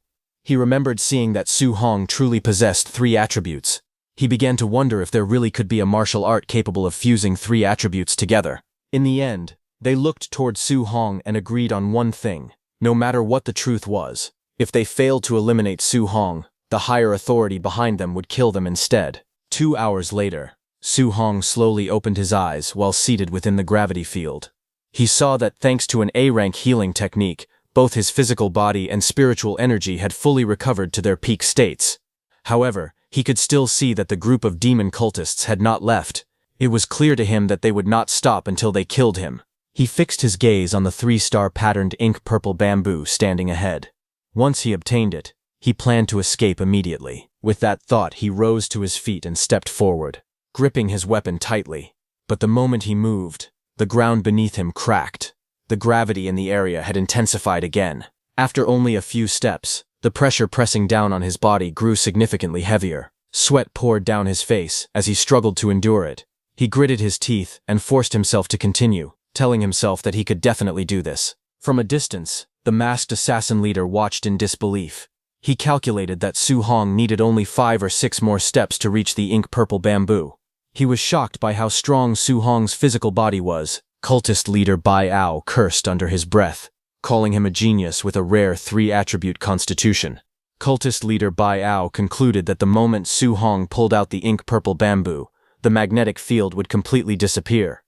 He remembered seeing that Su Hong truly possessed 3 attributes. He began to wonder if there really could be a martial art capable of fusing 3 attributes together. In the end, they looked toward Su Hong and agreed on one thing. No matter what the truth was, if they failed to eliminate Su Hong, the higher authority behind them would kill them instead. 2 hours later, Su Hong slowly opened his eyes while seated within the gravity field. He saw that thanks to an A-rank healing technique, both his physical body and spiritual energy had fully recovered to their peak states. However, he could still see that the group of demon cultists had not left. It was clear to him that they would not stop until they killed him. He fixed his gaze on the 3-star patterned ink purple bamboo standing ahead. Once he obtained it, he planned to escape immediately. With that thought, he rose to his feet and stepped forward, gripping his weapon tightly. But the moment he moved, the ground beneath him cracked. The gravity in the area had intensified again. After only a few steps, the pressure pressing down on his body grew significantly heavier. Sweat poured down his face as he struggled to endure it. He gritted his teeth and forced himself to continue, telling himself that he could definitely do this. From a distance, the masked assassin leader watched in disbelief. He calculated that Su Hong needed only 5 or 6 more steps to reach the ink purple bamboo. He was shocked by how strong Su Hong's physical body was. Cultist leader Bai Ao cursed under his breath. calling him a genius with a rare 3-attribute constitution. Cultist leader Bai Ao concluded that the moment Su Hong pulled out the ink-purple bamboo, the magnetic field would completely disappear.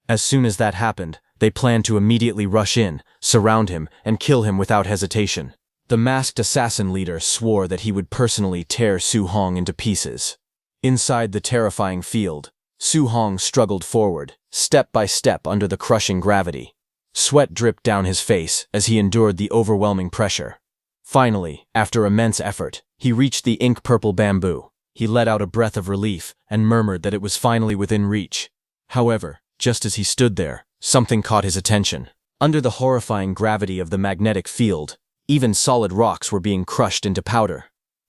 As soon as that happened, they planned to immediately rush in, surround him, and kill him without hesitation. The masked assassin leader swore that he would personally tear Su Hong into pieces. Inside the terrifying field, Su Hong struggled forward, step by step under the crushing gravity. Sweat dripped down his face as he endured the overwhelming pressure. Finally, after immense effort, he reached the ink-purple bamboo. He let out a breath of relief and murmured that it was finally within reach. However, just as he stood there, something caught his attention. Under the horrifying gravity of the magnetic field, even solid rocks were being crushed into powder.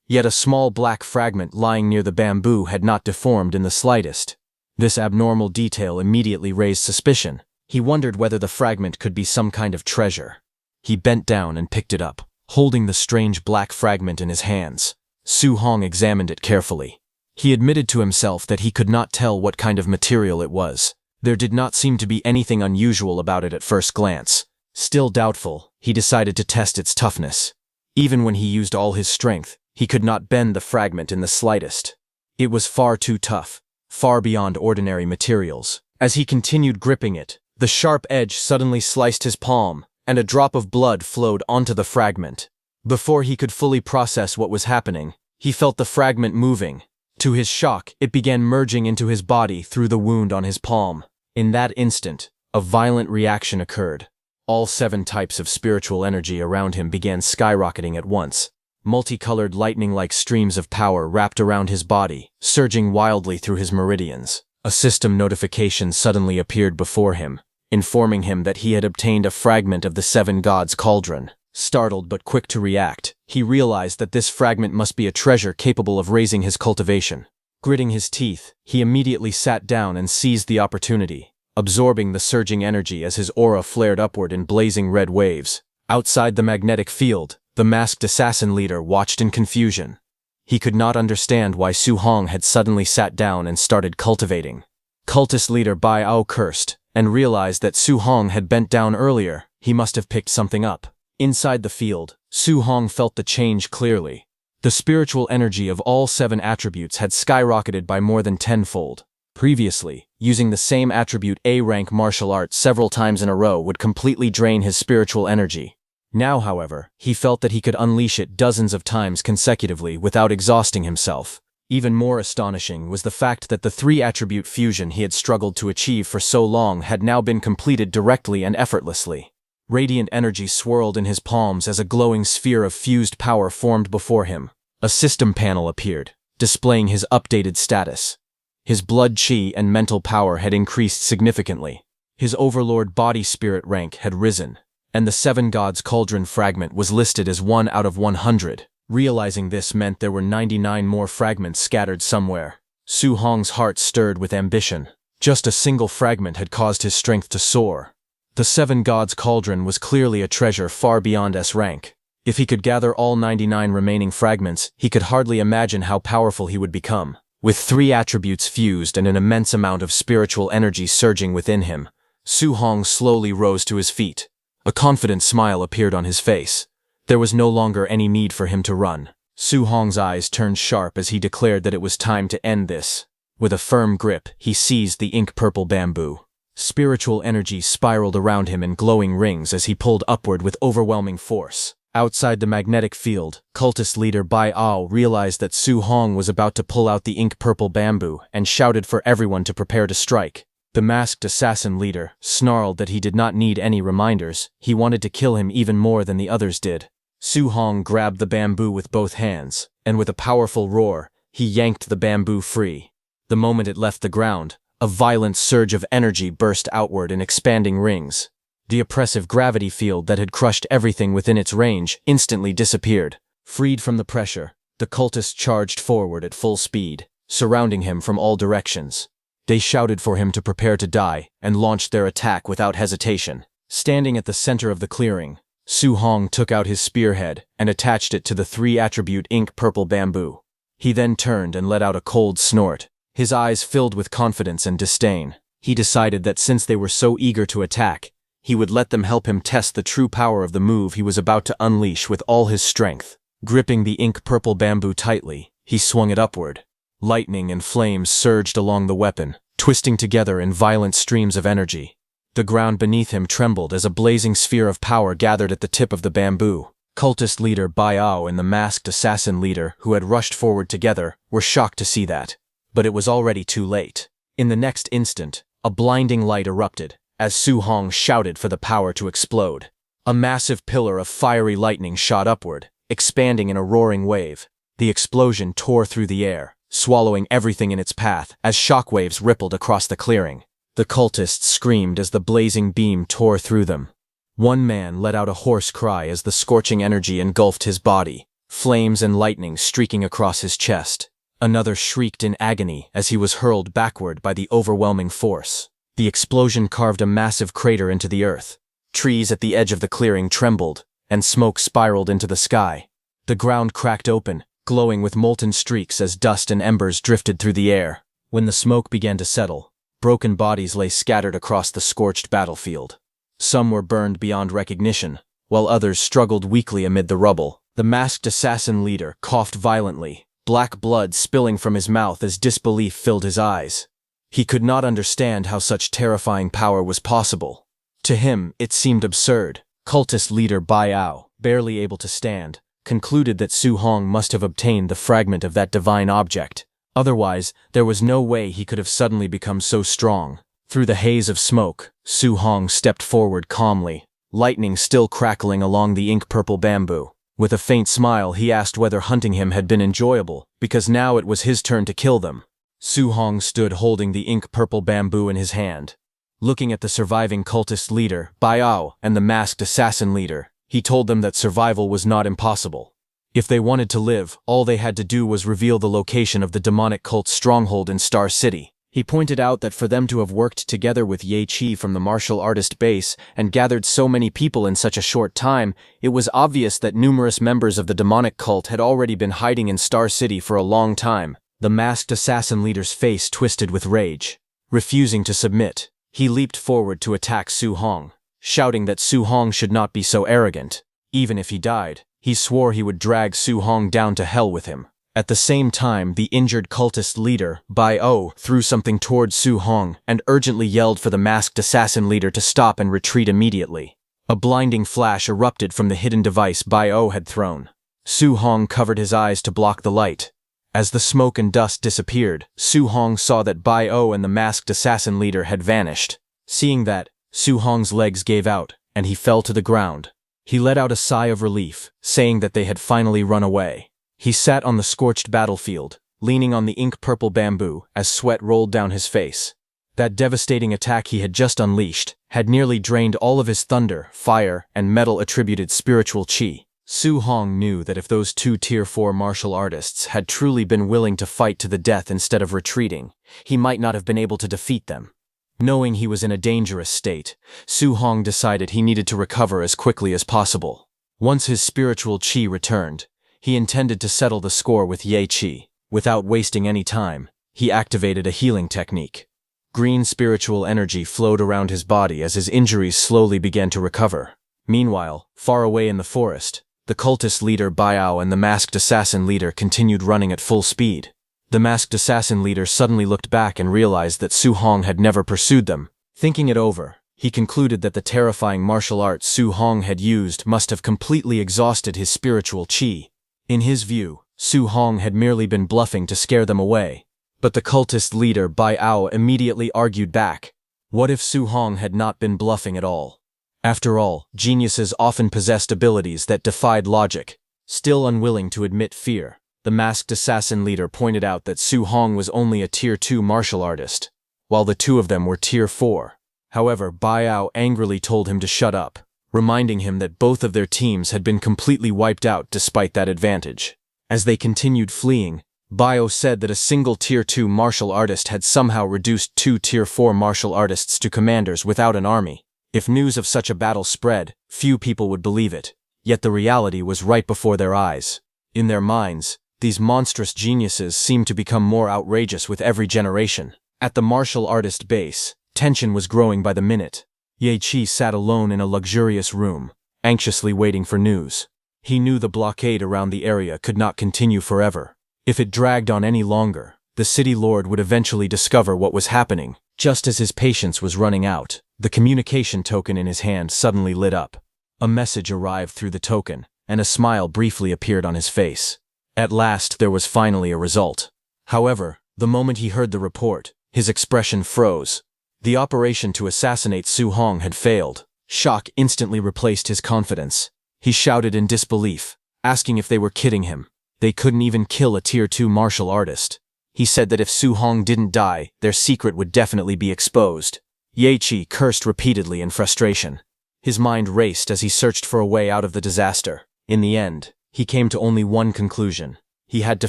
Yet a small black fragment lying near the bamboo had not deformed in the slightest. This abnormal detail immediately raised suspicion. He wondered whether the fragment could be some kind of treasure. He bent down and picked it up, holding the strange black fragment in his hands. Su Hong examined it carefully. He admitted to himself that he could not tell what kind of material it was. There did not seem to be anything unusual about it at first glance. Still doubtful, he decided to test its toughness. Even when he used all his strength, he could not bend the fragment in the slightest. It was far too tough, far beyond ordinary materials. As he continued gripping it, the sharp edge suddenly sliced his palm, and a drop of blood flowed onto the fragment. Before he could fully process what was happening, he felt the fragment moving. To his shock, it began merging into his body through the wound on his palm. In that instant, a violent reaction occurred. All 7 types of spiritual energy around him began skyrocketing at once. Multicolored lightning-like streams of power wrapped around his body, surging wildly through his meridians. A system notification suddenly appeared before him, informing him that he had obtained a fragment of the 7 gods' cauldron. Startled but quick to react, he realized that this fragment must be a treasure capable of raising his cultivation. Gritting his teeth, he immediately sat down and seized the opportunity, absorbing the surging energy as his aura flared upward in blazing red waves. Outside the magnetic field, the masked assassin leader watched in confusion. He could not understand why Su Hong had suddenly sat down and started cultivating. Cultist leader Bai Ao cursed, and realized that Su Hong had bent down earlier. He must have picked something up. Inside the field, Su Hong felt the change clearly. The spiritual energy of all 7 attributes had skyrocketed by more than 10-fold. Previously, using the same attribute A-rank martial arts several times in a row would completely drain his spiritual energy. Now, however, he felt that he could unleash it dozens of times consecutively without exhausting himself. Even more astonishing was the fact that the 3-attribute fusion he had struggled to achieve for so long had now been completed directly and effortlessly. Radiant energy swirled in his palms as a glowing sphere of fused power formed before him. A system panel appeared, displaying his updated status. His blood chi and mental power had increased significantly. His overlord body spirit rank had risen, and the 7 gods cauldron fragment was listed as 1 out of 100. Realizing this meant there were 99 more fragments scattered somewhere. Su Hong's heart stirred with ambition. Just a single fragment had caused his strength to soar. The 7 gods cauldron was clearly a treasure far beyond S rank. If he could gather all 99 remaining fragments, he could hardly imagine how powerful he would become. With 3 attributes fused and an immense amount of spiritual energy surging within him, Su Hong slowly rose to his feet. A confident smile appeared on his face. There was no longer any need for him to run. Su Hong's eyes turned sharp as he declared that it was time to end this. With a firm grip, he seized the ink-purple bamboo. Spiritual energy spiraled around him in glowing rings as he pulled upward with overwhelming force. Outside the magnetic field, cultist leader Bai Ao realized that Su Hong was about to pull out the ink-purple bamboo and shouted for everyone to prepare to strike. The masked assassin leader snarled that he did not need any reminders. He wanted to kill him even more than the others did. Su Hong grabbed the bamboo with both hands, and with a powerful roar, he yanked the bamboo free. The moment it left the ground, a violent surge of energy burst outward in expanding rings. The oppressive gravity field that had crushed everything within its range instantly disappeared. Freed from the pressure, the cultists charged forward at full speed, surrounding him from all directions. They shouted for him to prepare to die and launched their attack without hesitation. Standing at the center of the clearing, Su Hong took out his spearhead and attached it to the 3-attribute ink-purple bamboo. He then turned and let out a cold snort. His eyes filled with confidence and disdain. He decided that since they were so eager to attack, he would let them help him test the true power of the move he was about to unleash with all his strength. Gripping the ink-purple bamboo tightly, he swung it upward. Lightning and flames surged along the weapon, twisting together in violent streams of energy. The ground beneath him trembled as a blazing sphere of power gathered at the tip of the bamboo. Cultist leader Bai Ao and the masked assassin leader, who had rushed forward together, were shocked to see that. But it was already too late. In the next instant, a blinding light erupted, as Su Hong shouted for the power to explode. A massive pillar of fiery lightning shot upward, expanding in a roaring wave. The explosion tore through the air, swallowing everything in its path as shockwaves rippled across the clearing. The cultists screamed as the blazing beam tore through them. One man let out a hoarse cry as the scorching energy engulfed his body, flames and lightning streaking across his chest. Another shrieked in agony as he was hurled backward by the overwhelming force. The explosion carved a massive crater into the earth. Trees at the edge of the clearing trembled, and smoke spiraled into the sky. The ground cracked open, glowing with molten streaks as dust and embers drifted through the air. When the smoke began to settle, broken bodies lay scattered across the scorched battlefield. Some were burned beyond recognition, while others struggled weakly amid the rubble. The masked assassin leader coughed violently, black blood spilling from his mouth as disbelief filled his eyes. He could not understand how such terrifying power was possible. To him, it seemed absurd. Cultist leader Bai Ao, barely able to stand, concluded that Su Hong must have obtained the fragment of that divine object. Otherwise, there was no way he could have suddenly become so strong. Through the haze of smoke, Su Hong stepped forward calmly, lightning still crackling along the ink-purple bamboo. With a faint smile, he asked whether hunting him had been enjoyable, because now it was his turn to kill them. Su Hong stood holding the ink-purple bamboo in his hand. Looking at the surviving cultist leader, Bai Ao, and the masked assassin leader, he told them that survival was not impossible. If they wanted to live, all they had to do was reveal the location of the demonic cult's stronghold in Star City. He pointed out that for them to have worked together with Ye Qi from the martial artist base and gathered so many people in such a short time, it was obvious that numerous members of the demonic cult had already been hiding in Star City for a long time. The masked assassin leader's face twisted with rage. Refusing to submit, he leaped forward to attack Su Hong, shouting that Su Hong should not be so arrogant. Even if he died, he swore he would drag Su Hong down to hell with him. At the same time, the injured cultist leader, Bai Ao, threw something towards Su Hong and urgently yelled for the masked assassin leader to stop and retreat immediately. A blinding flash erupted from the hidden device Bai Ao had thrown. Su Hong covered his eyes to block the light. As the smoke and dust disappeared, Su Hong saw that Bai Ao and the masked assassin leader had vanished. Seeing that, Su Hong's legs gave out, and he fell to the ground. He let out a sigh of relief, saying that they had finally run away. He sat on the scorched battlefield, leaning on the ink-purple bamboo as sweat rolled down his face. That devastating attack he had just unleashed had nearly drained all of his thunder, fire, and metal-attributed spiritual qi. Su Hong knew that if those two Tier 4 martial artists had truly been willing to fight to the death instead of retreating, he might not have been able to defeat them. Knowing he was in a dangerous state, Su Hong decided he needed to recover as quickly as possible. Once his spiritual qi returned, he intended to settle the score with Ye Qi. Without wasting any time, he activated a healing technique. Green spiritual energy flowed around his body as his injuries slowly began to recover. Meanwhile, far away in the forest, the cultist leader Bai Ao and the masked assassin leader continued running at full speed. The masked assassin leader suddenly looked back and realized that Su Hong had never pursued them. Thinking it over, he concluded that the terrifying martial arts Su Hong had used must have completely exhausted his spiritual qi. In his view, Su Hong had merely been bluffing to scare them away. But the cultist leader Bai Ao immediately argued back. What if Su Hong had not been bluffing at all? After all, geniuses often possessed abilities that defied logic. Still unwilling to admit fear, the masked assassin leader pointed out that Su Hong was only a Tier 2 martial artist, while the two of them were Tier 4. However, Bai Ao angrily told him to shut up, reminding him that both of their teams had been completely wiped out despite that advantage. As they continued fleeing, Bai Ao said that a single Tier 2 martial artist had somehow reduced two Tier 4 martial artists to commanders without an army. If news of such a battle spread, few people would believe it, yet the reality was right before their eyes. In their minds, these monstrous geniuses seemed to become more outrageous with every generation. At the martial artist base, tension was growing by the minute. Ye Qi sat alone in a luxurious room, anxiously waiting for news. He knew the blockade around the area could not continue forever. If it dragged on any longer, the city lord would eventually discover what was happening. Just as his patience was running out, the communication token in his hand suddenly lit up. A message arrived through the token, and a smile briefly appeared on his face. At last there was finally a result. However, the moment he heard the report, his expression froze. The operation to assassinate Su Hong had failed. Shock instantly replaced his confidence. He shouted in disbelief, asking if they were kidding him. They couldn't even kill a Tier 2 martial artist. He said that if Su Hong didn't die, their secret would definitely be exposed. Ye Qi cursed repeatedly in frustration. His mind raced as he searched for a way out of the disaster. In the end, he came to only one conclusion. He had to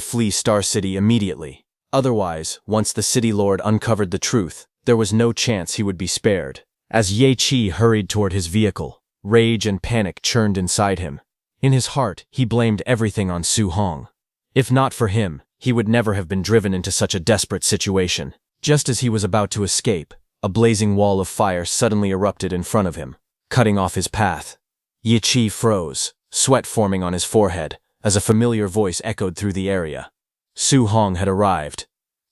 flee Star City immediately. Otherwise, once the city lord uncovered the truth, there was no chance he would be spared. As Ye Qi hurried toward his vehicle, rage and panic churned inside him. In his heart, he blamed everything on Su Hong. If not for him, he would never have been driven into such a desperate situation. Just as he was about to escape, a blazing wall of fire suddenly erupted in front of him, cutting off his path. Ye Qi froze, sweat forming on his forehead, as a familiar voice echoed through the area. Su Hong had arrived.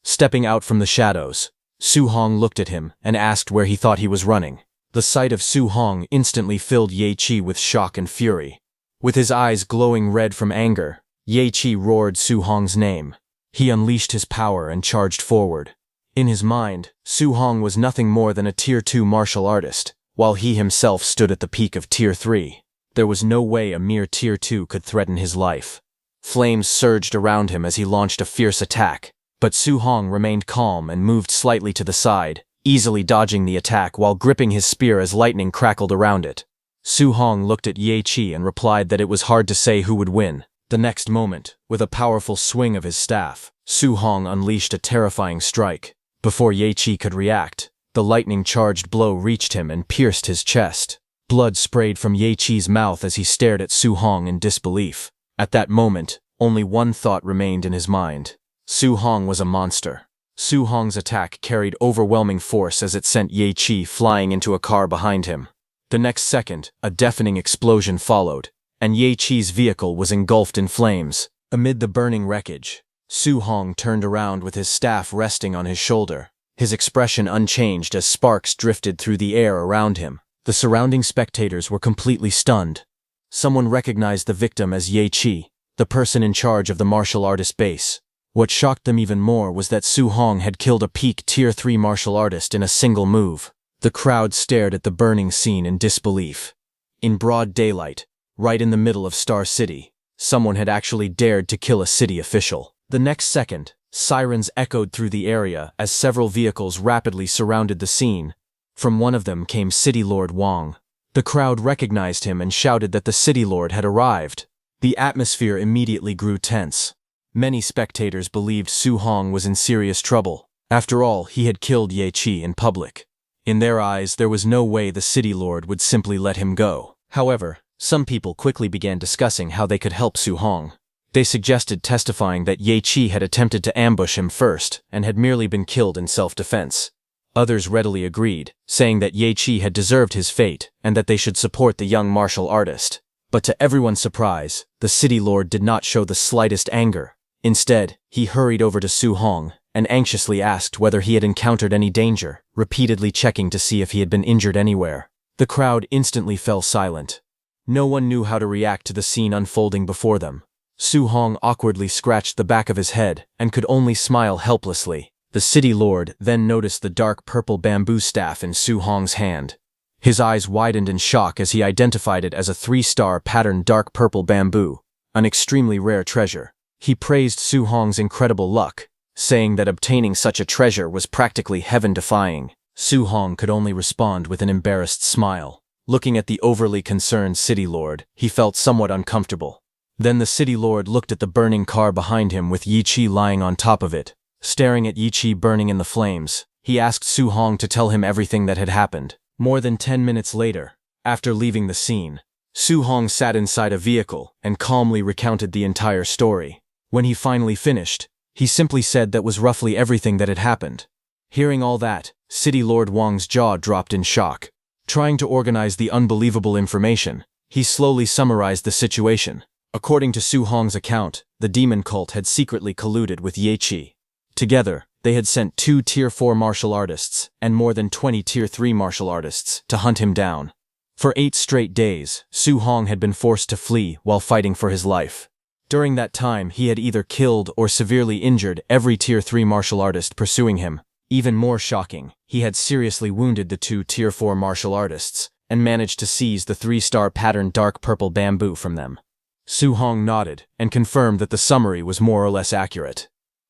Stepping out from the shadows, Su Hong looked at him and asked where he thought he was running. The sight of Su Hong instantly filled Ye Qi with shock and fury. With his eyes glowing red from anger, Ye Qi roared Su Hong's name. He unleashed his power and charged forward. In his mind, Su Hong was nothing more than a Tier 2 martial artist, while he himself stood at the peak of Tier 3. There was no way a mere Tier 2 could threaten his life. Flames surged around him as he launched a fierce attack, but Su Hong remained calm and moved slightly to the side, easily dodging the attack while gripping his spear as lightning crackled around it. Su Hong looked at Ye Qi and replied that it was hard to say who would win. The next moment, with a powerful swing of his staff, Su Hong unleashed a terrifying strike. Before Ye Qi could react, the lightning-charged blow reached him and pierced his chest. Blood sprayed from Ye Qi's mouth as he stared at Su Hong in disbelief. At that moment, only one thought remained in his mind. Su Hong was a monster. Su Hong's attack carried overwhelming force as it sent Ye Qi flying into a car behind him. The next second, a deafening explosion followed, and Ye Qi's vehicle was engulfed in flames. Amid the burning wreckage, Su Hong turned around with his staff resting on his shoulder, his expression unchanged as sparks drifted through the air around him. The surrounding spectators were completely stunned. Someone recognized the victim as Ye Qi, the person in charge of the martial artist base. What shocked them even more was that Su Hong had killed a peak Tier 3 martial artist in a single move. The crowd stared at the burning scene in disbelief. In broad daylight, right in the middle of Star City, someone had actually dared to kill a city official. The next second, sirens echoed through the area as several vehicles rapidly surrounded the scene. From one of them came City Lord Wang. The crowd recognized him and shouted that the City Lord had arrived. The atmosphere immediately grew tense. Many spectators believed Su Hong was in serious trouble. After all, he had killed Ye Qi in public. In their eyes, there was no way the City Lord would simply let him go. However, some people quickly began discussing how they could help Su Hong. They suggested testifying that Ye Qi had attempted to ambush him first and had merely been killed in self-defense. Others readily agreed, saying that Ye Qi had deserved his fate and that they should support the young martial artist. But to everyone's surprise, the City Lord did not show the slightest anger. Instead, he hurried over to Su Hong and anxiously asked whether he had encountered any danger, repeatedly checking to see if he had been injured anywhere. The crowd instantly fell silent. No one knew how to react to the scene unfolding before them. Su Hong awkwardly scratched the back of his head and could only smile helplessly. The City Lord then noticed the dark purple bamboo staff in Su Hong's hand. His eyes widened in shock as he identified it as a 3-star patterned dark purple bamboo, an extremely rare treasure. He praised Su Hong's incredible luck, saying that obtaining such a treasure was practically heaven-defying. Su Hong could only respond with an embarrassed smile. Looking at the overly concerned City Lord, he felt somewhat uncomfortable. Then the City Lord looked at the burning car behind him with Ye Qi lying on top of it. Staring at Ye Qi burning in the flames, he asked Su Hong to tell him everything that had happened. More than 10 minutes later, after leaving the scene, Su Hong sat inside a vehicle and calmly recounted the entire story. When he finally finished, he simply said that was roughly everything that had happened. Hearing all that, City Lord Wang's jaw dropped in shock. Trying to organize the unbelievable information, he slowly summarized the situation. According to Su Hong's account, the demon cult had secretly colluded with Ye Qi. Together, they had sent 2 Tier 4 martial artists and more than 20 Tier 3 martial artists to hunt him down. For 8 straight days, Su Hong had been forced to flee while fighting for his life. During that time, he had either killed or severely injured every Tier 3 martial artist pursuing him. Even more shocking, he had seriously wounded the 2 Tier 4 martial artists and managed to seize the 3-star patterned dark purple bamboo from them. Su Hong nodded and confirmed that the summary was more or less accurate.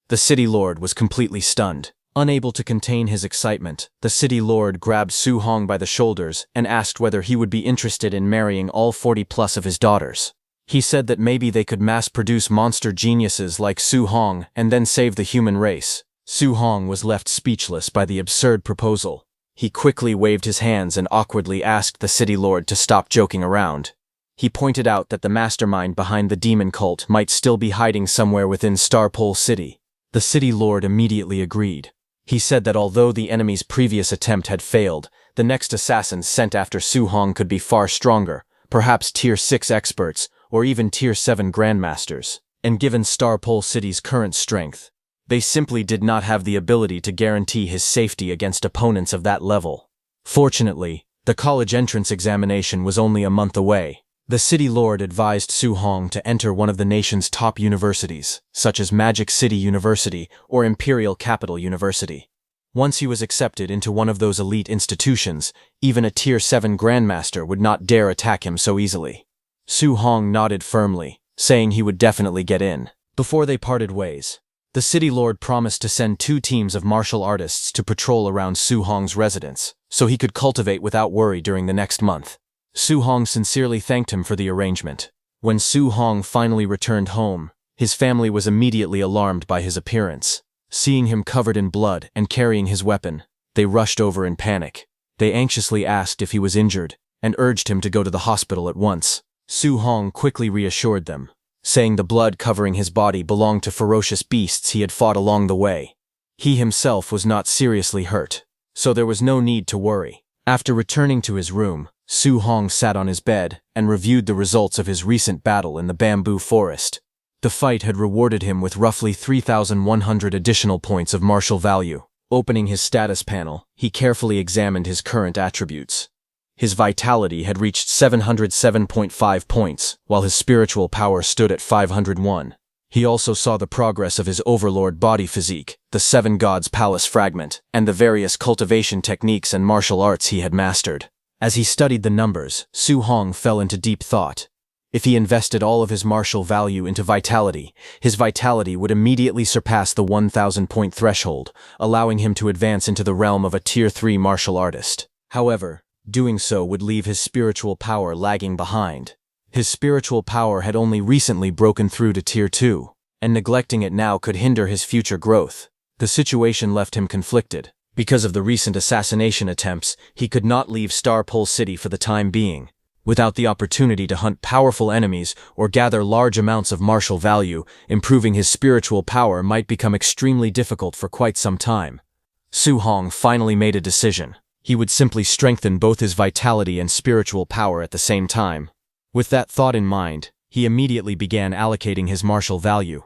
The city lord was completely stunned. Unable to contain his excitement, the city lord grabbed Su Hong by the shoulders and asked whether he would be interested in marrying all 40+ of his daughters. He said that maybe they could mass-produce monster geniuses like Su Hong and then save the human race. Su Hong was left speechless by the absurd proposal. He quickly waved his hands and awkwardly asked the city lord to stop joking around. He pointed out that the mastermind behind the demon cult might still be hiding somewhere within Starpole City. The city lord immediately agreed. He said that although the enemy's previous attempt had failed, the next assassins sent after Su Hong could be far stronger, perhaps Tier 6 experts or even Tier 7 grandmasters. And given Starpole City's current strength, they simply did not have the ability to guarantee his safety against opponents of that level. Fortunately, the college entrance examination was only a month away. The city lord advised Su Hong to enter one of the nation's top universities, such as Magic City University or Imperial Capital University. Once he was accepted into one of those elite institutions, even a Tier 7 grandmaster would not dare attack him so easily. Su Hong nodded firmly, saying he would definitely get in. Before they parted ways, the city lord promised to send 2 teams of martial artists to patrol around Su Hong's residence, so he could cultivate without worry during the next month. Su Hong sincerely thanked him for the arrangement. When Su Hong finally returned home, his family was immediately alarmed by his appearance. Seeing him covered in blood and carrying his weapon, they rushed over in panic. They anxiously asked if he was injured and urged him to go to the hospital at once. Su Hong quickly reassured them, saying the blood covering his body belonged to ferocious beasts he had fought along the way. He himself was not seriously hurt, so there was no need to worry. After returning to his room, Su Hong sat on his bed and reviewed the results of his recent battle in the bamboo forest. The fight had rewarded him with roughly 3,100 additional points of martial value. Opening his status panel, he carefully examined his current attributes. His vitality had reached 707.5 points, while his spiritual power stood at 501. He also saw the progress of his overlord body physique, the 7 Gods Palace fragment, and the various cultivation techniques and martial arts he had mastered. As he studied the numbers, Su Hong fell into deep thought. If he invested all of his martial value into vitality, his vitality would immediately surpass the 1,000-point threshold, allowing him to advance into the realm of a Tier 3 martial artist. However, doing so would leave his spiritual power lagging behind. His spiritual power had only recently broken through to Tier 2, and neglecting it now could hinder his future growth. The situation left him conflicted. Because of the recent assassination attempts, he could not leave Starpole City for the time being. Without the opportunity to hunt powerful enemies or gather large amounts of martial value, improving his spiritual power might become extremely difficult for quite some time. Su Hong finally made a decision. He would simply strengthen both his vitality and spiritual power at the same time. With that thought in mind, he immediately began allocating his martial value.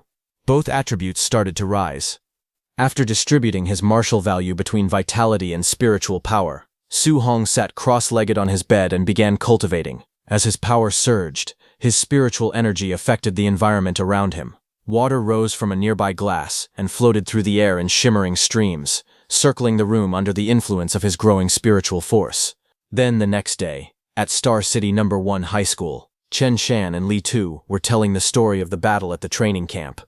Both attributes started to rise. After distributing his martial value between vitality and spiritual power, Su Hong sat cross-legged on his bed and began cultivating. As his power surged, his spiritual energy affected the environment around him. Water rose from a nearby glass and floated through the air in shimmering streams, circling the room under the influence of his growing spiritual force. Then the next day, at Star City No. 1 High School, Chen Shan and Li Tu were telling the story of the battle at the training camp.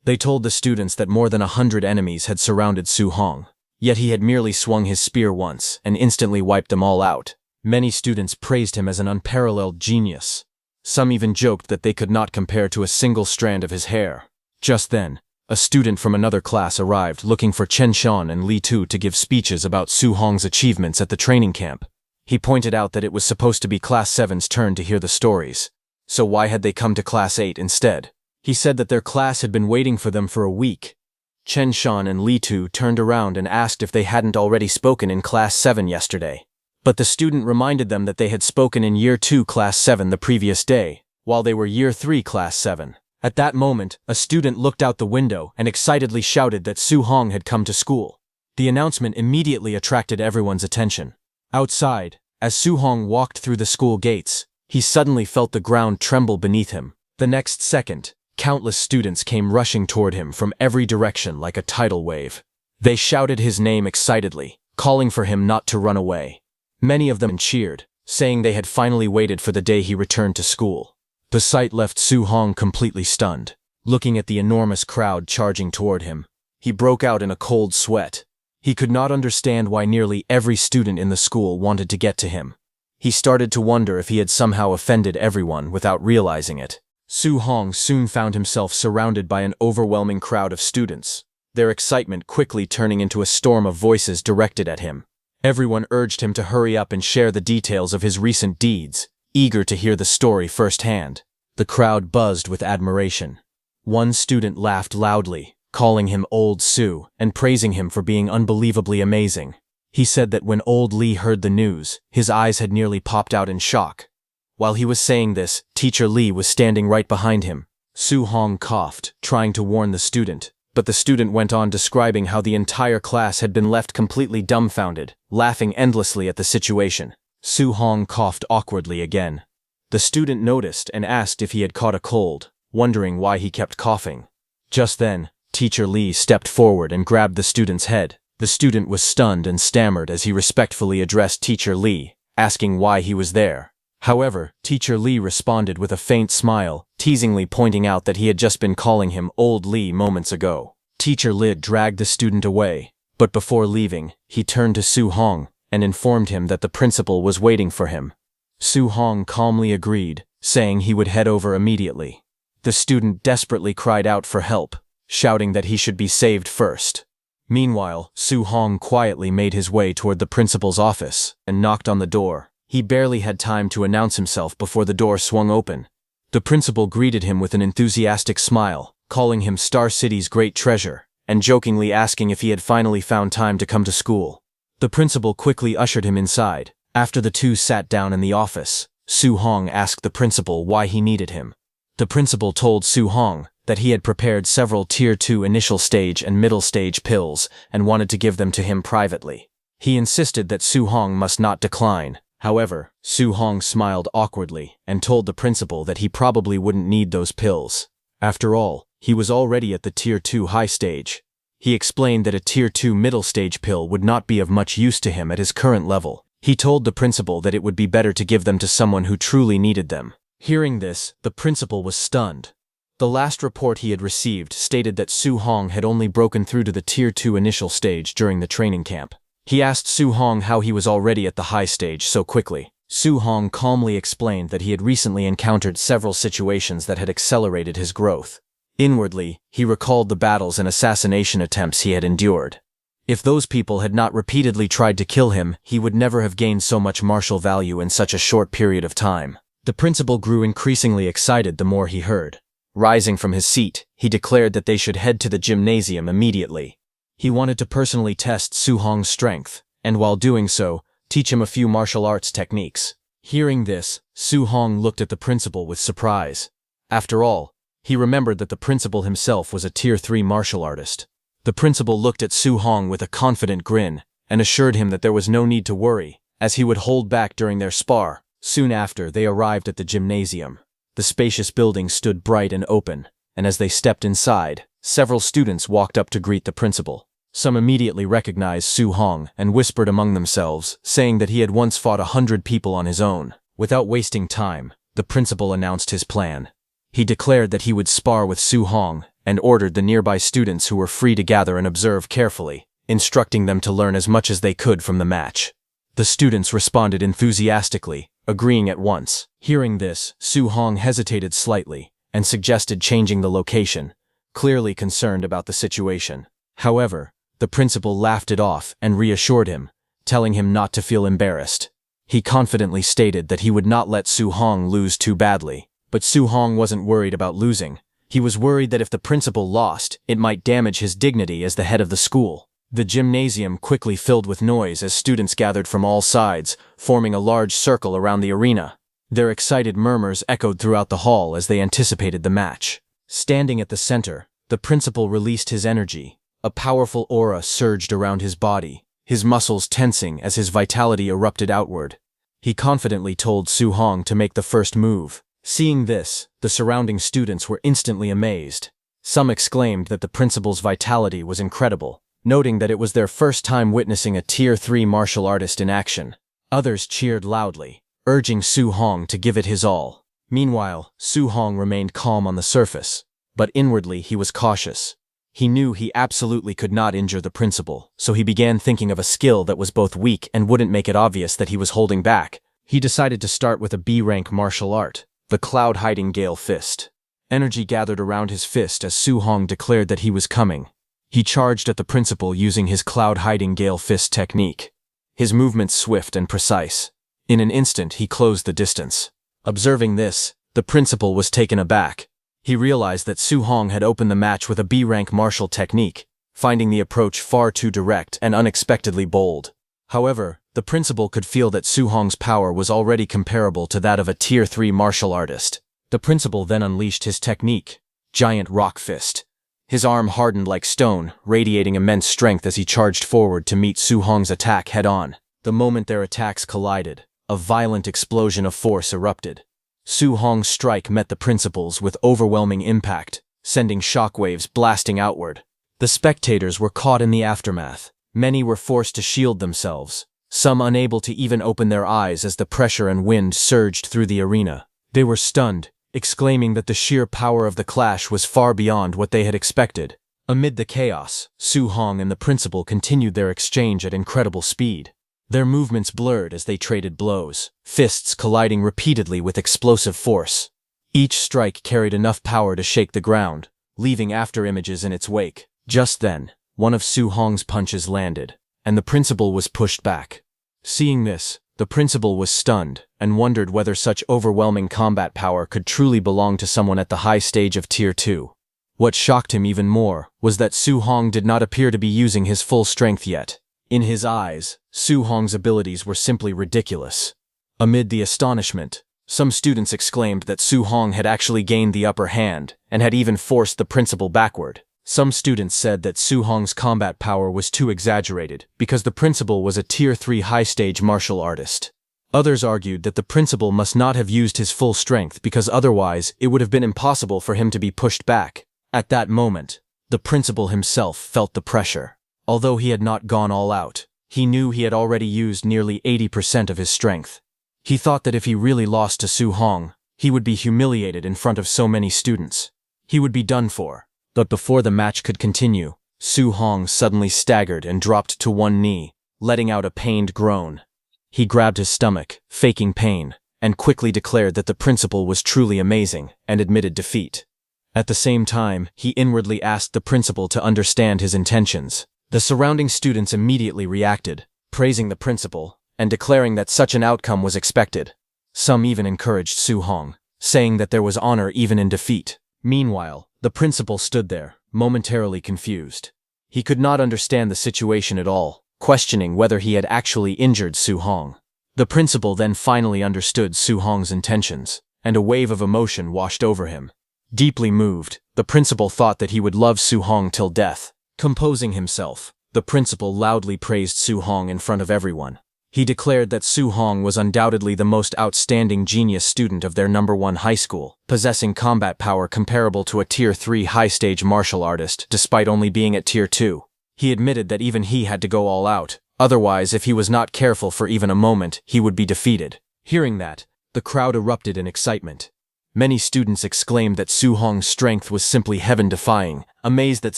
They told the students that more than 100 enemies had surrounded Su Hong, yet he had merely swung his spear once and instantly wiped them all out. Many students praised him as an unparalleled genius. Some even joked that they could not compare to a single strand of his hair. Just then, a student from another class arrived looking for Chen Shan and Li Tu to give speeches about Su Hong's achievements at the training camp. He pointed out that it was supposed to be Class 7's turn to hear the stories, so why had they come to Class 8 instead? He said that their class had been waiting for them for a week. Chen Shan and Li Tu turned around and asked if they hadn't already spoken in Class 7 yesterday. But the student reminded them that they had spoken in Year 2 Class 7 the previous day, while they were Year 3 Class 7. At that moment, a student looked out the window and excitedly shouted that Su Hong had come to school. The announcement immediately attracted everyone's attention. Outside, as Su Hong walked through the school gates, he suddenly felt the ground tremble beneath him. The next second, countless students came rushing toward him from every direction like a tidal wave. They shouted his name excitedly, calling for him not to run away. Many of them cheered, saying they had finally waited for the day he returned to school. The sight left Su Hong completely stunned. Looking at the enormous crowd charging toward him, he broke out in a cold sweat. He could not understand why nearly every student in the school wanted to get to him. He started to wonder if he had somehow offended everyone without realizing it. Su Hong soon found himself surrounded by an overwhelming crowd of students, their excitement quickly turning into a storm of voices directed at him. Everyone urged him to hurry up and share the details of his recent deeds, eager to hear the story firsthand. The crowd buzzed with admiration. One student laughed loudly, calling him Old Su and praising him for being unbelievably amazing. He said that when Old Lee heard the news, his eyes had nearly popped out in shock. While he was saying this, Teacher Lee was standing right behind him. Su Hong coughed, trying to warn the student, but the student went on describing how the entire class had been left completely dumbfounded, laughing endlessly at the situation. Su Hong coughed awkwardly again. The student noticed and asked if he had caught a cold, wondering why he kept coughing. Just then, Teacher Lee stepped forward and grabbed the student's head. The student was stunned and stammered as he respectfully addressed Teacher Lee, asking why he was there. However, Teacher Lee responded with a faint smile, teasingly pointing out that he had just been calling him Old Lee moments ago. Teacher Lee dragged the student away, but before leaving, he turned to Su Hong and informed him that the principal was waiting for him. Su Hong calmly agreed, saying he would head over immediately. The student desperately cried out for help, shouting that he should be saved first. Meanwhile, Su Hong quietly made his way toward the principal's office and knocked on the door. He barely had time to announce himself before the door swung open. The principal greeted him with an enthusiastic smile, calling him Star City's great treasure, and jokingly asking if he had finally found time to come to school. The principal quickly ushered him inside. After the two sat down in the office, Su Hong asked the principal why he needed him. The principal told Su Hong that he had prepared several Tier 2 initial stage and middle stage pills and wanted to give them to him privately. He insisted that Su Hong must not decline. However, Su Hong smiled awkwardly and told the principal that he probably wouldn't need those pills. After all, he was already at the Tier 2 high stage. He explained that a Tier 2 middle stage pill would not be of much use to him at his current level. He told the principal that it would be better to give them to someone who truly needed them. Hearing this, the principal was stunned. The last report he had received stated that Su Hong had only broken through to the Tier 2 initial stage during the training camp. He asked Su Hong how he was already at the high stage so quickly. Su Hong calmly explained that he had recently encountered several situations that had accelerated his growth. Inwardly, he recalled the battles and assassination attempts he had endured. If those people had not repeatedly tried to kill him, he would never have gained so much martial value in such a short period of time. The principal grew increasingly excited the more he heard. Rising from his seat, he declared that they should head to the gymnasium immediately. He wanted to personally test Su Hong's strength, and while doing so, teach him a few martial arts techniques. Hearing this, Su Hong looked at the principal with surprise. After all, he remembered that the principal himself was a Tier 3 martial artist. The principal looked at Su Hong with a confident grin and assured him that there was no need to worry, as he would hold back during their spar. Soon after, they arrived at the gymnasium. The spacious building stood bright and open, and as they stepped inside, several students walked up to greet the principal. Some immediately recognized Su Hong and whispered among themselves, saying that he had once fought 100 people on his own. Without wasting time, the principal announced his plan. He declared that he would spar with Su Hong and ordered the nearby students who were free to gather and observe carefully, instructing them to learn as much as they could from the match. The students responded enthusiastically, agreeing at once. Hearing this, Su Hong hesitated slightly and suggested changing the location, clearly concerned about the situation. However, the principal laughed it off and reassured him, telling him not to feel embarrassed. He confidently stated that he would not let Su Hong lose too badly. But Su Hong wasn't worried about losing. He was worried that if the principal lost, it might damage his dignity as the head of the school. The gymnasium quickly filled with noise as students gathered from all sides, forming a large circle around the arena. Their excited murmurs echoed throughout the hall as they anticipated the match. Standing at the center, the principal released his energy. A powerful aura surged around his body, his muscles tensing as his vitality erupted outward. He confidently told Su Hong to make the first move. Seeing this, the surrounding students were instantly amazed. Some exclaimed that the principal's vitality was incredible, noting that it was their first time witnessing a Tier 3 martial artist in action. Others cheered loudly, urging Su Hong to give it his all. Meanwhile, Su Hong remained calm on the surface, but inwardly he was cautious. He knew he absolutely could not injure the principal, so he began thinking of a skill that was both weak and wouldn't make it obvious that he was holding back. He decided to start with a B-rank martial art, the Cloud-Hiding Gale Fist. Energy gathered around his fist as Su Hong declared that he was coming. He charged at the principal using his Cloud-Hiding Gale Fist technique. His movements swift and precise. In an instant, he closed the distance. Observing this, the principal was taken aback. He realized that Su Hong had opened the match with a B-rank martial technique, finding the approach far too direct and unexpectedly bold. However, the principal could feel that Su Hong's power was already comparable to that of a Tier 3 martial artist. The principal then unleashed his technique, Giant Rock Fist. His arm hardened like stone, radiating immense strength as he charged forward to meet Su Hong's attack head-on. The moment their attacks collided, a violent explosion of force erupted. Su Hong's strike met the principal's with overwhelming impact, sending shockwaves blasting outward. The spectators were caught in the aftermath. Many were forced to shield themselves, some unable to even open their eyes as the pressure and wind surged through the arena. They were stunned, exclaiming that the sheer power of the clash was far beyond what they had expected. Amid the chaos, Su Hong and the principal continued their exchange at incredible speed. Their movements blurred as they traded blows, fists colliding repeatedly with explosive force. Each strike carried enough power to shake the ground, leaving afterimages in its wake. Just then, one of Su Hong's punches landed, and the principal was pushed back. Seeing this, the principal was stunned and wondered whether such overwhelming combat power could truly belong to someone at the high stage of Tier 2. What shocked him even more was that Su Hong did not appear to be using his full strength yet. In his eyes, Su Hong's abilities were simply ridiculous. Amid the astonishment, some students exclaimed that Su Hong had actually gained the upper hand and had even forced the principal backward. Some students said that Su Hong's combat power was too exaggerated because the principal was a Tier 3 high-stage martial artist. Others argued that the principal must not have used his full strength because otherwise it would have been impossible for him to be pushed back. At that moment, the principal himself felt the pressure. Although he had not gone all out, he knew he had already used nearly 80% of his strength. He thought that if he really lost to Su Hong, he would be humiliated in front of so many students. He would be done for. But before the match could continue, Su Hong suddenly staggered and dropped to one knee, letting out a pained groan. He grabbed his stomach, faking pain, and quickly declared that the principal was truly amazing and admitted defeat. At the same time, he inwardly asked the principal to understand his intentions. The surrounding students immediately reacted, praising the principal and declaring that such an outcome was expected. Some even encouraged Su Hong, saying that there was honor even in defeat. Meanwhile, the principal stood there, momentarily confused. He could not understand the situation at all, questioning whether he had actually injured Su Hong. The principal then finally understood Su Hong's intentions, and a wave of emotion washed over him. Deeply moved, the principal thought that he would love Su Hong till death. Composing himself, the principal loudly praised Su Hong in front of everyone. He declared that Su Hong was undoubtedly the most outstanding genius student of their #1 high school, possessing combat power comparable to a Tier 3 high-stage martial artist despite only being at Tier 2. He admitted that even he had to go all out, otherwise if he was not careful for even a moment, he would be defeated. Hearing that, the crowd erupted in excitement. Many students exclaimed that Su Hong's strength was simply heaven-defying, amazed that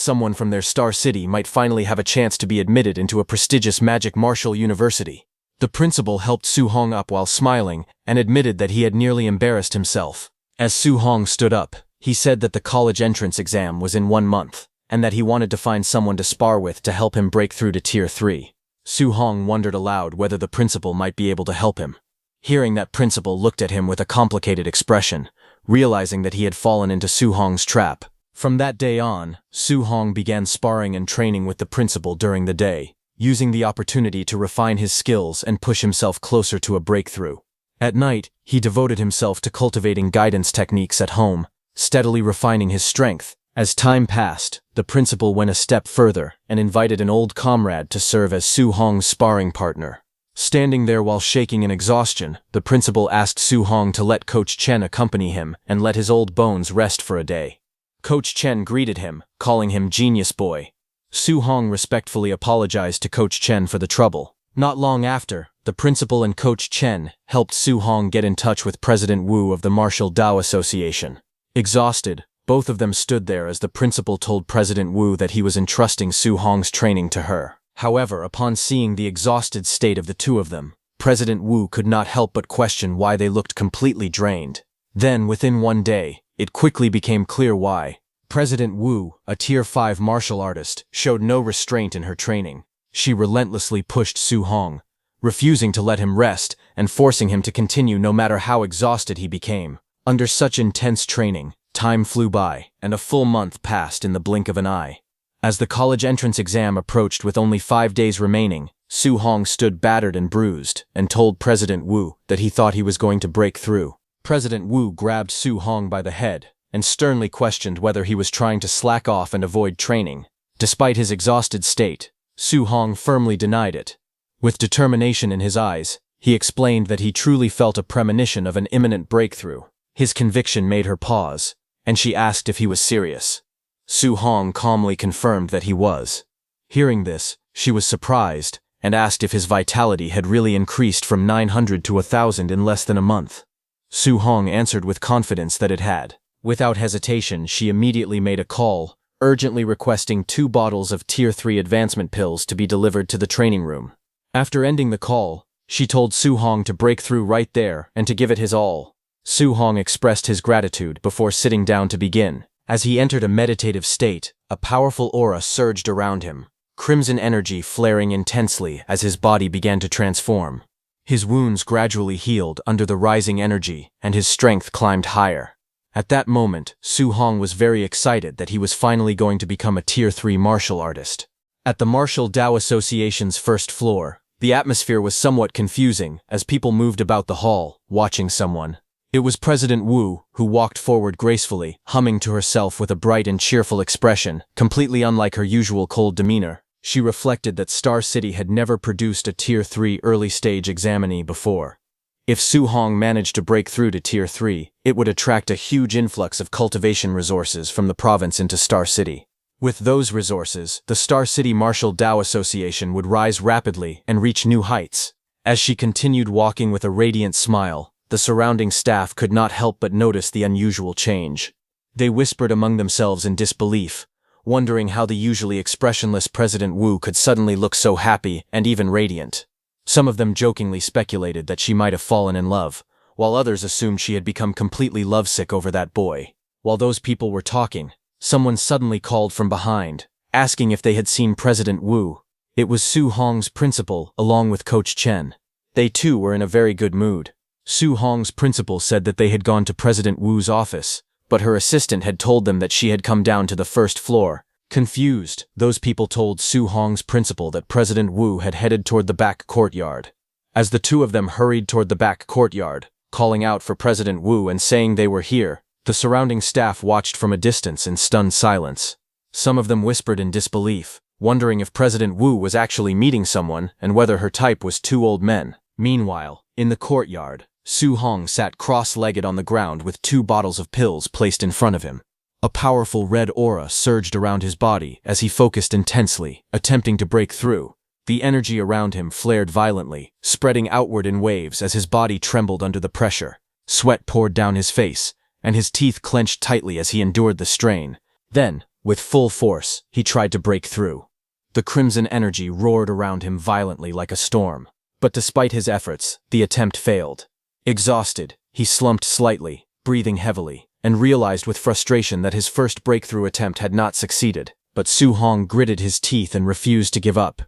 someone from their star city might finally have a chance to be admitted into a prestigious magic martial university. The principal helped Su Hong up while smiling and admitted that he had nearly embarrassed himself. As Su Hong stood up, he said that the college entrance exam was in 1 month, and that he wanted to find someone to spar with to help him break through to Tier 3. Su Hong wondered aloud whether the principal might be able to help him. Hearing that, principal looked at him with a complicated expression, realizing that he had fallen into Su Hong's trap. From that day on, Su Hong began sparring and training with the principal during the day, using the opportunity to refine his skills and push himself closer to a breakthrough. At night, he devoted himself to cultivating guidance techniques at home, steadily refining his strength. As time passed, the principal went a step further and invited an old comrade to serve as Su Hong's sparring partner. Standing there while shaking in exhaustion, the principal asked Su Hong to let Coach Chen accompany him and let his old bones rest for a day. Coach Chen greeted him, calling him Genius Boy. Su Hong respectfully apologized to Coach Chen for the trouble. Not long after, the principal and Coach Chen helped Su Hong get in touch with President Wu of the Martial Dao Association. Exhausted, both of them stood there as the principal told President Wu that he was entrusting Su Hong's training to her. However, upon seeing the exhausted state of the two of them, President Wu could not help but question why they looked completely drained. Then, within one day, it quickly became clear why. President Wu, a Tier 5 martial artist, showed no restraint in her training. She relentlessly pushed Su Hong, refusing to let him rest and forcing him to continue no matter how exhausted he became. Under such intense training, time flew by, and a full month passed in the blink of an eye. As the college entrance exam approached with only 5 days remaining, Su Hong stood battered and bruised and told President Wu that he thought he was going to break through. President Wu grabbed Su Hong by the head and sternly questioned whether he was trying to slack off and avoid training. Despite his exhausted state, Su Hong firmly denied it. With determination in his eyes, he explained that he truly felt a premonition of an imminent breakthrough. His conviction made her pause, and she asked if he was serious. Su Hong calmly confirmed that he was. Hearing this, she was surprised and asked if his vitality had really increased from 900 to 1,000 in less than a month. Su Hong answered with confidence that it had. Without hesitation, she immediately made a call, urgently requesting 2 bottles of Tier 3 advancement pills to be delivered to the training room. After ending the call, she told Su Hong to break through right there and to give it his all. Su Hong expressed his gratitude before sitting down to begin. As he entered a meditative state, a powerful aura surged around him, crimson energy flaring intensely as his body began to transform. His wounds gradually healed under the rising energy, and his strength climbed higher. At that moment, Su Hong was very excited that he was finally going to become a Tier 3 martial artist. At the Martial Dao Association's first floor, the atmosphere was somewhat confusing as people moved about the hall, watching someone. It was President Wu, who walked forward gracefully, humming to herself with a bright and cheerful expression, completely unlike her usual cold demeanor. She reflected that Star City had never produced a Tier 3 early-stage examinee before. If Su Hong managed to break through to Tier 3, it would attract a huge influx of cultivation resources from the province into Star City. With those resources, the Star City Martial Dao Association would rise rapidly and reach new heights. As she continued walking with a radiant smile, the surrounding staff could not help but notice the unusual change. They whispered among themselves in disbelief, wondering how the usually expressionless President Wu could suddenly look so happy and even radiant. Some of them jokingly speculated that she might have fallen in love, while others assumed she had become completely lovesick over that boy. While those people were talking, someone suddenly called from behind, asking if they had seen President Wu. It was Su Hong's principal, along with Coach Chen. They too were in a very good mood. Su Hong's principal said that they had gone to President Wu's office, but her assistant had told them that she had come down to the first floor. Confused, those people told Su Hong's principal that President Wu had headed toward the back courtyard. As the two of them hurried toward the back courtyard, calling out for President Wu and saying they were here, the surrounding staff watched from a distance in stunned silence. Some of them whispered in disbelief, wondering if President Wu was actually meeting someone and whether her type was 2 old men. Meanwhile, in the courtyard, Su Hong sat cross-legged on the ground with 2 bottles of pills placed in front of him. A powerful red aura surged around his body as he focused intensely, attempting to break through. The energy around him flared violently, spreading outward in waves as his body trembled under the pressure. Sweat poured down his face, and his teeth clenched tightly as he endured the strain. Then, with full force, he tried to break through. The crimson energy roared around him violently like a storm. But despite his efforts, the attempt failed. Exhausted, he slumped slightly, breathing heavily, and realized with frustration that his first breakthrough attempt had not succeeded. But Su Hong gritted his teeth and refused to give up.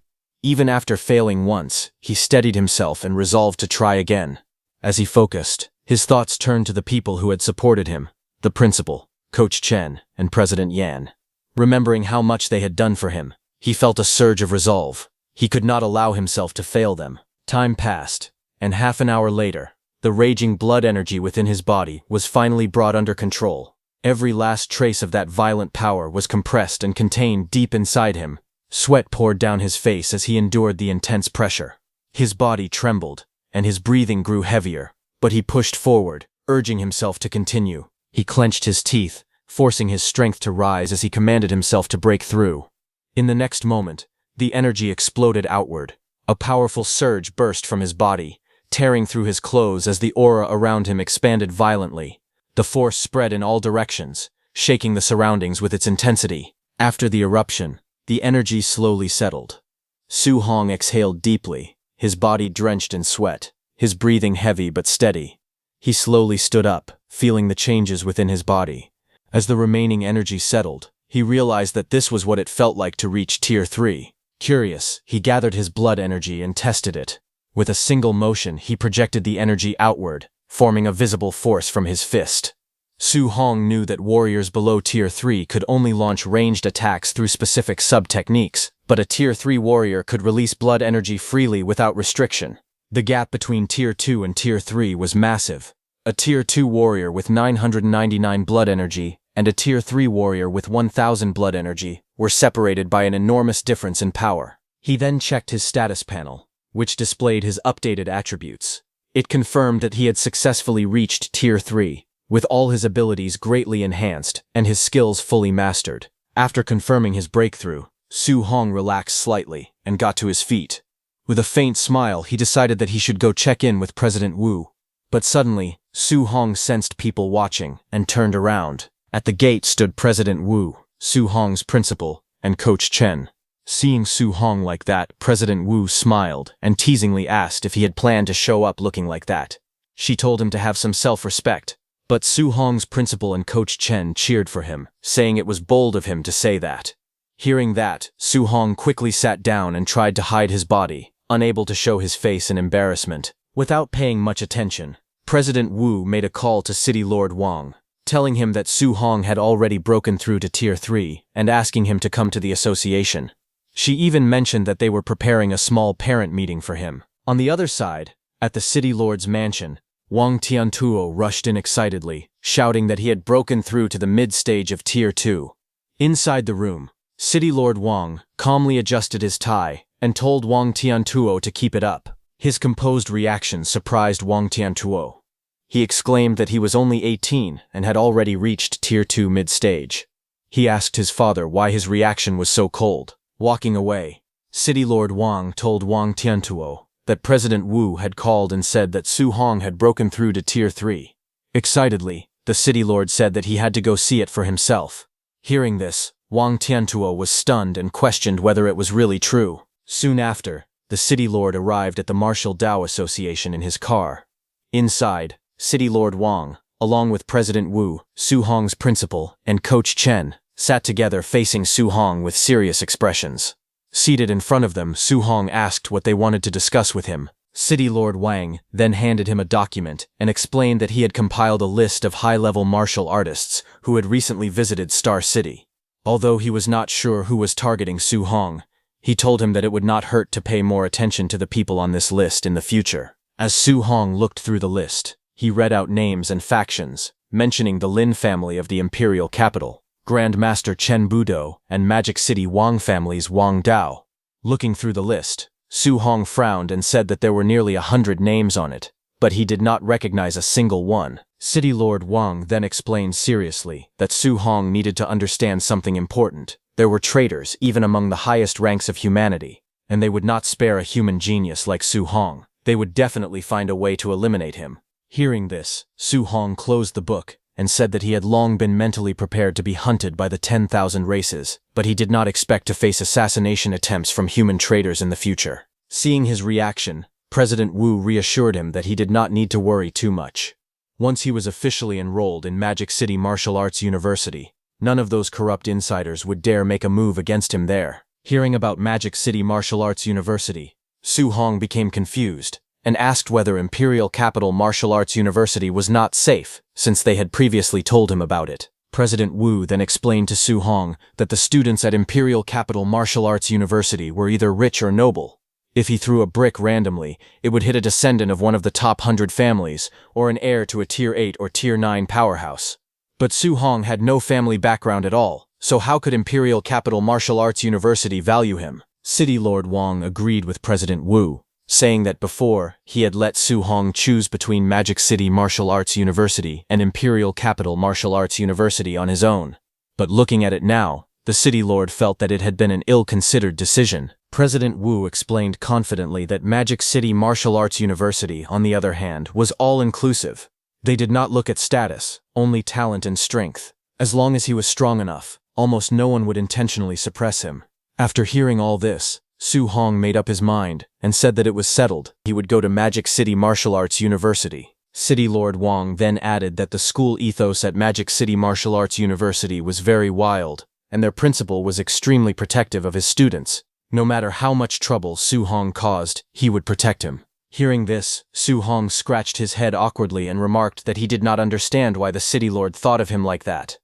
Even after failing once, he steadied himself and resolved to try again. As he focused, his thoughts turned to the people who had supported him, the principal. Coach Chen, and President Yan. Remembering how much they had done for him, he felt a surge of resolve. He could not allow himself to fail them. Time passed, and half an hour later, the raging blood energy within his body was finally brought under control. Every last trace of that violent power was compressed and contained deep inside him. Sweat poured down his face as he endured the intense pressure. His body trembled, and his breathing grew heavier, but he pushed forward, urging himself to continue. He clenched his teeth, forcing his strength to rise as he commanded himself to break through. In the next moment, the energy exploded outward. A powerful surge burst from his body, tearing through his clothes as the aura around him expanded violently. The force spread in all directions, shaking the surroundings with its intensity. After the eruption, the energy slowly settled. Su Hong exhaled deeply, his body drenched in sweat, his breathing heavy but steady. He slowly stood up, feeling the changes within his body. As the remaining energy settled, he realized that this was what it felt like to reach Tier 3. Curious, he gathered his blood energy and tested it. With a single motion, he projected the energy outward, forming a visible force from his fist. Su Hong knew that warriors below Tier 3 could only launch ranged attacks through specific sub-techniques, but a Tier 3 warrior could release blood energy freely without restriction. The gap between Tier 2 and Tier 3 was massive. A Tier 2 warrior with 999 blood energy and a Tier 3 warrior with 1000 blood energy were separated by an enormous difference in power. He then checked his status panel, which displayed his updated attributes. It confirmed that he had successfully reached Tier 3, with all his abilities greatly enhanced and his skills fully mastered. After confirming his breakthrough, Su Hong relaxed slightly and got to his feet. With a faint smile, he decided that he should go check in with President Wu. But suddenly, Su Hong sensed people watching and turned around. At the gate stood President Wu, Su Hong's principal, and Coach Chen. Seeing Su Hong like that, President Wu smiled and teasingly asked if he had planned to show up looking like that. She told him to have some self-respect, but Su Hong's principal and Coach Chen cheered for him, saying it was bold of him to say that. Hearing that, Su Hong quickly sat down and tried to hide his body, unable to show his face in embarrassment. Without paying much attention, President Wu made a call to City Lord Wang, telling him that Su Hong had already broken through to Tier 3 and asking him to come to the association. She even mentioned that they were preparing a small parent meeting for him. On the other side, at the City Lord's mansion, Wang Tiantuo rushed in excitedly, shouting that he had broken through to the mid-stage of Tier 2. Inside the room, City Lord Wang calmly adjusted his tie and told Wang Tiantuo to keep it up. His composed reaction surprised Wang Tiantuo. He exclaimed that he was only 18 and had already reached Tier 2 mid-stage. He asked his father why his reaction was so cold. Walking away, City Lord Wang told Wang Tiantuo that President Wu had called and said that Su Hong had broken through to Tier 3. Excitedly, the City Lord said that he had to go see it for himself. Hearing this, Wang Tiantuo was stunned and questioned whether it was really true. Soon after, the City Lord arrived at the Martial Dao Association in his car. Inside, City Lord Wang, along with President Wu, Su Hong's principal, and Coach Chen, sat together facing Su Hong with serious expressions. Seated in front of them, Su Hong asked what they wanted to discuss with him. City Lord Wang then handed him a document and explained that he had compiled a list of high-level martial artists who had recently visited Star City. Although he was not sure who was targeting Su Hong, he told him that it would not hurt to pay more attention to the people on this list in the future. As Su Hong looked through the list, he read out names and factions, mentioning the Lin family of the imperial capital, Grand Master Chen Budo, and Magic City Wang family's Wang Dao. Looking through the list, Su Hong frowned and said that there were nearly 100 names on it, but he did not recognize a single one. City Lord Wang then explained seriously that Su Hong needed to understand something important. There were traitors even among the highest ranks of humanity, and they would not spare a human genius like Su Hong. They would definitely find a way to eliminate him. Hearing this, Su Hong closed the book and said that he had long been mentally prepared to be hunted by the 10,000 races, but he did not expect to face assassination attempts from human traitors in the future. Seeing his reaction, President Wu reassured him that he did not need to worry too much. Once he was officially enrolled in Magic City Martial Arts University, none of those corrupt insiders would dare make a move against him there. Hearing about Magic City Martial Arts University, Su Hong became confused and asked whether Imperial Capital Martial Arts University was not safe, since they had previously told him about it. President Wu then explained to Su Hong that the students at Imperial Capital Martial Arts University were either rich or noble. If he threw a brick randomly, it would hit a descendant of one of the top 100 families, or an heir to a Tier 8 or Tier 9 powerhouse. But Su Hong had no family background at all, so how could Imperial Capital Martial Arts University value him? City Lord Wang agreed with President Wu, saying that before, he had let Su Hong choose between Magic City Martial Arts University and Imperial Capital Martial Arts University on his own. But looking at it now, the City Lord felt that it had been an ill-considered decision. President Wu explained confidently that Magic City Martial Arts University, on the other hand, was all-inclusive. They did not look at status, only talent and strength. As long as he was strong enough, almost no one would intentionally suppress him. After hearing all this, Su Hong made up his mind and said that it was settled. He would go to Magic City Martial Arts University. City Lord Wang then added that the school ethos at Magic City Martial Arts University was very wild, and their principal was extremely protective of his students. No matter how much trouble Su Hong caused, he would protect him. Hearing this, Su Hong scratched his head awkwardly and remarked that he did not understand why the City Lord thought of him like that.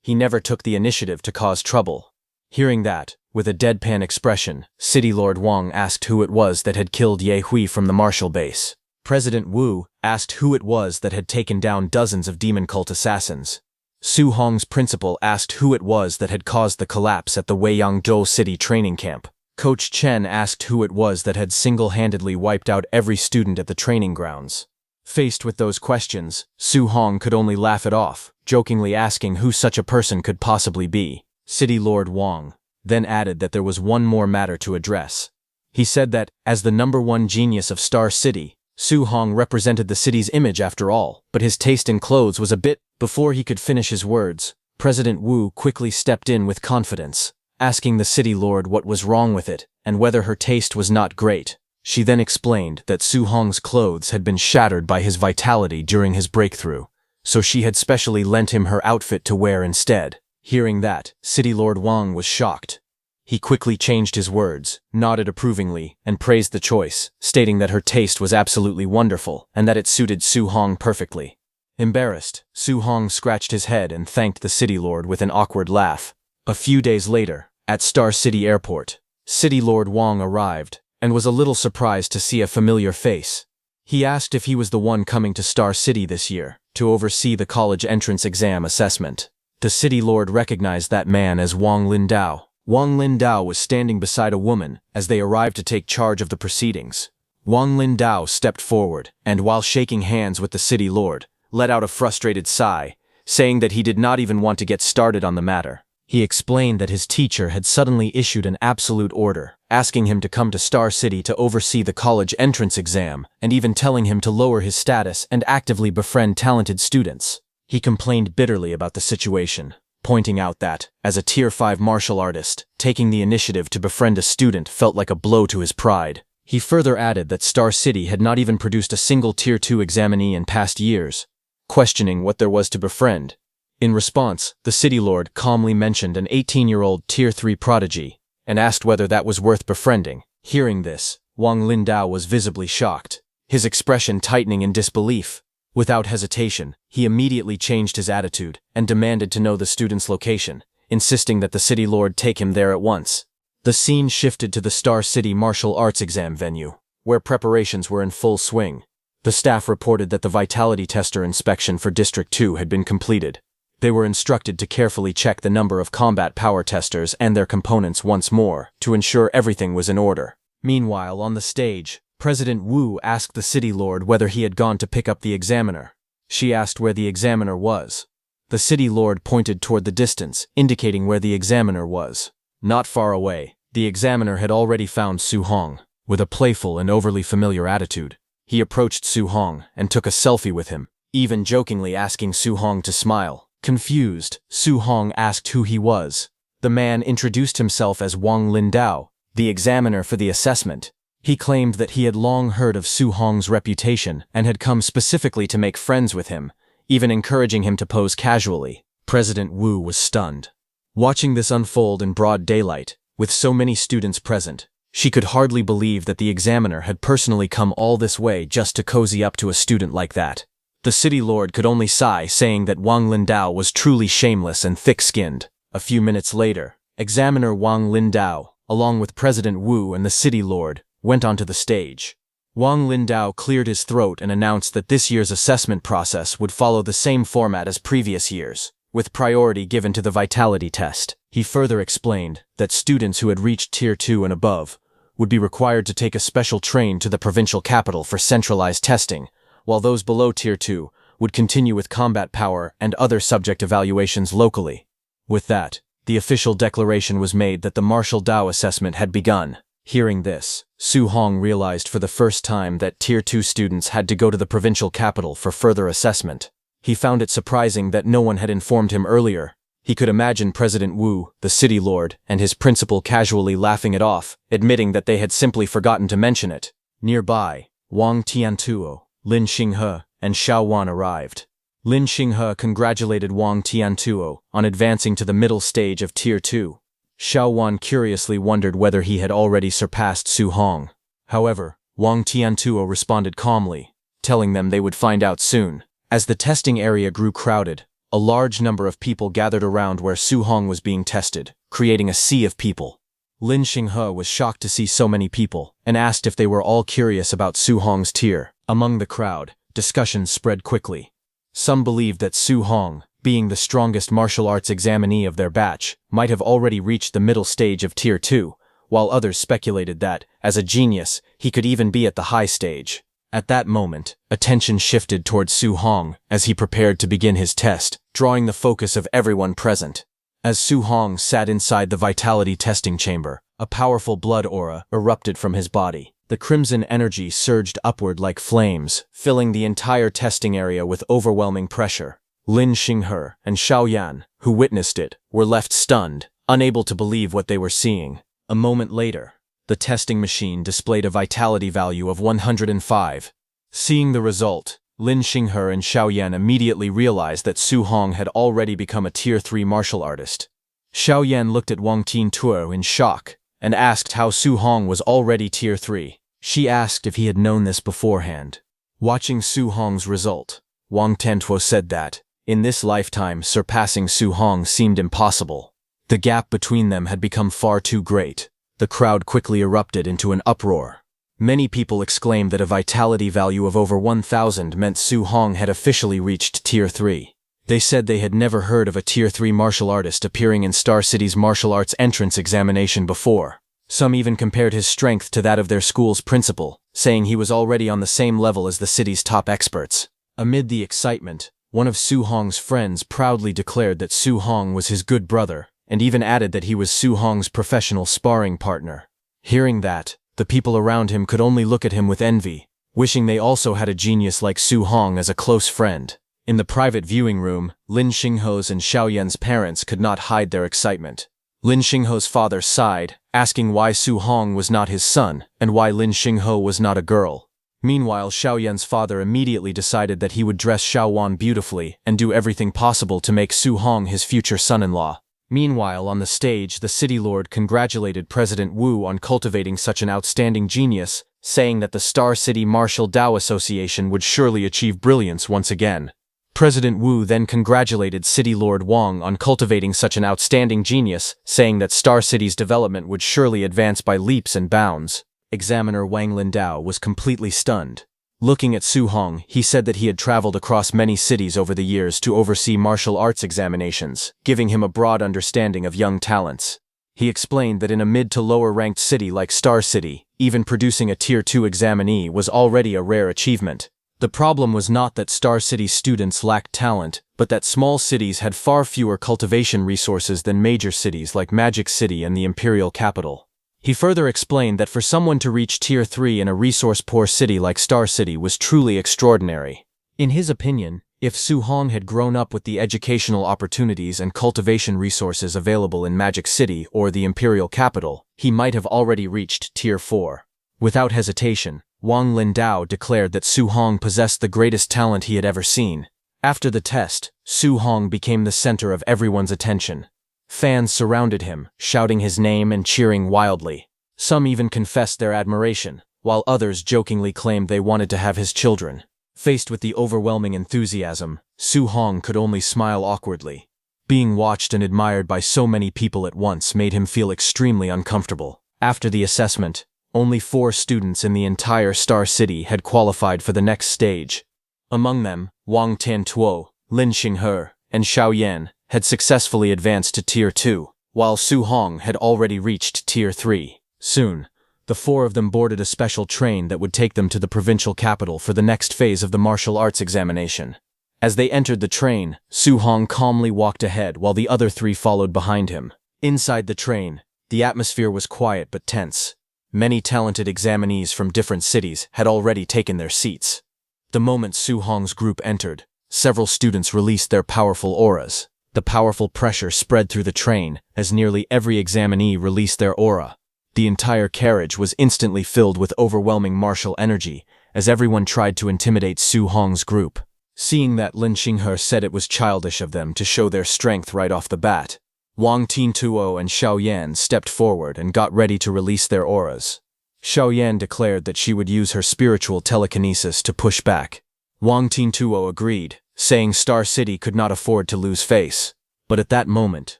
He never took the initiative to cause trouble. Hearing that, with a deadpan expression, City Lord Wang asked who it was that had killed Ye Hui from the martial base. President Wu asked who it was that had taken down dozens of demon cult assassins. Su Hong's principal asked who it was that had caused the collapse at the Weiyangzhou City training camp. Coach Chen asked who it was that had single-handedly wiped out every student at the training grounds. Faced with those questions, Su Hong could only laugh it off, jokingly asking who such a person could possibly be. City Lord Wang then added that there was one more matter to address. He said that, as the #1 genius of Star City, Su Hong represented the city's image after all, but his taste in clothes was a bit. Before he could finish his words, President Wu quickly stepped in with confidence, asking the City Lord what was wrong with it and whether her taste was not great. She then explained that Su Hong's clothes had been shattered by his vitality during his breakthrough, so she had specially lent him her outfit to wear instead. Hearing that, City Lord Wang was shocked. He quickly changed his words, nodded approvingly, and praised the choice, stating that her taste was absolutely wonderful and that it suited Su Hong perfectly. Embarrassed, Su Hong scratched his head and thanked the City Lord with an awkward laugh. A few days later, at Star City Airport, City Lord Wang arrived and was a little surprised to see a familiar face. He asked if he was the one coming to Star City this year to oversee the college entrance exam assessment. The City Lord recognized that man as Wang Lindao. Wang Lindao was standing beside a woman as they arrived to take charge of the proceedings. Wang Lindao stepped forward and, while shaking hands with the City Lord, let out a frustrated sigh, saying that he did not even want to get started on the matter. He explained that his teacher had suddenly issued an absolute order, asking him to come to Star City to oversee the college entrance exam, and even telling him to lower his status and actively befriend talented students. He complained bitterly about the situation, pointing out that, as a Tier 5 martial artist, taking the initiative to befriend a student felt like a blow to his pride. He further added that Star City had not even produced a single Tier 2 examinee in past years, questioning what there was to befriend. In response, the City Lord calmly mentioned an 18-year-old Tier 3 prodigy, and asked whether that was worth befriending. Hearing this, Wang Lindao was visibly shocked, his expression tightening in disbelief. Without hesitation, he immediately changed his attitude and demanded to know the student's location, insisting that the City Lord take him there at once. The scene shifted to the Star City martial arts exam venue, where preparations were in full swing. The staff reported that the vitality tester inspection for District 2 had been completed. They were instructed to carefully check the number of combat power testers and their components once more to ensure everything was in order. Meanwhile, on the stage, President Wu asked the City Lord whether he had gone to pick up the examiner. She asked where the examiner was. The City Lord pointed toward the distance, indicating where the examiner was. Not far away, the examiner had already found Su Hong. With a playful and overly familiar attitude, he approached Su Hong and took a selfie with him, even jokingly asking Su Hong to smile. Confused, Su Hong asked who he was. The man introduced himself as Wang Lindao, the examiner for the assessment. He claimed that he had long heard of Su Hong's reputation and had come specifically to make friends with him, even encouraging him to pose casually. President Wu was stunned. Watching this unfold in broad daylight, with so many students present, she could hardly believe that the examiner had personally come all this way just to cozy up to a student like that. The city lord could only sigh, saying that Wang Lindao was truly shameless and thick-skinned. A few minutes later, examiner Wang Lindao, along with President Wu and the city lord, went onto the stage. Wang Lindao cleared his throat and announced that this year's assessment process would follow the same format as previous years, with priority given to the vitality test. He further explained that students who had reached Tier 2 and above would be required to take a special train to the provincial capital for centralized testing, while those below Tier 2 would continue with combat power and other subject evaluations locally. With that, the official declaration was made that the martial Dao assessment had begun. Hearing this, Su Hong realized for the first time that Tier 2 students had to go to the provincial capital for further assessment. He found it surprising that no one had informed him earlier. He could imagine President Wu, the city lord, and his principal casually laughing it off, admitting that they had simply forgotten to mention it. Nearby, Wang Tiantuo, Lin Xinghe, and Xiao Wan arrived. Lin Xinghe congratulated Wang Tiantuo on advancing to the middle stage of Tier 2. Xiao Wan curiously wondered whether he had already surpassed Su Hong. However, Wang Tiantuo responded calmly, telling them they would find out soon. As the testing area grew crowded, a large number of people gathered around where Su Hong was being tested, creating a sea of people. Lin Xinghe was shocked to see so many people, and asked if they were all curious about Su Hong's tier. Among the crowd, discussions spread quickly. Some believed that Su Hong, being the strongest martial arts examinee of their batch, might have already reached the middle stage of Tier 2, while others speculated that, as a genius, he could even be at the high stage. At that moment, attention shifted towards Su Hong as he prepared to begin his test, drawing the focus of everyone present. As Su Hong sat inside the vitality testing chamber, a powerful blood aura erupted from his body. The crimson energy surged upward like flames, filling the entire testing area with overwhelming pressure. Lin Xinghe and Xiao Yan, who witnessed it, were left stunned, unable to believe what they were seeing. A moment later, the testing machine displayed a vitality value of 105. Seeing the result, Lin Xinghe and Xiao Yan immediately realized that Su Hong had already become a Tier 3 martial artist. Xiao Yan looked at Wang Tiantuo in shock and asked how Su Hong was already Tier 3. She asked if he had known this beforehand. Watching Su Hong's result, Wang Tiantuo said that, in this lifetime, surpassing Su Hong seemed impossible. The gap between them had become far too great. The crowd quickly erupted into an uproar. Many people exclaimed that a vitality value of over 1,000 meant Su Hong had officially reached Tier 3. They said they had never heard of a Tier 3 martial artist appearing in Star City's martial arts entrance examination before. Some even compared his strength to that of their school's principal, saying he was already on the same level as the city's top experts. Amid the excitement, one of Su Hong's friends proudly declared that Su Hong was his good brother, and even added that he was Su Hong's professional sparring partner. Hearing that, the people around him could only look at him with envy, wishing they also had a genius like Su Hong as a close friend. In the private viewing room, Lin Xinghe's and Xiao Yan's parents could not hide their excitement. Lin Xinghe's father sighed, asking why Su Hong was not his son, and why Lin Xinghe was not a girl. Meanwhile, Xiao Yan's father immediately decided that he would dress Xiao Wan beautifully and do everything possible to make Su Hong his future son-in-law. Meanwhile, on the stage, the city lord congratulated President Wu on cultivating such an outstanding genius, saying that the Star City Martial Dao Association would surely achieve brilliance once again. President Wu then congratulated City Lord Wang on cultivating such an outstanding genius, saying that Star City's development would surely advance by leaps and bounds. Examiner Wang Lindao was completely stunned. Looking at Su Hong, he said that he had traveled across many cities over the years to oversee martial arts examinations, giving him a broad understanding of young talents. He explained that in a mid to lower ranked city like Star City, even producing a Tier 2 examinee was already a rare achievement. The problem was not that Star City students lacked talent, but that small cities had far fewer cultivation resources than major cities like Magic City and the imperial capital. He further explained that for someone to reach Tier 3 in a resource-poor city like Star City was truly extraordinary. In his opinion, if Su Hong had grown up with the educational opportunities and cultivation resources available in Magic City or the imperial capital, he might have already reached Tier 4. Without hesitation, Wang Lindao declared that Su Hong possessed the greatest talent he had ever seen. After the test, Su Hong became the center of everyone's attention. Fans surrounded him, shouting his name and cheering wildly. Some even confessed their admiration, while others jokingly claimed they wanted to have his children. Faced with the overwhelming enthusiasm, Su Hong could only smile awkwardly. Being watched and admired by so many people at once made him feel extremely uncomfortable. After the assessment, only 4 students in the entire Star City had qualified for the next stage. Among them, Wang Tiantuo, Lin Xinghe, and Xiao Yan had successfully advanced to Tier 2, while Su Hong had already reached Tier 3. Soon, the 4 of them boarded a special train that would take them to the provincial capital for the next phase of the martial arts examination. As they entered the train, Su Hong calmly walked ahead while the other 3 followed behind him. Inside the train, the atmosphere was quiet but tense. Many talented examinees from different cities had already taken their seats. The moment Su Hong's group entered, several students released their powerful auras. The powerful pressure spread through the train as nearly every examinee released their aura. The entire carriage was instantly filled with overwhelming martial energy as everyone tried to intimidate Su Hong's group. Seeing that, Lin Xinghe said it was childish of them to show their strength right off the bat. Wang Tiantuo and Xiao Yan stepped forward and got ready to release their auras. Xiao Yan declared that she would use her spiritual telekinesis to push back. Wang Tiantuo agreed, saying Star City could not afford to lose face. But at that moment,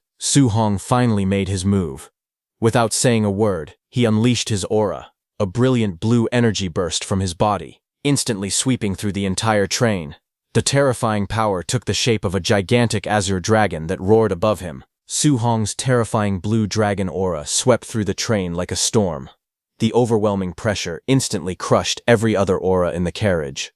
Su Hong finally made his move. Without saying a word, he unleashed his aura. A brilliant blue energy burst from his body, instantly sweeping through the entire train. The terrifying power took the shape of a gigantic azure dragon that roared above him. Su Hong's terrifying blue dragon aura swept through the train like a storm. The overwhelming pressure instantly crushed every other aura in the carriage.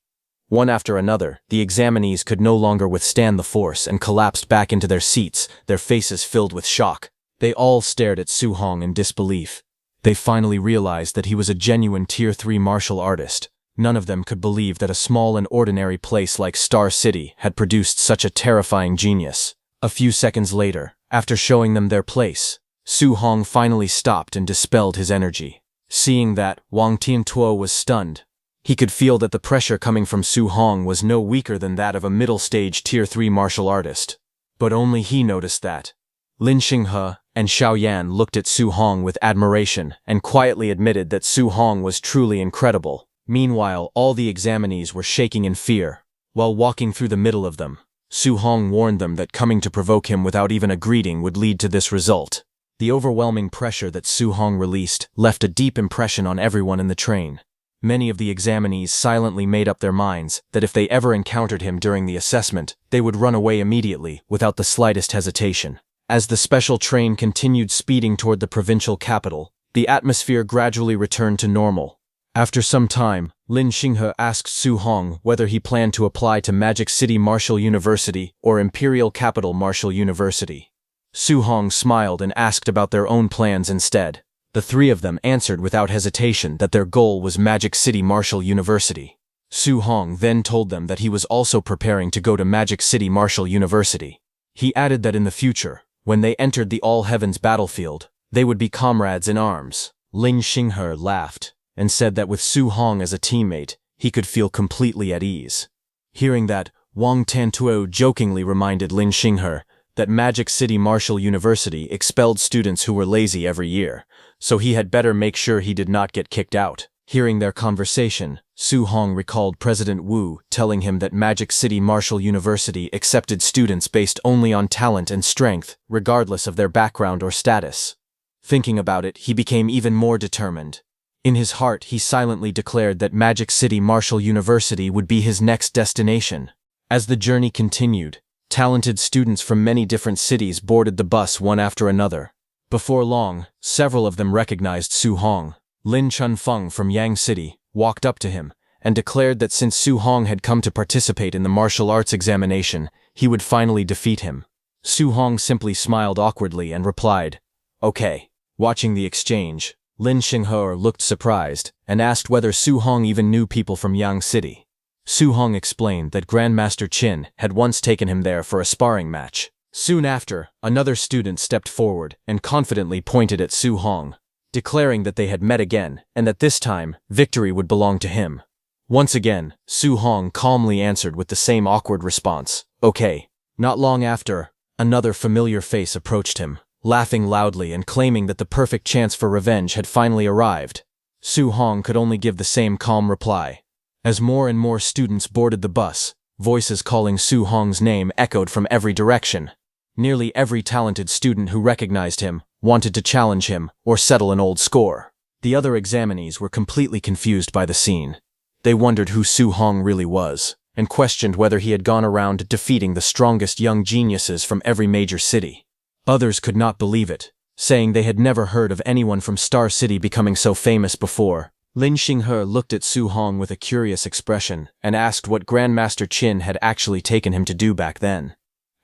One after another, the examinees could no longer withstand the force and collapsed back into their seats, their faces filled with shock. They all stared at Su Hong in disbelief. They finally realized that he was a genuine Tier 3 martial artist. None of them could believe that a small and ordinary place like Star City had produced such a terrifying genius. A few seconds later, after showing them their place, Su Hong finally stopped and dispelled his energy. Seeing that, Wang Tiantuo was stunned. He could feel that the pressure coming from Su Hong was no weaker than that of a middle-stage Tier 3 martial artist. But only he noticed that. Lin Xinghe and Xiao Yan looked at Su Hong with admiration and quietly admitted that Su Hong was truly incredible. Meanwhile, all the examinees were shaking in fear. While walking through the middle of them, Su Hong warned them that coming to provoke him without even a greeting would lead to this result. The overwhelming pressure that Su Hong released left a deep impression on everyone in the train. Many of the examinees silently made up their minds that if they ever encountered him during the assessment, they would run away immediately without the slightest hesitation. As the special train continued speeding toward the provincial capital, the atmosphere gradually returned to normal. After some time, Lin Xinghe asked Su Hong whether he planned to apply to Magic City Martial University or Imperial Capital Martial University. Su Hong smiled and asked about their own plans instead. The 3 of them answered without hesitation that their goal was Magic City Martial University. Su Hong then told them that he was also preparing to go to Magic City Martial University. He added that in the future, when they entered the All Heavens battlefield, they would be comrades in arms. Lin Xinghe laughed and said that with Su Hong as a teammate, he could feel completely at ease. Hearing that, Wang Tiantuo jokingly reminded Lin Xinghe that Magic City Martial University expelled students who were lazy every year, so he had better make sure he did not get kicked out. Hearing their conversation, Su Hong recalled President Wu telling him that Magic City Martial University accepted students based only on talent and strength, regardless of their background or status. Thinking about it, he became even more determined. In his heart, he silently declared that Magic City Martial University would be his next destination. As the journey continued, talented students from many different cities boarded the bus one after another. Before long, several of them recognized Su Hong. Lin Chunfeng from Yang City walked up to him and declared that since Su Hong had come to participate in the martial arts examination, he would finally defeat him. Su Hong simply smiled awkwardly and replied, "Okay." Watching the exchange, Lin Xinghe looked surprised and asked whether Su Hong even knew people from Yang City. Su Hong explained that Grandmaster Qin had once taken him there for a sparring match. Soon after, another student stepped forward and confidently pointed at Su Hong, declaring that they had met again and that this time, victory would belong to him. Once again, Su Hong calmly answered with the same awkward response, "Okay." Not long after, another familiar face approached him, laughing loudly and claiming that the perfect chance for revenge had finally arrived. Su Hong could only give the same calm reply, As more and more students boarded the bus, voices calling Su Hong's name echoed from every direction. Nearly every talented student who recognized him wanted to challenge him or settle an old score. The other examinees were completely confused by the scene. They wondered who Su Hong really was, and questioned whether he had gone around defeating the strongest young geniuses from every major city. Others could not believe it, saying they had never heard of anyone from Star City becoming so famous before. Lin Xinghe looked at Su Hong with a curious expression and asked what Grandmaster Qin had actually taken him to do back then.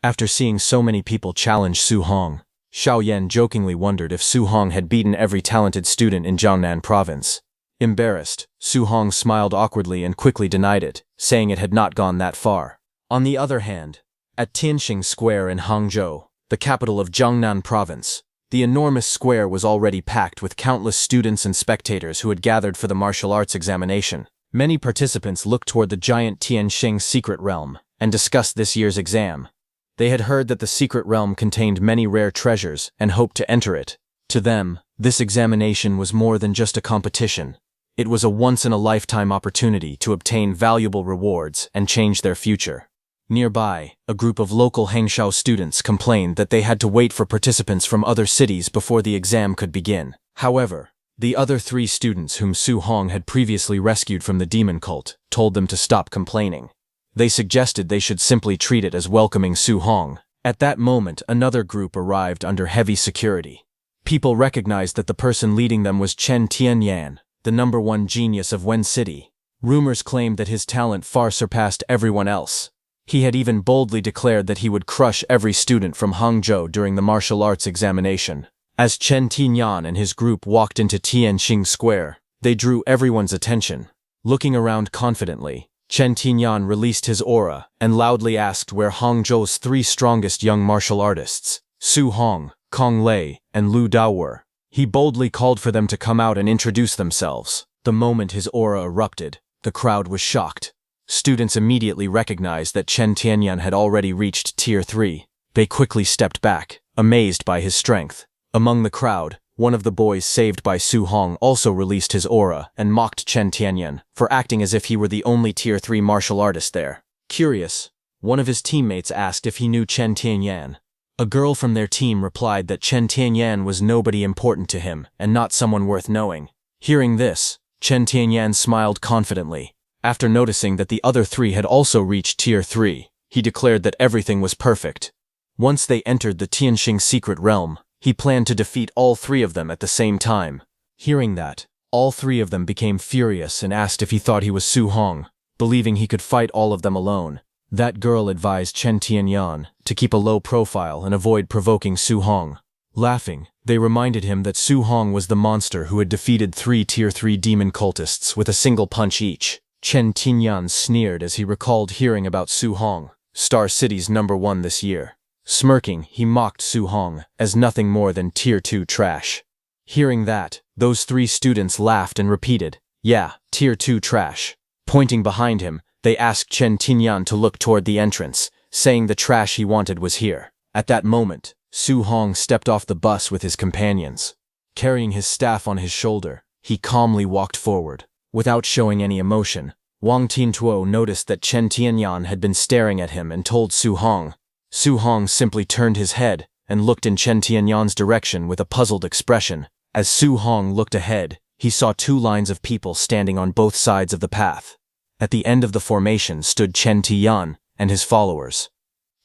After seeing so many people challenge Su Hong, Xiao Yan jokingly wondered if Su Hong had beaten every talented student in Jiangnan province. Embarrassed, Su Hong smiled awkwardly and quickly denied it, saying it had not gone that far. On the other hand, at Tianxing Square in Hangzhou, the capital of Jiangnan province, the enormous square was already packed with countless students and spectators who had gathered for the martial arts examination. Many participants looked toward the giant Tianxing secret realm and discussed this year's exam. They had heard that the secret realm contained many rare treasures and hoped to enter it. To them, this examination was more than just a competition. It was a once-in-a-lifetime opportunity to obtain valuable rewards and change their future. Nearby, a group of local Hangzhou students complained that they had to wait for participants from other cities before the exam could begin. However, the other 3 students whom Su Hong had previously rescued from the demon cult told them to stop complaining. They suggested they should simply treat it as welcoming Su Hong. At that moment, another group arrived under heavy security. People recognized that the person leading them was Chen Tianyan, the #1 genius of Wen City. Rumors claimed that his talent far surpassed everyone else. He had even boldly declared that he would crush every student from Hangzhou during the martial arts examination. As Chen Tianyan and his group walked into Tianxing Square, they drew everyone's attention. Looking around confidently, Chen Tianyan released his aura and loudly asked where Hangzhou's 3 strongest young martial artists, Su Hong, Kong Lei, and Lu Dao were. He boldly called for them to come out and introduce themselves. The moment his aura erupted, the crowd was shocked. Students immediately recognized that Chen Tianyan had already reached Tier 3. They quickly stepped back, amazed by his strength. Among the crowd, one of the boys saved by Su Hong also released his aura and mocked Chen Tianyan for acting as if he were the only Tier 3 martial artist there. Curious, one of his teammates asked if he knew Chen Tianyan. A girl from their team replied that Chen Tianyan was nobody important to him and not someone worth knowing. Hearing this, Chen Tianyan smiled confidently. After noticing that the other 3 had also reached Tier 3, he declared that everything was perfect. Once they entered the Tianxing secret realm, he planned to defeat all 3 of them at the same time. Hearing that, all 3 of them became furious and asked if he thought he was Su Hong, believing he could fight all of them alone. That girl advised Chen Tianyan to keep a low profile and avoid provoking Su Hong. Laughing, they reminded him that Su Hong was the monster who had defeated 3 Tier 3 demon cultists with a single punch each. Chen Tianyan sneered as he recalled hearing about Su Hong, Star City's #1 this year. Smirking, he mocked Su Hong as nothing more than Tier 2 trash. Hearing that, those 3 students laughed and repeated, "Yeah, Tier 2 trash." Pointing behind him, they asked Chen Tianyan to look toward the entrance, saying the trash he wanted was here. At that moment, Su Hong stepped off the bus with his companions. Carrying his staff on his shoulder, he calmly walked forward. Without showing any emotion, Wang Tiantuo noticed that Chen Tianyan had been staring at him and told Su Hong. Su Hong simply turned his head and looked in Chen Tianyan's direction with a puzzled expression. As Su Hong looked ahead, he saw 2 lines of people standing on both sides of the path. At the end of the formation stood Chen Tian and his followers.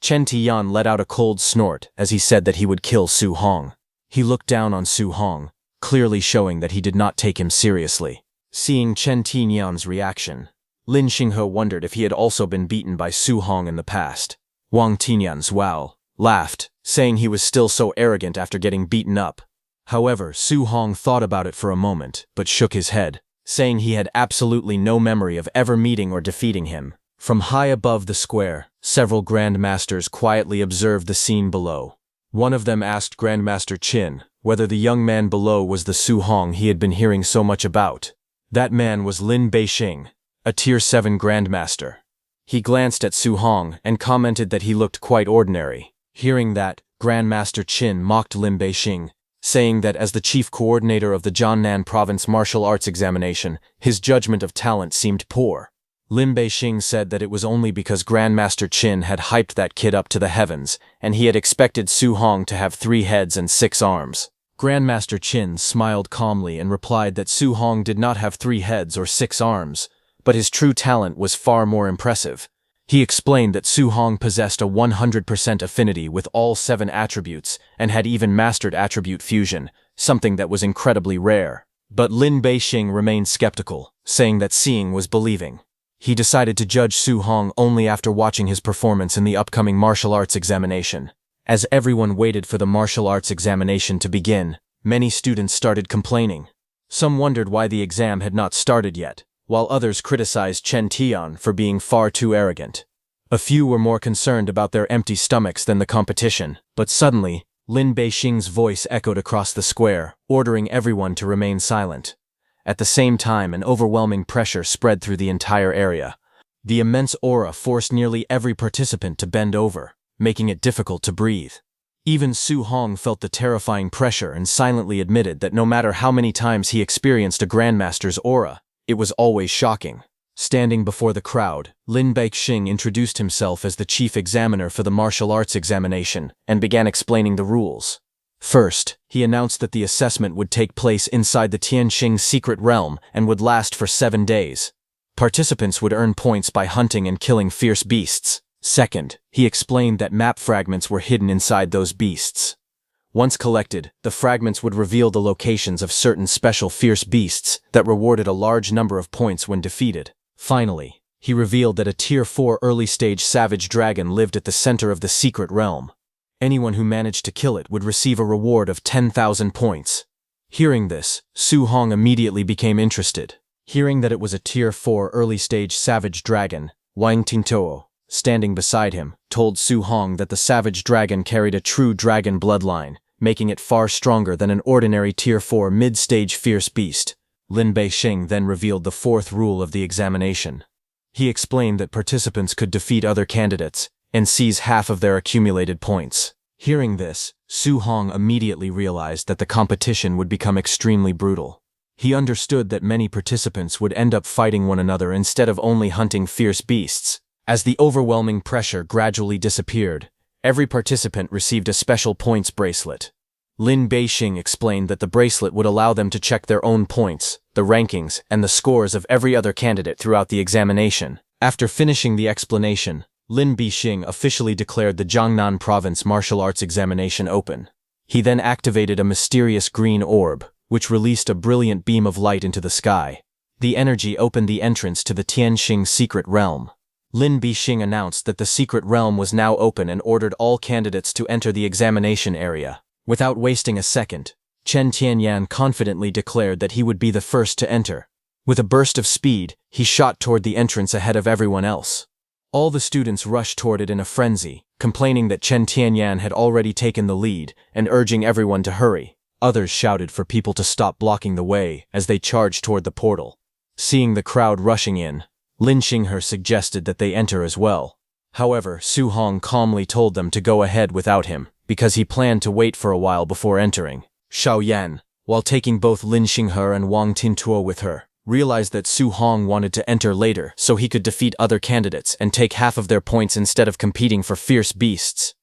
Chen Tian let out a cold snort as he said that he would kill Su Hong. He looked down on Su Hong, clearly showing that he did not take him seriously. Seeing Chen Tianyan's reaction, Lin Xinghe wondered if he had also been beaten by Su Hong in the past. Wang Tianyan's wow laughed, saying he was still so arrogant after getting beaten up. However, Su Hong thought about it for a moment, but shook his head, saying he had absolutely no memory of ever meeting or defeating him. From high above the square, several grandmasters quietly observed the scene below. One of them asked Grandmaster Qin whether the young man below was the Su Hong he had been hearing so much about. That man was Lin Beixing, a Tier 7 Grandmaster. He glanced at Su Hong and commented that he looked quite ordinary. Hearing that, Grandmaster Qin mocked Lin Beixing, saying that as the chief coordinator of the Jiangnan province martial arts examination, his judgment of talent seemed poor. Lin Beixing said that it was only because Grandmaster Qin had hyped that kid up to the heavens, and he had expected Su Hong to have 3 heads and 6 arms. Grandmaster Qin smiled calmly and replied that Su Hong did not have 3 heads or 6 arms, but his true talent was far more impressive. He explained that Su Hong possessed a 100% affinity with all 7 attributes and had even mastered attribute fusion, something that was incredibly rare. But Lin Beixing remained skeptical, saying that seeing was believing. He decided to judge Su Hong only after watching his performance in the upcoming martial arts examination. As everyone waited for the martial arts examination to begin, many students started complaining. Some wondered why the exam had not started yet, while others criticized Chen Tian for being far too arrogant. A few were more concerned about their empty stomachs than the competition, but suddenly, Lin Beixing's voice echoed across the square, ordering everyone to remain silent. At the same time, an overwhelming pressure spread through the entire area. The immense aura forced nearly every participant to bend over, making it difficult to breathe. Even Su Hong felt the terrifying pressure and silently admitted that no matter how many times he experienced a grandmaster's aura, it was always shocking. Standing before the crowd, Lin Beixing introduced himself as the chief examiner for the martial arts examination and began explaining the rules. First, he announced that the assessment would take place inside the Tianxing secret realm and would last for 7 days. Participants would earn points by hunting and killing fierce beasts. Second, he explained that map fragments were hidden inside those beasts. Once collected, the fragments would reveal the locations of certain special fierce beasts that rewarded a large number of points when defeated. Finally, he revealed that a Tier 4 early-stage savage dragon lived at the center of the secret realm. Anyone who managed to kill it would receive a reward of 10,000 points. Hearing this, Su Hong immediately became interested. Hearing that it was a Tier 4 early-stage savage dragon, Wang Tingtuo, standing beside him, told Su Hong that the savage dragon carried a true dragon bloodline, making it far stronger than an ordinary Tier 4 mid-stage fierce beast. Lin Beixing then revealed the 4th rule of the examination. He explained that participants could defeat other candidates and seize half of their accumulated points. Hearing this, Su Hong immediately realized that the competition would become extremely brutal. He understood that many participants would end up fighting one another instead of only hunting fierce beasts. As the overwhelming pressure gradually disappeared, every participant received a special points bracelet. Lin Beixing explained that the bracelet would allow them to check their own points, the rankings, and the scores of every other candidate throughout the examination. After finishing the explanation, Lin Beixing officially declared the Jiangnan Province martial arts examination open. He then activated a mysterious green orb, which released a brilliant beam of light into the sky. The energy opened the entrance to the Tianxing secret realm. Lin Beixing announced that the secret realm was now open and ordered all candidates to enter the examination area. Without wasting a second, Chen Tianyan confidently declared that he would be the first to enter. With a burst of speed, he shot toward the entrance ahead of everyone else. All the students rushed toward it in a frenzy, complaining that Chen Tianyan had already taken the lead and urging everyone to hurry. Others shouted for people to stop blocking the way as they charged toward the portal. Seeing the crowd rushing in, Lin Xinghe suggested that they enter as well. However, Su Hong calmly told them to go ahead without him, because he planned to wait for a while before entering. Xiao Yan, while taking both Lin Xinghe and Wang Tingtuo with her, realized that Su Hong wanted to enter later so he could defeat other candidates and take half of their points instead of competing for fierce beasts.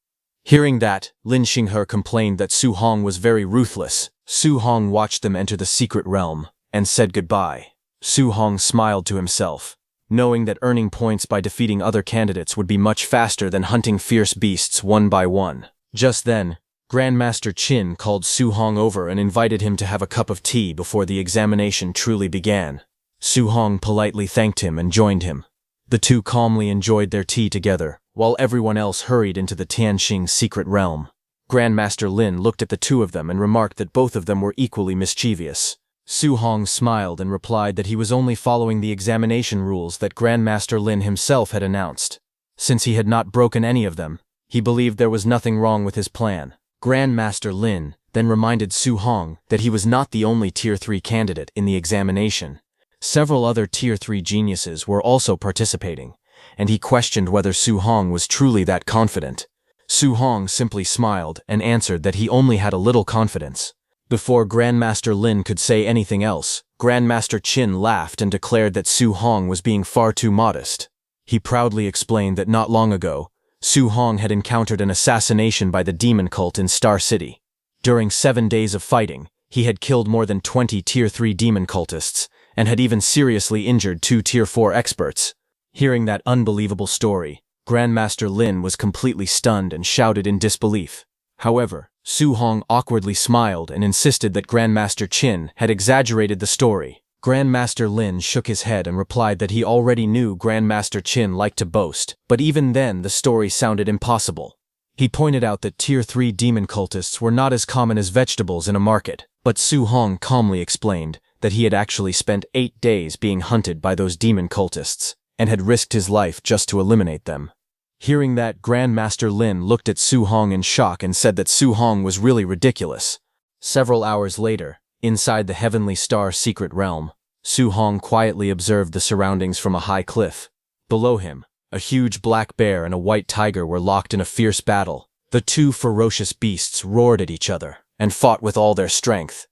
Hearing that, Lin Xinghe complained that Su Hong was very ruthless. Su Hong watched them enter the secret realm and said goodbye. Su Hong smiled to himself, knowing that earning points by defeating other candidates would be much faster than hunting fierce beasts one by one. Just then, Grandmaster Qin called Su Hong over and invited him to have a cup of tea before the examination truly began. Su Hong politely thanked him and joined him. The two calmly enjoyed their tea together, while everyone else hurried into the Tianxing secret realm. Grandmaster Lin looked at the two of them and remarked that both of them were equally mischievous. Su Hong smiled and replied that he was only following the examination rules that Grandmaster Lin himself had announced. Since he had not broken any of them, he believed there was nothing wrong with his plan. Grandmaster Lin then reminded Su Hong that he was not the only Tier 3 candidate in the examination. Several other Tier 3 geniuses were also participating, and he questioned whether Su Hong was truly that confident. Su Hong simply smiled and answered that he only had a little confidence. Before Grandmaster Lin could say anything else, Grandmaster Qin laughed and declared that Su Hong was being far too modest. He proudly explained that not long ago, Su Hong had encountered an assassination by the demon cult in Star City. During 7 days of fighting, he had killed more than 20 Tier 3 demon cultists, and had even seriously injured 2 Tier 4 experts. Hearing that unbelievable story, Grandmaster Lin was completely stunned and shouted in disbelief. However, Su Hong awkwardly smiled and insisted that Grandmaster Qin had exaggerated the story. Grandmaster Lin shook his head and replied that he already knew Grandmaster Qin liked to boast, but even then the story sounded impossible. He pointed out that Tier 3 demon cultists were not as common as vegetables in a market, but Su Hong calmly explained that he had actually spent 8 days being hunted by those demon cultists, and had risked his life just to eliminate them. Hearing that, Grandmaster Lin looked at Su Hong in shock and said that Su Hong was really ridiculous. Several hours later, inside the Heavenly Star secret realm, Su Hong quietly observed the surroundings from a high cliff. Below him, a huge black bear and a white tiger were locked in a fierce battle. The 2 ferocious beasts roared at each other and fought with all their strength.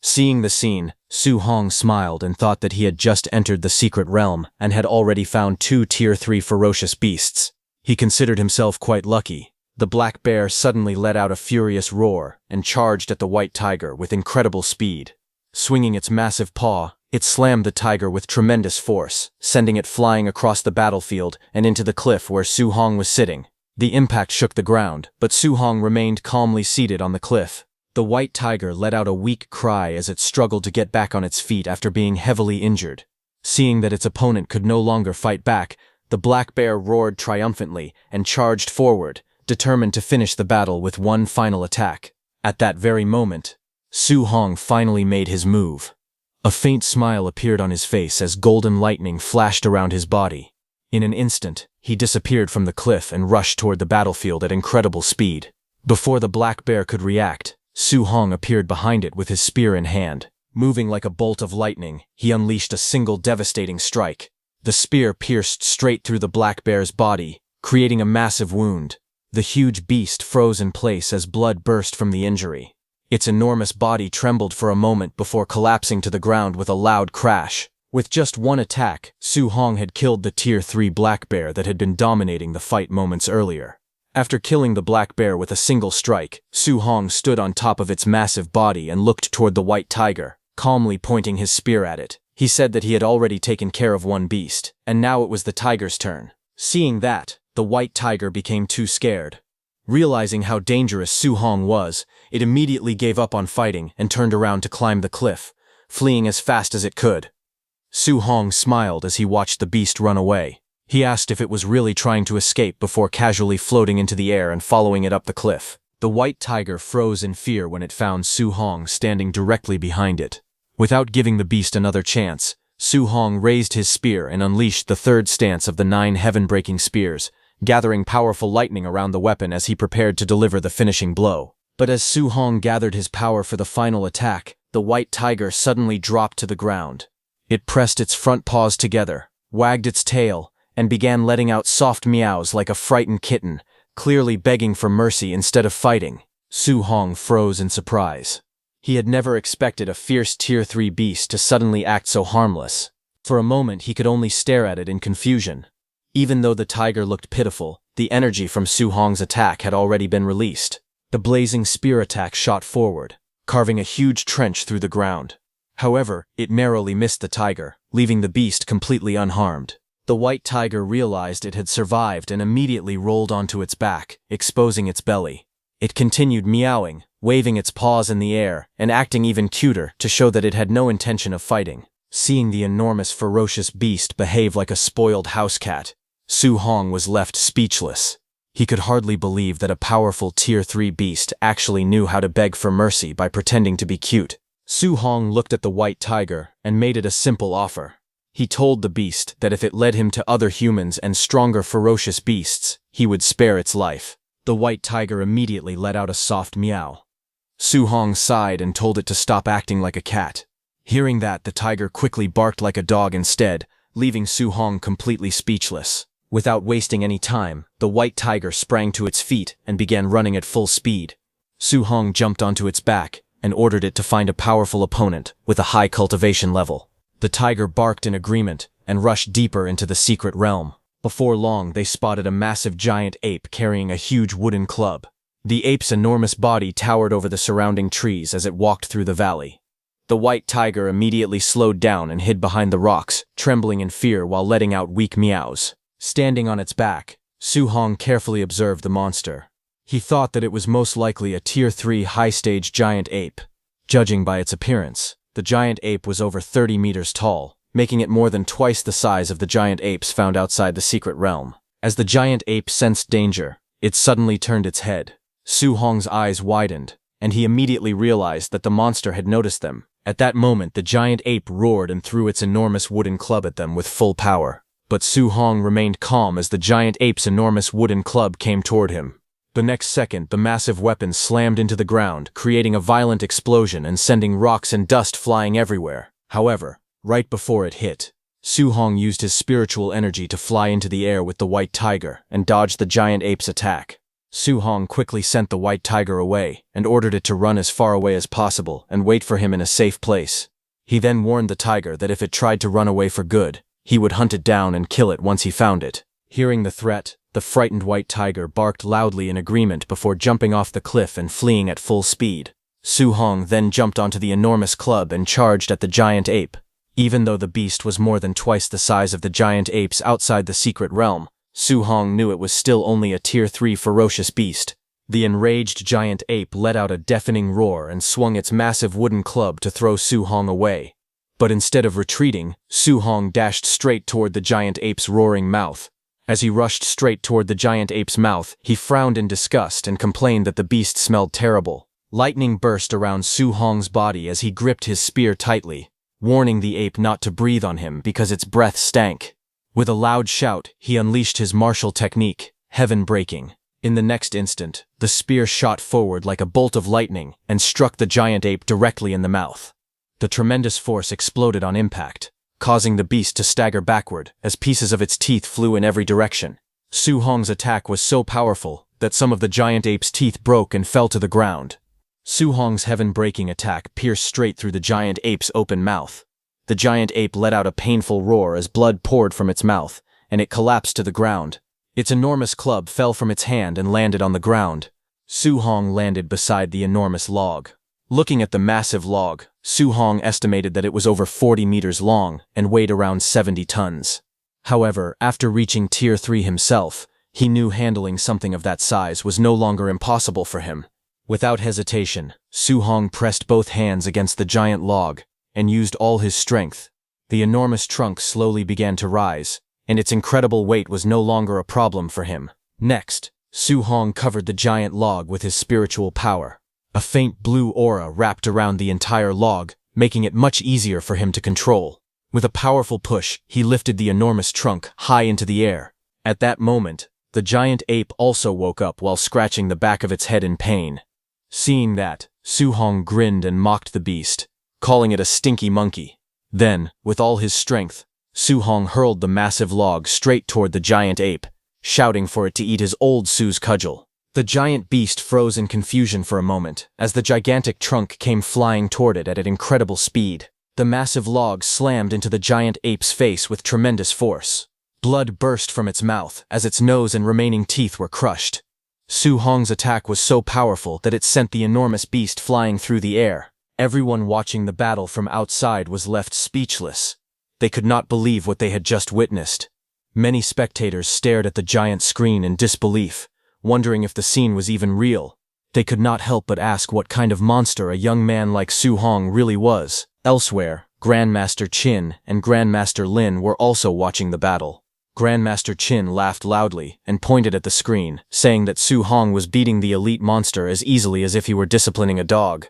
Seeing the scene, Su Hong smiled and thought that he had just entered the secret realm and had already found 2 Tier 3 ferocious beasts. He considered himself quite lucky. The black bear suddenly let out a furious roar and charged at the white tiger with incredible speed. Swinging its massive paw, it slammed the tiger with tremendous force, sending it flying across the battlefield and into the cliff where Su Hong was sitting. The impact shook the ground, but Su Hong remained calmly seated on the cliff. The white tiger let out a weak cry as it struggled to get back on its feet after being heavily injured. Seeing that its opponent could no longer fight back, the black bear roared triumphantly and charged forward, determined to finish the battle with one final attack. At that very moment, Su Hong finally made his move. A faint smile appeared on his face as golden lightning flashed around his body. In an instant, he disappeared from the cliff and rushed toward the battlefield at incredible speed. Before the black bear could react, Su Hong appeared behind it with his spear in hand. Moving like a bolt of lightning, he unleashed a single devastating strike. The spear pierced straight through the black bear's body, creating a massive wound. The huge beast froze in place as blood burst from the injury. Its enormous body trembled for a moment before collapsing to the ground with a loud crash. With just one attack, Su Hong had killed the Tier 3 black bear that had been dominating the fight moments earlier. After killing the black bear with a single strike, Su Hong stood on top of its massive body and looked toward the white tiger, calmly pointing his spear at it. He said that he had already taken care of one beast, and now it was the tiger's turn. Seeing that, the white tiger became too scared. Realizing how dangerous Su Hong was, it immediately gave up on fighting and turned around to climb the cliff, fleeing as fast as it could. Su Hong smiled as he watched the beast run away. He asked if it was really trying to escape before casually floating into the air and following it up the cliff. The white tiger froze in fear when it found Su Hong standing directly behind it. Without giving the beast another chance, Su Hong raised his spear and unleashed the 3rd stance of the 9 heaven-breaking spears, gathering powerful lightning around the weapon as he prepared to deliver the finishing blow. But as Su Hong gathered his power for the final attack, the white tiger suddenly dropped to the ground. It pressed its front paws together, wagged its tail, and began letting out soft meows like a frightened kitten, clearly begging for mercy instead of fighting. Su Hong froze in surprise. He had never expected a fierce Tier 3 beast to suddenly act so harmless. For a moment he could only stare at it in confusion. Even though the tiger looked pitiful, the energy from Su Hong's attack had already been released. The blazing spear attack shot forward, carving a huge trench through the ground. However, it narrowly missed the tiger, leaving the beast completely unharmed. The white tiger realized it had survived and immediately rolled onto its back, exposing its belly. It continued meowing, waving its paws in the air, and acting even cuter to show that it had no intention of fighting. Seeing the enormous ferocious beast behave like a spoiled house cat, Su Hong was left speechless. He could hardly believe that a powerful Tier 3 beast actually knew how to beg for mercy by pretending to be cute. Su Hong looked at the white tiger and made it a simple offer. He told the beast that if it led him to other humans and stronger ferocious beasts, he would spare its life. The white tiger immediately let out a soft meow. Su Hong sighed and told it to stop acting like a cat. Hearing that, the tiger quickly barked like a dog instead, leaving Su Hong completely speechless. Without wasting any time, the white tiger sprang to its feet and began running at full speed. Su Hong jumped onto its back, and ordered it to find a powerful opponent with a high cultivation level. The tiger barked in agreement and rushed deeper into the secret realm. Before long, they spotted a massive giant ape carrying a huge wooden club. The ape's enormous body towered over the surrounding trees as it walked through the valley. The white tiger immediately slowed down and hid behind the rocks, trembling in fear while letting out weak meows. Standing on its back, Su Hong carefully observed the monster. He thought that it was most likely a Tier 3 high-stage giant ape. Judging by its appearance, the giant ape was over 30 meters tall, making it more than twice the size of the giant apes found outside the secret realm. As the giant ape sensed danger, it suddenly turned its head. Su Hong's eyes widened, and he immediately realized that the monster had noticed them. At that moment, the giant ape roared and threw its enormous wooden club at them with full power. But Su Hong remained calm as the giant ape's enormous wooden club came toward him. The next second, the massive weapon slammed into the ground, creating a violent explosion and sending rocks and dust flying everywhere. However, right before it hit, Su Hong used his spiritual energy to fly into the air with the white tiger and dodged the giant ape's attack. Su Hong quickly sent the white tiger away and ordered it to run as far away as possible and wait for him in a safe place. He then warned the tiger that if it tried to run away for good, he would hunt it down and kill it once he found it. Hearing the threat, the frightened white tiger barked loudly in agreement before jumping off the cliff and fleeing at full speed. Su Hong then jumped onto the enormous club and charged at the giant ape. Even though the beast was more than twice the size of the giant apes outside the secret realm, Su Hong knew it was still only a Tier 3 ferocious beast. The enraged giant ape let out a deafening roar and swung its massive wooden club to throw Su Hong away. But instead of retreating, Su Hong dashed straight toward the giant ape's roaring mouth. As he rushed straight toward the giant ape's mouth, he frowned in disgust and complained that the beast smelled terrible. Lightning burst around Su Hong's body as he gripped his spear tightly, warning the ape not to breathe on him because its breath stank. With a loud shout, he unleashed his martial technique, heaven breaking. In the next instant, the spear shot forward like a bolt of lightning and struck the giant ape directly in the mouth. The tremendous force exploded on impact, causing the beast to stagger backward as pieces of its teeth flew in every direction. Su Hong's attack was so powerful that some of the giant ape's teeth broke and fell to the ground. Su Hong's heaven-breaking attack pierced straight through the giant ape's open mouth. The giant ape let out a painful roar as blood poured from its mouth, and it collapsed to the ground. Its enormous club fell from its hand and landed on the ground. Su Hong landed beside the enormous log. Looking at the massive log, Su Hong estimated that it was over 40 meters long and weighed around 70 tons. However, after reaching Tier 3 himself, he knew handling something of that size was no longer impossible for him. Without hesitation, Su Hong pressed both hands against the giant log and used all his strength. The enormous trunk slowly began to rise, and its incredible weight was no longer a problem for him. Next, Su Hong covered the giant log with his spiritual power. A faint blue aura wrapped around the entire log, making it much easier for him to control. With a powerful push, he lifted the enormous trunk high into the air. At that moment, the giant ape also woke up while scratching the back of its head in pain. Seeing that, Su Hong grinned and mocked the beast, calling it a stinky monkey. Then, with all his strength, Su Hong hurled the massive log straight toward the giant ape, shouting for it to eat his old Su's cudgel. The giant beast froze in confusion for a moment as the gigantic trunk came flying toward it at an incredible speed. The massive log slammed into the giant ape's face with tremendous force. Blood burst from its mouth as its nose and remaining teeth were crushed. Su Hong's attack was so powerful that it sent the enormous beast flying through the air. Everyone watching the battle from outside was left speechless. They could not believe what they had just witnessed. Many spectators stared at the giant screen in disbelief, wondering if the scene was even real. They could not help but ask what kind of monster a young man like Su Hong really was. Elsewhere, Grandmaster Qin and Grandmaster Lin were also watching the battle. Grandmaster Qin laughed loudly and pointed at the screen, saying that Su Hong was beating the elite monster as easily as if he were disciplining a dog.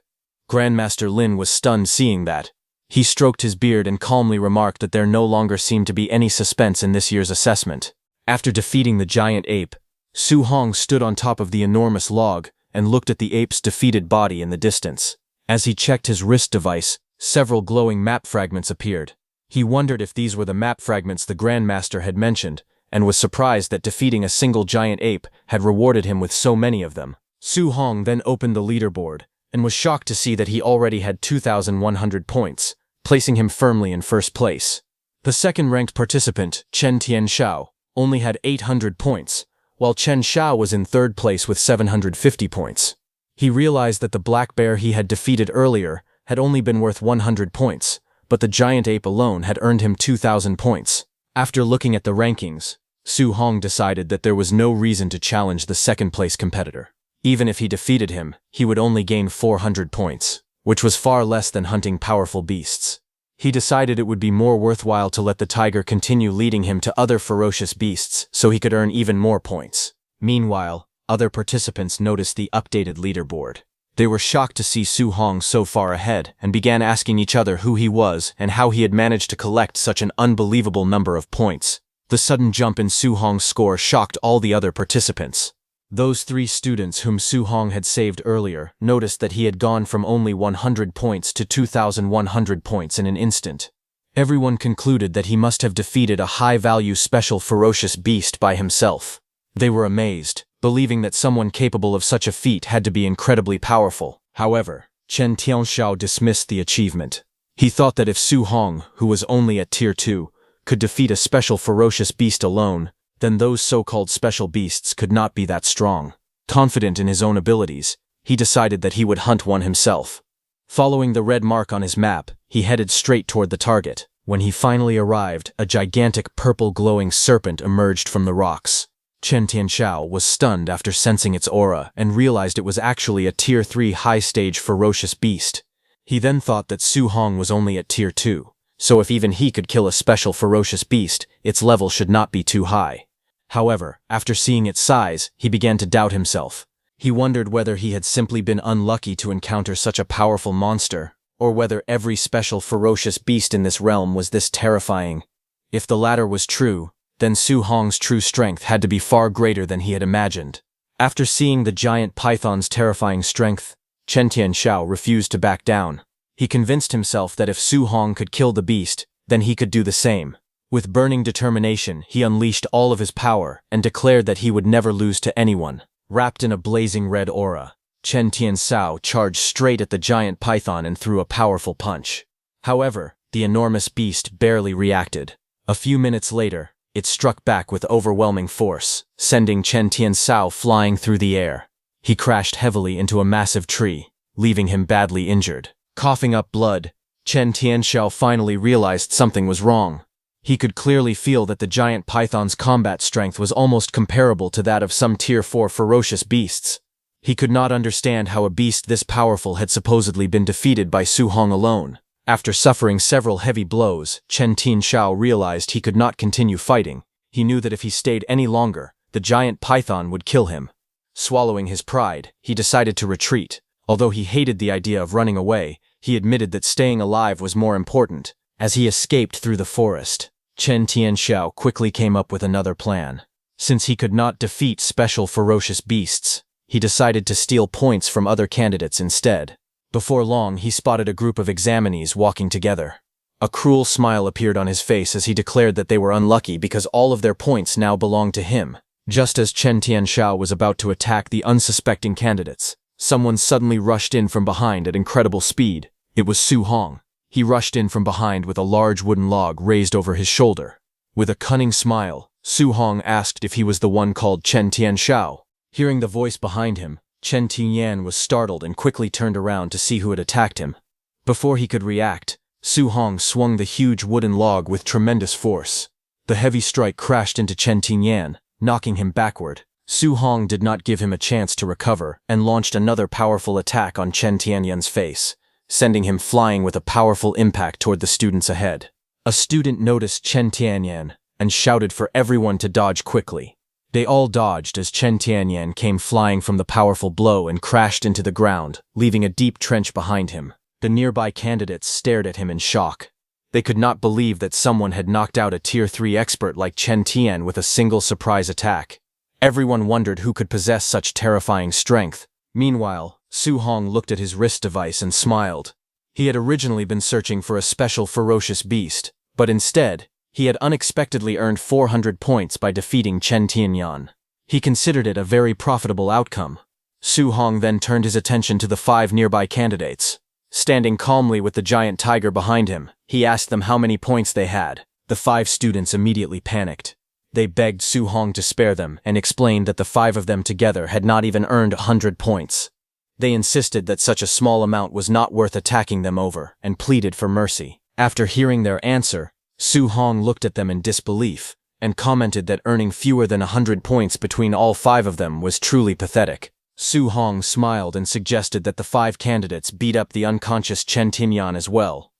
Grandmaster Lin was stunned seeing that. He stroked his beard and calmly remarked that there no longer seemed to be any suspense in this year's assessment. After defeating the giant ape, Su Hong stood on top of the enormous log and looked at the ape's defeated body in the distance. As he checked his wrist device, several glowing map fragments appeared. He wondered if these were the map fragments the Grandmaster had mentioned, and was surprised that defeating a single giant ape had rewarded him with so many of them. Su Hong then opened the leaderboard and was shocked to see that he already had 2,100 points, placing him firmly in first place. The second-ranked participant, Chen Tianxiao, only had 800 points, while Chen Xiao was in third place with 750 points. He realized that the black bear he had defeated earlier had only been worth 100 points, but the giant ape alone had earned him 2,000 points. After looking at the rankings, Su Hong decided that there was no reason to challenge the second-place competitor. Even if he defeated him, he would only gain 400 points, which was far less than hunting powerful beasts. He decided it would be more worthwhile to let the tiger continue leading him to other ferocious beasts so he could earn even more points. Meanwhile, other participants noticed the updated leaderboard. They were shocked to see Su Hong so far ahead and began asking each other who he was and how he had managed to collect such an unbelievable number of points. The sudden jump in Su Hong's score shocked all the other participants. Those 3 students whom Su Hong had saved earlier noticed that he had gone from only 100 points to 2,100 points in an instant. Everyone concluded that he must have defeated a high-value special ferocious beast by himself. They were amazed, believing that someone capable of such a feat had to be incredibly powerful. However, Chen Tianxiao dismissed the achievement. He thought that if Su Hong, who was only at Tier 2, could defeat a special ferocious beast alone, then those so-called special beasts could not be that strong. Confident in his own abilities, he decided that he would hunt one himself. Following the red mark on his map, he headed straight toward the target. When he finally arrived, a gigantic purple glowing serpent emerged from the rocks. Chen Tianxiao was stunned after sensing its aura and realized it was actually a Tier 3 high-stage ferocious beast. He then thought that Su Hong was only at Tier 2, so if even he could kill a special ferocious beast, its level should not be too high. However, after seeing its size, he began to doubt himself. He wondered whether he had simply been unlucky to encounter such a powerful monster, or whether every special ferocious beast in this realm was this terrifying. If the latter was true, then Su Hong's true strength had to be far greater than he had imagined. After seeing the giant python's terrifying strength, Chen Tianxiao refused to back down. He convinced himself that if Su Hong could kill the beast, then he could do the same. With burning determination, he unleashed all of his power and declared that he would never lose to anyone. Wrapped in a blazing red aura, Chen Tianxiao charged straight at the giant python and threw a powerful punch. However, the enormous beast barely reacted. A few minutes later, it struck back with overwhelming force, sending Chen Tianxiao flying through the air. He crashed heavily into a massive tree, leaving him badly injured. Coughing up blood, Chen Tianxiao finally realized something was wrong. He could clearly feel that the giant python's combat strength was almost comparable to that of some Tier 4 ferocious beasts. He could not understand how a beast this powerful had supposedly been defeated by Su Hong alone. After suffering several heavy blows, Chen Tianxiao realized he could not continue fighting. He knew that if he stayed any longer, the giant python would kill him. Swallowing his pride, he decided to retreat. Although he hated the idea of running away, he admitted that staying alive was more important. As he escaped through the forest, Chen Tianxiao quickly came up with another plan. Since he could not defeat special ferocious beasts, he decided to steal points from other candidates instead. Before long, he spotted a group of examinees walking together. A cruel smile appeared on his face as he declared that they were unlucky because all of their points now belonged to him. Just as Chen Tianxiao was about to attack the unsuspecting candidates, someone suddenly rushed in from behind at incredible speed. It was Su Hong. He rushed in from behind with a large wooden log raised over his shoulder. With a cunning smile, Su Hong asked if he was the one called Chen Tianxiao. Hearing the voice behind him, Chen Tianyan was startled and quickly turned around to see who had attacked him. Before he could react, Su Hong swung the huge wooden log with tremendous force. The heavy strike crashed into Chen Tianyan, knocking him backward. Su Hong did not give him a chance to recover and launched another powerful attack on Chen Tianyan's face, sending him flying with a powerful impact toward the students ahead. A student noticed Chen Tianyan and shouted for everyone to dodge quickly. They all dodged as Chen Tianyan came flying from the powerful blow and crashed into the ground, leaving a deep trench behind him. The nearby candidates stared at him in shock. They could not believe that someone had knocked out a Tier 3 expert like Chen Tian with a single surprise attack. Everyone wondered who could possess such terrifying strength. Meanwhile, Su Hong looked at his wrist device and smiled. He had originally been searching for a special ferocious beast, but instead, he had unexpectedly earned 400 points by defeating Chen Tianyan. He considered it a very profitable outcome. Su Hong then turned his attention to the 5 nearby candidates. Standing calmly with the giant tiger behind him, he asked them how many points they had. The 5 students immediately panicked. They begged Su Hong to spare them and explained that the 5 of them together had not even earned 100 points. They insisted that such a small amount was not worth attacking them over and pleaded for mercy. After hearing their answer, Su Hong looked at them in disbelief and commented that earning fewer than 100 points between all 5 of them was truly pathetic. Su Hong smiled and suggested that the 5 candidates beat up the unconscious Chen Tinyan as well.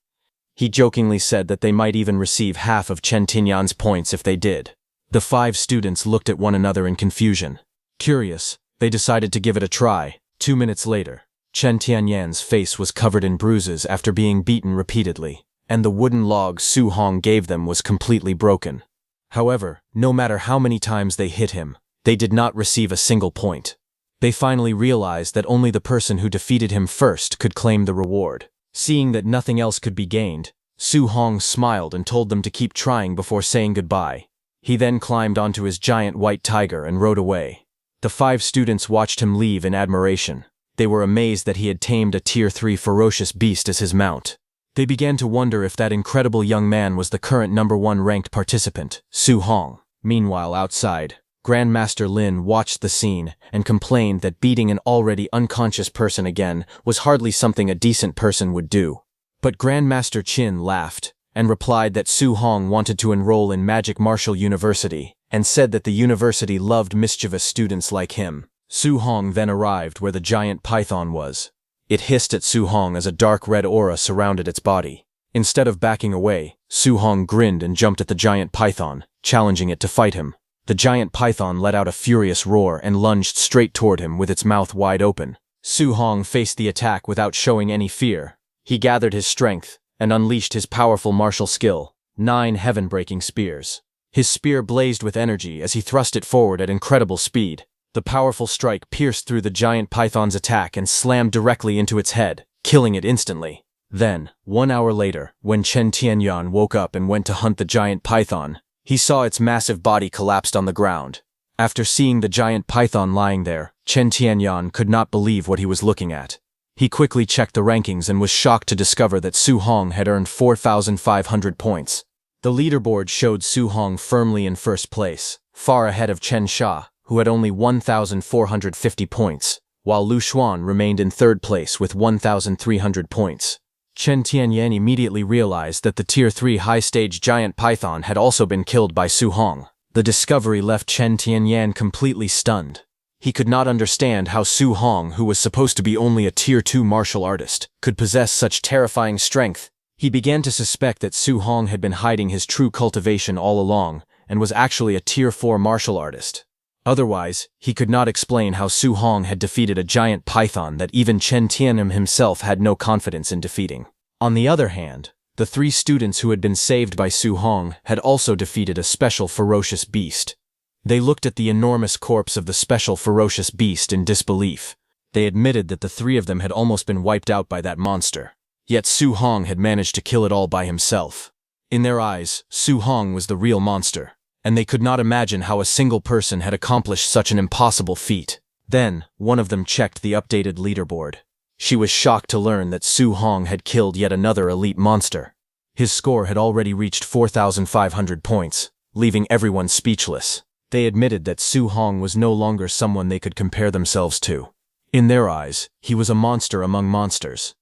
He jokingly said that they might even receive half of Chen Tinyan's points if they did. The 5 students looked at one another in confusion. Curious, they decided to give it a try. 2 minutes later, Chen Tianyan's face was covered in bruises after being beaten repeatedly, and the wooden log Su Hong gave them was completely broken. However, no matter how many times they hit him, they did not receive a single point. They finally realized that only the person who defeated him first could claim the reward. Seeing that nothing else could be gained, Su Hong smiled and told them to keep trying before saying goodbye. He then climbed onto his giant white tiger and rode away. The 5 students watched him leave in admiration. They were amazed that he had tamed a Tier 3 ferocious beast as his mount. They began to wonder if that incredible young man was the current #1 ranked participant, Su Hong. Meanwhile, outside, Grandmaster Lin watched the scene and complained that beating an already unconscious person again was hardly something a decent person would do. But Grandmaster Qin laughed and replied that Su Hong wanted to enroll in Magic Martial University and said that the university loved mischievous students like him. Su Hong then arrived where the giant python was. It hissed at Su Hong as a dark red aura surrounded its body. Instead of backing away, Su Hong grinned and jumped at the giant python, challenging it to fight him. The giant python let out a furious roar and lunged straight toward him with its mouth wide open. Su Hong faced the attack without showing any fear. He gathered his strength and unleashed his powerful martial skill, 9 heaven-breaking spears. His spear blazed with energy as he thrust it forward at incredible speed. The powerful strike pierced through the giant python's attack and slammed directly into its head, killing it instantly. Then, 1 hour later, when Chen Tianyan woke up and went to hunt the giant python, he saw its massive body collapsed on the ground. After seeing the giant python lying there, Chen Tianyan could not believe what he was looking at. He quickly checked the rankings and was shocked to discover that Su Hong had earned 4,500 points. The leaderboard showed Su Hong firmly in first place, far ahead of Chen Sha, who had only 1,450 points, while Lu Xuan remained in third place with 1,300 points. Chen Tianyan immediately realized that the Tier 3 high-stage giant python had also been killed by Su Hong. The discovery left Chen Tianyan completely stunned. He could not understand how Su Hong, who was supposed to be only a Tier 2 martial artist, could possess such terrifying strength. He began to suspect that Su Hong had been hiding his true cultivation all along and was actually a Tier 4 martial artist. Otherwise, he could not explain how Su Hong had defeated a giant python that even Chen Tianyan himself had no confidence in defeating. On the other hand, the 3 students who had been saved by Su Hong had also defeated a special ferocious beast. They looked at the enormous corpse of the special ferocious beast in disbelief. They admitted that the 3 of them had almost been wiped out by that monster. Yet Su Hong had managed to kill it all by himself. In their eyes, Su Hong was the real monster, and they could not imagine how a single person had accomplished such an impossible feat. Then, one of them checked the updated leaderboard. She was shocked to learn that Su Hong had killed yet another elite monster. His score had already reached 4,500 points, leaving everyone speechless. They admitted that Su Hong was no longer someone they could compare themselves to. In their eyes, he was a monster among monsters.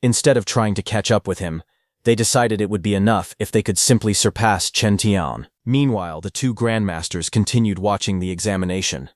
Instead of trying to catch up with him, they decided it would be enough if they could simply surpass Chen Tian. Meanwhile, the 2 grandmasters continued watching the examination.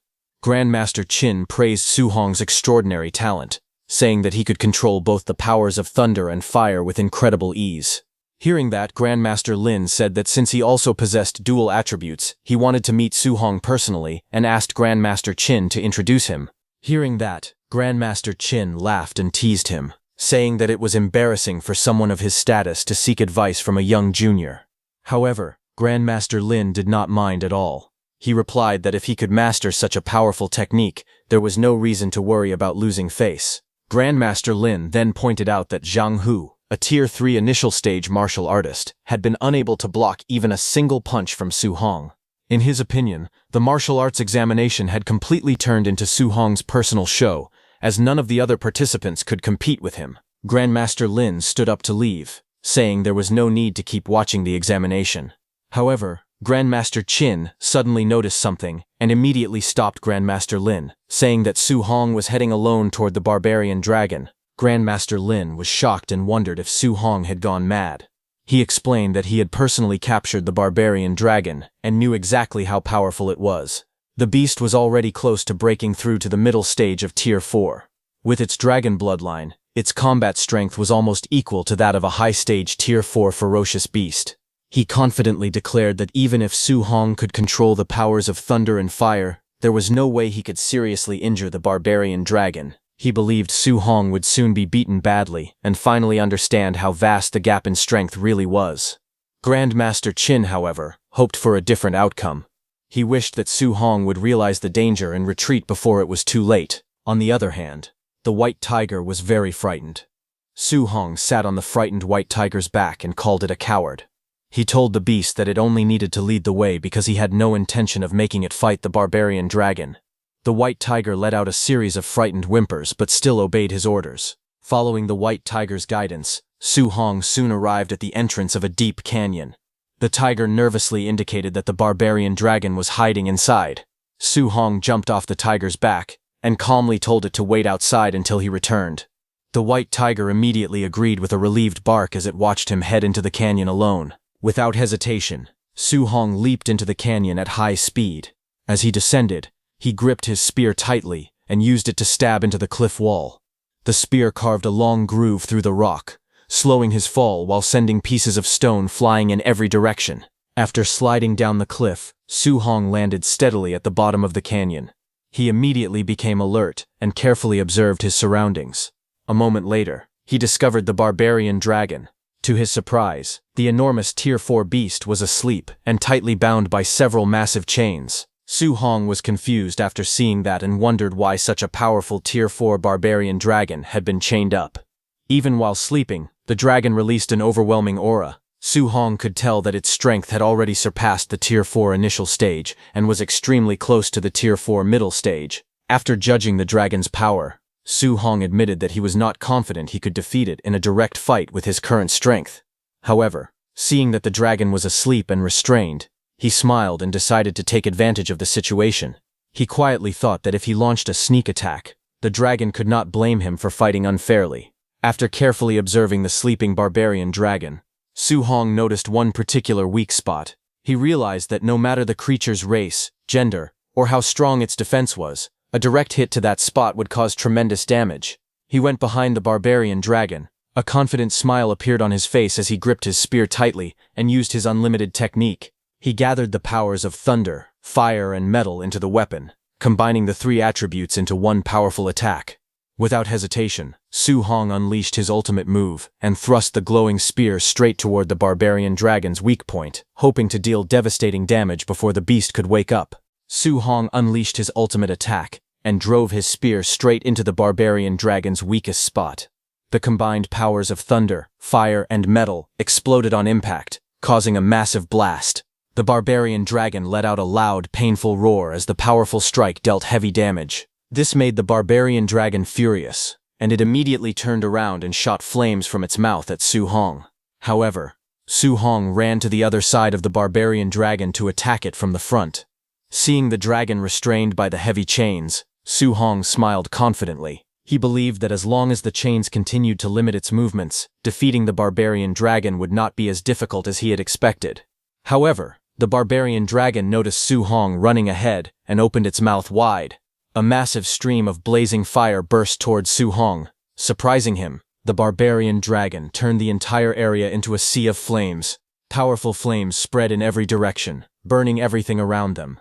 Grandmaster Qin praised Su Hong's extraordinary talent, saying that he could control both the powers of thunder and fire with incredible ease. Hearing that, Grandmaster Lin said that since he also possessed dual attributes, he wanted to meet Su Hong personally and asked Grandmaster Qin to introduce him. Hearing that, Grandmaster Qin laughed and teased him, saying that it was embarrassing for someone of his status to seek advice from a young junior. However, Grandmaster Lin did not mind at all. He replied that if he could master such a powerful technique, there was no reason to worry about losing face. Grandmaster Lin then pointed out that Zhang Hu, a Tier 3 initial stage martial artist, had been unable to block even a single punch from Su Hong. In his opinion, the martial arts examination had completely turned into Su Hong's personal show, as none of the other participants could compete with him. Grandmaster Lin stood up to leave, saying there was no need to keep watching the examination. However, Grandmaster Qin suddenly noticed something and immediately stopped Grandmaster Lin, saying that Su Hong was heading alone toward the barbarian dragon. Grandmaster Lin was shocked and wondered if Su Hong had gone mad. He explained that he had personally captured the barbarian dragon and knew exactly how powerful it was. The beast was already close to breaking through to the middle stage of Tier 4. With its dragon bloodline, its combat strength was almost equal to that of a high-stage Tier 4 ferocious beast. He confidently declared that even if Su Hong could control the powers of thunder and fire, there was no way he could seriously injure the barbarian dragon. He believed Su Hong would soon be beaten badly and finally understand how vast the gap in strength really was. Grandmaster Qin, however, hoped for a different outcome. He wished that Su Hong would realize the danger and retreat before it was too late. On the other hand, the white tiger was very frightened. Su Hong sat on the frightened white tiger's back and called it a coward. He told the beast that it only needed to lead the way because he had no intention of making it fight the barbarian dragon. The white tiger let out a series of frightened whimpers but still obeyed his orders. Following the white tiger's guidance, Su Hong soon arrived at the entrance of a deep canyon. The tiger nervously indicated that the barbarian dragon was hiding inside. Su Hong jumped off the tiger's back and calmly told it to wait outside until he returned. The white tiger immediately agreed with a relieved bark as it watched him head into the canyon alone. Without hesitation, Su Hong leaped into the canyon at high speed. As he descended, he gripped his spear tightly and used it to stab into the cliff wall. The spear carved a long groove through the rock, slowing his fall while sending pieces of stone flying in every direction. After sliding down the cliff, Su Hong landed steadily at the bottom of the canyon. He immediately became alert and carefully observed his surroundings. A moment later, he discovered the barbarian dragon. To his surprise, the enormous Tier 4 beast was asleep and tightly bound by several massive chains. Su Hong was confused after seeing that and wondered why such a powerful Tier 4 barbarian dragon had been chained up. Even while sleeping, the dragon released an overwhelming aura. Su Hong could tell that its strength had already surpassed the Tier 4 initial stage and was extremely close to the Tier 4 middle stage. After judging the dragon's power, Su Hong admitted that he was not confident he could defeat it in a direct fight with his current strength. However, seeing that the dragon was asleep and restrained, he smiled and decided to take advantage of the situation. He quietly thought that if he launched a sneak attack, the dragon could not blame him for fighting unfairly. After carefully observing the sleeping barbarian dragon, Su Hong noticed one particular weak spot. He realized that no matter the creature's race, gender, or how strong its defense was, a direct hit to that spot would cause tremendous damage. He went behind the barbarian dragon. A confident smile appeared on his face as he gripped his spear tightly and used his unlimited technique. He gathered the powers of thunder, fire, and metal into the weapon, combining the three attributes into one powerful attack. Without hesitation, Su Hong unleashed his ultimate move and thrust the glowing spear straight toward the barbarian dragon's weak point, hoping to deal devastating damage before the beast could wake up. Su Hong unleashed his ultimate attack and drove his spear straight into the barbarian dragon's weakest spot. The combined powers of thunder, fire, and metal exploded on impact, causing a massive blast. The barbarian dragon let out a loud, painful roar as the powerful strike dealt heavy damage. This made the barbarian dragon furious, and it immediately turned around and shot flames from its mouth at Su Hong. However, Su Hong ran to the other side of the barbarian dragon to attack it from the front. Seeing the dragon restrained by the heavy chains, Su Hong smiled confidently. He believed that as long as the chains continued to limit its movements, defeating the barbarian dragon would not be as difficult as he had expected. However, the barbarian dragon noticed Su Hong running ahead and opened its mouth wide. A massive stream of blazing fire burst towards Su Hong. Surprising him, the barbarian dragon turned the entire area into a sea of flames. Powerful flames spread in every direction, burning everything around them.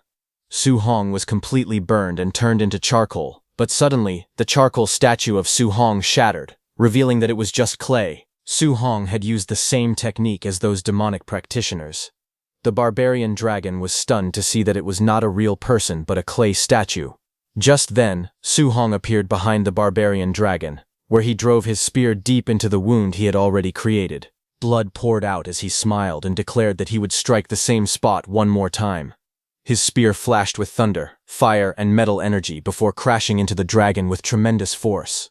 Su Hong was completely burned and turned into charcoal, but suddenly, the charcoal statue of Su Hong shattered, revealing that it was just clay. Su Hong had used the same technique as those demonic practitioners. The barbarian dragon was stunned to see that it was not a real person but a clay statue. Just then, Su Hong appeared behind the barbarian dragon, where he drove his spear deep into the wound he had already created. Blood poured out as he smiled and declared that he would strike the same spot one more time. His spear flashed with thunder, fire, and metal energy before crashing into the dragon with tremendous force.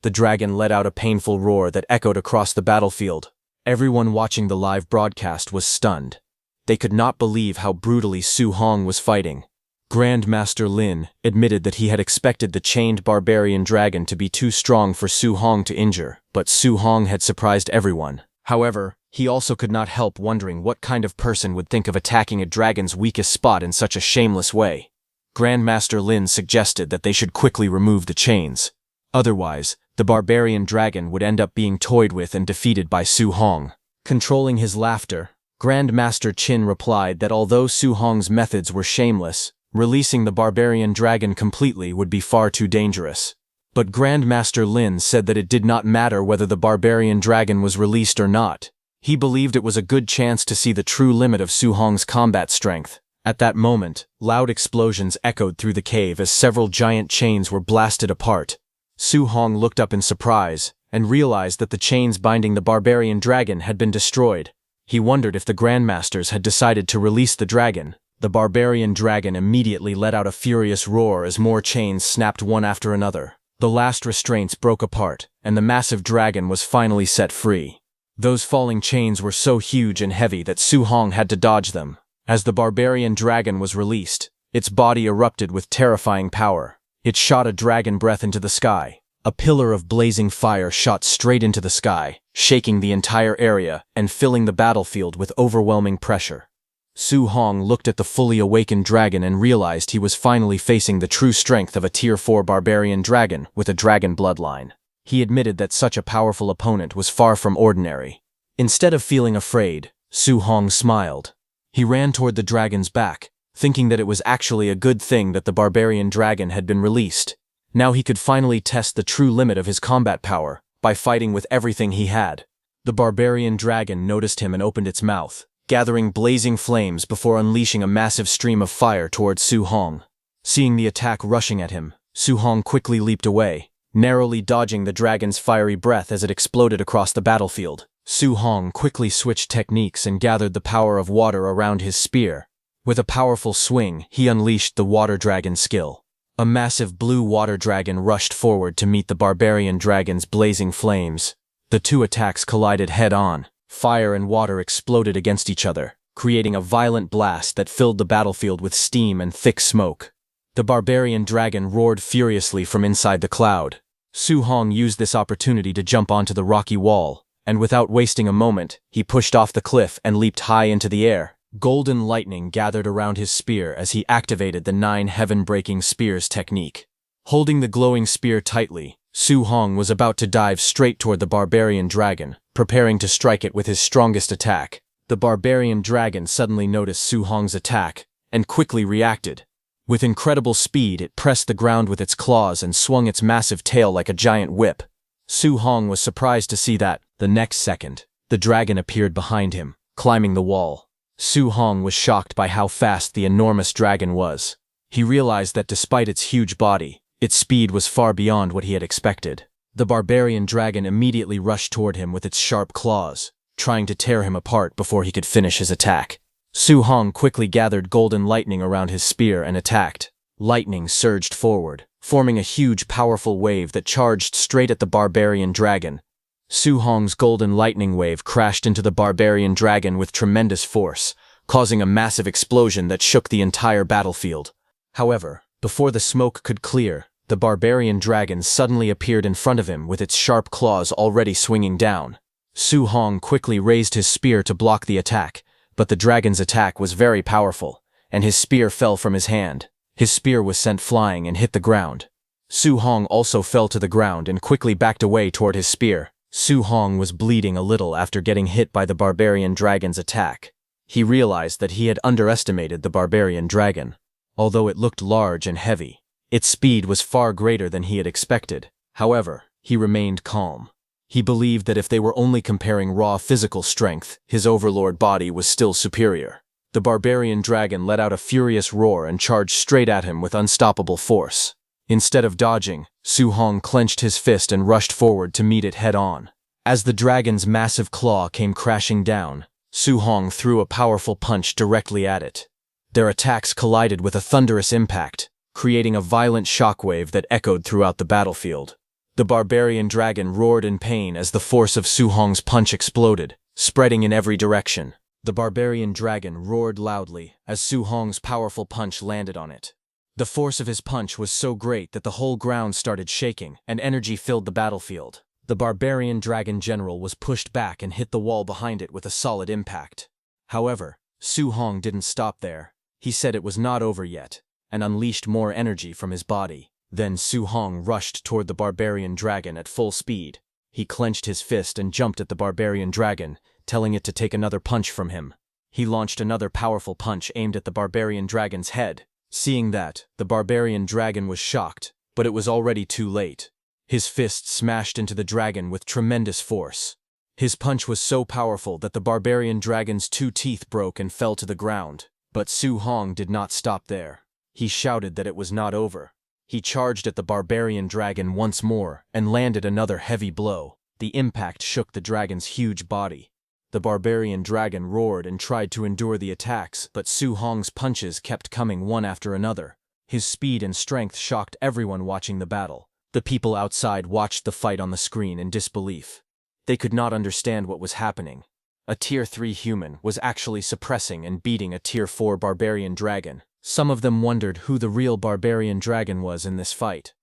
The dragon let out a painful roar that echoed across the battlefield. Everyone watching the live broadcast was stunned. They could not believe how brutally Su Hong was fighting. Grandmaster Lin admitted that he had expected the chained barbarian dragon to be too strong for Su Hong to injure, but Su Hong had surprised everyone. However, he also could not help wondering what kind of person would think of attacking a dragon's weakest spot in such a shameless way. Grandmaster Lin suggested that they should quickly remove the chains. Otherwise, the barbarian dragon would end up being toyed with and defeated by Su Hong. Controlling his laughter, Grandmaster Qin replied that although Su Hong's methods were shameless, releasing the barbarian dragon completely would be far too dangerous. But Grandmaster Lin said that it did not matter whether the barbarian dragon was released or not. He believed it was a good chance to see the true limit of Su Hong's combat strength. At that moment, loud explosions echoed through the cave as several giant chains were blasted apart. Su Hong looked up in surprise and realized that the chains binding the barbarian dragon had been destroyed. He wondered if the Grandmasters had decided to release the dragon. The barbarian dragon immediately let out a furious roar as more chains snapped one after another. The last restraints broke apart, and the massive dragon was finally set free. Those falling chains were so huge and heavy that Su Hong had to dodge them. As the barbarian dragon was released, its body erupted with terrifying power. It shot a dragon breath into the sky. A pillar of blazing fire shot straight into the sky, shaking the entire area and filling the battlefield with overwhelming pressure. Su Hong looked at the fully awakened dragon and realized he was finally facing the true strength of a Tier 4 barbarian dragon with a dragon bloodline. He admitted that such a powerful opponent was far from ordinary. Instead of feeling afraid, Su Hong smiled. He ran toward the dragon's back, thinking that it was actually a good thing that the barbarian dragon had been released. Now he could finally test the true limit of his combat power by fighting with everything he had. The barbarian dragon noticed him and opened its mouth, gathering blazing flames before unleashing a massive stream of fire towards Su Hong. Seeing the attack rushing at him, Su Hong quickly leaped away, narrowly dodging the dragon's fiery breath as it exploded across the battlefield. Su Hong quickly switched techniques and gathered the power of water around his spear. With a powerful swing, he unleashed the water dragon skill. A massive blue water dragon rushed forward to meet the barbarian dragon's blazing flames. The two attacks collided head-on. Fire and water exploded against each other, creating a violent blast that filled the battlefield with steam and thick smoke. The barbarian dragon roared furiously from inside the cloud. Su Hong used this opportunity to jump onto the rocky wall, and without wasting a moment, he pushed off the cliff and leaped high into the air. Golden lightning gathered around his spear as he activated the 9 heaven-breaking spears technique. Holding the glowing spear tightly, Su Hong was about to dive straight toward the barbarian dragon, preparing to strike it with his strongest attack. The barbarian dragon suddenly noticed Su Hong's attack and quickly reacted. With incredible speed, it pressed the ground with its claws and swung its massive tail like a giant whip. Su Hong was surprised to see that, the next second, the dragon appeared behind him, climbing the wall. Su Hong was shocked by how fast the enormous dragon was. He realized that despite its huge body, its speed was far beyond what he had expected. The barbarian dragon immediately rushed toward him with its sharp claws, trying to tear him apart before he could finish his attack. Su Hong quickly gathered golden lightning around his spear and attacked. Lightning surged forward, forming a huge, powerful wave that charged straight at the barbarian dragon. Su Hong's golden lightning wave crashed into the barbarian dragon with tremendous force, causing a massive explosion that shook the entire battlefield. However, before the smoke could clear, the barbarian dragon suddenly appeared in front of him with its sharp claws already swinging down. Su Hong quickly raised his spear to block the attack, but the dragon's attack was very powerful, and his spear fell from his hand. His spear was sent flying and hit the ground. Su Hong also fell to the ground and quickly backed away toward his spear. Su Hong was bleeding a little after getting hit by the barbarian dragon's attack. He realized that he had underestimated the barbarian dragon. Although it looked large and heavy, its speed was far greater than he had expected. However, he remained calm. He believed that if they were only comparing raw physical strength, his overlord body was still superior. The barbarian dragon let out a furious roar and charged straight at him with unstoppable force. Instead of dodging, Su Hong clenched his fist and rushed forward to meet it head-on. As the dragon's massive claw came crashing down, Su Hong threw a powerful punch directly at it. Their attacks collided with a thunderous impact, creating a violent shockwave that echoed throughout the battlefield. The barbarian dragon roared in pain as the force of Su Hong's punch exploded, spreading in every direction. The barbarian dragon roared loudly as Su Hong's powerful punch landed on it. The force of his punch was so great that the whole ground started shaking, and energy filled the battlefield. The barbarian dragon general was pushed back and hit the wall behind it with a solid impact. However, Su Hong didn't stop there. He said it was not over yet, and unleashed more energy from his body. Then Su Hong rushed toward the barbarian dragon at full speed. He clenched his fist and jumped at the barbarian dragon, telling it to take another punch from him. He launched another powerful punch aimed at the barbarian dragon's head. Seeing that, the barbarian dragon was shocked, but it was already too late. His fist smashed into the dragon with tremendous force. His punch was so powerful that the barbarian dragon's 2 teeth broke and fell to the ground. But Su Hong did not stop there. He shouted that it was not over. He charged at the barbarian dragon once more and landed another heavy blow. The impact shook the dragon's huge body. The barbarian dragon roared and tried to endure the attacks, but Su Hong's punches kept coming one after another. His speed and strength shocked everyone watching the battle. The people outside watched the fight on the screen in disbelief. They could not understand what was happening. A Tier 3 human was actually suppressing and beating a Tier 4 barbarian dragon. Some of them wondered who the real barbarian dragon was in this fight.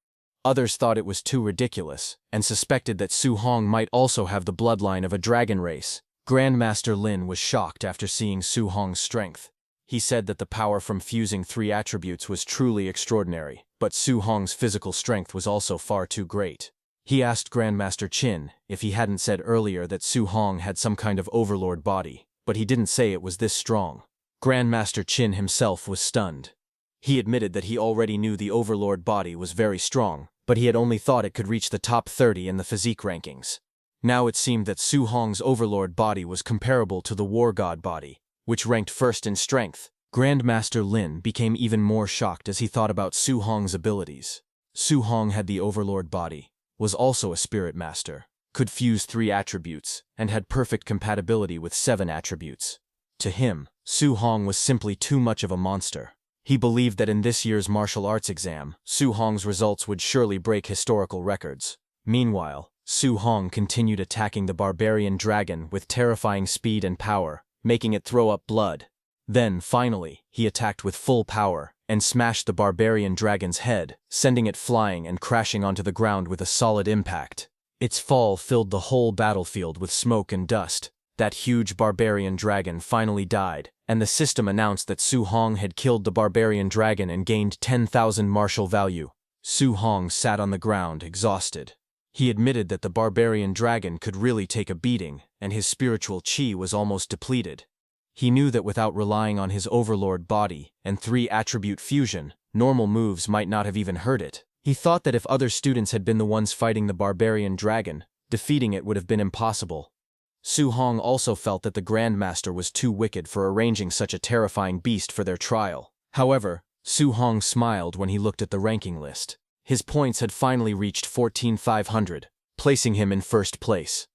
Others thought it was too ridiculous, and suspected that Su Hong might also have the bloodline of a dragon race. Grandmaster Lin was shocked after seeing Su Hong's strength. He said that the power from fusing 3 attributes was truly extraordinary, but Su Hong's physical strength was also far too great. He asked Grandmaster Qin if he hadn't said earlier that Su Hong had some kind of overlord body, but he didn't say it was this strong. Grandmaster Qin himself was stunned. He admitted that he already knew the overlord body was very strong, but he had only thought it could reach the top 30 in the physique rankings. Now it seemed that Su Hong's overlord body was comparable to the war god body, which ranked first in strength. Grandmaster Lin became even more shocked as he thought about Su Hong's abilities. Su Hong had the overlord body, was also a spirit master, could fuse 3 attributes, and had perfect compatibility with 7 attributes. To him, Su Hong was simply too much of a monster. He believed that in this year's martial arts exam, Su Hong's results would surely break historical records. Meanwhile, Su Hong continued attacking the barbarian dragon with terrifying speed and power, making it throw up blood. Then, finally, he attacked with full power and smashed the barbarian dragon's head, sending it flying and crashing onto the ground with a solid impact. Its fall filled the whole battlefield with smoke and dust. That huge barbarian dragon finally died, and the system announced that Su Hong had killed the barbarian dragon and gained 10,000 martial value. Su Hong sat on the ground, exhausted. He admitted that the barbarian dragon could really take a beating, and his spiritual chi was almost depleted. He knew that without relying on his overlord body and 3-attribute fusion, normal moves might not have even hurt it. He thought that if other students had been the ones fighting the barbarian dragon, defeating it would have been impossible. Su Hong also felt that the Grandmaster was too wicked for arranging such a terrifying beast for their trial. However, Su Hong smiled when he looked at the ranking list. His points had finally reached 14,500, placing him in first place.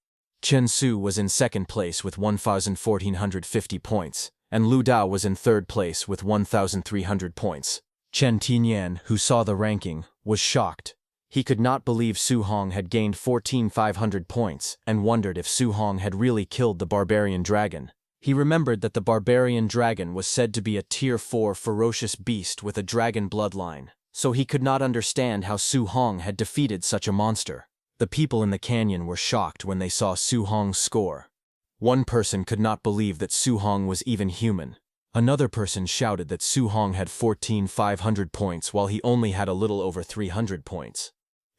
Chen Su was in second place with 1,450 points, and Lu Dao was in third place with 1,300 points. Chen Tianyan, who saw the ranking, was shocked. He could not believe Su Hong had gained 14,500 points and wondered if Su Hong had really killed the barbarian dragon. He remembered that the barbarian dragon was said to be a Tier 4 ferocious beast with a dragon bloodline, so he could not understand how Su Hong had defeated such a monster. The people in the canyon were shocked when they saw Su Hong's score. One person could not believe that Su Hong was even human. Another person shouted that Su Hong had 14,500 points while he only had a little over 300 points.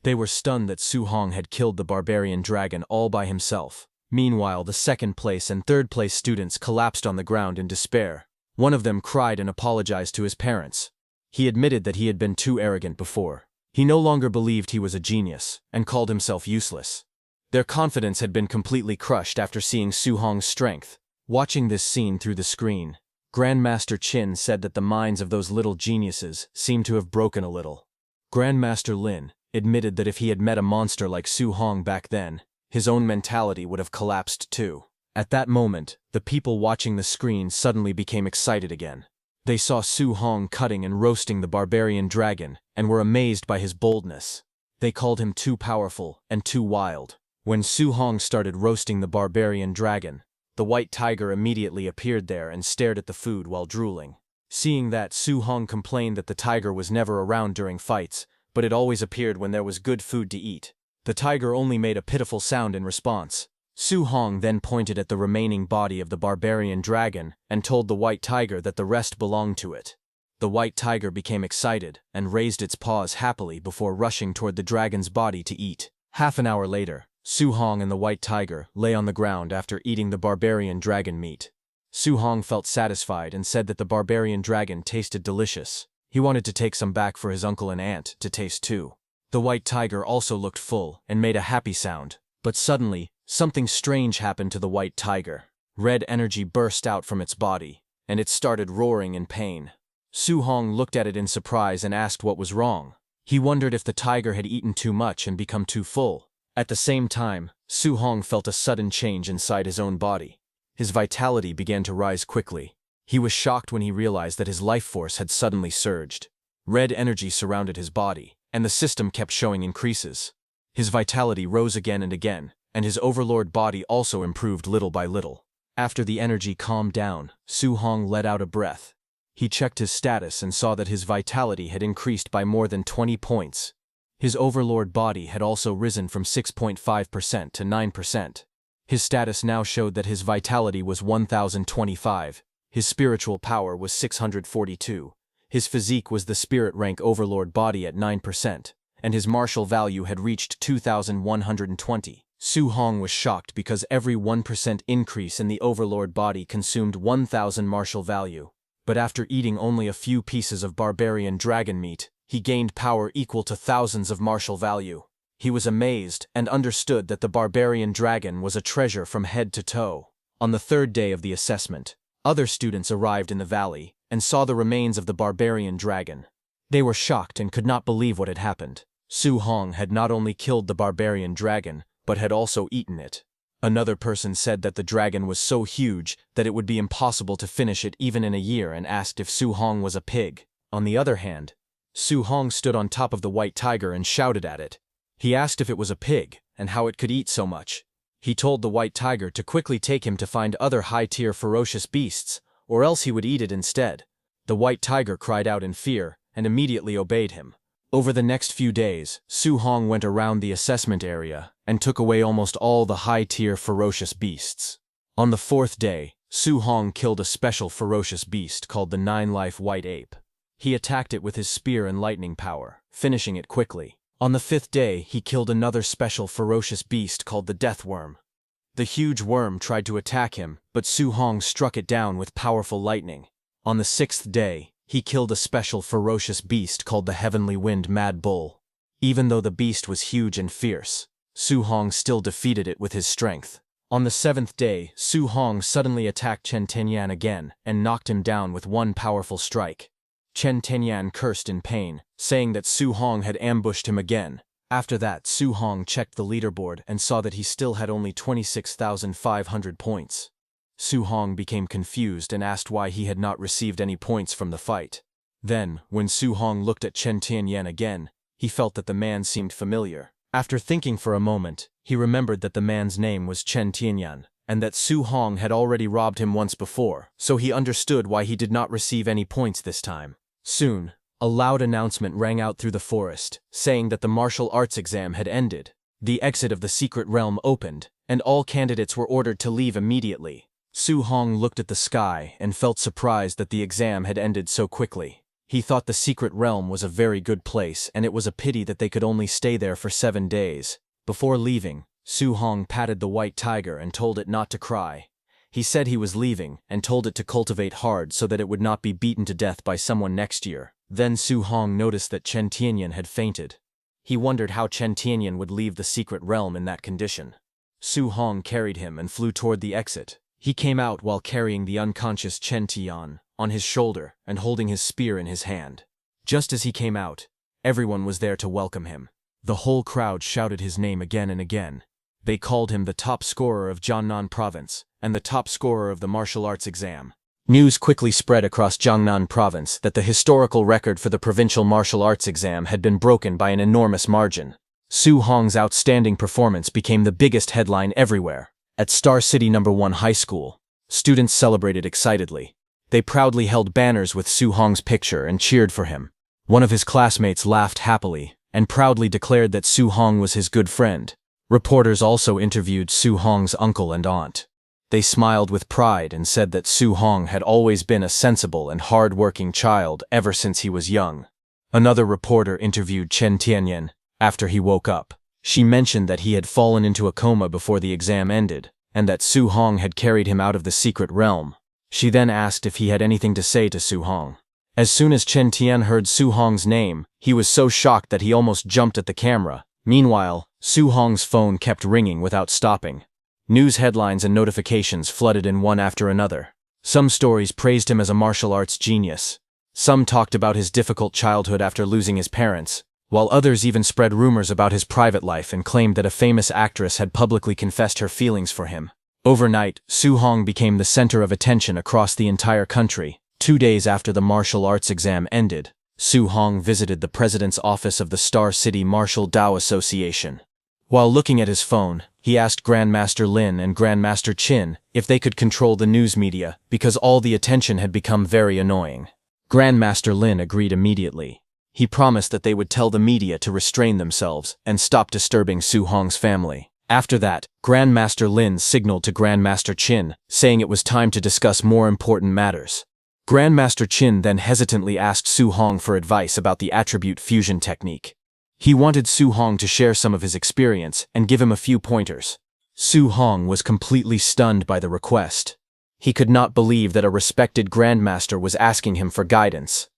They were stunned that Su Hong had killed the barbarian dragon all by himself. Meanwhile, the second place and third place students collapsed on the ground in despair. One of them cried and apologized to his parents. He admitted that he had been too arrogant before. He no longer believed he was a genius, and called himself useless. Their confidence had been completely crushed after seeing Su Hong's strength. Watching this scene through the screen, Grandmaster Qin said that the minds of those little geniuses seemed to have broken a little. Grandmaster Lin admitted that if he had met a monster like Su Hong back then, his own mentality would have collapsed too. At that moment, the people watching the screen suddenly became excited again. They saw Su Hong cutting and roasting the barbarian dragon, and were amazed by his boldness. They called him too powerful and too wild. When Su Hong started roasting the barbarian dragon, the white tiger immediately appeared there and stared at the food while drooling. Seeing that, Su Hong complained that the tiger was never around during fights, but it always appeared when there was good food to eat. The tiger only made a pitiful sound in response. Su Hong then pointed at the remaining body of the barbarian dragon and told the white tiger that the rest belonged to it. The white tiger became excited and raised its paws happily before rushing toward the dragon's body to eat. Half an hour later, Su Hong and the white tiger lay on the ground after eating the barbarian dragon meat. Su Hong felt satisfied and said that the barbarian dragon tasted delicious. He wanted to take some back for his uncle and aunt to taste too. The white tiger also looked full and made a happy sound. But suddenly, something strange happened to the white tiger. Red energy burst out from its body, and it started roaring in pain. Su Hong looked at it in surprise and asked what was wrong. He wondered if the tiger had eaten too much and become too full. At the same time, Su Hong felt a sudden change inside his own body. His vitality began to rise quickly. He was shocked when he realized that his life force had suddenly surged. Red energy surrounded his body, and the system kept showing increases. His vitality rose again and again, and his overlord body also improved little by little. After the energy calmed down, Su Hong let out a breath. He checked his status and saw that his vitality had increased by more than 20 points. His overlord body had also risen from 6.5% to 9%. His status now showed that his vitality was 1025, his spiritual power was 642, his physique was the spirit rank overlord body at 9%, and his martial value had reached 2120. Su Hong was shocked because every 1% increase in the overlord body consumed 1000 martial value. But after eating only a few pieces of barbarian dragon meat, he gained power equal to thousands of martial value. He was amazed and understood that the barbarian dragon was a treasure from head to toe. On the third day of the assessment, other students arrived in the valley and saw the remains of the barbarian dragon. They were shocked and could not believe what had happened. Su Hong had not only killed the barbarian dragon, but had also eaten it. Another person said that the dragon was so huge that it would be impossible to finish it even in a year and asked if Su Hong was a pig. On the other hand, Su Hong stood on top of the white tiger and shouted at it. He asked if it was a pig and how it could eat so much. He told the white tiger to quickly take him to find other high-tier ferocious beasts, or else he would eat it instead. The white tiger cried out in fear and immediately obeyed him. Over the next few days, Su Hong went around the assessment area and took away almost all the high-tier ferocious beasts. On the fourth day, Su Hong killed a special ferocious beast called the 9-life white ape. He attacked it with his spear and lightning power, finishing it quickly. On the fifth day, he killed another special ferocious beast called the death worm. The huge worm tried to attack him, but Su Hong struck it down with powerful lightning. On the sixth day, he killed a special ferocious beast called the heavenly wind mad bull. Even though the beast was huge and fierce, Su Hong still defeated it with his strength. On the seventh day, Su Hong suddenly attacked Chen Tenyan again and knocked him down with one powerful strike. Chen Tenyan cursed in pain, saying that Su Hong had ambushed him again. After that, Su Hong checked the leaderboard and saw that he still had only 26,500 points. Su Hong became confused and asked why he had not received any points from the fight. Then, when Su Hong looked at Chen Tianyan again, he felt that the man seemed familiar. After thinking for a moment, he remembered that the man's name was Chen Tianyan, and that Su Hong had already robbed him once before, so he understood why he did not receive any points this time. Soon, a loud announcement rang out through the forest, saying that the martial arts exam had ended. The exit of the secret realm opened, and all candidates were ordered to leave immediately. Su Hong looked at the sky and felt surprised that the exam had ended so quickly. He thought the secret realm was a very good place and it was a pity that they could only stay there for 7 days. Before leaving, Su Hong patted the white tiger and told it not to cry. He said he was leaving and told it to cultivate hard so that it would not be beaten to death by someone next year. Then Su Hong noticed that Chen Tianyan had fainted. He wondered how Chen Tianyan would leave the secret realm in that condition. Su Hong carried him and flew toward the exit. He came out while carrying the unconscious Chen Tian on his shoulder and holding his spear in his hand. Just as he came out, everyone was there to welcome him. The whole crowd shouted his name again and again. They called him the top scorer of Jiangnan province and the top scorer of the martial arts exam. News quickly spread across Jiangnan province that the historical record for the provincial martial arts exam had been broken by an enormous margin. Su Hong's outstanding performance became the biggest headline everywhere. At Star City No. 1 High School, students celebrated excitedly. They proudly held banners with Su Hong's picture and cheered for him. One of his classmates laughed happily and proudly declared that Su Hong was his good friend. Reporters also interviewed Su Hong's uncle and aunt. They smiled with pride and said that Su Hong had always been a sensible and hard-working child ever since he was young. Another reporter interviewed Chen Tianyan after he woke up. She mentioned that he had fallen into a coma before the exam ended, and that Su Hong had carried him out of the secret realm. She then asked if he had anything to say to Su Hong. As soon as Chen Tian heard Su Hong's name, he was so shocked that he almost jumped at the camera. Meanwhile, Su Hong's phone kept ringing without stopping. News headlines and notifications flooded in one after another. Some stories praised him as a martial arts genius. Some talked about his difficult childhood after losing his parents, while others even spread rumors about his private life and claimed that a famous actress had publicly confessed her feelings for him. Overnight, Su Hong became the center of attention across the entire country. 2 days after the martial arts exam ended, Su Hong visited the president's office of the Star City Martial Dao Association. While looking at his phone, he asked Grandmaster Lin and Grandmaster Qin if they could control the news media because all the attention had become very annoying. Grandmaster Lin agreed immediately. He promised that they would tell the media to restrain themselves and stop disturbing Su Hong's family. After that, Grandmaster Lin signaled to Grandmaster Qin, saying it was time to discuss more important matters. Grandmaster Qin then hesitantly asked Su Hong for advice about the attribute fusion technique. He wanted Su Hong to share some of his experience and give him a few pointers. Su Hong was completely stunned by the request. He could not believe that a respected grandmaster was asking him for guidance.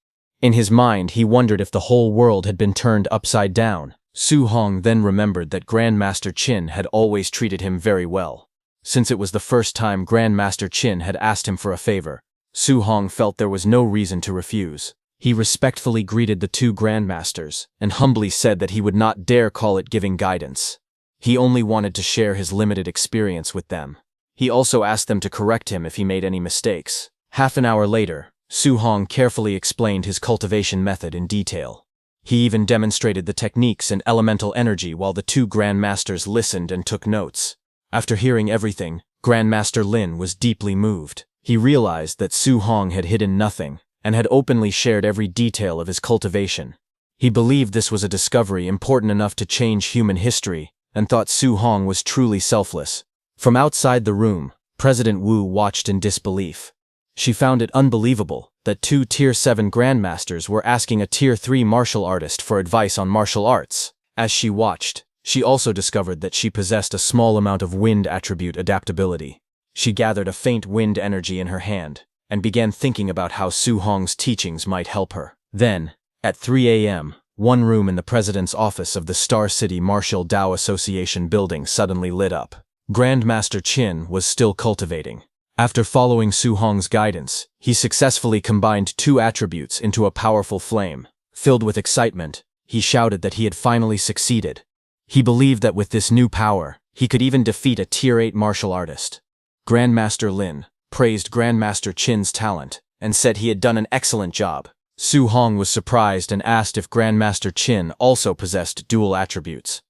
In his mind, he wondered if the whole world had been turned upside down. Su Hong then remembered that Grandmaster Qin had always treated him very well. Since it was the first time Grandmaster Qin had asked him for a favor, Su Hong felt there was no reason to refuse. He respectfully greeted the two grandmasters and humbly said that he would not dare call it giving guidance. He only wanted to share his limited experience with them. He also asked them to correct him if he made any mistakes. Half an hour later, Su Hong carefully explained his cultivation method in detail. He even demonstrated the techniques and elemental energy while the two grandmasters listened and took notes. After hearing everything, Grandmaster Lin was deeply moved. He realized that Su Hong had hidden nothing and had openly shared every detail of his cultivation. He believed this was a discovery important enough to change human history and thought Su Hong was truly selfless. From outside the room, President Wu watched in disbelief. She found it unbelievable that two Tier 7 grandmasters were asking a Tier 3 martial artist for advice on martial arts. As she watched, she also discovered that she possessed a small amount of wind attribute adaptability. She gathered a faint wind energy in her hand and began thinking about how Su Hong's teachings might help her. Then, at 3 a.m., one room in the president's office of the Star City Martial Dao Association building suddenly lit up. Grandmaster Qin was still cultivating. After following Su Hong's guidance, he successfully combined two attributes into a powerful flame. Filled with excitement, he shouted that he had finally succeeded. He believed that with this new power, he could even defeat a Tier 8 martial artist. Grandmaster Lin praised Grandmaster Qin's talent and said he had done an excellent job. Su Hong was surprised and asked if Grandmaster Qin also possessed dual attributes.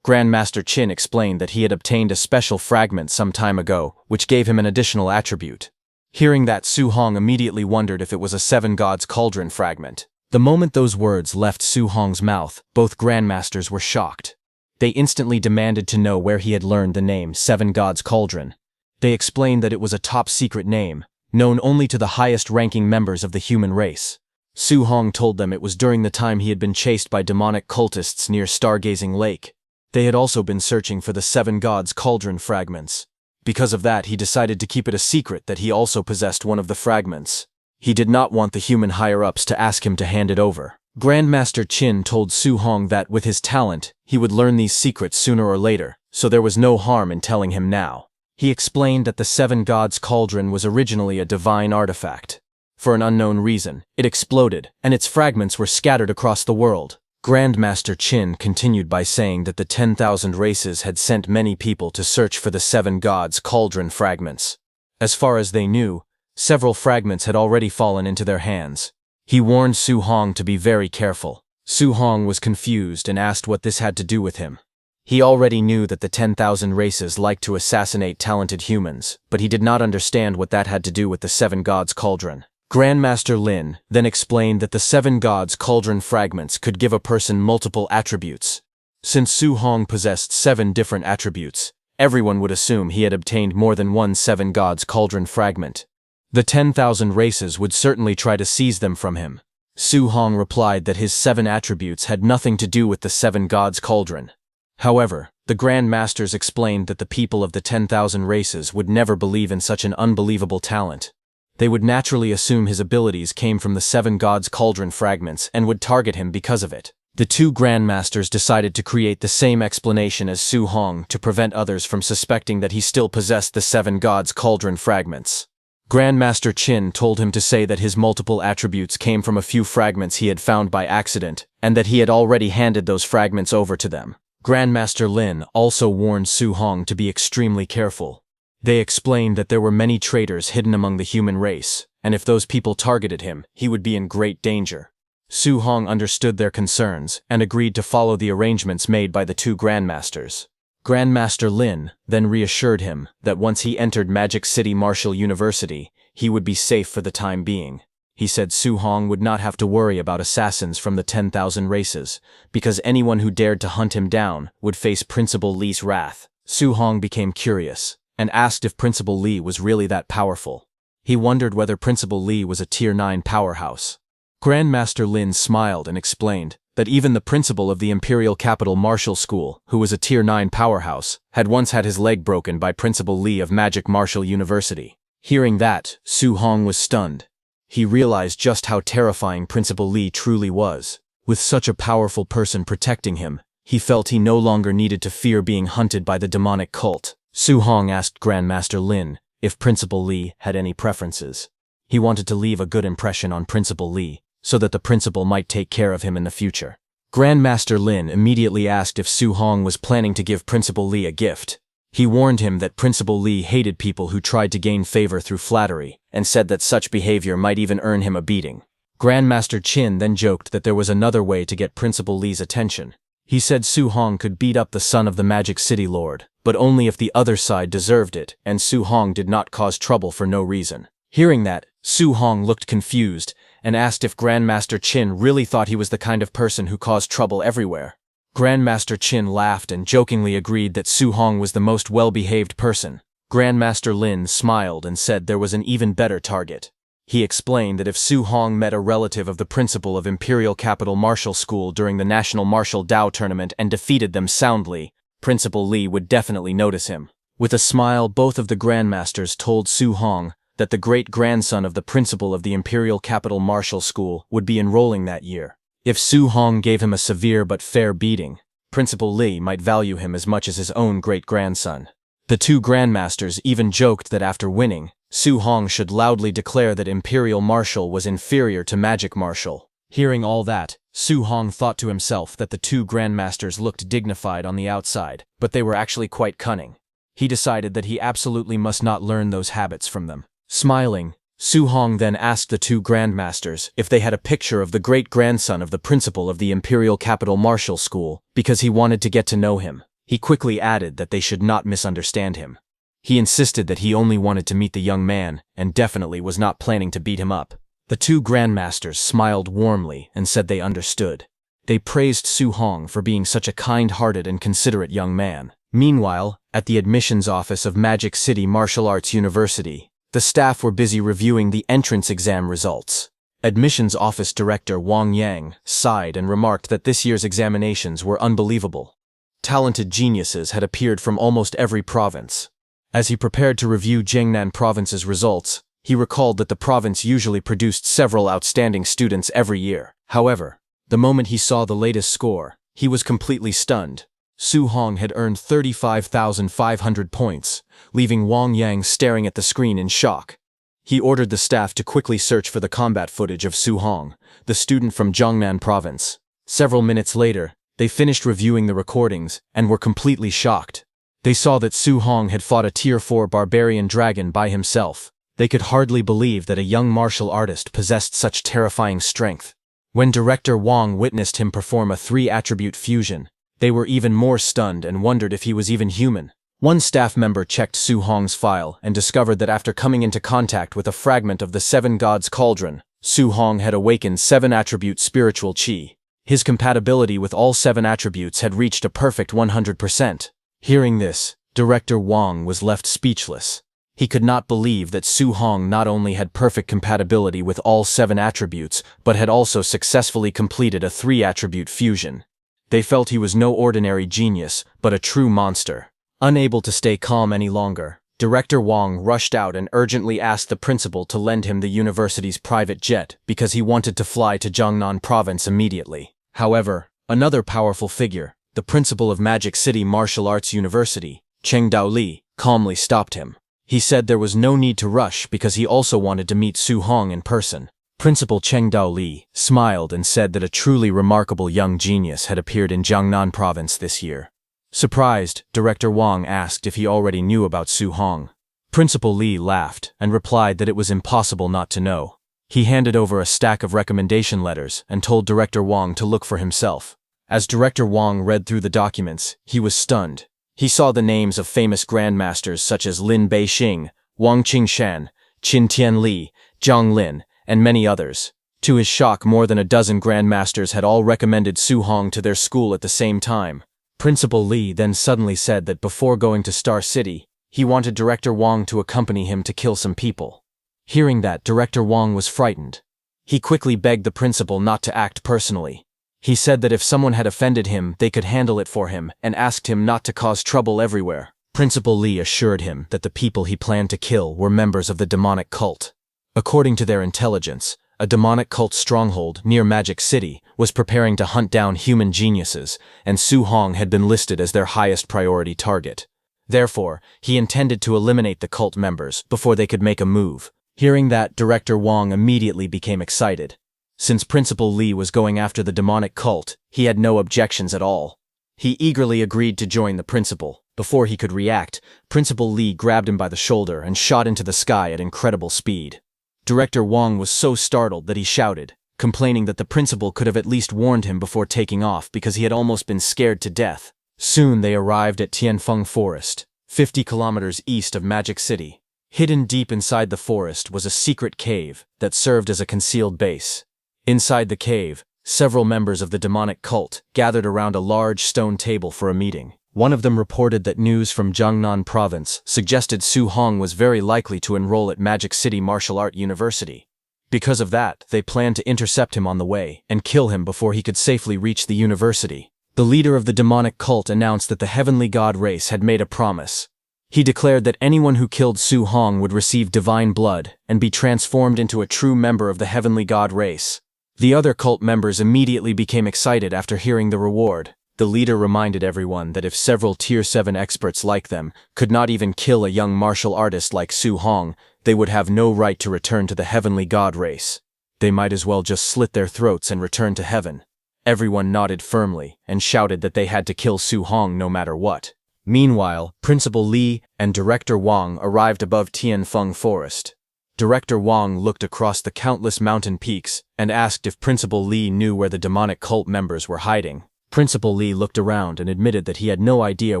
Grandmaster Qin explained that he had obtained a special fragment some time ago, which gave him an additional attribute. Hearing that, Su Hong immediately wondered if it was a Seven Gods Cauldron fragment. The moment those words left Su Hong's mouth, both grandmasters were shocked. They instantly demanded to know where he had learned the name Seven Gods Cauldron. They explained that it was a top-secret name, known only to the highest-ranking members of the human race. Su Hong told them it was during the time he had been chased by demonic cultists near Stargazing Lake. They had also been searching for the Seven Gods Cauldron fragments. Because of that, he decided to keep it a secret that he also possessed one of the fragments. He did not want the human higher-ups to ask him to hand it over. Grandmaster Qin told Su Hong that, with his talent, he would learn these secrets sooner or later, so there was no harm in telling him now. He explained that the Seven Gods Cauldron was originally a divine artifact. For an unknown reason, it exploded, and its fragments were scattered across the world. Grandmaster Qin continued by saying that the 10,000 races had sent many people to search for the Seven Gods Cauldron fragments. As far as they knew, Several fragments had already fallen into their hands. He warned Su Hong to be very careful. Su Hong was confused and asked what this had to do with him. He already knew that the 10,000 races liked to assassinate talented humans, but he did not understand what that had to do with the Seven Gods Cauldron. Grandmaster Lin then explained that the Seven Gods Cauldron fragments could give a person multiple attributes. Since Su Hong possessed 7 different attributes, everyone would assume he had obtained more than one Seven Gods Cauldron fragment. The 10,000 races would certainly try to seize them from him. Su Hong replied that his 7 attributes had nothing to do with the Seven Gods Cauldron. However, the Grand Masters explained that the people of the 10,000 races would never believe in such an unbelievable talent. They would naturally assume his abilities came from the Seven Gods Cauldron fragments and would target him because of it. The 2 Grand Masters decided to create the same explanation as Su Hong to prevent others from suspecting that he still possessed the Seven Gods Cauldron fragments. Grandmaster Qin told him to say that his multiple attributes came from a few fragments he had found by accident, and that he had already handed those fragments over to them. Grandmaster Lin also warned Su Hong to be extremely careful. They explained that there were many traitors hidden among the human race, and if those people targeted him, he would be in great danger. Su Hong understood their concerns and agreed to follow the arrangements made by the 2 Grandmasters. Grandmaster Lin then reassured him that once he entered Magic City Martial University, he would be safe for the time being. He said Su Hong would not have to worry about assassins from the 10,000 races, because anyone who dared to hunt him down would face Principal Li's wrath. Su Hong became curious and asked if Principal Li was really that powerful. He wondered whether Principal Li was a Tier 9 powerhouse. Grandmaster Lin smiled and explained that even the principal of the Imperial Capital Martial School, who was a Tier 9 powerhouse, had once had his leg broken by Principal Li of Magic Martial University. Hearing that, Su Hong was stunned. He realized just how terrifying Principal Li truly was. With such a powerful person protecting him, he felt he no longer needed to fear being hunted by the demonic cult. Su Hong asked Grandmaster Lin if Principal Li had any preferences. He wanted to leave a good impression on Principal Li, so that the principal might take care of him in the future. Grandmaster Lin immediately asked if Su Hong was planning to give Principal Li a gift. He warned him that Principal Li hated people who tried to gain favor through flattery, and said that such behavior might even earn him a beating. Grandmaster Qin then joked that there was another way to get Principal Li's attention. He said Su Hong could beat up the son of the Magic City Lord, but only if the other side deserved it, and Su Hong did not cause trouble for no reason. Hearing that, Su Hong looked confused and asked if Grandmaster Qin really thought he was the kind of person who caused trouble everywhere. Grandmaster Qin laughed and jokingly agreed that Su Hong was the most well-behaved person. Grandmaster Lin smiled and said there was an even better target. He explained that if Su Hong met a relative of the principal of Imperial Capital Martial School during the National Martial Dao Tournament and defeated them soundly, Principal Li would definitely notice him. With a smile, both of the Grandmasters told Su Hong that the great-grandson of the principal of the Imperial Capital Martial School would be enrolling that year. If Su Hong gave him a severe but fair beating, Principal Li might value him as much as his own great-grandson. The 2 Grandmasters even joked that after winning, Su Hong should loudly declare that Imperial Martial was inferior to Magic Martial. Hearing all that, Su Hong thought to himself that the 2 Grandmasters looked dignified on the outside, but they were actually quite cunning. He decided that he absolutely must not learn those habits from them. Smiling, Su Hong then asked the 2 Grandmasters if they had a picture of the great-grandson of the principal of the Imperial Capital Martial School, because he wanted to get to know him. He quickly added that they should not misunderstand him. He insisted that he only wanted to meet the young man, and definitely was not planning to beat him up. The 2 Grandmasters smiled warmly and said they understood. They praised Su Hong for being such a kind-hearted and considerate young man. Meanwhile, at the admissions office of Magic City Martial Arts University, the staff were busy reviewing the entrance exam results. Admissions Office Director Wang Yang sighed and remarked that this year's examinations were unbelievable. Talented geniuses had appeared from almost every province. As he prepared to review Jiangnan Province's results, he recalled that the province usually produced several outstanding students every year. However, the moment he saw the latest score, he was completely stunned. Su Hong had earned 35,500 points, leaving Wang Yang staring at the screen in shock. He ordered the staff to quickly search for the combat footage of Su Hong, the student from Jiangnan Province. Several minutes later, they finished reviewing the recordings and were completely shocked. They saw that Su Hong had fought a Tier 4 barbarian dragon by himself. They could hardly believe that a young martial artist possessed such terrifying strength. When Director Wong witnessed him perform a 3-attribute fusion, they were even more stunned and wondered if he was even human. One staff member checked Su Hong's file and discovered that after coming into contact with a fragment of the 7 Gods' Cauldron, Su Hong had awakened 7-attribute spiritual qi. His compatibility with all 7 attributes had reached a perfect 100%. Hearing this, Director Wong was left speechless. He could not believe that Su Hong not only had perfect compatibility with all 7 attributes, but had also successfully completed a 3-attribute fusion. They felt he was no ordinary genius, but a true monster. Unable to stay calm any longer, Director Wong rushed out and urgently asked the principal to lend him the university's private jet because he wanted to fly to Jiangnan province immediately. However, another powerful figure, the principal of Magic City Martial Arts University, Cheng Daoli, calmly stopped him. He said there was no need to rush because he also wanted to meet Su Hong in person. Principal Cheng Daoli smiled and said that a truly remarkable young genius had appeared in Jiangnan province this year. Surprised, Director Wong asked if he already knew about Su Hong. Principal Li laughed and replied that it was impossible not to know. He handed over a stack of recommendation letters and told Director Wong to look for himself. As Director Wong read through the documents, he was stunned. He saw the names of famous grandmasters such as Lin Beixing, Wang Qingshan, Qin Tianli, Zhang Lin, and many others. To his shock, more than a dozen grandmasters had all recommended Su Hong to their school at the same time. Principal Li then suddenly said that before going to Star City, he wanted Director Wong to accompany him to kill some people. Hearing that, Director Wong was frightened. He quickly begged the principal not to act personally. He said that if someone had offended him, they could handle it for him and asked him not to cause trouble everywhere. Principal Li assured him that the people he planned to kill were members of the demonic cult. According to their intelligence, a demonic cult stronghold near Magic City was preparing to hunt down human geniuses, and Su Hong had been listed as their highest priority target. Therefore, he intended to eliminate the cult members before they could make a move. Hearing that, Director Wong immediately became excited. Since Principal Li was going after the demonic cult, he had no objections at all. He eagerly agreed to join the principal. Before he could react, Principal Li grabbed him by the shoulder and shot into the sky at incredible speed. Director Wong was so startled that he shouted, complaining that the principal could have at least warned him before taking off because he had almost been scared to death. Soon they arrived at Tianfeng Forest, 50 kilometers east of Magic City. Hidden deep inside the forest was a secret cave that served as a concealed base. Inside the cave, several members of the demonic cult gathered around a large stone table for a meeting. One of them reported that news from Jiangnan province suggested Su Hong was very likely to enroll at Magic City Martial Art University. Because of that, they planned to intercept him on the way and kill him before he could safely reach the university. The leader of the demonic cult announced that the heavenly god race had made a promise. He declared that anyone who killed Su Hong would receive divine blood and be transformed into a true member of the heavenly god race. The other cult members immediately became excited after hearing the reward. The leader reminded everyone that if several Tier 7 experts like them could not even kill a young martial artist like Su Hong, they would have no right to return to the heavenly god race. They might as well just slit their throats and return to heaven. Everyone nodded firmly and shouted that they had to kill Su Hong no matter what. Meanwhile, Principal Li and Director Wong arrived above Tianfeng Forest. Director Wong looked across the countless mountain peaks and asked if Principal Li knew where the demonic cult members were hiding. Principal Li looked around and admitted that he had no idea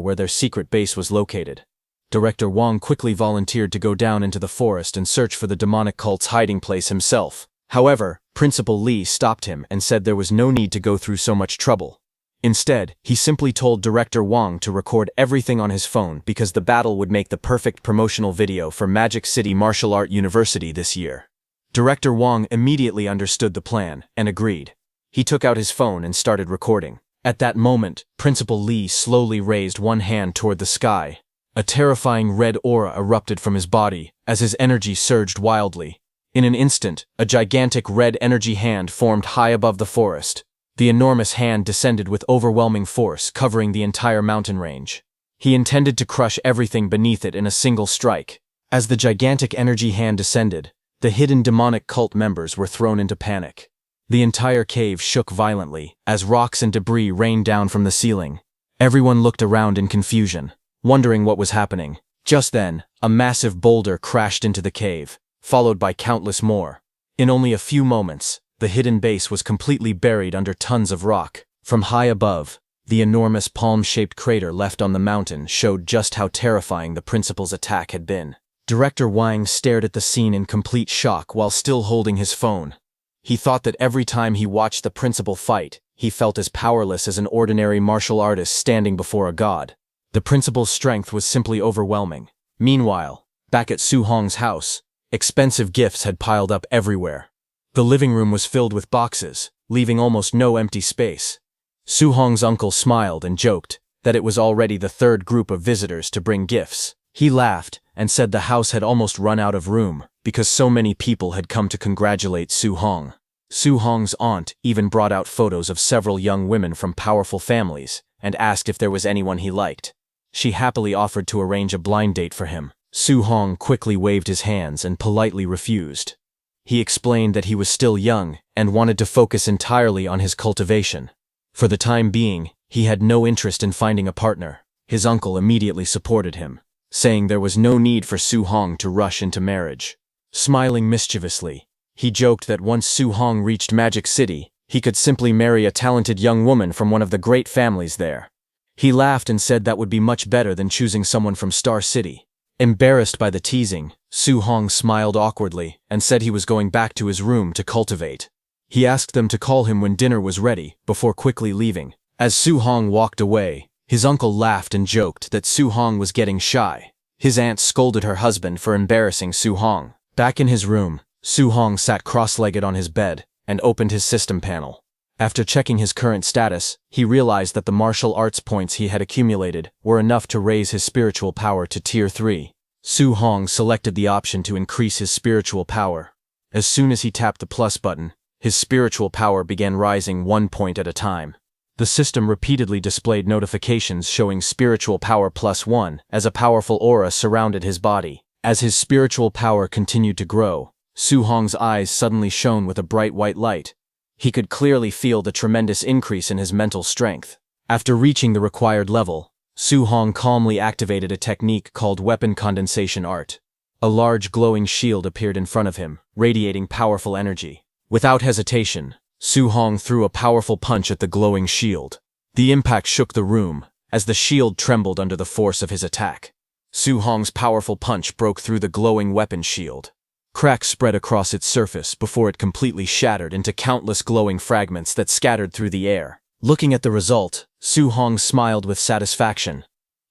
where their secret base was located. Director Wong quickly volunteered to go down into the forest and search for the demonic cult's hiding place himself. However, Principal Li stopped him and said there was no need to go through so much trouble. Instead, he simply told Director Wong to record everything on his phone because the battle would make the perfect promotional video for Magic City Martial Art University this year. Director Wong immediately understood the plan and agreed. He took out his phone and started recording. At that moment, Principal Li slowly raised one hand toward the sky. A terrifying red aura erupted from his body as his energy surged wildly. In an instant, a gigantic red energy hand formed high above the forest. The enormous hand descended with overwhelming force, covering the entire mountain range. He intended to crush everything beneath it in a single strike. As the gigantic energy hand descended, the hidden demonic cult members were thrown into panic. The entire cave shook violently as rocks and debris rained down from the ceiling. Everyone looked around in confusion, wondering what was happening. Just then, a massive boulder crashed into the cave. followed by countless more. In only a few moments, the hidden base was completely buried under tons of rock. From high above, the enormous palm-shaped crater left on the mountain showed just how terrifying the principal's attack had been. Director Wang stared at the scene in complete shock while still holding his phone. He thought that every time he watched the principal fight, he felt as powerless as an ordinary martial artist standing before a god. The principal's strength was simply overwhelming. Meanwhile, back at Su Hong's house, expensive gifts had piled up everywhere. The living room was filled with boxes, leaving almost no empty space. Su Hong's uncle smiled and joked that it was already the third group of visitors to bring gifts. He laughed and said the house had almost run out of room because so many people had come to congratulate Su Hong. Su Hong's aunt even brought out photos of several young women from powerful families and asked if there was anyone he liked. She happily offered to arrange a blind date for him. Su Hong quickly waved his hands and politely refused. He explained that he was still young and wanted to focus entirely on his cultivation. For the time being, he had no interest in finding a partner. His uncle immediately supported him, saying there was no need for Su Hong to rush into marriage. Smiling mischievously, he joked that once Su Hong reached Magic City, he could simply marry a talented young woman from one of the great families there. He laughed and said that would be much better than choosing someone from Star City. Embarrassed by the teasing, Su Hong smiled awkwardly and said he was going back to his room to cultivate. He asked them to call him when dinner was ready, before quickly leaving. As Su Hong walked away, his uncle laughed and joked that Su Hong was getting shy. His aunt scolded her husband for embarrassing Su Hong. Back in his room, Su Hong sat cross-legged on his bed and opened his system panel. After checking his current status, he realized that the martial arts points he had accumulated were enough to raise his spiritual power to Tier 3. Su Hong selected the option to increase his spiritual power. As soon as he tapped the plus button, his spiritual power began rising 1 point at a time. The system repeatedly displayed notifications showing spiritual power +1 as a powerful aura surrounded his body. As his spiritual power continued to grow, Su Hong's eyes suddenly shone with a bright white light. He could clearly feel the tremendous increase in his mental strength. After reaching the required level, Su Hong calmly activated a technique called Weapon Condensation Art. A large glowing shield appeared in front of him, radiating powerful energy. Without hesitation, Su Hong threw a powerful punch at the glowing shield. The impact shook the room, as the shield trembled under the force of his attack. Su Hong's powerful punch broke through the glowing weapon shield. Cracks spread across its surface before it completely shattered into countless glowing fragments that scattered through the air. Looking at the result, Su Hong smiled with satisfaction.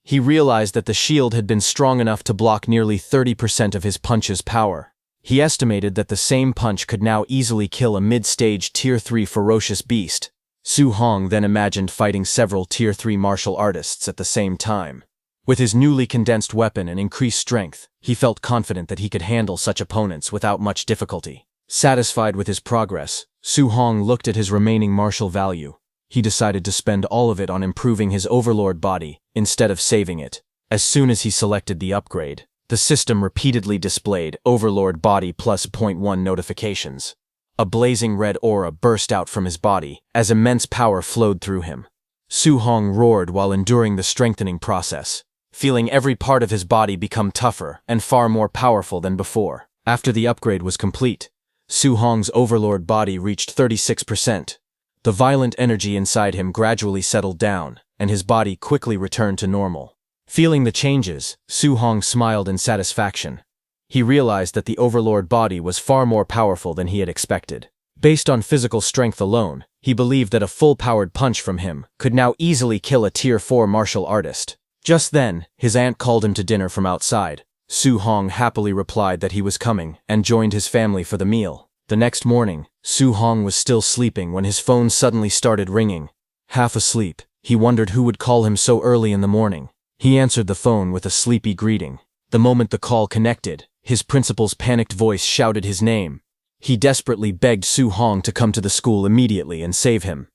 He realized that the shield had been strong enough to block nearly 30% of his punch's power. He estimated that the same punch could now easily kill a mid-stage Tier 3 ferocious beast. Su Hong then imagined fighting several Tier 3 martial artists at the same time. With his newly condensed weapon and increased strength, he felt confident that he could handle such opponents without much difficulty. Satisfied with his progress, Su Hong looked at his remaining martial value. He decided to spend all of it on improving his overlord body instead of saving it. As soon as he selected the upgrade, the system repeatedly displayed Overlord Body +0.1 notifications. A blazing red aura burst out from his body as immense power flowed through him. Su Hong roared while enduring the strengthening process, feeling every part of his body become tougher and far more powerful than before. After the upgrade was complete, Su Hong's Overlord body reached 36%. The violent energy inside him gradually settled down, and his body quickly returned to normal. Feeling the changes, Su Hong smiled in satisfaction. He realized that the Overlord body was far more powerful than he had expected. Based on physical strength alone, he believed that a full-powered punch from him could now easily kill a Tier 4 martial artist. Just then, his aunt called him to dinner from outside. Su Hong happily replied that he was coming and joined his family for the meal. The next morning, Su Hong was still sleeping when his phone suddenly started ringing. Half asleep, he wondered who would call him so early in the morning. He answered the phone with a sleepy greeting. The moment the call connected, his principal's panicked voice shouted his name. He desperately begged Su Hong to come to the school immediately and save him.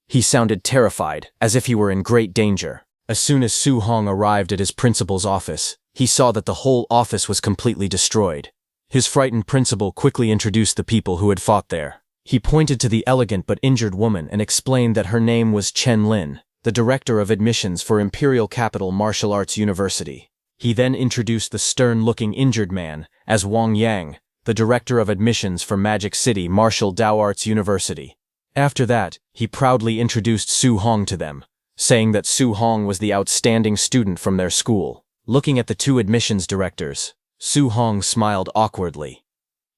He sounded terrified, as if he were in great danger. As soon as Su Hong arrived at his principal's office, he saw that the whole office was completely destroyed. His frightened principal quickly introduced the people who had fought there. He pointed to the elegant but injured woman and explained that her name was Chen Lin, the director of admissions for Imperial Capital Martial Arts University. He then introduced the stern-looking injured man as Wang Yang, the director of admissions for Magic City Martial Dao Arts University. After that, he proudly introduced Su Hong to them, saying that Su Hong was the outstanding student from their school. Looking at the two admissions directors, Su Hong smiled awkwardly.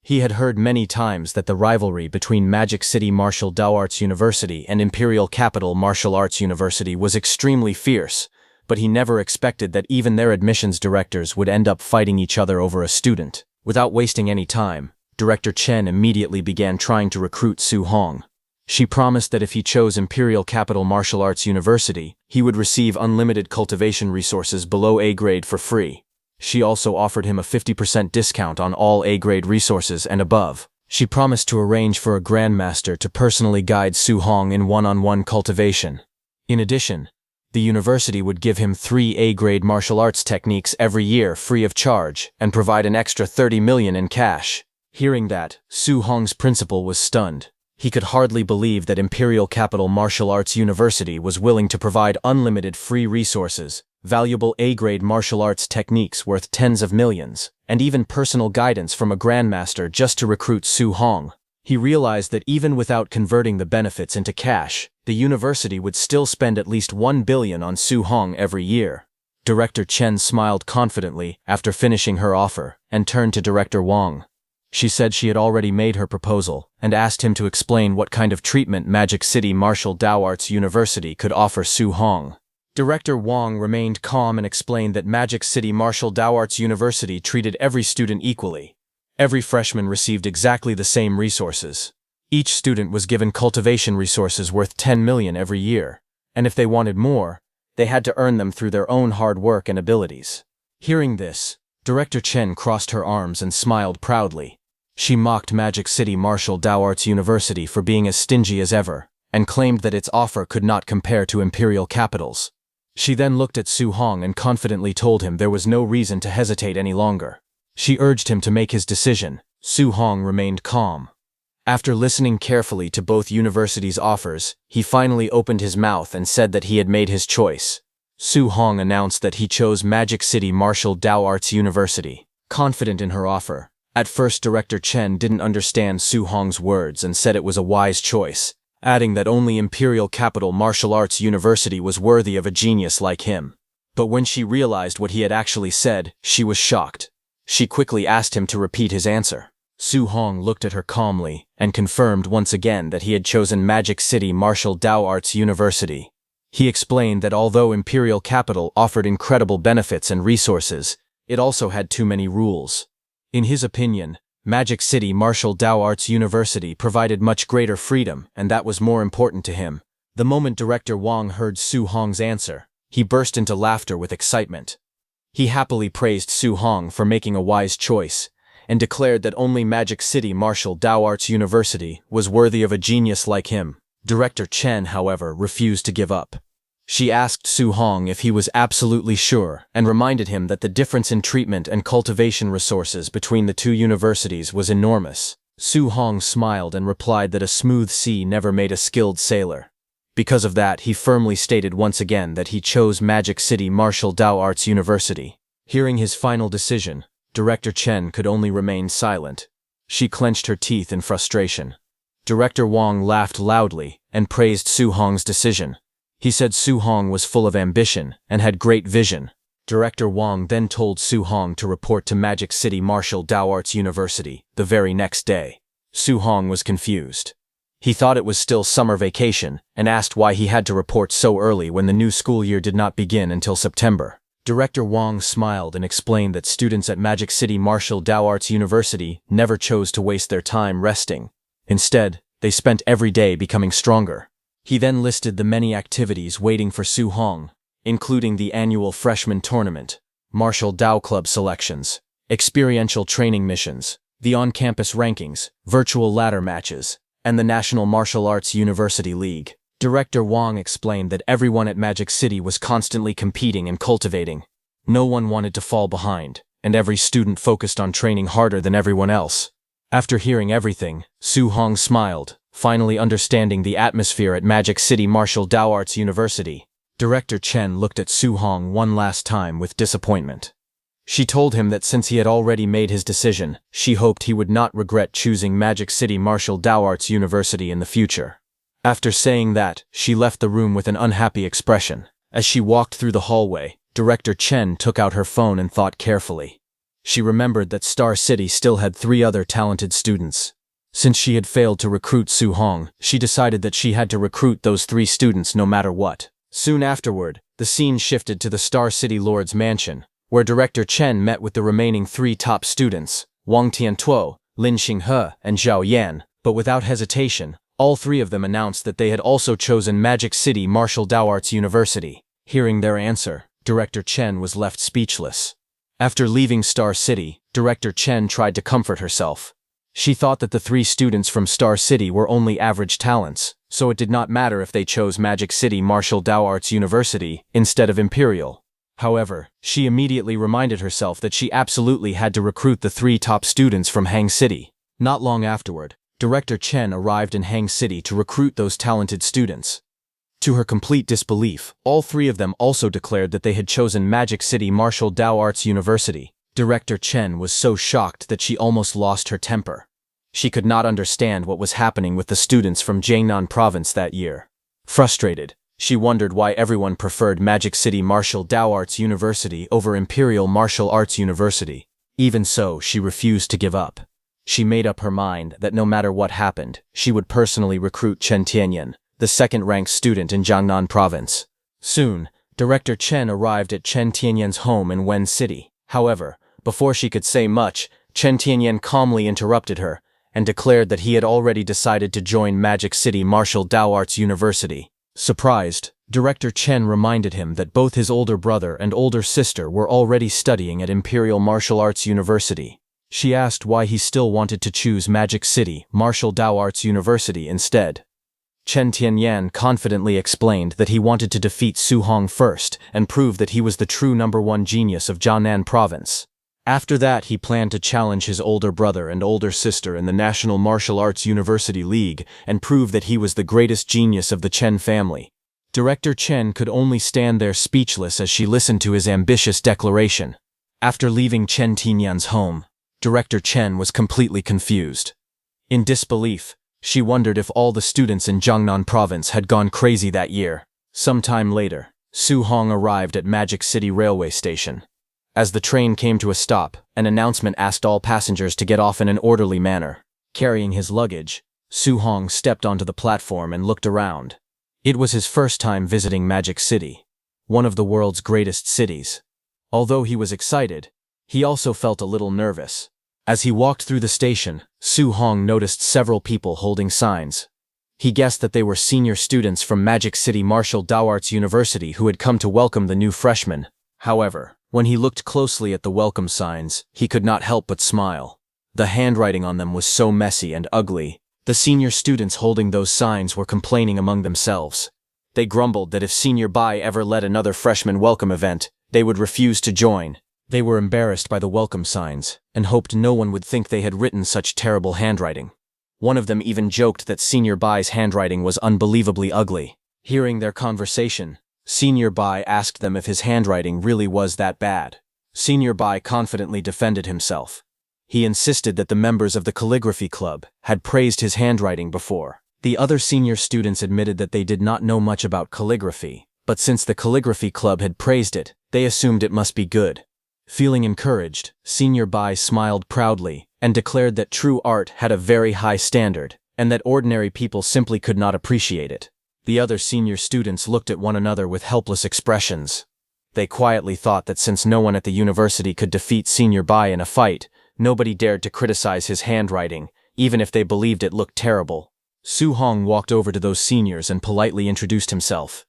He had heard many times that the rivalry between Magic City Martial Dao Arts University and Imperial Capital Martial Arts University was extremely fierce, but he never expected that even their admissions directors would end up fighting each other over a student. Without wasting any time, Director Chen immediately began trying to recruit Su Hong. She promised that if he chose Imperial Capital Martial Arts University, he would receive unlimited cultivation resources below A grade for free. She also offered him a 50% discount on all A-grade resources and above. She promised to arrange for a grandmaster to personally guide Su Hong in one-on-one cultivation. In addition, the university would give him 3 A-grade martial arts techniques every year free of charge and provide an extra 30 million in cash. Hearing that, Su Hong's principal was stunned. He could hardly believe that Imperial Capital Martial Arts University was willing to provide unlimited free resources, valuable A-grade martial arts techniques worth tens of millions, and even personal guidance from a grandmaster just to recruit Su Hong. He realized that even without converting the benefits into cash, the university would still spend at least 1 billion on Su Hong every year. Director Chen smiled confidently after finishing her offer and turned to Director Wang. She said she had already made her proposal and asked him to explain what kind of treatment Magic City Martial Dao Arts University could offer Su Hong. Director Wang remained calm and explained that Magic City Martial Dao Arts University treated every student equally. Every freshman received exactly the same resources. Each student was given cultivation resources worth 10 million every year, and if they wanted more, they had to earn them through their own hard work and abilities. Hearing this, Director Chen crossed her arms and smiled proudly. She mocked Magic City Martial Dao Arts University for being as stingy as ever, and claimed that its offer could not compare to Imperial Capital's. She then looked at Su Hong and confidently told him there was no reason to hesitate any longer. She urged him to make his decision. Su Hong remained calm. After listening carefully to both universities' offers, he finally opened his mouth and said that he had made his choice. Su Hong announced that he chose Magic City Martial Dao Arts University. Confident in her offer, at first Director Chen didn't understand Su Hong's words and said it was a wise choice, adding that only Imperial Capital Martial Arts University was worthy of a genius like him. But when she realized what he had actually said, she was shocked. She quickly asked him to repeat his answer. Su Hong looked at her calmly and confirmed once again that he had chosen Magic City Martial Dao Arts University. He explained that although Imperial Capital offered incredible benefits and resources, it also had too many rules. In his opinion, Magic City Martial Dao Arts University provided much greater freedom, and that was more important to him. The moment Director Wang heard Su Hong's answer, he burst into laughter with excitement. He happily praised Su Hong for making a wise choice, and declared that only Magic City Martial Dao Arts University was worthy of a genius like him. Director Chen, however, refused to give up. She asked Su Hong if he was absolutely sure and reminded him that the difference in treatment and cultivation resources between the two universities was enormous. Su Hong smiled and replied that a smooth sea never made a skilled sailor. Because of that, he firmly stated once again that he chose Magic City Martial Dao Arts University. Hearing his final decision, Director Chen could only remain silent. She clenched her teeth in frustration. Director Wang laughed loudly and praised Su Hong's decision. He said Su Hong was full of ambition and had great vision. Director Wang then told Su Hong to report to Magic City Martial Dao Arts University the very next day. Su Hong was confused. He thought it was still summer vacation and asked why he had to report so early when the new school year did not begin until September. Director Wang smiled and explained that students at Magic City Martial Dao Arts University never chose to waste their time resting. Instead, they spent every day becoming stronger. He then listed the many activities waiting for Su Hong, including the annual freshman tournament, Martial Dao Club selections, experiential training missions, the on-campus rankings, virtual ladder matches, and the National Martial Arts University League. Director Wang explained that everyone at Magic City was constantly competing and cultivating. No one wanted to fall behind, and every student focused on training harder than everyone else. After hearing everything, Su Hong smiled, finally understanding the atmosphere at Magic City Martial Dao Arts University. Director Chen looked at Su Hong one last time with disappointment. She told him that since he had already made his decision, she hoped he would not regret choosing Magic City Martial Arts University in the future. After saying that, she left the room with an unhappy expression. As she walked through the hallway, Director Chen took out her phone and thought carefully. She remembered that Star City still had 3 other talented students. Since she had failed to recruit Su Hong, she decided that she had to recruit those 3 students no matter what. Soon afterward, the scene shifted to the Star City Lord's mansion, where Director Chen met with the remaining 3 top students, Wang Tiantuo, Lin Xinghe, and Zhao Yan, but without hesitation, all 3 of them announced that they had also chosen Magic City Martial Arts University. Hearing their answer, Director Chen was left speechless. After leaving Star City, Director Chen tried to comfort herself. She thought that the 3 students from Star City were only average talents, so it did not matter if they chose Magic City Martial Arts University instead of Imperial. However, she immediately reminded herself that she absolutely had to recruit the 3 top students from Hang City. Not long afterward, Director Chen arrived in Hang City to recruit those talented students. To her complete disbelief, all 3 of them also declared that they had chosen Magic City Martial Arts University. Director Chen was so shocked that she almost lost her temper. She could not understand what was happening with the students from Jiangnan Province that year. Frustrated, she wondered why everyone preferred Magic City Martial Arts University over Imperial Martial Arts University. Even so, she refused to give up. She made up her mind that no matter what happened, she would personally recruit Chen Tianyan, the 2nd-ranked student in Jiangnan Province. Soon, Director Chen arrived at Chen Tianyan's home in Wen City. However, before she could say much, Chen Tianyan calmly interrupted her and declared that he had already decided to join Magic City Martial Arts University. Surprised, Director Chen reminded him that both his older brother and older sister were already studying at Imperial Martial Arts University. She asked why he still wanted to choose Magic City Martial Arts University instead. Chen Tianyan confidently explained that he wanted to defeat Su Hong first and prove that he was the true #1 genius of Jiangnan Province. After that, he planned to challenge his older brother and older sister in the National Martial Arts University League and prove that he was the greatest genius of the Chen family. Director Chen could only stand there speechless as she listened to his ambitious declaration. After leaving Chen Tianyan's home, Director Chen was completely confused. In disbelief, she wondered if all the students in Jiangnan Province had gone crazy that year. Some time later, Su Hong arrived at Magic City Railway Station. As the train came to a stop, an announcement asked all passengers to get off in an orderly manner. Carrying his luggage, Su Hong stepped onto the platform and looked around. It was his first time visiting Magic City, one of the world's greatest cities. Although he was excited, he also felt a little nervous. As he walked through the station, Su Hong noticed several people holding signs. He guessed that they were senior students from Magic City Martial Arts University who had come to welcome the new freshmen. However, when he looked closely at the welcome signs, he could not help but smile. The handwriting on them was so messy and ugly. The senior students holding those signs were complaining among themselves. They grumbled that if Senior Bai ever led another freshman welcome event, they would refuse to join. They were embarrassed by the welcome signs, and hoped no one would think they had written such terrible handwriting. One of them even joked that Senior Bai's handwriting was unbelievably ugly. Hearing their conversation, Senior Bai asked them if his handwriting really was that bad. Senior Bai confidently defended himself. He insisted that the members of the calligraphy club had praised his handwriting before. The other senior students admitted that they did not know much about calligraphy, but since the calligraphy club had praised it, they assumed it must be good. Feeling encouraged, Senior Bai smiled proudly and declared that true art had a very high standard, and that ordinary people simply could not appreciate it. The other senior students looked at one another with helpless expressions. They quietly thought that since no one at the university could defeat Senior Bai in a fight, nobody dared to criticize his handwriting, even if they believed it looked terrible. Su Hong walked over to those seniors and politely introduced himself.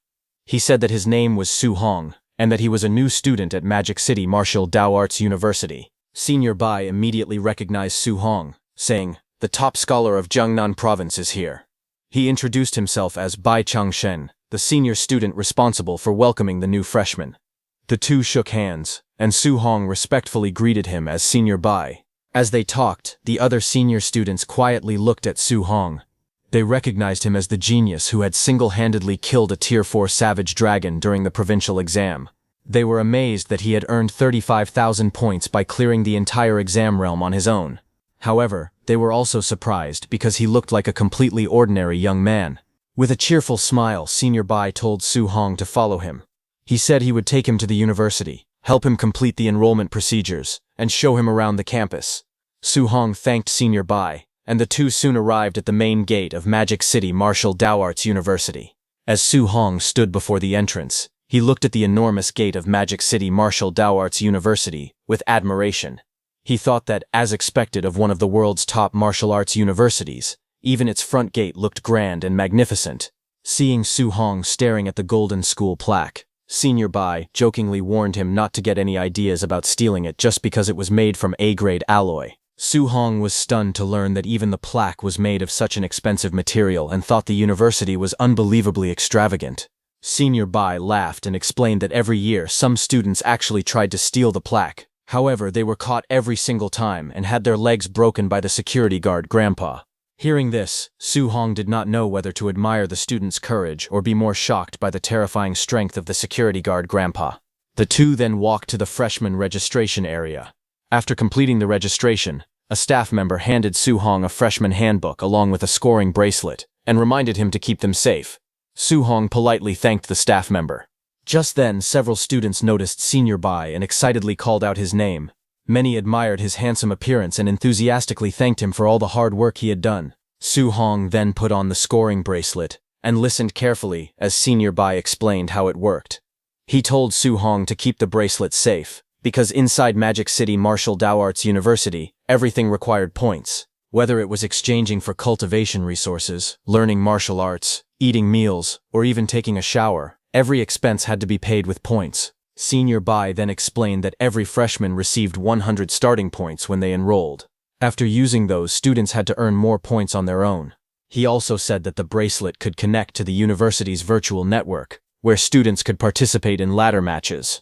He said that his name was Su Hong, and that he was a new student at Magic City Martial Arts University. Senior Bai immediately recognized Su Hong, saying, "The top scholar of Jiangnan Province is here." He introduced himself as Bai Changshen, the senior student responsible for welcoming the new freshman. The two shook hands, and Su Hong respectfully greeted him as Senior Bai. As they talked, the other senior students quietly looked at Su Hong. They recognized him as the genius who had single-handedly killed a Tier 4 savage dragon during the provincial exam. They were amazed that he had earned 35,000 points by clearing the entire exam realm on his own. However, they were also surprised because he looked like a completely ordinary young man. With a cheerful smile, Senior Bai told Su Hong to follow him. He said he would take him to the university, help him complete the enrollment procedures, and show him around the campus. Su Hong thanked Senior Bai, and the two soon arrived at the main gate of Magic City Martial Dao Arts University. As Su Hong stood before the entrance, he looked at the enormous gate of Magic City Martial Dao Arts University with admiration. He thought that, as expected of one of the world's top martial arts universities, even its front gate looked grand and magnificent. Seeing Su Hong staring at the Golden School plaque, Senior Bai jokingly warned him not to get any ideas about stealing it just because it was made from A-grade alloy. Su Hong was stunned to learn that even the plaque was made of such an expensive material and thought the university was unbelievably extravagant. Senior Bai laughed and explained that every year some students actually tried to steal the plaque. However, they were caught every single time and had their legs broken by the security guard grandpa. Hearing this, Su Hong did not know whether to admire the student's courage or be more shocked by the terrifying strength of the security guard grandpa. The two then walked to the freshman registration area. After completing the registration, a staff member handed Su Hong a freshman handbook along with a scoring bracelet and reminded him to keep them safe. Su Hong politely thanked the staff member. Just then, several students noticed Senior Bai and excitedly called out his name. Many admired his handsome appearance and enthusiastically thanked him for all the hard work he had done. Su Hong then put on the scoring bracelet and listened carefully as Senior Bai explained how it worked. He told Su Hong to keep the bracelet safe, because inside Magic City Martial Dao Arts University, everything required points. Whether it was exchanging for cultivation resources, learning martial arts, eating meals, or even taking a shower, every expense had to be paid with points. Senior Bai then explained that every freshman received 100 starting points when they enrolled. After using those, students had to earn more points on their own. He also said that the bracelet could connect to the university's virtual network, where students could participate in ladder matches.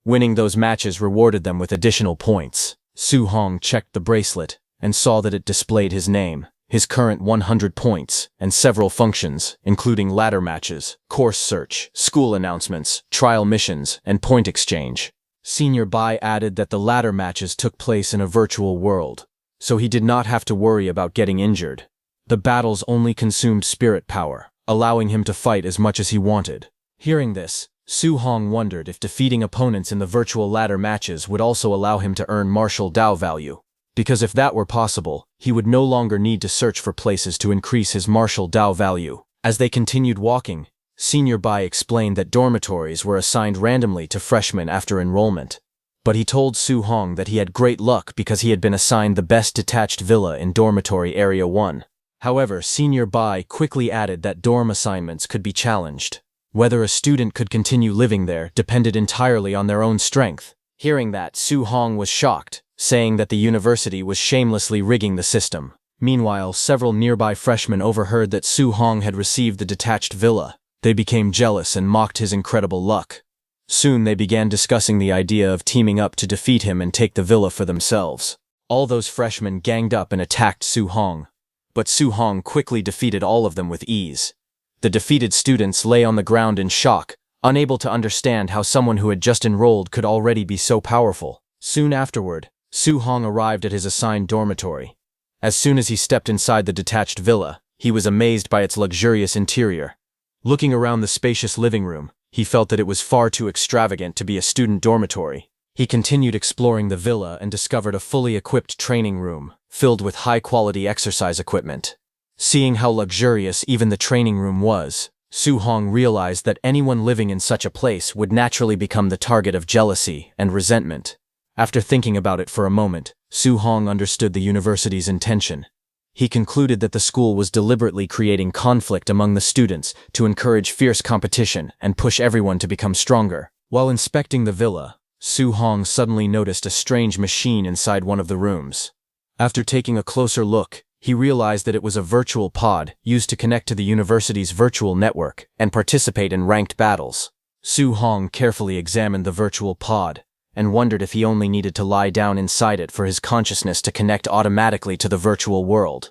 Winning those matches rewarded them with additional points. Su Hong checked the bracelet and saw that it displayed his name, his current 100 points, and several functions, including ladder matches, course search, school announcements, trial missions, and point exchange. Senior Bai added that the ladder matches took place in a virtual world, so he did not have to worry about getting injured. The battles only consumed spirit power, allowing him to fight as much as he wanted. Hearing this, Su Hong wondered if defeating opponents in the virtual ladder matches would also allow him to earn martial Dao value. Because if that were possible, he would no longer need to search for places to increase his martial Dao value. As they continued walking, Senior Bai explained that dormitories were assigned randomly to freshmen after enrollment. But he told Su Hong that he had great luck because he had been assigned the best detached villa in Dormitory Area 1. However, Senior Bai quickly added that dorm assignments could be challenged. Whether a student could continue living there depended entirely on their own strength. Hearing that, Su Hong was shocked, saying that the university was shamelessly rigging the system. Meanwhile, several nearby freshmen overheard that Su Hong had received the detached villa. They became jealous and mocked his incredible luck. Soon they began discussing the idea of teaming up to defeat him and take the villa for themselves. All those freshmen ganged up and attacked Su Hong, but Su Hong quickly defeated all of them with ease. The defeated students lay on the ground in shock, unable to understand how someone who had just enrolled could already be so powerful. Soon afterward, Su Hong arrived at his assigned dormitory. As soon as he stepped inside the detached villa, he was amazed by its luxurious interior. Looking around the spacious living room, he felt that it was far too extravagant to be a student dormitory. He continued exploring the villa and discovered a fully equipped training room, filled with high-quality exercise equipment. Seeing how luxurious even the training room was, Su Hong realized that anyone living in such a place would naturally become the target of jealousy and resentment. After thinking about it for a moment, Su Hong understood the university's intention. He concluded that the school was deliberately creating conflict among the students to encourage fierce competition and push everyone to become stronger. While inspecting the villa, Su Hong suddenly noticed a strange machine inside one of the rooms. After taking a closer look, he realized that it was a virtual pod used to connect to the university's virtual network and participate in ranked battles. Su Hong carefully examined the virtual pod and wondered if he only needed to lie down inside it for his consciousness to connect automatically to the virtual world.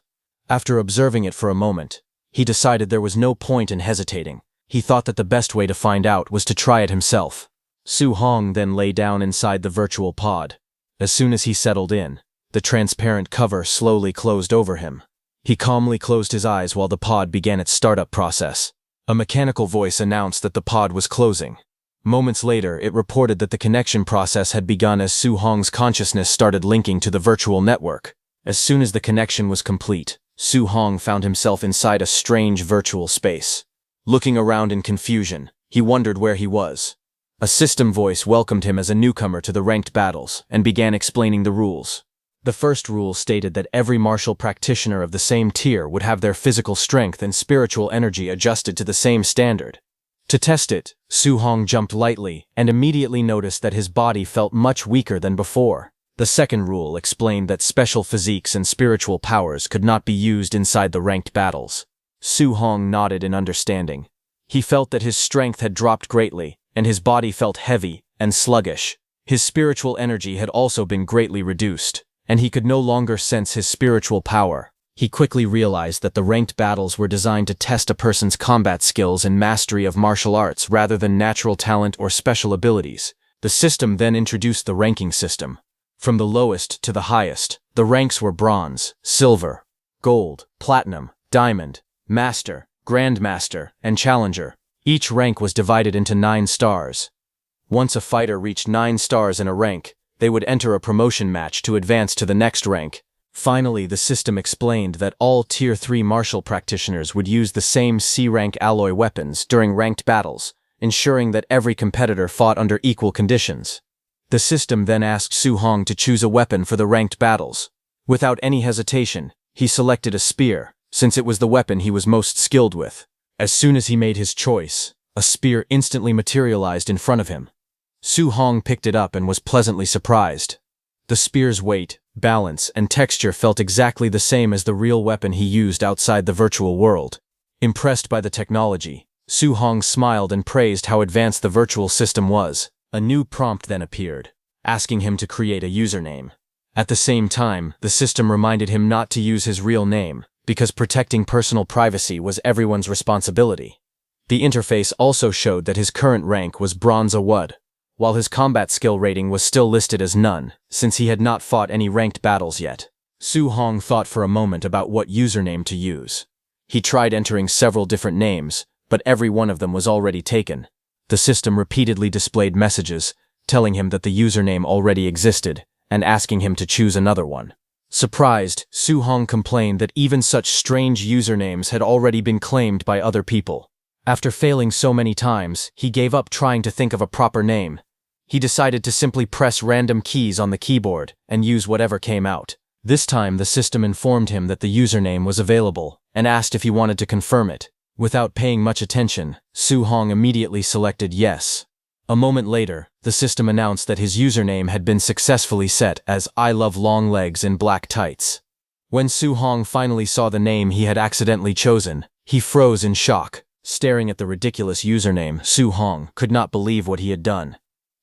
After observing it for a moment, he decided there was no point in hesitating. He thought that the best way to find out was to try it himself. Su Hong then lay down inside the virtual pod. As soon as he settled in, the transparent cover slowly closed over him. He calmly closed his eyes while the pod began its startup process. A mechanical voice announced that the pod was closing. Moments later, it reported that the connection process had begun as Su Hong's consciousness started linking to the virtual network. As soon as the connection was complete, Su Hong found himself inside a strange virtual space. Looking around in confusion, he wondered where he was. A system voice welcomed him as a newcomer to the ranked battles and began explaining the rules. The first rule stated that every martial practitioner of the same tier would have their physical strength and spiritual energy adjusted to the same standard. To test it, Su Hong jumped lightly and immediately noticed that his body felt much weaker than before. The second rule explained that special physiques and spiritual powers could not be used inside the ranked battles. Su Hong nodded in understanding. He felt that his strength had dropped greatly, and his body felt heavy and sluggish. His spiritual energy had also been greatly reduced, and he could no longer sense his spiritual power. He quickly realized that the ranked battles were designed to test a person's combat skills and mastery of martial arts rather than natural talent or special abilities. The system then introduced the ranking system. From the lowest to the highest, the ranks were bronze, silver, gold, platinum, diamond, master, grandmaster, and challenger. Each rank was divided into 9 stars. Once a fighter reached 9 stars in a rank, they would enter a promotion match to advance to the next rank. Finally, the system explained that all Tier 3 martial practitioners would use the same C-rank alloy weapons during ranked battles, ensuring that every competitor fought under equal conditions. The system then asked Su Hong to choose a weapon for the ranked battles. Without any hesitation, he selected a spear, since it was the weapon he was most skilled with. As soon as he made his choice, a spear instantly materialized in front of him. Su Hong picked it up and was pleasantly surprised. The spear's weight, balance, and texture felt exactly the same as the real weapon he used outside the virtual world. Impressed by the technology, Su Hong smiled and praised how advanced the virtual system was. A new prompt then appeared, asking him to create a username. At the same time, the system reminded him not to use his real name, because protecting personal privacy was everyone's responsibility. The interface also showed that his current rank was Bronze Awud, while his combat skill rating was still listed as none, since he had not fought any ranked battles yet. Su Hong thought for a moment about what username to use. He tried entering several different names, but every one of them was already taken. The system repeatedly displayed messages, telling him that the username already existed, and asking him to choose another one. Surprised, Su Hong complained that even such strange usernames had already been claimed by other people. After failing so many times, he gave up trying to think of a proper name. He decided to simply press random keys on the keyboard and use whatever came out. This time, the system informed him that the username was available and asked if he wanted to confirm it. Without paying much attention, Su Hong immediately selected yes. A moment later, the system announced that his username had been successfully set as I love long legs in black tights. When Su Hong finally saw the name he had accidentally chosen, he froze in shock. Staring at the ridiculous username, Su Hong could not believe what he had done.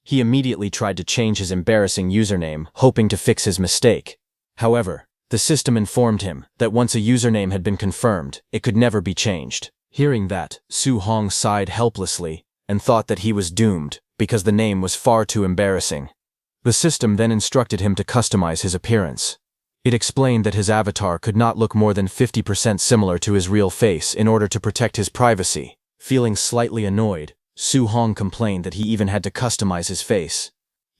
He immediately tried to change his embarrassing username, hoping to fix his mistake. However, the system informed him that once a username had been confirmed, it could never be changed. Hearing that, Su Hong sighed helplessly and thought that he was doomed because the name was far too embarrassing. The system then instructed him to customize his appearance. It explained that his avatar could not look more than 50% similar to his real face in order to protect his privacy. Feeling slightly annoyed, Su Hong complained that he even had to customize his face.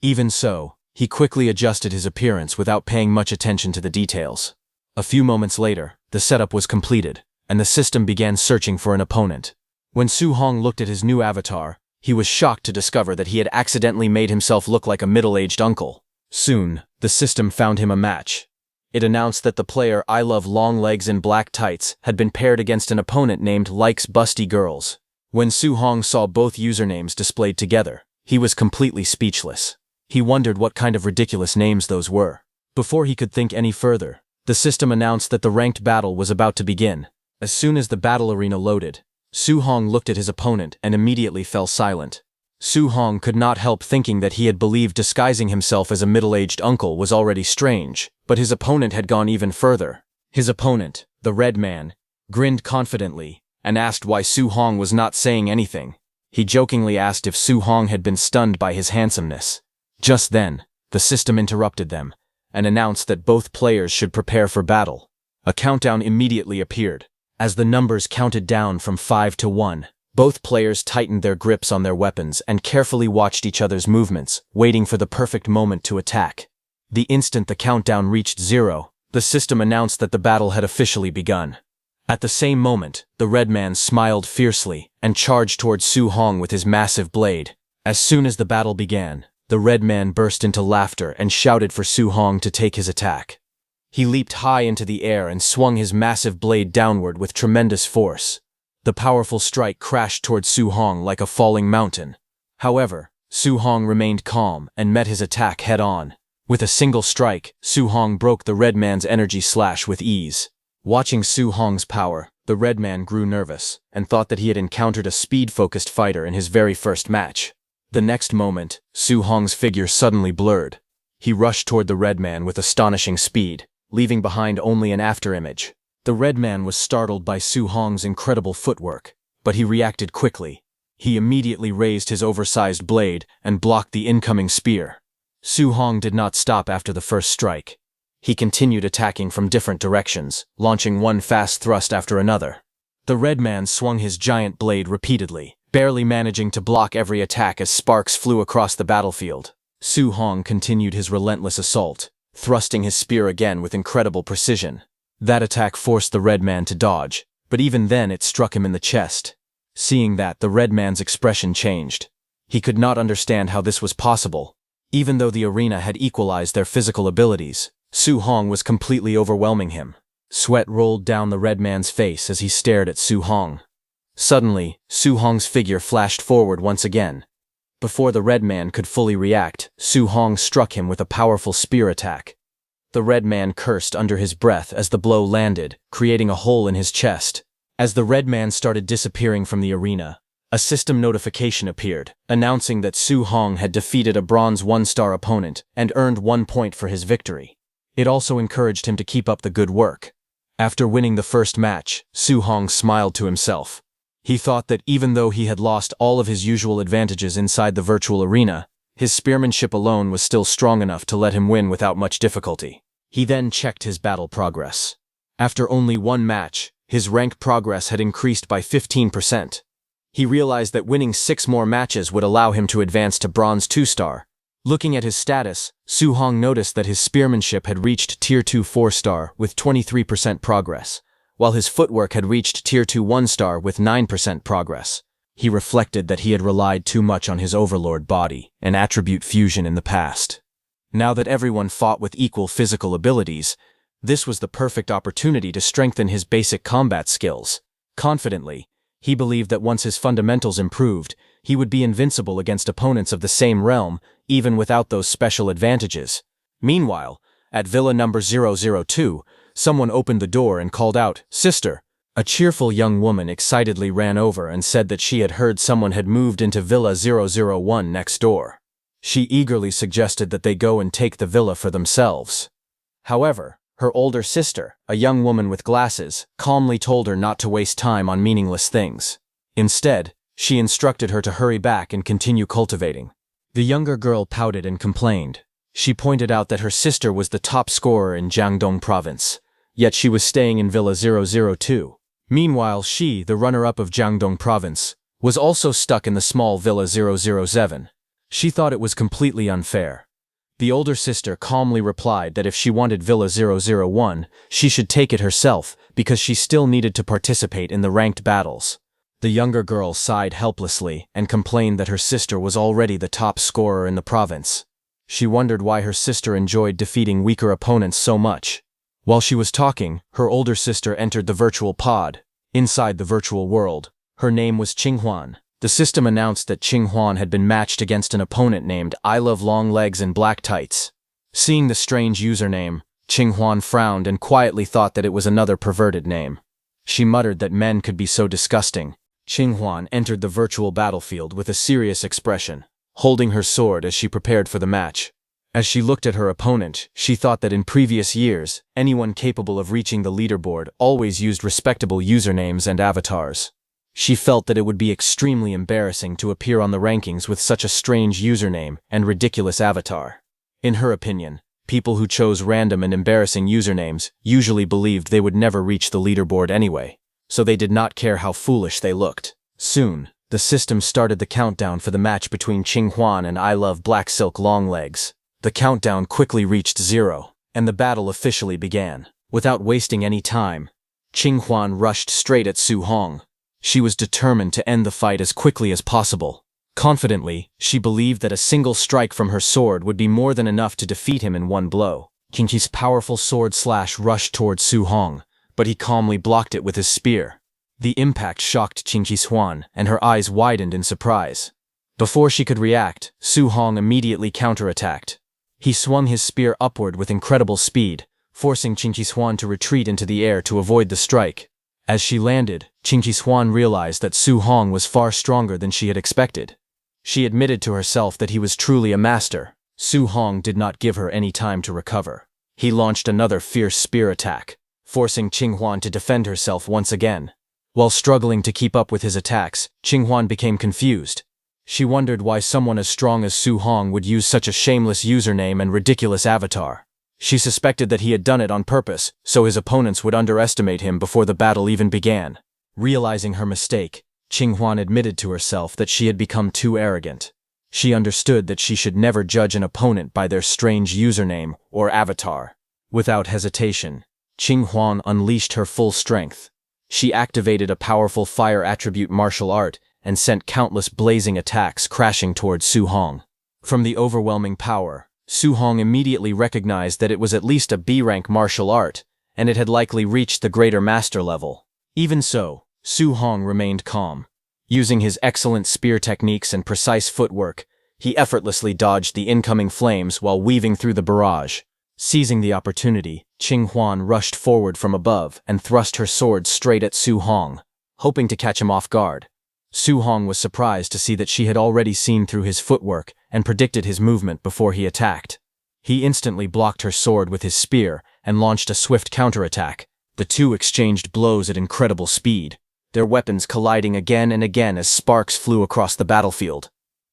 Even so, he quickly adjusted his appearance without paying much attention to the details. A few moments later, the setup was completed, and the system began searching for an opponent. When Su Hong looked at his new avatar, he was shocked to discover that he had accidentally made himself look like a middle-aged uncle. Soon, the system found him a match. It announced that the player I love long legs in black tights had been paired against an opponent named Likes Busty Girls. When Su Hong saw both usernames displayed together, he was completely speechless. He wondered what kind of ridiculous names those were. Before he could think any further, the system announced that the ranked battle was about to begin. As soon as the battle arena loaded, Su Hong looked at his opponent and immediately fell silent. Su Hong could not help thinking that he had believed disguising himself as a middle-aged uncle was already strange, but his opponent had gone even further. His opponent, the red man, grinned confidently and asked why Su Hong was not saying anything. He jokingly asked if Su Hong had been stunned by his handsomeness. Just then, the system interrupted them and announced that both players should prepare for battle. A countdown immediately appeared. As the numbers counted down from 5 to 1, both players tightened their grips on their weapons and carefully watched each other's movements, waiting for the perfect moment to attack. The instant the countdown reached 0, the system announced that the battle had officially begun. At the same moment, the red man smiled fiercely and charged towards Su Hong with his massive blade. As soon as the battle began, the red man burst into laughter and shouted for Su Hong to take his attack. He leaped high into the air and swung his massive blade downward with tremendous force. The powerful strike crashed towards Su Hong like a falling mountain. However, Su Hong remained calm and met his attack head-on. With a single strike, Su Hong broke the red man's energy slash with ease. Watching Su Hong's power, the red man grew nervous and thought that he had encountered a speed-focused fighter in his very first match. The next moment, Su Hong's figure suddenly blurred. He rushed toward the red man with astonishing speed, leaving behind only an afterimage. The red man was startled by Su Hong's incredible footwork, but he reacted quickly. He immediately raised his oversized blade and blocked the incoming spear. Su Hong did not stop after the first strike. He continued attacking from different directions, launching one fast thrust after another. The red man swung his giant blade repeatedly, barely managing to block every attack as sparks flew across the battlefield. Su Hong continued his relentless assault, thrusting his spear again with incredible precision. That attack forced the red man to dodge, but even then it struck him in the chest. Seeing that, the red man's expression changed. He could not understand how this was possible. Even though the arena had equalized their physical abilities, Su Hong was completely overwhelming him. Sweat rolled down the red man's face as he stared at Su Hong. Suddenly, Su Hong's figure flashed forward once again. Before the red man could fully react, Su Hong struck him with a powerful spear attack. The red man cursed under his breath as the blow landed, creating a hole in his chest. As the red man started disappearing from the arena, a system notification appeared, announcing that Su Hong had defeated a bronze 1-star opponent and earned 1 point for his victory. It also encouraged him to keep up the good work. After winning the first match, Su Hong smiled to himself. He thought that even though he had lost all of his usual advantages inside the virtual arena, his spearmanship alone was still strong enough to let him win without much difficulty. He then checked his battle progress. After only one match, his rank progress had increased by 15%. He realized that winning 6 more matches would allow him to advance to bronze 2-star. Looking at his status, Su Hong noticed that his spearmanship had reached Tier 2 4-star with 23% progress, while his footwork had reached Tier 2 1-star with 9% progress. He reflected that he had relied too much on his overlord body and attribute fusion in the past. Now that everyone fought with equal physical abilities, this was the perfect opportunity to strengthen his basic combat skills. Confidently, he believed that once his fundamentals improved, he would be invincible against opponents of the same realm, even without those special advantages. Meanwhile, at Villa number 002, someone opened the door and called out, "Sister!" A cheerful young woman excitedly ran over and said that she had heard someone had moved into Villa 001 next door. She eagerly suggested that they go and take the villa for themselves. However, her older sister, a young woman with glasses, calmly told her not to waste time on meaningless things. Instead, she instructed her to hurry back and continue cultivating. The younger girl pouted and complained. She pointed out that her sister was the top scorer in Jiangdong province, yet she was staying in Villa 002. Meanwhile, she, the runner-up of Jiangdong province, was also stuck in the small Villa 007. She thought it was completely unfair. The older sister calmly replied that if she wanted Villa 001, she should take it herself because she still needed to participate in the ranked battles. The younger girl sighed helplessly and complained that her sister was already the top scorer in the province. She wondered why her sister enjoyed defeating weaker opponents so much. While she was talking, her older sister entered the virtual pod. Inside the virtual world, her name was Qinghuan. The system announced that Qinghuan had been matched against an opponent named I Love Long Legs and Black Tights. Seeing the strange username, Qinghuan frowned and quietly thought that it was another perverted name. She muttered that men could be so disgusting. Qinghuan entered the virtual battlefield with a serious expression, holding her sword as she prepared for the match. As she looked at her opponent, she thought that in previous years, anyone capable of reaching the leaderboard always used respectable usernames and avatars. She felt that it would be extremely embarrassing to appear on the rankings with such a strange username and ridiculous avatar. In her opinion, people who chose random and embarrassing usernames usually believed they would never reach the leaderboard anyway, so they did not care how foolish they looked. Soon, the system started the countdown for the match between Qinghwan and I Love Black Silk Longlegs. The countdown quickly reached 0, and the battle officially began. Without wasting any time, Qinghwan rushed straight at Su Hong. She was determined to end the fight as quickly as possible. Confidently, she believed that a single strike from her sword would be more than enough to defeat him in one blow. Qingqi's powerful sword slash rushed towards Su Hong, but he calmly blocked it with his spear. The impact shocked Qingqi's Huan, and her eyes widened in surprise. Before she could react, Su Hong immediately counterattacked. He swung his spear upward with incredible speed, forcing Qingqi's Huan to retreat into the air to avoid the strike. As she landed, Qingqi's Huan realized that Su Hong was far stronger than she had expected. She admitted to herself that he was truly a master. Su Hong did not give her any time to recover. He launched another fierce spear attack, forcing Qinghwan to defend herself once again. While struggling to keep up with his attacks, Qinghwan became confused. She wondered why someone as strong as Su Hong would use such a shameless username and ridiculous avatar. She suspected that he had done it on purpose, so his opponents would underestimate him before the battle even began. Realizing her mistake, Qinghwan admitted to herself that she had become too arrogant. She understood that she should never judge an opponent by their strange username or avatar. Without hesitation, Qinghwan unleashed her full strength. She activated a powerful fire attribute martial art and sent countless blazing attacks crashing towards Su Hong. From the overwhelming power, Su Hong immediately recognized that it was at least a B-rank martial art, and it had likely reached the greater master level. Even so, Su Hong remained calm. Using his excellent spear techniques and precise footwork, he effortlessly dodged the incoming flames while weaving through the barrage. Seizing the opportunity, Qinghwan rushed forward from above and thrust her sword straight at Su Hong, hoping to catch him off guard. Su Hong was surprised to see that she had already seen through his footwork and predicted his movement before he attacked. He instantly blocked her sword with his spear and launched a swift counterattack. The two exchanged blows at incredible speed, their weapons colliding again and again as sparks flew across the battlefield.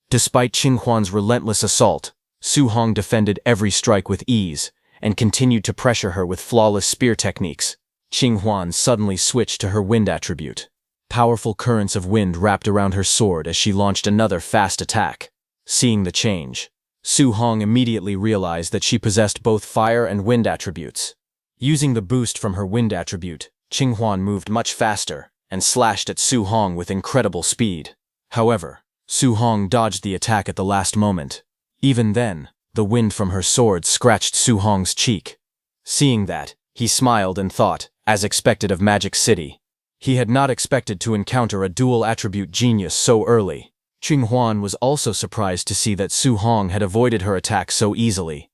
Despite Qinghwan's relentless assault, Su Hong defended every strike with ease and continued to pressure her with flawless spear techniques. Qinghwan suddenly switched to her wind attribute. Powerful currents of wind wrapped around her sword as she launched another fast attack. Seeing the change, Su Hong immediately realized that she possessed both fire and wind attributes. Using the boost from her wind attribute, Qinghwan moved much faster and slashed at Su Hong with incredible speed. However, Su Hong dodged the attack at the last moment. Even then, the wind from her sword scratched Su Hong's cheek. Seeing that, he smiled and thought, as expected of Magic City. He had not expected to encounter a dual attribute genius so early. Qinghwan was also surprised to see that Su Hong had avoided her attack so easily.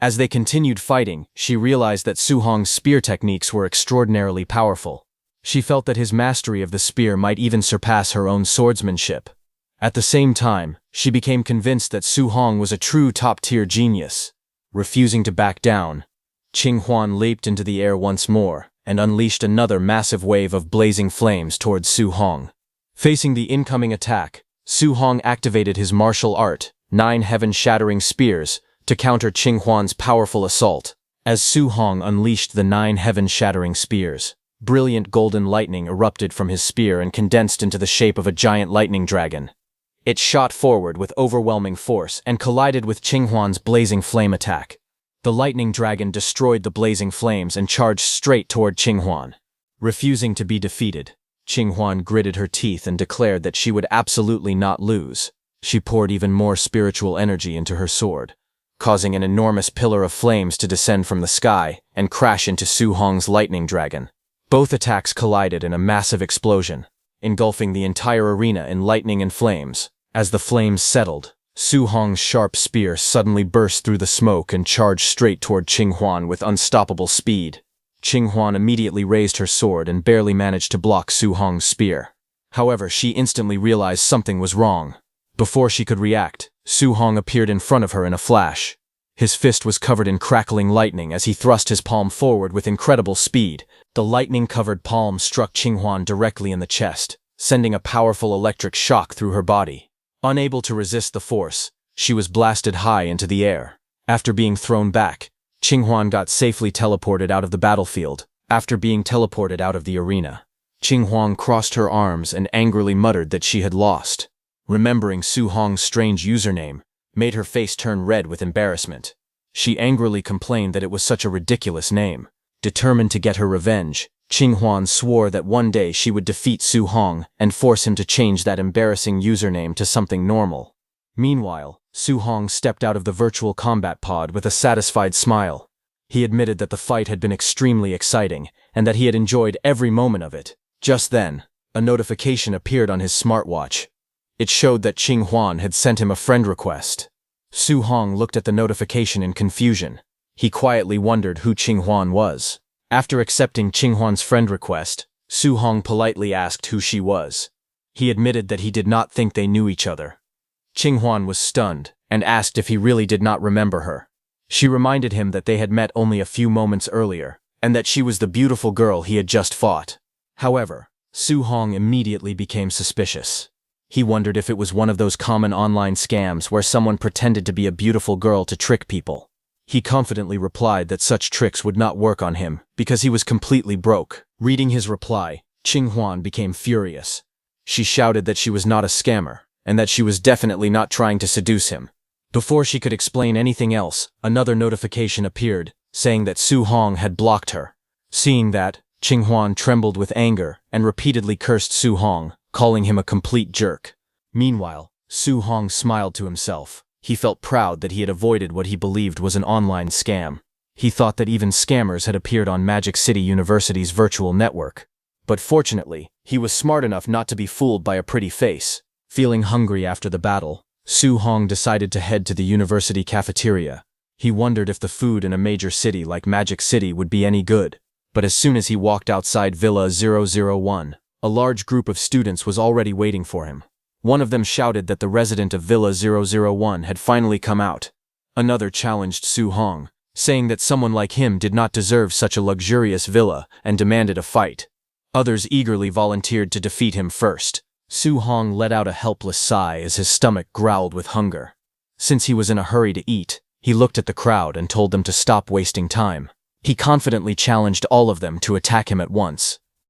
As they continued fighting, she realized that Su Hong's spear techniques were extraordinarily powerful. She felt that his mastery of the spear might even surpass her own swordsmanship. At the same time, she became convinced that Su Hong was a true top-tier genius. Refusing to back down, Qinghwan leaped into the air once more and unleashed another massive wave of blazing flames towards Su Hong. Facing the incoming attack, Su Hong activated his martial art, 9 heaven-shattering spears, to counter Qinghwan's powerful assault. As Su Hong unleashed the 9 heaven-shattering spears, brilliant golden lightning erupted from his spear and condensed into the shape of a giant lightning dragon. It shot forward with overwhelming force and collided with Qinghwan's blazing flame attack. The lightning dragon destroyed the blazing flames and charged straight toward Qinghwan. Refusing to be defeated, Qinghwan gritted her teeth and declared that she would absolutely not lose. She poured even more spiritual energy into her sword, causing an enormous pillar of flames to descend from the sky and crash into Su Hong's lightning dragon. Both attacks collided in a massive explosion, engulfing the entire arena in lightning and flames. As the flames settled, Su Hong's sharp spear suddenly burst through the smoke and charged straight toward Qinghwan with unstoppable speed. Qinghwan immediately raised her sword and barely managed to block Su Hong's spear. However, she instantly realized something was wrong. Before she could react, Su Hong appeared in front of her in a flash. His fist was covered in crackling lightning as he thrust his palm forward with incredible speed. The lightning-covered palm struck Qinghwan directly in the chest, sending a powerful electric shock through her body. Unable to resist the force, she was blasted high into the air. After being thrown back, Qinghwan got safely teleported out of the battlefield. After being teleported out of the arena, Qinghwan crossed her arms and angrily muttered that she had lost. Remembering Su Hong's strange username made her face turn red with embarrassment. She angrily complained that it was such a ridiculous name. Determined to get her revenge, Qinghwan swore that one day she would defeat Su Hong and force him to change that embarrassing username to something normal. Meanwhile, Su Hong stepped out of the virtual combat pod with a satisfied smile. He admitted that the fight had been extremely exciting and that he had enjoyed every moment of it. Just then, a notification appeared on his smartwatch. It showed that Qinghwan had sent him a friend request. Su Hong looked at the notification in confusion. He quietly wondered who Qinghwan was. After accepting Qinghwan's friend request, Su Hong politely asked who she was. He admitted that he did not think they knew each other. Qinghwan was stunned and asked if he really did not remember her. She reminded him that they had met only a few moments earlier, and that she was the beautiful girl he had just fought. However, Su Hong immediately became suspicious. He wondered if it was one of those common online scams where someone pretended to be a beautiful girl to trick people. He confidently replied that such tricks would not work on him because he was completely broke. Reading his reply, Qinghwan became furious. She shouted that she was not a scammer, and that she was definitely not trying to seduce him. Before she could explain anything else, another notification appeared, saying that Su Hong had blocked her. Seeing that, Qinghwan trembled with anger and repeatedly cursed Su Hong, calling him a complete jerk. Meanwhile, Su Hong smiled to himself. He felt proud that he had avoided what he believed was an online scam. He thought that even scammers had appeared on Magic City University's virtual network. But fortunately, he was smart enough not to be fooled by a pretty face. Feeling hungry after the battle, Su Hong decided to head to the university cafeteria. He wondered if the food in a major city like Magic City would be any good. But as soon as he walked outside Villa 001, a large group of students was already waiting for him. One of them shouted that the resident of Villa 001 had finally come out. Another challenged Su Hong, saying that someone like him did not deserve such a luxurious villa and demanded a fight. Others eagerly volunteered to defeat him first. Su Hong let out a helpless sigh as his stomach growled with hunger. Since he was in a hurry to eat, he looked at the crowd and told them to stop wasting time. He confidently challenged all of them to attack him at once.